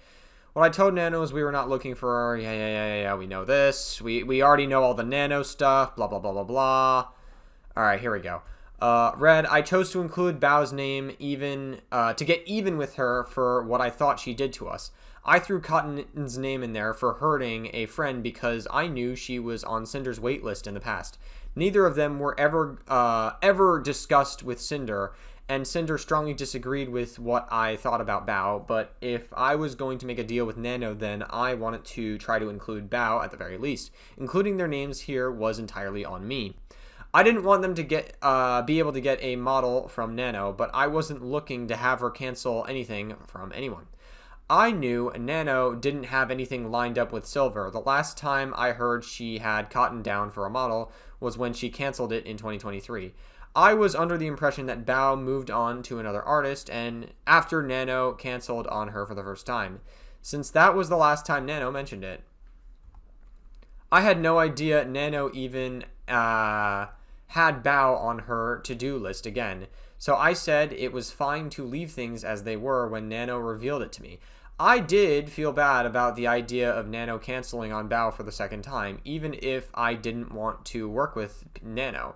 What I told Nano is we were not looking for, yeah, we know this. We already know all the Nano stuff, blah, blah, blah, blah, blah. All right, here we go. Red, I chose to include Bao's name even to get even with her for what I thought she did to us. I threw Cotton's name in there for hurting a friend because I knew she was on Cinder's wait list in the past. Neither of them were ever discussed with Cinder, and Cinder strongly disagreed with what I thought about Bao, but if I was going to make a deal with Nano, then I wanted to try to include Bao at the very least. Including their names here was entirely on me. I didn't want them to be able to get a model from Nano, but I wasn't looking to have her cancel anything from anyone. I knew Nano didn't have anything lined up with Silver. The last time I heard she had Cotton down for a model was when she canceled it in 2023. I was under the impression that Bao moved on to another artist, and after Nano canceled on her for the first time, since that was the last time Nano mentioned it. I had no idea Nano even had Bao on her to-do list again, so I said it was fine to leave things as they were when Nano revealed it to me. I did feel bad about the idea of Nano canceling on Bao for the second time, even if I didn't want to work with Nano,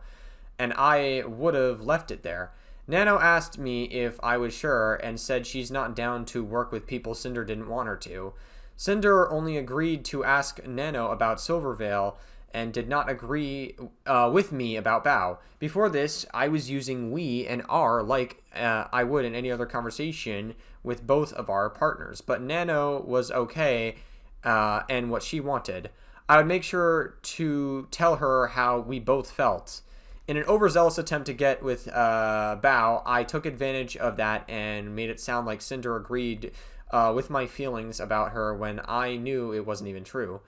and I would have left it there. Nano asked me if I was sure and said she's not down to work with people Cinder didn't want her to. Cinder only agreed to ask Nano about Silvervale and did not agree with me about Bao. Before this, I was using we and our like I would in any other conversation with both of our partners, but Nano was okay and what she wanted. I would make sure to tell her how we both felt. In an overzealous attempt to get with Bao, I took advantage of that and made it sound like Cinder agreed with my feelings about her when I knew it wasn't even true.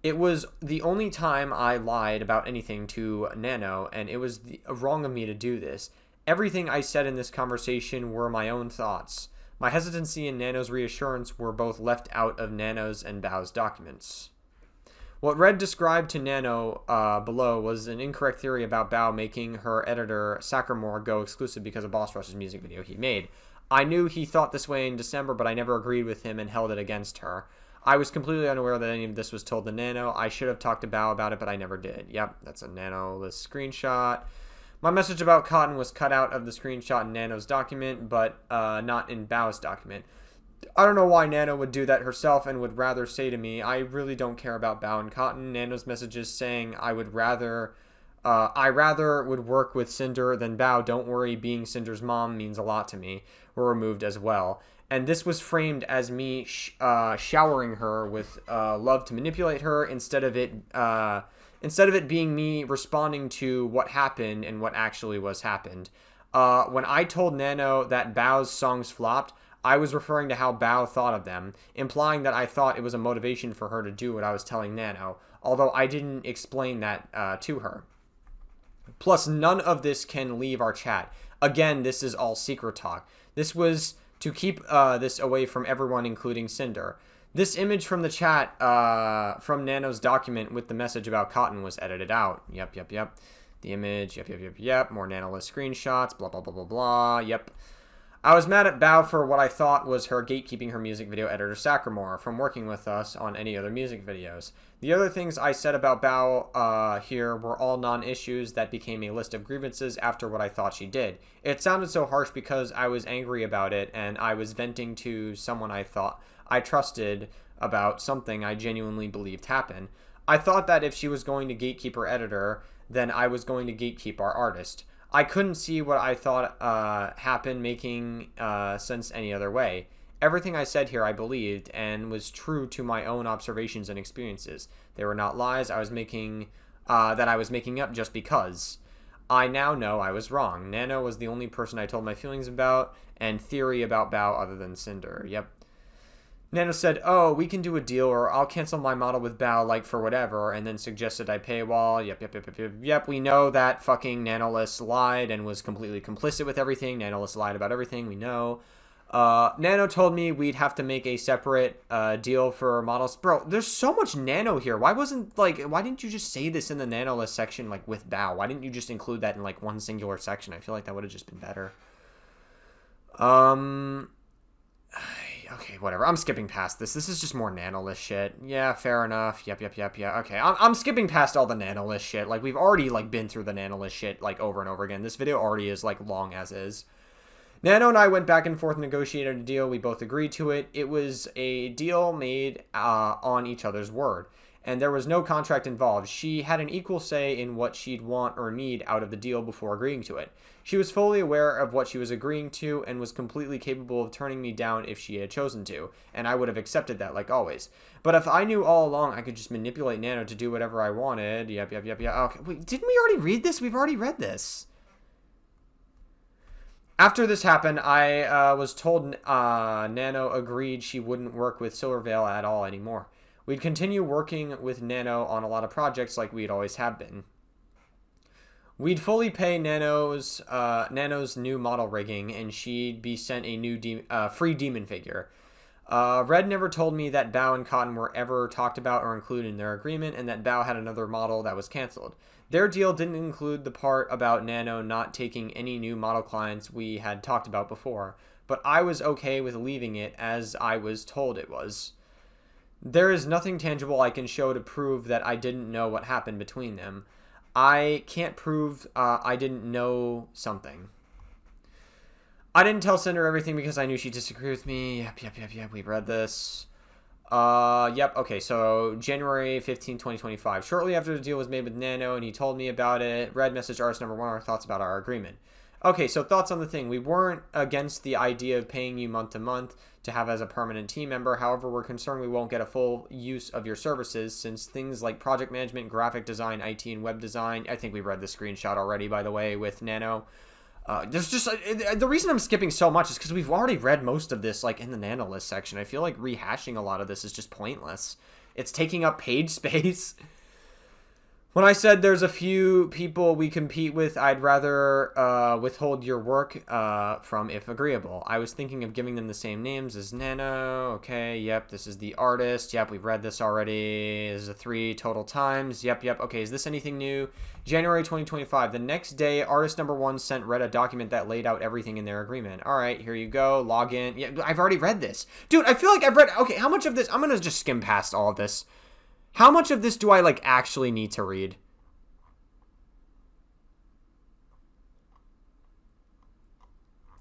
It was the only time I lied about anything to Nano, and it was wrong of me to do this. Everything I said in this conversation were my own thoughts. My hesitancy and Nano's reassurance were both left out of Nano's and Bao's documents. What Red described to Nano below was an incorrect theory about Bao making her editor Saccamore go exclusive because of Boss Rush's music video he made. I knew he thought this way in December, but I never agreed with him and held it against her. I was completely unaware that any of this was told to Nano. I should have talked to Bao about it, but I never did. Yep, that's a Nano list screenshot. My message about Cotton was cut out of the screenshot in Nano's document, but not in Bao's document. I don't know why Nano would do that herself and would rather say to me, I really don't care about Bao and Cotton. Nano's messages saying I rather would work with Cinder than Bao. Don't worry, being Cinder's mom means a lot to me, were removed as well. And this was framed as me showering her with love to manipulate her instead of it being me responding to what happened and what actually was happened. When I told Nano that Bao's songs flopped, I was referring to how Bao thought of them, implying that I thought it was a motivation for her to do what I was telling Nano, although I didn't explain that to her. Plus, none of this can leave our chat. Again, this is all secret talk. This was to keep this away from everyone, including Sinder. This image from the chat from Nano's document with the message about Cotton was edited out. Yep. The image, yep. More Nanoless screenshots, blah, blah, blah, blah, blah. Yep. I was mad at Bao for what I thought was her gatekeeping her music video editor Sacramore from working with us on any other music videos. The other things I said about Bao here were all non-issues that became a list of grievances after what I thought she did. It sounded so harsh because I was angry about it and I was venting to someone I thought I trusted about something I genuinely believed happened. I thought that if she was going to gatekeep her editor, then I was going to gatekeep our artist. I couldn't see what I thought happened making sense any other way. Everything I said here I believed and was true to my own observations and experiences. They were not lies I was making up just because. I now know I was wrong. Nano was the only person I told my feelings about and theory about Bao other than Sinder. Yep. Nano said, oh, we can do a deal, or I'll cancel my model with Bao, like, for whatever, and then suggested I paywall. Yep, we know that fucking Nanoless lied and was completely complicit with everything. Nanoless lied about everything, we know. Nano told me we'd have to make a separate deal for models. Bro, there's so much Nano here. Why didn't you just say this in the Nanoless section, like, with Bao? Why didn't you just include that in, like, one singular section? I feel like that would have just been better. Okay, whatever. I'm skipping past this. This is just more Nanoless shit. Yeah, fair enough. Yep. Yeah. Okay, I'm skipping past all the Nanoless shit. Like, we've already, like, been through the Nanoless shit, like, over and over again. This video already is, like, long as is. Nano and I went back and forth, negotiated a deal. We both agreed to it. It was a deal made on each other's word, and there was no contract involved. She had an equal say in what she'd want or need out of the deal before agreeing to it. She was fully aware of what she was agreeing to and was completely capable of turning me down if she had chosen to, and I would have accepted that like always. But if I knew all along I could just manipulate Nano to do whatever I wanted, yep. Okay, wait, didn't we already read this? We've already read this. After this happened, I was told Nano agreed she wouldn't work with Silvervale at all anymore. We'd continue working with Nano on a lot of projects like we'd always have been. We'd fully pay Nano's new model rigging, and she'd be sent a new free demon figure. Red never told me that Bao and Cotton were ever talked about or included in their agreement, and that Bao had another model that was canceled. Their deal didn't include the part about Nano not taking any new model clients we had talked about before, but I was okay with leaving it as I was told it was. There is nothing tangible I can show to prove that I didn't know what happened between them. I can't prove I didn't know something. I didn't tell Cinder everything because I knew she'd disagree with me. Yep, we read this. Okay, so January 15, 2025. Shortly after the deal was made with Nano and he told me about it, Red messaged artist number 1 our thoughts about our agreement. Okay, so thoughts on the thing. We weren't against the idea of paying you month to month to have as a permanent team member. However, we're concerned we won't get a full use of your services since things like project management, graphic design, IT, and web design. I think we read the screenshot already, by the way, with Nano. There's just the reason I'm skipping so much is because we've already read most of this, like in the Nanolist section. I feel like rehashing a lot of this is just pointless. It's taking up page space. When I said there's a few people we compete with, I'd rather withhold your work from if agreeable. I was thinking of giving them the same names as Nano. Okay, yep, this is the artist. Yep, we've read this already. This is 3 total times. Yep. Okay, is this anything new? January 2025. The next day, artist number 1 sent Red a document that laid out everything in their agreement. All right, here you go. Log in. Yeah, I've already read this. Dude, I feel like I've read... Okay, how much of this... I'm going to just skim past all of this. How much of this do I, like, actually need to read?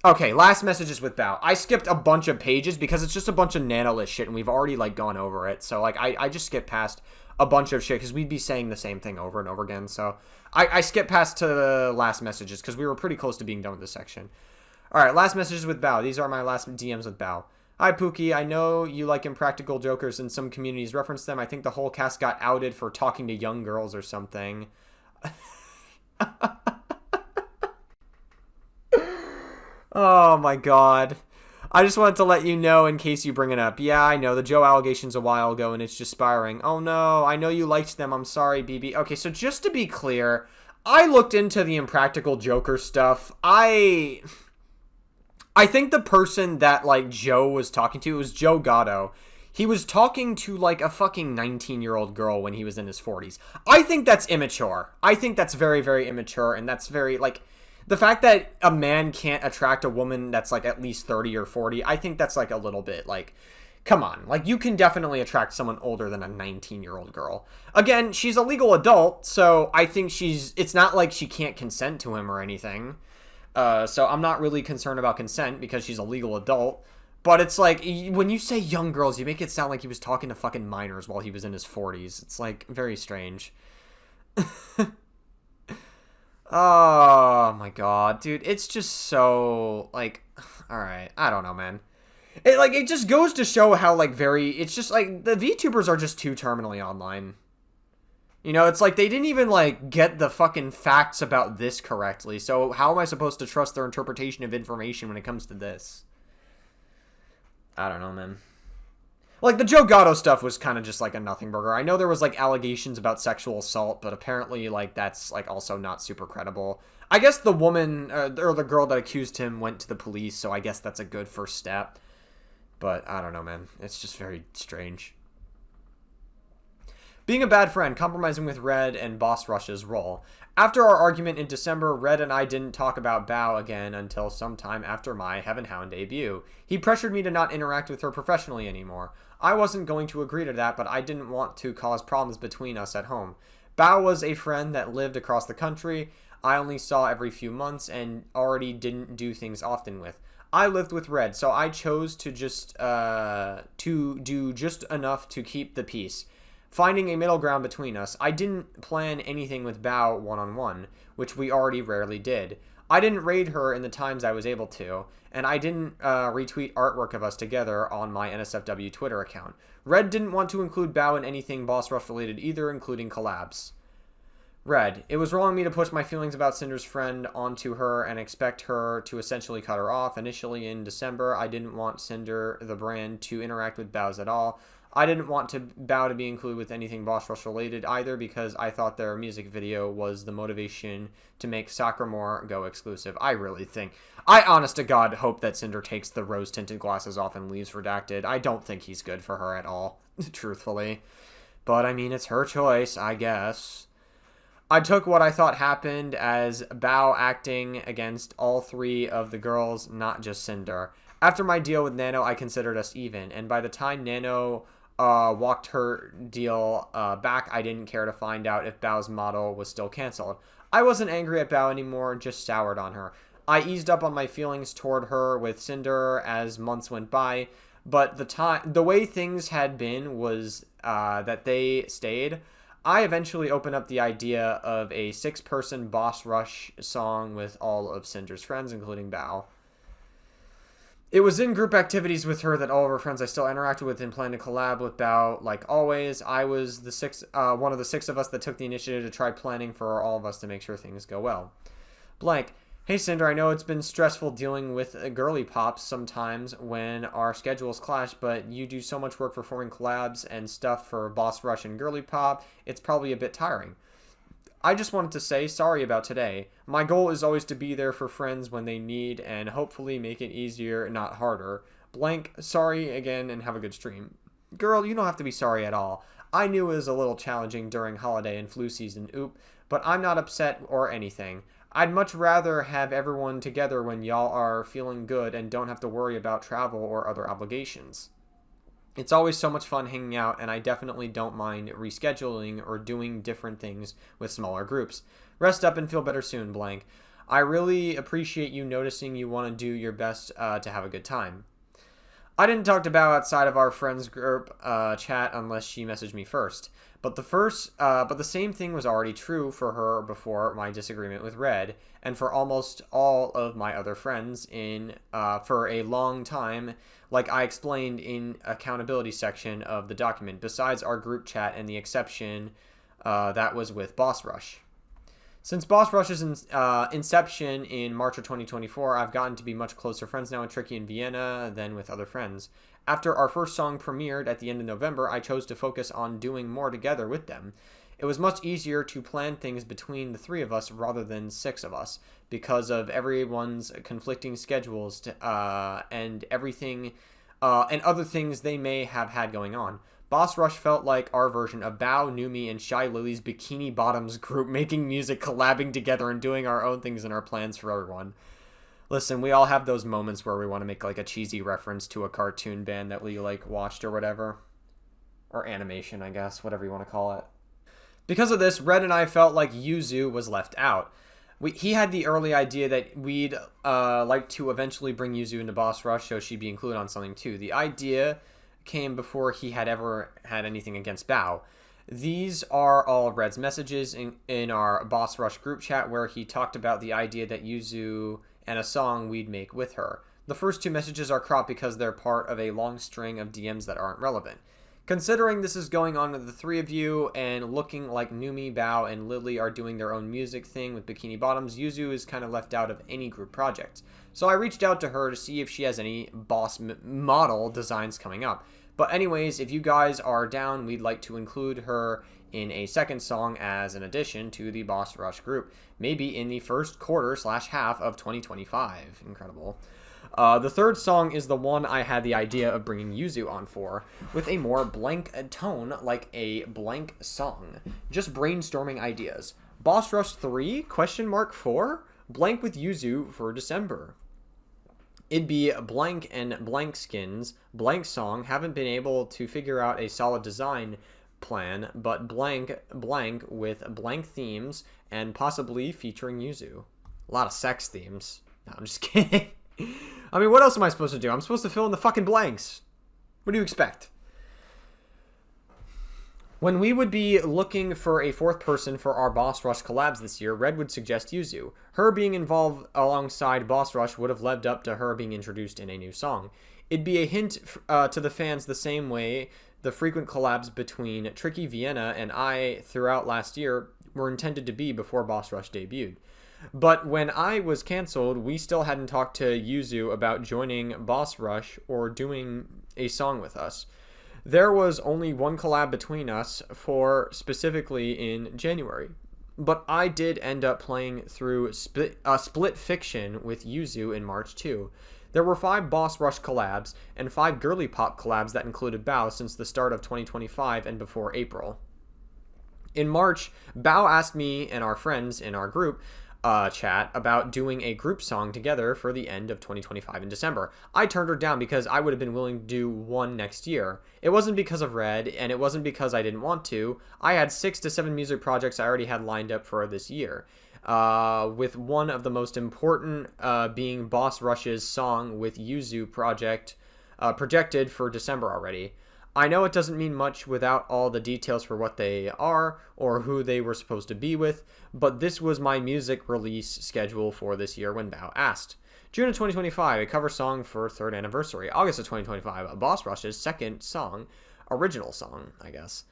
Okay, last messages with Bao. I skipped a bunch of pages because it's just a bunch of Nanolist shit, and we've already, like, gone over it. So, like, I just skipped past a bunch of shit because we'd be saying the same thing over and over again. So, I skipped past to the last messages because we were pretty close to being done with this section. All right, last messages with Bao. These are my last DMs with Bao. Hi, Pookie. I know you like Impractical Jokers and some communities reference them. I think the whole cast got outed for talking to young girls or something. Oh, my God. I just wanted to let you know in case you bring it up. Yeah, I know. The Joe allegation's a while ago, and it's just spiraling. Oh, no. I know you liked them. I'm sorry, BB. Okay, so just to be clear, I looked into the Impractical Joker stuff. I think the person that, like, Joe was talking to was Joe Gatto. He was talking to, like, a fucking 19-year-old girl when he was in his 40s. I think that's immature. I think that's very, very immature, and that's very, like, the fact that a man can't attract a woman that's, like, at least 30 or 40, I think that's, like, a little bit, like, come on. Like, you can definitely attract someone older than a 19-year-old girl. Again, she's a legal adult, so I think it's not like she can't consent to him or anything. So I'm not really concerned about consent because she's a legal adult. But it's like, when you say young girls, you make it sound like he was talking to fucking minors while he was in his 40s. It's, like, very strange. Oh, my God. Dude, it's just so, like, alright. I don't know, man. It just goes to show how, like, it's just, like, the VTubers are just too terminally online. You know, it's like they didn't even, like, get the fucking facts about this correctly. So how am I supposed to trust their interpretation of information when it comes to this? I don't know, man. Like, the Joe Gatto stuff was kind of just, like, a nothing burger. I know there was, like, allegations about sexual assault, but apparently, like, that's, like, also not super credible. I guess the woman, or the girl that accused him went to the police, so I guess that's a good first step. But, I don't know, man. It's just very strange. Being a bad friend, compromising with Red and Boss Rush's role. After our argument in December, Red and I didn't talk about Bao again until sometime after my Heaven Hound debut. He pressured me to not interact with her professionally anymore. I wasn't going to agree to that, but I didn't want to cause problems between us at home. Bao was a friend that lived across the country. I only saw every few months and already didn't do things often with. I lived with Red, so I chose to do just enough to keep the peace. Finding a middle ground between us, I didn't plan anything with Bao one-on-one, which we already rarely did. I didn't raid her in the times I was able to, and I didn't retweet artwork of us together on my NSFW Twitter account. Red didn't want to include Bao in anything Boss Rush related either, including collabs. Red, it was wrong of me to push my feelings about Cinder's friend onto her and expect her to essentially cut her off. Initially in December, I didn't want Cinder, the brand, to interact with Bao's at all. I didn't want Bao to be included with anything Boss Rush related either because I thought their music video was the motivation to make Sacramore go exclusive. I honest to God hope that Cinder takes the rose-tinted glasses off and leaves redacted. I don't think he's good for her at all, truthfully. But I mean, it's her choice, I guess. I took what I thought happened as Bao acting against all three of the girls, not just Cinder. After my deal with Nano, I considered us even, and by the time Nano walked her deal back, I didn't care to find out if Bao's model was still canceled. I wasn't angry at Bao anymore, just soured on her. I eased up on my feelings toward her with Cinder as months went by, but the way things had been was that they stayed. I eventually opened up the idea of a 6-person Boss Rush song with all of Cinder's friends, including Bao. It was in group activities with her that all of her friends I still interacted with and planned to collab with Bao. Like always, I was one of the 6 of us that took the initiative to try planning for all of us to make sure things go well. Blank. Hey Cinder, I know it's been stressful dealing with girly pops sometimes when our schedules clash, but you do so much work for forming collabs and stuff for Boss Rush and girly pop, it's probably a bit tiring. I just wanted to say sorry about today. My goal is always to be there for friends when they need and hopefully make it easier, not harder. Blank, sorry again and have a good stream. Girl, you don't have to be sorry at all. I knew it was a little challenging during holiday and flu season, but I'm not upset or anything. I'd much rather have everyone together when y'all are feeling good and don't have to worry about travel or other obligations. It's always so much fun hanging out, and I definitely don't mind rescheduling or doing different things with smaller groups. Rest up and feel better soon, Blank. I really appreciate you noticing you want to do your best to have a good time. I didn't talk to Bao outside of our friends group chat unless she messaged me first. But the same thing was already true for her before my disagreement with Red, and for almost all of my other friends for a long time, like I explained in accountability section of the document, besides our group chat and the exception that was with Boss Rush. Since Boss Rush's inception in March of 2024, I've gotten to be much closer friends now with Tricky and Vienna than with other friends. After our first song premiered at the end of November, I chose to focus on doing more together with them. It was much easier to plan things between the three of us rather than six of us because of everyone's conflicting schedules and everything and other things they may have had going on. Boss Rush felt like our version of Bao, Numi, and Shy Lily's Bikini Bottoms group making music, collabing together, and doing our own things and our plans for everyone. Listen, we all have those moments where we want to make like a cheesy reference to a cartoon band that we like watched or whatever. Or animation, I guess, whatever you want to call it. Because of this, Red and I felt like Yuzu was left out. He had the early idea that we'd like to eventually bring Yuzu into Boss Rush, so she'd be included on something too. The idea came before he had ever had anything against Bao. These are all Red's messages in our Boss Rush group chat where he talked about the idea that Yuzu and a song we'd make with her. The first two messages are cropped because they're part of a long string of DMs that aren't relevant. Considering this is going on with the three of you and looking like Numi, Bao, and Lily are doing their own music thing with Bikini Bottoms, Yuzu is kind of left out of any group project. So I reached out to her to see if she has any boss model designs coming up. But anyways, if you guys are down, we'd like to include her in a second song as an addition to the Boss Rush group. Maybe in the first quarter/half of 2025. Incredible. The third song is the one I had the idea of bringing Yuzu on for, with a more blank tone, like a blank song. Just brainstorming ideas. Boss Rush 3? Question mark 4? Blank with Yuzu for December. It'd be blank and blank skins, blank song, haven't been able to figure out a solid design plan, but blank with blank themes, and possibly featuring Yuzu. A lot of sex themes. No, I'm just kidding. I mean, what else am I supposed to do? I'm supposed to fill in the fucking blanks. What do you expect? When we would be looking for a fourth person for our Boss Rush collabs this year, Red would suggest Yuzu. Her being involved alongside Boss Rush would have led up to her being introduced in a new song. It'd be a hint to the fans the same way the frequent collabs between Tricky Vienna and I throughout last year were intended to be before Boss Rush debuted. But when I was cancelled, we still hadn't talked to Yuzu about joining Boss Rush or doing a song with us. There was only one collab between us for specifically in January. But I did end up playing through Split Fiction with Yuzu in March too. There were 5 Boss Rush collabs and 5 girly pop collabs that included Bao since the start of 2025 and before April. In March, Bao asked me and our friends in our group chat about doing a group song together for the end of 2025 in December. I turned her down because I would have been willing to do one next year. It wasn't because of Red, and it wasn't because I didn't want to. I had 6 to 7 music projects I already had lined up for this year, with one of the most important being Boss Rush's song with Yuzu projected for December already. I know it doesn't mean much without all the details for what they are or who they were supposed to be with, but this was my music release schedule for this year when Bao asked. June of 2025, a cover song for 3rd anniversary. August of 2025, a Boss Rush's second song, original song, I guess.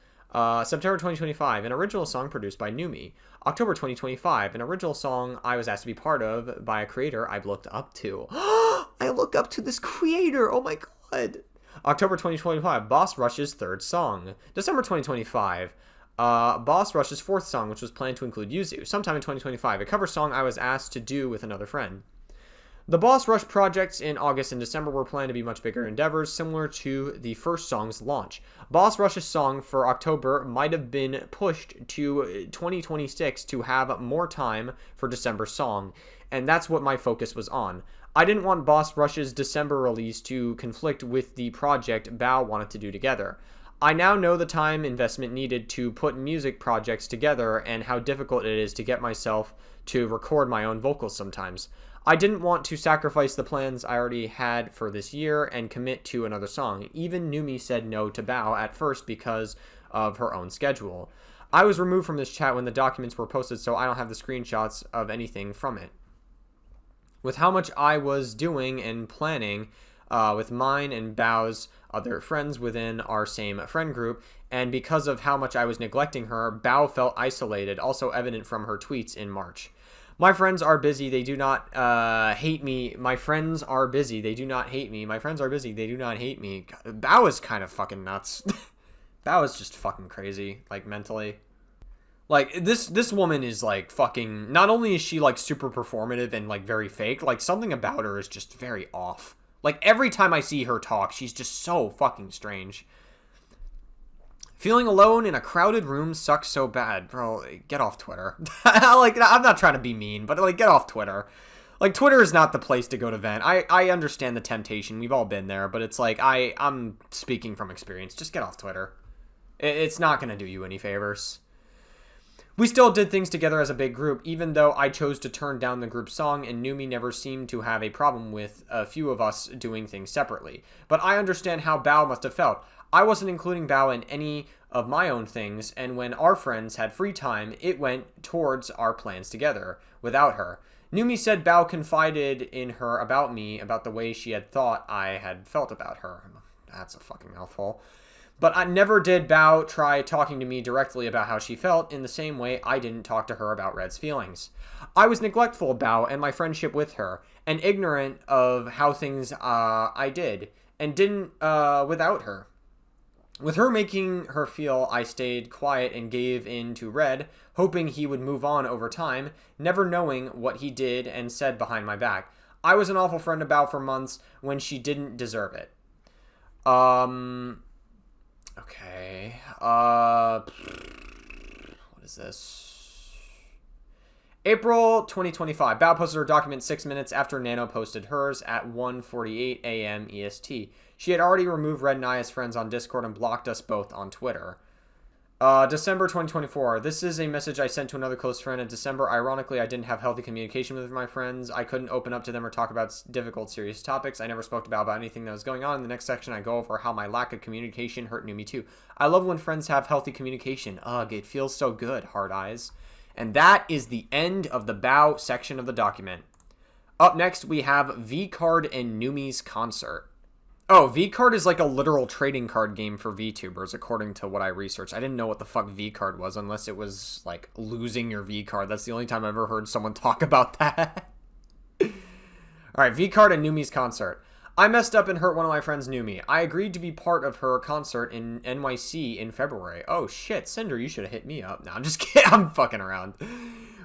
September 2025, an original song produced by Numi. October 2025, an original song I was asked to be part of by a creator I've looked up to. I look up to this creator! Oh my god! October 2025, Boss Rush's 3rd song. December 2025, Boss Rush's 4th song, which was planned to include Yuzu. Sometime in 2025, a cover song I was asked to do with another friend. The Boss Rush projects in August and December were planned to be much bigger endeavors, similar to the first song's launch. Boss Rush's song for October might have been pushed to 2026 to have more time for December's song, and that's what my focus was on. I didn't want Boss Rush's December release to conflict with the project Bao wanted to do together. I now know the time investment needed to put music projects together and how difficult it is to get myself to record my own vocals sometimes. I didn't want to sacrifice the plans I already had for this year and commit to another song. Even Numi said no to Bao at first because of her own schedule. I was removed from this chat when the documents were posted, so I don't have the screenshots of anything from it. With how much I was doing and planning with mine and Bao's other friends within our same friend group, and because of how much I was neglecting her, Bao felt isolated, also evident from her tweets in March. My friends are busy, they do not hate me. My friends are busy, they do not hate me. My friends are busy, they do not hate me. God, Bao is kind of fucking nuts. Bao is just fucking crazy, like mentally. Like, this woman is, like, fucking... Not only is she, like, super performative and, like, very fake, like, something about her is just very off. Like, every time I see her talk, she's just so fucking strange. Feeling alone in a crowded room sucks so bad. Bro, get off Twitter. Like, I'm not trying to be mean, but, like, get off Twitter. Like, Twitter is not the place to go to vent. I understand the temptation. We've all been there, but it's like, I'm speaking from experience. Just get off Twitter. It's not going to do you any favors. We still did things together as a big group, even though I chose to turn down the group song, and Numi never seemed to have a problem with a few of us doing things separately. But I understand how Bao must have felt. I wasn't including Bao in any of my own things, and when our friends had free time, it went towards our plans together, without her. Numi said Bao confided in her about me, about the way she had thought I had felt about her. That's a fucking mouthful. But I never did Bao try talking to me directly about how she felt, in the same way I didn't talk to her about Red's feelings. I was neglectful of Bao and my friendship with her, and ignorant of how things I did, and didn't without her. With her making her feel, I stayed quiet and gave in to Red, hoping he would move on over time, never knowing what he did and said behind my back. I was an awful friend to Bao for months when she didn't deserve it. Okay. What is this? April 2025. Bao posted her document 6 minutes after Nano posted hers at 1:48 a.m. EST. She had already removed Red and I as friends on Discord and blocked us both on Twitter. December 2024. This is a message I sent to another close friend in December. Ironically, I didn't have healthy communication with my friends. I couldn't open up to them or talk about difficult, serious topics. I never spoke to Bao about anything that was going on. In the next section, I go over how my lack of communication hurt Numi too. I love when friends have healthy communication. Ugh, it feels so good, hard eyes. And that is the end of the Bao section of the document. Up next, we have V-Card and Numi's concert. Oh, V-Card is like a literal trading card game for VTubers, according to what I researched. I didn't know what the fuck V-Card was, unless it was, like, losing your V-Card. That's the only time I've ever heard someone talk about that. Alright, V-Card and Numi's concert. I messed up and hurt one of my friends, Numi. I agreed to be part of her concert in NYC in February. Oh, shit, Cinder, you should have hit me up. No, I'm just kidding. I'm fucking around.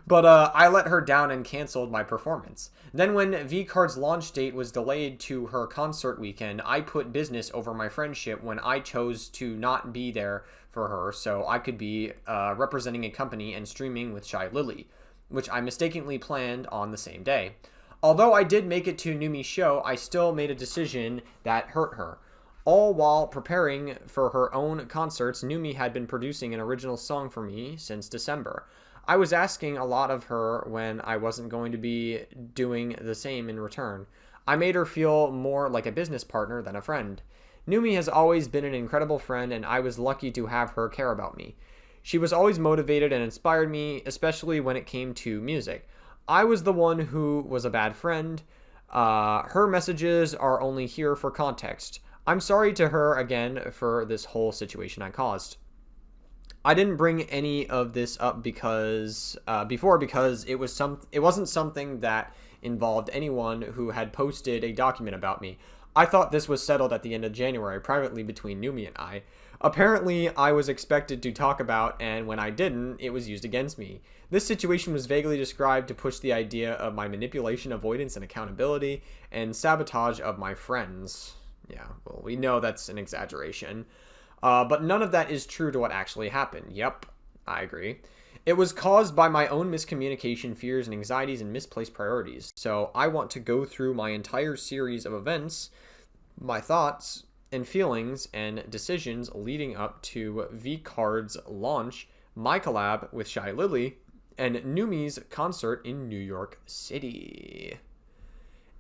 But I let her down and canceled my performance. Then when V-Card's launch date was delayed to her concert weekend, I put business over my friendship when I chose to not be there for her so I could be representing a company and streaming with Shy Lily, which I mistakenly planned on the same day. Although I did make it to Numi's show, I still made a decision that hurt her. All while preparing for her own concerts, Numi had been producing an original song for me since December. I was asking a lot of her when I wasn't going to be doing the same in return. I made her feel more like a business partner than a friend. Numi has always been an incredible friend, and I was lucky to have her care about me. She was always motivated and inspired me, especially when it came to music. I was the one who was a bad friend. Her messages are only here for context. I'm sorry to her again for this whole situation I caused. I didn't bring any of this up because it wasn't something that involved anyone who had posted a document about me. I thought this was settled at the end of January, privately between Numi and I. Apparently, I was expected to talk about, and when I didn't, it was used against me. This situation was vaguely described to push the idea of my manipulation, avoidance, and accountability, and sabotage of my friends. Yeah, well, we know that's an exaggeration. But none of that is true to what actually happened. Yep, I agree. It was caused by my own miscommunication, fears, and anxieties, and misplaced priorities. So I want to go through my entire series of events, my thoughts and feelings and decisions leading up to V-Card's launch, my collab with Shy Lily, and Numi's concert in New York City.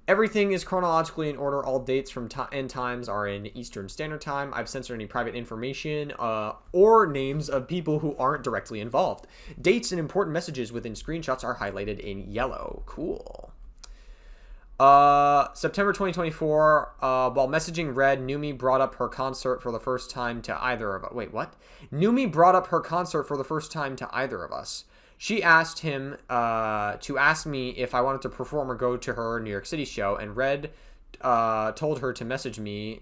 Everything is chronologically in order. All dates from and times are in Eastern Standard Time. I've censored any private information or names of people who aren't directly involved. Dates and important messages within screenshots are highlighted in yellow. Cool. September 2024, while messaging Red, Numi brought up her concert for the first time to either of us. Wait, what? Numi brought up her concert for the first time to either of us. She asked him to ask me if I wanted to perform or go to her New York City show, and Red told her to message me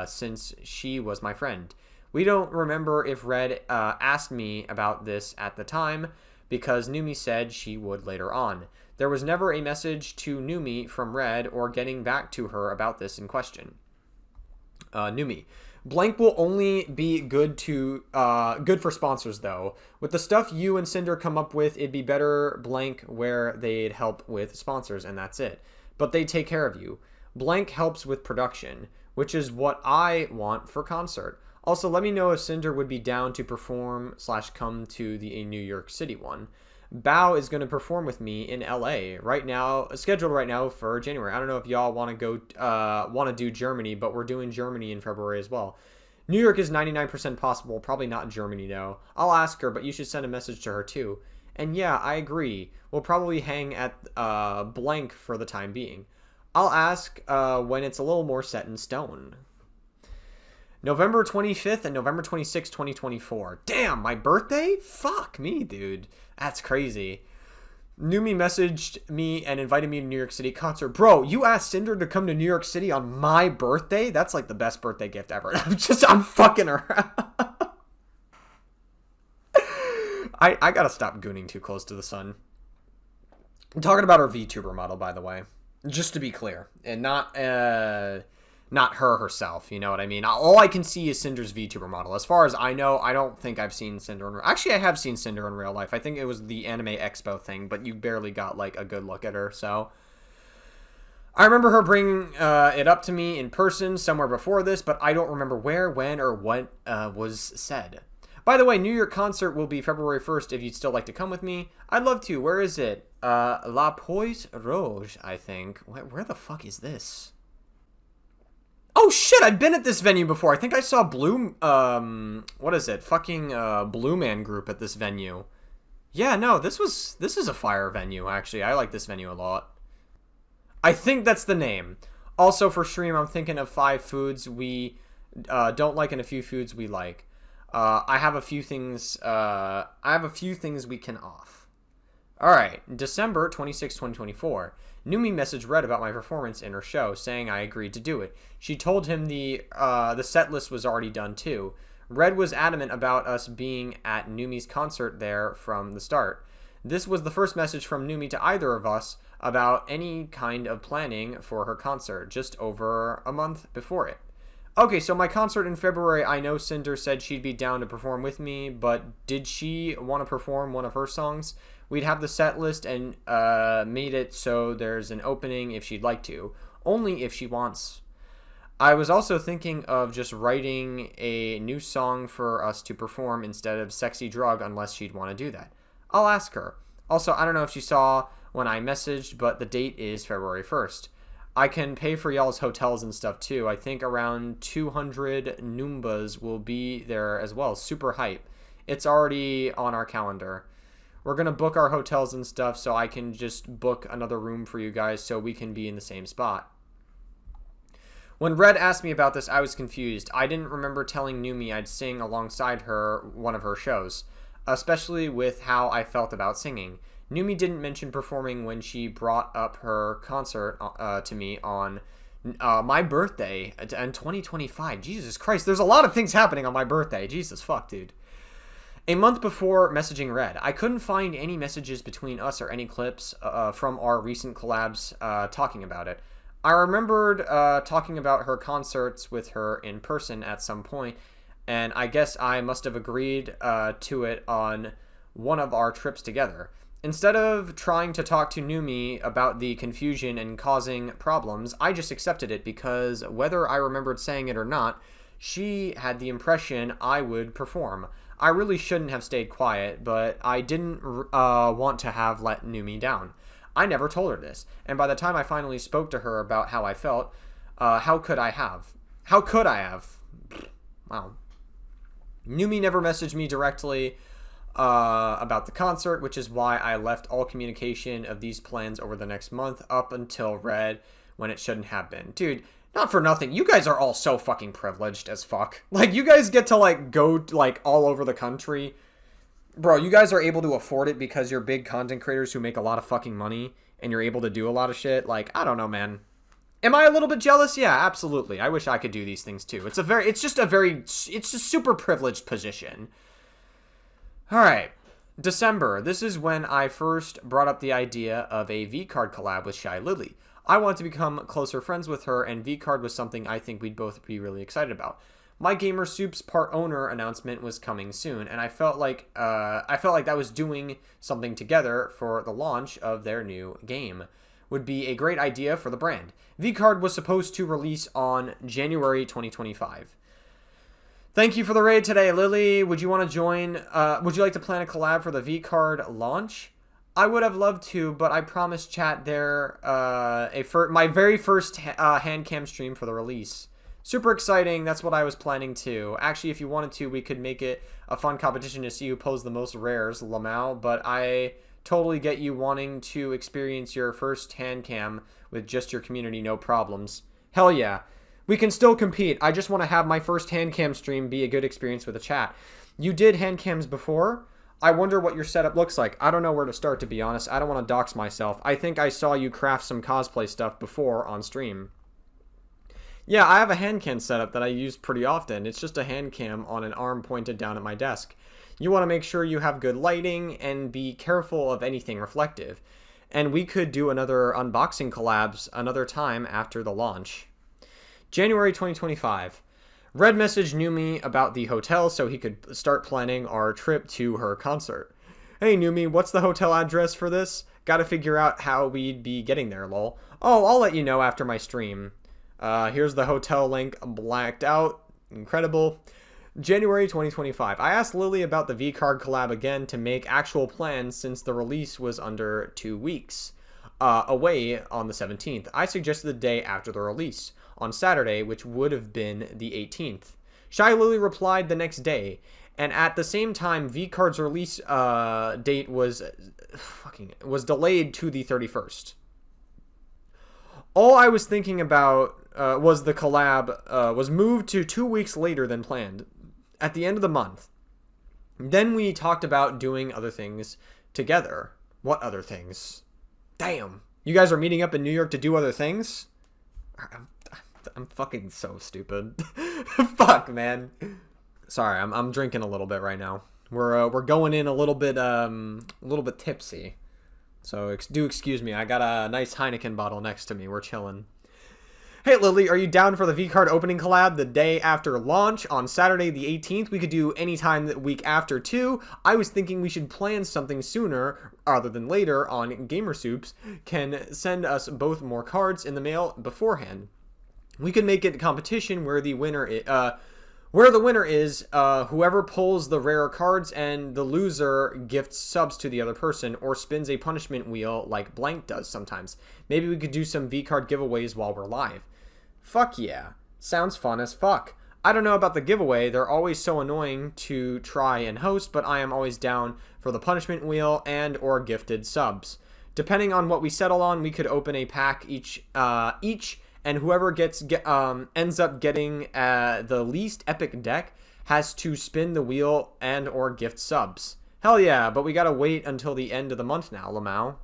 since she was my friend. We don't remember if Red asked me about this at the time, because Numi said she would later on. There was never a message to Numi from Red or getting back to her about this in question. Numi. Blank will only be good for sponsors, though. With the stuff you and Sinder come up with, it'd be better blank where they'd help with sponsors, and that's it. But they take care of you. Blank helps with production, which is what I want for concert. Also, let me know if Sinder would be down to perform / come to the New York City one. Bao is going to perform with me in LA right now, scheduled right now for January. I don't know if y'all want to do Germany, but we're doing Germany in February as well. New York is 99% possible, probably not Germany though. I'll ask her, but you should send a message to her too. And yeah, I agree. We'll probably hang at blank for the time being. I'll ask when it's a little more set in stone. November 25th and November 26th, 2024. Damn, my birthday? Fuck me, dude. That's crazy. Numi messaged me and invited me to New York City concert. Bro, you asked Cinder to come to New York City on my birthday? That's like the best birthday gift ever. I'm fucking around. I gotta stop gooning too close to the sun. I'm talking about our VTuber model, by the way. Just to be clear. And not her herself, you know what I mean? All I can see is Cinder's VTuber model. As far as I know, I don't think I've seen Cinder in real life. Actually, I have seen Cinder in real life. I think it was the Anime Expo thing, but you barely got, like, a good look at her, so... I remember her bringing it up to me in person somewhere before this, but I don't remember where, when, or what was said. By the way, New York concert will be February 1st if you'd still like to come with me. I'd love to. Where is it? La Poise Rouge, I think. Where the fuck is this? Oh shit, I've been at this venue before. I think I saw what is it? Fucking Blue Man Group at this venue. Yeah, no, this is a fire venue, actually. I like this venue a lot. I think that's the name. Also for stream, I'm thinking of 5 foods we don't like and a few foods we like. I have a few things we can off. Alright, December 26, 2024. Numi messaged Red about my performance in her show, saying I agreed to do it. She told him the set list was already done too. Red was adamant about us being at Numi's concert there from the start. This was the first message from Numi to either of us about any kind of planning for her concert, just over a month before it. Okay, so my concert in February, I know Cinder said she'd be down to perform with me, but did she want to perform one of her songs? We'd have the set list and made it so there's an opening if she'd like to. Only if she wants. I was also thinking of just writing a new song for us to perform instead of Sexy Drug unless she'd want to do that. I'll ask her. Also, I don't know if she saw when I messaged, but the date is February 1st. I can pay for y'all's hotels and stuff too. I think around 200 Noombas will be there as well. Super hype. It's already on our calendar. We're going to book our hotels and stuff so I can just book another room for you guys so we can be in the same spot. When Red asked me about this, I was confused. I didn't remember telling Numi I'd sing alongside her one of her shows, especially with how I felt about singing. Numi didn't mention performing when she brought up her concert to me on my birthday in 2025. Jesus Christ, there's a lot of things happening on my birthday. Jesus fuck, dude. A month before messaging Red, I couldn't find any messages between us or any clips from our recent collabs talking about it. I remembered talking about her concerts with her in person at some point, and I guess I must have agreed to it on one of our trips together. Instead of trying to talk to Numi about the confusion and causing problems, I just accepted it because whether I remembered saying it or not, she had the impression I would perform. I really shouldn't have stayed quiet, but I didn't want to have let Numi down. I never told her this, and by the time I finally spoke to her about how I felt, how could I have? How could I have? Wow. Numi never messaged me directly about the concert, which is why I left all communication of these plans over the next month up until Red, when it shouldn't have been. Dude, not for nothing, you guys are all so fucking privileged as fuck. Like, you guys get to, like, go, like, all over the country. Bro, you guys are able to afford it because you're big content creators who make a lot of fucking money, and you're able to do a lot of shit. Like, I don't know, man. Am I a little bit jealous? Yeah, absolutely. I wish I could do these things too. It's a super privileged position. All right. December. This is when I first brought up the idea of a V-Card collab with Shy Lily. I wanted to become closer friends with her, and V-Card was something I think we'd both be really excited about. My Gamer Soup's part owner announcement was coming soon, and I felt like that was doing something together for the launch of their new game. Would be a great idea for the brand. V-Card was supposed to release on January 2025. Thank you for the raid today, Lily. Would you want to join? Would you like to plan a collab for the V-Card launch? I would have loved to, but I promised chat there my very first hand cam stream for the release. Super exciting. That's what I was planning to. Actually, if you wanted to, we could make it a fun competition to see who pulls the most rares, Lamau. But I totally get you wanting to experience your first hand cam with just your community, no problems. Hell yeah. We can still compete. I just want to have my first hand cam stream be a good experience with the chat. You did hand cams before? I wonder what your setup looks like. I don't know where to start, to be honest. I don't want to dox myself. I think I saw you craft some cosplay stuff before on stream. Yeah, I have a hand cam setup that I use pretty often. It's just a hand cam on an arm pointed down at my desk. You want to make sure you have good lighting and be careful of anything reflective. And we could do another unboxing collabs another time after the launch. January 2025. Red message Numi about the hotel so he could start planning our trip to her concert. Hey Numi, what's the hotel address for this? Gotta figure out how we'd be getting there, lol. Oh, I'll let you know after my stream. Here's the hotel link blacked out. Incredible. January 2025. I asked Lily about the V-Card collab again to make actual plans since the release was under 2 weeks away on the 17th. I suggested the day after the release, on Saturday, which would have been the 18th. Shy Lily replied the next day, and at the same time, V-Card's release date was delayed to the 31st. All I was thinking about was the collab was moved to 2 weeks later than planned, at the end of the month. Then we talked about doing other things together. What other things? Damn. You guys are meeting up in New York to do other things? I'm fucking so stupid. Fuck, man. Sorry, I'm drinking a little bit right now. We're going in a little bit tipsy. So do excuse me. I got a nice Heineken bottle next to me. We're chilling. Hey Lily, are you down for the V-Card opening collab the day after launch on Saturday the 18th? We could do any time the week after too. I was thinking we should plan something sooner rather than later on Gamer Soups can send us both more cards in the mail beforehand. We could make it a competition where the winner is whoever pulls the rarer cards, and the loser gifts subs to the other person or spins a punishment wheel like Blank does sometimes. Maybe we could do some V-Card giveaways while we're live. Fuck yeah. Sounds fun as fuck. I don't know about the giveaway. They're always so annoying to try and host, but I am always down for the punishment wheel and or gifted subs. Depending on what we settle on, we could open a pack each, and whoever ends up getting the least epic deck has to spin the wheel and or gift subs. Hell yeah, but we gotta wait until the end of the month now, Lamau.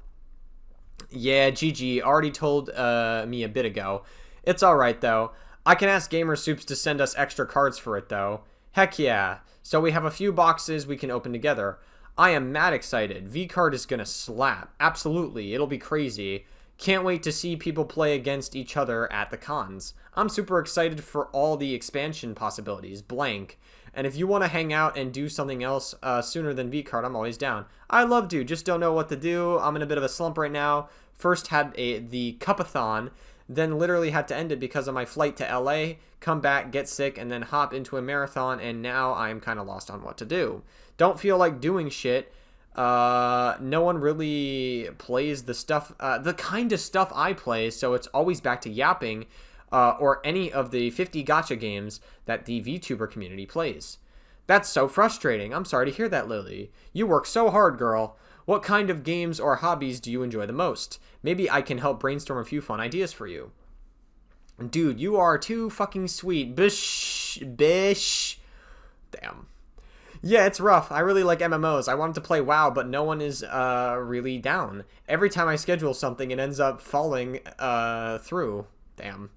Yeah, GG, already told me a bit ago. It's alright though. I can ask Gamer Soups to send us extra cards for it though. Heck yeah. So we have a few boxes we can open together. I am mad excited. V-Card is gonna slap. Absolutely, it'll be crazy. Can't wait to see people play against each other at the cons. I'm super excited for all the expansion possibilities. Blank. And if you want to hang out and do something else sooner than V-Card, I'm always down. I love to, just don't know what to do. I'm in a bit of a slump right now. First had the cupathon, then literally had to end it because of my flight to LA, come back, get sick, and then hop into a marathon, and now I'm kind of lost on what to do. Don't feel like doing shit. No one really plays the kind of stuff I play, so it's always back to yapping, or any of the 50 gacha games that the VTuber community plays. That's so frustrating. I'm sorry to hear that, Lily. You work so hard, girl. What kind of games or hobbies do you enjoy the most? Maybe I can help brainstorm a few fun ideas for you. Dude, you are too fucking sweet. Bish. Damn. Yeah, it's rough. I really like MMOs. I wanted to play WoW, but no one is really down. Every time I schedule something, it ends up falling through. Damn.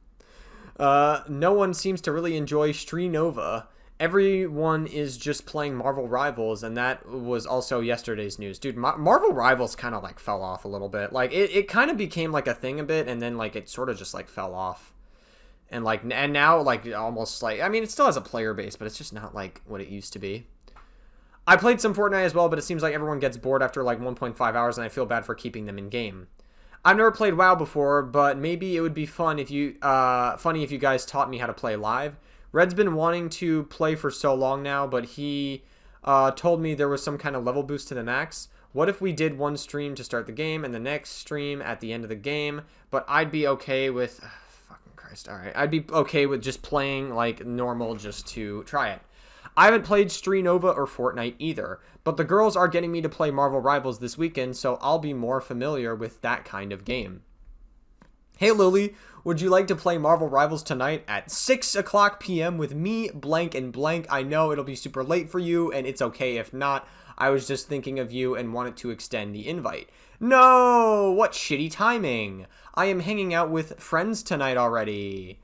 No one seems to really enjoy Street Nova. Everyone is just playing Marvel Rivals, and that was also yesterday's news. Dude, Marvel Rivals kind of, like, fell off a little bit. Like, it kind of became, like, a thing a bit, and then, like, it sort of just, like, fell off. And, like, and now, like, almost, like, I mean, it still has a player base, but it's just not, like, what it used to be. I played some Fortnite as well, but it seems like everyone gets bored after, like, 1.5 hours, and I feel bad for keeping them in game. I've never played WoW before, but maybe it would be funny if you guys taught me how to play live. Red's been wanting to play for so long now, but he told me there was some kind of level boost to the max. What if we did one stream to start the game and the next stream at the end of the game? But I'd be okay with... fucking Christ, alright. I'd be okay with just playing like normal just to try it. I haven't played Street Nova or Fortnite either, but the girls are getting me to play Marvel Rivals this weekend, so I'll be more familiar with that kind of game. Hey Lily, would you like to play Marvel Rivals tonight at 6 o'clock p.m. with me, blank and blank? I know it'll be super late for you, and it's okay if not. I was just thinking of you and wanted to extend the invite. No! What shitty timing! I am hanging out with friends tonight already.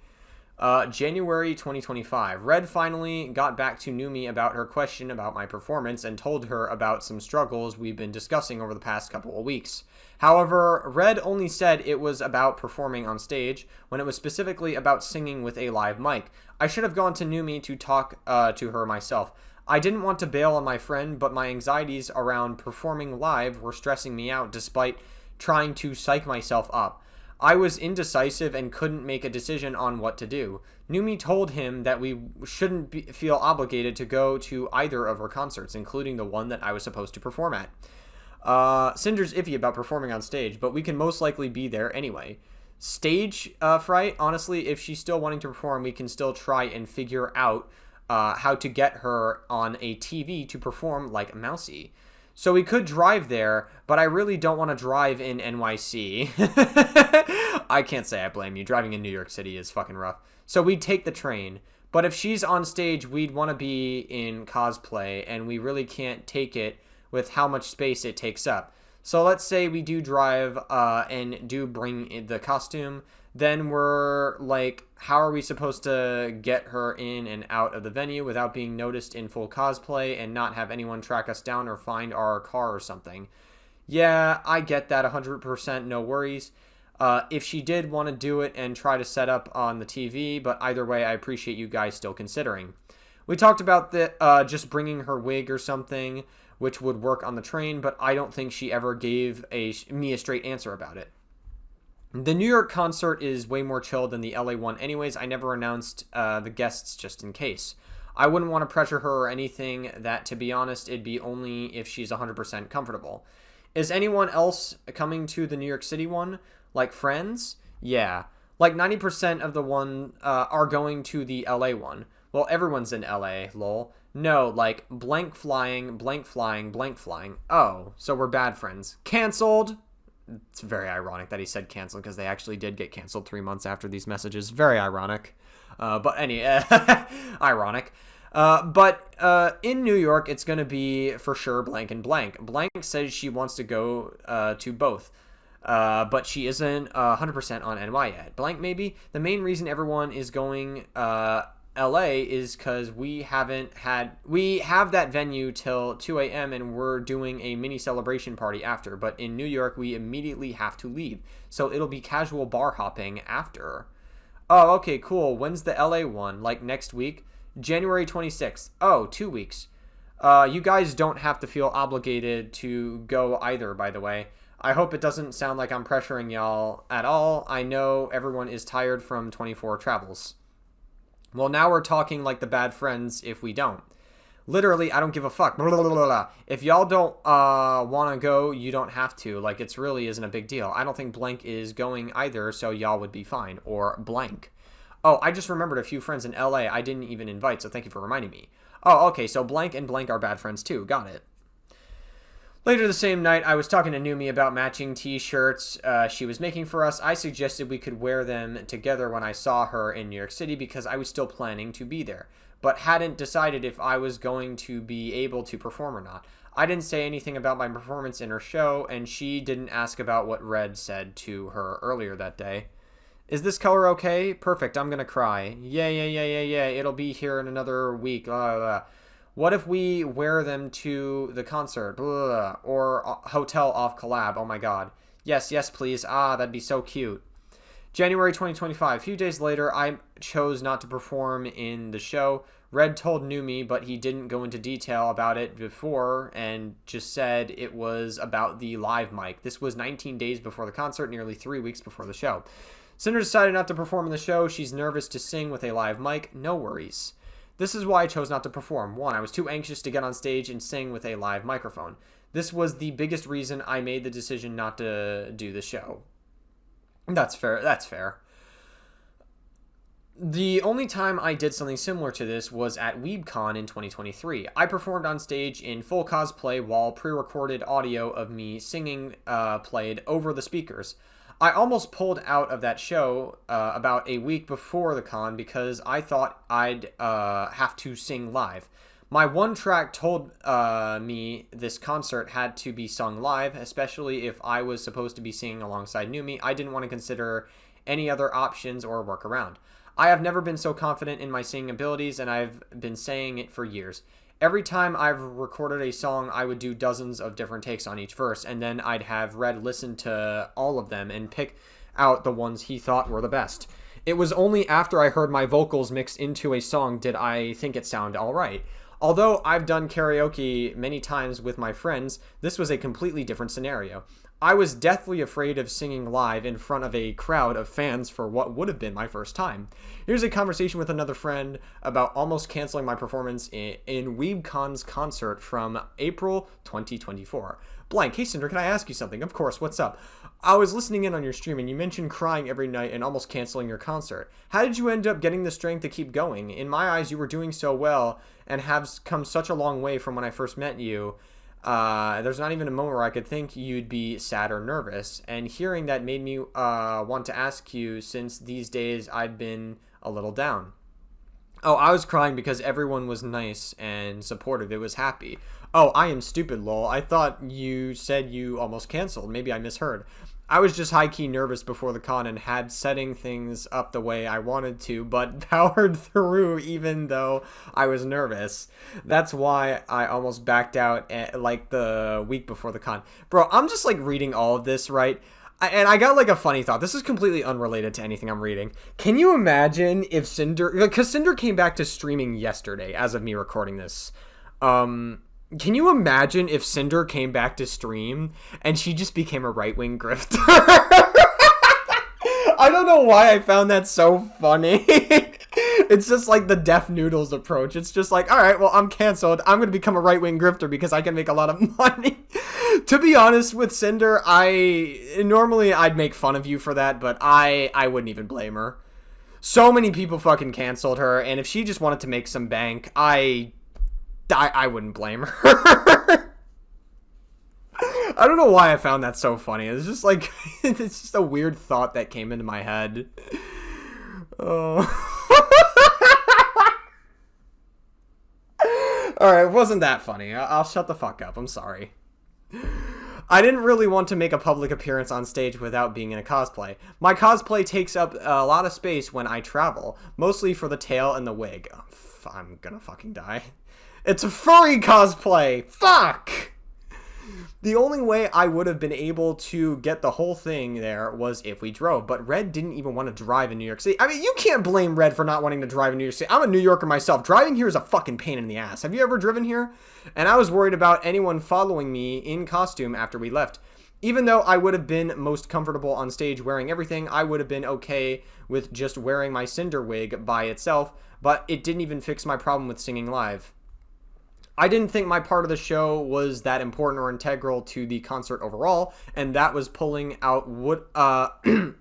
January 2025. Red finally got back to Numi about her question about my performance and told her about some struggles we've been discussing over the past couple of weeks. However, Red only said it was about performing on stage when it was specifically about singing with a live mic. I should have gone to Numi to talk to her myself. I didn't want to bail on my friend, but my anxieties around performing live were stressing me out despite trying to psych myself up. I was indecisive and couldn't make a decision on what to do. Numi told him that we shouldn't feel obligated to go to either of her concerts, including the one that I was supposed to perform at. Cinder's iffy about performing on stage, but we can most likely be there anyway. Stage fright, honestly, if she's still wanting to perform, we can still try and figure out how to get her on a TV to perform like Mousy. So we could drive there, but I really don't want to drive in NYC. I can't say I blame you. Driving in New York City is fucking rough. So we'd take the train. But if she's on stage, we'd want to be in cosplay, and we really can't take it with how much space it takes up. So let's say we do drive and do bring in the costume. Then we're like, how are we supposed to get her in and out of the venue without being noticed in full cosplay and not have anyone track us down or find our car or something? Yeah, I get that 100%, no worries. If she did want to do it and try to set up on the TV, but either way, I appreciate you guys still considering. We talked about just bringing her wig or something, which would work on the train, but I don't think she ever gave me a straight answer about it. The New York concert is way more chill than the LA one anyways. I never announced the guests just in case. I wouldn't want to pressure her or anything that, to be honest, it'd be only if she's 100% comfortable. Is anyone else coming to the New York City one? Like friends? Yeah. Like 90% of the one are going to the LA one. Well, everyone's in LA, lol. No, like blank flying, blank flying, blank flying. Oh, so we're bad friends. Cancelled! It's very ironic that he said cancelled because they actually did get canceled 3 months after these messages. Very ironic. Ironic. But in New York, it's going to be for sure blank and blank. Blank says she wants to go to both. But she isn't 100% on NY yet. Blank maybe. The main reason everyone is going LA is because we have that venue till 2 a.m. and we're doing a mini celebration party after. But in New York, we immediately have to leave. So it'll be casual bar hopping after. Oh, okay, cool. When's the LA one? Like next week? January 26th. Oh, 2 weeks. You guys don't have to feel obligated to go either, by the way. I hope it doesn't sound like I'm pressuring y'all at all. I know everyone is tired from 24 travels. Well, now we're talking like the bad friends if we don't. Literally, I don't give a fuck. Blah, blah, blah, blah. If y'all don't want to go, you don't have to. Like, it's really isn't a big deal. I don't think blank is going either, so y'all would be fine. Or blank. Oh, I just remembered a few friends in LA I didn't even invite, so thank you for reminding me. Oh, okay, so blank and blank are bad friends too. Got it. Later the same night, I was talking to Numi about matching t-shirts she was making for us. I suggested we could wear them together when I saw her in New York City because I was still planning to be there, but hadn't decided if I was going to be able to perform or not. I didn't say anything about my performance in her show, and she didn't ask about what Red said to her earlier that day. Is this color okay? Perfect. I'm gonna cry. Yeah, yeah, yeah, yeah, yeah. It'll be here in another week. Blah, blah, blah. What if we wear them to the concert? Blah, blah, blah. Or hotel off collab. Oh my god. Yes, yes, please. Ah, that'd be so cute. January 2025. A few days later, I chose not to perform in the show. Red told Numi, but he didn't go into detail about it before and just said it was about the live mic. This was 19 days before the concert, nearly 3 weeks before the show. Cinder decided not to perform in the show. She's nervous to sing with a live mic. No worries. This is why I chose not to perform. 1. I was too anxious to get on stage and sing with a live microphone. This was the biggest reason I made the decision not to do the show. That's fair. That's fair. The only time I did something similar to this was at WeebCon in 2023. I performed on stage in full cosplay while pre-recorded audio of me singing played over the speakers. I almost pulled out of that show about a week before the con because I thought I'd have to sing live. My one track told me this concert had to be sung live, especially if I was supposed to be singing alongside Numi. I didn't want to consider any other options or workaround. I have never been so confident in my singing abilities, and I've been saying it for years. Every time I've recorded a song, I would do dozens of different takes on each verse, and then I'd have Red listen to all of them and pick out the ones he thought were the best. It was only after I heard my vocals mixed into a song did I think it sounded alright. Although I've done karaoke many times with my friends, this was a completely different scenario. I was deathly afraid of singing live in front of a crowd of fans for what would have been my first time. Here's a conversation with another friend about almost canceling my performance in WeebCon's concert from April 2024. Blank, hey Cinder, can I ask you something? Of course, what's up? I was listening in on your stream and you mentioned crying every night and almost canceling your concert. How did you end up getting the strength to keep going? In my eyes, you were doing so well and have come such a long way from when I first met you. There's not even a moment where I could think you'd be sad or nervous, and hearing that made me want to ask you, since these days I've been a little down. Oh, I was crying because everyone was nice and supportive. It was happy. Oh, I am stupid, lol. I thought you said you almost canceled. Maybe I misheard. I was just high-key nervous before the con and had setting things up the way I wanted to, but powered through even though I was nervous. That's why I almost backed out like the week before the con. Bro, I'm just like reading all of this, right? And I got like a funny thought. This is completely unrelated to anything I'm reading. Can you imagine if Cinder... Because Cinder came back to streaming yesterday as of me recording this. Can you imagine if Cinder came back to stream and she just became a right-wing grifter? I don't know why I found that so funny. It's just like the Deaf Noodles approach. It's just like, all right, well, I'm canceled. I'm going to become a right-wing grifter because I can make a lot of money. To be honest with Cinder, normally I'd make fun of you for that, but I wouldn't even blame her. So many people fucking canceled her, and if she just wanted to make some bank, I wouldn't blame her. I don't know why I found that so funny. It's just like, it's just a weird thought that came into my head. Oh. Alright, it wasn't that funny. I'll shut the fuck up. I'm sorry. I didn't really want to make a public appearance on stage without being in a cosplay. My cosplay takes up a lot of space when I travel, mostly for the tail and the wig. Oh, I'm gonna fucking die. It's a furry cosplay! Fuck! The only way I would have been able to get the whole thing there was if we drove, but Red didn't even want to drive in New York City. I mean, you can't blame Red for not wanting to drive in New York City. I'm a New Yorker myself. Driving here is a fucking pain in the ass. Have you ever driven here? And I was worried about anyone following me in costume after we left. Even though I would have been most comfortable on stage wearing everything, I would have been okay with just wearing my Cinder wig by itself, but it didn't even fix my problem with singing live. I didn't think my part of the show was that important or integral to the concert overall, and that was pulling out and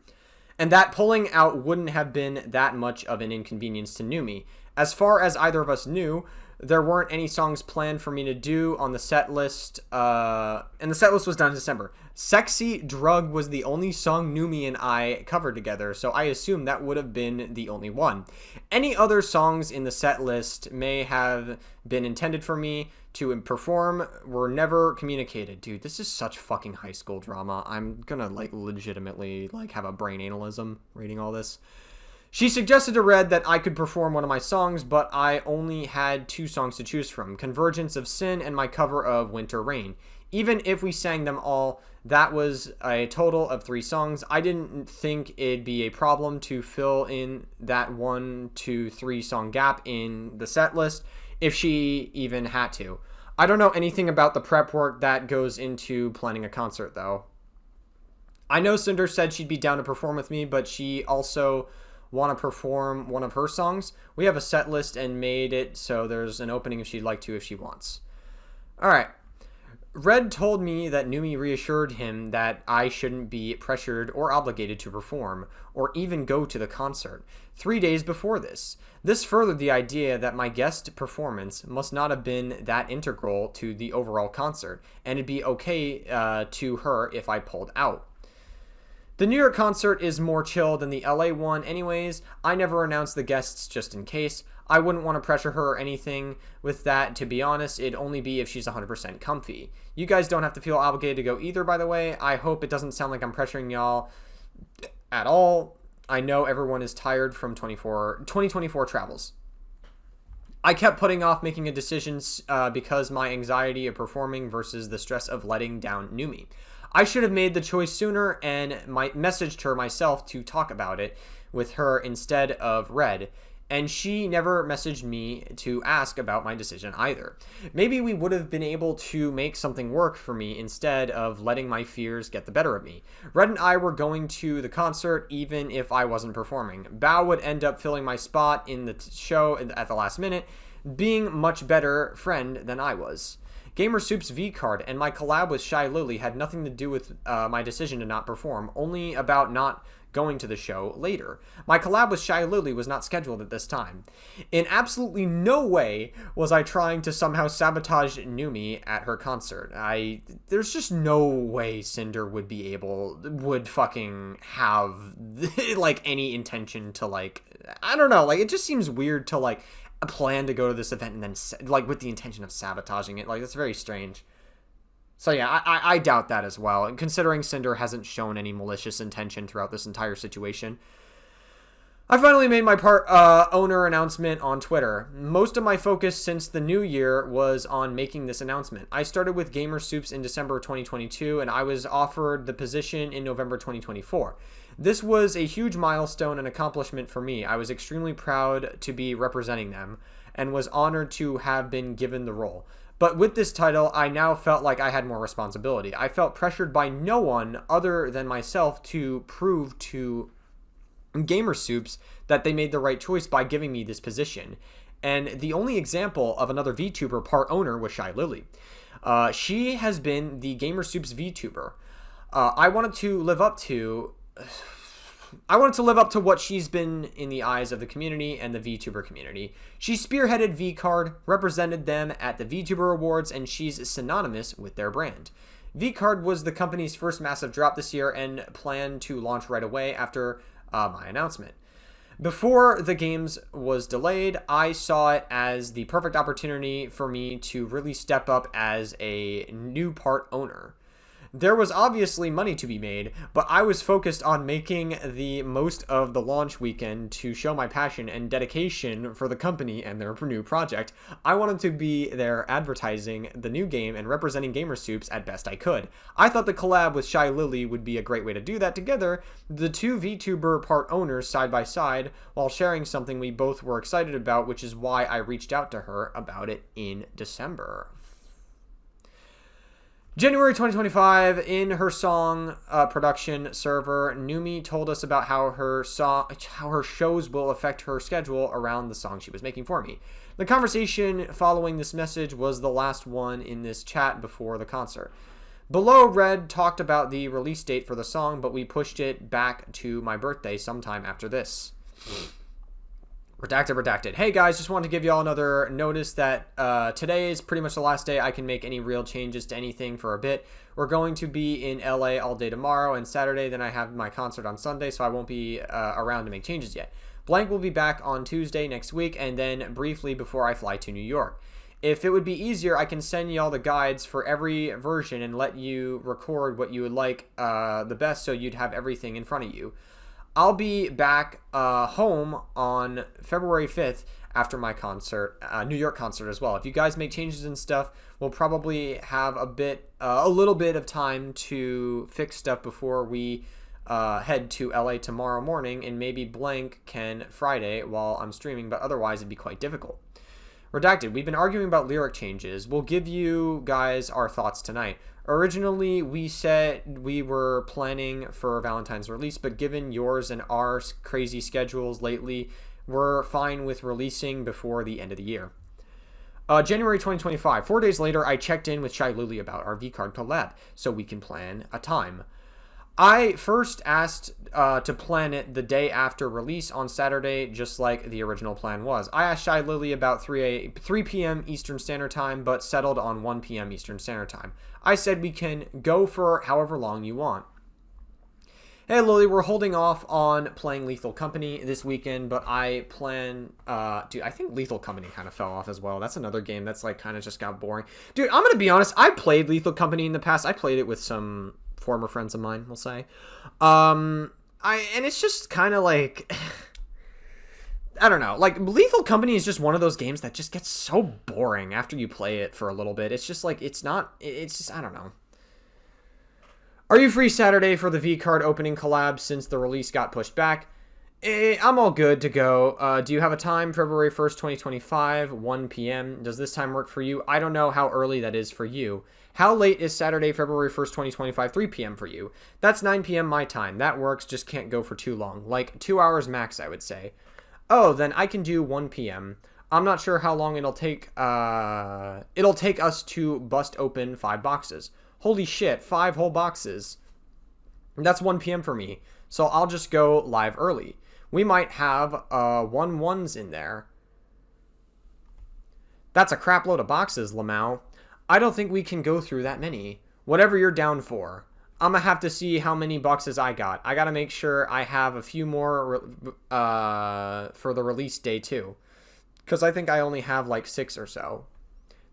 that pulling out wouldn't have been that much of an inconvenience to Numi. As far as either of us knew, there weren't any songs planned for me to do on the set list, and the set list was done in December. Sexy Drug was the only song Numi and I covered together, so I assume that would have been the only one. Any other songs in the set list may have been intended for me to perform were never communicated. Dude, this is such fucking high school drama. I'm gonna, like, legitimately, like, have a brain aneurysm reading all this. She suggested to Red that I could perform one of my songs, but I only had 2 songs to choose from, Convergence of Sin and my cover of Winter Rain. Even if we sang them all, that was a total of 3 songs. I didn't think it'd be a problem to fill in that 1 to 3 song gap in the set list if she even had to. I don't know anything about the prep work that goes into planning a concert, though. I know Cinder said she'd be down to perform with me, but she also want to perform one of her songs. We have a set list and made it so there's an opening if she'd like to if she wants. Alright. Red told me that Numi reassured him that I shouldn't be pressured or obligated to perform, or even go to the concert, 3 days before this. This furthered the idea that my guest performance must not have been that integral to the overall concert, and it'd be okay to her if I pulled out. The New York concert is more chill than the LA one anyways. I never announced the guests just in case. I wouldn't want to pressure her or anything with that, to be honest. It'd only be if she's 100% comfy. You guys don't have to feel obligated to go either, by the way. I hope it doesn't sound like I'm pressuring y'all at all. I know everyone is tired from 2024 travels. I kept putting off making a decision because my anxiety of performing versus the stress of letting down Numi. I should have made the choice sooner and messaged her myself to talk about it with her instead of Red, and she never messaged me to ask about my decision either. Maybe we would have been able to make something work for me instead of letting my fears get the better of me. Red and I were going to the concert even if I wasn't performing. Bao would end up filling my spot in the show at the last minute, being much better friend than I was. Gamer Soup's V-card and my collab with Shy Lily had nothing to do with my decision to not perform, only about not going to the show later. My collab with Shy Lily was not scheduled at this time. In absolutely no way was I trying to somehow sabotage Numi at her concert. There's just no way Cinder would fucking have, like, any intention to, like, I don't know, like, it just seems weird to, like, plan to go to this event and then, like, with the intention of sabotaging it. Like, that's very strange. So yeah, I doubt that as well, and considering Cinder hasn't shown any malicious intention throughout this entire situation. I finally made my part owner announcement on Twitter. Most of my focus since the new year was on making this announcement. I started with Gamer Soups in December 2022, and I was offered the position in November 2024. This was a huge milestone and accomplishment for me. I was extremely proud to be representing them, and was honored to have been given the role. But with this title, I now felt like I had more responsibility. I felt pressured by no one other than myself to prove to Gamer Soups that they made the right choice by giving me this position. And the only example of another VTuber part owner was Shy Lily. She has been the Gamer Soups VTuber. I wanted to live up to what she's been in the eyes of the community and the VTuber community. She spearheaded VCard, represented them at the VTuber Awards, and she's synonymous with their brand. VCard was the company's first massive drop this year and planned to launch right away after my announcement. Before the games was delayed, I saw it as the perfect opportunity for me to really step up as a new part owner. There was obviously money to be made, but I was focused on making the most of the launch weekend to show my passion and dedication for the company and their new project. I wanted to be there advertising the new game and representing Gamer Soups at best I could. I thought the collab with Shy Lily would be a great way to do that together, the two VTuber part owners side by side, while sharing something we both were excited about, which is why I reached out to her about it in December. January 2025, in her song production server, Numi told us about how her shows will affect her schedule around the song she was making for me. The conversation following this message was the last one in this chat before the concert. Below, Red talked about the release date for the song, but we pushed it back to my birthday sometime after this. Redacted. Hey guys, just wanted to give you all another notice that today is pretty much the last day I can make any real changes to anything for a bit. We're going to be in LA all day tomorrow and Saturday, then I have my concert on Sunday, so I won't be around to make changes yet. Blank will be back on Tuesday next week, and then briefly before I fly to New York. If it would be easier, I can send you all the guides for every version and let you record what you would like the best so you'd have everything in front of you. I'll be back home on February 5th after my concert, New York concert as well. If you guys make changes and stuff, we'll probably have a little bit of time to fix stuff before we head to LA tomorrow morning, and maybe Blank can Friday while I'm streaming, but otherwise it'd be quite difficult. Redacted, we've been arguing about lyric changes. We'll give you guys our thoughts tonight. Originally, we said we were planning for Valentine's release, but given yours and our crazy schedules lately, we're fine with releasing before the end of the year. January 2025. 4 days later, I checked in with Shy Lily about our V-Card collab, so we can plan a time. I first asked to plan it the day after release on Saturday, just like the original plan was. I asked Shy Lily about 3 p.m. Eastern Standard Time, but settled on 1 p.m. Eastern Standard Time. I said we can go for however long you want. Hey Lily, we're holding off on playing Lethal Company this weekend, but I plan, dude, I think Lethal Company kind of fell off as well. That's another game that's like kind of just got boring. Dude, I'm gonna be honest, I played Lethal Company in the past. I played it with some former friends of mine, we'll say. And it's just kind of like, I don't know, like Lethal Company is just one of those games that just gets so boring after you play it for a little bit. It's just like, it's just, I don't know. Are you free Saturday for the V-Card opening collab since the release got pushed back? I'm all good to go. Do you have a time? February 1st, 2025, 1 p.m. Does this time work for you? I don't know how early that is for you. How late is Saturday, February 1st, 2025, 3 p.m. for you? That's 9 p.m. my time. That works, just can't go for too long. Like 2 hours max, I would say. Oh, then I can do 1 p.m. I'm not sure how long it'll take. It'll take us to bust open 5 boxes. Holy shit, 5 whole boxes. That's 1 p.m. for me. So I'll just go live early. We might have 1-1s in there. That's a crap load of boxes, Lamau. I don't think we can go through that many. Whatever you're down for. I'm going to have to see how many boxes I got. I got to make sure I have a few more for the release day too. Because I think I only have like 6 or so.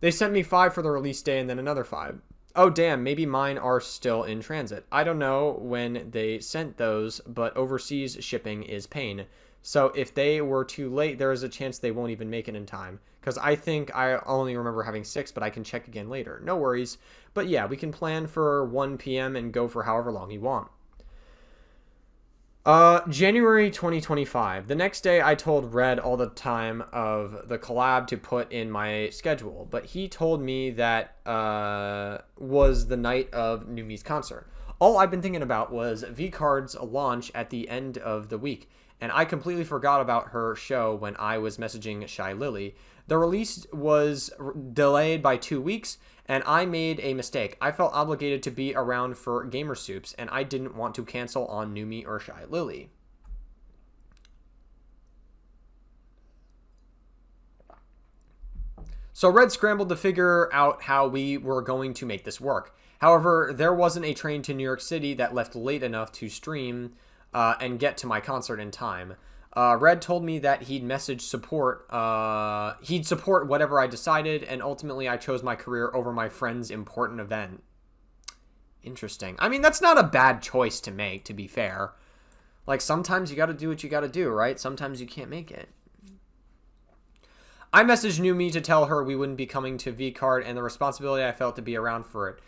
They sent me 5 for the release day and then another 5. Oh damn, maybe mine are still in transit. I don't know when they sent those, but overseas shipping is pain. So if they were too late, there is a chance they won't even make it in time. Because I think I only remember having 6, but I can check again later. No worries. But yeah, we can plan for 1 p.m. and go for however long you want. January 2025. The next day I told Red all the time of the collab to put in my schedule, but he told me that was the night of Numi's concert. All I've been thinking about was V-Card's launch at the end of the week, and I completely forgot about her show when I was messaging Shy Lily. The release was delayed by 2 weeks, and I made a mistake. I felt obligated to be around for Gamer Soups, and I didn't want to cancel on Numi or Shy Lily. So Red scrambled to figure out how we were going to make this work. However, there wasn't a train to New York City that left late enough to stream and get to my concert in time. Red told me that he'd message support. He'd support whatever I decided, and ultimately I chose my career over my friend's important event. Interesting. I mean, that's not a bad choice to make, to be fair. Like, sometimes you gotta do what you gotta do, right? Sometimes you can't make it. I messaged Numi to tell her we wouldn't be coming to V-Card and the responsibility I felt to be around for it.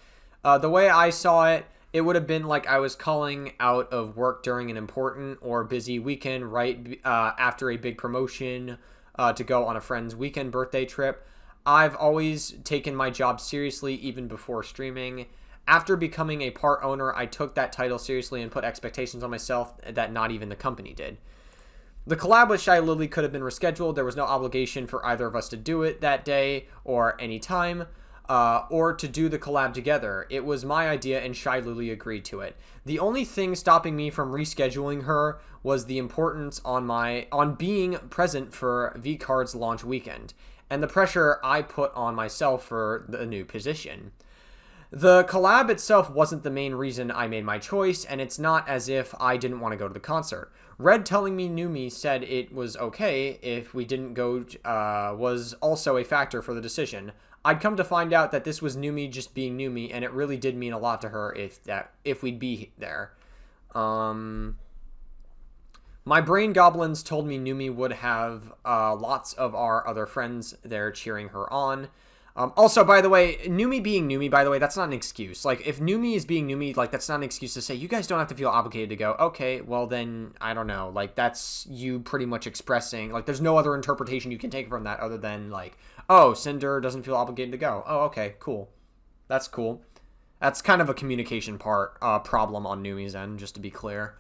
The way I saw it, it would have been like I was calling out of work during an important or busy weekend right after a big promotion to go on a friend's weekend birthday trip. I've always taken my job seriously even before streaming. After becoming a part owner, I took that title seriously and put expectations on myself that not even the company did. The collab with Shy Lily could have been rescheduled. There was no obligation for either of us to do it that day or any time. or to do the collab together. It was my idea and Shy Lily agreed to it. The only thing stopping me from rescheduling her was the importance on being present for VCard's launch weekend and the pressure I put on myself for the new position. The collab itself wasn't the main reason I made my choice, and it's not as if I didn't want to go to the concert. Red telling me Numi said it was okay if we didn't go was also a factor for the decision. I'd come to find out that this was Numi just being Numi, and it really did mean a lot to her if we'd be there. My brain goblins told me Numi would have lots of our other friends there cheering her on. Also, by the way, Numi being Numi, by the way, that's not an excuse. Like, if Numi is being Numi, like, that's not an excuse to say, you guys don't have to feel obligated to go. Okay, well, then, I don't know. Like, that's you pretty much expressing, like, there's no other interpretation you can take from that other than, like, oh, Sinder doesn't feel obligated to go. Oh, okay, cool. That's cool. That's kind of a communication problem on Numi's end, just to be clear.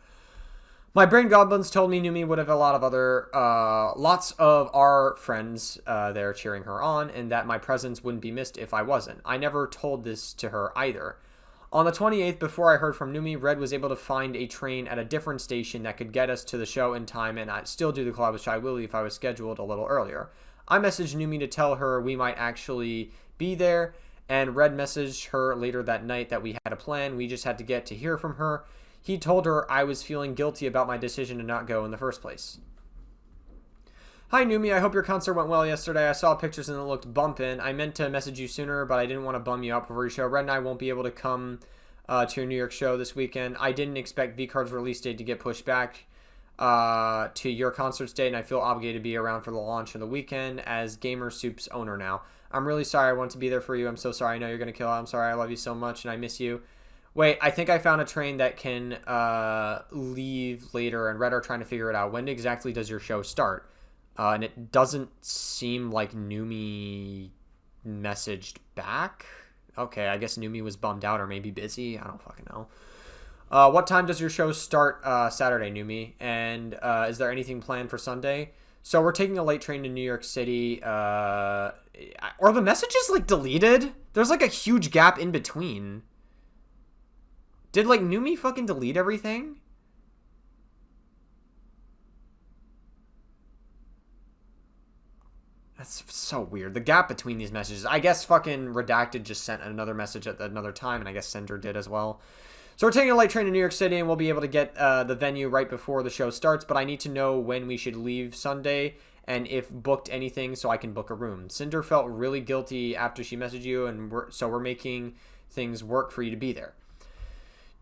My brain goblins told me Numi would have a lot of lots of our friends there cheering her on, and that my presence wouldn't be missed if I wasn't. I never told this to her either. On the 28th, before I heard from Numi, Red was able to find a train at a different station that could get us to the show in time, and I'd still do the collab with Shy Willy if I was scheduled a little earlier. I messaged Numi to tell her we might actually be there, and Red messaged her later that night that we had a plan. We just had to get to hear from her. He told her I was feeling guilty about my decision to not go in the first place. Hi, Numi. I hope your concert went well yesterday. I saw pictures and it looked bumpin'. I meant to message you sooner, but I didn't want to bum you out before your show. Red and I won't be able to come to your New York show this weekend. I didn't expect VCard's release date to get pushed back to your concert's date, and I feel obligated to be around for the launch of the weekend as Gamer Soup's owner now. I'm really sorry I want to be there for you. I'm so sorry. I know you're going to kill it. I'm sorry. I love you so much, and I miss you. Wait, I think I found a train that can leave later, and Red are trying to figure it out. When exactly does your show start? And it doesn't seem like Numi messaged back. Okay, I guess Numi was bummed out or maybe busy. I don't fucking know. What time does your show start Saturday, Numi? And is there anything planned for Sunday? So we're taking a late train to New York City. Or the messages, like, deleted? There's, like, a huge gap in between. Did, like, Numi fucking delete everything? That's so weird. The gap between these messages. I guess fucking Redacted just sent another message at another time, and I guess Cinder did as well. So we're taking a light train to New York City, and we'll be able to get the venue right before the show starts, but I need to know when we should leave Sunday and if booked anything so I can book a room. Cinder felt really guilty after she messaged you, and we're making things work for you to be there.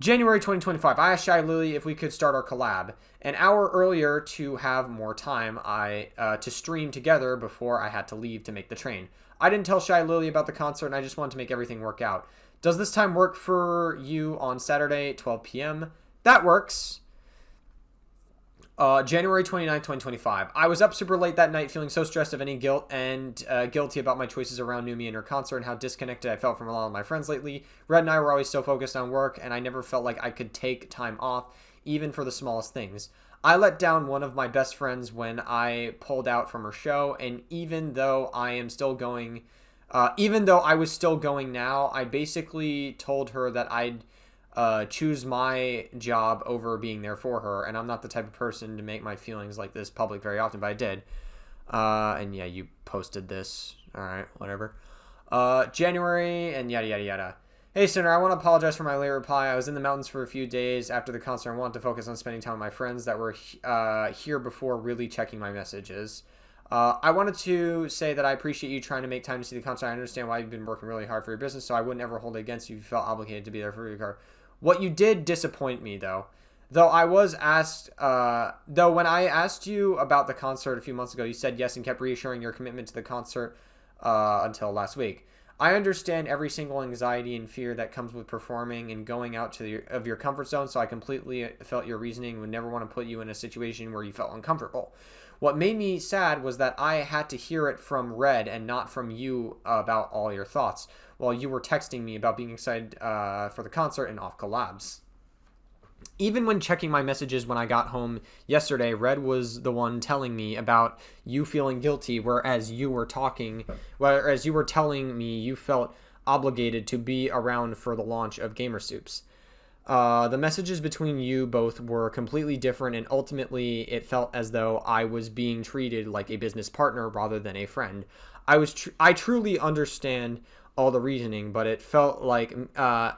January 2025, I asked Shy Lily if we could start our collab. An hour earlier to have more time to stream together before I had to leave to make the train. I didn't tell Shy Lily about the concert, and I just wanted to make everything work out. Does this time work for you on Saturday, 12 p.m.? That works. January 29, 2025. I was up super late that night feeling so stressed of any guilt and guilty about my choices around Numi and her concert and how disconnected I felt from a lot of my friends lately. Red and I were always so focused on work, and I never felt like I could take time off, even for the smallest things. I let down one of my best friends when I pulled out from her show, and even though I was still going now, I basically told her that I'd choose my job over being there for her, and I'm not the type of person to make my feelings like this public very often, but I did. And yeah, you posted this. Alright, whatever. January, and yada yada yada. Hey, Sinner, I want to apologize for my late reply. I was in the mountains for a few days after the concert and wanted to focus on spending time with my friends that were here before really checking my messages. I wanted to say that I appreciate you trying to make time to see the concert. I understand why you've been working really hard for your business, so I wouldn't ever hold it against you if you felt obligated to be there for your car. What you did disappoint me, though. Though when I asked you about the concert a few months ago, you said yes and kept reassuring your commitment to the concert until last week. I understand every single anxiety and fear that comes with performing and going out of your comfort zone, so I completely felt your reasoning would never want to put you in a situation where you felt uncomfortable. What made me sad was that I had to hear it from Red and not from you about all your thoughts, while you were texting me about being excited for the concert and off collabs. Even when checking my messages when I got home yesterday, Red was the one telling me about you feeling guilty, whereas you were telling me you felt obligated to be around for the launch of Gamer Soups. The messages between you both were completely different, and ultimately it felt as though I was being treated like a business partner rather than a friend. I truly understand all the reasoning, but it felt like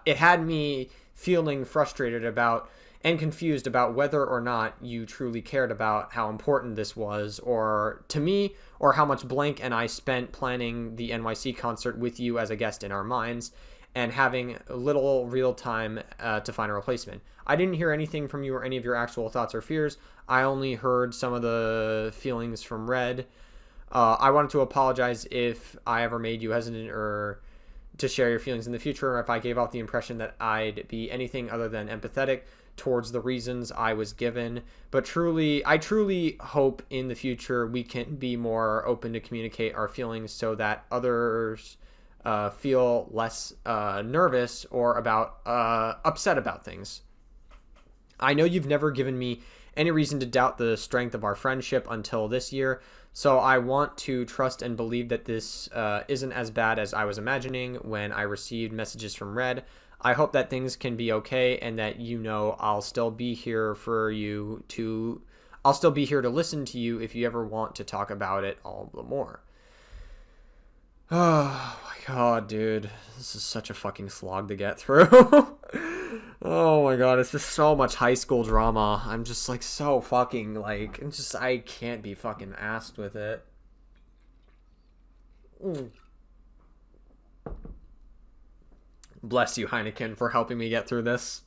it had me feeling frustrated about and confused about whether or not you truly cared about how important this was, or to me, or how much Blank and I spent planning the NYC concert with you as a guest in our minds, and having little real time to find a replacement. I didn't hear anything from you or any of your actual thoughts or fears. I only heard some of the feelings from Red. I wanted to apologize if I ever made you hesitant or to share your feelings in the future, or if I gave off the impression that I'd be anything other than empathetic towards the reasons I was given. But I truly hope in the future we can be more open to communicate our feelings so that others feel less nervous or upset about things. I know you've never given me any reason to doubt the strength of our friendship until this year, so I want to trust and believe that this isn't as bad as I was imagining when I received messages from Red. I hope that things can be okay, and that I'll still be here to listen to you if you ever want to talk about it all the more. Oh my god, dude. This is such a fucking slog to get through. Oh my god, it's just so much high school drama. I'm just like so fucking like, I can't be fucking asked with it. Bless you, Heineken, for helping me get through this.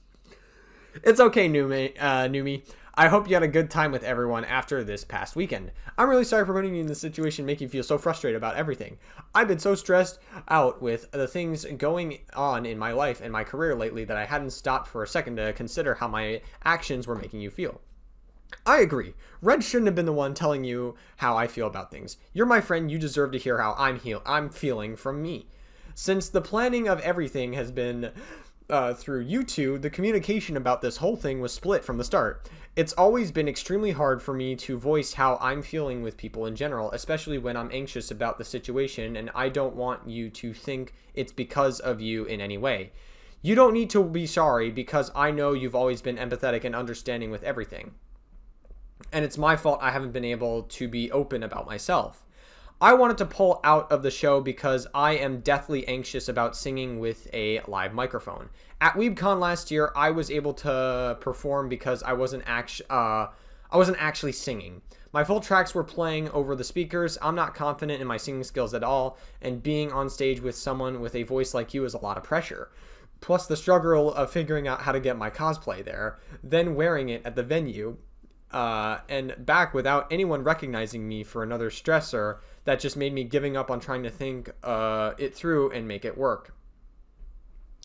It's okay, Numi. I hope you had a good time with everyone after this past weekend. I'm really sorry for putting you in this situation, making you feel so frustrated about everything. I've been so stressed out with the things going on in my life and my career lately that I hadn't stopped for a second to consider how my actions were making you feel. I agree. Red shouldn't have been the one telling you how I feel about things. You're my friend. You deserve to hear how I'm feeling from me. Since the planning of everything has been through you two, the communication about this whole thing was split from the start. It's always been extremely hard for me to voice how I'm feeling with people in general, especially when I'm anxious about the situation, and I don't want you to think it's because of you in any way. You don't need to be sorry, because I know you've always been empathetic and understanding with everything. And it's my fault I haven't been able to be open about myself. I wanted to pull out of the show because I am deathly anxious about singing with a live microphone. At WeebCon last year, I was able to perform because I wasn't actually singing. My full tracks were playing over the speakers. I'm not confident in my singing skills at all, and being on stage with someone with a voice like you is a lot of pressure. Plus the struggle of figuring out how to get my cosplay there, then wearing it at the venue, and back without anyone recognizing me for another stressor that just made me giving up on trying to think it through and make it work.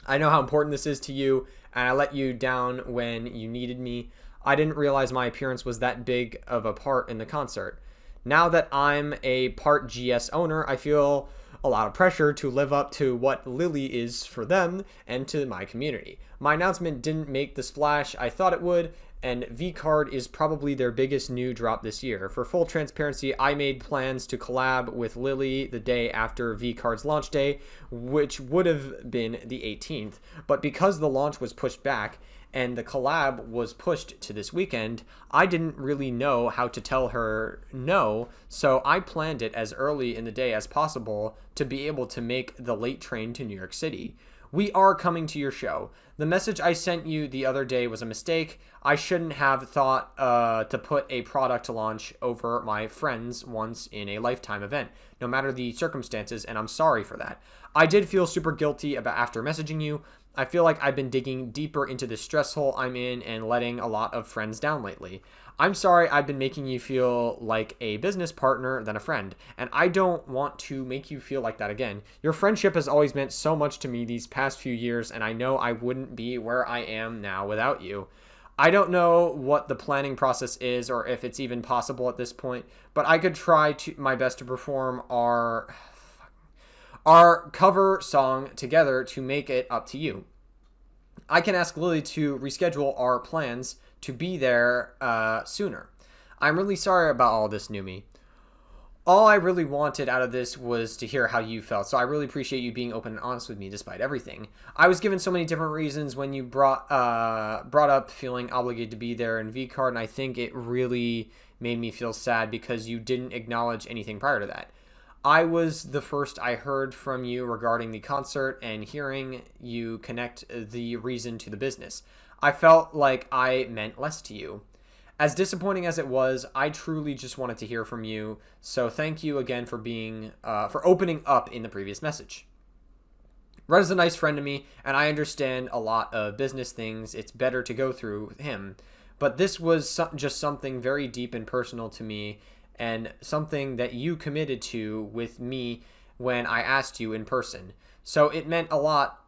I know how important this is to you, and I let you down when you needed me. I didn't realize my appearance was that big of a part in the concert. Now that I'm a part GS owner, I feel a lot of pressure to live up to what Lily is for them and to my community. My announcement didn't make the splash I thought it would, and V-Card is probably their biggest new drop this year. For full transparency, I made plans to collab with Lily the day after V-Card's launch day, which would have been the 18th, but because the launch was pushed back and the collab was pushed to this weekend, I didn't really know how to tell her no, so I planned it as early in the day as possible to be able to make the late train to New York City. We are coming to your show. The message I sent you the other day was a mistake. I shouldn't have thought to put a product launch over my friend's once in a lifetime event, no matter the circumstances, and I'm sorry for that. I did feel super guilty about after messaging you. I feel like I've been digging deeper into this stress hole I'm in and letting a lot of friends down lately. I'm sorry I've been making you feel like a business partner than a friend, and I don't want to make you feel like that again. Your friendship has always meant so much to me these past few years, and I know I wouldn't be where I am now without you. I don't know what the planning process is or if it's even possible at this point, but I could try my best to perform our cover song together to make it up to you. I can ask Lily to reschedule our plans to be there sooner. I'm really sorry about all this, Numi. All I really wanted out of this was to hear how you felt, so I really appreciate you being open and honest with me despite everything. I was given so many different reasons when you brought up feeling obligated to be there in V Card, and I think it really made me feel sad because you didn't acknowledge anything prior to that. I was the first I heard from you regarding the concert and hearing you connect the reason to the business. I felt like I meant less to you. As disappointing as it was, I truly just wanted to hear from you. So thank you again for for opening up in the previous message. Red is a nice friend to me, and I understand a lot of business things. It's better to go through him. But this was just something very deep and personal to me, and something that you committed to with me when I asked you in person. So it meant a lot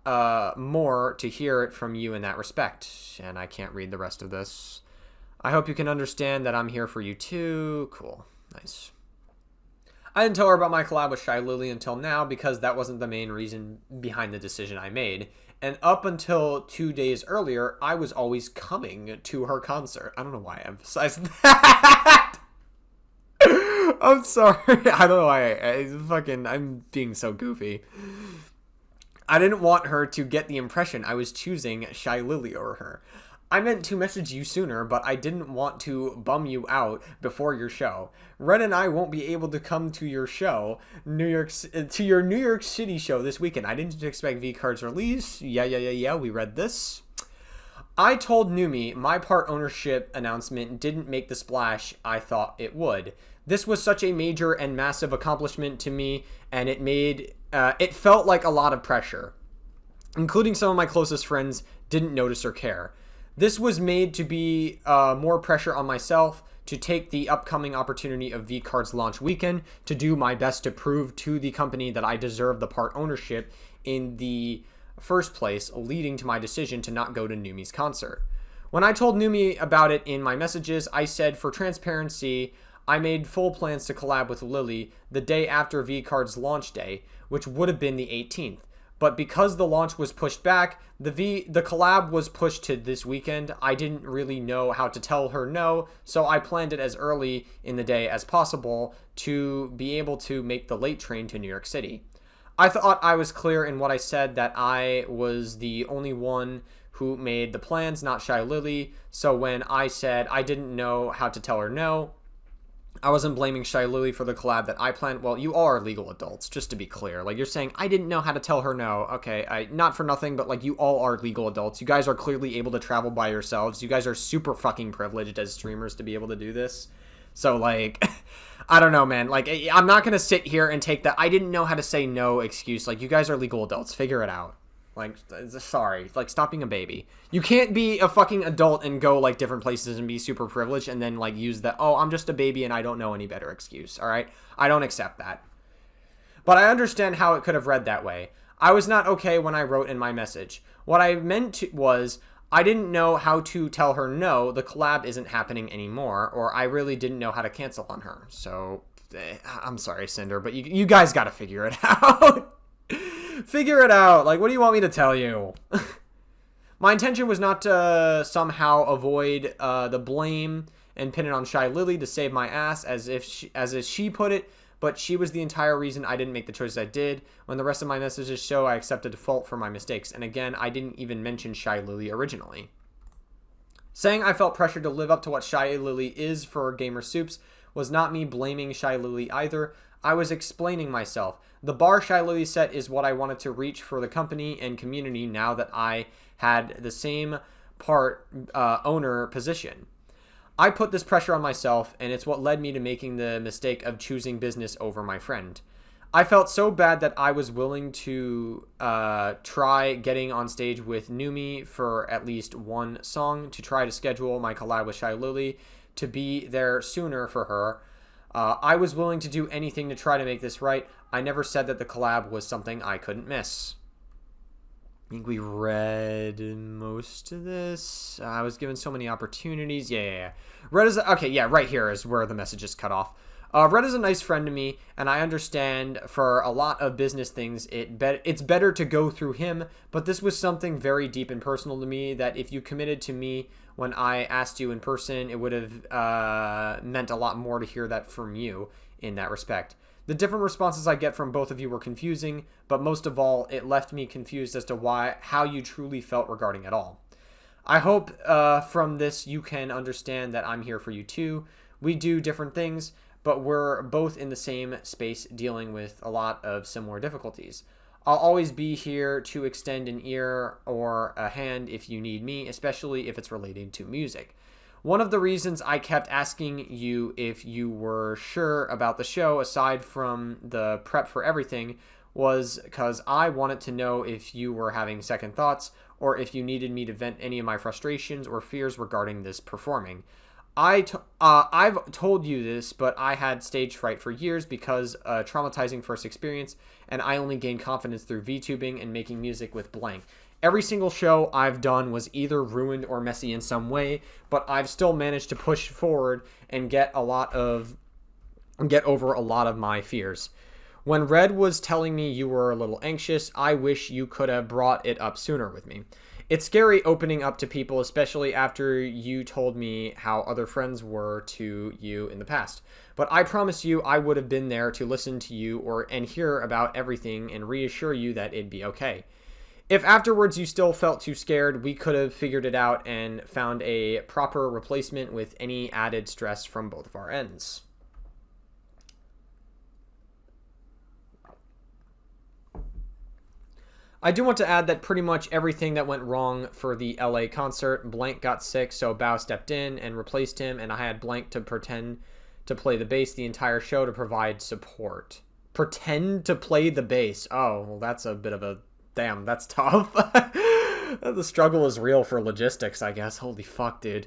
more to hear it from you in that respect. And I can't read the rest of this. I hope you can understand that I'm here for you too. Cool. Nice. I didn't tell her about my collab with Shy Lily until now because that wasn't the main reason behind the decision I made. And up until 2 days earlier, I was always coming to her concert. I don't know why I emphasized that. I'm sorry. I don't know why. I'm being so goofy. I didn't want her to get the impression I was choosing Shy Lily over her. I meant to message you sooner, but I didn't want to bum you out before your show. Red and I won't be able to come to your show, to your New York City show this weekend. I didn't expect V-Card's release. Yeah, we read this. I told Numi my part ownership announcement didn't make the splash I thought it would. This was such a major and massive accomplishment to me, and it felt like a lot of pressure. Including some of my closest friends didn't notice or care. This was made to be more pressure on myself to take the upcoming opportunity of V-Card's launch weekend to do my best to prove to the company that I deserve the part ownership in the first place, leading to my decision to not go to Numi's concert. When I told Numi about it in my messages, I said for transparency, I made full plans to collab with Lily the day after V-Card's launch day, which would have been the 18th. But because the launch was pushed back, the collab was pushed to this weekend. I didn't really know how to tell her no, so I planned it as early in the day as possible to be able to make the late train to New York City. I thought I was clear in what I said, that I was the only one who made the plans, not Shy Lily. So when I said I didn't know how to tell her no, I wasn't blaming Shy Lily for the collab that I planned. Well, you all are legal adults, just to be clear. Like, you're saying, I didn't know how to tell her no. Okay, not for nothing, but, like, you all are legal adults. You guys are clearly able to travel by yourselves. You guys are super fucking privileged as streamers to be able to do this. So, like, I don't know, man. Like, I'm not gonna sit here and take that I didn't know how to say no excuse. Like, you guys are legal adults. Figure it out. Like, sorry. Like, stop being a baby. You can't be a fucking adult and go, like, different places and be super privileged and then, like, use that, oh, I'm just a baby and I don't know any better excuse, all right? I don't accept that. But I understand how it could have read that way. I was not okay when I wrote in my message. What I meant was, I didn't know how to tell her no, the collab isn't happening anymore, or I really didn't know how to cancel on her. So, I'm sorry, Cinder, but you guys gotta figure it out. Figure it out. Like, what do you want me to tell you? My intention was not to somehow avoid the blame and pin it on Shy Lily to save my ass, as if she put it, but she was the entire reason I didn't make the choices I did. When the rest of my messages show, I accepted default for my mistakes. And again, I didn't even mention Shy Lily originally. Saying I felt pressured to live up to what Shy Lily is for Gamer Soups was not me blaming Shy Lily either. I was explaining myself. The bar Shy Lily set is what I wanted to reach for the company and community now that I had the same part owner position. I put this pressure on myself, and it's what led me to making the mistake of choosing business over my friend. I felt so bad that I was willing to try getting on stage with Numi for at least one song to try to schedule my collab with Shy Lily to be there sooner for her. I was willing to do anything to try to make this right. I never said that the collab was something I couldn't miss. I think we read most of this. I was given so many opportunities. Yeah. Red is... Okay, yeah, right here is where the message is cut off. Red is a nice friend to me, and I understand for a lot of business things, it's better to go through him, but this was something very deep and personal to me that if you committed to me when I asked you in person, it would have meant a lot more to hear that from you in that respect. The different responses I get from both of you were confusing, but most of all, it left me confused as to how you truly felt regarding it all. I hope from this you can understand that I'm here for you too. We do different things, but we're both in the same space dealing with a lot of similar difficulties. I'll always be here to extend an ear or a hand if you need me, especially if it's related to music. One of the reasons I kept asking you if you were sure about the show, aside from the prep for everything, was because I wanted to know if you were having second thoughts or if you needed me to vent any of my frustrations or fears regarding this performing. I've told you this, but I had stage fright for years because a traumatizing first experience, and I only gained confidence through VTubing and making music with blank. Every single show I've done was either ruined or messy in some way, but I've still managed to push forward and get over a lot of my fears. When Red was telling me you were a little anxious, I wish you could have brought it up sooner with me. It's scary opening up to people, especially after you told me how other friends were to you in the past. But I promise you I would have been there to listen to you and hear about everything and reassure you that it'd be okay. If afterwards you still felt too scared, we could have figured it out and found a proper replacement with any added stress from both of our ends. I do want to add that pretty much everything that went wrong for the LA concert, Blank got sick, so Bao stepped in and replaced him, and I had Blank to pretend to play the bass the entire show to provide support. Pretend to play the bass. Oh, well, that's a bit of a... Damn, that's tough. The struggle is real for logistics, I guess. Holy fuck, dude.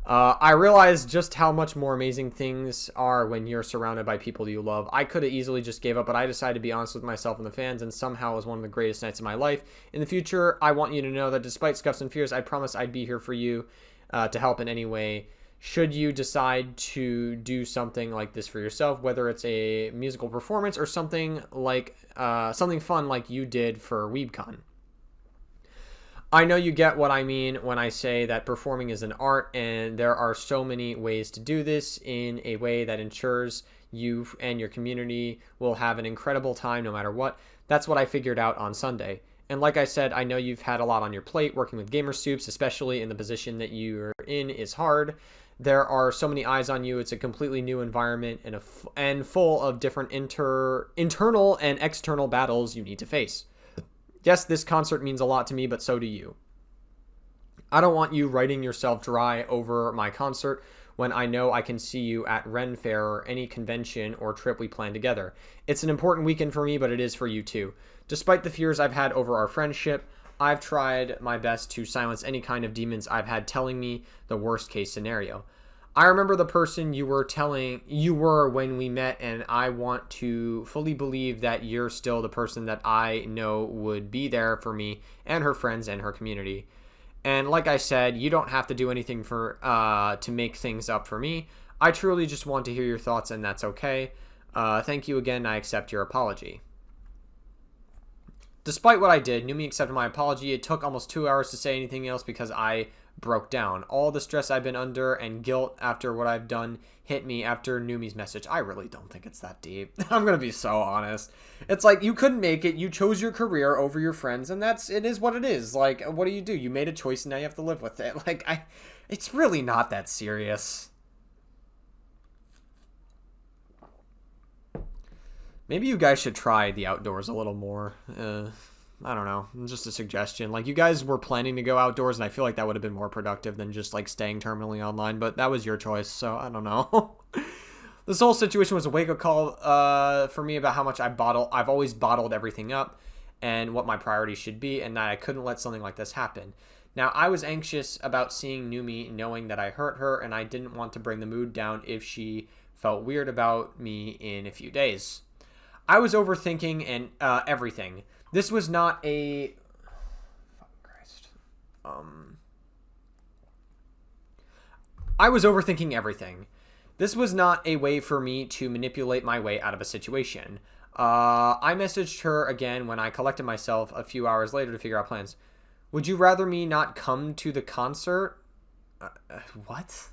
I realized just how much more amazing things are when you're surrounded by people you love. I could have easily just gave up, but I decided to be honest with myself and the fans, and somehow it was one of the greatest nights of my life. In the future, I want you to know that despite scuffs and fears, I promise I'd be here for you to help in any way. Should you decide to do something like this for yourself, whether it's a musical performance or something like something fun like you did for WeebCon. I know you get what I mean when I say that performing is an art, and there are so many ways to do this in a way that ensures you and your community will have an incredible time no matter what. That's what I figured out on Sunday. And like I said, I know you've had a lot on your plate. Working with Gamer Soups, especially in the position that you're in, is hard. There are so many eyes on you. It's a completely new environment and full of different internal and external battles you need to face. Yes, this concert means a lot to me, but so do you. I don't want you writing yourself dry over my concert when I know I can see you at Ren Fair or any convention or trip we plan together. It's an important weekend for me, but it is for you too. Despite the fears I've had over our friendship, I've tried my best to silence any kind of demons I've had telling me the worst case scenario. I remember the person you were when we met, and I want to fully believe that you're still the person that I know would be there for me and her friends and her community. And like I said, you don't have to do anything to make things up for me. I truly just want to hear your thoughts, and that's okay. Thank you again. I accept your apology. Despite what I did, Numi accepted my apology. It took almost 2 hours to say anything else because I broke down. All the stress I've been under and guilt after what I've done hit me after Numi's message. I really don't think it's that deep. I'm gonna be so honest. It's like, you couldn't make it. You chose your career over your friends, and it is what it is. Like, what do? You made a choice, and now you have to live with it. Like, it's really not that serious. Maybe you guys should try the outdoors a little more. I don't know. Just a suggestion. Like, you guys were planning to go outdoors, and I feel like that would have been more productive than just, like, staying terminally online. But that was your choice, so I don't know. This whole situation was a wake-up call for me about how much I've always bottled everything up and what my priorities should be, and that I couldn't let something like this happen. Now, I was anxious about seeing Numi, knowing that I hurt her, and I didn't want to bring the mood down if she felt weird about me in a few days. I was overthinking everything. This was not a... Christ. I was overthinking everything. This was not a way for me to manipulate my way out of a situation. I messaged her again when I collected myself a few hours later to figure out plans. Would you rather me not come to the concert? What?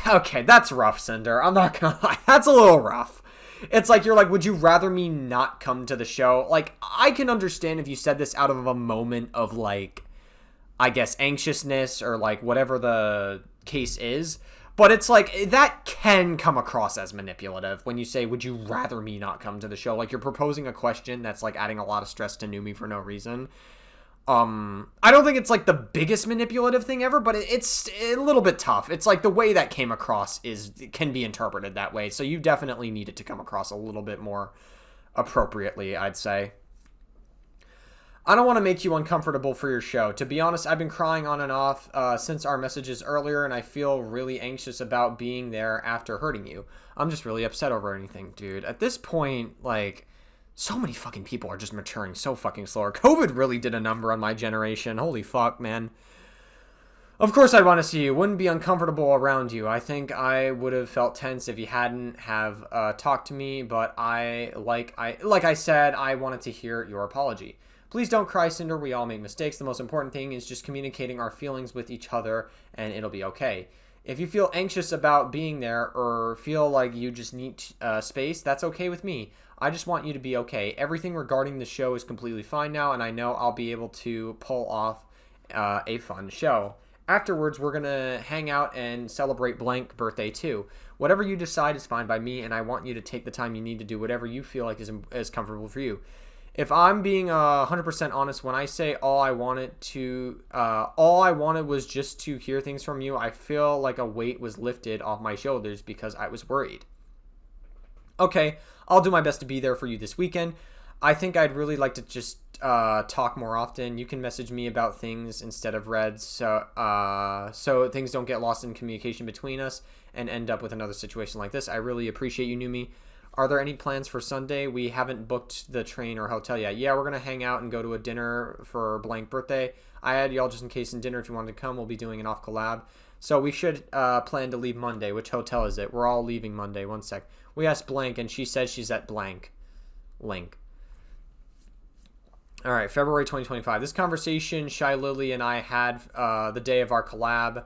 Okay, that's rough, Cinder. I'm not gonna lie. That's a little rough. It's like you're like, would you rather me not come to the show? Like, I can understand if you said this out of a moment of like, I guess, anxiousness or like whatever the case is. But it's like, that can come across as manipulative when you say, would you rather me not come to the show? Like, you're proposing a question that's like adding a lot of stress to Numi for no reason. I don't think it's like the biggest manipulative thing ever, but it's a little bit tough. It's like the way that came across can be interpreted that way. So you definitely need it to come across a little bit more appropriately, I'd say. I don't want to make you uncomfortable for your show. To be honest, I've been crying on and off since our messages earlier, and I feel really anxious about being there after hurting you. I'm just really upset over anything, dude. At this point, like, so many fucking people are just maturing so fucking slower. COVID really did a number on my generation. Holy fuck, man. Of course I'd want to see you. Wouldn't be uncomfortable around you. I think I would have felt tense if you hadn't have talked to me, but like I said, I wanted to hear your apology. Please don't cry, Cinder. We all make mistakes. The most important thing is just communicating our feelings with each other, and it'll be okay. If you feel anxious about being there or feel like you just need space, that's okay with me. I just want you to be okay. Everything regarding the show is completely fine now, and I know I'll be able to pull off a fun show. Afterwards, we're going to hang out and celebrate blank birthday too. Whatever you decide is fine by me, and I want you to take the time you need to do whatever you feel like is comfortable for you. If I'm being 100% honest, when I say all I wanted was just to hear things from you, I feel like a weight was lifted off my shoulders because I was worried. Okay, I'll do my best to be there for you this weekend. I think I'd really like to just talk more often. You can message me about things instead of Red, so things don't get lost in communication between us and end up with another situation like this. I really appreciate you, Numi. Are there any plans for Sunday? We haven't booked the train or hotel yet. Yeah, we're going to hang out and go to a dinner for blank birthday. I had y'all just in case in dinner if you wanted to come. We'll be doing an off collab. So we should plan to leave Monday. Which hotel is it? We're all leaving Monday. One sec. We asked Blank, and she says she's at blank. Link. All right, February 2025. This conversation Shy Lily and I had the day of our collab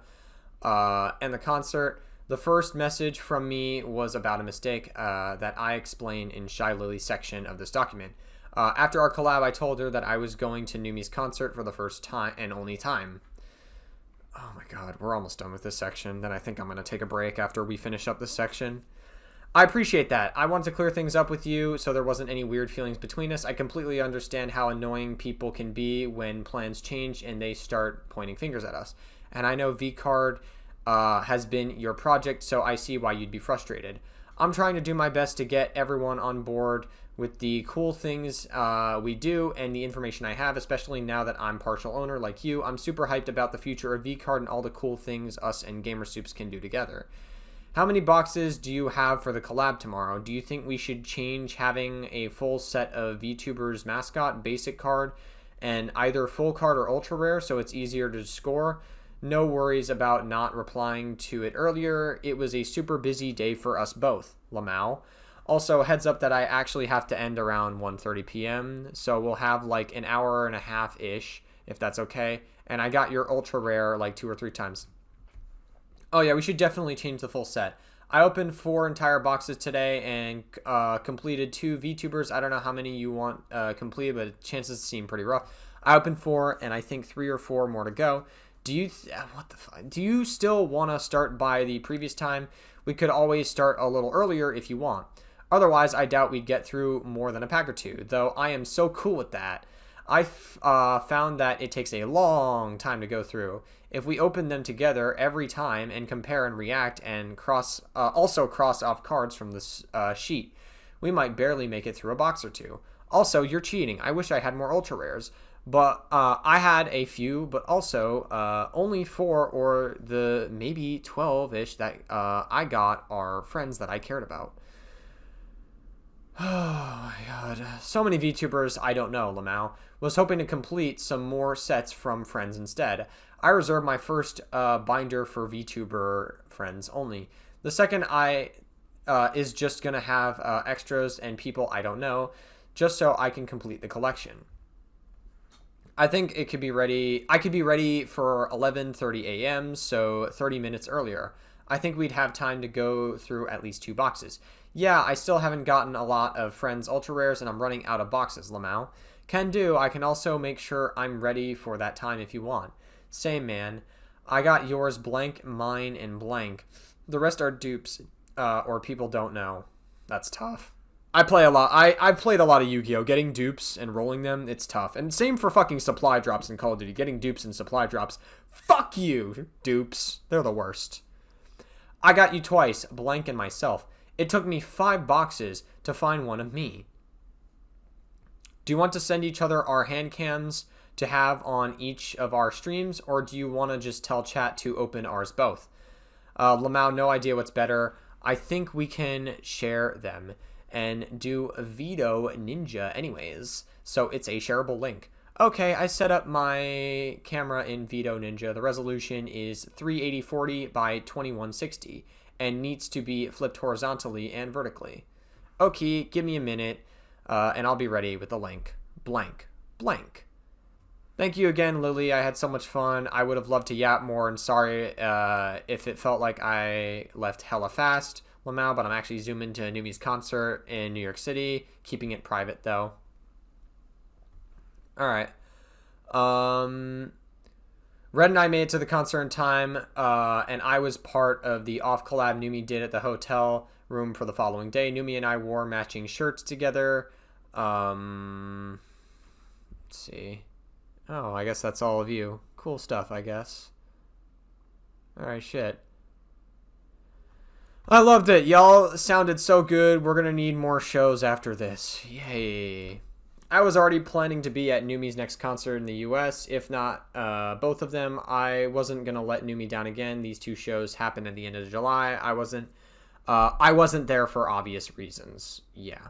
and the concert. The first message from me was about a mistake that I explain in Shy Lily's section of this document. After our collab, I told her that I was going to Numi's concert for the first time and only time. Oh my god, we're almost done with this section. Then I think I'm going to take a break after we finish up this section. I appreciate that. I wanted to clear things up with you so there wasn't any weird feelings between us. I completely understand how annoying people can be when plans change and they start pointing fingers at us. And I know V-Card has been your project, so I see why you'd be frustrated. I'm trying to do my best to get everyone on board with the cool things we do and the information I have, especially now that I'm partial owner like you. I'm super hyped about the future of V-Card and all the cool things us and GamerSoups can do together. How many boxes do you have for the collab tomorrow? Do you think we should change having a full set of VTubers mascot, basic card, and either full card or ultra rare so it's easier to score? No worries about not replying to it earlier. It was a super busy day for us both, Lamau. Also, heads up that I actually have to end around 1:30 p.m., so we'll have like an hour and a half-ish, if that's okay. And I got your ultra rare like 2 or 3 times. Oh yeah, we should definitely change the full set. I opened 4 entire boxes today and completed 2 VTubers. I don't know how many you want completed, but chances seem pretty rough. I opened 4, and I think 3 or 4 more to go. Do you still want to start by the previous time? We could always start a little earlier if you want. Otherwise, I doubt we'd get through more than a pack or 2, though I am so cool with that. I found that it takes a long time to go through. If we open them together every time and compare and react and also cross off cards from this sheet, we might barely make it through a box or 2. Also, you're cheating. I wish I had more ultra rares. But I had a few, but also only 4 or the maybe 12-ish that I got are friends that I cared about. Oh my god. So many VTubers I don't know, Lamau. Was hoping to complete some more sets from friends instead. I reserved my first binder for VTuber friends only. The second is just going to have extras and people I don't know, just so I can complete the collection. I think it could be ready. I could be ready for 11:30 a.m., so 30 minutes earlier. I think we'd have time to go through at least 2 boxes. Yeah, I still haven't gotten a lot of Friends Ultra Rares, and I'm running out of boxes, Lamau. Can do. I can also make sure I'm ready for that time if you want. Same, man. I got yours blank, mine, and blank. The rest are dupes, or people don't know. That's tough. I play a lot. I've played a lot of Yu-Gi-Oh! Getting dupes and rolling them, it's tough. And same for fucking supply drops in Call of Duty. Getting dupes and supply drops. Fuck you, dupes. They're the worst. I got you twice, blank and myself. It took me 5 boxes to find one of me. Do you want to send each other our hand cams to have on each of our streams, or do you want to just tell chat to open ours both? Lamau, no idea what's better. I think we can share them and do Veto Ninja anyways, so it's a shareable link. Okay, I set up my camera in Veto Ninja. The resolution is 38040 by 2160 and needs to be flipped horizontally and vertically. Okay, give me a minute, and I'll be ready with the link. Blank. Blank. Thank you again, Lily. I had so much fun. I would have loved to yap more, and sorry if it felt like I left hella fast, Lamau, but I'm actually zooming to Numi's concert in New York City, keeping it private, though. Alright. Red and I made it to the concert in time, and I was part of the off-collab Numi did at the hotel room for the following day. Numi and I wore matching shirts together. Let's see. Oh, I guess that's all of you. Cool stuff, I guess. Alright, shit. I loved it. Y'all sounded so good. We're gonna need more shows after this. Yay. I was already planning to be at Numi's next concert in the US. If not both of them, I wasn't gonna let Numi down again. These 2 shows happened at the end of July. I wasn't there for obvious reasons. Yeah.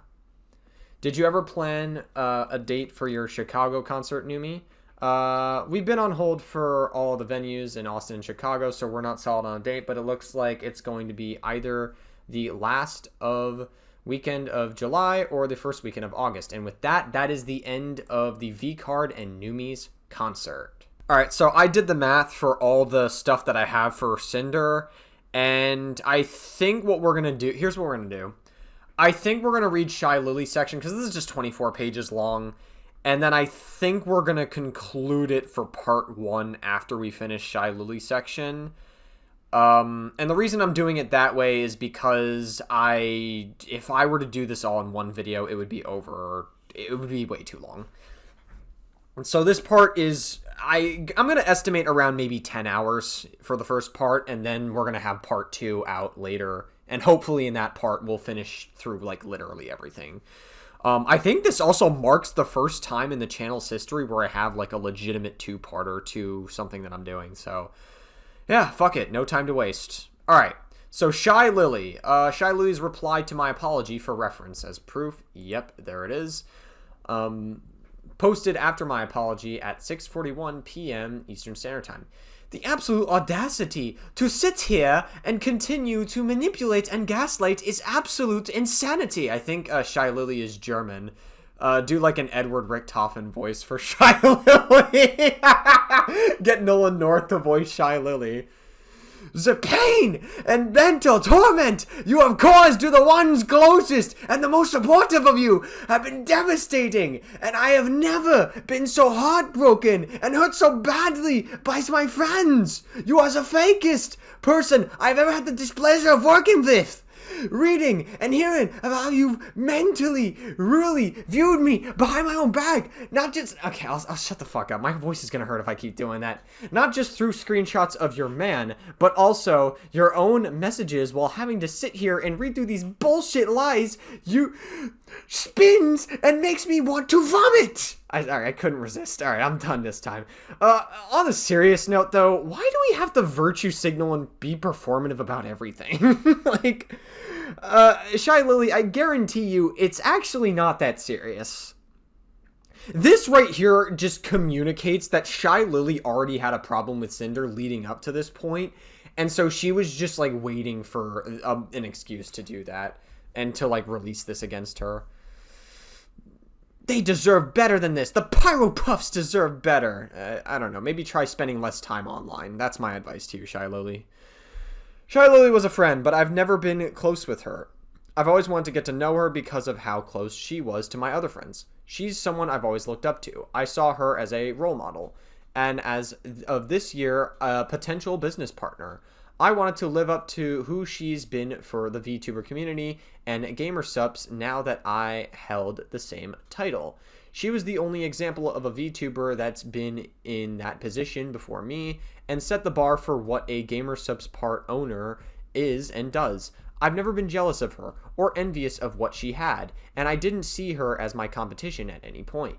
Did you ever plan a date for your Chicago concert, Numi? We've been on hold for all the venues in Austin and Chicago, so we're not solid on a date, but it looks like it's going to be either the last of weekend of July or the first weekend of August. And with that, that is the end of the V-Card and Numi's concert. Alright, so I did the math for all the stuff that I have for Sinder, and I think what we're going to do, here's what we're going to do. I think we're going to read Shy Lily's section, because this is just 24 pages long. And then I think we're going to conclude it for part 1 after we finish Shy Lily's section. And the reason I'm doing it that way is because if I were to do this all in one video, it would be way too long. And so this part is, I'm going to estimate around maybe 10 hours for the first part, and then we're going to have part 2 out later. And hopefully in that part, we'll finish through, like, literally everything. I think this also marks the first time in the channel's history where I have, like, a legitimate 2-parter to something that I'm doing. So, yeah, fuck it. No time to waste. Alright, so Shy Lily. Shy Lily's replied to my apology for reference as proof. Yep, there it is. Posted after my apology at 6:41 p.m. Eastern Standard Time. The absolute audacity to sit here and continue to manipulate and gaslight is absolute insanity. I think Shy Lily is German. Do like an Edward Richtofen voice for Shy Lily. Get Nolan North to voice Shy Lily. The pain and mental torment you have caused to the ones closest and the most supportive of you have been devastating, and I have never been so heartbroken and hurt so badly by my friends. You are the fakest person I've ever had the displeasure of working with. Reading and hearing about how you mentally really viewed me behind my own back. Not just... Okay, I'll shut the fuck up. My voice is gonna hurt if I keep doing that. Not just through screenshots of your man, but also your own messages while having to sit here and read through these bullshit lies you spins and makes me want to vomit. Alright, I couldn't resist. Alright, I'm done this time. On a serious note, though, why do we have to virtue signal and be performative about everything? Like... Shy Lily, I guarantee you, it's actually not that serious. This right here just communicates that Shy Lily already had a problem with Sinder leading up to this point, and so she was just, like, waiting for an excuse to do that, and to, like, release this against her. They deserve better than this. The Pyro Puffs deserve better. I don't know, maybe try spending less time online. That's my advice to you, Shy Lily. Shy Lily was a friend, but I've never been close with her. I've always wanted to get to know her because of how close she was to my other friends. She's someone I've always looked up to. I saw her as a role model, and as of this year, a potential business partner. I wanted to live up to who she's been for the VTuber community and gamer subs now that I held the same title. She was the only example of a VTuber that's been in that position before me and set the bar for what a gamer subs part owner is and does. I've never been jealous of her or envious of what she had, and I didn't see her as my competition at any point.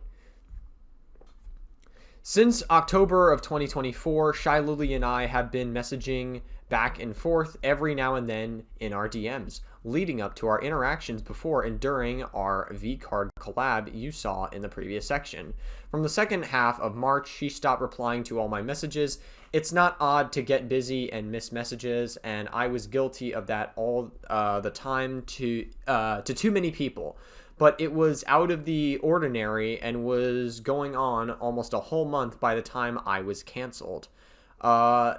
Since October of 2024, Shy Lily and I have been messaging back and forth every now and then in our DMs, leading up to our interactions before and during our V-Card collab you saw in the previous section. From the second half of March, she stopped replying to all my messages. It's not odd to get busy and miss messages, and I was guilty of that all the time to too many people. But it was out of the ordinary and was going on almost a whole month by the time I was canceled.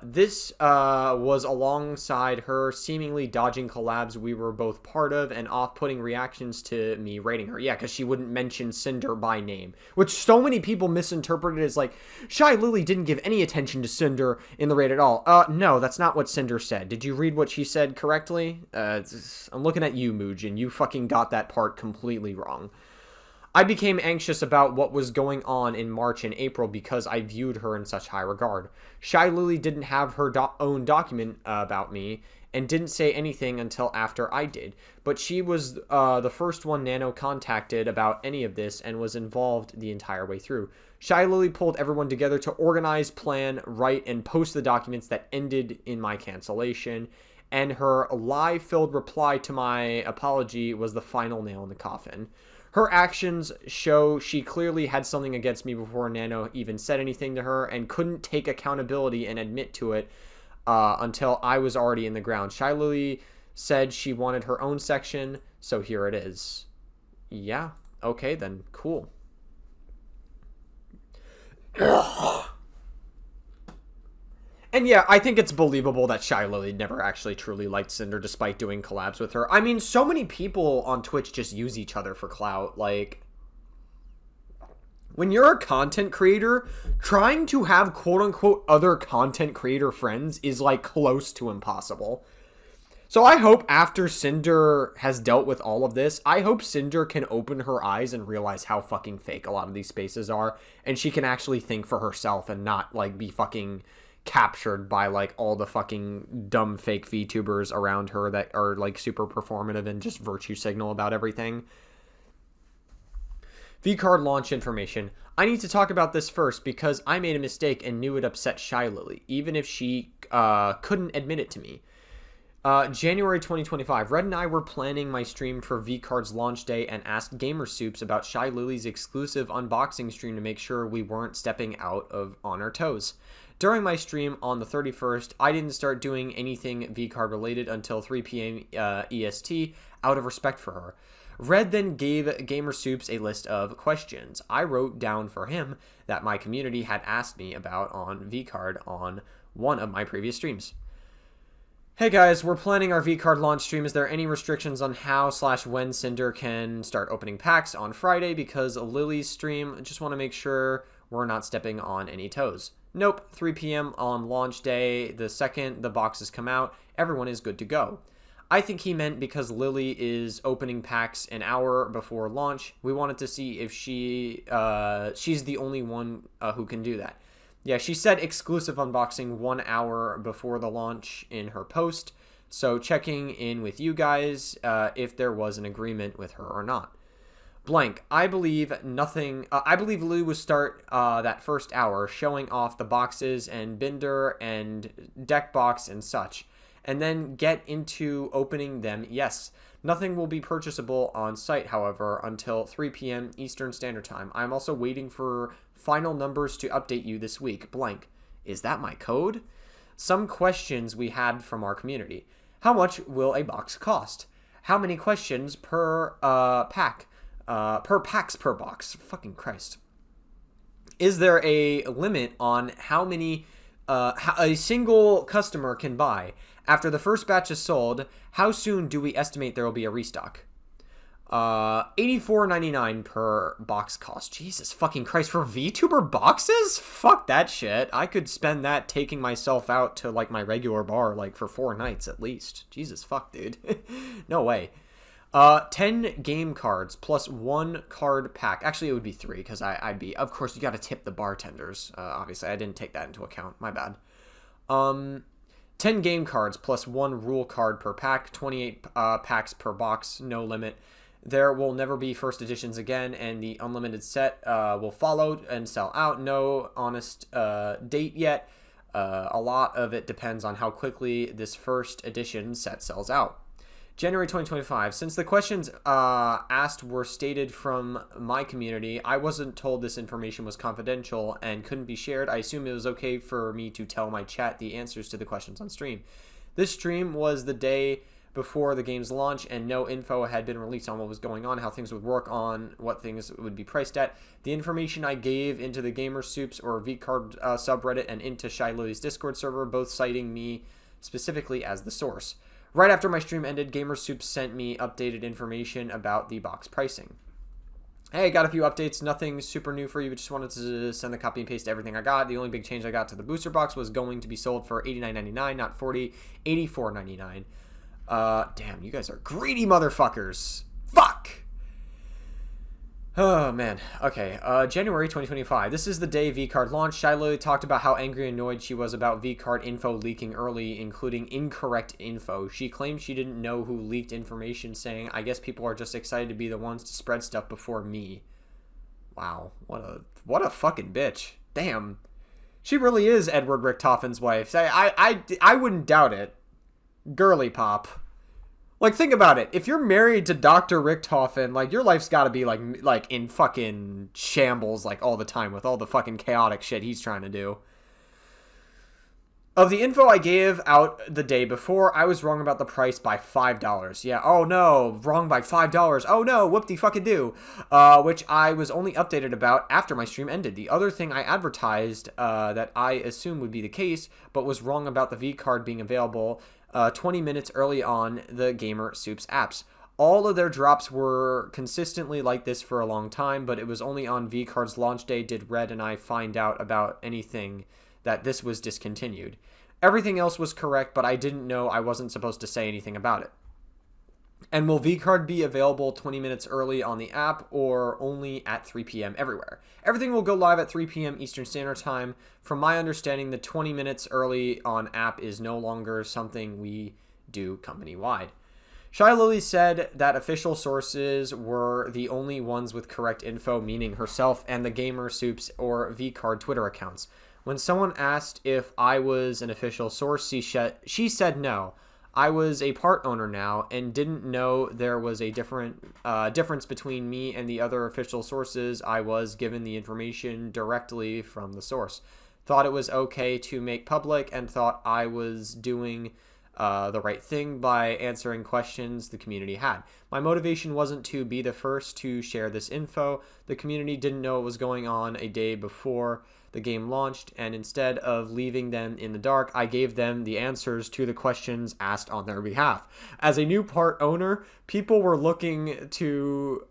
This was alongside her seemingly dodging collabs we were both part of and off-putting reactions to me rating her. Yeah, because she wouldn't mention Sinder by name, which so many people misinterpreted as like, Shy Lily didn't give any attention to Sinder in the raid at all. No, that's not what Sinder said. Did you read what she said correctly? I'm looking at you, Muujin. You fucking got that part completely wrong. I became anxious about what was going on in March and April because I viewed her in such high regard. Shy Lily didn't have her own document about me and didn't say anything until after I did, but she was the first one Nano contacted about any of this and was involved the entire way through. Shy Lily pulled everyone together to organize, plan, write, and post the documents that ended in my cancellation, and her lie-filled reply to my apology was the final nail in the coffin. Her actions show she clearly had something against me before Nano even said anything to her and couldn't take accountability and admit to it until I was already in the ground. Shy Lily said she wanted her own section, so here it is. Yeah, okay then, cool. And yeah, I think it's believable that Shy Lily never actually truly liked Sinder despite doing collabs with her. I mean, so many people on Twitch just use each other for clout. Like, when you're a content creator, trying to have quote-unquote other content creator friends is like close to impossible. So I hope after Sinder has dealt with all of this, I hope Sinder can open her eyes and realize how fucking fake a lot of these spaces are, and she can actually think for herself and not like be fucking captured by like all the fucking dumb fake VTubers around her that are like super performative and just virtue signal about everything. V-Card launch information. I need to talk about this first because I made a mistake and knew it upset Shy Lily, even if she couldn't admit it to me. January 2025, Red and I were planning my stream for V-Card's launch day and asked GamerSoups about Shy Lily's exclusive unboxing stream to make sure we weren't stepping out on our toes. During my stream on the 31st, I didn't start doing anything V-Card related until 3 p.m. EST out of respect for her. Red then gave GamerSoups a list of questions I wrote down for him that my community had asked me about on V-Card on one of my previous streams. Hey guys, we're planning our V-Card launch stream. Is there any restrictions on how/when Sinder can start opening packs on Friday? Because Lily's stream, just want to make sure we're not stepping on any toes. Nope, 3 p.m. on launch day. The second the boxes come out, everyone is good to go. I think he meant because Lily is opening packs an hour before launch. We wanted to see if she's the only one who can do that. Yeah, she said exclusive unboxing 1 hour before the launch in her post. So checking in with you guys if there was an agreement with her or not. Blank. I believe nothing. I believe Lily would start that first hour showing off the boxes and binder and deck box and such, and then get into opening them. Yes, nothing will be purchasable on site, however, until 3 p.m. Eastern Standard Time. I'm also waiting for final numbers to update you this week. Blank. Is that my code? Some questions we had from our community. How much will a box cost? How many questions per pack? Per packs per box. Fucking Christ. Is there a limit on how many a single customer can buy. After the first batch is sold, how soon do we estimate there will be a restock? $84.99 per box cost. Jesus fucking Christ, for VTuber boxes? Fuck that shit. I could spend that taking myself out to, like, my regular bar, like, for 4 nights at least. Jesus fuck, dude. No way. 10 game cards plus 1 card pack. Actually, it would be 3, because I'd be... Of course, you gotta tip the bartenders. Obviously, I didn't take that into account. My bad. 10 game cards plus 1 rule card per pack. 28 packs per box. No limit. There will never be first editions again, and the unlimited set will follow and sell out. No honest date yet. A lot of it depends on how quickly this first edition set sells out. January 2025. Since the questions asked were stated from my community, I wasn't told this information was confidential and couldn't be shared. I assume it was okay for me to tell my chat the answers to the questions on stream. This stream was the day before the game's launch, and no info had been released on what was going on, how things would work, on what things would be priced at. The information I gave into the Gamer Soups or VCard subreddit and into Shy Lily's Discord server, both citing me specifically as the source. Right after my stream ended, Gamer Soups sent me updated information about the box pricing. Hey, got a few updates. Nothing super new for you, but just wanted to send the copy and paste everything I got. The only big change I got to the booster box was going to be sold for $89.99, not $40, $84.99. Damn, you guys are greedy motherfuckers. Fuck! Oh, man. Okay, January 2025. This is the day VCard launched. Shy Lily talked about how angry and annoyed she was about VCard info leaking early, including incorrect info. She claimed she didn't know who leaked information, saying, I guess people are just excited to be the ones to spread stuff before me. Wow, what a fucking bitch. Damn. She really is Edward Richtofen's wife. I wouldn't doubt it. Girly pop. Like, think about it. If you're married to Dr. Richthofen, like, your life's gotta be, like in fucking shambles, like, all the time with all the fucking chaotic shit he's trying to do. Of the info I gave out the day before, I was wrong about the price by $5. Yeah, oh no, wrong by $5. Oh no, whoop-de-fucking-do. Which I was only updated about after my stream ended. The other thing I advertised that I assumed would be the case, but was wrong about the V-card being available 20 minutes early on the Gamer Soups apps. All of their drops were consistently like this for a long time, but it was only on VCard's launch day did Red and I find out about anything that this was discontinued. Everything else was correct, but I didn't know I wasn't supposed to say anything about it. And will VCard be available 20 minutes early on the app or only at 3 p.m. everywhere? Everything will go live at 3 p.m. Eastern Standard Time. From my understanding, the 20 minutes early on app is no longer something we do company-wide. Shy Lily said that official sources were the only ones with correct info, meaning herself and the Gamer Soups or VCard Twitter accounts. When someone asked if I was an official source, she said no. I was a part owner now and didn't know there was a difference between me and the other official sources. I was given the information directly from the source. Thought it was okay to make public and thought I was doing the right thing by answering questions the community had. My motivation wasn't to be the first to share this info. The community didn't know what was going on a day before the game launched, and instead of leaving them in the dark, I gave them the answers to the questions asked on their behalf. As a new part owner, people were looking to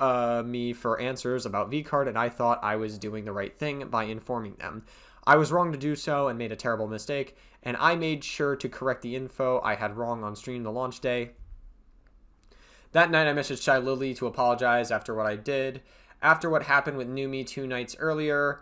me for answers about VCard, and I thought I was doing the right thing by informing them. I was wrong to do so and made a terrible mistake, and I made sure to correct the info I had wrong on stream the launch day. That night I messaged Shy Lily to apologize after what I did. After what happened with New Me 2 nights earlier,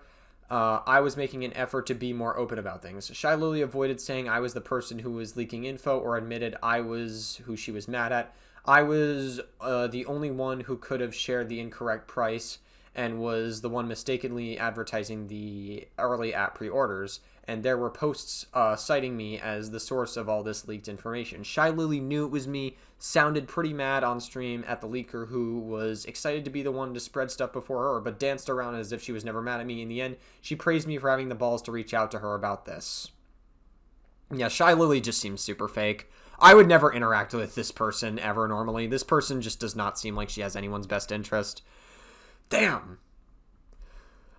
I was making an effort to be more open about things. Shy Lily avoided saying I was the person who was leaking info or admitted I was who she was mad at. I was the only one who could have shared the incorrect price and was the one mistakenly advertising the early app pre-orders, and there were posts citing me as the source of all this leaked information. Shy Lily knew it was me, sounded pretty mad on stream at the leaker who was excited to be the one to spread stuff before her, but danced around as if she was never mad at me. In the end, she praised me for having the balls to reach out to her about this. Yeah, Shy Lily just seems super fake. I would never interact with this person ever normally. This person just does not seem like she has anyone's best interest. Damn.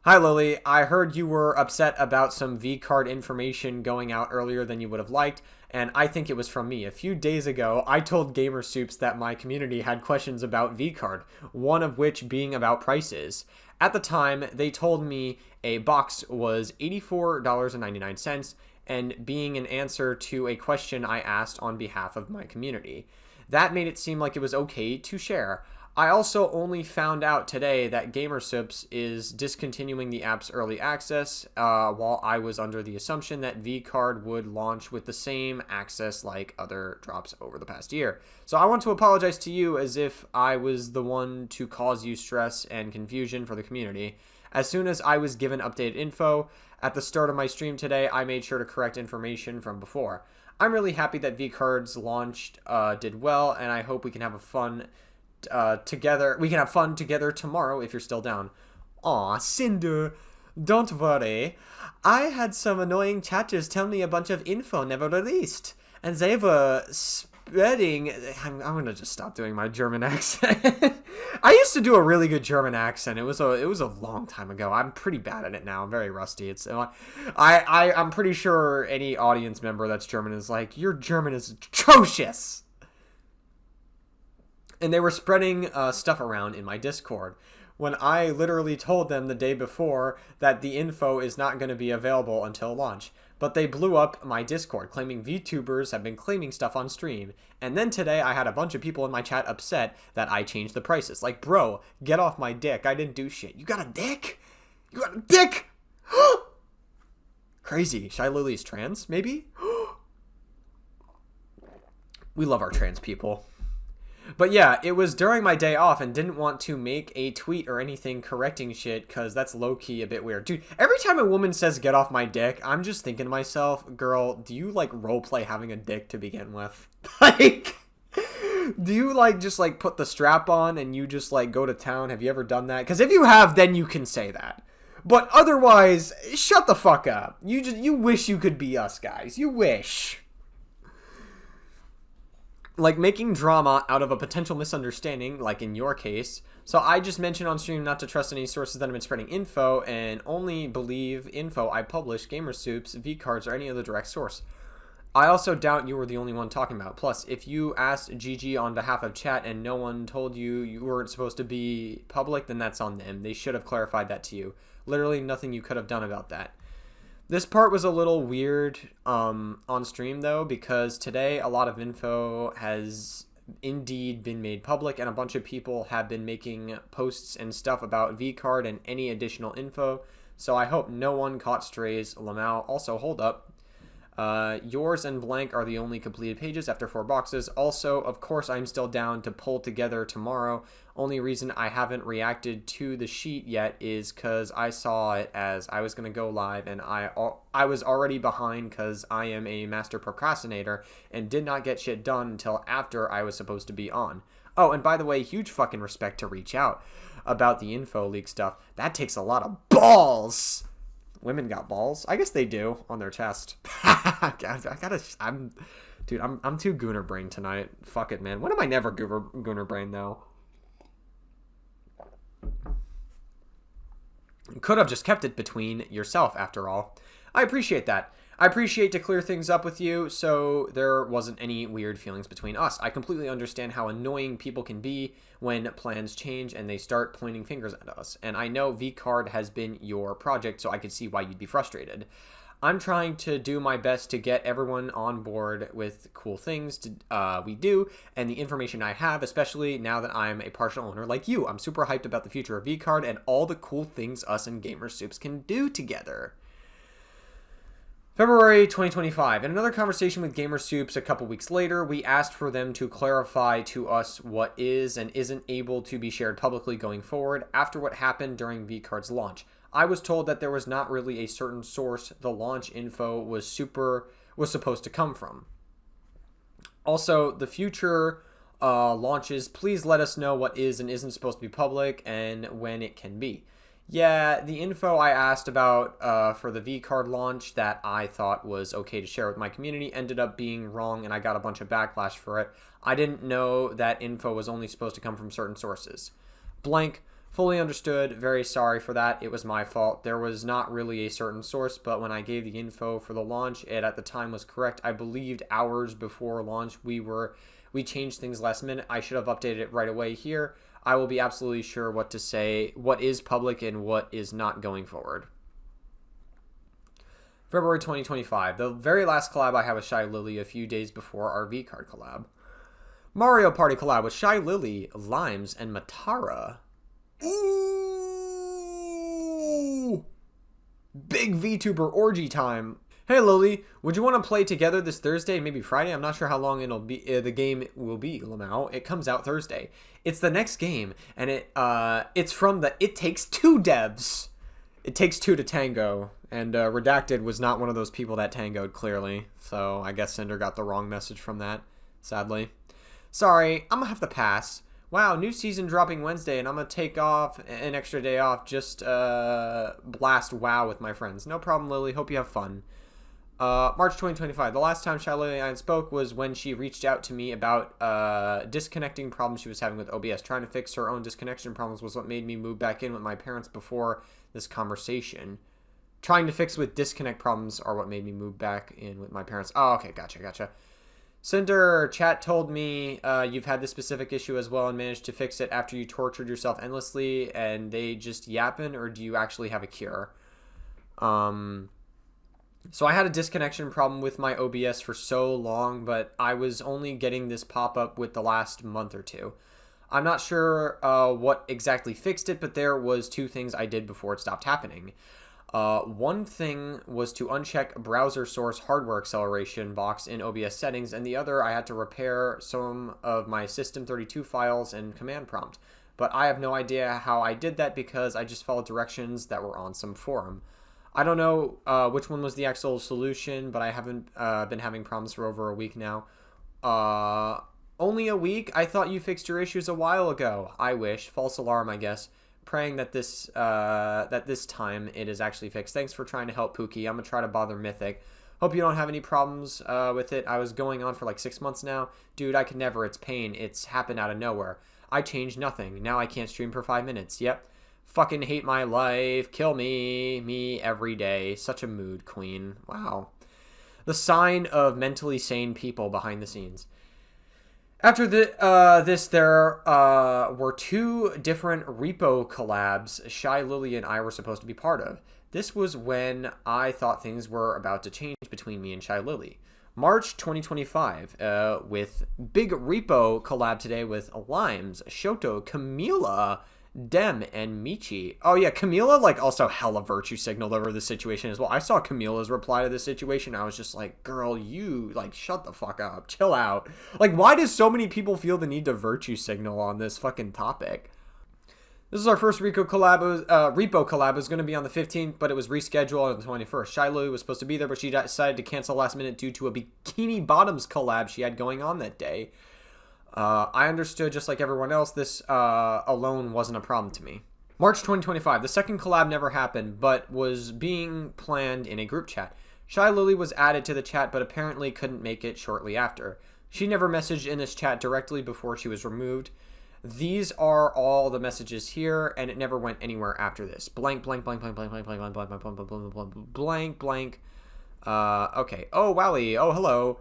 Hi, Lily. I heard you were upset about some V card information going out earlier than you would have liked, and I think it was from me. A few days ago, I told GamerSoups that my community had questions about V card, one of which being about prices. At the time, they told me a box was $84.99 and being an answer to a question I asked on behalf of my community. That made it seem like it was okay to share. I also only found out today that GamerSips is discontinuing the app's early access, while I was under the assumption that vCard would launch with the same access like other drops over the past year. So I want to apologize to you as if I was the one to cause you stress and confusion for the community. As soon as I was given updated info at the start of my stream today, I made sure to correct information from before. I'm really happy that vCard's launched did well, and I hope we can have a fun together. We can have fun together tomorrow if you're still down. Aw, Cinder, don't worry. I had some annoying chatters tell me a bunch of info never released, and they were spreading. I'm gonna just stop doing my German accent. I used to do a really good German accent. It was a long time ago. I'm pretty bad at it now. I'm very rusty. I'm pretty sure any audience member that's German is like, your German is atrocious. And they were spreading stuff around in my Discord when I literally told them the day before that the info is not going to be available until launch. But they blew up my Discord, claiming VTubers have been claiming stuff on stream. And then today I had a bunch of people in my chat upset that I changed the prices. Like, bro, get off my dick. I didn't do shit. You got a dick? You got a dick? Crazy. Shy Lily's trans, maybe? We love our trans people. But yeah, it was during my day off and didn't want to make a tweet or anything correcting shit because that's low-key a bit weird. Dude, every time a woman says get off my dick, I'm just thinking to myself, girl, do you like roleplay having a dick to begin with? Like, do you like just like put the strap on and you just like go to town? Have you ever done that? Because if you have, then you can say that. But otherwise, shut the fuck up. You wish you could be us guys. You wish. Like making drama out of a potential misunderstanding, like in your case. So I just mentioned on stream not to trust any sources that have been spreading info and only believe info I publish, GamerSoups, vCards, or any other direct source. I also doubt you were the only one talking about. Plus, if you asked GG on behalf of chat and no one told you you weren't supposed to be public, then that's on them. They should have clarified that to you. Literally nothing you could have done about that. This part was a little weird on stream, though, because today a lot of info has indeed been made public, and a bunch of people have been making posts and stuff about vCard and any additional info, so I hope no one caught strays. Lamau, also, hold up. Yours and blank are the only completed pages after 4 boxes. Also, of course, I'm still down to pull together tomorrow. Only reason I haven't reacted to the sheet yet is because I saw it as I was going to go live, and I was already behind because I am a master procrastinator and did not get shit done until after I was supposed to be on. Oh, and by the way, huge fucking respect to reach out about the info leak stuff. That takes a lot of balls. Women got balls? I guess they do on their chest. I'm too gooner brain tonight. Fuck it, man. When am I never gooner brain though? Could have just kept it between yourself after all. I appreciate that. I appreciate to clear things up with you so there wasn't any weird feelings between us. I completely understand how annoying people can be when plans change and they start pointing fingers at us. And I know vCard has been your project, so I could see why you'd be frustrated. I'm trying to do my best to get everyone on board with cool things we do and the information I have, especially now that I'm a partial owner like you. I'm super hyped about the future of vCard and all the cool things us and GamerSoups can do together. February 2025. In another conversation with GamerSoups a couple weeks later, we asked for them to clarify to us what is and isn't able to be shared publicly going forward after what happened during vCard's launch. I was told that there was not really a certain source the launch info was supposed to come from. Also, the future launches, please let us know what is and isn't supposed to be public and when it can be. Yeah, the info I asked about for the vCard launch that I thought was okay to share with my community ended up being wrong, and I got a bunch of backlash for it. I didn't know that info was only supposed to come from certain sources. Blank, Fully understood. Very sorry for that. It was my fault. There was not really a certain source, but when I gave the info for the launch, it at the time was correct. I believed hours before launch we changed things last minute. I should have updated it right away here. I will be absolutely sure what to say, what is public and what is not going forward. February 2025. The very last collab I have with Shy Lily a few days before our V-Card collab. Mario Party collab with Shy Lily, Limes, and Matara. Ooh! Big VTuber orgy time. Hey Lily, would you want to play together this Thursday, maybe Friday? I'm not sure how long it'll be. The game will be, Lamau. It comes out Thursday. It's the next game, and it's from the It Takes Two devs. It takes two to tango, and Redacted was not one of those people that tangoed, clearly. So I guess Cinder got the wrong message from that, sadly. Sorry, I'm gonna have to pass. Wow, new season dropping Wednesday, and I'm going to take off an extra day off, just blast WoW with my friends. No problem, Lily. Hope you have fun. March 2025. The last time Shy Lily and I spoke was when she reached out to me about disconnecting problems she was having with OBS. Trying to fix her own disconnection problems was what made me move back in with my parents before this conversation. Trying to fix with disconnect problems are what made me move back in with my parents. Oh, okay, gotcha. Cinder, chat told me you've had this specific issue as well and managed to fix it after you tortured yourself endlessly and they just yapping, or do you actually have a cure? So I had a disconnection problem with my OBS for so long, but I was only getting this pop-up with the last month or two. I'm not sure what exactly fixed it, but there was two things I did before it stopped happening. One thing was to uncheck browser source hardware acceleration box in OBS settings, and the other I had to repair some of my System32 files and command prompt. But I have no idea how I did that because I just followed directions that were on some forum. I don't know which one was the actual solution, but I haven't been having problems for over a week now. Only a week? I thought you fixed your issues a while ago. I wish. False alarm, I guess. Praying that this time it is actually fixed. Thanks for trying to help, Pookie. I'm gonna try to bother Mythic. Hope you don't have any problems with it. I was going on for like 6 months now. Dude, I could never. It's pain. It's happened out of nowhere. I changed nothing. Now I can't stream for 5 minutes. Yep. Fucking hate my life. Kill me. Me every day. Such a mood queen. Wow. The sign of mentally sane people behind the scenes. After this, there were two different repo collabs Shy Lily and I were supposed to be part of. This was when I thought things were about to change between me and Shy Lily. March 2025, with big repo collab today with Limes, Shoto, Camila, Dem, and Michi. Oh yeah, Camila like also hella virtue signaled over the situation as well. I saw Camila's reply to this situation. I was just like, girl, you like shut the fuck up, chill out. Like, why do so many people feel the need to virtue signal on this fucking topic? This is our first repo collab. It was going to be on the 15th, but it was rescheduled on the 21st. Shy Lily was supposed to be there, but she decided to cancel last minute due to a Bikini Bottoms collab she had going on that day. I understood, just like everyone else, this alone wasn't a problem to me. March 2025. The second collab never happened, but was being planned in a group chat. Shy Lily was added to the chat, but apparently couldn't make it shortly after. She never messaged in this chat directly before she was removed. These are all the messages here, and it never went anywhere after this. Blank, blank, blank, blank, blank, blank, blank, blank, blank, blank, blank, blank, blank, blank, blank. Okay. Oh, Wally. Oh, hello.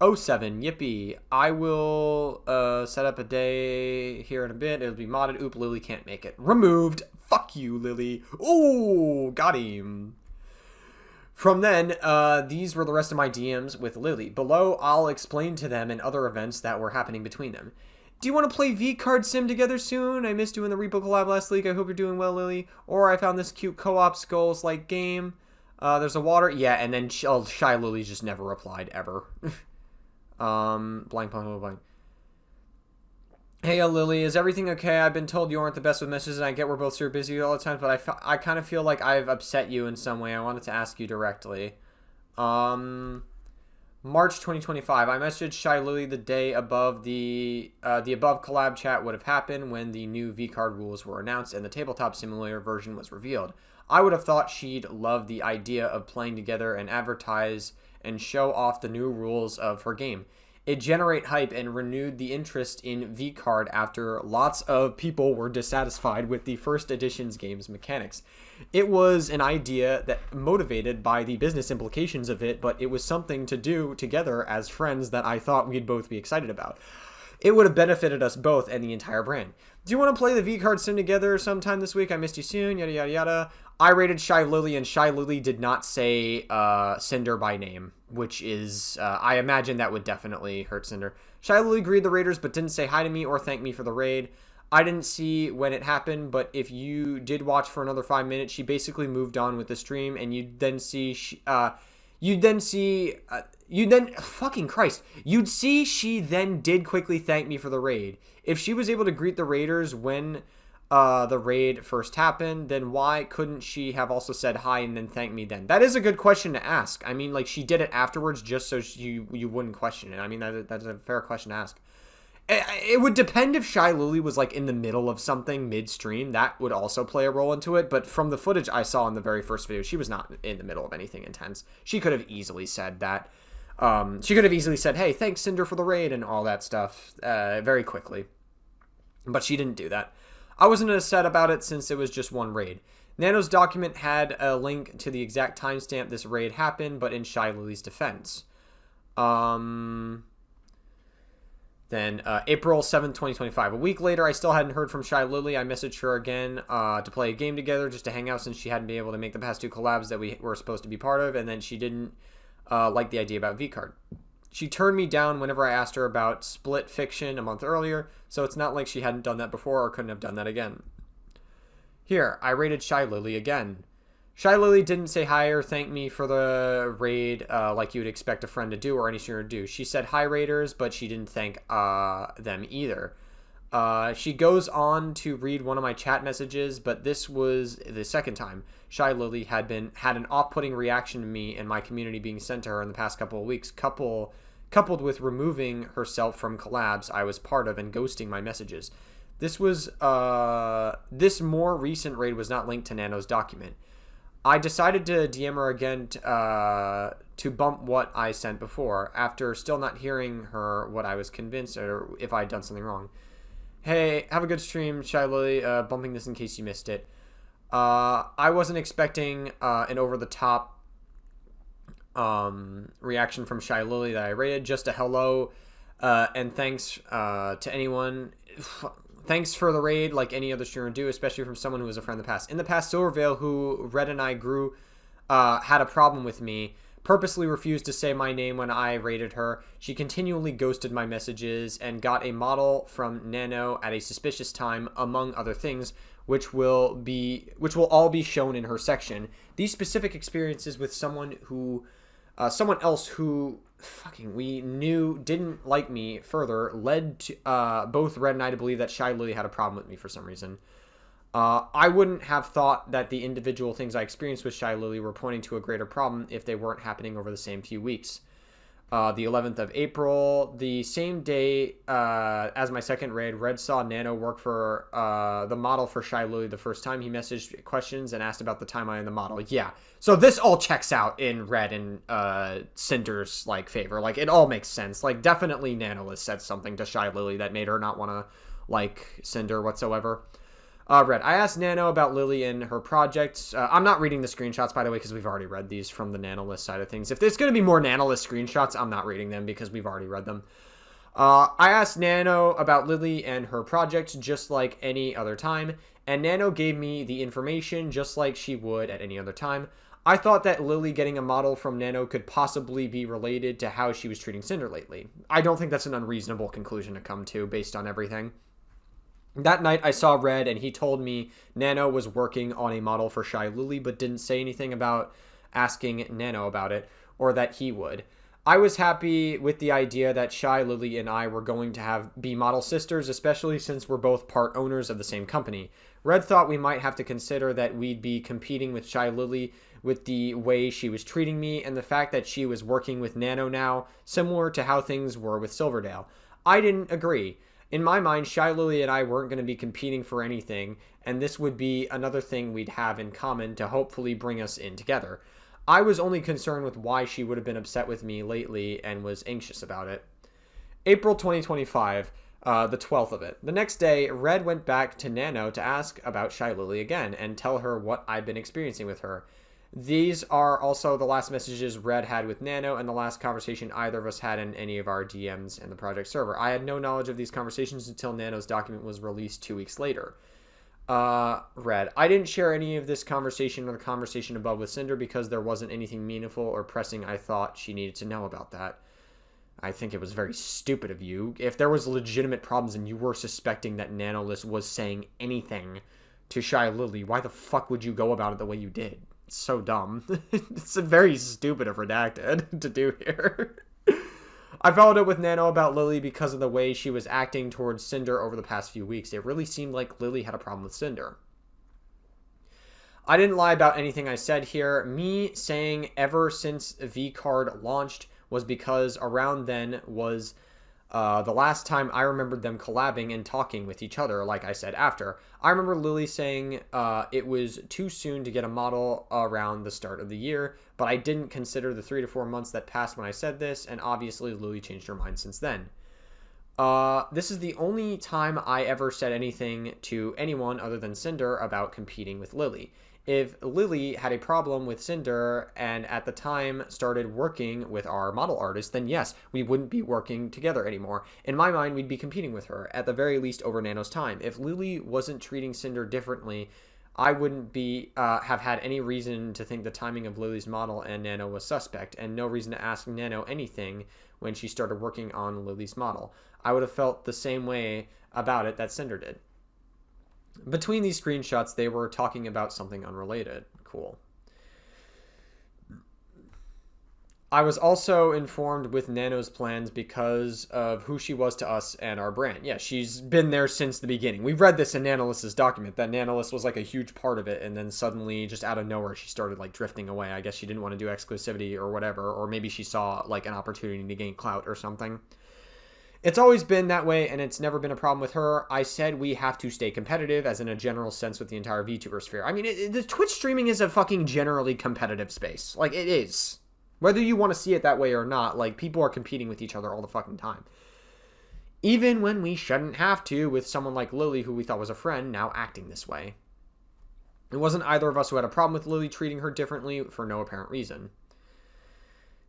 07, yippee. I will set up a day here in a bit. It'll be modded. Oop, Lily can't make it. Removed. Fuck you, Lily. Ooh, got him. From then, these were the rest of my DMs with Lily. Below, I'll explain to them and other events that were happening between them. Do you want to play V-Card Sim together soon? I missed doing the Repo collab last week. I hope you're doing well, Lily. Or I found this cute co-op Skulls-like game. There's a water. Yeah, and then Shy Lily just never replied, ever. Blank, blank, blank, blank. Hey, Lily, is everything okay? I've been told you aren't the best with messages, and I get we're both super busy all the time, but I kind of feel like I've upset you in some way. I wanted to ask you directly. March 2025. I messaged Shy Lily the day above the above collab chat would have happened when the new V-Card rules were announced and the tabletop simulator version was revealed. I would have thought she'd love the idea of playing together and advertise and show off the new rules of her game. it generate hype and renewed the interest in V-Card after lots of people were dissatisfied with the first edition's game's mechanics. It was an idea that motivated by the business implications of it, but it was something to do together as friends that I thought we'd both be excited about. It would have benefited us both and the entire brand. Do you want to play the V-Card sim together sometime this week? I missed you soon, yada yada yada. I rated Shy Lily, and Shy Lily did not say Sinder by name, which is, I imagine that would definitely hurt Sinder. Shy Lily greeted the raiders, but didn't say hi to me or thank me for the raid. I didn't see when it happened, but if you did watch for another 5 minutes, she basically moved on with the stream, and you'd then see, fucking Christ, you'd see she then did quickly thank me for the raid. If she was able to greet the raiders when the raid first happened, then why couldn't she have also said hi and then thank me then? That is a good question to ask. I mean, like, she did it afterwards just so you wouldn't question it. I mean, that's a fair question to ask. It would depend if Shy Lily was, like, in the middle of something mid-stream. That would also play a role into it. But from the footage I saw in the very first video, she was not in the middle of anything intense. She could have easily said that. She could have easily said, hey, thanks, Sinder, for the raid and all that stuff very quickly. But she didn't do that. I wasn't upset about it since it was just one raid. Nano's document had a link to the exact timestamp this raid happened, but in Shy Lily's defense. Then April 7th, 2025. A week later, I still hadn't heard from Shy Lily. I messaged her again to play a game together, just to hang out since she hadn't been able to make the past 2 collabs that we were supposed to be part of, and then she didn't like the idea about V-Card. She turned me down whenever I asked her about Split Fiction a month earlier, so it's not like she hadn't done that before or couldn't have done that again. Here, I rated Shy Lily again. Shy Lily didn't say hi or thank me for the raid like you would expect a friend to do or any streamer to do. She said hi raiders, but she didn't thank them either. She goes on to read one of my chat messages, but this was the second time Shy Lily had an off-putting reaction to me and my community being sent to her in the past couple of weeks, coupled with removing herself from collabs I was part of and ghosting my messages. This more recent raid was not linked to Nano's document. I decided to DM her again to bump what I sent before, after still not hearing her what I was convinced or if I had done something wrong. Hey, have a good stream, Shy Lily. Bumping this in case you missed it. I wasn't expecting an over-the-top reaction from Shy Lily that I rated. Just a hello and thanks to anyone. Thanks for the raid like any other streamer would do, especially from someone who was a friend in the past. In the past, Silvervale, who Red and I grew, had a problem with me, purposely refused to say my name when I rated her. She continually ghosted my messages and got a model from Nano at a suspicious time, among other things, which will all be shown in her section. These specific experiences with someone else who we knew didn't like me further led to both Red and I to believe that Shy Lily had a problem with me for some reason. I wouldn't have thought that the individual things I experienced with Shy Lily were pointing to a greater problem if they weren't happening over the same few weeks. The 11th of April, the same day as my second raid, Red saw Nano work for the model for Shy Lily the first time. He messaged questions and asked about the timeline of the model. Yeah, so this all checks out in Red and Cinder's favor. It all makes sense. Definitely Nano has said something to Shy Lily that made her not want to like Cinder whatsoever. Red, I asked Nano about Lily and her projects. I'm not reading the screenshots, by the way, because we've already read these from the Nanolist side of things. If there's going to be more Nanolist screenshots, I'm not reading them because we've already read them. I asked Nano about Lily and her projects just like any other time, and Nano gave me the information just like she would at any other time. I thought that Lily getting a model from Nano could possibly be related to how she was treating Cinder lately. I don't think that's an unreasonable conclusion to come to based on everything. That night, I saw Red, and he told me Nano was working on a model for Shy Lily, but didn't say anything about asking Nano about it, or that he would. I was happy with the idea that Shy Lily and I were going to be model sisters, especially since we're both part owners of the same company. Red thought we might have to consider that we'd be competing with Shy Lily with the way she was treating me, and the fact that she was working with Nano now, similar to how things were with Silverdale. I didn't agree. In my mind, Shy Lily and I weren't going to be competing for anything, and this would be another thing we'd have in common to hopefully bring us in together. I was only concerned with why she would have been upset with me lately and was anxious about it. April 2025, the 12th of it. The next day, Red went back to Nano to ask about Shy Lily again and tell her what I'd been experiencing with her. These are also the last messages Red had with Nano and the last conversation either of us had in any of our DMs in the project server. I had no knowledge of these conversations until Nano's document was released 2 weeks later. Red, I didn't share any of this conversation or the conversation above with Sinder because there wasn't anything meaningful or pressing I thought she needed to know about that. I think it was very stupid of you. If there was legitimate problems and you were suspecting that Nanolist was saying anything to Shy Lily, why the fuck would you go about it the way you did? It's so dumb. It's very stupid of Redacted to do here. I followed up with Nano about Lily because of the way she was acting towards Sinder over the past few weeks. It really seemed like Lily had a problem with Sinder. I didn't lie about anything I said here. Me saying ever since V-Card launched was because around then was the last time I remembered them collabing and talking with each other, like I said after. I remember Lily saying it was too soon to get a model around the start of the year, but I didn't consider the 3 to 4 months that passed when I said this, and obviously Lily changed her mind since then. This is the only time I ever said anything to anyone other than Sinder about competing with Lily. If Lily had a problem with Sinder and at the time started working with our model artist, then yes, we wouldn't be working together anymore. In my mind, we'd be competing with her, at the very least over Nano's time. If Lily wasn't treating Sinder differently, I wouldn't be have had any reason to think the timing of Lily's model and Nano was suspect, and no reason to ask Nano anything when she started working on Lily's model. I would have felt the same way about it that Sinder did. Between these screenshots, they were talking about something unrelated. Cool. I was also informed with Nano's plans because of who she was to us and our brand. Yeah, she's been there since the beginning. We've read this in Nanolist's document, that Nanolist was like a huge part of it, and then suddenly, just out of nowhere, she started like drifting away. I guess she didn't want to do exclusivity or whatever, or maybe she saw like an opportunity to gain clout or something. It's always been that way, and it's never been a problem with her. I said we have to stay competitive, as in a general sense with the entire VTuber sphere. I mean, the Twitch streaming is a fucking generally competitive space. Like, it is. Whether you want to see it that way or not, like, people are competing with each other all the fucking time. Even when we shouldn't have to, with someone like Lily, who we thought was a friend, now acting this way. It wasn't either of us who had a problem with Lily treating her differently for no apparent reason.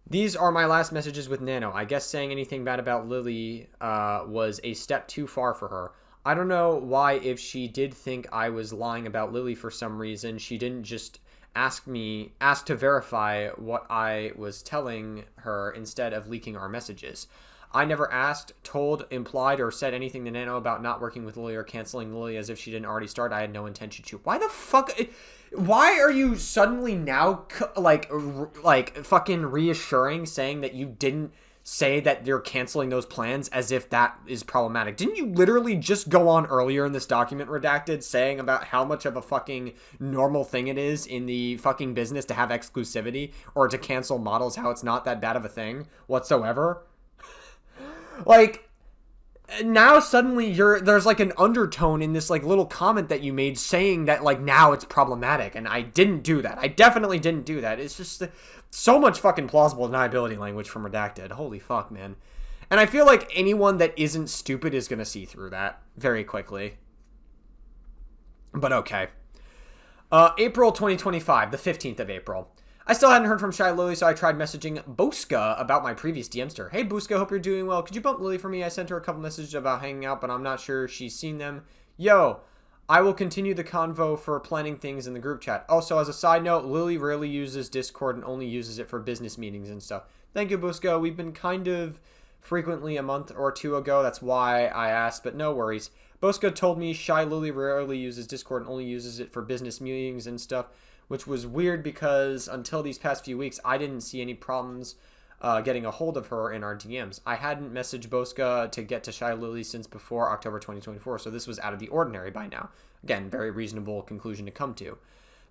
These are my last messages with Nano. I guess saying anything bad about Lily was a step too far for her. I don't know why, if she did think I was lying about Lily for some reason, she didn't just ask to verify what I was telling her instead of leaking our messages. I never asked, told, implied, or said anything to Nano about not working with Lily or canceling Lily as if she didn't already start. I had no intention to. Why the fuck? Why are you suddenly now, like fucking reassuring, saying that you didn't say that you're canceling those plans as if that is problematic? Didn't you literally just go on earlier in this document, Redacted, saying about how much of a fucking normal thing it is in the fucking business to have exclusivity or to cancel models, how it's not that bad of a thing whatsoever? Like, now suddenly there's like an undertone in this like little comment that you made saying that like now it's problematic, and I didn't do that. I definitely didn't do that. It's just so much fucking plausible deniability language from Redacted. Holy fuck, man. And I feel like anyone that isn't stupid is gonna see through that very quickly. But okay. April 2025, the 15th of April. I still hadn't heard from Shy Lily, so I tried messaging Boska about my previous DMs to her. Hey, Boska, hope you're doing well. Could you bump Lily for me? I sent her a couple messages about hanging out, but I'm not sure she's seen them. Yo, I will continue the convo for planning things in the group chat. Also, as a side note, Lily rarely uses Discord and only uses it for business meetings and stuff. Thank you, Boska. We've been kind of frequently a month or two ago. That's why I asked, but no worries. Boska told me Shy Lily rarely uses Discord and only uses it for business meetings and stuff, which was weird because until these past few weeks, I didn't see any problems getting a hold of her in our DMs. I hadn't messaged Boska to get to Shy Lily since before October 2024, so this was out of the ordinary by now. Again, very reasonable conclusion to come to.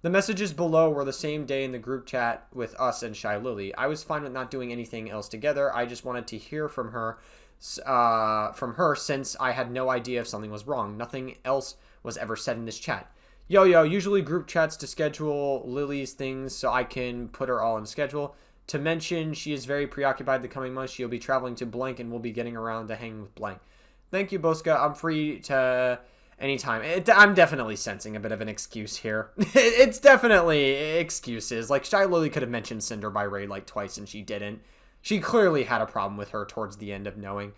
The messages below were the same day in the group chat with us and Shy Lily. I was fine with not doing anything else together. I just wanted to hear from her since I had no idea if something was wrong. Nothing else was ever said in this chat. Yo, usually group chats to schedule Lily's things so I can put her all in schedule. To mention she is very preoccupied the coming months. She'll be traveling to blank and will be getting around to hanging with blank. Thank you, Bosca. I'm free to anytime. I'm definitely sensing a bit of an excuse here. It's definitely excuses. Like, Shy Lily could have mentioned Cinder by Ray like twice and she didn't. She clearly had a problem with her towards the end of knowing.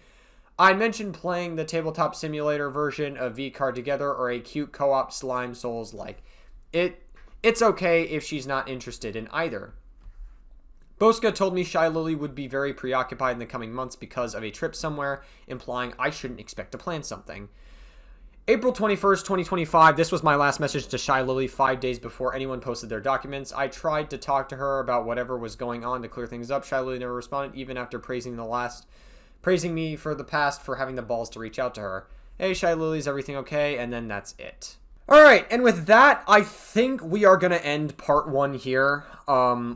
I mentioned playing the tabletop simulator version of V-Card together or a cute co-op Slime Souls like. It's okay if she's not interested in either. Bosca told me Shy Lily would be very preoccupied in the coming months because of a trip somewhere, implying I shouldn't expect to plan something. April 21st, 2025, this was my last message to Shy Lily 5 days before anyone posted their documents. I tried to talk to her about whatever was going on to clear things up. Shy Lily never responded, even after praising me for the past for having the balls to reach out to her. Hey, Shy Lily, is everything okay? And then that's it. Alright, and with that, I think we are going to end part 1 here.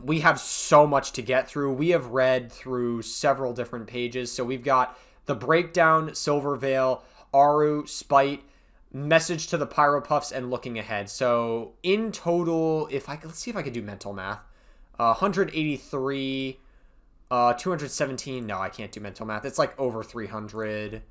We have so much to get through. We have read through several different pages. So we've got the breakdown, Silver Veil, Aru, Spite, message to the Pyropuffs, and looking ahead. So in total, let's see if I can do mental math. 183, 217. No, I can't do mental math. It's like over 300.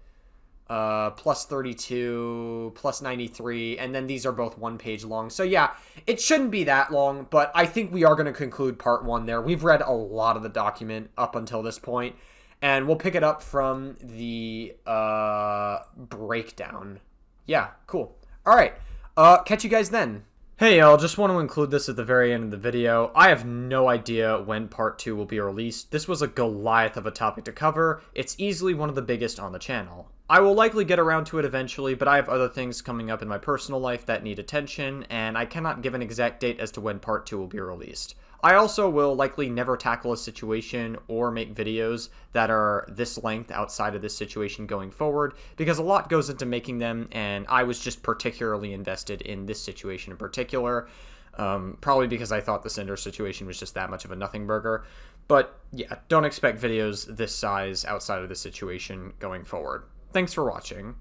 Plus 32, plus 93, and then these are both 1 page long. So yeah, it shouldn't be that long, but I think we are going to conclude part 1 there. We've read a lot of the document up until this point, and we'll pick it up from the breakdown. Yeah, cool. All right, catch you guys then. Hey y'all, just want to include this at the very end of the video. I have no idea when part 2 will be released. This was a Goliath of a topic to cover. It's easily one of the biggest on the channel. I will likely get around to it eventually, but I have other things coming up in my personal life that need attention, and I cannot give an exact date as to when part 2 will be released. I also will likely never tackle a situation or make videos that are this length outside of this situation going forward, because a lot goes into making them, and I was just particularly invested in this situation in particular, probably because I thought the Cinder situation was just that much of a nothing burger. But yeah, don't expect videos this size outside of this situation going forward. Thanks for watching.